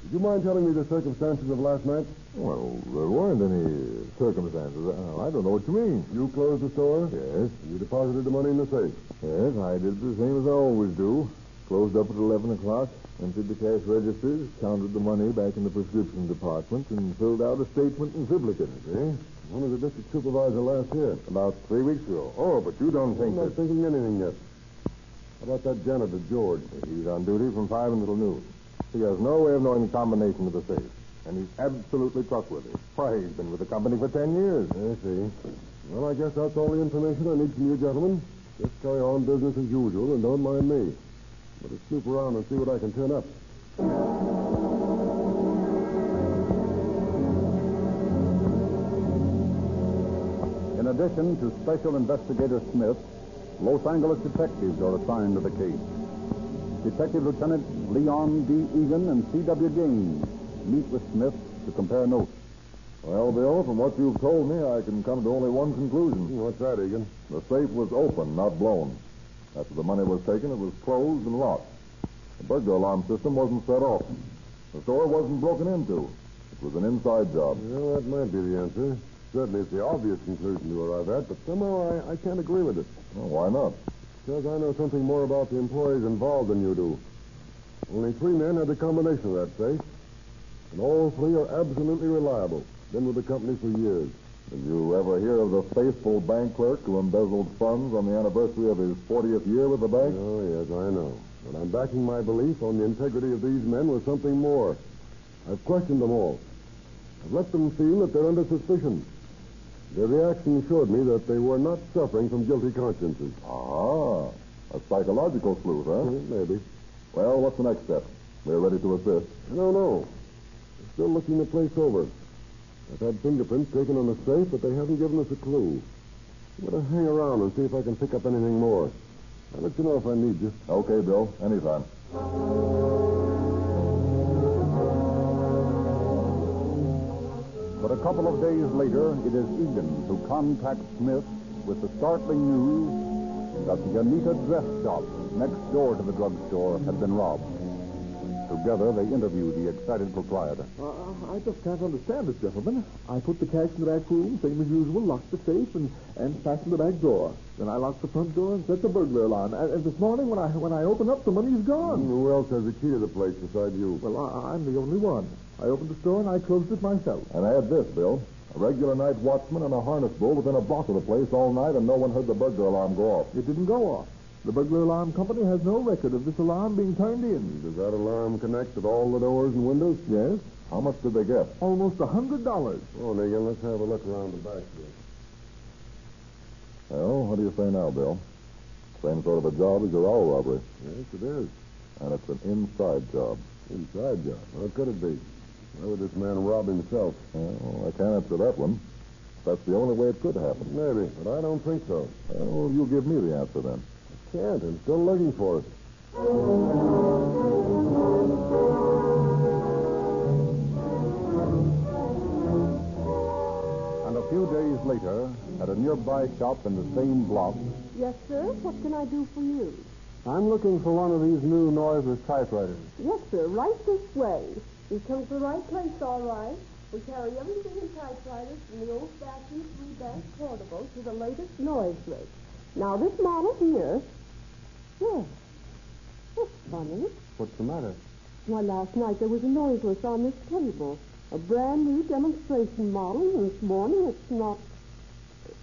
Would you mind telling me the circumstances of last night? Well, there weren't any circumstances. I don't know what you mean. You closed the store? Yes. You deposited the money in the safe? Yes, I did the same as I always do. Closed up at 11 o'clock, emptied the cash registers, counted the money back in the prescription department, and filled out a statement and triplicate. See? When was the district supervisor last here? About 3 weeks ago. Oh, but you don't think I'm not thinking anything yet. How about that janitor, George? He's on duty from 5 until noon. He has no way of knowing the combination of the safe. And he's absolutely trustworthy. Why, he's been with the company for 10 years. I see. Well, I guess that's all the information I need from you, gentlemen. Just carry on business as usual and don't mind me. But I'll snoop around and see what I can turn up. In addition to Special Investigator Smith, Los Angeles detectives are assigned to the case. Detective Lieutenant Leon D. Egan and C.W. Gaines meet with Smith to compare notes. Well, Bill, from what you've told me, I can come to only one conclusion. What's that, Egan? The safe was open, not blown. After the money was taken, it was closed and locked. The burglar alarm system wasn't set off. The store wasn't broken into. It was an inside job. Well, that might be the answer. Certainly it's the obvious conclusion to arrive at, but somehow I can't agree with it. Well, why not? Because I know something more about the employees involved than you do. Only 3 men had the combination of that safe, and all 3 are absolutely reliable. Been with the company for years. Did you ever hear of the faithful bank clerk who embezzled funds on the anniversary of his 40th year with the bank? Oh, yes, I know. But I'm backing my belief on the integrity of these men with something more. I've questioned them all. I've let them feel that they're under suspicion. Their reaction showed me that they were not suffering from guilty consciences. Ah, a psychological sleuth, huh? Maybe. Well, what's the next step? We're ready to assist. I don't know. We're still looking the place over. I've had fingerprints taken on the safe, but they haven't given us a clue. I'm going to hang around and see if I can pick up anything more. I'll let you know if I need you. Okay, Bill. Anytime. But a couple of days later, it is Egan who contacts Smith with the startling news that the Anita dress shop next door to the drugstore had been robbed. Together, they interview the excited proprietor. I just can't understand it, gentlemen. I put the cash in the back room, same as usual, locked the safe, and fastened the back door. Then I locked the front door and set the burglar alarm. And this morning, when I open up, the money's gone. Who else has the key to the place besides you? Well, I'm the only one. I opened the store and I closed it myself. And add this, Bill. A regular night watchman and a harness bull within a block of the place all night, and no one heard the burglar alarm go off. It didn't go off. The burglar alarm company has no record of this alarm being turned in. Does that alarm connect with all the doors and windows? Yes. How much did they get? Almost $100. Oh, Negan, let's have a look around the back here. Well, what do you say now, Bill? Same sort of a job as your owl robbery. Yes, it is. And it's an inside job. Inside job? How could it be? Why would this man rob himself? Well, I can't answer that one. That's the only way it could happen. Maybe, but I don't think so. Well, you give me the answer then. Can't. I'm still looking for it. And a few days later, at a nearby shop in the same block... Yes, sir? What can I do for you? I'm looking for one of these new noiseless typewriters. Yes, sir. Right this way. You've come to the right place, all right. We carry everything in typewriters from the old-fashioned three-bank portable to the latest noiseless. Now, this model here... Yes. That's funny. What's the matter? Why, last night there was a noiseless on this table. A brand new demonstration model, and this morning it's not...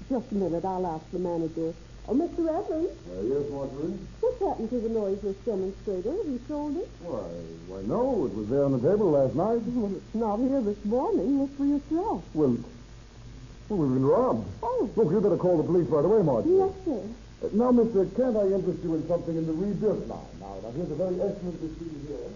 Just a minute, I'll ask the manager. Oh, Mr. Evans. Yes, Marjorie? What's happened to the noiseless demonstrator? Have you sold it? Why, no. It was there on the table last night. Well, it's not here this morning. Look for yourself. Well, we've been robbed. Oh. Look, you better call the police right away, Marjorie. Yes, sir. Now, mister, can't I interest you in something in the rebuild? Now, here's a very excellent machine here.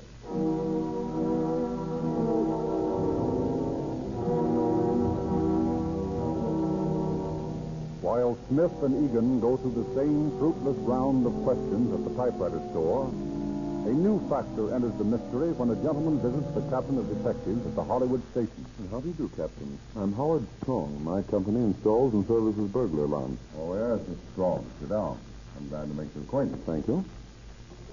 While Smith and Egan go through the same fruitless round of questions at the typewriter store, a new factor enters the mystery when a gentleman visits the captain of detectives at the Hollywood station. How do you do, Captain? I'm Howard Strong. My company installs and services burglar alarms. Oh, yes, Mr. Strong. Sit down. I'm glad to make your acquaintance. Thank you.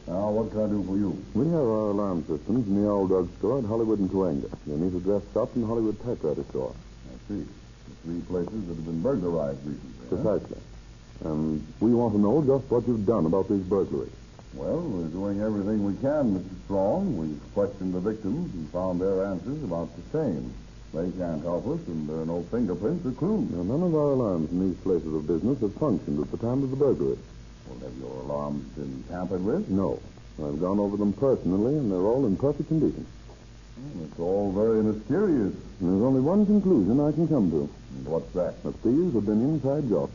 Now, what can I do for you? We have our alarm systems in the old drugstore at Hollywood and Cahuenga. The Anita dress shop and the Hollywood typewriter store. I see. The three places that have been burglarized recently. Precisely. And we want to know just what you've done about these burglaries. Well, we're doing everything we can, Mr. Strong. We've questioned the victims and found their answers about the same. They can't help us, and there are no fingerprints or clues. Now, none of our alarms in these places of business have functioned at the time of the burglary. Well, have your alarms been tampered with? No. I've gone over them personally, and they're all in perfect condition. Well, it's all very mysterious. There's only one conclusion I can come to. And what's that? The thieves have been inside jobs.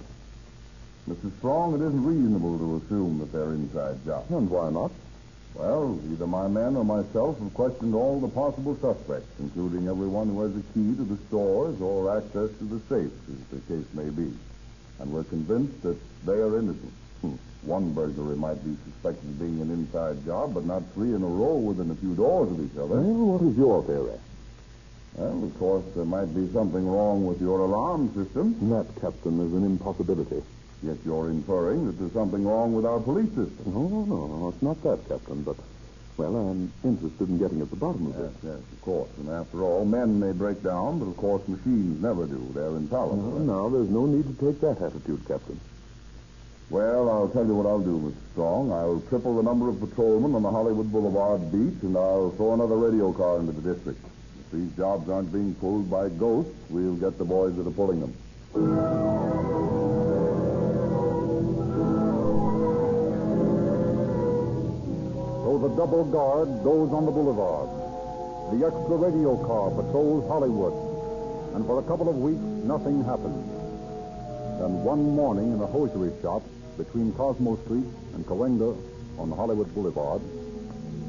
Mr. Strong, it isn't reasonable to assume that they're inside jobs. And why not? Well, either my men or myself have questioned all the possible suspects, including everyone who has a key to the stores or access to the safes, as the case may be. And we're convinced that they are innocent. One burglary might be suspected of being an inside job, but not three in a row within a few doors of each other. Well, what is your theory? Well, of course, there might be something wrong with your alarm system. That, Captain, is an impossibility. Yet you're inferring that there's something wrong with our police system. No, it's not that, Captain, but, well, I'm interested in getting at the bottom of it. Yes, of course. And after all, men may break down, but of course machines never do. They're infallible. No, there's no need to take that attitude, Captain. Well, I'll tell you what I'll do, Mr. Strong. I'll triple the number of patrolmen on the Hollywood Boulevard beat, and I'll throw another radio car into the district. If these jobs aren't being pulled by ghosts, we'll get the boys that are pulling them. So the double guard goes on the boulevard. The extra radio car patrols Hollywood. And for a couple of weeks, nothing happens. Then one morning in a hosiery shop between Cosmo Street and Cahuenga on Hollywood Boulevard,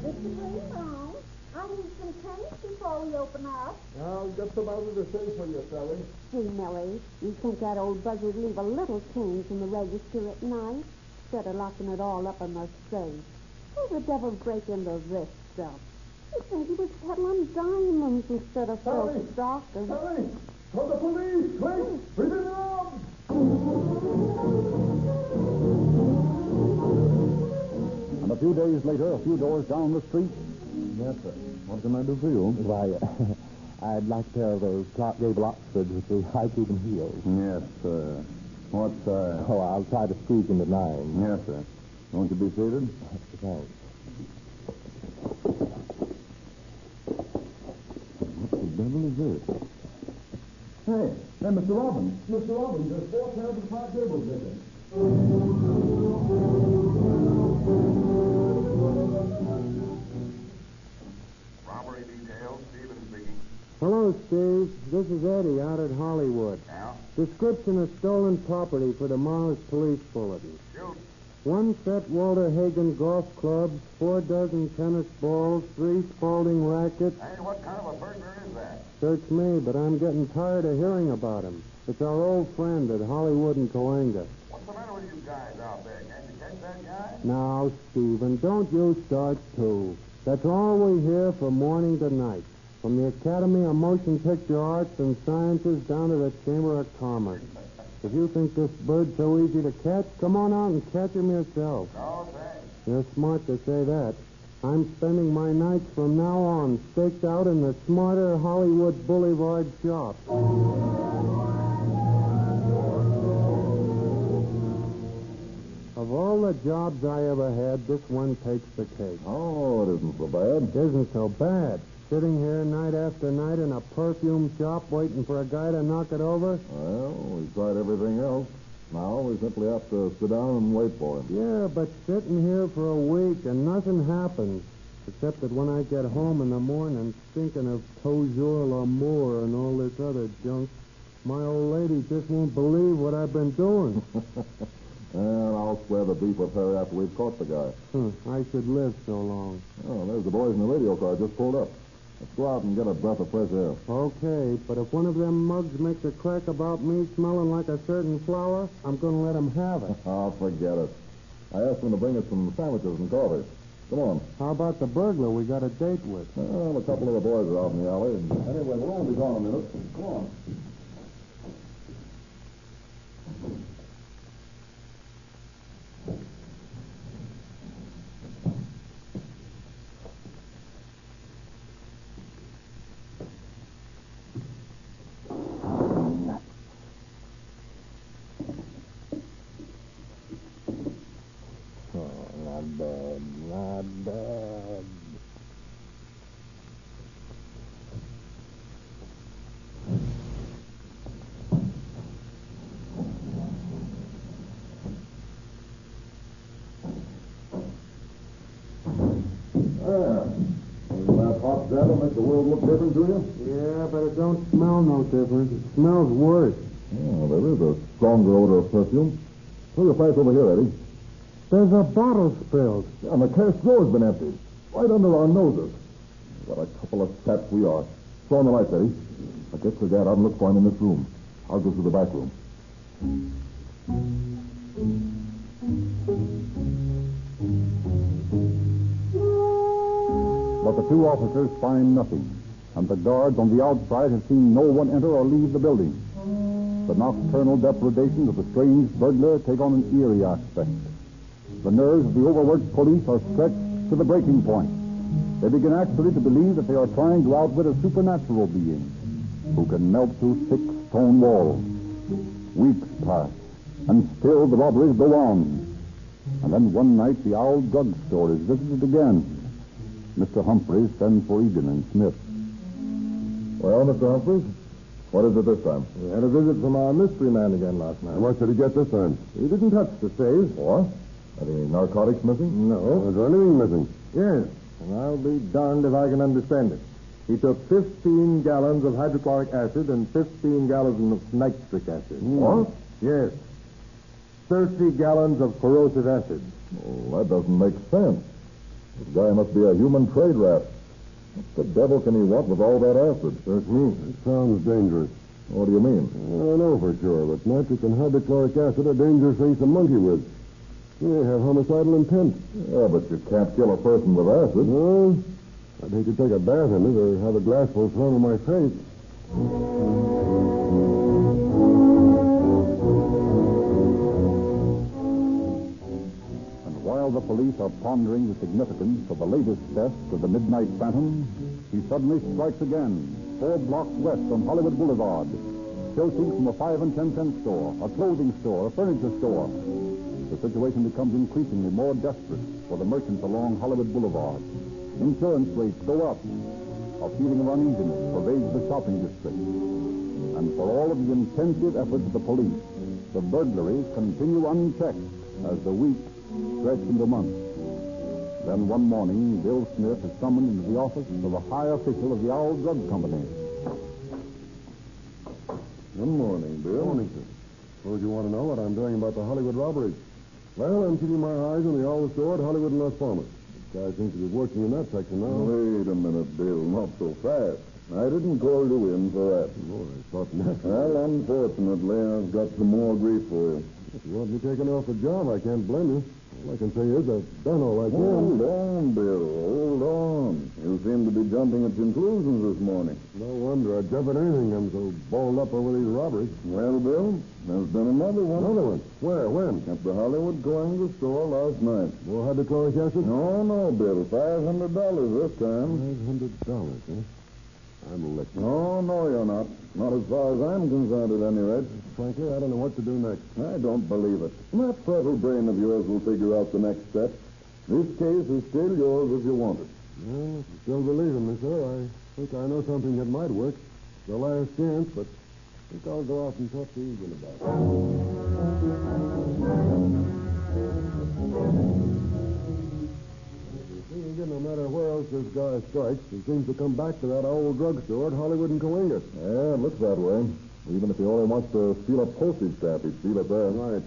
Mr. Greenbaum, I need some change before we open up. I'll just about do the same for you, Sally. Gee, Millie, you think that old buzzard leave a little change in the register at night instead of locking it all up in the safe? Who the devil break into this stuff? You think he was peddling diamonds instead of silk stockings? Sally! Call the police! Quick! We've been robbed! and a few days later, a few doors down the street. Yes, sir. What can I do for you? Why, I'd like a pair of those Clark Gable Oxfords with the high-cuban heels. Yes, sir. What size? Oh, I'll try to squeeze into 9. Yes, sir. Won't you be seated? Thanks. What the devil is this? Hey, Mr. Robbins. Mr. Robbins, there's 4 pairs of Clark Gables missing. Robbery detail, Stephen speaking. Hello, Steve. This is Eddie out at Hollywood. Yeah? Description of stolen property for tomorrow's police bulletin. Shoot. 1 set Walter Hagen golf clubs, 4 dozen tennis balls, 3 Spalding rackets. Hey, what kind of a burglar is that? Search me, but I'm getting tired of hearing about him. It's our old friend at Hollywood and Cahuenga. What's the matter with you guys out there? Can't you catch that guy? Now, Stephen, don't you start too. That's all we hear from morning to night. From the Academy of Motion Picture Arts and Sciences down to the Chamber of Commerce. If you think this bird's so easy to catch, come on out and catch him yourself. No, thanks. You're smart to say that. I'm spending my nights from now on staked out in the smarter Hollywood Boulevard shop. Of all the jobs I ever had, this one takes the cake. Oh, it isn't so bad. It isn't so bad. Sitting here night after night in a perfume shop waiting for a guy to knock it over? Well, we've tried everything else. Now we simply have to sit down and wait for him. Yeah, but sitting here for a week and nothing happens. Except that when I get home in the morning thinking of Toujours l'Amour and all this other junk, my old lady just won't believe what I've been doing. And I'll square the beef with her after we've caught the guy. I should live so long. Oh, there's the boys in the radio car just pulled up. Let's go out and get a breath of fresh air. Okay, but if one of them mugs makes a crack about me smelling like a certain flower, I'm going to let him have it. Oh, forget it. I asked him to bring us some sandwiches and coffee. Come on. How about the burglar we got a date with? Well, a couple of the boys are out in the alley. Anyway, we'll only be gone a minute. Come on. Not bad. Doesn't that hot that'll make the world look different to you? Yeah, but it don't smell no different. It smells worse. Oh, there is a stronger odor of perfume. Throw your pipe over here, Eddie. There's a bottle spilled. Yeah, and the cash drawer's been emptied. Right under our noses. What a couple of saps we are. Throw on the lights, Eddie. I'll get your dad out and look for him in this room. I'll go through the back room. But the 2 officers find nothing, and the guards on the outside have seen no one enter or leave the building. The nocturnal depredations of the strange burglar take on an eerie aspect. The nerves of the overworked police are stretched to the breaking point. They begin actually to believe that they are trying to outwit a supernatural being who can melt through thick stone walls. Weeks pass, and still the robberies go on. And then one night the Owl Drug Store is visited again. Mr. Humphreys sends for Egan and Smith. Well, Mr. Humphreys? What is it this time? We had a visit from our mystery man again last night. What did he get this time? He didn't touch the safe. What? Any narcotics missing? No. Is there anything missing? Yes. And I'll be darned if I can understand it. He took 15 gallons of hydrochloric acid and 15 gallons of nitric acid. What? Yes. 30 gallons of corrosive acid. Well, that doesn't make sense. This guy must be a human trade rat. What the devil can he want with all that acid? Search me. It sounds dangerous. What do you mean? I don't know for sure, but nitric and hydrochloric acid are dangerous things to monkey with. They have homicidal intent. Yeah, but you can't kill a person with acid. No. I'd hate to take a bath in it or have a glassful thrown in my face. And while the police are pondering the significance of the latest test of the Midnight Phantom, he suddenly strikes again, 4 blocks west on Hollywood Boulevard. Proceeds from a 5 and 10 cent store, a clothing store, a furniture store. The situation becomes increasingly more desperate for the merchants along Hollywood Boulevard. Insurance rates go up. A feeling of uneasiness pervades the shopping district. And for all of the intensive efforts of the police, the burglaries continue unchecked as the weeks stretch into months. Then one morning, Bill Smith is summoned into the office of a high official of the Owl Drug Company. Good morning, Bill. Morning, sir. Suppose you want to know what I'm doing about the Hollywood robberies. Well, I'm keeping my eyes on the Owl store at Hollywood and Las Palmas. Guy thinks he's working in that section now. Wait a minute, Bill. Not so fast. I didn't call you in for that. Oh, I thought not. Well, unfortunately, I've got some more grief for you. If you want me taken off the job, I can't blame you. All I can say is I've done all I can. Hold on, Bill. Hold on. You seem to be jumping at conclusions this morning. No wonder. I'd jump at anything. I'm so balled up over these robberies. Well, Bill, there's been another one. Another one? Where? When? At the Hollywood Coinger store last night. More hydrochloric acid? No, Bill. $500 this time. $500, huh? I'm licked. No, you're not. Not as far as I'm concerned, at any rate. Frankly, I don't know what to do next. I don't believe it. That fertile brain of yours will figure out the next step. This case is still yours if you want it. Well, if you still believe in me, sir, I think I know something that might work. It's the last chance, but I think I'll go out and talk to Egan about it. No matter where else this guy strikes, he seems to come back to that old drugstore at Hollywood and Coinga. Yeah, it looks that way. Even if he only wants to steal a postage stamp, he'd steal it there. Right.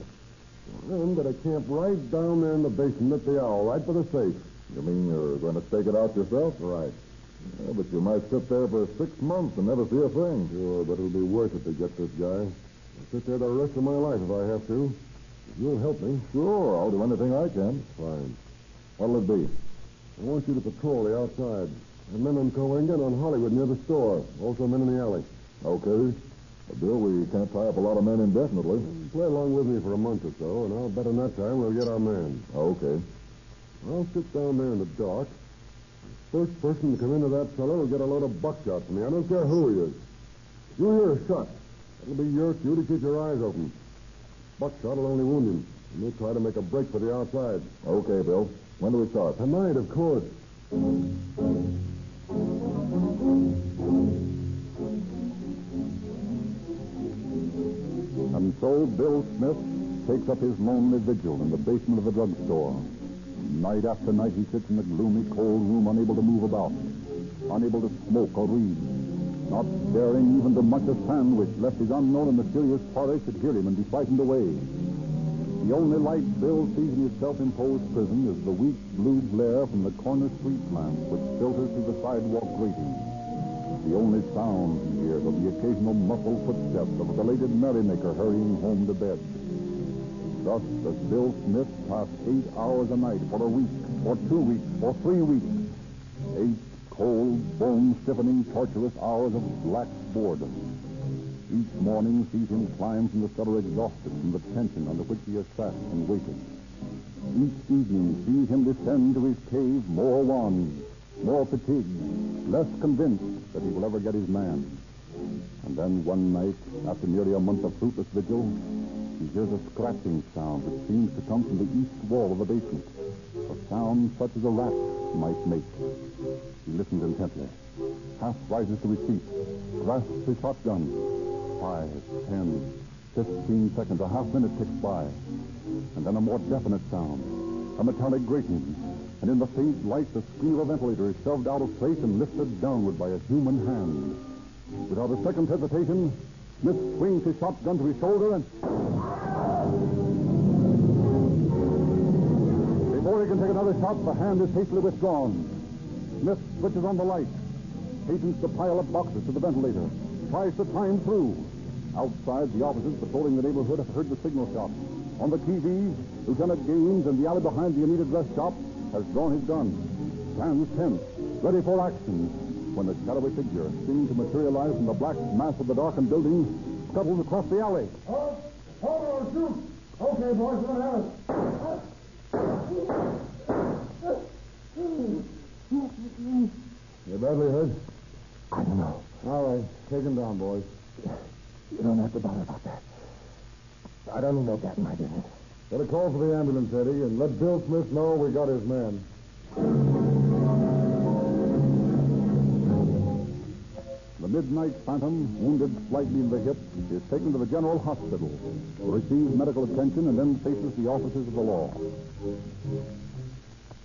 Well, I'm going to camp right down there in the basement at the Owl, right by the safe. You mean you're going to stake it out yourself? Right. Yeah, but you might sit there for 6 months and never see a thing. Sure, but it'll be worth it to get this guy. I'll sit there the rest of my life if I have to. You'll help me. Sure, I'll do anything I can. Fine. What'll it be? I want you to patrol the outside. And men on Coinga and on Hollywood near the store. Also men in the alley. Okay. But Bill, we can't tie up a lot of men indefinitely. Play along with me for a month or so, and I'll bet in that time we'll get our man. Okay. I'll sit down there in the dark. First person to come into that cellar will get a load of buckshot from me. I don't care who he is. If you hear a shot, it'll be your cue to keep your eyes open. Buckshot will only wound him. And we'll try to make a break for the outside. Okay, Bill. When do we start? Tonight, of course. And so Bill Smith takes up his lonely vigil in the basement of the drugstore. Night after night he sits in the gloomy, cold room, unable to move about, unable to smoke or read, not daring even to munch a sandwich, lest his unknown and mysterious father should hear him and be frightened away. The only light Bill sees in his self-imposed prison is the weak blue glare from the corner street lamp which filters through the sidewalk grating. The only sound he hears are the occasional muffled footsteps of a belated merrymaker hurrying home to bed. Thus does Bill Smith pass 8 hours a night for a week, for 2 weeks, for 3 weeks. 8 cold, bone-stiffening, torturous hours of black boredom. Each morning sees him climb from the cellar exhausted from the tension under which he has sat and waited. Each evening sees him descend to his cave more wan, more fatigued, less convinced that he will ever get his man. And then one night, after nearly a month of fruitless vigil, he hears a scratching sound which seems to come from the east wall of the basement. A sound such as a rat might make. He listens intently. half rises to his feet, grasps his shotgun. 5, 10, 15 seconds, a half minute ticks by. And then a more definite sound, a metallic grating. And in the faint light, the screen of a ventilator is shoved out of place and lifted downward by a human hand. Without a second's hesitation, Smith swings his shotgun to his shoulder and... Before he can take another shot, the hand is hastily withdrawn. Smith switches on the light, hastens the pile of boxes to the ventilator, tries to climb through. Outside, the officers patrolling the neighborhood have heard the signal shot. On the TV, Lieutenant Gaines, in the alley behind the Anita dress shop, has drawn his gun. Stands tense, ready for action, when the shadowy figure, seen to materialize from the black mass of the darkened building, scuttles across the alley. Hold on, shoot. Okay, boys, we're going to have it. You badly hurt? I don't know. All right, take him down, boys. You don't have to bother about that. I don't need no gat in my business. Get a call for the ambulance, Eddie, and let Bill Smith know we got his man. The midnight phantom, wounded slightly in the hip, is taken to the general hospital to receive medical attention and then faces the officers of the law.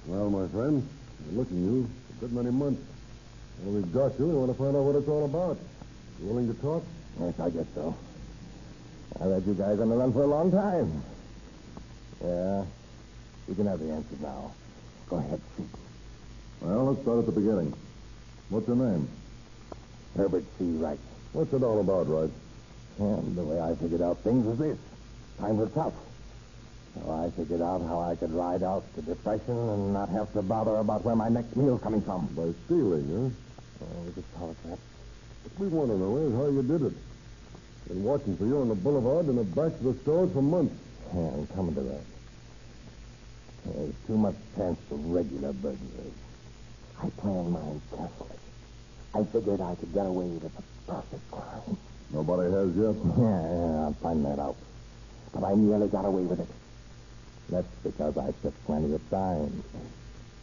Well, my friend, we're looking you for a good many months. Well, we've got you. We want to find out what it's all about. You willing to talk? Yes, I guess so. I've had you guys on the run for a long time. Yeah, you can have the answers now. Go ahead, shoot. Well, let's start at the beginning. What's your name? Herbert C. Wright. What's it all about, Wright? And the way I figured out things was this. Times were tough. So I figured out how I could ride out the depression and not have to bother about where my next meal's coming from. By stealing, huh? Oh, we could call it that. What we want to know is how you did it. Been watching for you on the boulevard and the backs of the stores for months. Yeah, I'm coming to that. There's too much chance for regular burglars. I planned mine carefully. I figured I could get away with a perfect crime. Nobody has yet? Yeah, I'll find that out. But I nearly got away with it. That's because I took plenty of time.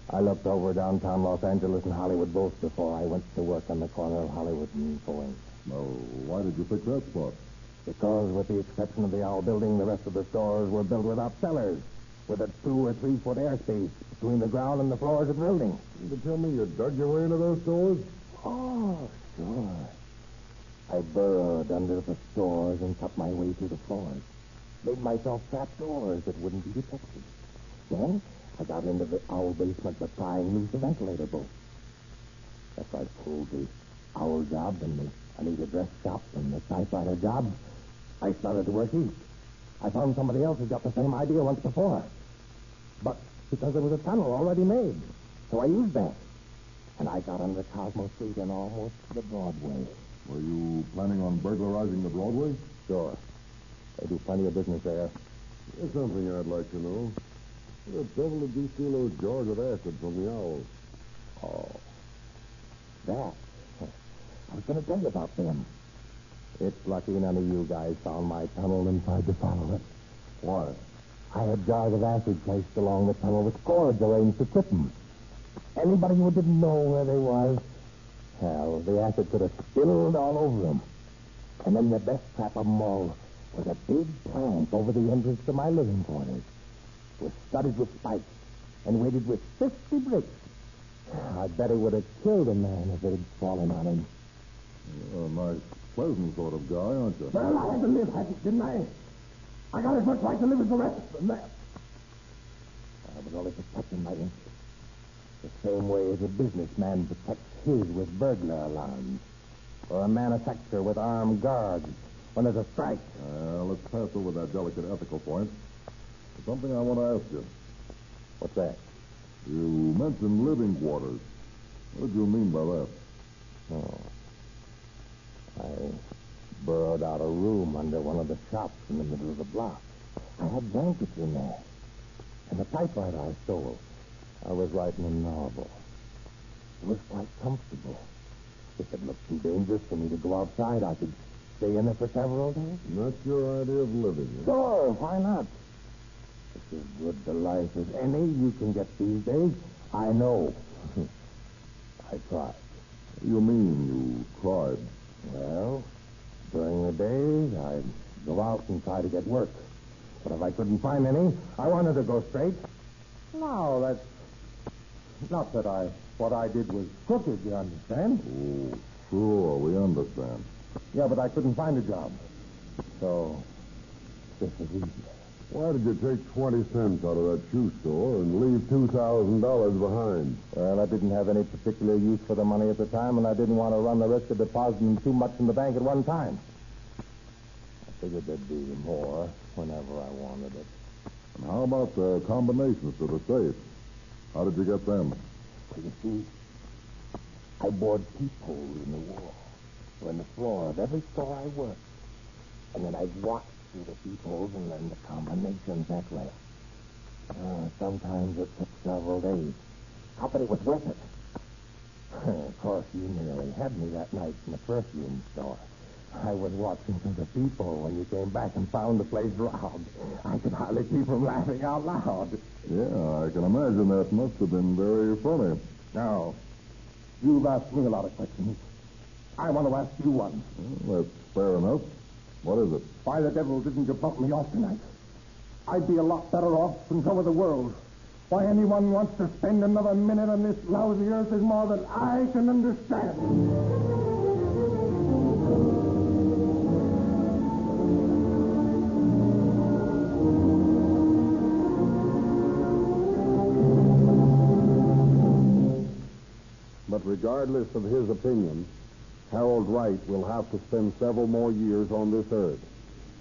I looked over downtown Los Angeles and Hollywood both before I went to work on the corner of Hollywood and Boeing. Well, why did you pick that spot? Because with the exception of the Owl Building, the rest of the stores were built without cellars, with a 2 or 3 foot airspace between the ground and the floors of the building. You can tell me you dug your way into those stores? Oh, sure. I burrowed under the stores and cut my way through the floors. Made myself trap doors that wouldn't be detected. Then I got into the Owl basement by prying loose the ventilator bolt. After I pulled the Owl job and the Anita dress shop and the typewriter job, I started to work east. I found somebody else who got the same idea once before. But because there was a tunnel already made, so I used that. And I got under Cosmo Street and almost to the Broadway. Were you planning on burglarizing the Broadway? Sure. They do plenty of business there. There's something I'd like to know. What the devil did you steal those jars of acid from the Owls? Oh. That. I was going to tell you about them. It's lucky none of you guys found my tunnel and tried to follow it. Why? I had jars of acid placed along the tunnel with cords arranged to trip them. Anybody who didn't know where they was, well, the acid could have spilled all over them. And then the best trap of them all was a big plant over the entrance to my living quarters. It was studded with spikes and weighted with 50 bricks. I bet it would have killed a man if it had fallen on him. You're a nice, pleasant sort of guy, aren't you? Well, I had to live, didn't I? I got as much right to live as the rest of them. I was only protecting my interests. The same way as a businessman protects his with burglar alarms. Or a manufacturer with armed guards when there's a strike. Let's pass over that delicate ethical point. There's something I want to ask you. What's that? You mentioned living quarters. What did you mean by that? Oh. I burrowed out a room under one of the shops in the middle of the block. I had blankets in there. And the typewriter I stole. I was writing a novel. It was quite comfortable. If it looked too dangerous for me to go outside, I could stay in there for several days. That's your idea of living, huh? Sure, why not? It's as good a life as any you can get these days. I know. I tried. What do you mean, you tried? Well, during the day, I'd go out and try to get work. But if I couldn't find any, I wanted to go straight. No, that's... Not that what I did was crooked, you understand? Oh, sure, we understand. Yeah, but I couldn't find a job. So, this is easy. Why did you take 20 cents out of that shoe store and leave $2,000 behind? Well, I didn't have any particular use for the money at the time, and I didn't want to run the risk of depositing too much in the bank at one time. I figured there'd be more whenever I wanted it. And how about the combinations to the safe? How did you get them? Well, you see, I bored peepholes in the wall or in the floor of every store I worked. And then I'd watch through the peepholes and learn the combinations that way. Sometimes it took several days. But it was worth it. Of course, you nearly had me that night in the perfume store. I was watching through the peephole when you came back and found the place robbed. I could hardly keep from laughing out loud. Yeah, I can imagine that must have been very funny. Now, you've asked me a lot of questions. I want to ask you one. Well, that's fair enough. What is it? Why the devil didn't you bump me off tonight? I'd be a lot better off than some of the world. Why anyone wants to spend another minute on this lousy earth is more than I can understand. But regardless of his opinion, Harold Wright will have to spend several more years on this earth.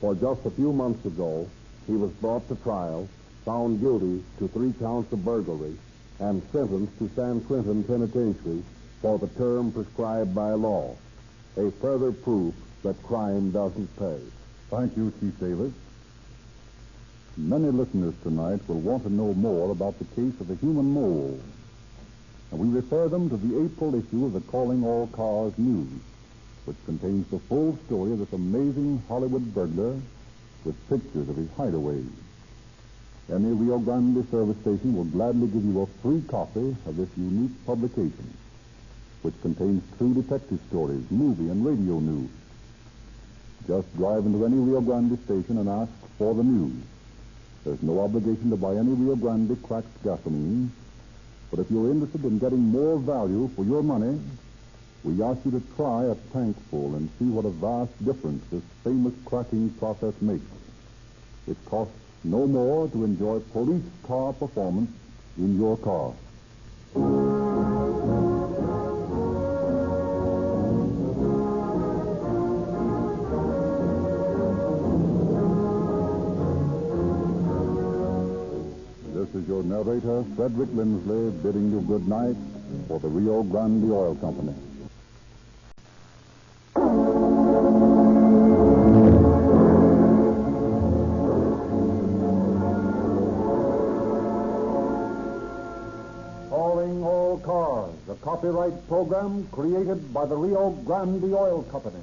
For just a few months ago, he was brought to trial, found guilty to 3 counts of burglary, and sentenced to San Quentin Penitentiary for the term prescribed by law. A further proof that crime doesn't pay. Thank you, Chief Davis. Many listeners tonight will want to know more about the case of the human mole. And we refer them to the April issue of the Calling All Cars News, which contains the full story of this amazing Hollywood burglar with pictures of his hideaway. Any Rio Grande service station will gladly give you a free copy of this unique publication, which contains true detective stories, movie and radio news. Just drive into any Rio Grande station and ask for the news. There's no obligation to buy any Rio Grande cracked gasoline, but if you're interested in getting more value for your money, we ask you to try a tankful and see what a vast difference this famous cracking process makes. It costs no more to enjoy police car performance in your car. This is your narrator, Frederick Lindsley, bidding you good night for the Rio Grande Oil Company. Calling All Cars, a copyright program created by the Rio Grande Oil Company.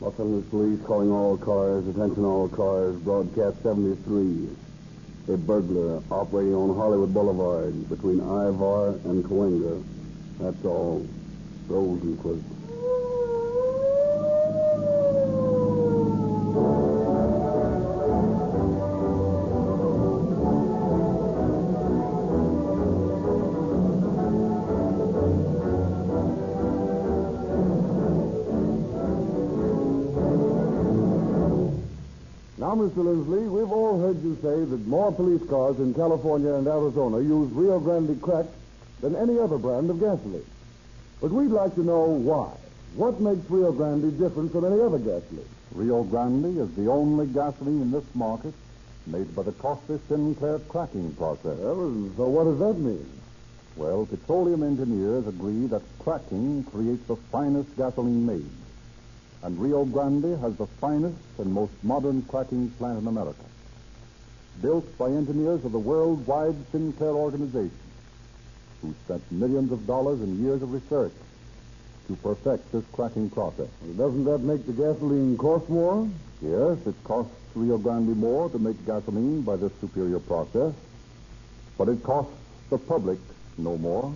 Los Angeles Police calling all cars, attention all cars, broadcast 73. A burglar operating on Hollywood Boulevard between Ivar and Cahuenga. That's all. Rosenquist. Now, Mr. Lindsley, we've all heard you say that more police cars in California and Arizona use Rio Grande cracked than any other brand of gasoline. But we'd like to know why. What makes Rio Grande different from any other gasoline? Rio Grande is the only gasoline in this market made by the costly Sinclair cracking process. So what does that mean? Well, petroleum engineers agree that cracking creates the finest gasoline made. And Rio Grande has the finest and most modern cracking plant in America. Built by engineers of the worldwide Sinclair organization, who spent millions of dollars and years of research to perfect this cracking process. Well, doesn't that make the gasoline cost more? Yes, it costs Rio Grande more to make gasoline by this superior process, but it costs the public no more.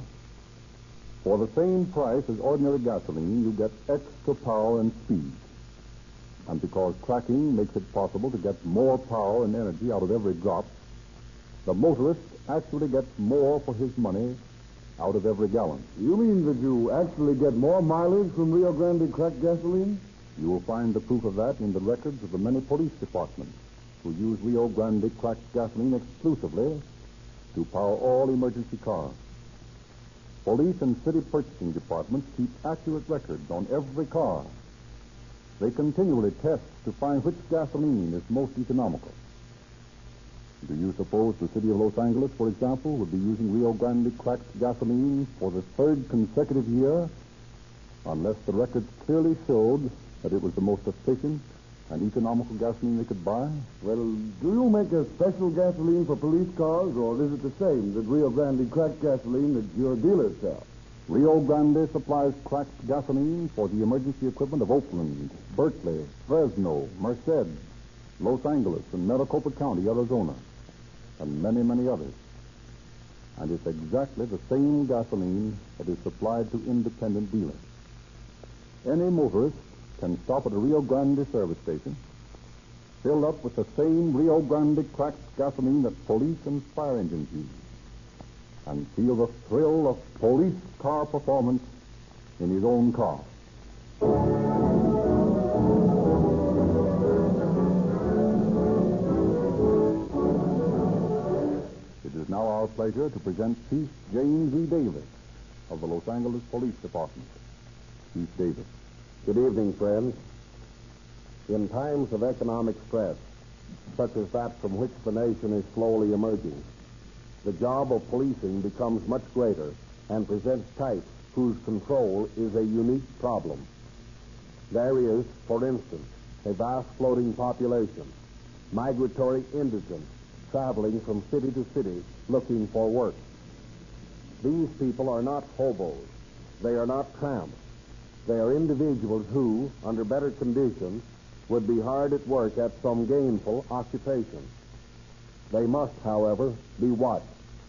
For the same price as ordinary gasoline, you get extra power and speed. And because cracking makes it possible to get more power and energy out of every drop, the motorist actually gets more for his money out of every gallon. You mean that you actually get more mileage from Rio Grande cracked gasoline? You will find the proof of that in the records of the many police departments who use Rio Grande cracked gasoline exclusively to power all emergency cars. Police and city purchasing departments keep accurate records on every car. They continually test to find which gasoline is most economical. Do you suppose the city of Los Angeles, for example, would be using Rio Grande cracked gasoline for the third consecutive year unless the records clearly showed that it was the most efficient and economical gasoline they could buy? Well, do you make a special gasoline for police cars, or is it the same that Rio Grande cracked gasoline that your dealers sell? Rio Grande supplies cracked gasoline for the emergency equipment of Oakland, Berkeley, Fresno, Merced, Los Angeles, and Maricopa County, Arizona, and many, many others. And it's exactly the same gasoline that is supplied to independent dealers. Any motorist can stop at a Rio Grande service station, fill up with the same Rio Grande cracked gasoline that police and fire engines use, and feel the thrill of police car performance in his own car. It is now our pleasure to present Chief James E. Davis of the Los Angeles Police Department. Chief Davis. Good evening, friends. In times of economic stress, such as that from which the nation is slowly emerging, the job of policing becomes much greater and presents types whose control is a unique problem. There is, for instance, a vast floating population, migratory indigents traveling from city to city looking for work. These people are not hobos. They are not tramps. They are individuals who, under better conditions, would be hard at work at some gainful occupation. They must, however, be watched,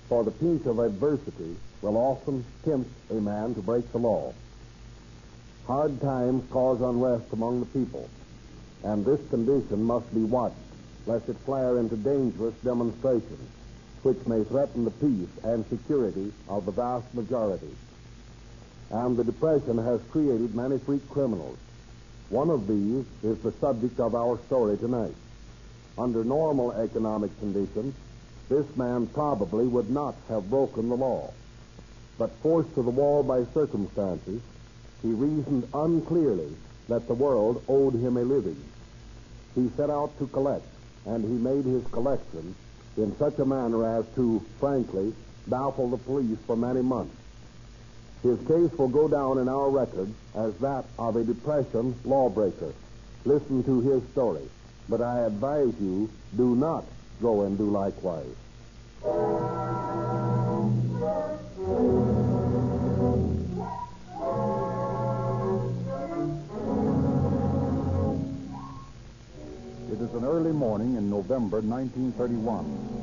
for the pinch of adversity will often tempt a man to break the law. Hard times cause unrest among the people, and this condition must be watched, lest it flare into dangerous demonstrations, which may threaten the peace and security of the vast majority. And the Depression has created many freak criminals. One of these is the subject of our story tonight. Under normal economic conditions, this man probably would not have broken the law. But forced to the wall by circumstances, he reasoned unclearly that the world owed him a living. He set out to collect, and he made his collection in such a manner as to, frankly, baffle the police for many months. His case will go down in our records as that of a Depression lawbreaker. Listen to his story. But I advise you, do not go and do likewise. It is an early morning in November 1931.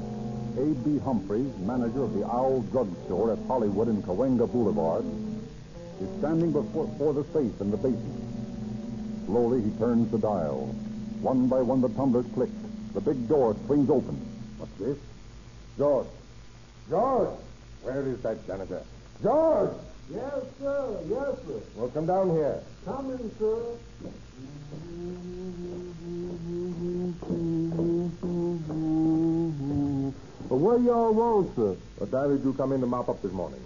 A.B. Humphreys, manager of the Owl Drug Store at Hollywood and Cahuenga Boulevard, is standing before the safe in the basement. Slowly, he turns the dial. One by one, the tumblers click. The big door swings open. What's this? George! George! Where is that janitor? George! Yes, sir. Yes, sir. Well, come down here. Coming, sir. Well, what y'all want, sir? What time did you come in to mop up this morning?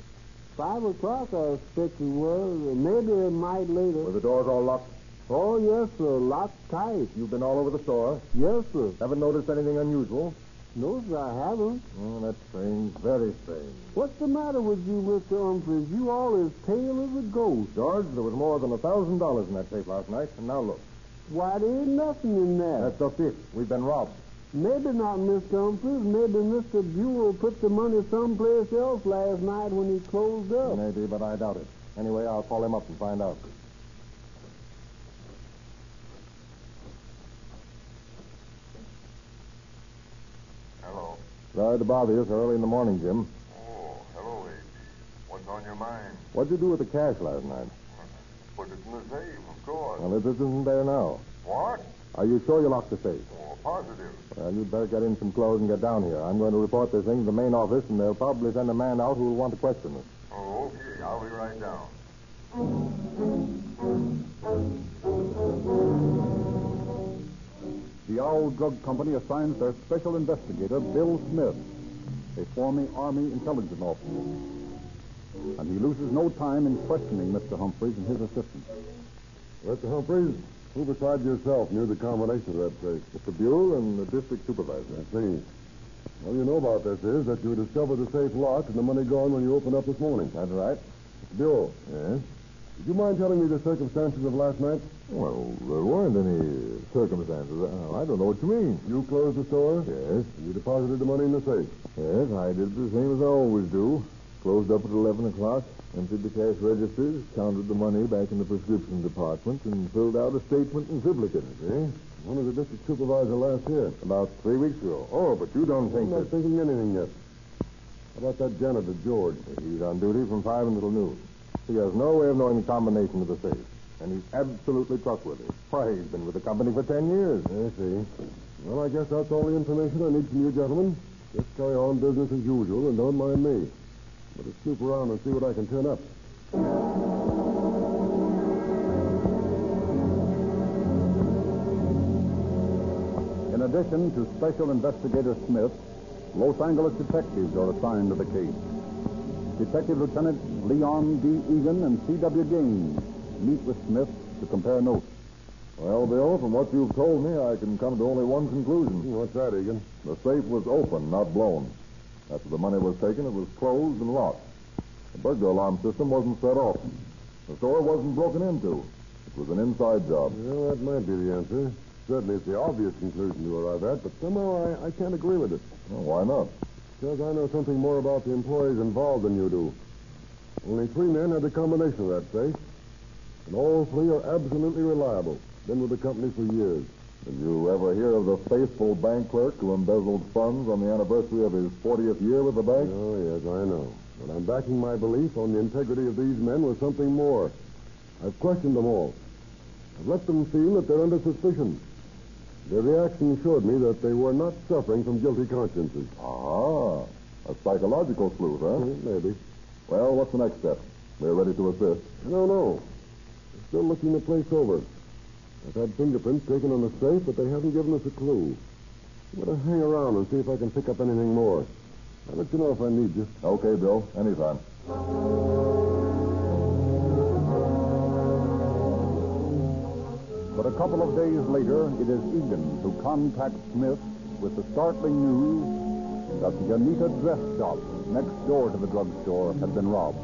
5 o'clock, I expect it was. Maybe a mite later. Were the doors all locked? Oh, yes, sir. Locked tight. You've been all over the store? Yes, sir. Haven't noticed anything unusual? No, sir, I haven't. Oh, that's strange. Very strange. What's the matter with you, Mr. Humphreys? You all as pale as a ghost. George, there was more than $1,000 in that safe last night, and now look. Why, there ain't nothing in there. That's just it. We've been robbed. Maybe not, Mr. Humphreys. Maybe Mr. Buell put the money someplace else last night when he closed up. Maybe, but I doubt it. Anyway, I'll call him up and find out. Hello. Sorry to bother you so early in the morning, Jim. Oh, on your mind? What'd you do with the cash last night? Put it in the safe, of course. Well, it isn't there now. What? Are you sure you locked the safe? Oh, positive. Well, you'd better get in some clothes and get down here. I'm going to report this thing to the main office, and they'll probably send a man out who will want to question us. Oh, okay. I'll be right down. The Owl Drug Company assigns their special investigator, Bill Smith, a former Army intelligence officer. And he loses no time in questioning Mr. Humphreys and his assistant. Mr. Humphreys, who besides yourself knew the combination of that safe? Mr. Buell and the district supervisor. I see. All you know about this is that you discovered the safe locked and the money gone when you opened up this morning. That's right. Mr. Buell. Yes? Would you mind telling me the circumstances of last night? Well, there weren't any circumstances. I don't know what you mean. You closed the store? Yes. And you deposited the money in the safe? Yes, I did the same as I always do. Closed up at 11 o'clock, emptied the cash registers, counted the money back in the prescription department, and filled out a statement and triplicate. See? When was the district supervisor last here? About 3 weeks ago. Oh, but you don't think I'm not thinking anything yet. How about that janitor, George? He's on duty from 5 until noon. He has no way of knowing the combination of the safe. And he's absolutely trustworthy. Why, he's been with the company for 10 years. I see. Well, I guess that's all the information I need from you, gentlemen. Just carry on business as usual and don't mind me. Better snoop around and see what I can turn up. In addition to Special Investigator Smith, Los Angeles detectives are assigned to the case. Detective Lieutenant Leon D. Egan and C.W. Gaines meet with Smith to compare notes. Well, Bill, from what you've told me, I can come to only one conclusion. What's that, Egan? The safe was open, not blown. After the money was taken, it was closed and locked. The burglar alarm system wasn't set off. The store wasn't broken into. It was an inside job. Well, that might be the answer. Certainly it's the obvious conclusion to arrive at, but somehow I can't agree with it. Well, why not? Because I know something more about the employees involved than you do. Only 3 men had the combination of that safe, and all 3 are absolutely reliable. Been with the company for years. Did you ever hear of the faithful bank clerk who embezzled funds on the anniversary of his 40th year with the bank? Oh, yes, I know. But I'm backing my belief on the integrity of these men with something more. I've questioned them all. I've let them feel that they're under suspicion. Their reaction showed me that they were not suffering from guilty consciences. Ah, a psychological sleuth, huh? Maybe. Well, what's the next step? We're ready to assist. I don't know. We're still looking the place over. I've had fingerprints taken on the safe, but they haven't given us a clue. I'm going to hang around and see if I can pick up anything more. I'll let you know if I need you. Okay, Bill. Anytime. But a couple of days later, it is Egan who contacts Smith with the startling news that the Anita dress shop next door to the drugstore had been robbed.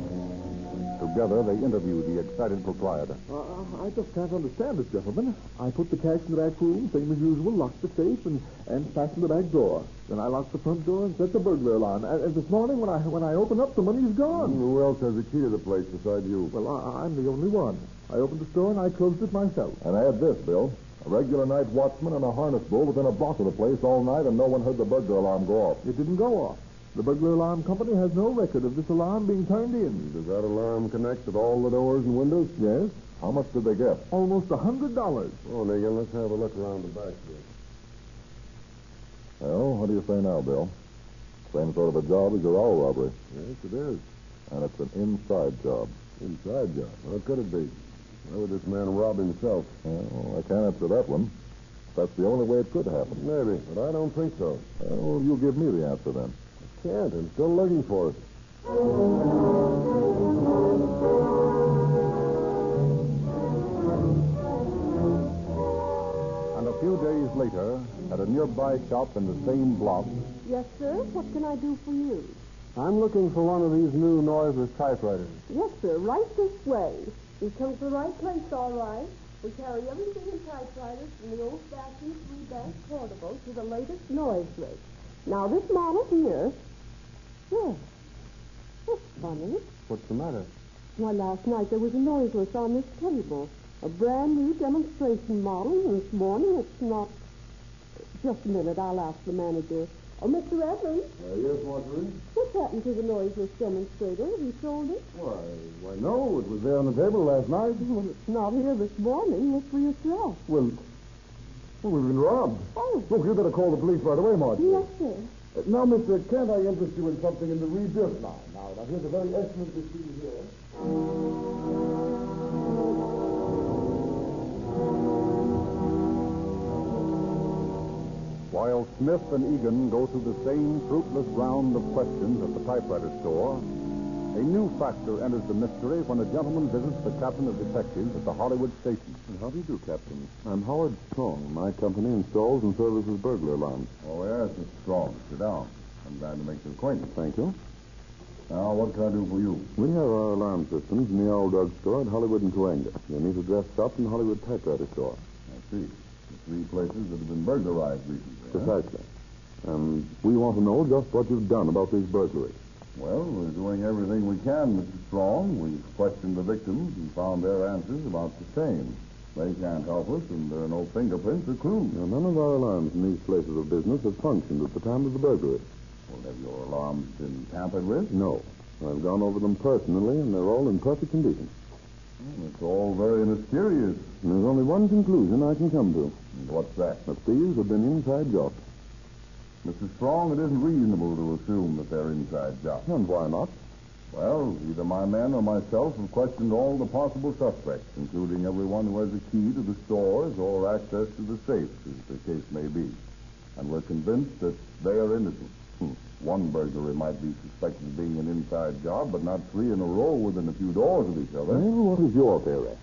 Together, they interview the excited proprietor. I just can't understand it, gentlemen. I put the cash in the back room, same as usual, locked the safe, and fastened the back door. Then I locked the front door and set the burglar alarm. And this morning, when I opened up, the money's gone. Who else has the key to the place besides you? Well, I'm the only one. I opened the store and I closed it myself. And add this, Bill. A regular night watchman and a harness bull within a block of the place all night, and no one heard the burglar alarm go off. It didn't go off. The burglar alarm company has no record of this alarm being turned in. Does that alarm connect with all the doors and windows? Yes. How much did they get? Almost $100. Oh, Nigel, let's have a look around the back here. Well, what do you say now, Bill? Same sort of a job as your owl robbery. Yes, it is. And it's an inside job. Inside job? How could it be? Why would this man rob himself? Well, I can't answer that one. That's the only way it could happen. Maybe, but I don't think so. Well, you give me the answer then. I can't. I'm still looking for it. And a few days later, at a nearby shop in the same block... Yes, sir? What can I do for you? I'm looking for one of these new noiseless typewriters. Yes, sir. Right this way. You've come to the right place, all right. We carry everything in typewriters from the old-fashioned 3-bank portable to the latest noiseless. Now, this model here... Yes. That's funny. What's the matter? Why, last night there was a noiseless on this table. A brand new demonstration model, and this morning it's not... Just a minute, I'll ask the manager. Oh, Mr. Evans, Yes, Marjorie? what's happened to the noiseless demonstrator? Have you sold it? Why, no. It was there on the table last night. Well, it's not here this morning. Look for yourself. Well, we've been robbed. Oh. Look, you better call the police right away, Marjorie. Yes, sir. Now, mister, can't I interest you in something in the rebuilt line? Now, here's a very excellent machine here. While Smith and Egan go through the same fruitless round of questions at the typewriter store, a new factor enters the mystery when a gentleman visits the captain of detectives at the Hollywood station. How do you do, Captain? I'm Howard Strong. My company installs and services burglar alarms. Oh, yes, Mr. Strong. Sit down. I'm glad to make your acquaintance. Thank you. Now, what can I do for you? We have our alarm systems in the old drugstore at Hollywood and Cahuenga. You need address stopped in the Hollywood typewriter store. I see. The three places that have been burglarized recently. Precisely. We want to know just what you've done about these burglaries. Well, we're doing everything we can, Mr. Strong. We've questioned the victims and found their answers about the same. They can't help us, and there are no fingerprints or clues. Now, none of our alarms in these places of business have functioned at the time of the burglary. Well, have your alarms been tampered with? No. I've gone over them personally, and they're all in perfect condition. Well, it's all very mysterious. And there's only one conclusion I can come to. And what's that? The thieves have been inside jobs. Mr. Strong, it isn't reasonable to assume that they're inside jobs. And why not? Well, either my men or myself have questioned all the possible suspects, including everyone who has a key to the stores or access to the safes, as the case may be. And we're convinced that they are innocent. One burglary might be suspected of being an inside job, but not three in a row within a few doors of each other. Well, what is your theory?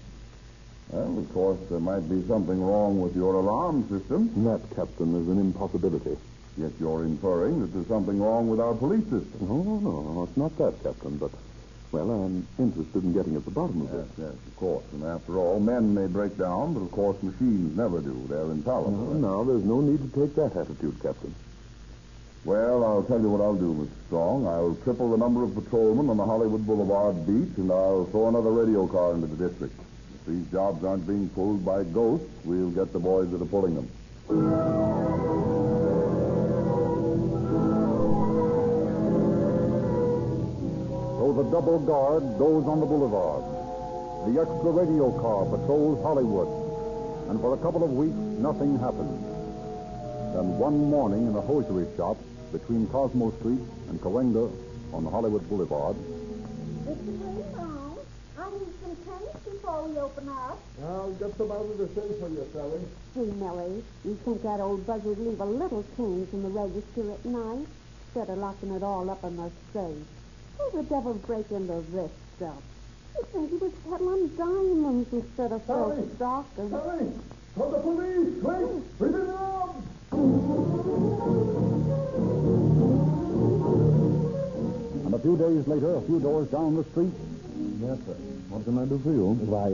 Well, of course, there might be something wrong with your alarm system. That, Captain, is an impossibility. Yet you're inferring that there's something wrong with our police system. No, it's not that, Captain, but, well, I'm interested in getting at the bottom of this. Yes, of course. And after all, men may break down, but of course machines never do. They're infallible. No, there's no need to take that attitude, Captain. Well, I'll tell you what I'll do, Mr. Strong. I'll triple the number of patrolmen on the Hollywood Boulevard beat, and I'll throw another radio car into the district. If these jobs aren't being pulled by ghosts, we'll get the boys that are pulling them. So the double guard goes on the boulevard. The extra radio car patrols Hollywood. And for a couple of weeks, nothing happens. Then one morning in a hosiery shop between Cosmo Street and Cahuenga on the Hollywood Boulevard. Mr. Greenbaum, I need some change before we open up. I'll get some out of the safe for you, Sally. Gee, Millie, you think that old buzzard leave a little change in the register at night instead of locking it all up in the safe? Who the devil break into this stuff? You think he was peddling diamonds instead of silk stock and... Sally! Call the police! Quick! We've been robbed! And a few days later, a few doors down the street. Yes, sir. What can I do for you? Why,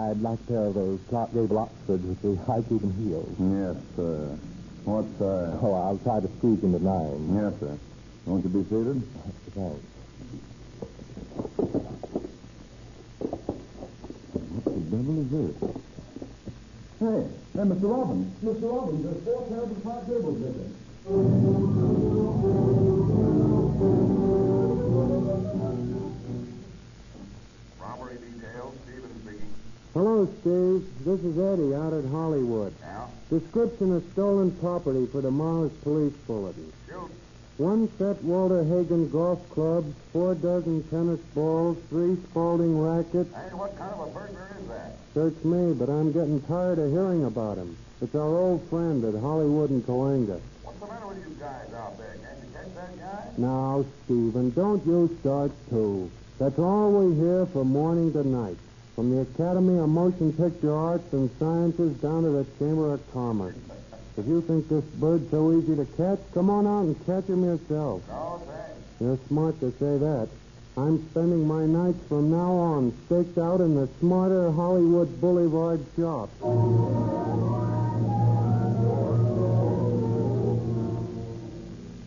I'd like a pair of those Clark Gable Oxfords with the high-keeping heels. Yes, sir. What size? Oh, I'll try to squeak into 9. Yes, sir. Won't you be seated? Thanks. What the devil is this? Hey, Mr. Robbins. Mr. Robbins, there's 4 pairs of Clark Gables missing. Robbery details, Stephen speaking. Hello, Steve. This is Eddie out at Hollywood. Yeah? Description of stolen property for tomorrow's police bulletin. Shoot. 1 set Walter Hagen golf clubs, 4 dozen tennis balls, 3 Spalding rackets. Hey, what kind of a burglar is that? Search me, but I'm getting tired of hearing about him. It's our old friend at Hollywood and Cahuenga. What's the matter with you guys out there? Can't you catch that guy? Now, Stephen, don't you start too. That's all we hear from morning to night. From the Academy of Motion Picture Arts and Sciences down to the Chamber of Commerce. If you think this bird's so easy to catch, come on out and catch him yourself. No, thanks. You're smart to say that. I'm spending my nights from now on staked out in the smarter Hollywood Boulevard shop.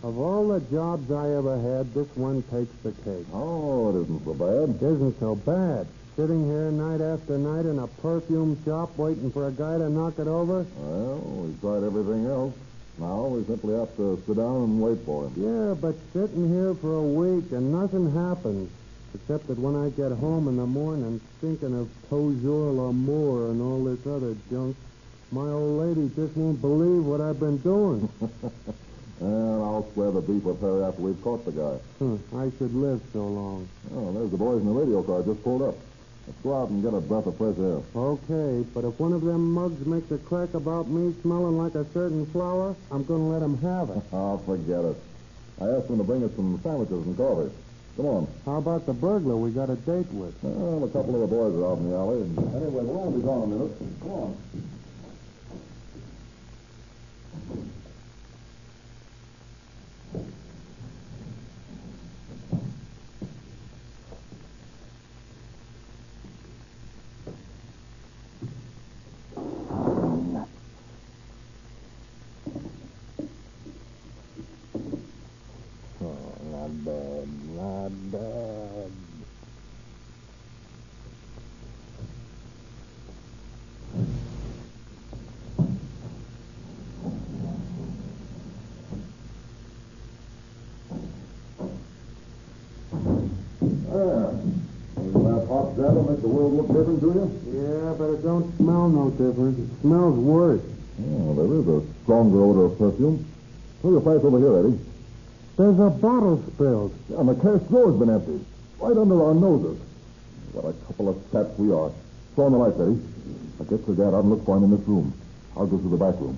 Of all the jobs I ever had, this one takes the cake. Oh, it isn't so bad. It isn't so bad. Sitting here night after night in a perfume shop waiting for a guy to knock it over. Well, we've tried everything else. Now we simply have to sit down and wait for him. Yeah, but sitting here for a week and nothing happens. Except that when I get home in the morning thinking of Toujours l'Amour and all this other junk, my old lady just won't believe what I've been doing. And I'll square the beef with her after we've caught the guy. I should live so long. Oh, there's the boys in the radio car just pulled up. Let's go out and get a breath of fresh air. Okay, but if one of them mugs makes a crack about me smelling like a certain flower, I'm going to let him have it. Oh, forget it. I asked him to bring us some sandwiches and coffee. Come on. How about the burglar we got a date with? Well, a couple of the boys are out in the alley. Anyway, we'll only be gone a minute. Come on. Not bad. That hot saddle make the world look different to you? Yeah, but it don't smell no different. It smells worse. Oh, there is a stronger odor of perfume. Throw your flash over here, Eddie. There's a bottle spilled. Yeah, and the cash drawer's been emptied. Right under our noses. What a couple of saps we are. Throw on the light, Eddie. Now get your dad out and look for him in this room. I'll go to the back room.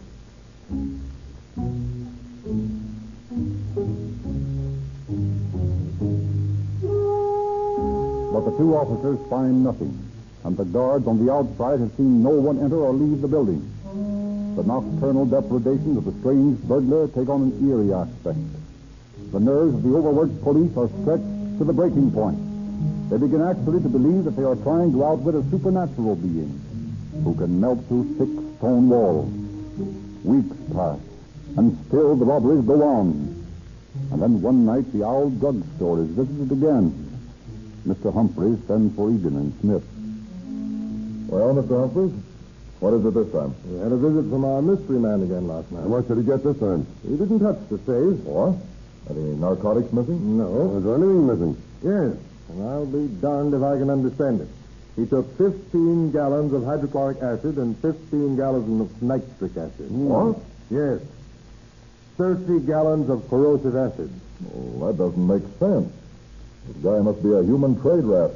But the two officers find nothing, and the guards on the outside have seen no one enter or leave the building. The nocturnal depredations of the strange burglar take on an eerie aspect. The nerves of the overworked police are stretched to the breaking point. They begin actually to believe that they are trying to outwit a supernatural being who can melt through thick stone walls. Weeks pass, and still the robberies go on. And then one night the Owl Drug Store is visited again. Mr. Humphreys sends for Egan and Smith. Well, Mr. Humphreys, what is it this time? We had a visit from our mystery man again last night. What did he get this time? He didn't touch the safe. What? Any narcotics missing? No. Is there anything missing? Yes, and I'll be darned if I can understand it. He took 15 gallons of hydrochloric acid and 15 gallons of nitric acid. What? Yes. 30 gallons of corrosive acid. Well, that doesn't make sense. This guy must be a human trade rat.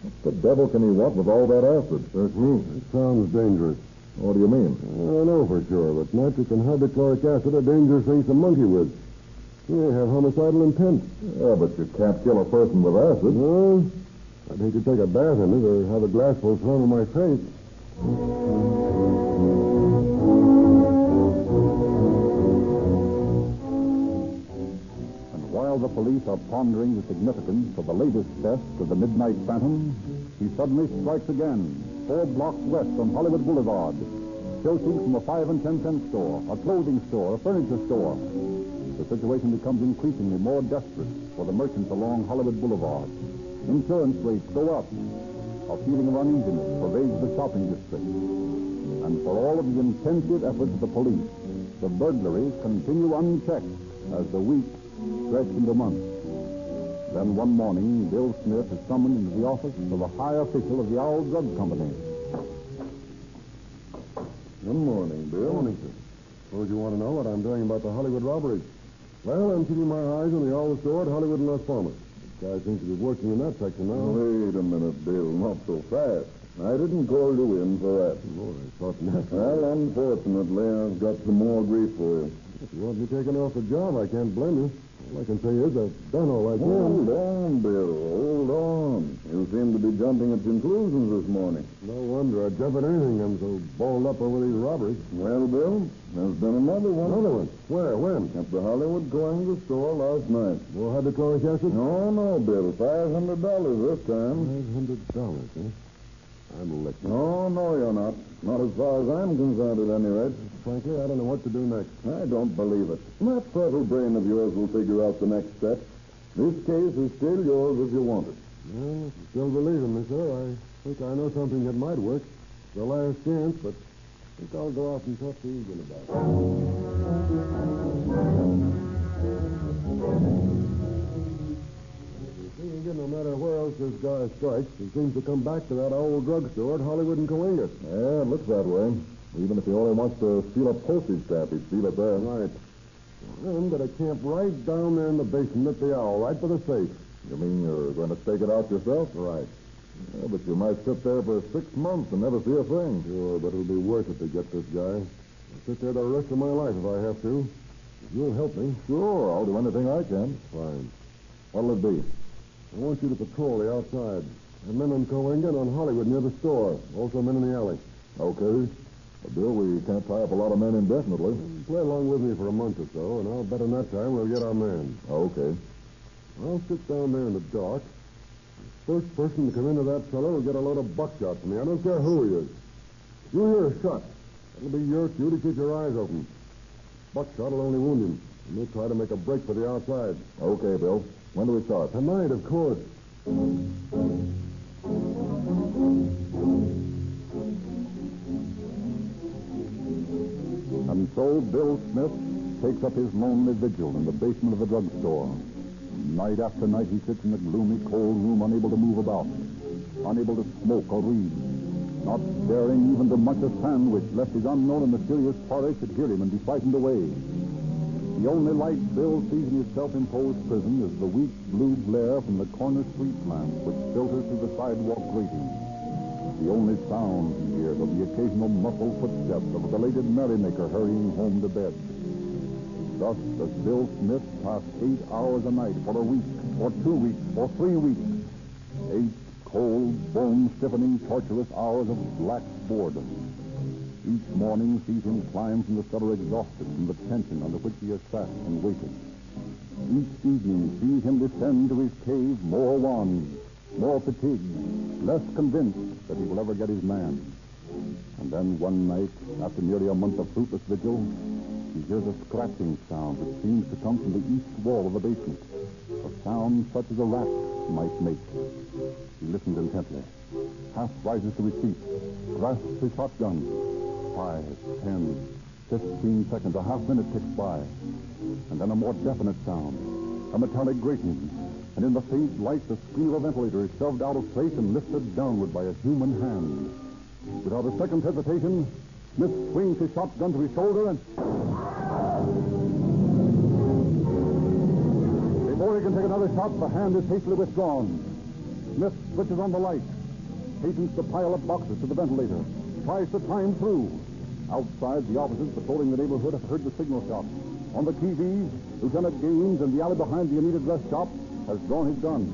What the devil can he want with all that acid? Search me. It sounds dangerous. What do you mean? I don't know for sure, but nitric and hydrochloric acid are dangerous things to monkey with. They have homicidal intent. Yeah, but you can't kill a person with acid. No. I'd hate to take a bath in it or have a glassful thrown in my face. And while the police are pondering the significance of the latest theft of the Midnight Phantom, he suddenly strikes again, 4 blocks west on Hollywood Boulevard, filching from a 5 and 10 cent store, a clothing store, a furniture store. The situation becomes increasingly more desperate for the merchants along Hollywood Boulevard. Insurance rates go up. A feeling of uneasiness pervades the shopping district. And for all of the intensive efforts of the police, the burglaries continue unchecked as the weeks stretch into months. Then one morning, Bill Smith is summoned into the office of a high official of the Owl Drug Company. Good morning, Bill. Morning, sir. Suppose you want to know what I'm doing about the Hollywood robberies. Well, I'm keeping my eyes on the Owl store at Hollywood and Las Palmas. The guy seems to be working in that section now. Wait a minute, Bill. Not so fast. I didn't call you in for that. Oh, I thought not. Well, unfortunately, I've got some more grief for you. If you want me taken off the job, I can't blame you. All I can say is I've done all I can. Hold on, Bill. Hold on. You seem to be jumping at conclusions this morning. No wonder I'd jump at anything. I'm so balled up over these robberies. Well, Bill, there's been another one. Another one? Where? When? At the Hollywood Coinger store last night. More hydrochloric acid? No, Bill. $500 this time. $500, huh? I'm licked. No, you're not. Not as far as I'm concerned, at any rate. Frankly, I don't know what to do next. I don't believe it. That fertile brain of yours will figure out the next step. This case is still yours if you want it. Well, if you still believe in me, sir, I think I know something that might work. It's the last chance, but think I'll go out and talk to Egan about it. You see, Egan, no matter where else this guy strikes, he seems to come back to that old drugstore at Hollywood and Coingus. Yeah, it looks that way. Even if he only wants to steal a postage stamp, he'd steal it there. Right. I'm going to camp right down there in the basement at the Owl, right by the safe. You mean you're going to stake it out yourself? Right. Yeah, but you might sit there for 6 months and never see a thing. Sure, but it'll be worth it to get this guy. I'll sit there the rest of my life if I have to. If you'll help me. Sure, I'll do anything I can. Fine. What'll it be? I want you to patrol the outside. And men on Coinga and on Hollywood near the store. Also men in the alley. Okay. But Bill, we can't tie up a lot of men indefinitely. Play along with me for a month or so, and I'll bet in that time we'll get our man. Okay. I'll sit down there in the dark. The first person to come into that cellar will get a load of buckshot from me. I don't care who he is. If you hear a shot, it'll be your cue to keep your eyes open. Buckshot will only wound him. And we'll try to make a break for the outside. Okay, Bill. When do we start? Tonight, of course. And so Bill Smith takes up his lonely vigil in the basement of the drugstore. Night after night he sits in the gloomy, cold room, unable to move about, unable to smoke or read, not daring even to munch a sandwich, lest his unknown and mysterious quarry should hear him and be frightened away. The only light Bill sees in his self-imposed prison is the weak blue glare from the corner street lamp which filters through the sidewalk grating. The only sound he hears are the occasional muffled footsteps of a belated merrymaker hurrying home to bed. Thus does Bill Smith pass 8 hours a night for a week, or 2 weeks, or 3 weeks. 8 cold, bone-stiffening, torturous hours of black boredom. Each morning sees him climb from the cellar exhausted from the tension under which he has sat and waited. Each evening sees him descend to his cave more wan, more fatigued, less convinced that he will ever get his man. And then one night, after nearly a month of fruitless vigil, he hears a scratching sound that seems to come from the east wall of the basement. A sound such as a rat might make. He listens intently, half rises to his feet, grasps his shotgun. 5, 10, 15 seconds, a half-minute ticks by. And then a more definite sound, a metallic grating. And in the faint light, the screen of a ventilator is shoved out of place and lifted downward by a human hand. Without a second's hesitation, Smith swings his shotgun to his shoulder and... Before he can take another shot, the hand is hastily withdrawn. Smith switches on the light, hastens to pile up boxes to the ventilator, tries to climb through. Outside, the officers patrolling the neighborhood have heard the signal shot. On the TV, Lieutenant Gaines in the alley behind the Anita dress shop has drawn his gun,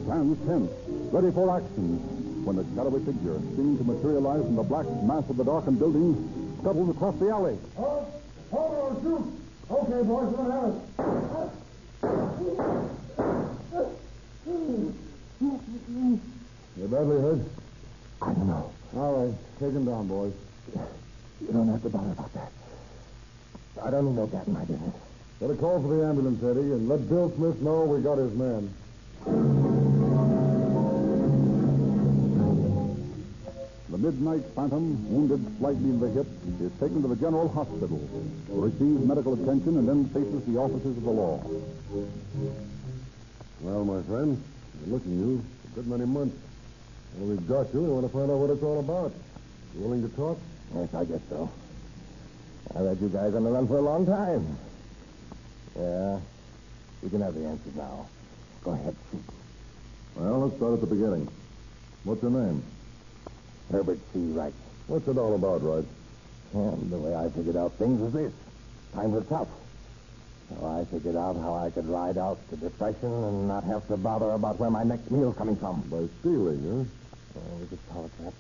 stands tense, ready for action, when a shadowy figure, seeming to materialize from the black mass of the darkened building, scuttles across the alley. Hold on, shoot. Okay, boys, we're going to have it. You badly hurt? I don't know. All right, take him down, boys. You don't have to bother about that. I don't need no cat in my business. Get a call for the ambulance, Eddie, and let Bill Smith know we got his man. The midnight phantom, wounded slightly in the hip, is taken to the General Hospital to receive medical attention and then faces the officers of the law. Well, my friend, been looking you for a good many months. Well, we've got you. We want to find out what it's all about. You willing to talk? Yes, I guess so. I've had you guys on the run for a long time. Yeah, you can have the answers now. Go ahead, shoot. Well, let's start at the beginning. What's your name? Herbert C. Wright. What's it all about, Wright? And the way I figured out things was this. Times were tough. So I figured out how I could ride out the depression and not have to bother about where my next meal's coming from. By stealing, huh? Oh, we could call it that.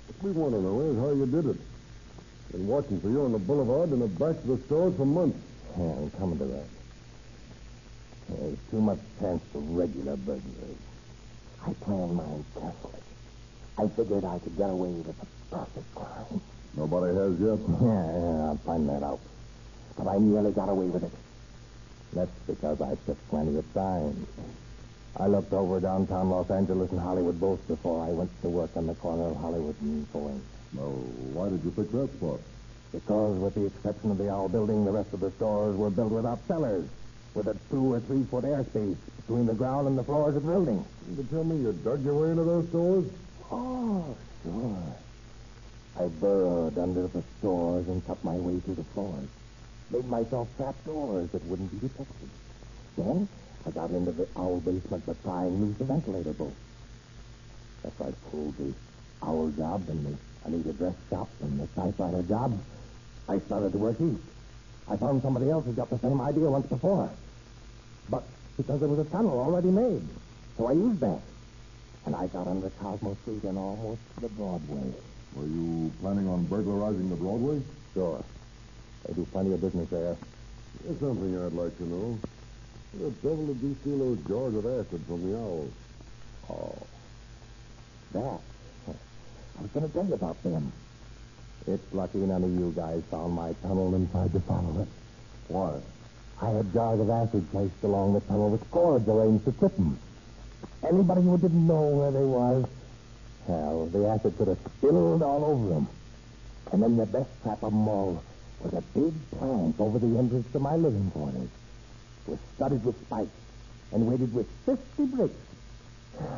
What we want to know is how you did it. Been watching for you on the boulevard and the backs of the stores for months. Yeah, I'm coming to that. There's too much chance for regular burglars. I planned mine carefully. I figured I could get away with the perfect crime. Nobody has yet? Yeah, I'll find that out. But I nearly got away with it. That's because I took plenty of time. I looked over downtown Los Angeles and Hollywood both before I went to work on the corner of Hollywood and Boeing. Well, why did you pick that spot? Because, with the exception of the Owl Building, the rest of the stores were built without cellars, with a 2 or 3 foot airspace between the ground and the floors of the building. You tell me you dug your way into those stores? Oh, sure. I burrowed under the stores and cut my way through the floors. Made myself trap doors that wouldn't be detected. Then I got into the Owl basement by prying loose the ventilator bolt. After I pulled the Owl job and the Anita dress shop and the typewriter job, I started to work east. I found somebody else who got the same idea once before. But because there was a tunnel already made, so I used that. And I got under Cosmo Street and almost to the Broadway. Were you planning on burglarizing the Broadway? Sure. I do plenty of business there. There's something I'd like to know. What the devil did you steal those jars of acid from the Owls? Oh. That. I was going to tell you about them. It's lucky none of you guys found my tunnel and tried to follow it. Why? I had jars of acid placed along the tunnel with cords arranged to trip them. Anybody who didn't know where they was, well, the acid could have spilled all over them. And then the best trap of them all was a big plank over the entrance to my living quarters. It was studded with spikes and weighted with 50 bricks.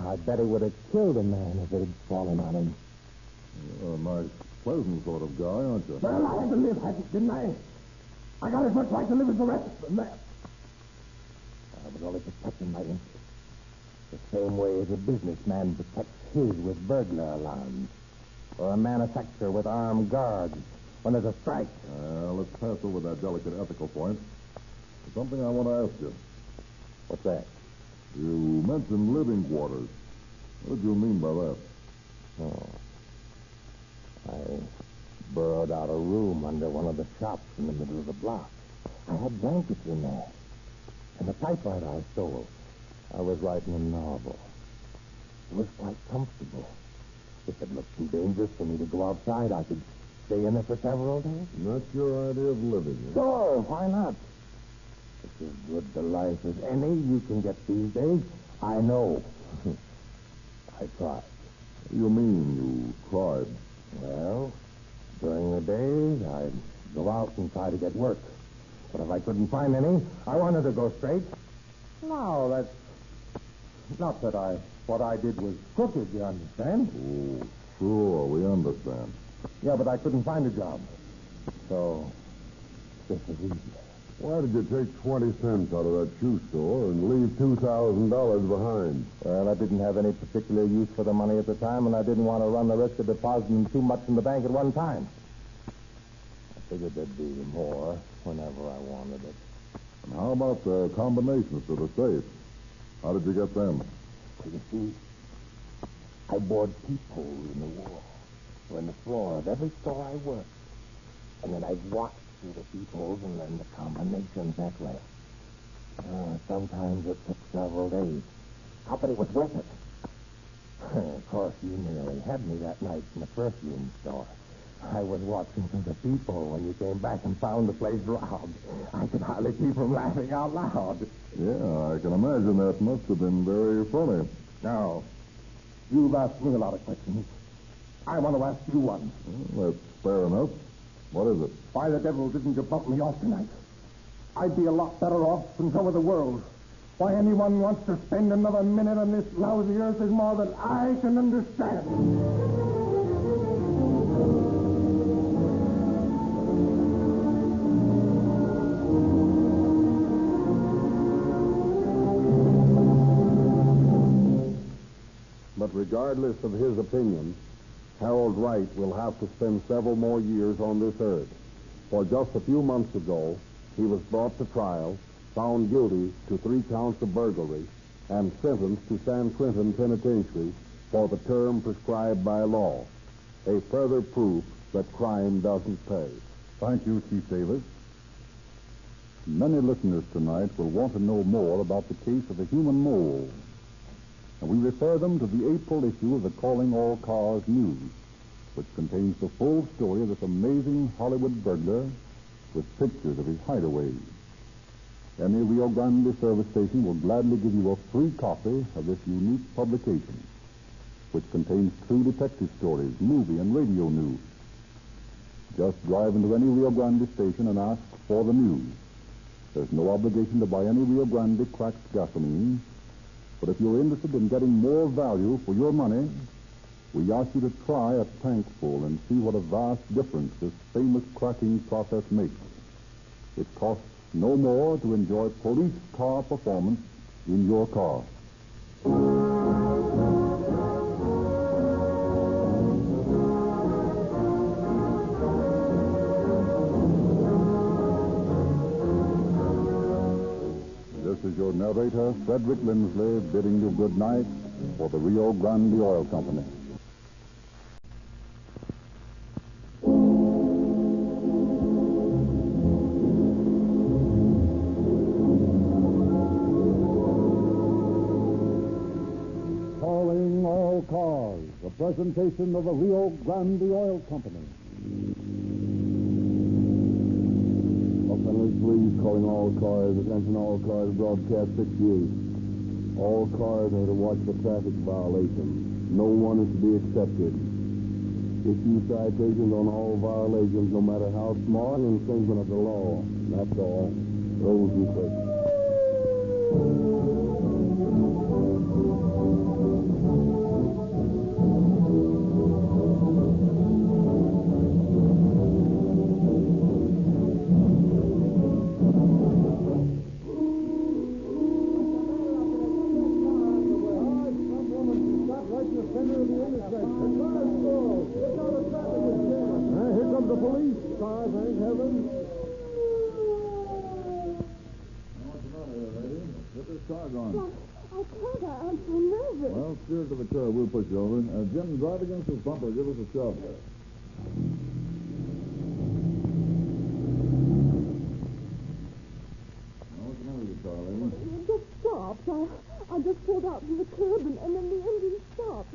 I bet it would have killed a man if it had fallen on him. You're a nice, pleasant sort of guy, aren't you? Well, I had to live, didn't I? I got as much right to live as the rest of them. I was only protecting my interests. The same way as a businessman protects his with burglar alarms. Or a manufacturer with armed guards when there's a strike. Let's pass over that delicate ethical point. There's something I want to ask you. What's that? You mentioned living quarters. What did you mean by that? Oh. I burrowed out a room under one of the shops in the middle of the block. I had blankets in there. And the typewriter I stole. I was writing a novel. It was quite comfortable. If it looked too dangerous for me to go outside, I could stay in it for several days. That's your idea of living, eh? Sure, why not? It's as good a life as any you can get these days. I know. I tried. What do you mean you tried? Well, during the days, I'd go out and try to get work. But if I couldn't find any, I wanted to go straight. No, that's not that what I did was crooked, you understand? Oh, sure, we understand. Yeah, but I couldn't find a job. So, this is easy. Why did you take 20 cents out of that shoe store and leave $2,000 behind? Well, I didn't have any particular use for the money at the time, and I didn't want to run the risk of depositing too much in the bank at one time. I figured there'd be more whenever I wanted it. And how about the combinations to the safe? How did you get them? You see, I bored peepholes in the wall or in the floor of every store I worked. And then I'd watch through the peepholes and learn the combinations that way. Sometimes it took several days. Company was worth it. Of course, you nearly had me that night in the perfume store. I was watching through the peephole when you came back and found the place robbed. I could hardly keep from laughing out loud. Yeah, I can imagine that must have been very funny. Now, you've asked me a lot of questions. I want to ask you one. Well, that's fair enough. What is it? Why the devil didn't you bump me off tonight? I'd be a lot better off, and so would the world. Why anyone wants to spend another minute on this lousy earth is more than I can understand. But regardless of his opinion, Harold Wright will have to spend several more years on this earth. For just a few months ago, he was brought to trial, found guilty to 3 counts of burglary, and sentenced to San Quentin Penitentiary for the term prescribed by law. A further proof that crime doesn't pay. Thank you, Chief Davis. Many listeners tonight will want to know more about the case of the human mole. And we refer them to the April issue of the Calling All Cars News, which contains the full story of this amazing Hollywood burglar with pictures of his hideaways. Any Rio Grande service station will gladly give you a free copy of this unique publication, which contains true detective stories, movie and radio news. Just drive into any Rio Grande station and ask for the news. There's no obligation to buy any Rio Grande cracked gasoline. But if you're interested in getting more value for your money, we ask you to try a tankful and see what a vast difference this famous cracking process makes. It costs no more to enjoy police car performance in your car. This is your narrator, Frederick Lindsley, bidding you good night for the Rio Grande Oil Company. Calling all cars, a presentation of the Rio Grande Oil Company. Los Angeles Police calling all cars, attention all cars, broadcast 68. All cars are to watch for traffic violations. No one is to be accepted. Issue citations on all violations, no matter how small, an infringement of the law. That's all. Roll you quick. Here comes the police car, thank heaven. What's the matter here, lady? Get this car going. I can't. I'm so nervous. Well, steer to the curb. We'll push you over. Jim, drive against this bumper. Give us a shove. What's the matter with your car, lady? It just stopped. I just pulled out from the curb, and then the engine stopped.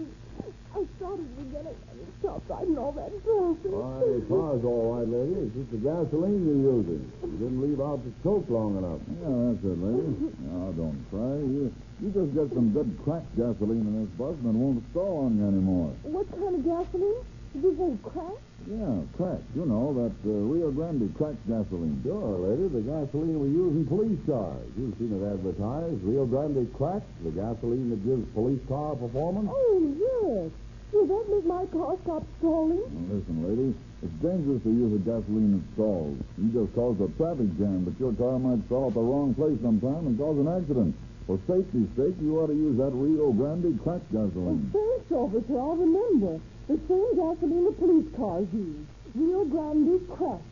I started again, and it stopped right in all that traffic. Why, the car's all right, lady. It's just the gasoline you're using. You didn't leave out the choke long enough. Yeah, that's it, lady. Now, don't cry. You just get some good cracked gasoline in this bus, and it won't stall on you anymore. What kind of gasoline? Did you say crack? Yeah, cracked. You know, that Rio Grande cracked gasoline. Sure, lady. The gasoline we use in police cars. You've seen it advertised. Rio Grande cracked, the gasoline that gives police car performance. Oh, yes. Will that make my car stop stalling? Now, listen, lady. It's dangerous to use a gasoline that stalls. You just caused a traffic jam, but your car might stall at the wrong place sometime and cause an accident. For safety's sake, you ought to use that Rio Grande cracked gasoline. Thanks, officer. I'll remember. The same gasoline the police cars use. Rio Grande cracked.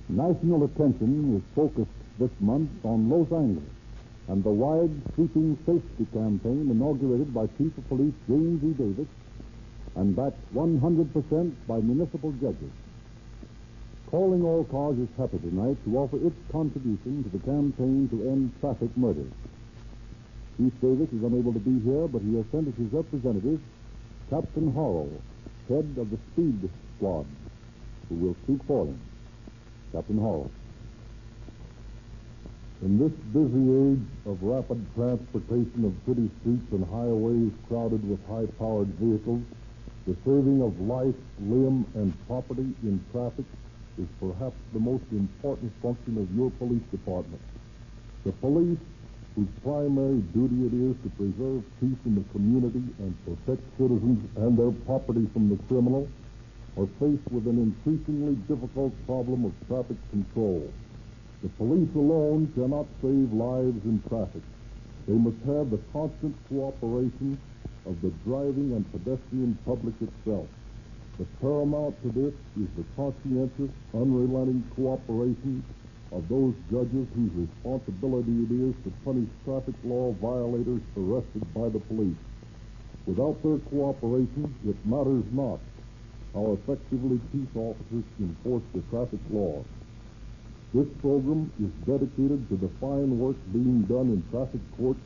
National attention is focused this month on Los Angeles and the wide sweeping safety campaign inaugurated by Chief of Police James E. Davis and backed 100% by municipal judges. Calling All Cars is happy tonight to offer its contribution to the campaign to end traffic murders. Chief Davis is unable to be here, but he has sent as his representative Captain Harrell, head of the Speed Squad, who will speak for him. Captain Harrell. In this busy age of rapid transportation of city streets and highways crowded with high-powered vehicles, the saving of life, limb, and property in traffic is perhaps the most important function of your police department. The police, whose primary duty it is to preserve peace in the community and protect citizens and their property from the criminal, are faced with an increasingly difficult problem of traffic control. The police alone cannot save lives in traffic. They must have the constant cooperation of the driving and pedestrian public itself. The paramount to this is the conscientious, unrelenting cooperation of those judges whose responsibility it is to punish traffic law violators arrested by the police. Without their cooperation, it matters not how effectively peace officers enforce the traffic laws. This program is dedicated to the fine work being done in traffic courts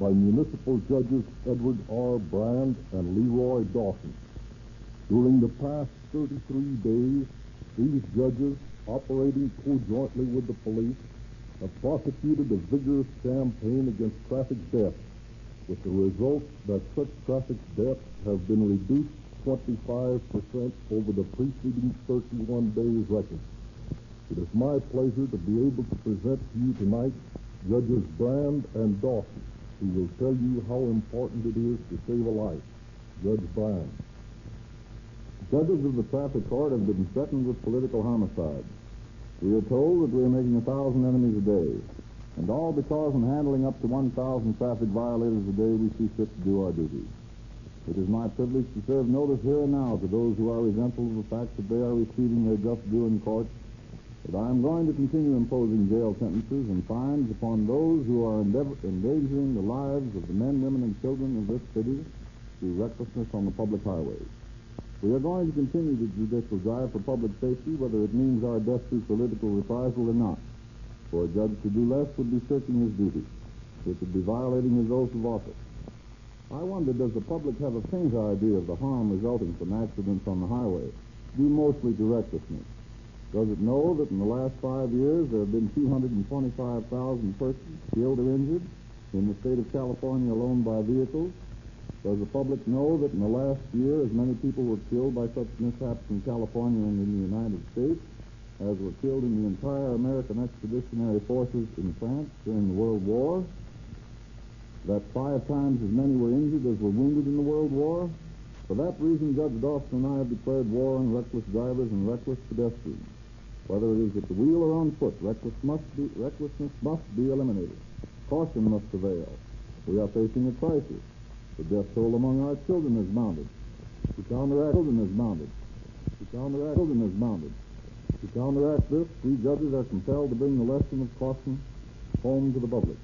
by municipal judges Edward R. Brand and Leroy Dawson. During the past 33 days, these judges, operating conjointly with the police, have prosecuted a vigorous campaign against traffic deaths, with the result that such traffic deaths have been reduced 25% over the preceding 31 days' record. It is my pleasure to be able to present to you tonight Judges Brand and Dawson, who will tell you how important it is to save a life. Judge Brand. Judges of the traffic court have been threatened with political homicide. We are told that we are making 1,000 enemies a day, and all because in handling up to 1,000 traffic violators a day, we see fit to do our duty. It is my privilege to serve notice here and now to those who are resentful of the fact that they are receiving their just due in court, that I am going to continue imposing jail sentences and fines upon those who are endangering the lives of the men, women, and children of this city through recklessness on the public highways. We are going to continue the judicial drive for public safety, whether it means our death through political reprisal or not. For a judge to do less would be shirking his duty. It would be violating his oath of office. I wonder, does the public have a faint idea of the harm resulting from accidents on the highway, due mostly to recklessness? Does it know that in the last 5 years there have been 225,000 persons killed or injured in the state of California alone by vehicles? Does the public know that in the last year as many people were killed by such mishaps in California and in the United States as were killed in the entire American Expeditionary Forces in France during the World War? That 5 times as many were injured as were wounded in the World War? For that reason, Judge Dawson and I have declared war on reckless drivers and reckless pedestrians. Whether it is at the wheel or on foot, recklessness must be eliminated. Caution must prevail. We are facing a crisis. The death toll among our children has mounted. To counteract this, we judges are compelled to bring the lesson of caution home to the public.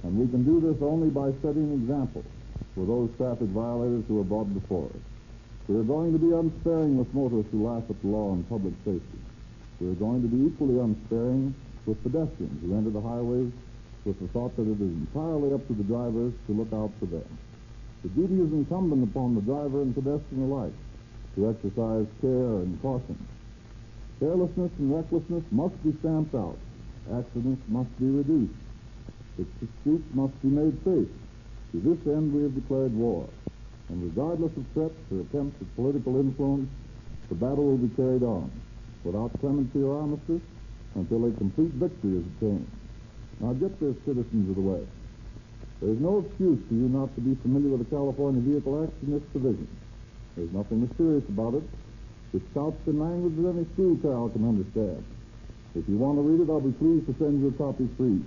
And we can do this only by setting an example for those traffic violators who are brought before us. We are going to be unsparing with motorists who laugh at the law and public safety. We are going to be equally unsparing with pedestrians who enter the highways with the thought that it is entirely up to the drivers to look out for them. The duty is incumbent upon the driver and pedestrian alike to exercise care and caution. Carelessness and recklessness must be stamped out. Accidents must be reduced. The streets must be made safe. To this end, we have declared war. And regardless of threats or attempts at political influence, the battle will be carried on, without clemency or armistice, until a complete victory is attained. Now get this, citizens of the West. There is no excuse for you not to be familiar with the California Vehicle Act in this provision. There's nothing mysterious about it. It's couched in language that any school child can understand. If you want to read it, I'll be pleased to send you a copy free.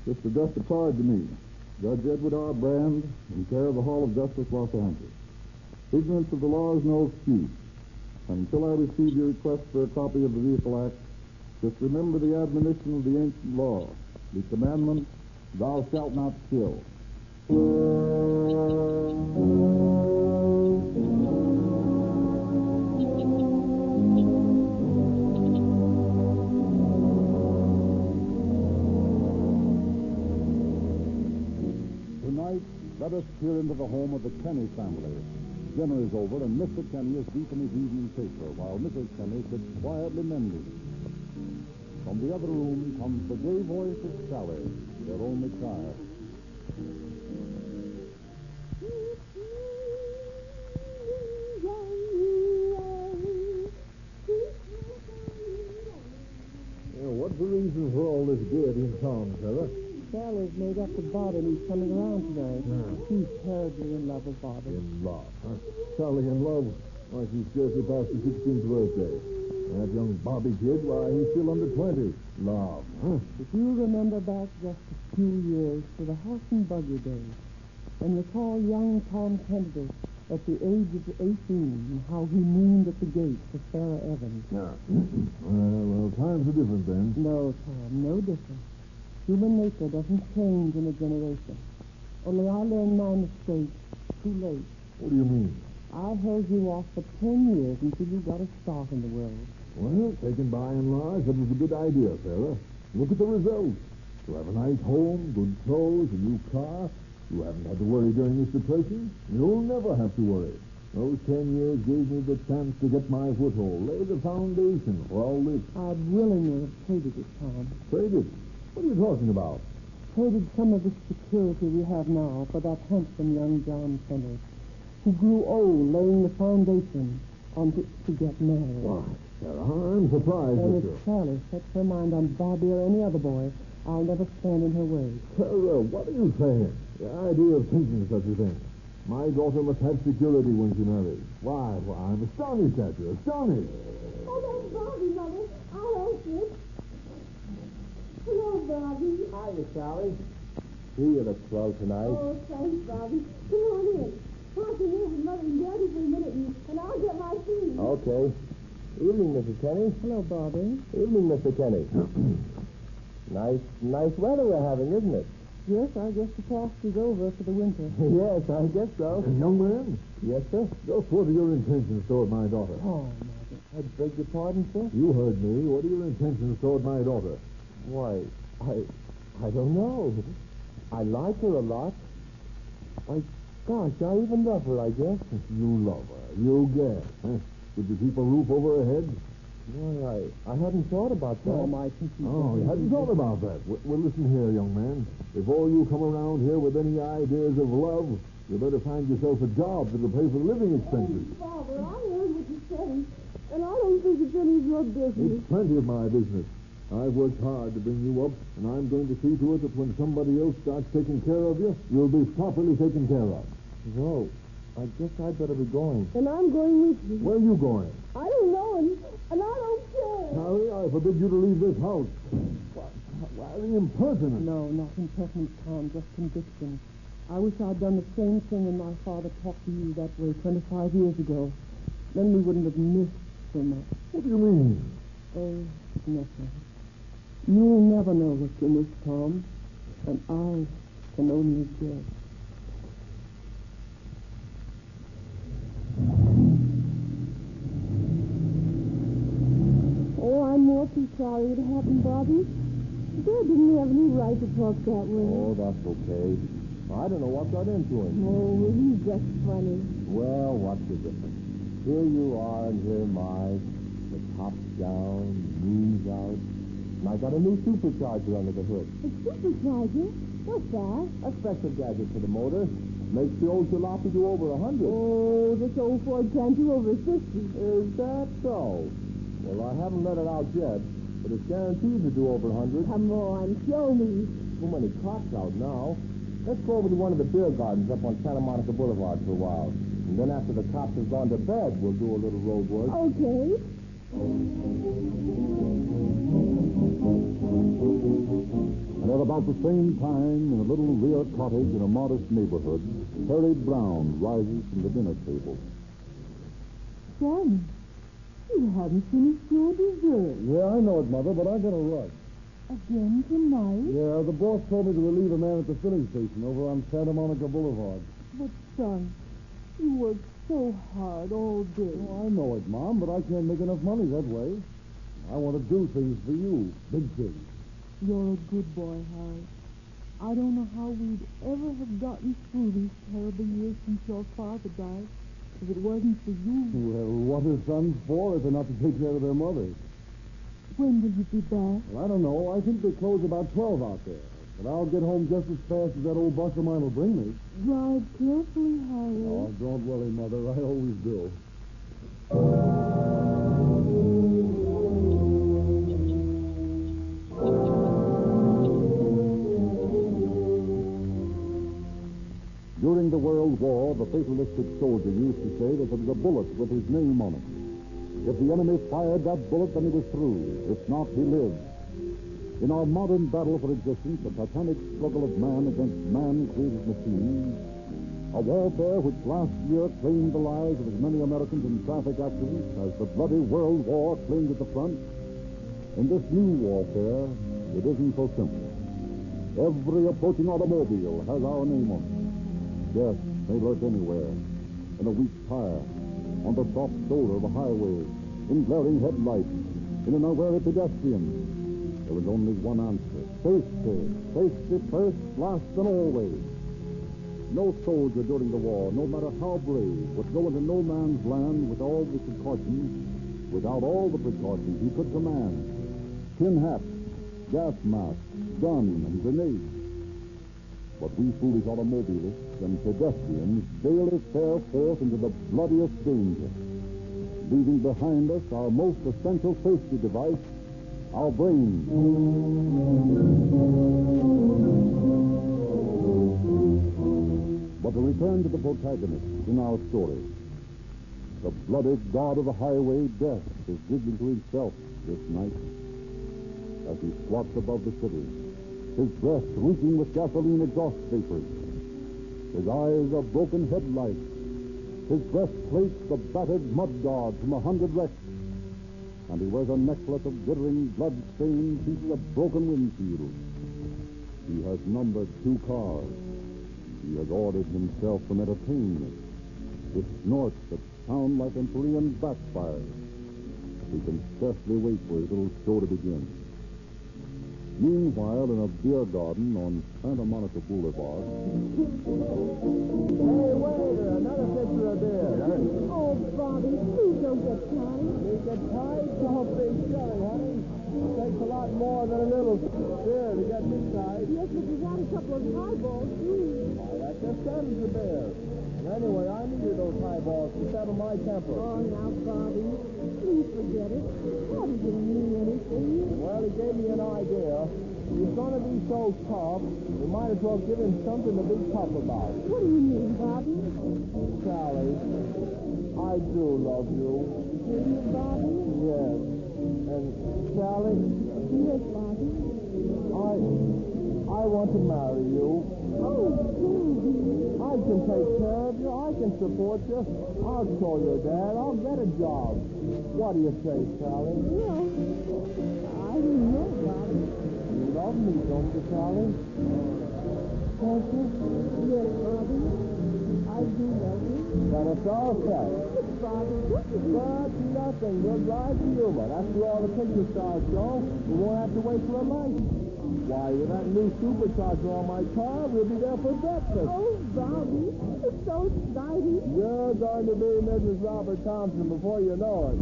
Just address a card to me, Judge Edward R. Brand, in care of the Hall of Justice, Los Angeles. Ignorance of the law is no excuse. And until I receive your request for a copy of the Vehicle Act, just remember the admonition of the ancient law, the commandment, thou shalt not kill. Tonight, let us peer into the home of the Kenny family. Dinner is over, and Mr. Kenny is deep in his evening paper, while Mrs. Kenny sits quietly mending. From the other room comes the gay voice of Sally, their only child. What's the reason for all this gaiety in town, Sarah? Sally's made up to Bob, and he's coming around tonight. She's terribly in love with Bob. In love, huh? Sally in love? Why, she's scarcely past her 16th birthday. That young Bobby kid, why, he's still under 20. Love, huh? If you remember back just a few years to the horse and buggy days, and recall young Tom Kennedy at the age of 18 and how he mooned at the gate for Sarah Evans. Yeah. Well, times are different then. No, Tom, no different. Human nature doesn't change in a generation. Only I learned my mistake too late. What do you mean? I held you off for 10 years until you got a start in the world. Well, taken by and large, that was a good idea, Sarah. Look at the results. You have a nice home, good clothes, a new car. You haven't had to worry during this depression. You'll never have to worry. Those 10 years gave me the chance to get my foothold, lay the foundation for all this. I'd willingly have traded it, Tom. Traded? What are you talking about? Traded some of the security we have now for that handsome young John Fenner. who grew old laying the foundation on which to get married. Why, Sarah, I'm surprised And at if you. Sally sets her mind on Bobby or any other boy, I'll never stand in her way. Sarah, what are you saying? The idea of thinking such a thing. My daughter must have security when she marries. Why, I'm astonished at you, astonished. Oh, that's Bobby, Mother. I'll answer it. Hello, Bobby. Hiya, Sally. See you look swell tonight. Oh, thanks, Bobby. Come on in. Talk to you with Mother and Daddy for a minute, and I'll get my feet. Okay. Evening, Mrs. Kenny. Hello, Bobby. Evening, Mr. Kenny. Nice weather we're having, isn't it? Yes, I guess the frost is over for the winter. Yes, I guess so. Young man, Yes, sir. just what are your intentions toward my daughter? Oh, Mother. I beg your pardon, sir? You heard me. What are your intentions toward my daughter? Why, I don't know. I like her a lot. Gosh, I even love her, I guess. You love her. You guess. Huh? Would you keep a roof over her head? Why, I hadn't thought about that. Oh, my Oh, you hadn't thought about that. Well, listen here, young man. Before you come around here with any ideas of love, you better find yourself a job that'll pay for living expenses. Father, I heard what you said, and I don't think it's any of your business. It's plenty of my business. I've worked hard to bring you up, and I'm going to see to it that when somebody else starts taking care of you, you'll be properly taken care of. Well, I guess I'd better be going. And I'm going with you. Where are you going? I don't know, and I don't care. Harry, I forbid you to leave this house. Why, the impertinent. No, not impertinence, Tom, just conviction. I wish I'd done the same thing when my father talked to you that way 25 years ago. Then we wouldn't have missed so much. What do you mean? Oh, nothing. You'll never know what you miss, Tom, and I can only guess. Oh, I'm awfully sorry it happened, Bobby. Dad didn't have any right to talk that way. Oh, that's okay. I don't know what got into him. Oh, he's just funny. Well, what's the difference? Here you are, and here am I. The top's down, moon's out. And I got a new supercharger under the hood. A supercharger? What's that? A special gadget for the motor. Makes the old jalopy do over 100. Oh, this old Ford can't do over 50. Is that so? Well, I haven't let it out yet, but it's guaranteed to do over 100. Come on, show me. Too many cops out now. Let's go over to one of the beer gardens up on Santa Monica Boulevard for a while. And then after the cops have gone to bed, we'll do a little road work. Okay. And at about the same time, in a little rear cottage in a modest neighborhood, Harry Brown rises from the dinner table. Son, you haven't finished your dessert. Yeah, I know it, Mother, but I got a rush. Again tonight? Yeah, the boss told me to relieve a man at the filling station over on Santa Monica Boulevard. But, son, you worked so hard all day. Oh, I know it, Mom, but I can't make enough money that way. I want to do things for you, big things. You're a good boy, Harry. I don't know how we'd ever have gotten through these terrible years since your father died if it wasn't for you. Well, what are sons for if they're not to take care of their mothers? When will you be back? Well, I don't know. I think they close about 12 out there. But I'll get home just as fast as that old bus of mine will bring me. Drive carefully, Harry. Oh, don't worry, Mother. I always do. During the World War, the fatalistic soldier used to say that there was a bullet with his name on it. If the enemy fired that bullet, then he was through. If not, he lived. In our modern battle for existence, the titanic struggle of man against man-created machines, a warfare which last year claimed the lives of as many Americans in traffic accidents as the bloody World War claimed at the front, in this new warfare, it isn't so simple. Every approaching automobile has our name on it. Death may lurk anywhere, in a weak tire, on the soft shoulder of a highway, in glaring headlights, in an unwary pedestrian. There is only one answer. Safety. Safety first, last, and always. No soldier during the war, no matter how brave, would go into no man's land without all the precautions he could command. Tin hats, gas masks, gun, and grenades. But we foolish automobilists and pedestrians daily fare forth into the bloodiest danger, leaving behind us our most essential safety device, our brains. But to return to the protagonist in our story. The bloody god of the highway, Death, is giggling to himself this night as he squats above the city, his breath reeking with gasoline exhaust vapors. His eyes are broken headlights. His breastplate's the battered mud guard from 100 wrecks. And he wears a necklace of glittering, blood-stained pieces of broken windshield. He has numbered 2 cars. He has ordered himself some entertainment with snorts that sound like an Korean backfire. He can scarcely wait for his little show to begin. Meanwhile, in a beer garden on Santa Monica Boulevard. Hey, waiter, another pitcher of beer. Oh, Bobby, please don't get tired. You get tired? Don't be silly, honey. It takes a lot more than a little beer to get me tired. Yes, but you got a couple of highballs, too. Oh, that just ends the beer. Anyway, I needed those highballs to settle my temper. Oh, now, Bobby, please forget it. Bobby didn't mean anything. Well, he gave me an idea. He's going to be so tough, we might as well give him something to be tough about. What do you mean, Bobby? Sally, I do love you. Do you, Bobby? Yes. And Sally? Yes, Bobby. I want to marry you. Oh, Bobby. I can take care of you. I can support you. I'll show your dad. I'll get a job. What do you say, Sally? Well, I don't know, Bobby. You love me, don't you, Sally? Don't you? Yes, Bobby. I do love you. Then it's all set. Yes, Bobby. But nothing. We'll drive to Yuma. After all the picture stars show, we won't have to wait for a light. Why, with that new supercharger on my car, we'll be there for breakfast. Oh, Bobby, it's so exciting. You're going to be Mrs. Robert Thompson before you know it.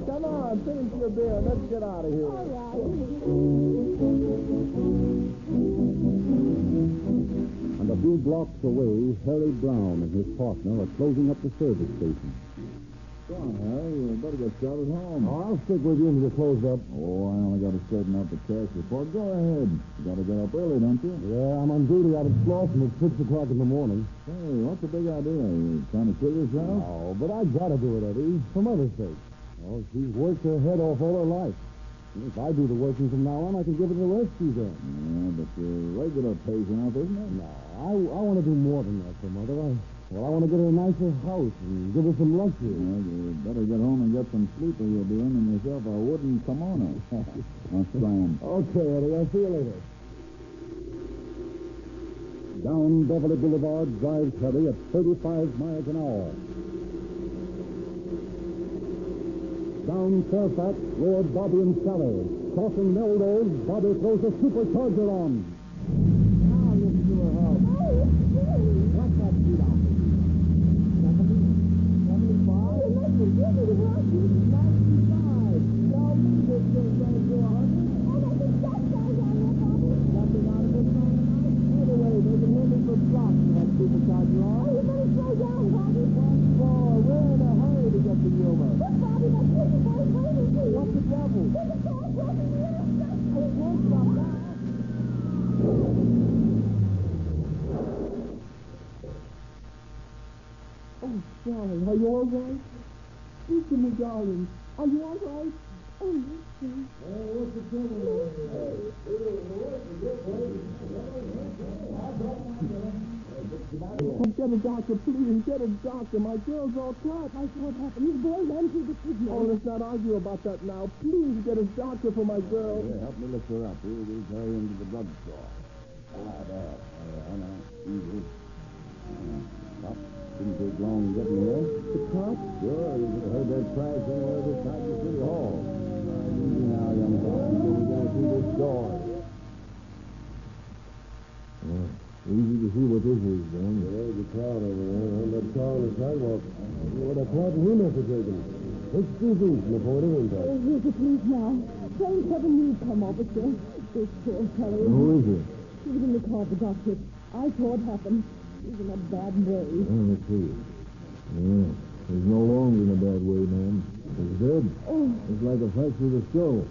Come on, finish your beer and let's get out of here. All right. And a few blocks away, Harry Brown and his partner are closing up the service station. Come on, Harry. You better get started home. Oh, I'll stick with you until you're closed up. Oh, I only got to straighten out the cash report. Go ahead. You got to get up early, don't you? Yeah, I'm on duty out at Slauson at 6 o'clock in the morning. Hey, what's the big idea? You trying to kill yourself? Oh, but I got to do it, Eddie, for Mother's sake. Oh, she's worked her head off all her life. If I do the working from now on, I can give her the rest she's earned. Yeah, but your regular pays enough, isn't it? No, I want to do more than that for Mother. I want to get her a nicer house and give her some luxury. Well, you better get home and get some sleep or you'll be earning yourself a wooden kimono. I'll scram. Okay, Eddie, I'll see you later. Down Beverly Boulevard drives Harry at 35 miles an hour. Down Fairfax roar Bobby and Sally. Crossing Melrose, Bobby throws a supercharger on. Now look to her house. What's that speed on? 75? 95. Tell me this thing's going to do 100. Nothing out of it. Anyway, they can hear me for blocks with that supercharger on. You better slow down, Bobby. Boy, we're in a hurry to get to Yuma. Look, Bobby, that's pretty boy waiting for you. What's the trouble? There's a car broken in. I can't stop now. Oh, Sally, are you all right? Speak to me, darling. Are you all right? Oh, listen. What's the trouble? Oh, get a doctor, please. Get a doctor. My girl's all cut. I saw what happened. His boy ran through the signal. Oh, let's not argue about that now. Please get a doctor for my girl. Yeah, help me lift her up. We'll carry her into the drugstore. There. Now, easy. Stop. Didn't take long getting here. The cops? Sure, you could have heard that crash anywhere this side of City Hall. Easy now, young fellow. Until we get through this door. Easy to see what this is, then. There's a crowd over there. On that car on the sidewalk. What a part he must have taken. Let's do this before it ends. Oh, here's the police now. Thank heaven you've come, officer. This poor fellow. Who is it? He was in the car, the doctor. I saw it happen. He's in a bad way. Let's see. Yeah, he's no longer in a bad way, ma'am. He's dead. Oh. It's like a fracture of the skull.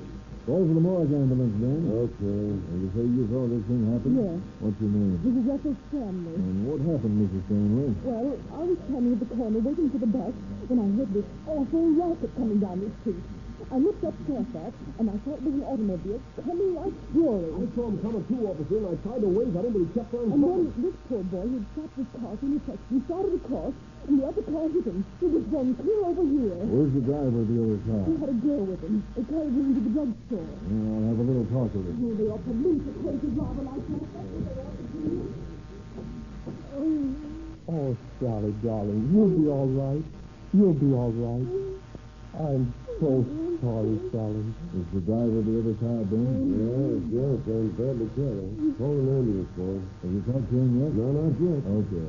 Call for the morgue ambulance, Ben. Okay. You say you saw this thing happen? Yes. What's your name? This is Ethel Stanley. And what happened, Mrs. Stanley? Well, I was standing at the corner waiting for the bus when I heard this awful racket coming down the street. I looked up Fairfax, and I saw it was an automobile coming like fury. I saw him coming too, officer, and I tried to wave at him, but he kept on And then this poor boy had stopped his car from the text. He started across, and the other car hit him. He was thrown clear over here. Where's the driver of the other car? He had a girl with him. They carried him to the drugstore. Yeah, I'll have a little talk with him. Oh, they ought to lose a crazy driver like that. Oh, Sally, darling, you'll be all right. You'll be all right. I'm so sorry, Sally. Is the driver of the other car, Ben? Yes, I'm badly carried. Call an ambulance, boy. Have you talked to him yet? No, not yet. Okay.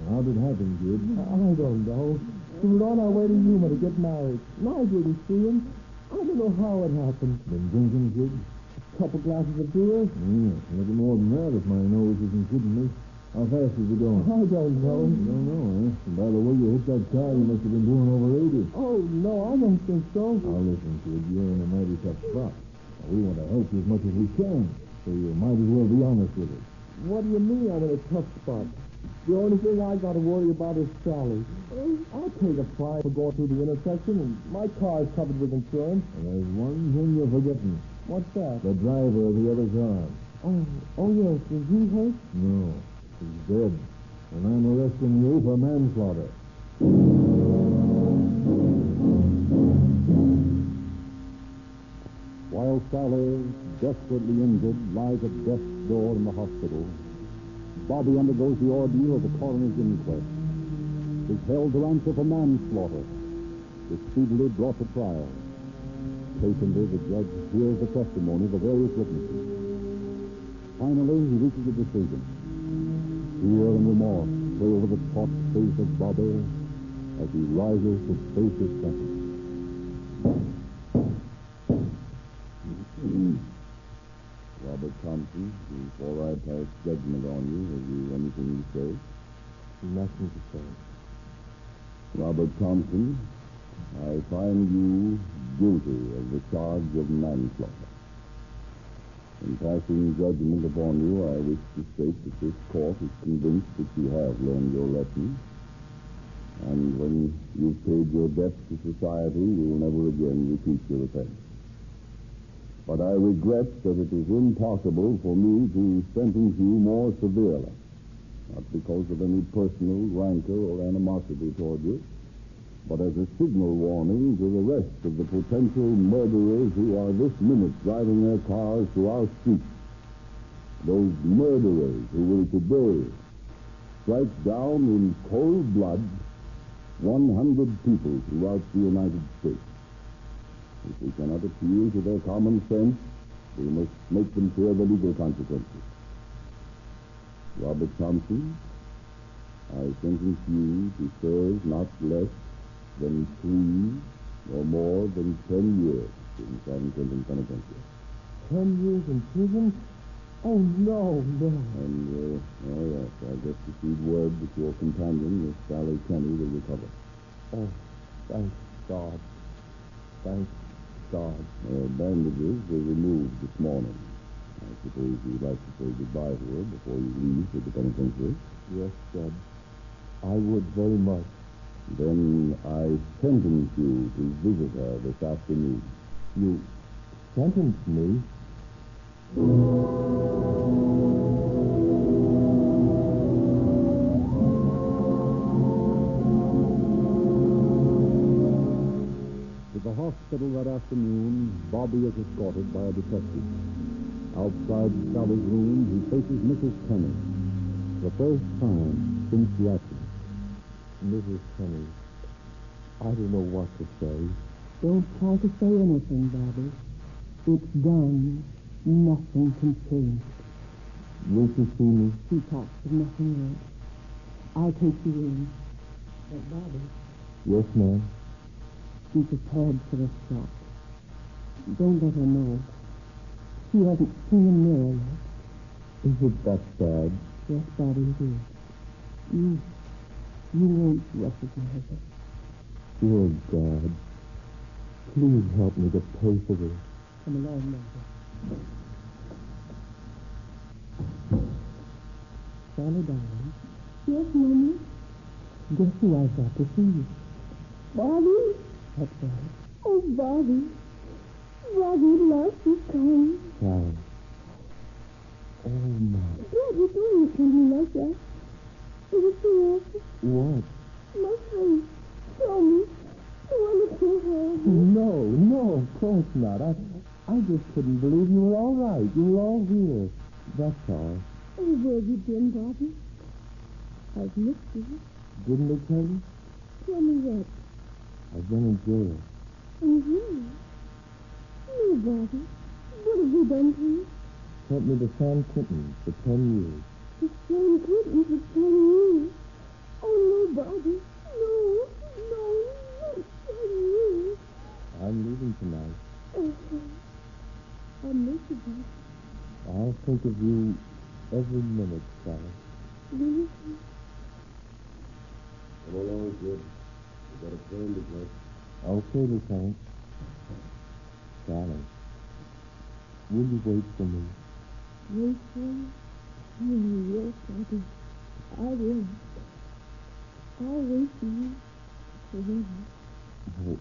How did it happen, kid? I don't know. We were on our way to Yuma to get married. And I didn't see him. I don't know how it happened. Been drinking, kid? A couple glasses of beer? Yeah, a little more than that if my nose isn't kidding me. How fast is it going? I don't know. You don't know, eh? And by the way you hit that car, you must have been doing over 80. Oh, no, I don't think so. Now, listen, kid, you're in a mighty tough spot. We want to help you as much as we can, so you might as well be honest with us. What do you mean I'm in a tough spot? The only thing I got to worry about is Sally. I'll pay the fine for going through the intersection, and my car's covered with insurance. And there's one thing you're forgetting. What's that? The driver of the other car. Oh, yes. Is he hurt? No. He's dead. And I'm arresting you for manslaughter. While Sally, desperately injured, lies at death's door in the hospital, Bobby undergoes the ordeal of the coroner's inquest, is held to answer for manslaughter, is speedily brought to trial. Patiently, the judge hears the testimony of the various witnesses. Finally, he reaches a decision. Fear and remorse play over the taut face of Bobby as he rises to face his sentence. Robert Thompson, before I pass judgment on you, have you anything to say? Nothing to say. Robert Thompson, I find you guilty of the charge of manslaughter. In passing judgment upon you, I wish to state that this court is convinced that you have learned your lesson, and when you've paid your debts to society, you will never again repeat your offense. But I regret that it is impossible for me to sentence you more severely, not because of any personal rancor or animosity toward you, but as a signal warning to the rest of the potential murderers who are this minute driving their cars through our streets. Those murderers who will today strike down in cold blood 100 people throughout the United States. If we cannot appeal to their common sense, we must make them fear the legal consequences. Robert Thompson, I sentence you to serve not less than 3 or more than 10 years in San Quentin Penitentiary. 10 years in prison? Oh, no. And, yes, I just received word that your companion, Miss Sally Kenny, will recover. Oh, thank God. Thank God. Bandages were removed this morning. I suppose you'd like to say goodbye to her before you leave for the penitentiary? Yes, Judge. I would very much. Then I sentence you to visit her this afternoon. You sentence me? To the hospital that afternoon, Bobby is escorted by a detective. Outside Sally's room, he faces Mrs. Kenny. The first time since the accident. Mrs. Kenny, I don't know what to say. Don't try to say anything, Bobby. It's done. Nothing can change. Will she see me? She talks of nothing else. I'll take you in. But, Bobby... Yes, ma'am? Be prepared for a shock. Don't let her know. She hasn't seen a mirror yet. Is it that bad? Yes, Bobby, it is. You won't recognize it. Oh, God. Please help me to pay for this. Come along, Mother. Sally, darling. Yes, Mommy? Guess who I've got to see you? Bobby? That's right. Oh, Bobby. Bobby, love you come. Sally. Oh, my. Bobby, don't tell me like that. It was so awful. What? Nothing. Tell me. I want to hold you. No, of course not. I just couldn't believe you were all right. You were all here. That's all. Oh, where have you been, Bobby? I've missed you. Didn't they tell you? Tell me what? I've been in jail. In jail? No, Bobby. What have you done to you? Sent me to San Quentin for 10 years. To San Quentin for 10 years? Oh, no, Bobby. No, not 10 years. I'm leaving tonight. Oh, I miss you, Bobby. I'll think of you every minute, Sally. Will you? Come along, kid. We got a train to catch. Okay, Lieutenant. Sally, will you wait for me? Wait for you? Oh, yes, Bobby. I will. I'll wait for you forever. Oh,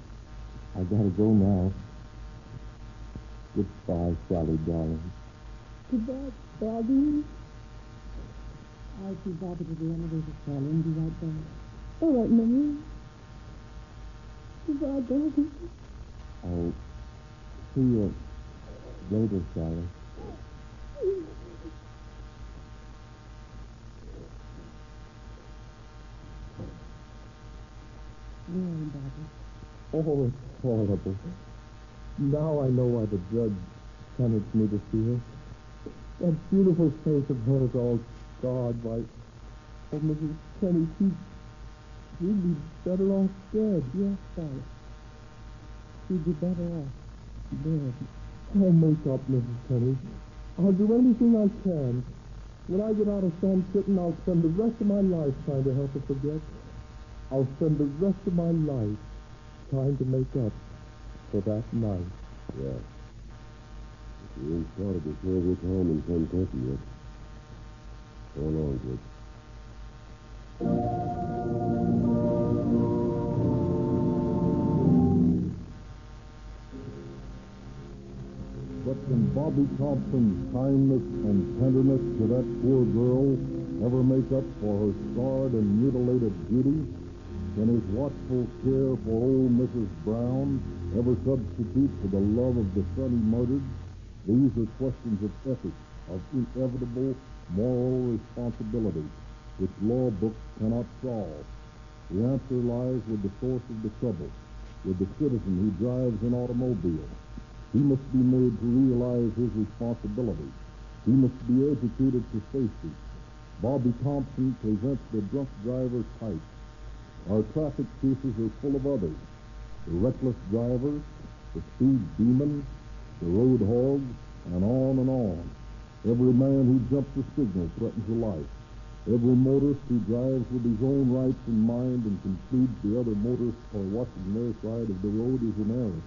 I gotta go now. Goodbye, Sally, darling. Goodbye, Bobby. I'll see Bobby to the elevator, Sally, and be right back. All right, Mommy. Goodbye, Bobby. I'll see you later, Sally. Where, Bobby? Oh, it's horrible. Now I know why the judge sentenced me to see her. That beautiful face of hers all scarred. Why, oh, Mrs. Kenny, she'd be better off dead. Yes, Sally. She'd be better off dead. I'll make up, Mrs. Kenny. I'll do anything I can. When I get out of San Quentin, I'll spend the rest of my life trying to help her forget. I'll spend the rest of my life trying to make up for that night. Yeah. You ain't started to serve your time in San Quentin yet. Go along, kid. But can Bobby Thompson's kindness and tenderness to that poor girl ever make up for her scarred and mutilated beauty? Can his watchful care for old Mrs. Brown ever substitute for the love of the son he murdered? These are questions of ethics, of inevitable moral responsibility, which law books cannot solve. The answer lies with the source of the trouble, with the citizen who drives an automobile. He must be made to realize his responsibility. He must be educated to safety. Bobby Thompson presents the drunk driver type. Our traffic cases are full of others. The reckless driver, the speed demon, the road hog, and on and on. Every man who jumps a signal threatens a life. Every motorist who drives with his own rights in mind and concludes the other motorists are watching their side of the road is an error.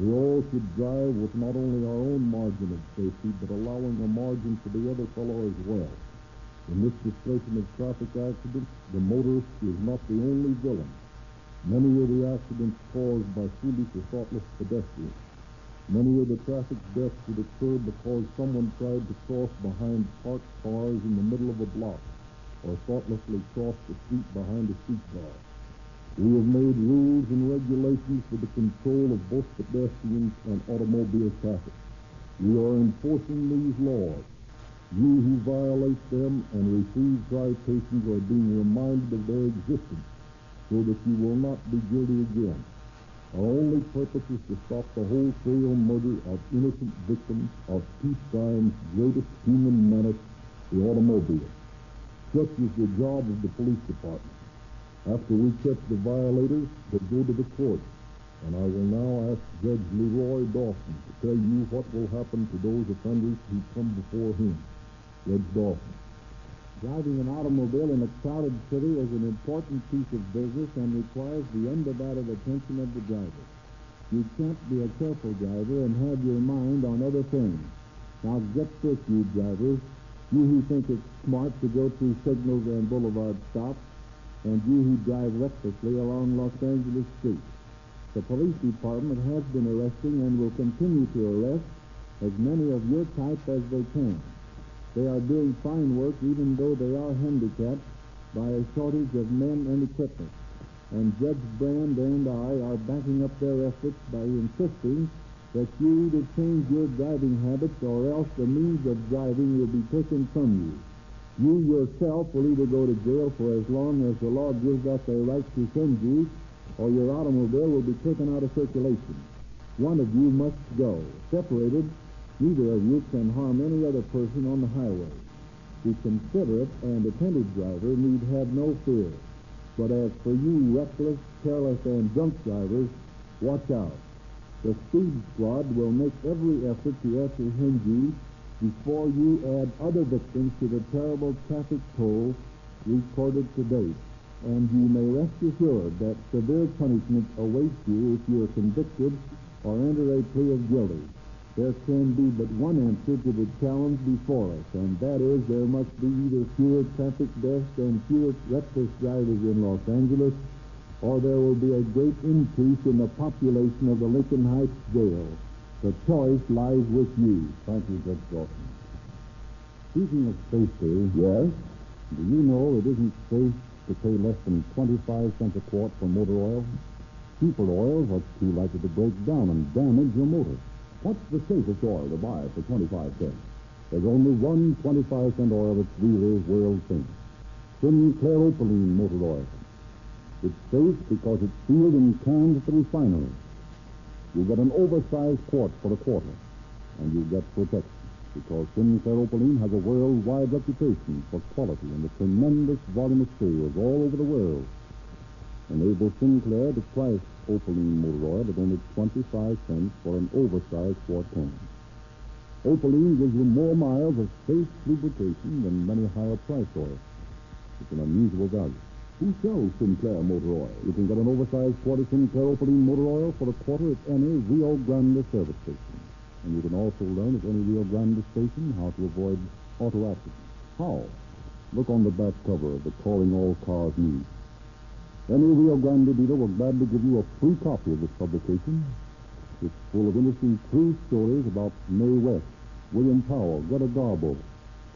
We all should drive with not only our own margin of safety, but allowing a margin for the other fellow as well. In this discussion of traffic accidents, the motorist is not the only villain. Many are the accidents caused by foolish or thoughtless pedestrians. Many are the traffic deaths that occur because someone tried to cross behind parked cars in the middle of a block, or thoughtlessly crossed the street behind a streetcar. We have made rules and regulations for the control of both pedestrians and automobile traffic. We are enforcing these laws. You who violate them and receive citations are being reminded of their existence so that you will not be guilty again. Our only purpose is to stop the wholesale murder of innocent victims of peacetime's greatest human menace, the automobile. Such is the job of the police department. After we catch the violators, they go to the court, and I will now ask Judge Leroy Dawson to tell you what will happen to those offenders who come before him. Judge Dawson. Driving an automobile in a crowded city is an important piece of business and requires the undivided attention of the driver. You can't be a careful driver and have your mind on other things. Now get this, you drivers, you who think it's smart to go through signals and boulevard stops, and you who drive recklessly along Los Angeles streets. The police department has been arresting and will continue to arrest as many of your type as they can. They are doing fine work even though they are handicapped by a shortage of men and equipment. And Judge Brand and I are backing up their efforts by insisting that you either change your driving habits or else the means of driving will be taken from you. You yourself will either go to jail for as long as the law gives us a right to send you, or your automobile will be taken out of circulation. One of you must go. Separated, neither of you can harm any other person on the highway. The considerate and attentive driver need have no fear. But as for you reckless, careless, and drunk drivers, watch out. The Speed Squad will make every effort to apprehend you before you add other victims to the terrible traffic toll recorded to date. And you may rest assured that severe punishment awaits you if you are convicted or enter a plea of guilty. There can be but one answer to the challenge before us, and that is there must be either fewer traffic deaths and fewer reckless drivers in Los Angeles, or there will be a great increase in the population of the Lincoln Heights jail. The choice lies with you. Thank you, Judge Dawson. Speaking of safety, yes, do you know it isn't safe to pay less than 25 cents a quart for motor oil? Cheaper oils are too likely to break down and damage your motor. What's the safest oil to buy for 25 cents? There's only one 25-cent oil that's really world famous. Sinclair Opaline motor oil. It's safe because it's sealed in cans at the refinery. You get an oversized quart for a quarter, and you get protection because Sinclair Opaline has a worldwide reputation for quality and a tremendous volume of sales all over the world. Enable Sinclair to price Opaline motor oil at only 25 cents for an oversized quart can. Opaline gives you more miles of safe lubrication than many higher-priced oils. It's an unusual value. Who sells Sinclair motor oil? You can get an oversized quart of Sinclair Opaline motor oil for a quarter at any Rio Grande service station. And you can also learn at any Rio Grande station how to avoid auto accidents. How? Look on the back cover of the Calling All Cars News. Any Rio Grande dealer will gladly give you a free copy of this publication. It's full of interesting true stories about Mae West, William Powell, Greta Garbo,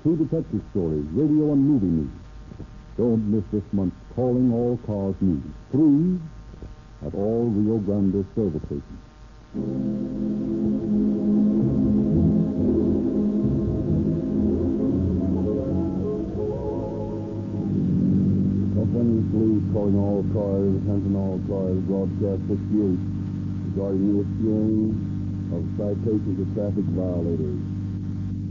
true detective stories, radio and movie news. Don't miss this month's Calling All Cars News. Free at all Rio Grande service stations. Police calling all cars, attention all cars, broadcast 68, regarding the issuing of citations of traffic violators.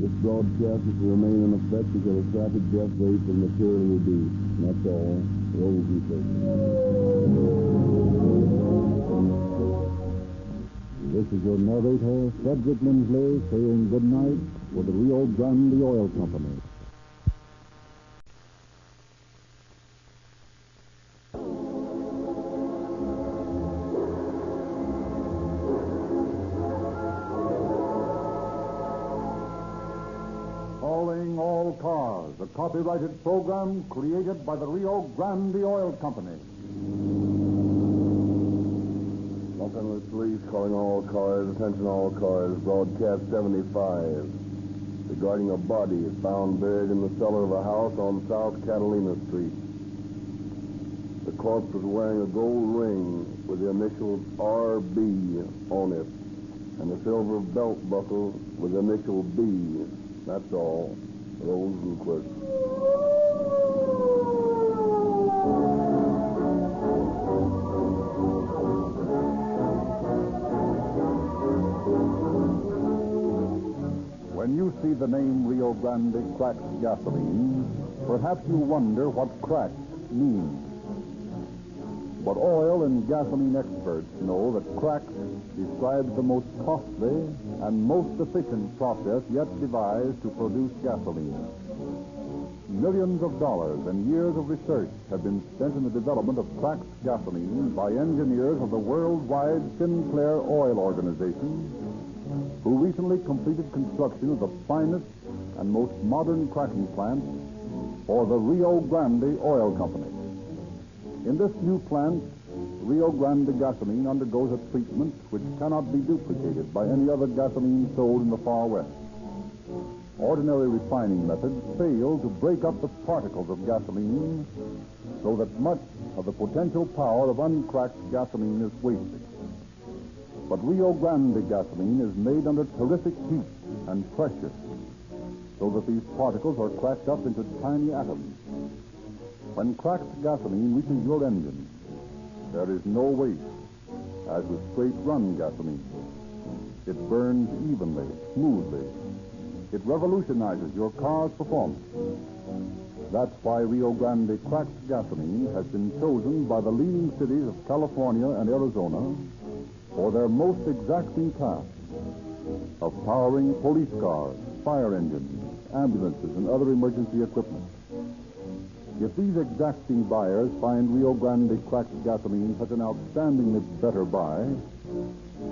This broadcast is to remain in effect until the traffic death rate is materially reduced. And that's all. Rolls and takes. This is your narrator, Frederick Lindsley, saying good night for the Rio Grande Oil Company. Calling All Cars, a copyrighted program created by the Rio Grande Oil Company. Los Angeles Police calling all cars, attention all cars, broadcast 75. Regarding a body found buried in the cellar of a house on South Catalina Street. The corpse was wearing a gold ring with the initials RB on it, and a silver belt buckle with the initial B. That's all. Rolls and quits. When you see the name Rio Grande Cracked Gasoline, perhaps you wonder what cracked means. But oil and gasoline experts know that cracked describes the most costly and most efficient process yet devised to produce gasoline. millions of dollars and years of research have been spent in the development of cracked gasoline by engineers of the worldwide Sinclair Oil Organization, who recently completed construction of the finest and most modern cracking plant for the Rio Grande Oil Company. In this new plant, Rio Grande gasoline undergoes a treatment which cannot be duplicated by any other gasoline sold in the Far West. Ordinary refining methods fail to break up the particles of gasoline so that much of the potential power of uncracked gasoline is wasted. But Rio Grande gasoline is made under terrific heat and pressure so that these particles are cracked up into tiny atoms. When cracked gasoline reaches your engine, there is no waste, as with straight-run gasoline. It burns evenly, smoothly. It revolutionizes your car's performance. That's why Rio Grande cracked gasoline has been chosen by the leading cities of California and Arizona for their most exacting task of powering police cars, fire engines, ambulances, and other emergency equipment. If these exacting buyers find Rio Grande cracked gasoline such an outstandingly better buy,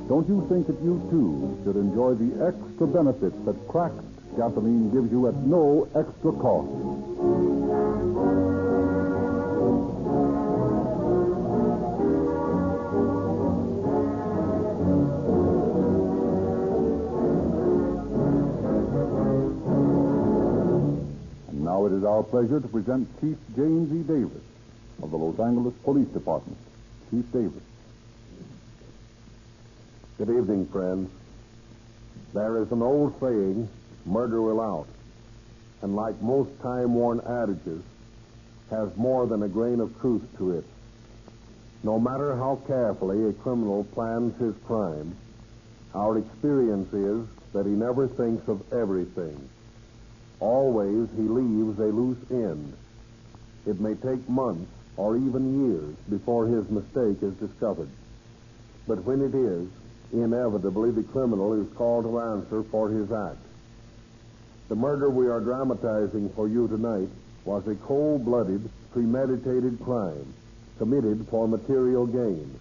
don't you think that you, too, should enjoy the extra benefits that cracked gasoline gives you at no extra cost? And now it is our pleasure to present Chief James E. Davis of the Los Angeles Police Department. Chief Davis. Good evening, friends. There is an old saying, murder will out, and like most time-worn adages, has more than a grain of truth to it. No matter how carefully a criminal plans his crime, our experience is that he never thinks of everything. Always he leaves a loose end. It may take months or even years before his mistake is discovered. But when it is, inevitably the criminal is called to answer for his act. The murder we are dramatizing for you tonight was a cold-blooded, premeditated crime committed for material gain.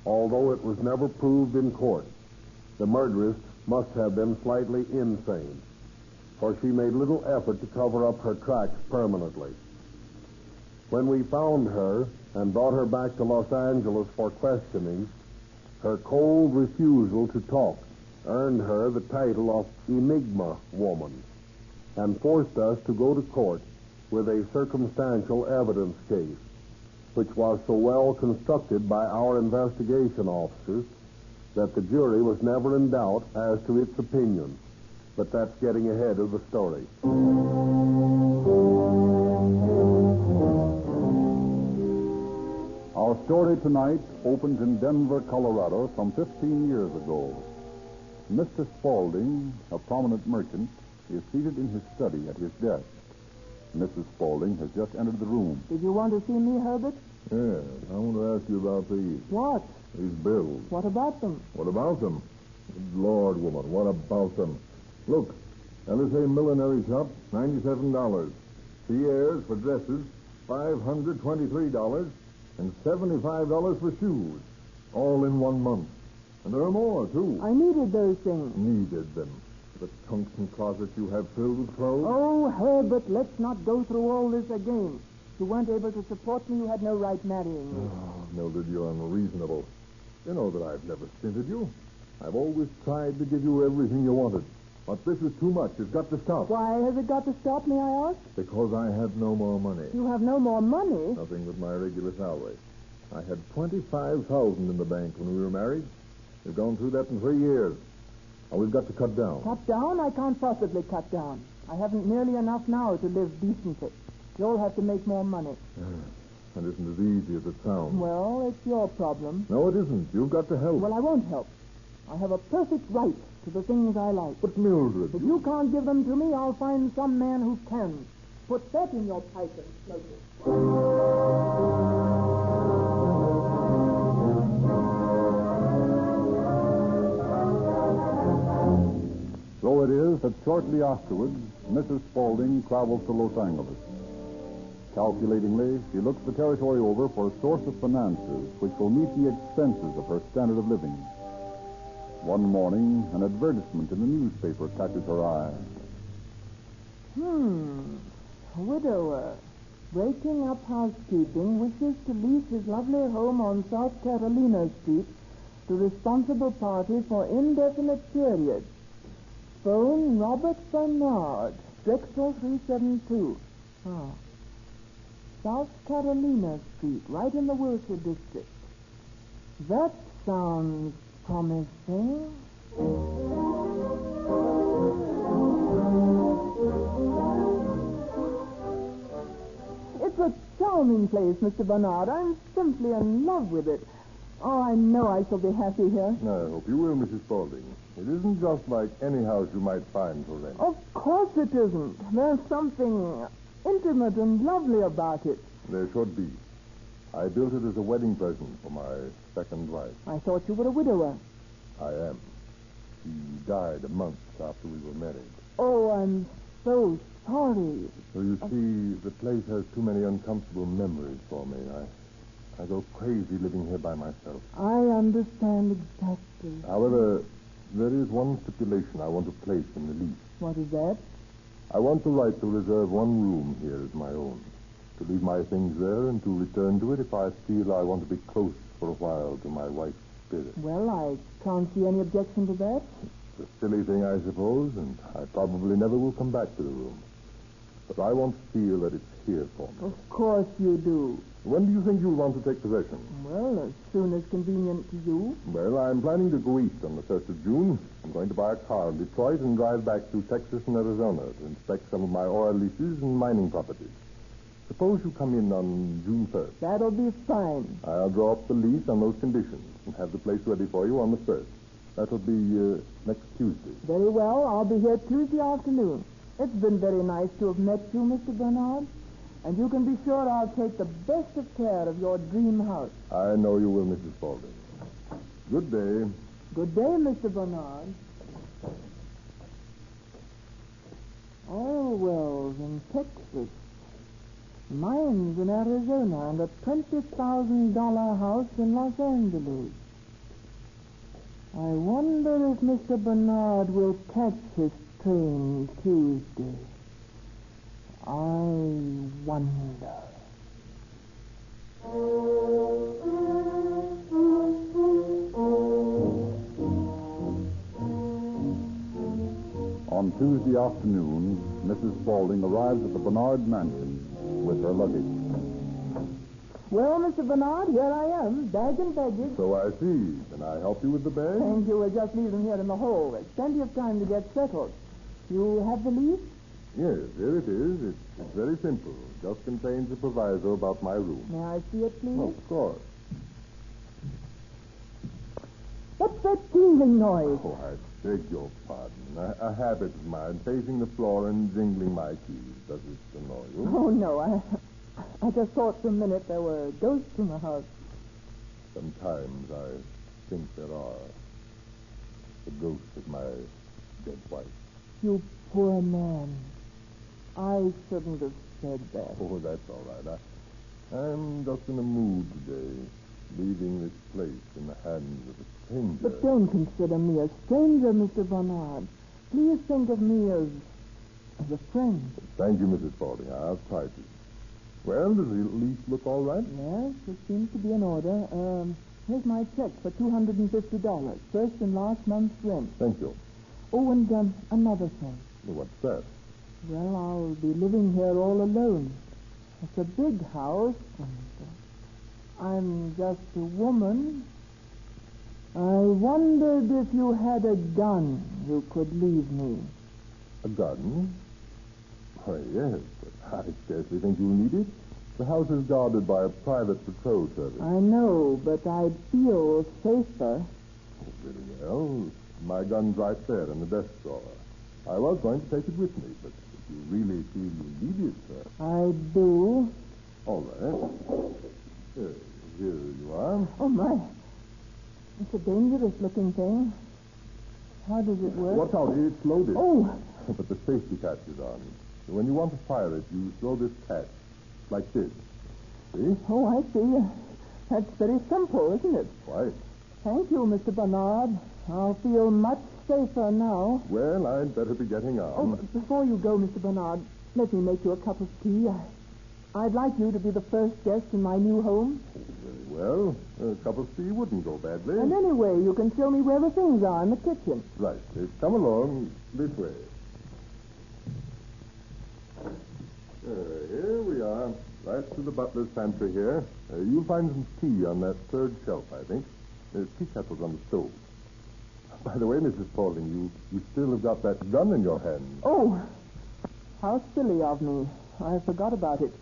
Although it was never proved in court, the murderess must have been slightly insane, for she made little effort to cover up her tracks permanently. When we found her and brought her back to Los Angeles for questioning, her cold refusal to talk earned her the title of Enigma Woman and forced us to go to court with a circumstantial evidence case, which was so well constructed by our investigation officers that the jury was never in doubt as to its opinion. But that's getting ahead of the story. Our story tonight opens in Denver, Colorado, some 15 years ago. Mr. Spaulding, a prominent merchant, is seated in his study at his desk. Mrs. Spaulding has just entered the room. Did you want to see me, Herbert? Yes, I want to ask you about these. What? These bills. What about them? What about them? Good Lord, woman, what about them? Look, LSA Millinery Shop, $97. Pierre's for dresses, $523, and $75 for shoes. All in 1 month. And there are more, too. I needed those things. Needed them. The tungsten closet you have filled with clothes? Oh, Herbert, let's not go through all this again. You weren't able to support me. You had no right marrying me. Oh, Mildred, you're unreasonable. You know that I've never stinted you. I've always tried to give you everything you wanted. But this is too much. It's got to stop. Why has it got to stop, may I ask? Because I have no more money. You have no more money? Nothing but my regular salary. I had $25,000 in the bank when we were married. We've gone through that in 3 years. Now we've got to cut down. Cut down? I can't possibly cut down. I haven't nearly enough now to live decently. You'll have to make more money. It isn't as easy as it sounds. Well, it's your problem. No, it isn't. You've got to help. Well, I won't help. I have a perfect right to the things I like. But, Mildred... If you can't give them to me, I'll find some man who can. Put that in your pipe and smoke it. So it is that shortly afterwards, Mrs. Spaulding travels to Los Angeles. Calculatingly, she looks the territory over for a source of finances which will meet the expenses of her standard of living. One morning, an advertisement in the newspaper catches her eye. Widower, breaking up housekeeping, wishes to lease his lovely home on South Carolina Street to responsible party for indefinite period. Phone Robert Bernard, Drexel 372. South Carolina Street, right in the Wilshire district. That sounds promising. It's a charming place, Mr. Bernard. I'm simply in love with it. Oh, I know I shall be happy here. I hope you will, Mrs. Spaulding. It isn't just like any house you might find for rent. Of course it isn't. There's something intimate and lovely about it. There should be. I built it as a wedding present for my second wife. I thought you were a widower. I am. She died a month after we were married. Oh, I'm so sorry. So you see, the place has too many uncomfortable memories for me. I go crazy living here by myself. I understand exactly. However, there is one stipulation I want to place in the lease. What is that? I want the right to reserve one room here as my own, to leave my things there and to return to it if I feel I want to be close for a while to my wife's spirit. Well, I can't see any objection to that. It's a silly thing, I suppose, and I probably never will come back to the room. But I want to feel that it's here for me. Of course you do. When do you think you'll want to take possession? Well, as soon as convenient to you. Well, I'm planning to go east on the 1st of June. I'm going to buy a car in Detroit and drive back through Texas and Arizona to inspect some of my oil leases and mining properties. Suppose you come in on June 1st. That'll be fine. I'll draw up the lease on those conditions and have the place ready for you on the 1st. That'll be next Tuesday. Very well. I'll be here Tuesday afternoon. It's been very nice to have met you, Mr. Bernard. And you can be sure I'll take the best of care of your dream house. I know you will, Mrs. Spaulding. Good day. Good day, Mr. Bernard. Oil wells in Texas, mines in Arizona, and a $20,000 house in Los Angeles. I wonder if Mr. Bernard will catch his train Tuesday. I wonder. On Tuesday afternoon, Mrs. Spaulding arrives at the Bernard mansion with her luggage. Well, Mr. Bernard, here I am, bag and baggage. So I see. Can I help you with the bag? Thank you. We'll just leave them here in the hall. There's plenty of time to get settled. You have the lease? Yes, here it is. It's very simple. Just contains a proviso about my room. May I see it, please? Of course. What's that jingling noise? Oh, I beg your pardon. A habit of mine, pacing the floor and jingling my keys. Does it annoy you? Oh, no. I just thought for a minute there were ghosts in the house. Sometimes I think there are. The ghost of my dead wife. You poor man. I shouldn't have said that. Oh, that's all right. I'm just in a mood today, leaving this place in the hands of a stranger. But don't consider me a stranger, Mr. Bernard. Please think of me as a friend. Thank you, Mrs. Spaulding. I'll try to. Well, does the lease look all right? Yes, it seems to be in order. Here's my check for $250, first and last month's rent. Thank you. Oh, and another thing. Well, what's that? Well, I'll be living here all alone. It's a big house, and I'm just a woman. I wondered if you had a gun you could leave me. A gun? Why, yes, but I scarcely think you'll need it. The house is guarded by a private patrol service. I know, but I'd feel safer. Oh, very well. My gun's right there in the desk drawer. I was going to take it with me, but if you really feel you need it, I do. All right. Here you are. Oh, my. It's a dangerous-looking thing. How does it work? Watch out, it's loaded. Oh, but the safety catch is on. When you want to fire it, you throw this catch, like this. See? Oh, I see. That's very simple, isn't it? Why? Thank you, Mr. Bernard. I'll feel much safer now. Well, I'd better be getting on. Oh, before you go, Mr. Bernard, let me make you a cup of tea. I'd like you to be the first guest in my new home. Very well. A cup of tea wouldn't go badly. And anyway, you can show me where the things are in the kitchen. Right. Come along this way. Here we are. Right to the butler's pantry here. You'll find some tea on that third shelf, I think. There's tea kettles on the stove. By the way, Mrs. Paulding, you still have got that gun in your hand. Oh, how silly of me. I forgot about it.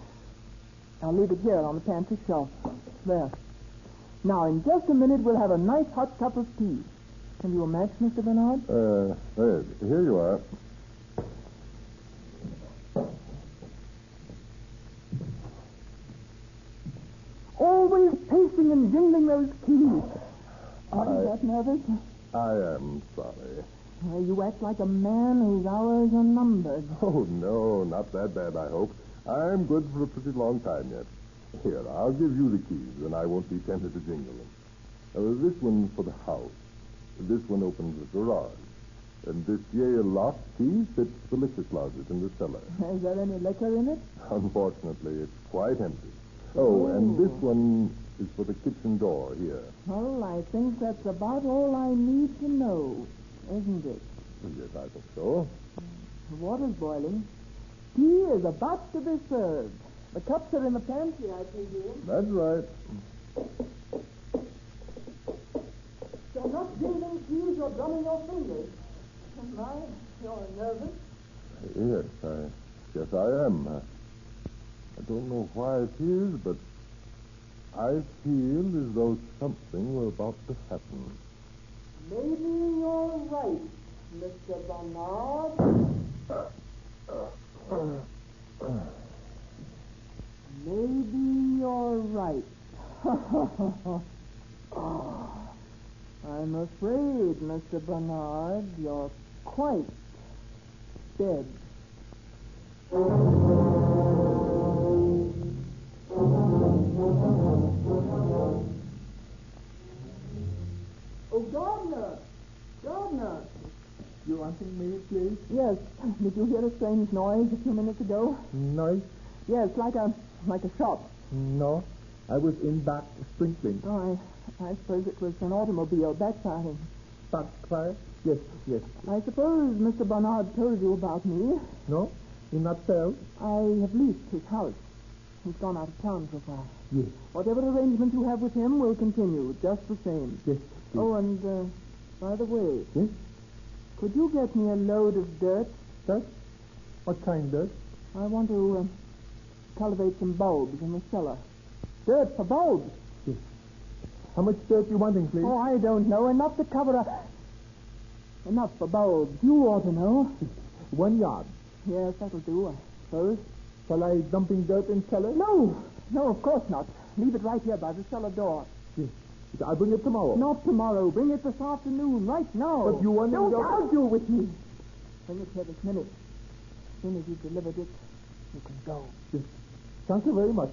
I'll leave it here on the pantry shelf. There. Now, in just a minute, we'll have a nice hot cup of tea. Have you a match, Mr. Bernard? Here you are. Always pacing and jingling those keys. Are you that nervous? I am sorry. You act like a man whose hours are numbered. Oh, no, not that bad, I hope. I'm good for a pretty long time yet. Here, I'll give you the keys, and I won't be tempted to jingle them. This one for the house. This one opens the garage. And this Yale lock key fits the liquor closet in the cellar. Is there any liquor in it? Unfortunately, it's quite empty. Oh, and this one is for the kitchen door here. Well, I think that's about all I need to know, isn't it? Yes, I think so. The water's boiling. Tea is about to be served. The cups are in the pantry, I presume. That's right. You're not jingling keys or drumming your fingers. Am I? You're nervous? Yes, I am. I don't know why it is, but I feel as though something were about to happen. Maybe you're right, Mr. Bernard. Maybe you're right. I'm afraid, Mr. Bernard, you're quite dead. Oh, Gardner! Gardner! You wanting me, please? Yes. Did you hear a strange noise a few minutes ago? Noise? Yes, like a shot. No. I was in back sprinkling. Oh, I suppose it was an automobile backfiring. Backfire? Yes. I suppose Mr. Bernard told you about me. No? In not tell? I have leased his house. He's gone out of town for a while. Yes. Whatever arrangement you have with him will continue, just the same. Yes. Oh, and by the way. Yes? Could you get me a load of dirt? Dirt? What kind of dirt? I want to cultivate some bulbs in the cellar. Dirt for bulbs. Yes. How much dirt you wanting, please? Oh, I don't know. Enough to cover Enough for bulbs. You ought to know. 1 yard. Yes, that'll do, I suppose. Shall I dumping dirt in cellar? No, of course not. Leave it right here by the cellar door. Yes. I'll bring it tomorrow. Not tomorrow. Bring it this afternoon, right now. But you want to Don't go... argue with me. Bring it here this minute. As soon as you've delivered it, you can go. Yes. Thank you very much.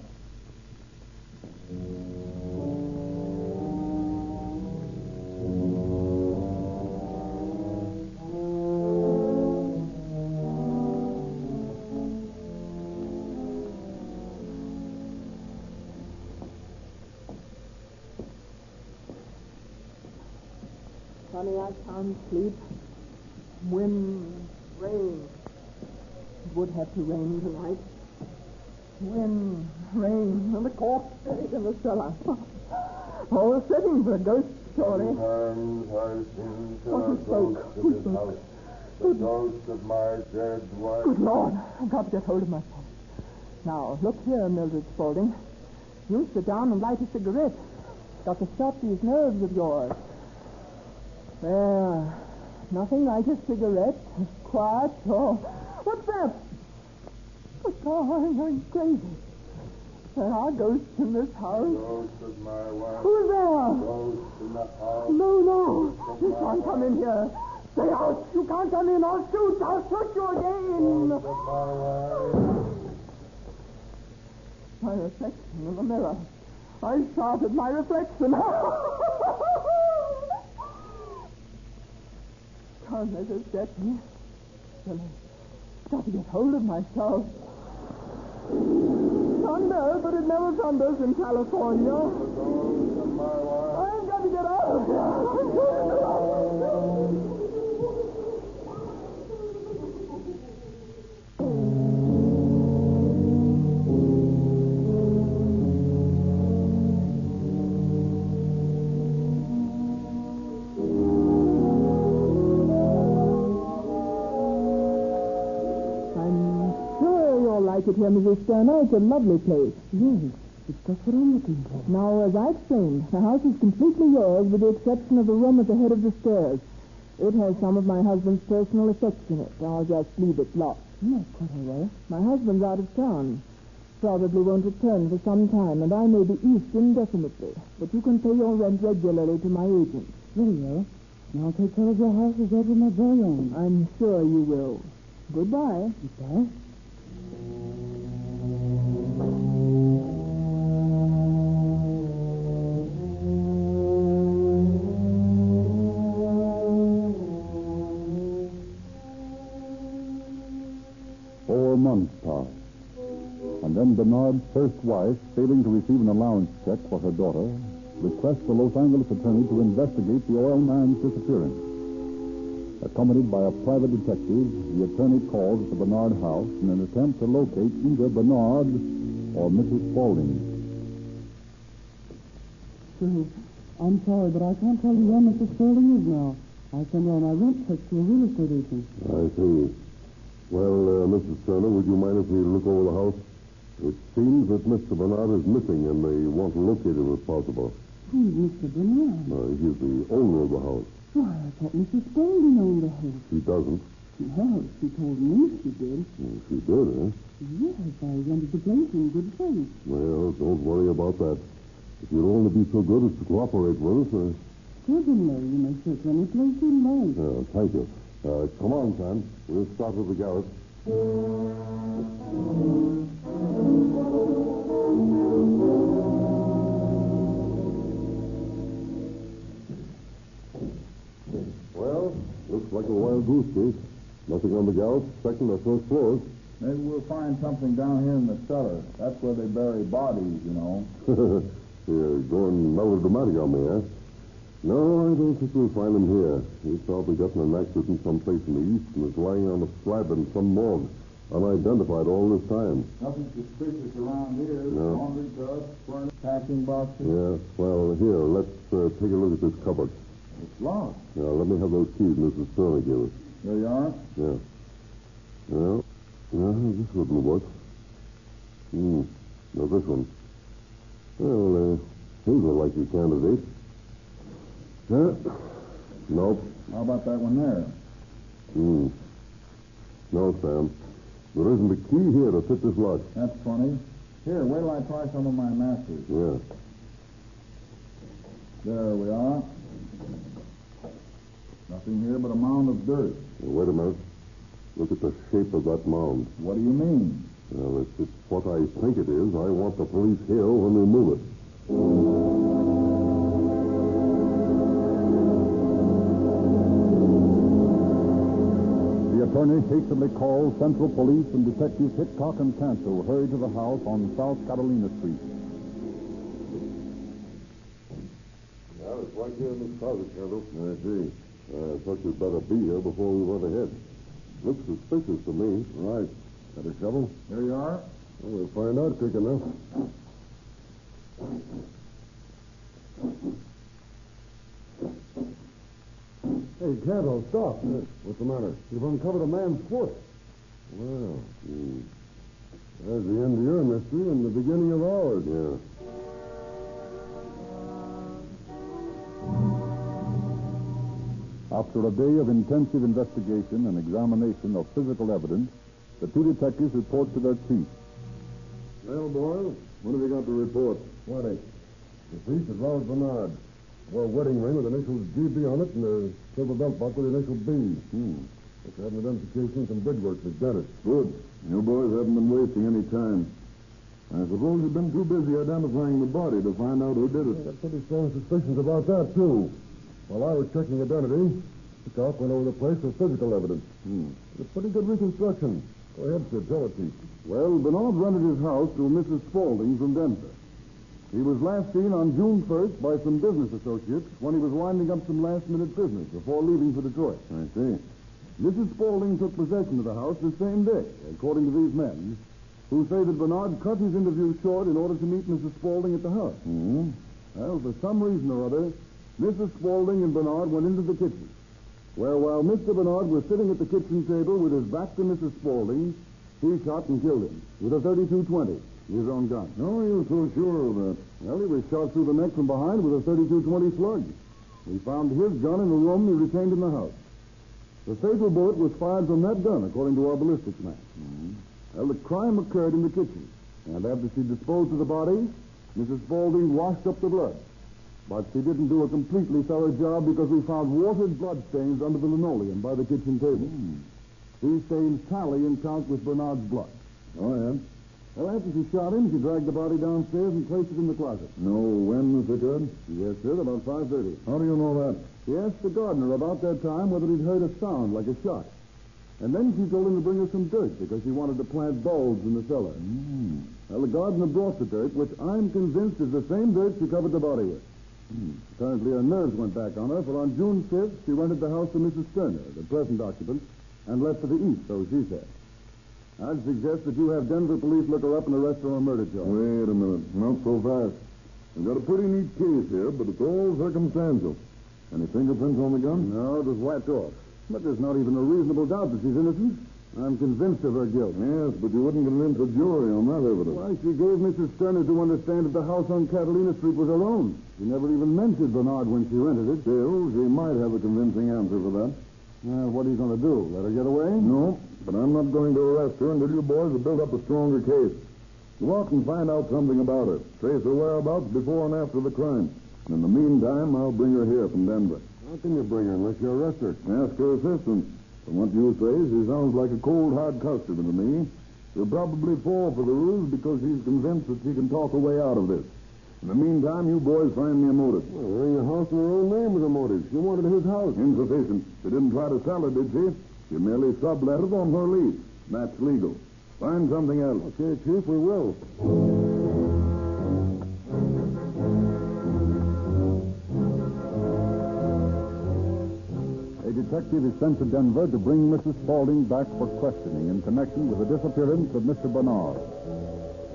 Honey, I can't sleep. Wind, rain. It would have to rain tonight. Wind, rain, and the corpse buried in the cellar. All setting for a ghost story. Who spoke? The ghost of my dead wife. Good Lord, I've got to get hold of myself. Now, look here, Mildred Spaulding. You sit down and light a cigarette. Got to stop these nerves of yours. There. Nothing like a cigarette. Quiet. Oh, what's that? Oh, I'm crazy. There are ghosts in this house. Ghost of my wife. Who's there? Ghost in the house. No. This one, come in here. Stay out. You can't come in. I'll shoot. I'll shoot you again. My reflection in the mirror. I shot at my reflection. Can't let us get me. Well, I've got to get hold of myself. Thunder, but it never thunders in California. I've got to get out of here. Like it here, Mrs. Sterner. It's a lovely place. Yes, it's just what I'm looking for. Now, as I explained, the house is completely yours with the exception of the room at the head of the stairs. It has some of my husband's personal effects in it. I'll just leave it locked. Yes, quite all right. My husband's out of town. Probably won't return for some time, and I may be east indefinitely. But you can pay your rent regularly to my agent. Very well. And I'll take care of your house as ever my very own. I'm sure you will. Goodbye. Goodbye. 4 months passed. And then Bernard's first wife, failing to receive an allowance check for her daughter, requests the Los Angeles attorney to investigate the oil man's disappearance. Accompanied by a private detective, the attorney calls at the Bernard house in an attempt to locate either Bernard or Mrs. Spaulding. Sure. I'm sorry, but I can't tell you where Mrs. Spaulding is now. I sent her my rent check to a real estate agent. I see. Well, Mrs. Turner, would you mind if we look over the house? It seems that Mr. Bernard is missing, and they want to locate him if possible. Who's Mr. Bernard? He's the owner of the house. Why, I thought Mrs. Spaulding owned the house. She doesn't. Well, she told me she did. She did, eh? Yes, I rented the place in good faith. Well, don't worry about that. If you'd only be so good as to cooperate with us. Certainly, you may search any place you like. Thank you. Come on, Sam. We'll start with the garret. Well, looks like a wild goose chase. Nothing on the garret, second or first floors. Maybe we'll find something down here in the cellar. That's where they bury bodies, you know. You're going melodramatic on me, eh? No, I don't think we'll find him here. He's probably gotten an accident someplace in the east and is lying on a slab in some morgue, unidentified all this time. Nothing suspicious around here. No. Laundry tubs, furnace, packing boxes. Yeah, well, here, let's take a look at this cupboard. It's locked. Now, let me have those keys Mrs. Turner gave us. There you are. Yeah. Well, this wouldn't work. Now, this one. Well, here's a likely candidate. Nope. How about that one there? No, Sam. There isn't a key here to fit this lock. That's funny. Here, wait till I try some of my masters. Yeah. There we are. Nothing here but a mound of dirt. Wait a minute. Look at the shape of that mound. What do you mean? Well, if it's what I think it is, I want the police here when we move it. The attorney hastily calls Central Police, and Detectives Hitchcock and Cancel hurry to the house on South Catalina Street. Well, it's right here in this closet, Kendall. I see. I thought you'd better be here before we went ahead. Looks suspicious to me. Right. Got a shovel? Here you are. Well, we'll find out quick enough. Hey, Canto, stop. What's the matter? You've uncovered a man's foot. Well, there's the end of your mystery and the beginning of ours. Yeah. After a day of intensive investigation and examination of physical evidence, the two detectives report to their chief. Well, boys, what have you got to report? What is? The thief is Robert Bernard. Well, wedding ring with initials GB on it and a silver belt buckle with the initial B. Let's have an identification from Bigworks. We've got it. Good. You boys haven't been wasting any time. I suppose you've been too busy identifying the body to find out who did it. I got pretty strong suspicions about that, too. While I was checking identity, the cop went over the place for physical evidence. It's a pretty good reconstruction. Go ahead, Sid. Tell it, Chief. Well, Bernard rented his house to Mrs. Spaulding from Denver. He was last seen on June 1st by some business associates when he was winding up some last-minute business before leaving for Detroit. I see. Mrs. Spaulding took possession of the house the same day, according to these men, who say that Bernard cut his interview short in order to meet Mrs. Spaulding at the house. Well, for some reason or other, Mrs. Spaulding and Bernard went into the kitchen, where while Mr. Bernard was sitting at the kitchen table with his back to Mrs. Spaulding, he shot and killed him with a .32-20, his own gun. How are you so sure of that? Well, he was shot through the neck from behind with a .32-20 slug. We found his gun in the room he retained in the house. The fatal bullet was fired from that gun, according to our ballistics man. Well, the crime occurred in the kitchen, and after she disposed of the body, Mrs. Spaulding washed up the blood. But she didn't do a completely thorough job because we found watered blood stains under the linoleum by the kitchen table. These stains tally and count with Bernard's blood. Oh, yeah? Well, after she shot him, she dragged the body downstairs and placed it in the closet. No, when this occurred? Yes, sir, about 5:30. How do you know that? She asked the gardener about that time whether he'd heard a sound like a shot. And then she told him to bring her some dirt because she wanted to plant bulbs in the cellar. Well, the gardener brought the dirt, which I'm convinced is the same dirt she covered the body with. Apparently her nerves went back on her, for on June 5th, she rented the house to Mrs. Turner, the present occupant, and left for the east, so she said. I'd suggest that you have Denver police look her up and arrest her on a murder charge. Wait a minute. Not so fast. We've got a pretty neat case here, but it's all circumstantial. Any fingerprints on the gun? No, it was wiped off. But there's not even a reasonable doubt that she's innocent. I'm convinced of her guilt. Yes, but you wouldn't convince a jury on that evidence. Why, she gave Mrs. Turner to understand that the house on Catalina Street was her own. She never even mentioned Bernard when she rented it. Still, she might have a convincing answer for that. Well, what are you going to do? Let her get away? No, but I'm not going to arrest her until you boys have built up a stronger case. Go out and find out something about her. Trace her whereabouts before and after the crime. In the meantime, I'll bring her here from Denver. How can you bring her unless you arrest her? Ask her assistance. From what you say, she sounds like a cold, hard customer to me. She'll probably fall for the ruse because she's convinced that she can talk her way out of this. In the meantime, you boys find me a motive. Well, her in your house in her own name was a motive. She wanted his house. Insufficient. She didn't try to sell it, did she? She merely subletted on her lease. That's legal. Find something else. Okay, Chief, we will. A detective is sent to Denver to bring Mrs. Spaulding back for questioning in connection with the disappearance of Mr. Bernard.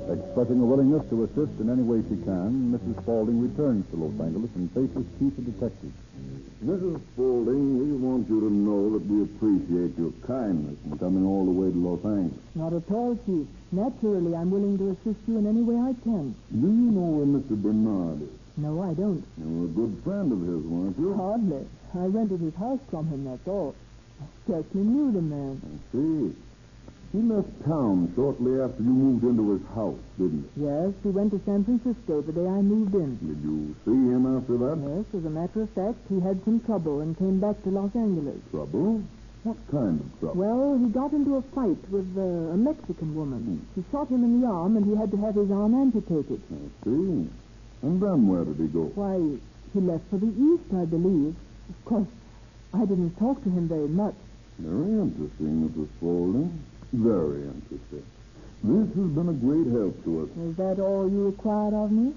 Expressing a willingness to assist in any way she can, Mrs. Spaulding returns to Los Angeles and faces Chief of Detectives. Mrs. Spaulding, we want you to know that we appreciate your kindness in coming all the way to Los Angeles. Not at all, Chief. Naturally, I'm willing to assist you in any way I can. Do you know where Mr. Bernard is? No, I don't. You were a good friend of his, weren't you? Hardly. I rented his house from him, that's all. I scarcely knew the man. I see. He left town shortly after you moved into his house, didn't he? Yes, he went to San Francisco the day I moved in. Did you see him after that? Yes, as a matter of fact, he had some trouble and came back to Los Angeles. Trouble? What kind of trouble? Well, he got into a fight with a Mexican woman. She shot him in the arm, and he had to have his arm amputated. I see. And then where did he go? Why, he left for the east, I believe. Of course, I didn't talk to him very much. Very interesting, Mrs. Spaulding. Very interesting. This has been a great help to us. Is that all you required of me?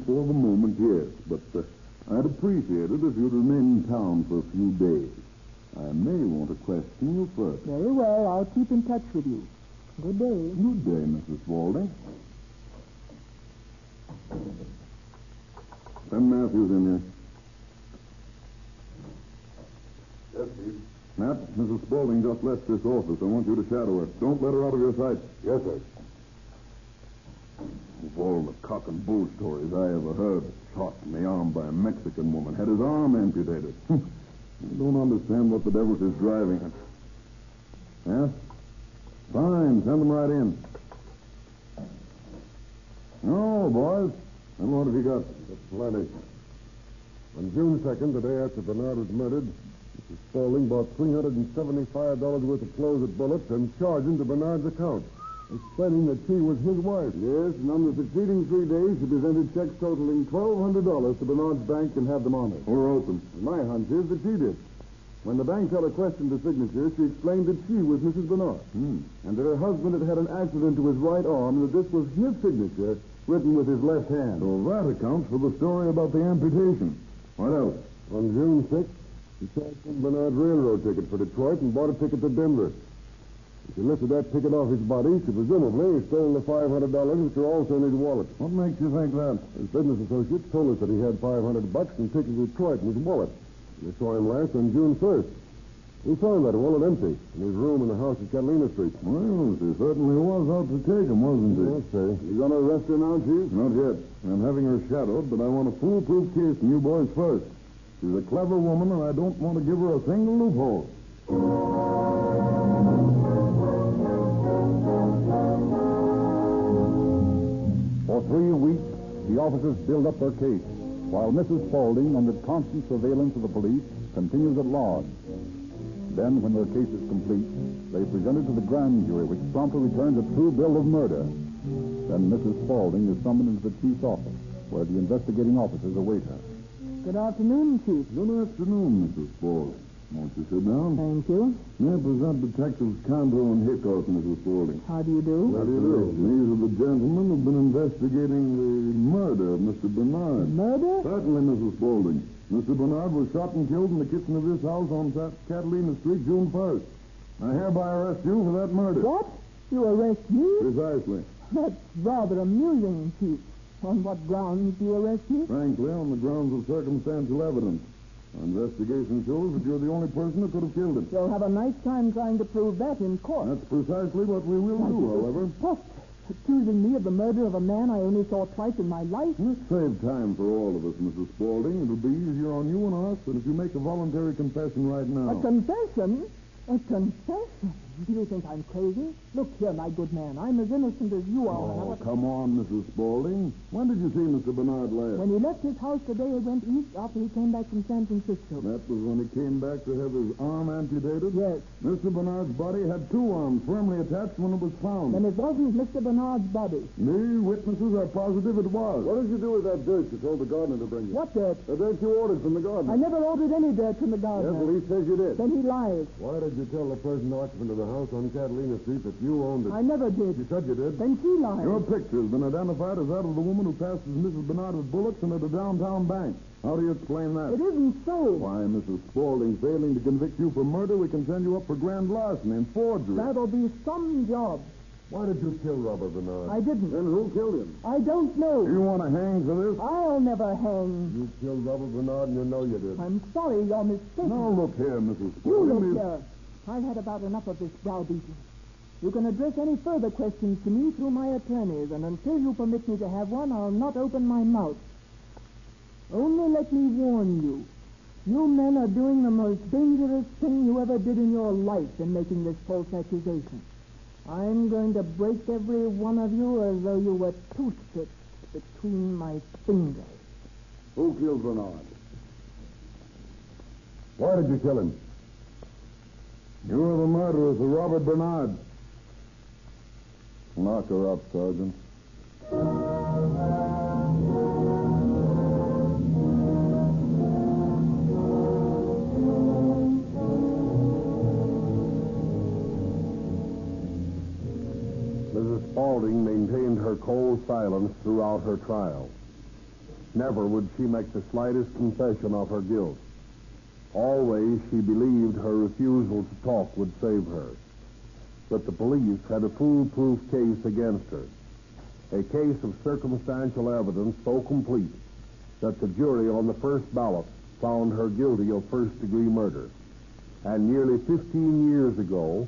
For the moment, yes. But I'd appreciate it if you'd remain in town for a few days. I may want to question you further. Very well. I'll keep in touch with you. Good day. Good day, Mrs. Spaulding. Send Matthews in here. Yes, Chief. Matt, Mrs. Spaulding just left this office. I want you to shadow her. Don't let her out of your sight. Yes, sir. Of all the cock and bull stories I ever heard, shot in the arm by a Mexican woman, had his arm amputated. I don't understand what the devil is driving at. Yeah? Fine, send them right in. Oh, boys. And what have you got? Plenty. On June 2nd, the day after Bernard was murdered, Mrs. Spaulding bought $375 worth of clothes at Bullitt's and charged him to Bernard's account, explaining that she was his wife. Yes, and on the succeeding 3 days, she presented checks totaling $1,200 to Bernard's bank and had them honored. Who wrote them? My hunch is that she did. When the bank teller questioned the signature, she explained that she was Mrs. Bernard, and that her husband had had an accident to his right arm, and that this was his signature written with his left hand. So that accounts for the story about the amputation. What else? On June 6th, she cashed in Bernard's railroad ticket for Detroit and bought a ticket to Denver. She lifted that ticket off his body. She presumably stole the $500, which were also in his wallet. What makes you think that? His business associates told us that he had $500 and tickets to Detroit in his wallet. We saw him last on June 1st. We found that wallet empty in his room in the house at Catalina Street. Well, she certainly was out to take him, wasn't she? Yes, sir. You going to arrest her now, Chief? Not yet. I'm having her shadowed, but I want a foolproof case from you boys first. She's a clever woman, and I don't want to give her a single loophole. For 3 weeks, the officers build up their case, while Mrs. Spaulding, under constant surveillance of the police, continues at large. Then, when their case is complete, they present it to the grand jury, which promptly returns a true bill of murder. Then Mrs. Spaulding is summoned into the chief's office, where the investigating officers await her. Good afternoon, Chief. Good afternoon, Mrs. Spaulding. Won't you sit down? Thank you. May I present Detectives Condor and Hickok, Mrs. Spaulding? How do you do? How do you do? These are the gentlemen who've been investigating the murder of Mr. Bernard. Murder? Certainly, Mrs. Spaulding. Mr. Bernard was shot and killed in the kitchen of this house on Catalina Street, June 1st. I hereby arrest you for that murder. What? You arrest me? Precisely. That's rather amusing, Chief. On what grounds do you arrest me? Frankly, on the grounds of circumstantial evidence. Our investigation shows that you're the only person who could have killed him. You'll have a nice time trying to prove that in court. That's precisely what we will do, however. What? Accusing me of the murder of a man I only saw twice in my life? Let's save time for all of us, Mrs. Spaulding. It'll be easier on you and us than if you make a voluntary confession right now. A confession? A confession? Do you think I'm crazy? Look here, my good man. I'm as innocent as you are. Oh, come on, Mrs. Spaulding. When did you see Mr. Bernard last? When he left his house the day he went east after he came back from San Francisco. That was when he came back to have his arm amputated? Yes. Mr. Bernard's body had 2 arms firmly attached when it was found. Then it wasn't Mr. Bernard's body. The witnesses are positive it was. What did you do with that dirt you told the gardener to bring you? What dirt? The dirt you ordered from the gardener. I never ordered any dirt from the gardener. Yes, well, he says you did. Then he lies. Why did you tell the present occupant of the house on Catalina Street that you owned it? I never did. You said you did. Then she lied. Your picture has been identified as that of the woman who passed as Mrs. Bernard with bullets and at a downtown bank. How do you explain that? It isn't so. Why, Mrs. Spaulding, failing to convict you for murder, we can send you up for grand larceny and forgery. That'll be some job. Why did you kill Robert Bernard? I didn't. Then who killed him? I don't know. You want to hang for this? I'll never hang. You killed Robert Bernard and you know you did. I'm sorry, you're mistaken. Now, look here, Mrs. You Spaulding. look here. I've had about enough of this browbeating. You can address any further questions to me through my attorneys, and until you permit me to have one, I'll not open my mouth. Only let me warn you. You men are doing the most dangerous thing you ever did in your life in making this false accusation. I'm going to break every one of you as though you were toothpicks between my fingers. Who killed Bernard? Why did you kill him? You are the murderers of Robert Bernard. Knock her up, Sergeant. Mrs. Spaulding maintained her cold silence throughout her trial. Never would she make the slightest confession of her guilt. Always she believed her refusal to talk would save her. But the police had a foolproof case against her. A case of circumstantial evidence so complete that the jury on the first ballot found her guilty of first-degree murder. And nearly 15 years ago,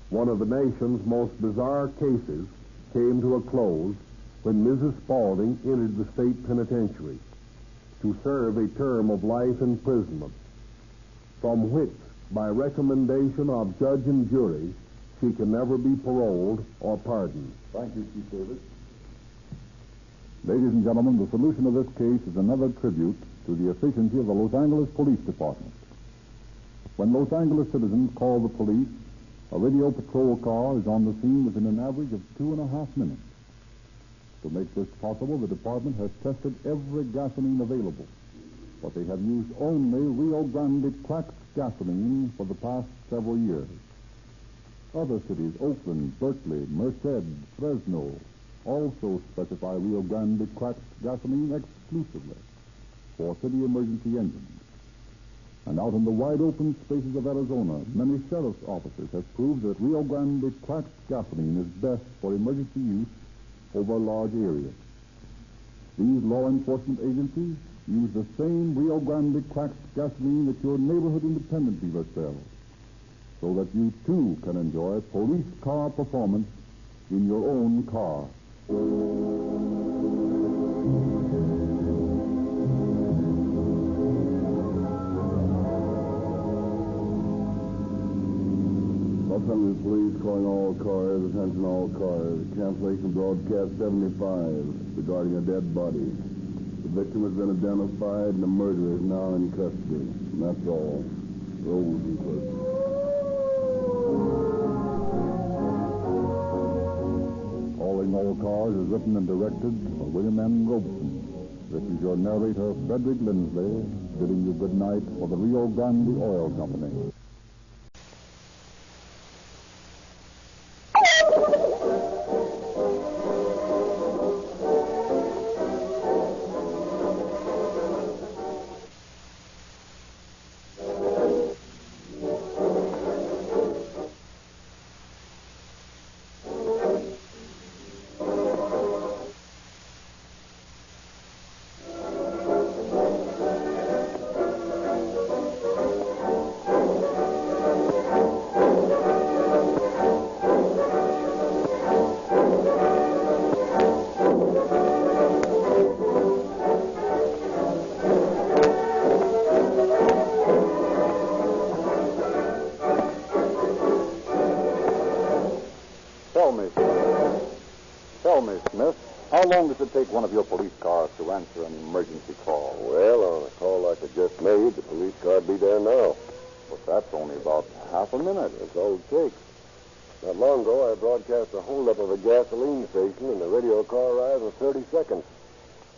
one of the nation's most bizarre cases came to a close when Mrs. Spaulding entered the state penitentiary to serve a term of life imprisonment, from which, by recommendation of judge and jury, she can never be paroled or pardoned. Thank you, Chief Davis. Ladies and gentlemen, the solution of this case is another tribute to the efficiency of the Los Angeles Police Department. When Los Angeles citizens call the police, a radio patrol car is on the scene within an average of 2.5 minutes. To make this possible, the department has tested every gasoline available, but they have used only Rio Grande cracked gasoline for the past several years. Other cities, Oakland, Berkeley, Merced, Fresno, also specify Rio Grande cracked gasoline exclusively for city emergency engines. And out in the wide open spaces of Arizona, many sheriff's officers have proved that Rio Grande cracked gasoline is best for emergency use over large areas. These law enforcement agencies use the same Rio Grande cracked gasoline that your neighborhood independent dealer sells, so that you too can enjoy police car performance in your own car. Los Angeles Police calling all cars, attention all cars. Cancellation broadcast 75 regarding a dead body. The victim has been identified and the murderer is now in custody. And that's all. Rosenquist. Calling All Cars is written and directed by William M. Robeson. This is your narrator, Frederick Lindsley, bidding you good night for the Rio Grande Oil Company. Tell me, Smith, how long does it take one of your police cars to answer an emergency call? Well, on a call like I just made, the police car'd be there now. But that's only about half a minute. That's all it takes. Not long ago, I broadcast a holdup of a gasoline station, and the radio car arrived in 30 seconds.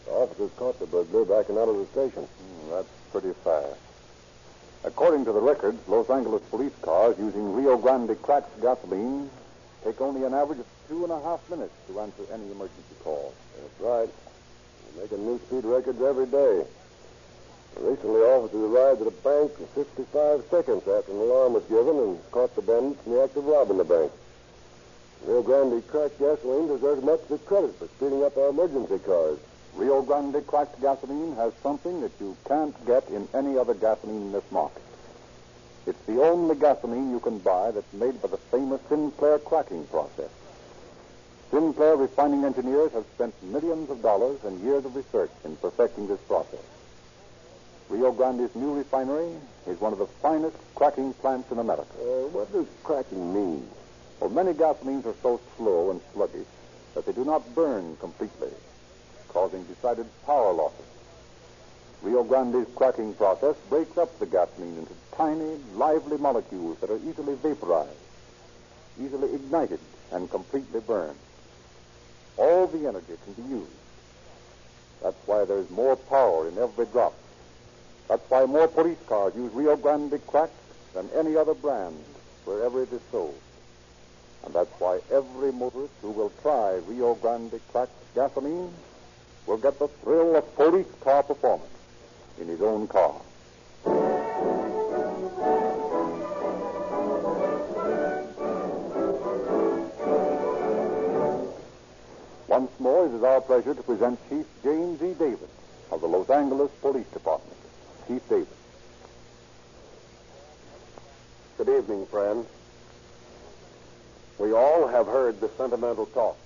The officers caught the burglar backing out of the station. That's pretty fast. According to the records, Los Angeles police cars using Rio Grande cracked gasoline take only an average of 2.5 minutes to answer any emergency call. That's right. We're making new speed records every day. Recently, officers arrived at a bank in 65 seconds after an alarm was given and caught the bandits in the act of robbing the bank. Rio Grande cracked gasoline deserves much of the credit for speeding up our emergency cars. Rio Grande cracked gasoline has something that you can't get in any other gasoline in this market. It's the only gasoline you can buy that's made by the famous Sinclair cracking process. Sinclair refining engineers have spent millions of dollars and years of research in perfecting this process. Rio Grande's new refinery is one of the finest cracking plants in America. What does cracking mean? Well, many gasolines are so slow and sluggish that they do not burn completely, causing decided power losses. Rio Grande's cracking process breaks up the gasoline into tiny, lively molecules that are easily vaporized, easily ignited, and completely burned. All the energy can be used. That's why there's more power in every drop. That's why more police cars use Rio Grande cracked than any other brand wherever it is sold. And that's why every motorist who will try Rio Grande cracked gasoline will get the thrill of police car performance in his own car. Once more, it is our pleasure to present Chief James E. Davis of the Los Angeles Police Department. Chief Davis. Good evening, friends. We all have heard the sentimental talk,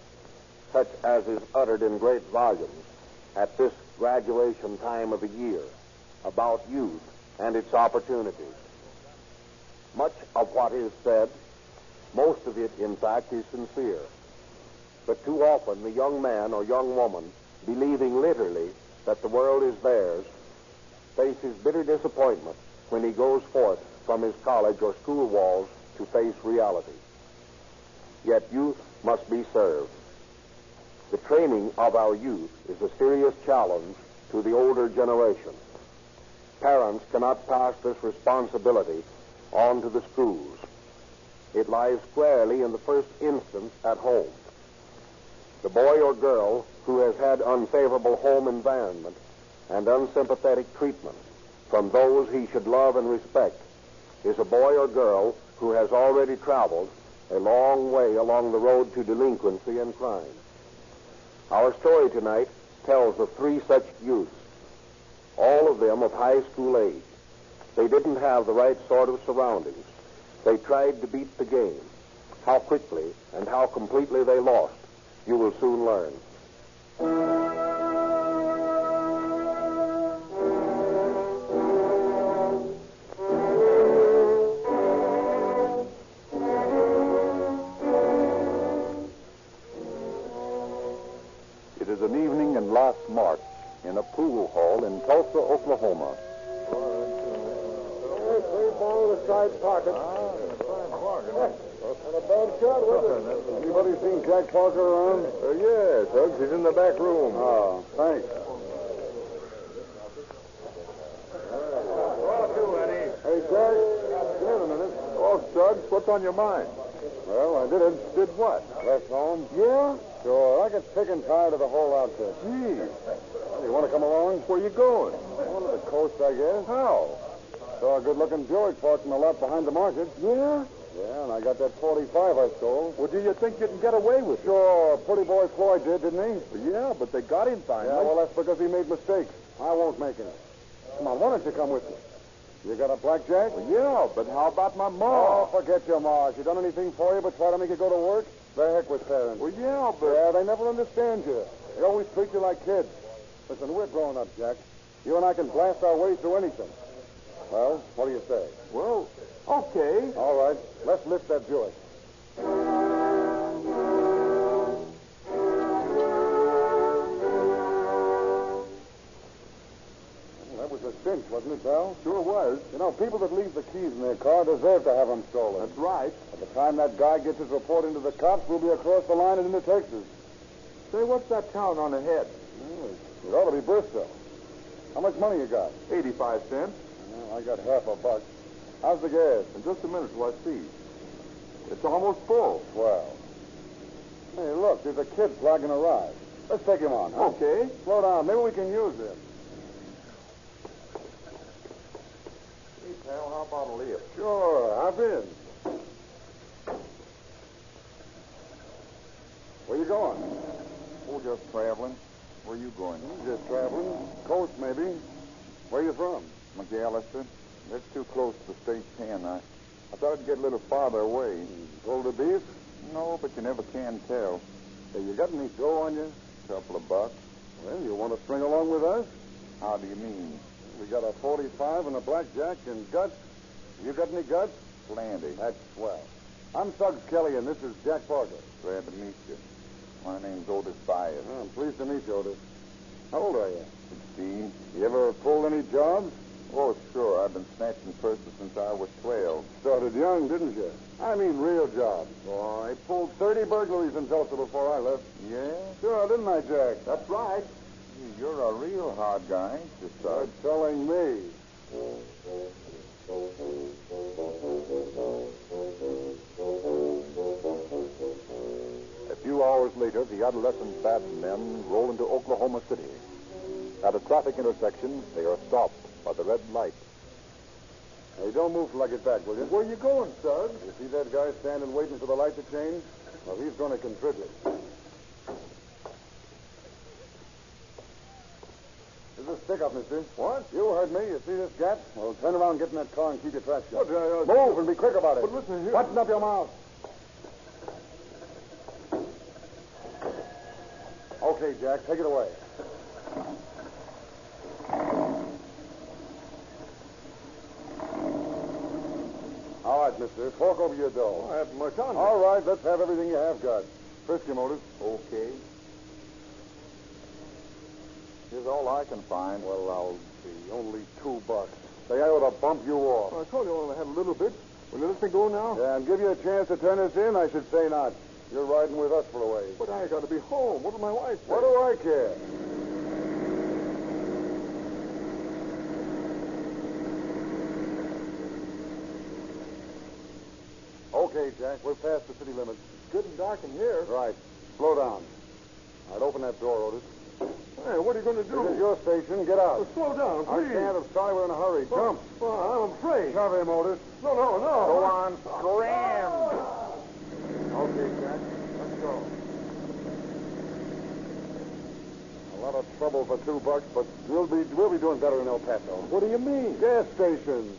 such as is uttered in great volumes at this graduation time of the year, about youth and its opportunities. Much of what is said, most of it, in fact, is sincere. But too often, the young man or young woman, believing literally that the world is theirs, faces bitter disappointment when he goes forth from his college or school walls to face reality. Yet youth must be served. The training of our youth is a serious challenge to the older generation. Parents cannot pass this responsibility on to the schools. It lies squarely in the first instance at home. The boy or girl who has had unfavorable home environment and unsympathetic treatment from those he should love and respect is a boy or girl who has already traveled a long way along the road to delinquency and crime. Our story tonight tells of 3 such youths, all of them of high school age. They didn't have the right sort of surroundings. They tried to beat the game. How quickly and how completely they lost, you will soon learn. It is an evening in last March in a pool hall in Tulsa, Oklahoma. Ball in the side pocket. And a bad shot with it. Anybody seen Jack Parker around? Yes, Hugs. He's in the back room. Oh, thanks. Hey, Jack. Give me a minute. Oh, Suggs, what's on your mind? Well, I did it. Did what? Left home. Yeah? Sure. I get sick and tired of the whole outfit. Gee. Well, you want to come along? Where you going? Going to the coast, I guess. How? Saw a good-looking Buick parked in the lot behind the market. Yeah? Yeah, and I got that 45 I stole. Well, do you think you can get away with it? Sure. Pretty boy Floyd did, didn't he? Yeah, but they got him finally. Yeah, well, that's because he made mistakes. I won't make any. Come on, why don't you come with me? You got a blackjack? Well, yeah, but how about my ma? Oh, forget your ma. She done anything for you but try to make you go to work? The heck with parents. Well, yeah, but... Yeah, they never understand you. They always treat you like kids. Listen, we're grown up, Jack. You and I can blast our way through anything. Well, what do you say? Well, okay. All right. Let's lift that Buick. That was a cinch, wasn't it, Bell? Sure was. You know, people that leave the keys in their car deserve to have them stolen. That's right. By the time that guy gets his report into the cops, we'll be across the line and into Texas. Say, what's that town on ahead? It ought to be Bristol. How much money you got? 85 cents. I got half a buck. How's the gas? In just a minute till I see. It's almost full. Well. Hey, look, there's a kid flagging a ride. Let's take him on, huh? Okay. Slow down. Maybe we can use him. Hey, pal, how about a lift? Sure, hop in. Where you going? Oh, just traveling. Where you going? Just traveling. Coast, maybe. Where you from? McAllister. That's too close to the state pen. I thought I'd get a little farther away. Pull the beef? No, but you never can tell. Hey, you got any dough on you? Couple of bucks. Well, you want to string along with us? How do you mean? We got a 45 and a blackjack and guts. You got any guts? Plenty. That's swell. I'm Suggs Kelly, and this is Jack Parker. Glad to meet you. My name's Otis Byers. Oh, I'm pleased to meet you, Otis. How old are you? 16. You ever pulled any jobs? Oh, sure. I've been snatching purses since I was 12. Started young, didn't you? I mean real jobs. Oh, I pulled 30 burglaries in Tulsa before I left. Yeah? Sure, didn't I, Jack? That's right. You're a real hard guy, ain't you, Suggs? You're telling me. A few hours later, the adolescent bad men roll into Oklahoma City. At a traffic intersection, they are stopped by the red light. Hey, don't move till I get back, will you? Where you going, Suggs? You see that guy standing waiting for the light to change? Well, he's going to contribute. There's a stick up, mister. What? You heard me. You see this gap? Well, turn around, get in that car, and keep your trap shut. Move and be quick about it. But listen here. Button up your mouth. Okay, Jack, take it away. All right, mister. Fork over your dough. I haven't much on me. All right, let's have everything you have got. Frisk him, Otis. Okay. Here's all I can find. Well, I'll Easy. Only $2. Say, I ought to bump you off. I told you I only had a little bit. Will you let me go now? Yeah, and give you a chance to turn us in? I should say not. You're riding with us for a ways. But I got to be home. What will my wife say? What do I care? Okay, Jack, we're past the city limits. It's good and dark in here. Right. Slow down. All right, open that door, Otis. Hey, what are you going to do? This is your station. Get out. Slow down, please. I can't. I'm sorry. We're in a hurry. Jump. I'm afraid. Shove him, Otis. No. Go on. Scram. Okay, Jack. Let's go. A lot of trouble for $2, but we'll be doing better in El Paso. What do you mean? Gas stations.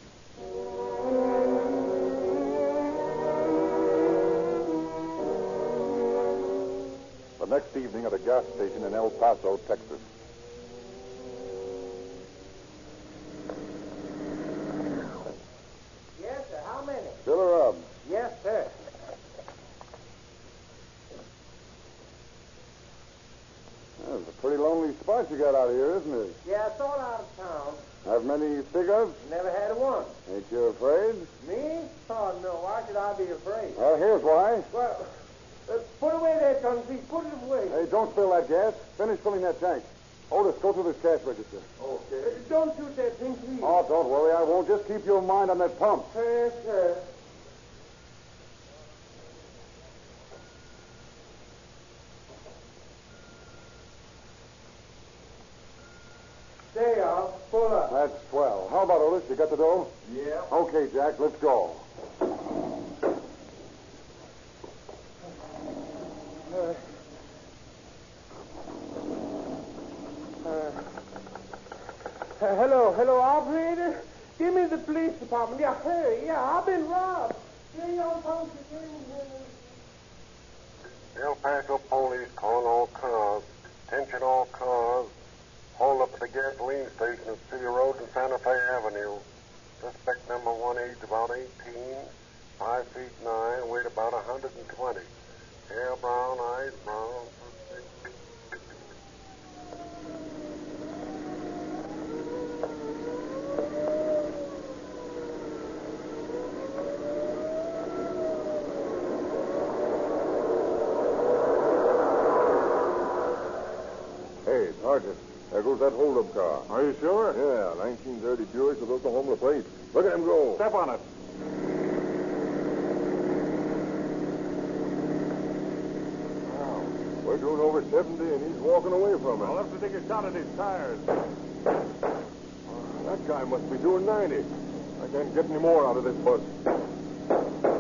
The next evening at a gas station in El Paso, Texas. Yes, sir. How many? Fill her up. Yes, sir. That's a pretty lonely spot you got out here, isn't it? Yeah, it's all out of town. Have many cigarettes? Never had one. Ain't you afraid? Me? Oh, no. Why should I be afraid? Well, here's why. Well, put away that gun, please. Put it away. Hey, don't spill that gas. Finish filling that tank. Otis, go through this cash register. Okay. Don't shoot that thing, please. Oh, don't worry. I won't. Just keep your mind on that pump. Yes, sir. There you are. Pull up. That's swell. How about Otis? You got the dough? Yeah. Okay, Jack. Let's go. Hello, operator. Give me the police department. Yeah, hurry. Yeah, I've been robbed. Get your folks again. El Paso police calling all cars. Attention all cars. Hold up at the gasoline station at City Road and Santa Fe Avenue. Suspect number 1, age about 18, 5 feet 9, weight about 120. Hair brown, eyes brown. Hey, Sergeant. There goes that hold-up car. Are you sure? Yeah, 1930 Buick with Oklahoma plate. Look at him go. Step on it. Wow. We're doing over 70, and he's walking away from I'll it. have to take a shot at his tires. That guy must be doing 90. I can't get any more out of this bus.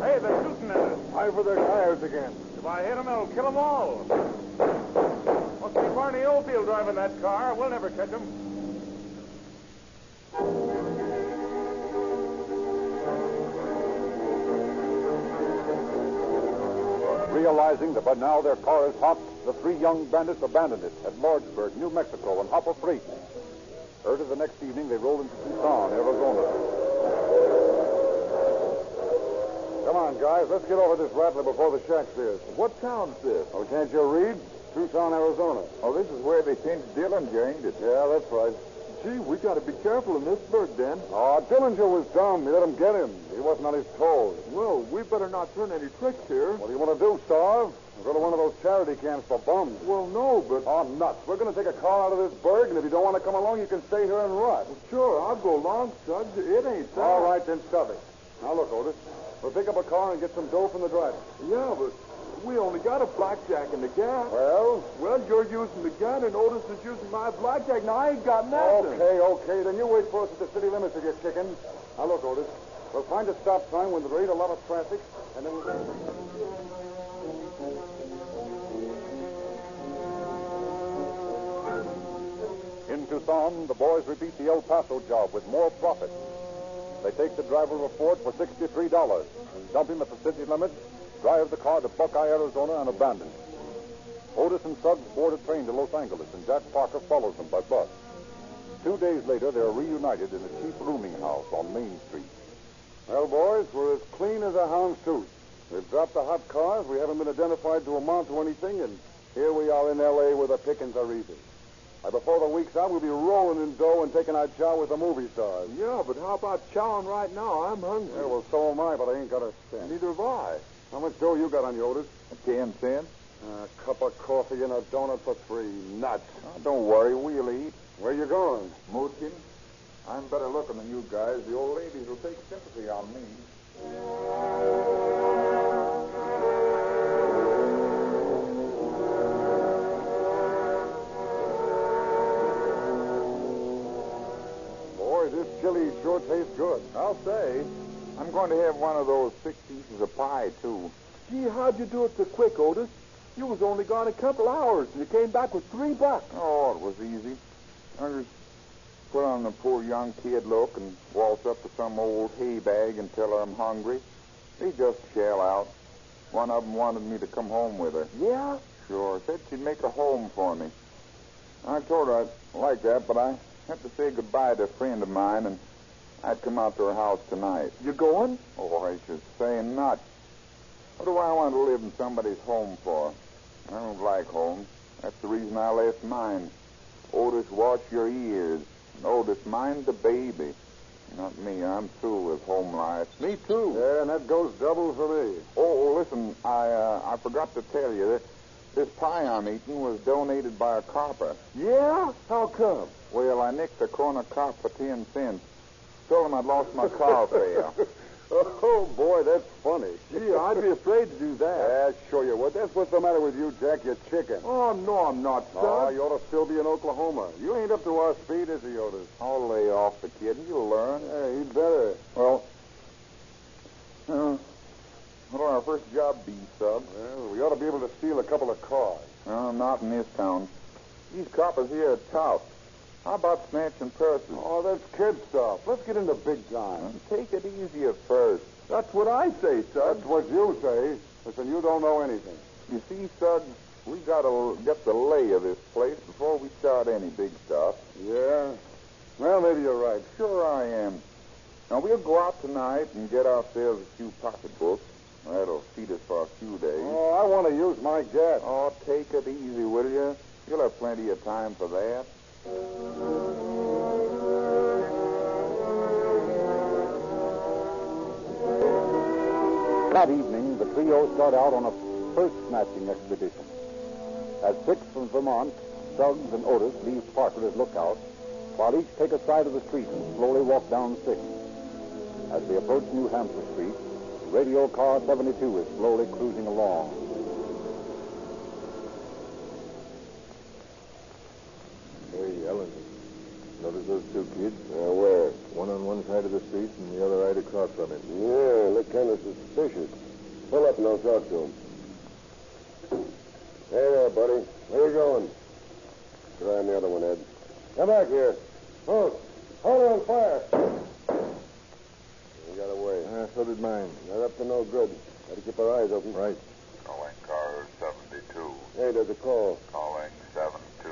Hey, they're shooting at us. Eye for their tires again. If I hit them, it'll kill them all. Must be Barney Oldfield driving that car. We'll never catch him. Realizing that by now their car is hot, the three young bandits abandoned it at Lordsburg, New Mexico, and hop a freight. Early the next evening, they rolled into Tucson, Arizona. Come on, guys. Let's get over this rattler before the shack's this. What town's this? Oh, can't you read? Tucson, Arizona. Oh, this is where they changed Dillinger, ain't it? Yeah, that's right. Gee, we got to be careful in this burg, then. Oh, Dillinger was dumb. You let him get him. He wasn't on his toes. Well, we better not turn any tricks here. What do you want to do, starve? Or go to one of those charity camps for bums? Well, no, but... Oh, nuts. We're going to take a car out of this burg, and if you don't want to come along, you can stay here and rot. Sure, I'll go along, Suggs. It ain't that. All right, then stop it. Now, look, Otis. We'll pick up a car and get some dough from the driver. Yeah, but we only got a blackjack in the gas. Well? Well, you're using the gun, and Otis is using my blackjack. Now, I ain't got nothing. Okay. Then you wait for us at the city limits to get chicken. Now, look, Otis. We'll find a stop sign when there ain't a lot of traffic, and then we'll... In Tucson, the boys repeat the El Paso job with more profit. They take the driver of a Ford for $63, dump him at the city limits, drive the car to Buckeye, Arizona, and abandon it. Otis and Suggs board a train to Los Angeles, and Jack Parker follows them by bus. 2 days later, they're reunited in a cheap rooming house on Main Street. Well, boys, we're as clean as a hound's tooth. We've dropped the hot cars. We haven't been identified to amount to anything, and here we are in L.A. where the pickings are easy. Before the week's out, we'll be rolling in dough and taking our chow with the movie stars. Yeah, but how about chowing right now? I'm hungry. Yeah, well, so am I, but I ain't got a cent. Neither have I. How much dough you got on you, Otis? 10 cents. A cup of coffee and a donut for free. Nuts. Oh, don't worry, we'll eat. Where you going? Mootkin, I'm better looking than you guys. The old ladies will take sympathy on me. Boy, this chili sure tastes good. I'll say. I'm going to have one of those 6 pieces of pie, too. Gee, how'd you do it so quick, Otis? You was only gone a couple hours, and you came back with $3. Oh, it was easy. I just put on the poor young kid look and waltz up to some old hay bag and tell her I'm hungry. They just shell out. One of them wanted me to come home with her. Yeah? Sure. Said she'd make a home for me. I told her I'd like that, but I had to say goodbye to a friend of mine, and I'd come out to her house tonight. You going? Oh, I should say not. What do I want to live in somebody's home for? I don't like homes. That's the reason I left mine. Otis, watch your ears. And Otis, mind the baby. Not me. I'm through with home life. Me too. Yeah, and that goes double for me. Oh, listen, I forgot to tell you that this pie I'm eating was donated by a copper. Yeah? How come? Well, I nicked a corner cop for 10 cents. Told him I'd lost my car fare. Oh, boy, that's funny. Gee, I'd be afraid to do that. Yeah, sure you would. That's what's the matter with you, Jack. You're chicken. Oh, no, I'm not, son. Oh, you ought to still be in Oklahoma. You ain't up to our speed, is he, Otis? I'll lay off the kid. You'll learn. Yeah, he'd better. Well, what'll our first job be, Sub? Well, we ought to be able to steal a couple of cars. No, not in this town. These coppers here are tough. How about snatching purses? Oh, that's kid stuff. Let's get into big time. Take it easy at first. That's what I say, son. That's what you say. Listen, you don't know anything. You see, Suggs, we got to get the lay of this place before we start any big stuff. Yeah? Well, maybe you're right. Sure I am. Now, we'll go out tonight and get ourselves a few pocketbooks. That'll feed us for a few days. Oh, I want to use my gas. Oh, take it easy, will you? You'll have plenty of time for that. That evening, the trio start out on a purse snatching expedition. As six from Vermont, Suggs and Otis leave Parker as lookout, while each take a side of the street and slowly walk down 6. As they approach New Hampshire Street, radio car 72 is slowly cruising along. Hey, Ellen, notice those two kids? Where? One on one side of the street and the other right across from it. Yeah, look kind of suspicious. Pull up and I'll talk to him. Hey there, buddy. Where you going? Try on the other one, Ed. Come back here. Hold on fire. You got away. So did mine. They're up to no good. Got to keep our eyes open. Right. Calling car 72. Hey, there's a call. Calling 72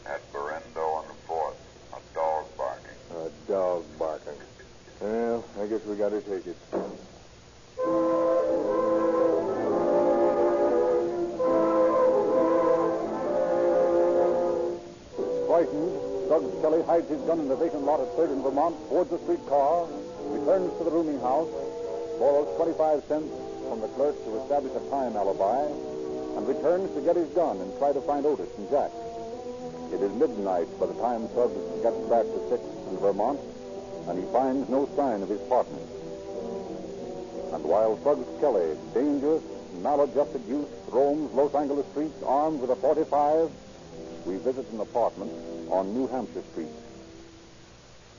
at Berendo and 4th. A dog barking. A dog barking. Well, I guess we got to take it. Frightened, Suggs Kelly hides his gun in the vacant lot at 3rd and Vermont, boards a streetcar, returns to the rooming house, borrows 25 cents from the clerk to establish a time alibi, and returns to get his gun and try to find Otis and Jack. It is midnight by the time Suggs gets back to 6th and Vermont, and he finds no sign of his partner. And while Suggs Kelly, dangerous, maladjusted youth, roams Los Angeles streets armed with a .45, we visit an apartment on New Hampshire Street.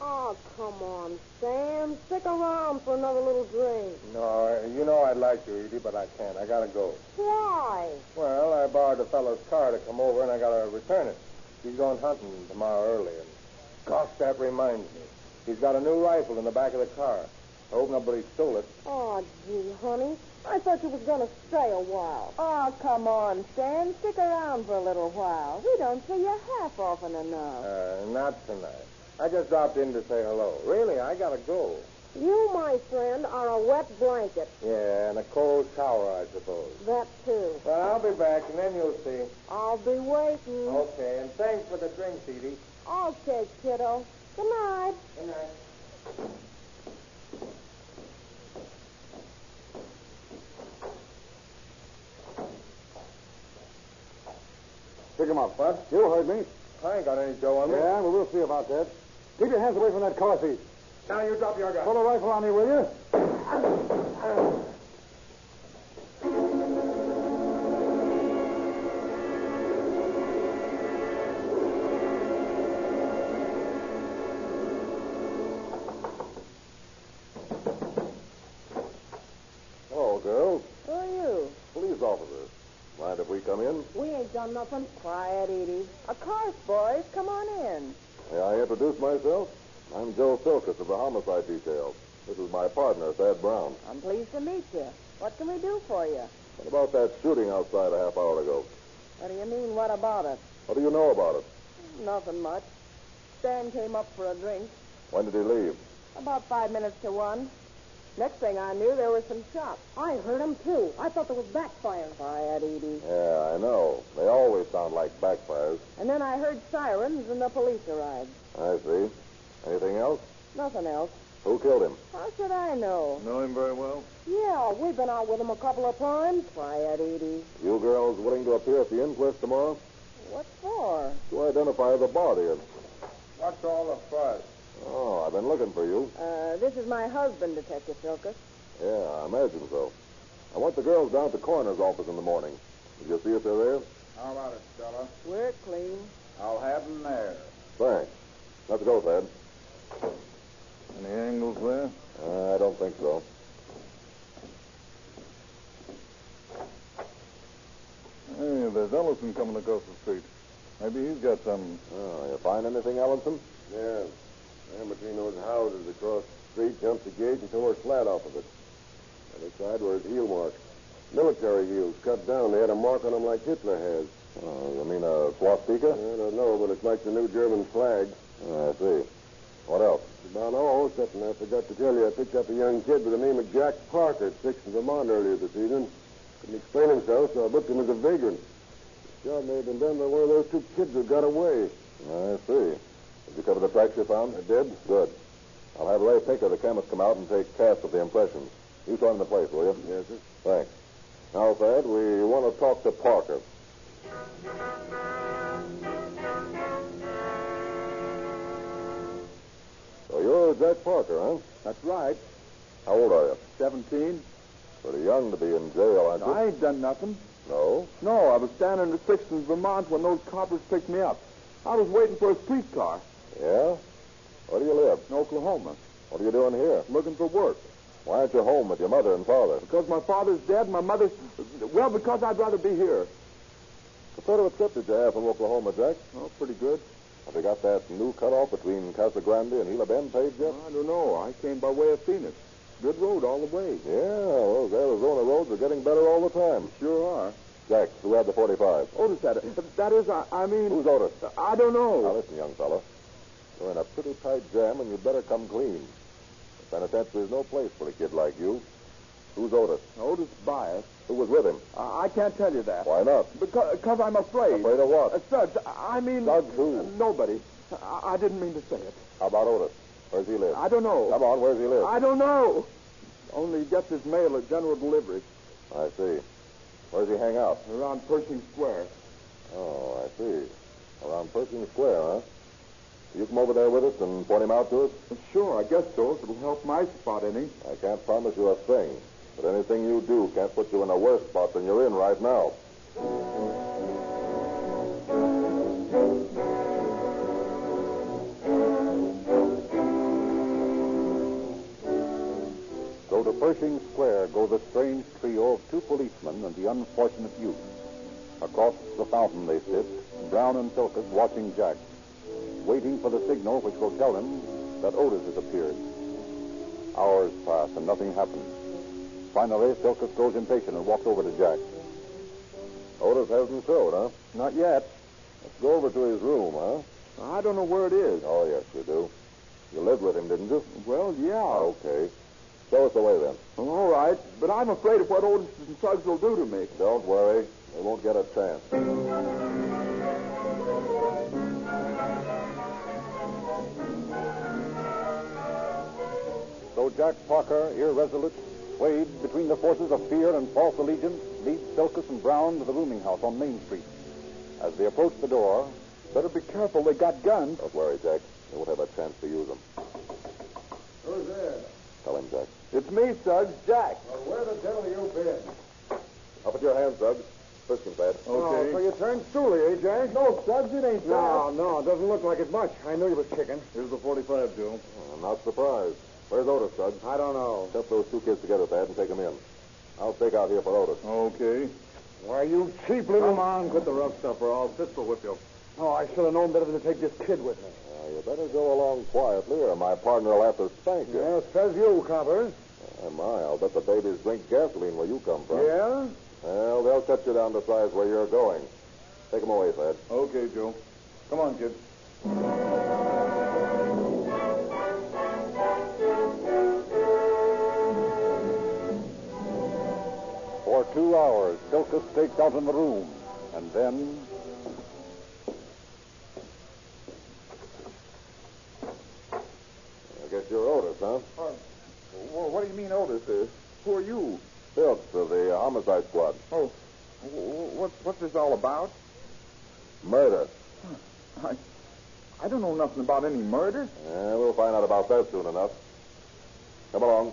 Oh, come on, Sam. Stick around for another little drink. No, you know I'd like to, Edie, but I can't. I gotta go. Why? Well, I borrowed a fellow's car to come over, and I gotta return it. He's going hunting tomorrow early, and gosh, that reminds me. He's got a new rifle in the back of the car. I hope nobody stole it. Oh, gee, honey. I thought you was going to stay a while. Oh, come on, Sam. Stick around for a little while. We don't see you half often enough. Not tonight. I just dropped in to say hello. Really, I gotta go. You, my friend, are a wet blanket. Yeah, and a cold shower, I suppose. That, too. Well, I'll be back, and then you'll see. I'll be waiting. Okay, and thanks for the drinks, Edie. Okay, kiddo. Good night. Good night. Pick him up, Bud. You heard me. I ain't got any dough on me. Yeah, well, we'll see about that. Keep your hands away from that car thief. Now you drop your gun. Pull a rifle on me, will you? Hello, girls. Who are you? Police officers. Mind if we come in? We ain't done nothing. Quiet, Edie. Of course, boys. Come on in. May I introduce myself? I'm Joe Silkus of the Homicide Detail. This is my partner, Thad Brown. I'm pleased to meet you. What can we do for you? What about that shooting outside a half hour ago? What do you mean, what about it? What do you know about it? Nothing much. Stan came up for a drink. When did he leave? About 5 minutes to 1. Next thing I knew, there was some shots. I heard them, too. I thought there was backfire. Quiet, Edie. Yeah, I know. They always sound like backfires. And then I heard sirens and the police arrived. I see. Anything else? Nothing else. Who killed him? How should I know? Know him very well? Yeah, we've been out with him a couple of times. Quiet, Edie. You girls willing to appear at the inquest tomorrow? What for? To identify the body. What's all the fuss? Oh, I've been looking for you. This is my husband, Detective Silkus. Yeah, I imagine so. I want the girls down at the coroner's office in the morning. Did you see if they're there? How about it, Stella? We're clean. I'll have them there. Thanks. Let's go, Thad. Any angles there? I don't think so. Hey, there's Ellison coming across the street. Maybe he's got some. Oh, you find anything, Ellison? Yeah. And between those houses across the street, jumped the gate and tore flat off of it. On the side were his heel marks. Military heels cut down. They had a mark on them like Hitler has. Oh, you mean a swastika? I don't know, but it's like the new German flag. I see. What else? About all, except I forgot to tell you, I picked up a young kid by the name of Jack Parker at 6 in Vermont earlier this evening. Couldn't explain himself, so I booked him as a vagrant. The job may have been done by one of those two kids who got away. I see. Did you cover the tracks you found? I did. Good. I'll have Ray Pinker, the chemist, come out and take casts of the impressions. You show him the place, will you? Yes, sir. Thanks. Now, Thad, we want to talk to Parker. So you're Jack Parker, huh? That's right. How old are you? 17. Pretty young to be in jail, aren't you? I ain't done nothing. No? No, I was standing in the 6th in Vermont when those coppers picked me up. I was waiting for a streetcar. Yeah? Where do you live? In Oklahoma. What are you doing here? Looking for work. Why aren't you home with your mother and father? Because my father's dead, my mother's... Well, because I'd rather be here. What sort of a trip did you have from Oklahoma, Jack? Oh, pretty good. Have you got that new cutoff between Casa Grande and Gila Bend paved yet? I don't know. I came by way of Phoenix. Good road all the way. Yeah, those Arizona roads are getting better all the time. Sure are. Jack, who had the 45? Otis had it. That is, I mean... Who's Otis? I don't know. Now, listen, young fella. You're in a pretty tight jam, and you'd better come clean. The penitentiary's no place for a kid like you. Who's Otis? Otis Bias. Who was with him? I can't tell you that. Why not? Because I'm afraid. Afraid of what? Thugs. I mean... Thugs who? Nobody. I didn't mean to say it. How about Otis? Where's he live? I don't know. Come on, where's he live? I don't know. Only he gets his mail at General Delivery. I see. Where's he hang out? Around Pershing Square. Oh, I see. Around Pershing Square, huh? You come over there with us and point him out to us? Sure, I guess so. If it'll help my spot any. I can't promise you a thing, but anything you do can't put you in a worse spot than you're in right now. So to Pershing Square go the strange trio of two policemen and the unfortunate youth. Across the fountain they sit, Brown and Silkus watching Jack, waiting for the signal which will tell him that Otis has appeared. Hours pass and nothing happens. Finally, Silkus grows impatient and walks over to Jack. Otis hasn't showed, huh? Not yet. Let's go over to his room, huh? I don't know where it is. Oh, yes, you do. You lived with him, didn't you? Well, yeah. Okay. Show us the way, then. All right, but I'm afraid of what Otis and Suggs will do to me. Don't worry. They won't get a chance. So Jack Parker, irresolute, swayed between the forces of fear and false allegiance, leads Silkus and Brown to the rooming house on Main Street. As they approach the door, better be careful. They got guns. Don't worry, Jack. They won't have a chance to use them. Who's there? Tell him, Jack. It's me, Suggs. Jack. Well, where the devil have you been? Up at your hands, Suggs. Frisk him, Thad. Okay. So you turned stoolie, eh, Jack? No, Suggs, it ain't that. No, it doesn't look like it much. I knew you was kicking. Here's the 45, Joe. I'm not surprised. Where's Otis, Suggs? I don't know. Set those two kids together, Thad, and take them in. I'll stake out here for Otis. Okay. Why, you cheap little... Come on, quit the rough stuff, or I'll pistol whip you. Oh, I should have known better than to take this kid with me. You better go along quietly, or my partner will have to spank you. Yeah, says you, copper. I'll bet the babies drink gasoline where you come from. Yeah? Well, they'll cut you down to size where you're going. Take them away, Thad. Okay, Joe. Come on, kid. For 2 hours, Silkus staked out in the room, and then... I guess you're Otis, huh? Well, what do you mean, Otis? Who are you? Phillips of the homicide squad. Oh, what's this all about? Murder. I don't know nothing about any murder. Yeah, we'll find out about that soon enough. Come along.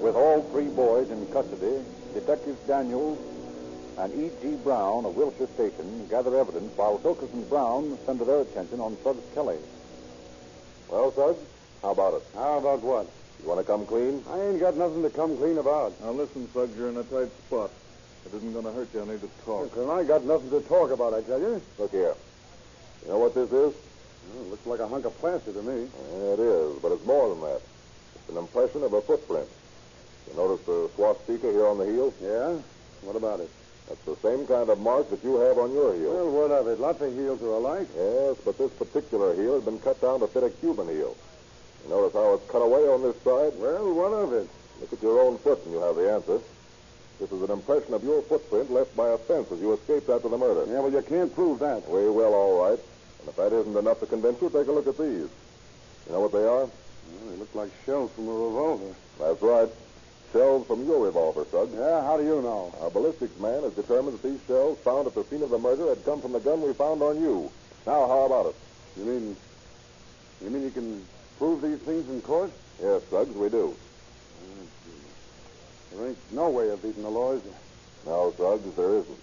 With all 3 boys in custody, Detectives Daniels and E.G. Brown of Wilshire Station gather evidence while Silkus and Brown center their attention on Suggs Kelly. Well, Suggs, how about it? How about what? You want to come clean? I ain't got nothing to come clean about. Now, listen, Suggs, you're in a tight spot. It isn't going to hurt you any to talk. Well, I got nothing to talk about, I tell you. Look here. You know what this is? Well, it looks like a hunk of plaster to me. Yeah, it is, but it's more than that. It's an impression of a footprint. You notice the swastika here on the heel? Yeah? What about it? That's the same kind of mark that you have on your heel. Well, what of it? Lots of heels are alike. Yes, but this particular heel has been cut down to fit a Cuban heel. You notice how it's cut away on this side? Well, what of it? Look at your own foot and you'll have the answer. This is an impression of your footprint left by a fence as you escaped after the murder. Yeah, well, you can't prove that. We will, all right. And if that isn't enough to convince you, take a look at these. You know what they are? Well, they look like shells from a revolver. That's right. Shells from your revolver, Suggs. Yeah, how do you know? Our ballistics man has determined that these shells found at the scene of the murder had come from the gun we found on you. Now, how about it? You mean you can prove these things in court? Yes, Suggs, we do. There ain't no way of beating the law, is there? No, Suggs, there isn't.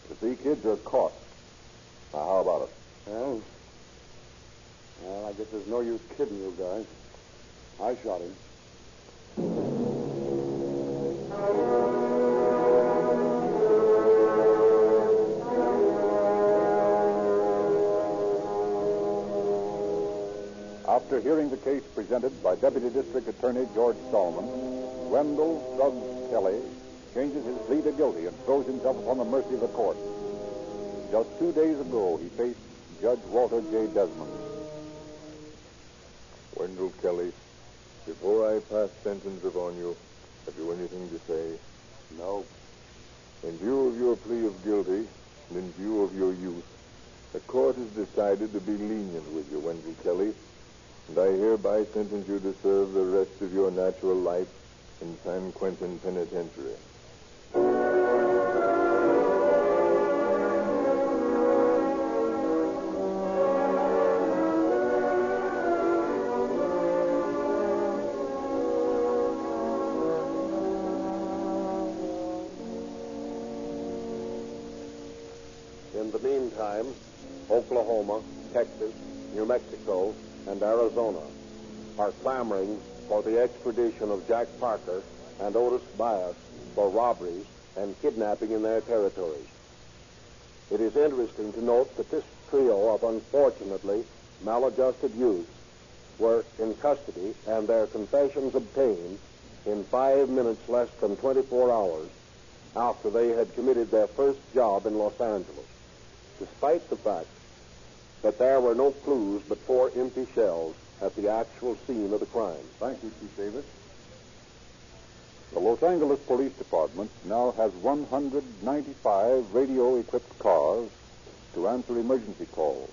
You see, kid, you're caught. Now, how about it? Well, I guess there's no use kidding you guys. I shot him. After hearing the case presented by Deputy District Attorney George Stallman, Wendell Suggs Kelly changes his plea to guilty and throws himself upon the mercy of the court. Just 2 days ago, he faced Judge Walter J. Desmond. Wendell Kelly, before I pass sentence upon you, have you anything to say? No. In view of your plea of guilty, and in view of your youth, the court has decided to be lenient with you, Wendell Kelly, and I hereby sentence you to serve the rest of your natural life in San Quentin Penitentiary. In the meantime, Oklahoma, Texas, New Mexico, and Arizona are clamoring for the extradition of Jack Parker and Otis Bias for robberies and kidnapping in their territories. It is interesting to note that this trio of unfortunately maladjusted youths were in custody and their confessions obtained in 5 minutes less than 24 hours after they had committed their first job in Los Angeles, despite the fact that there were no clues but 4 empty shells at the actual scene of the crime. Thank you, Chief Davis. The Los Angeles Police Department now has 195 radio-equipped cars to answer emergency calls.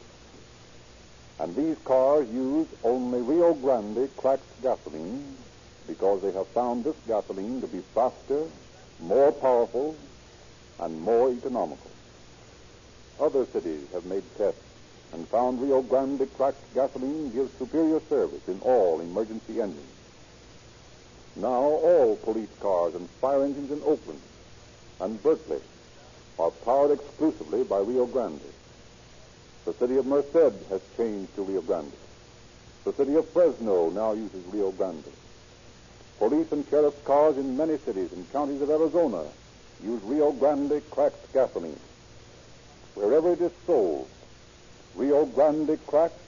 And these cars use only Rio Grande cracked gasoline because they have found this gasoline to be faster, more powerful, and more economical. Other cities have made tests and found Rio Grande cracked gasoline gives superior service in all emergency engines. Now all police cars and fire engines in Oakland and Berkeley are powered exclusively by Rio Grande. The city of Merced has changed to Rio Grande. The city of Fresno now uses Rio Grande. Police and sheriff's cars in many cities and counties of Arizona use Rio Grande cracked gasoline. Wherever it is sold, Rio Grande cracked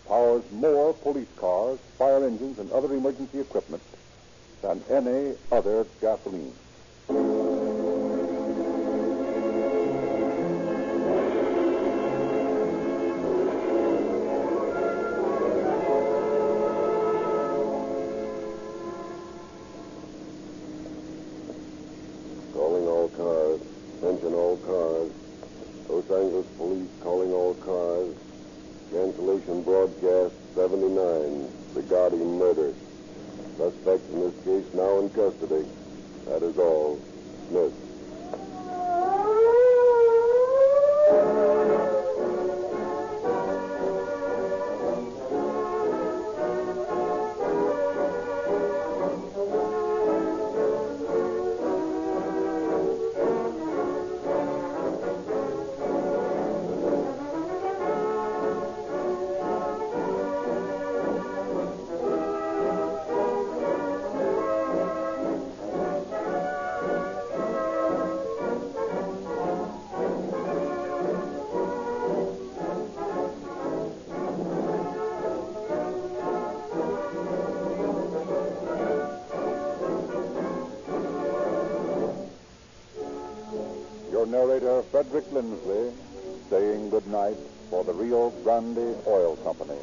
powers more police cars, fire engines, and other emergency equipment than any other gasoline. Calling all cars. Attention all cars. Los Angeles Police calling all cars. Cancellation broadcast 79 regarding murder. Suspect in this case now in custody. That is all. Smith. Narrator Frederick Lindsley saying good night for the Rio Grande Oil Company.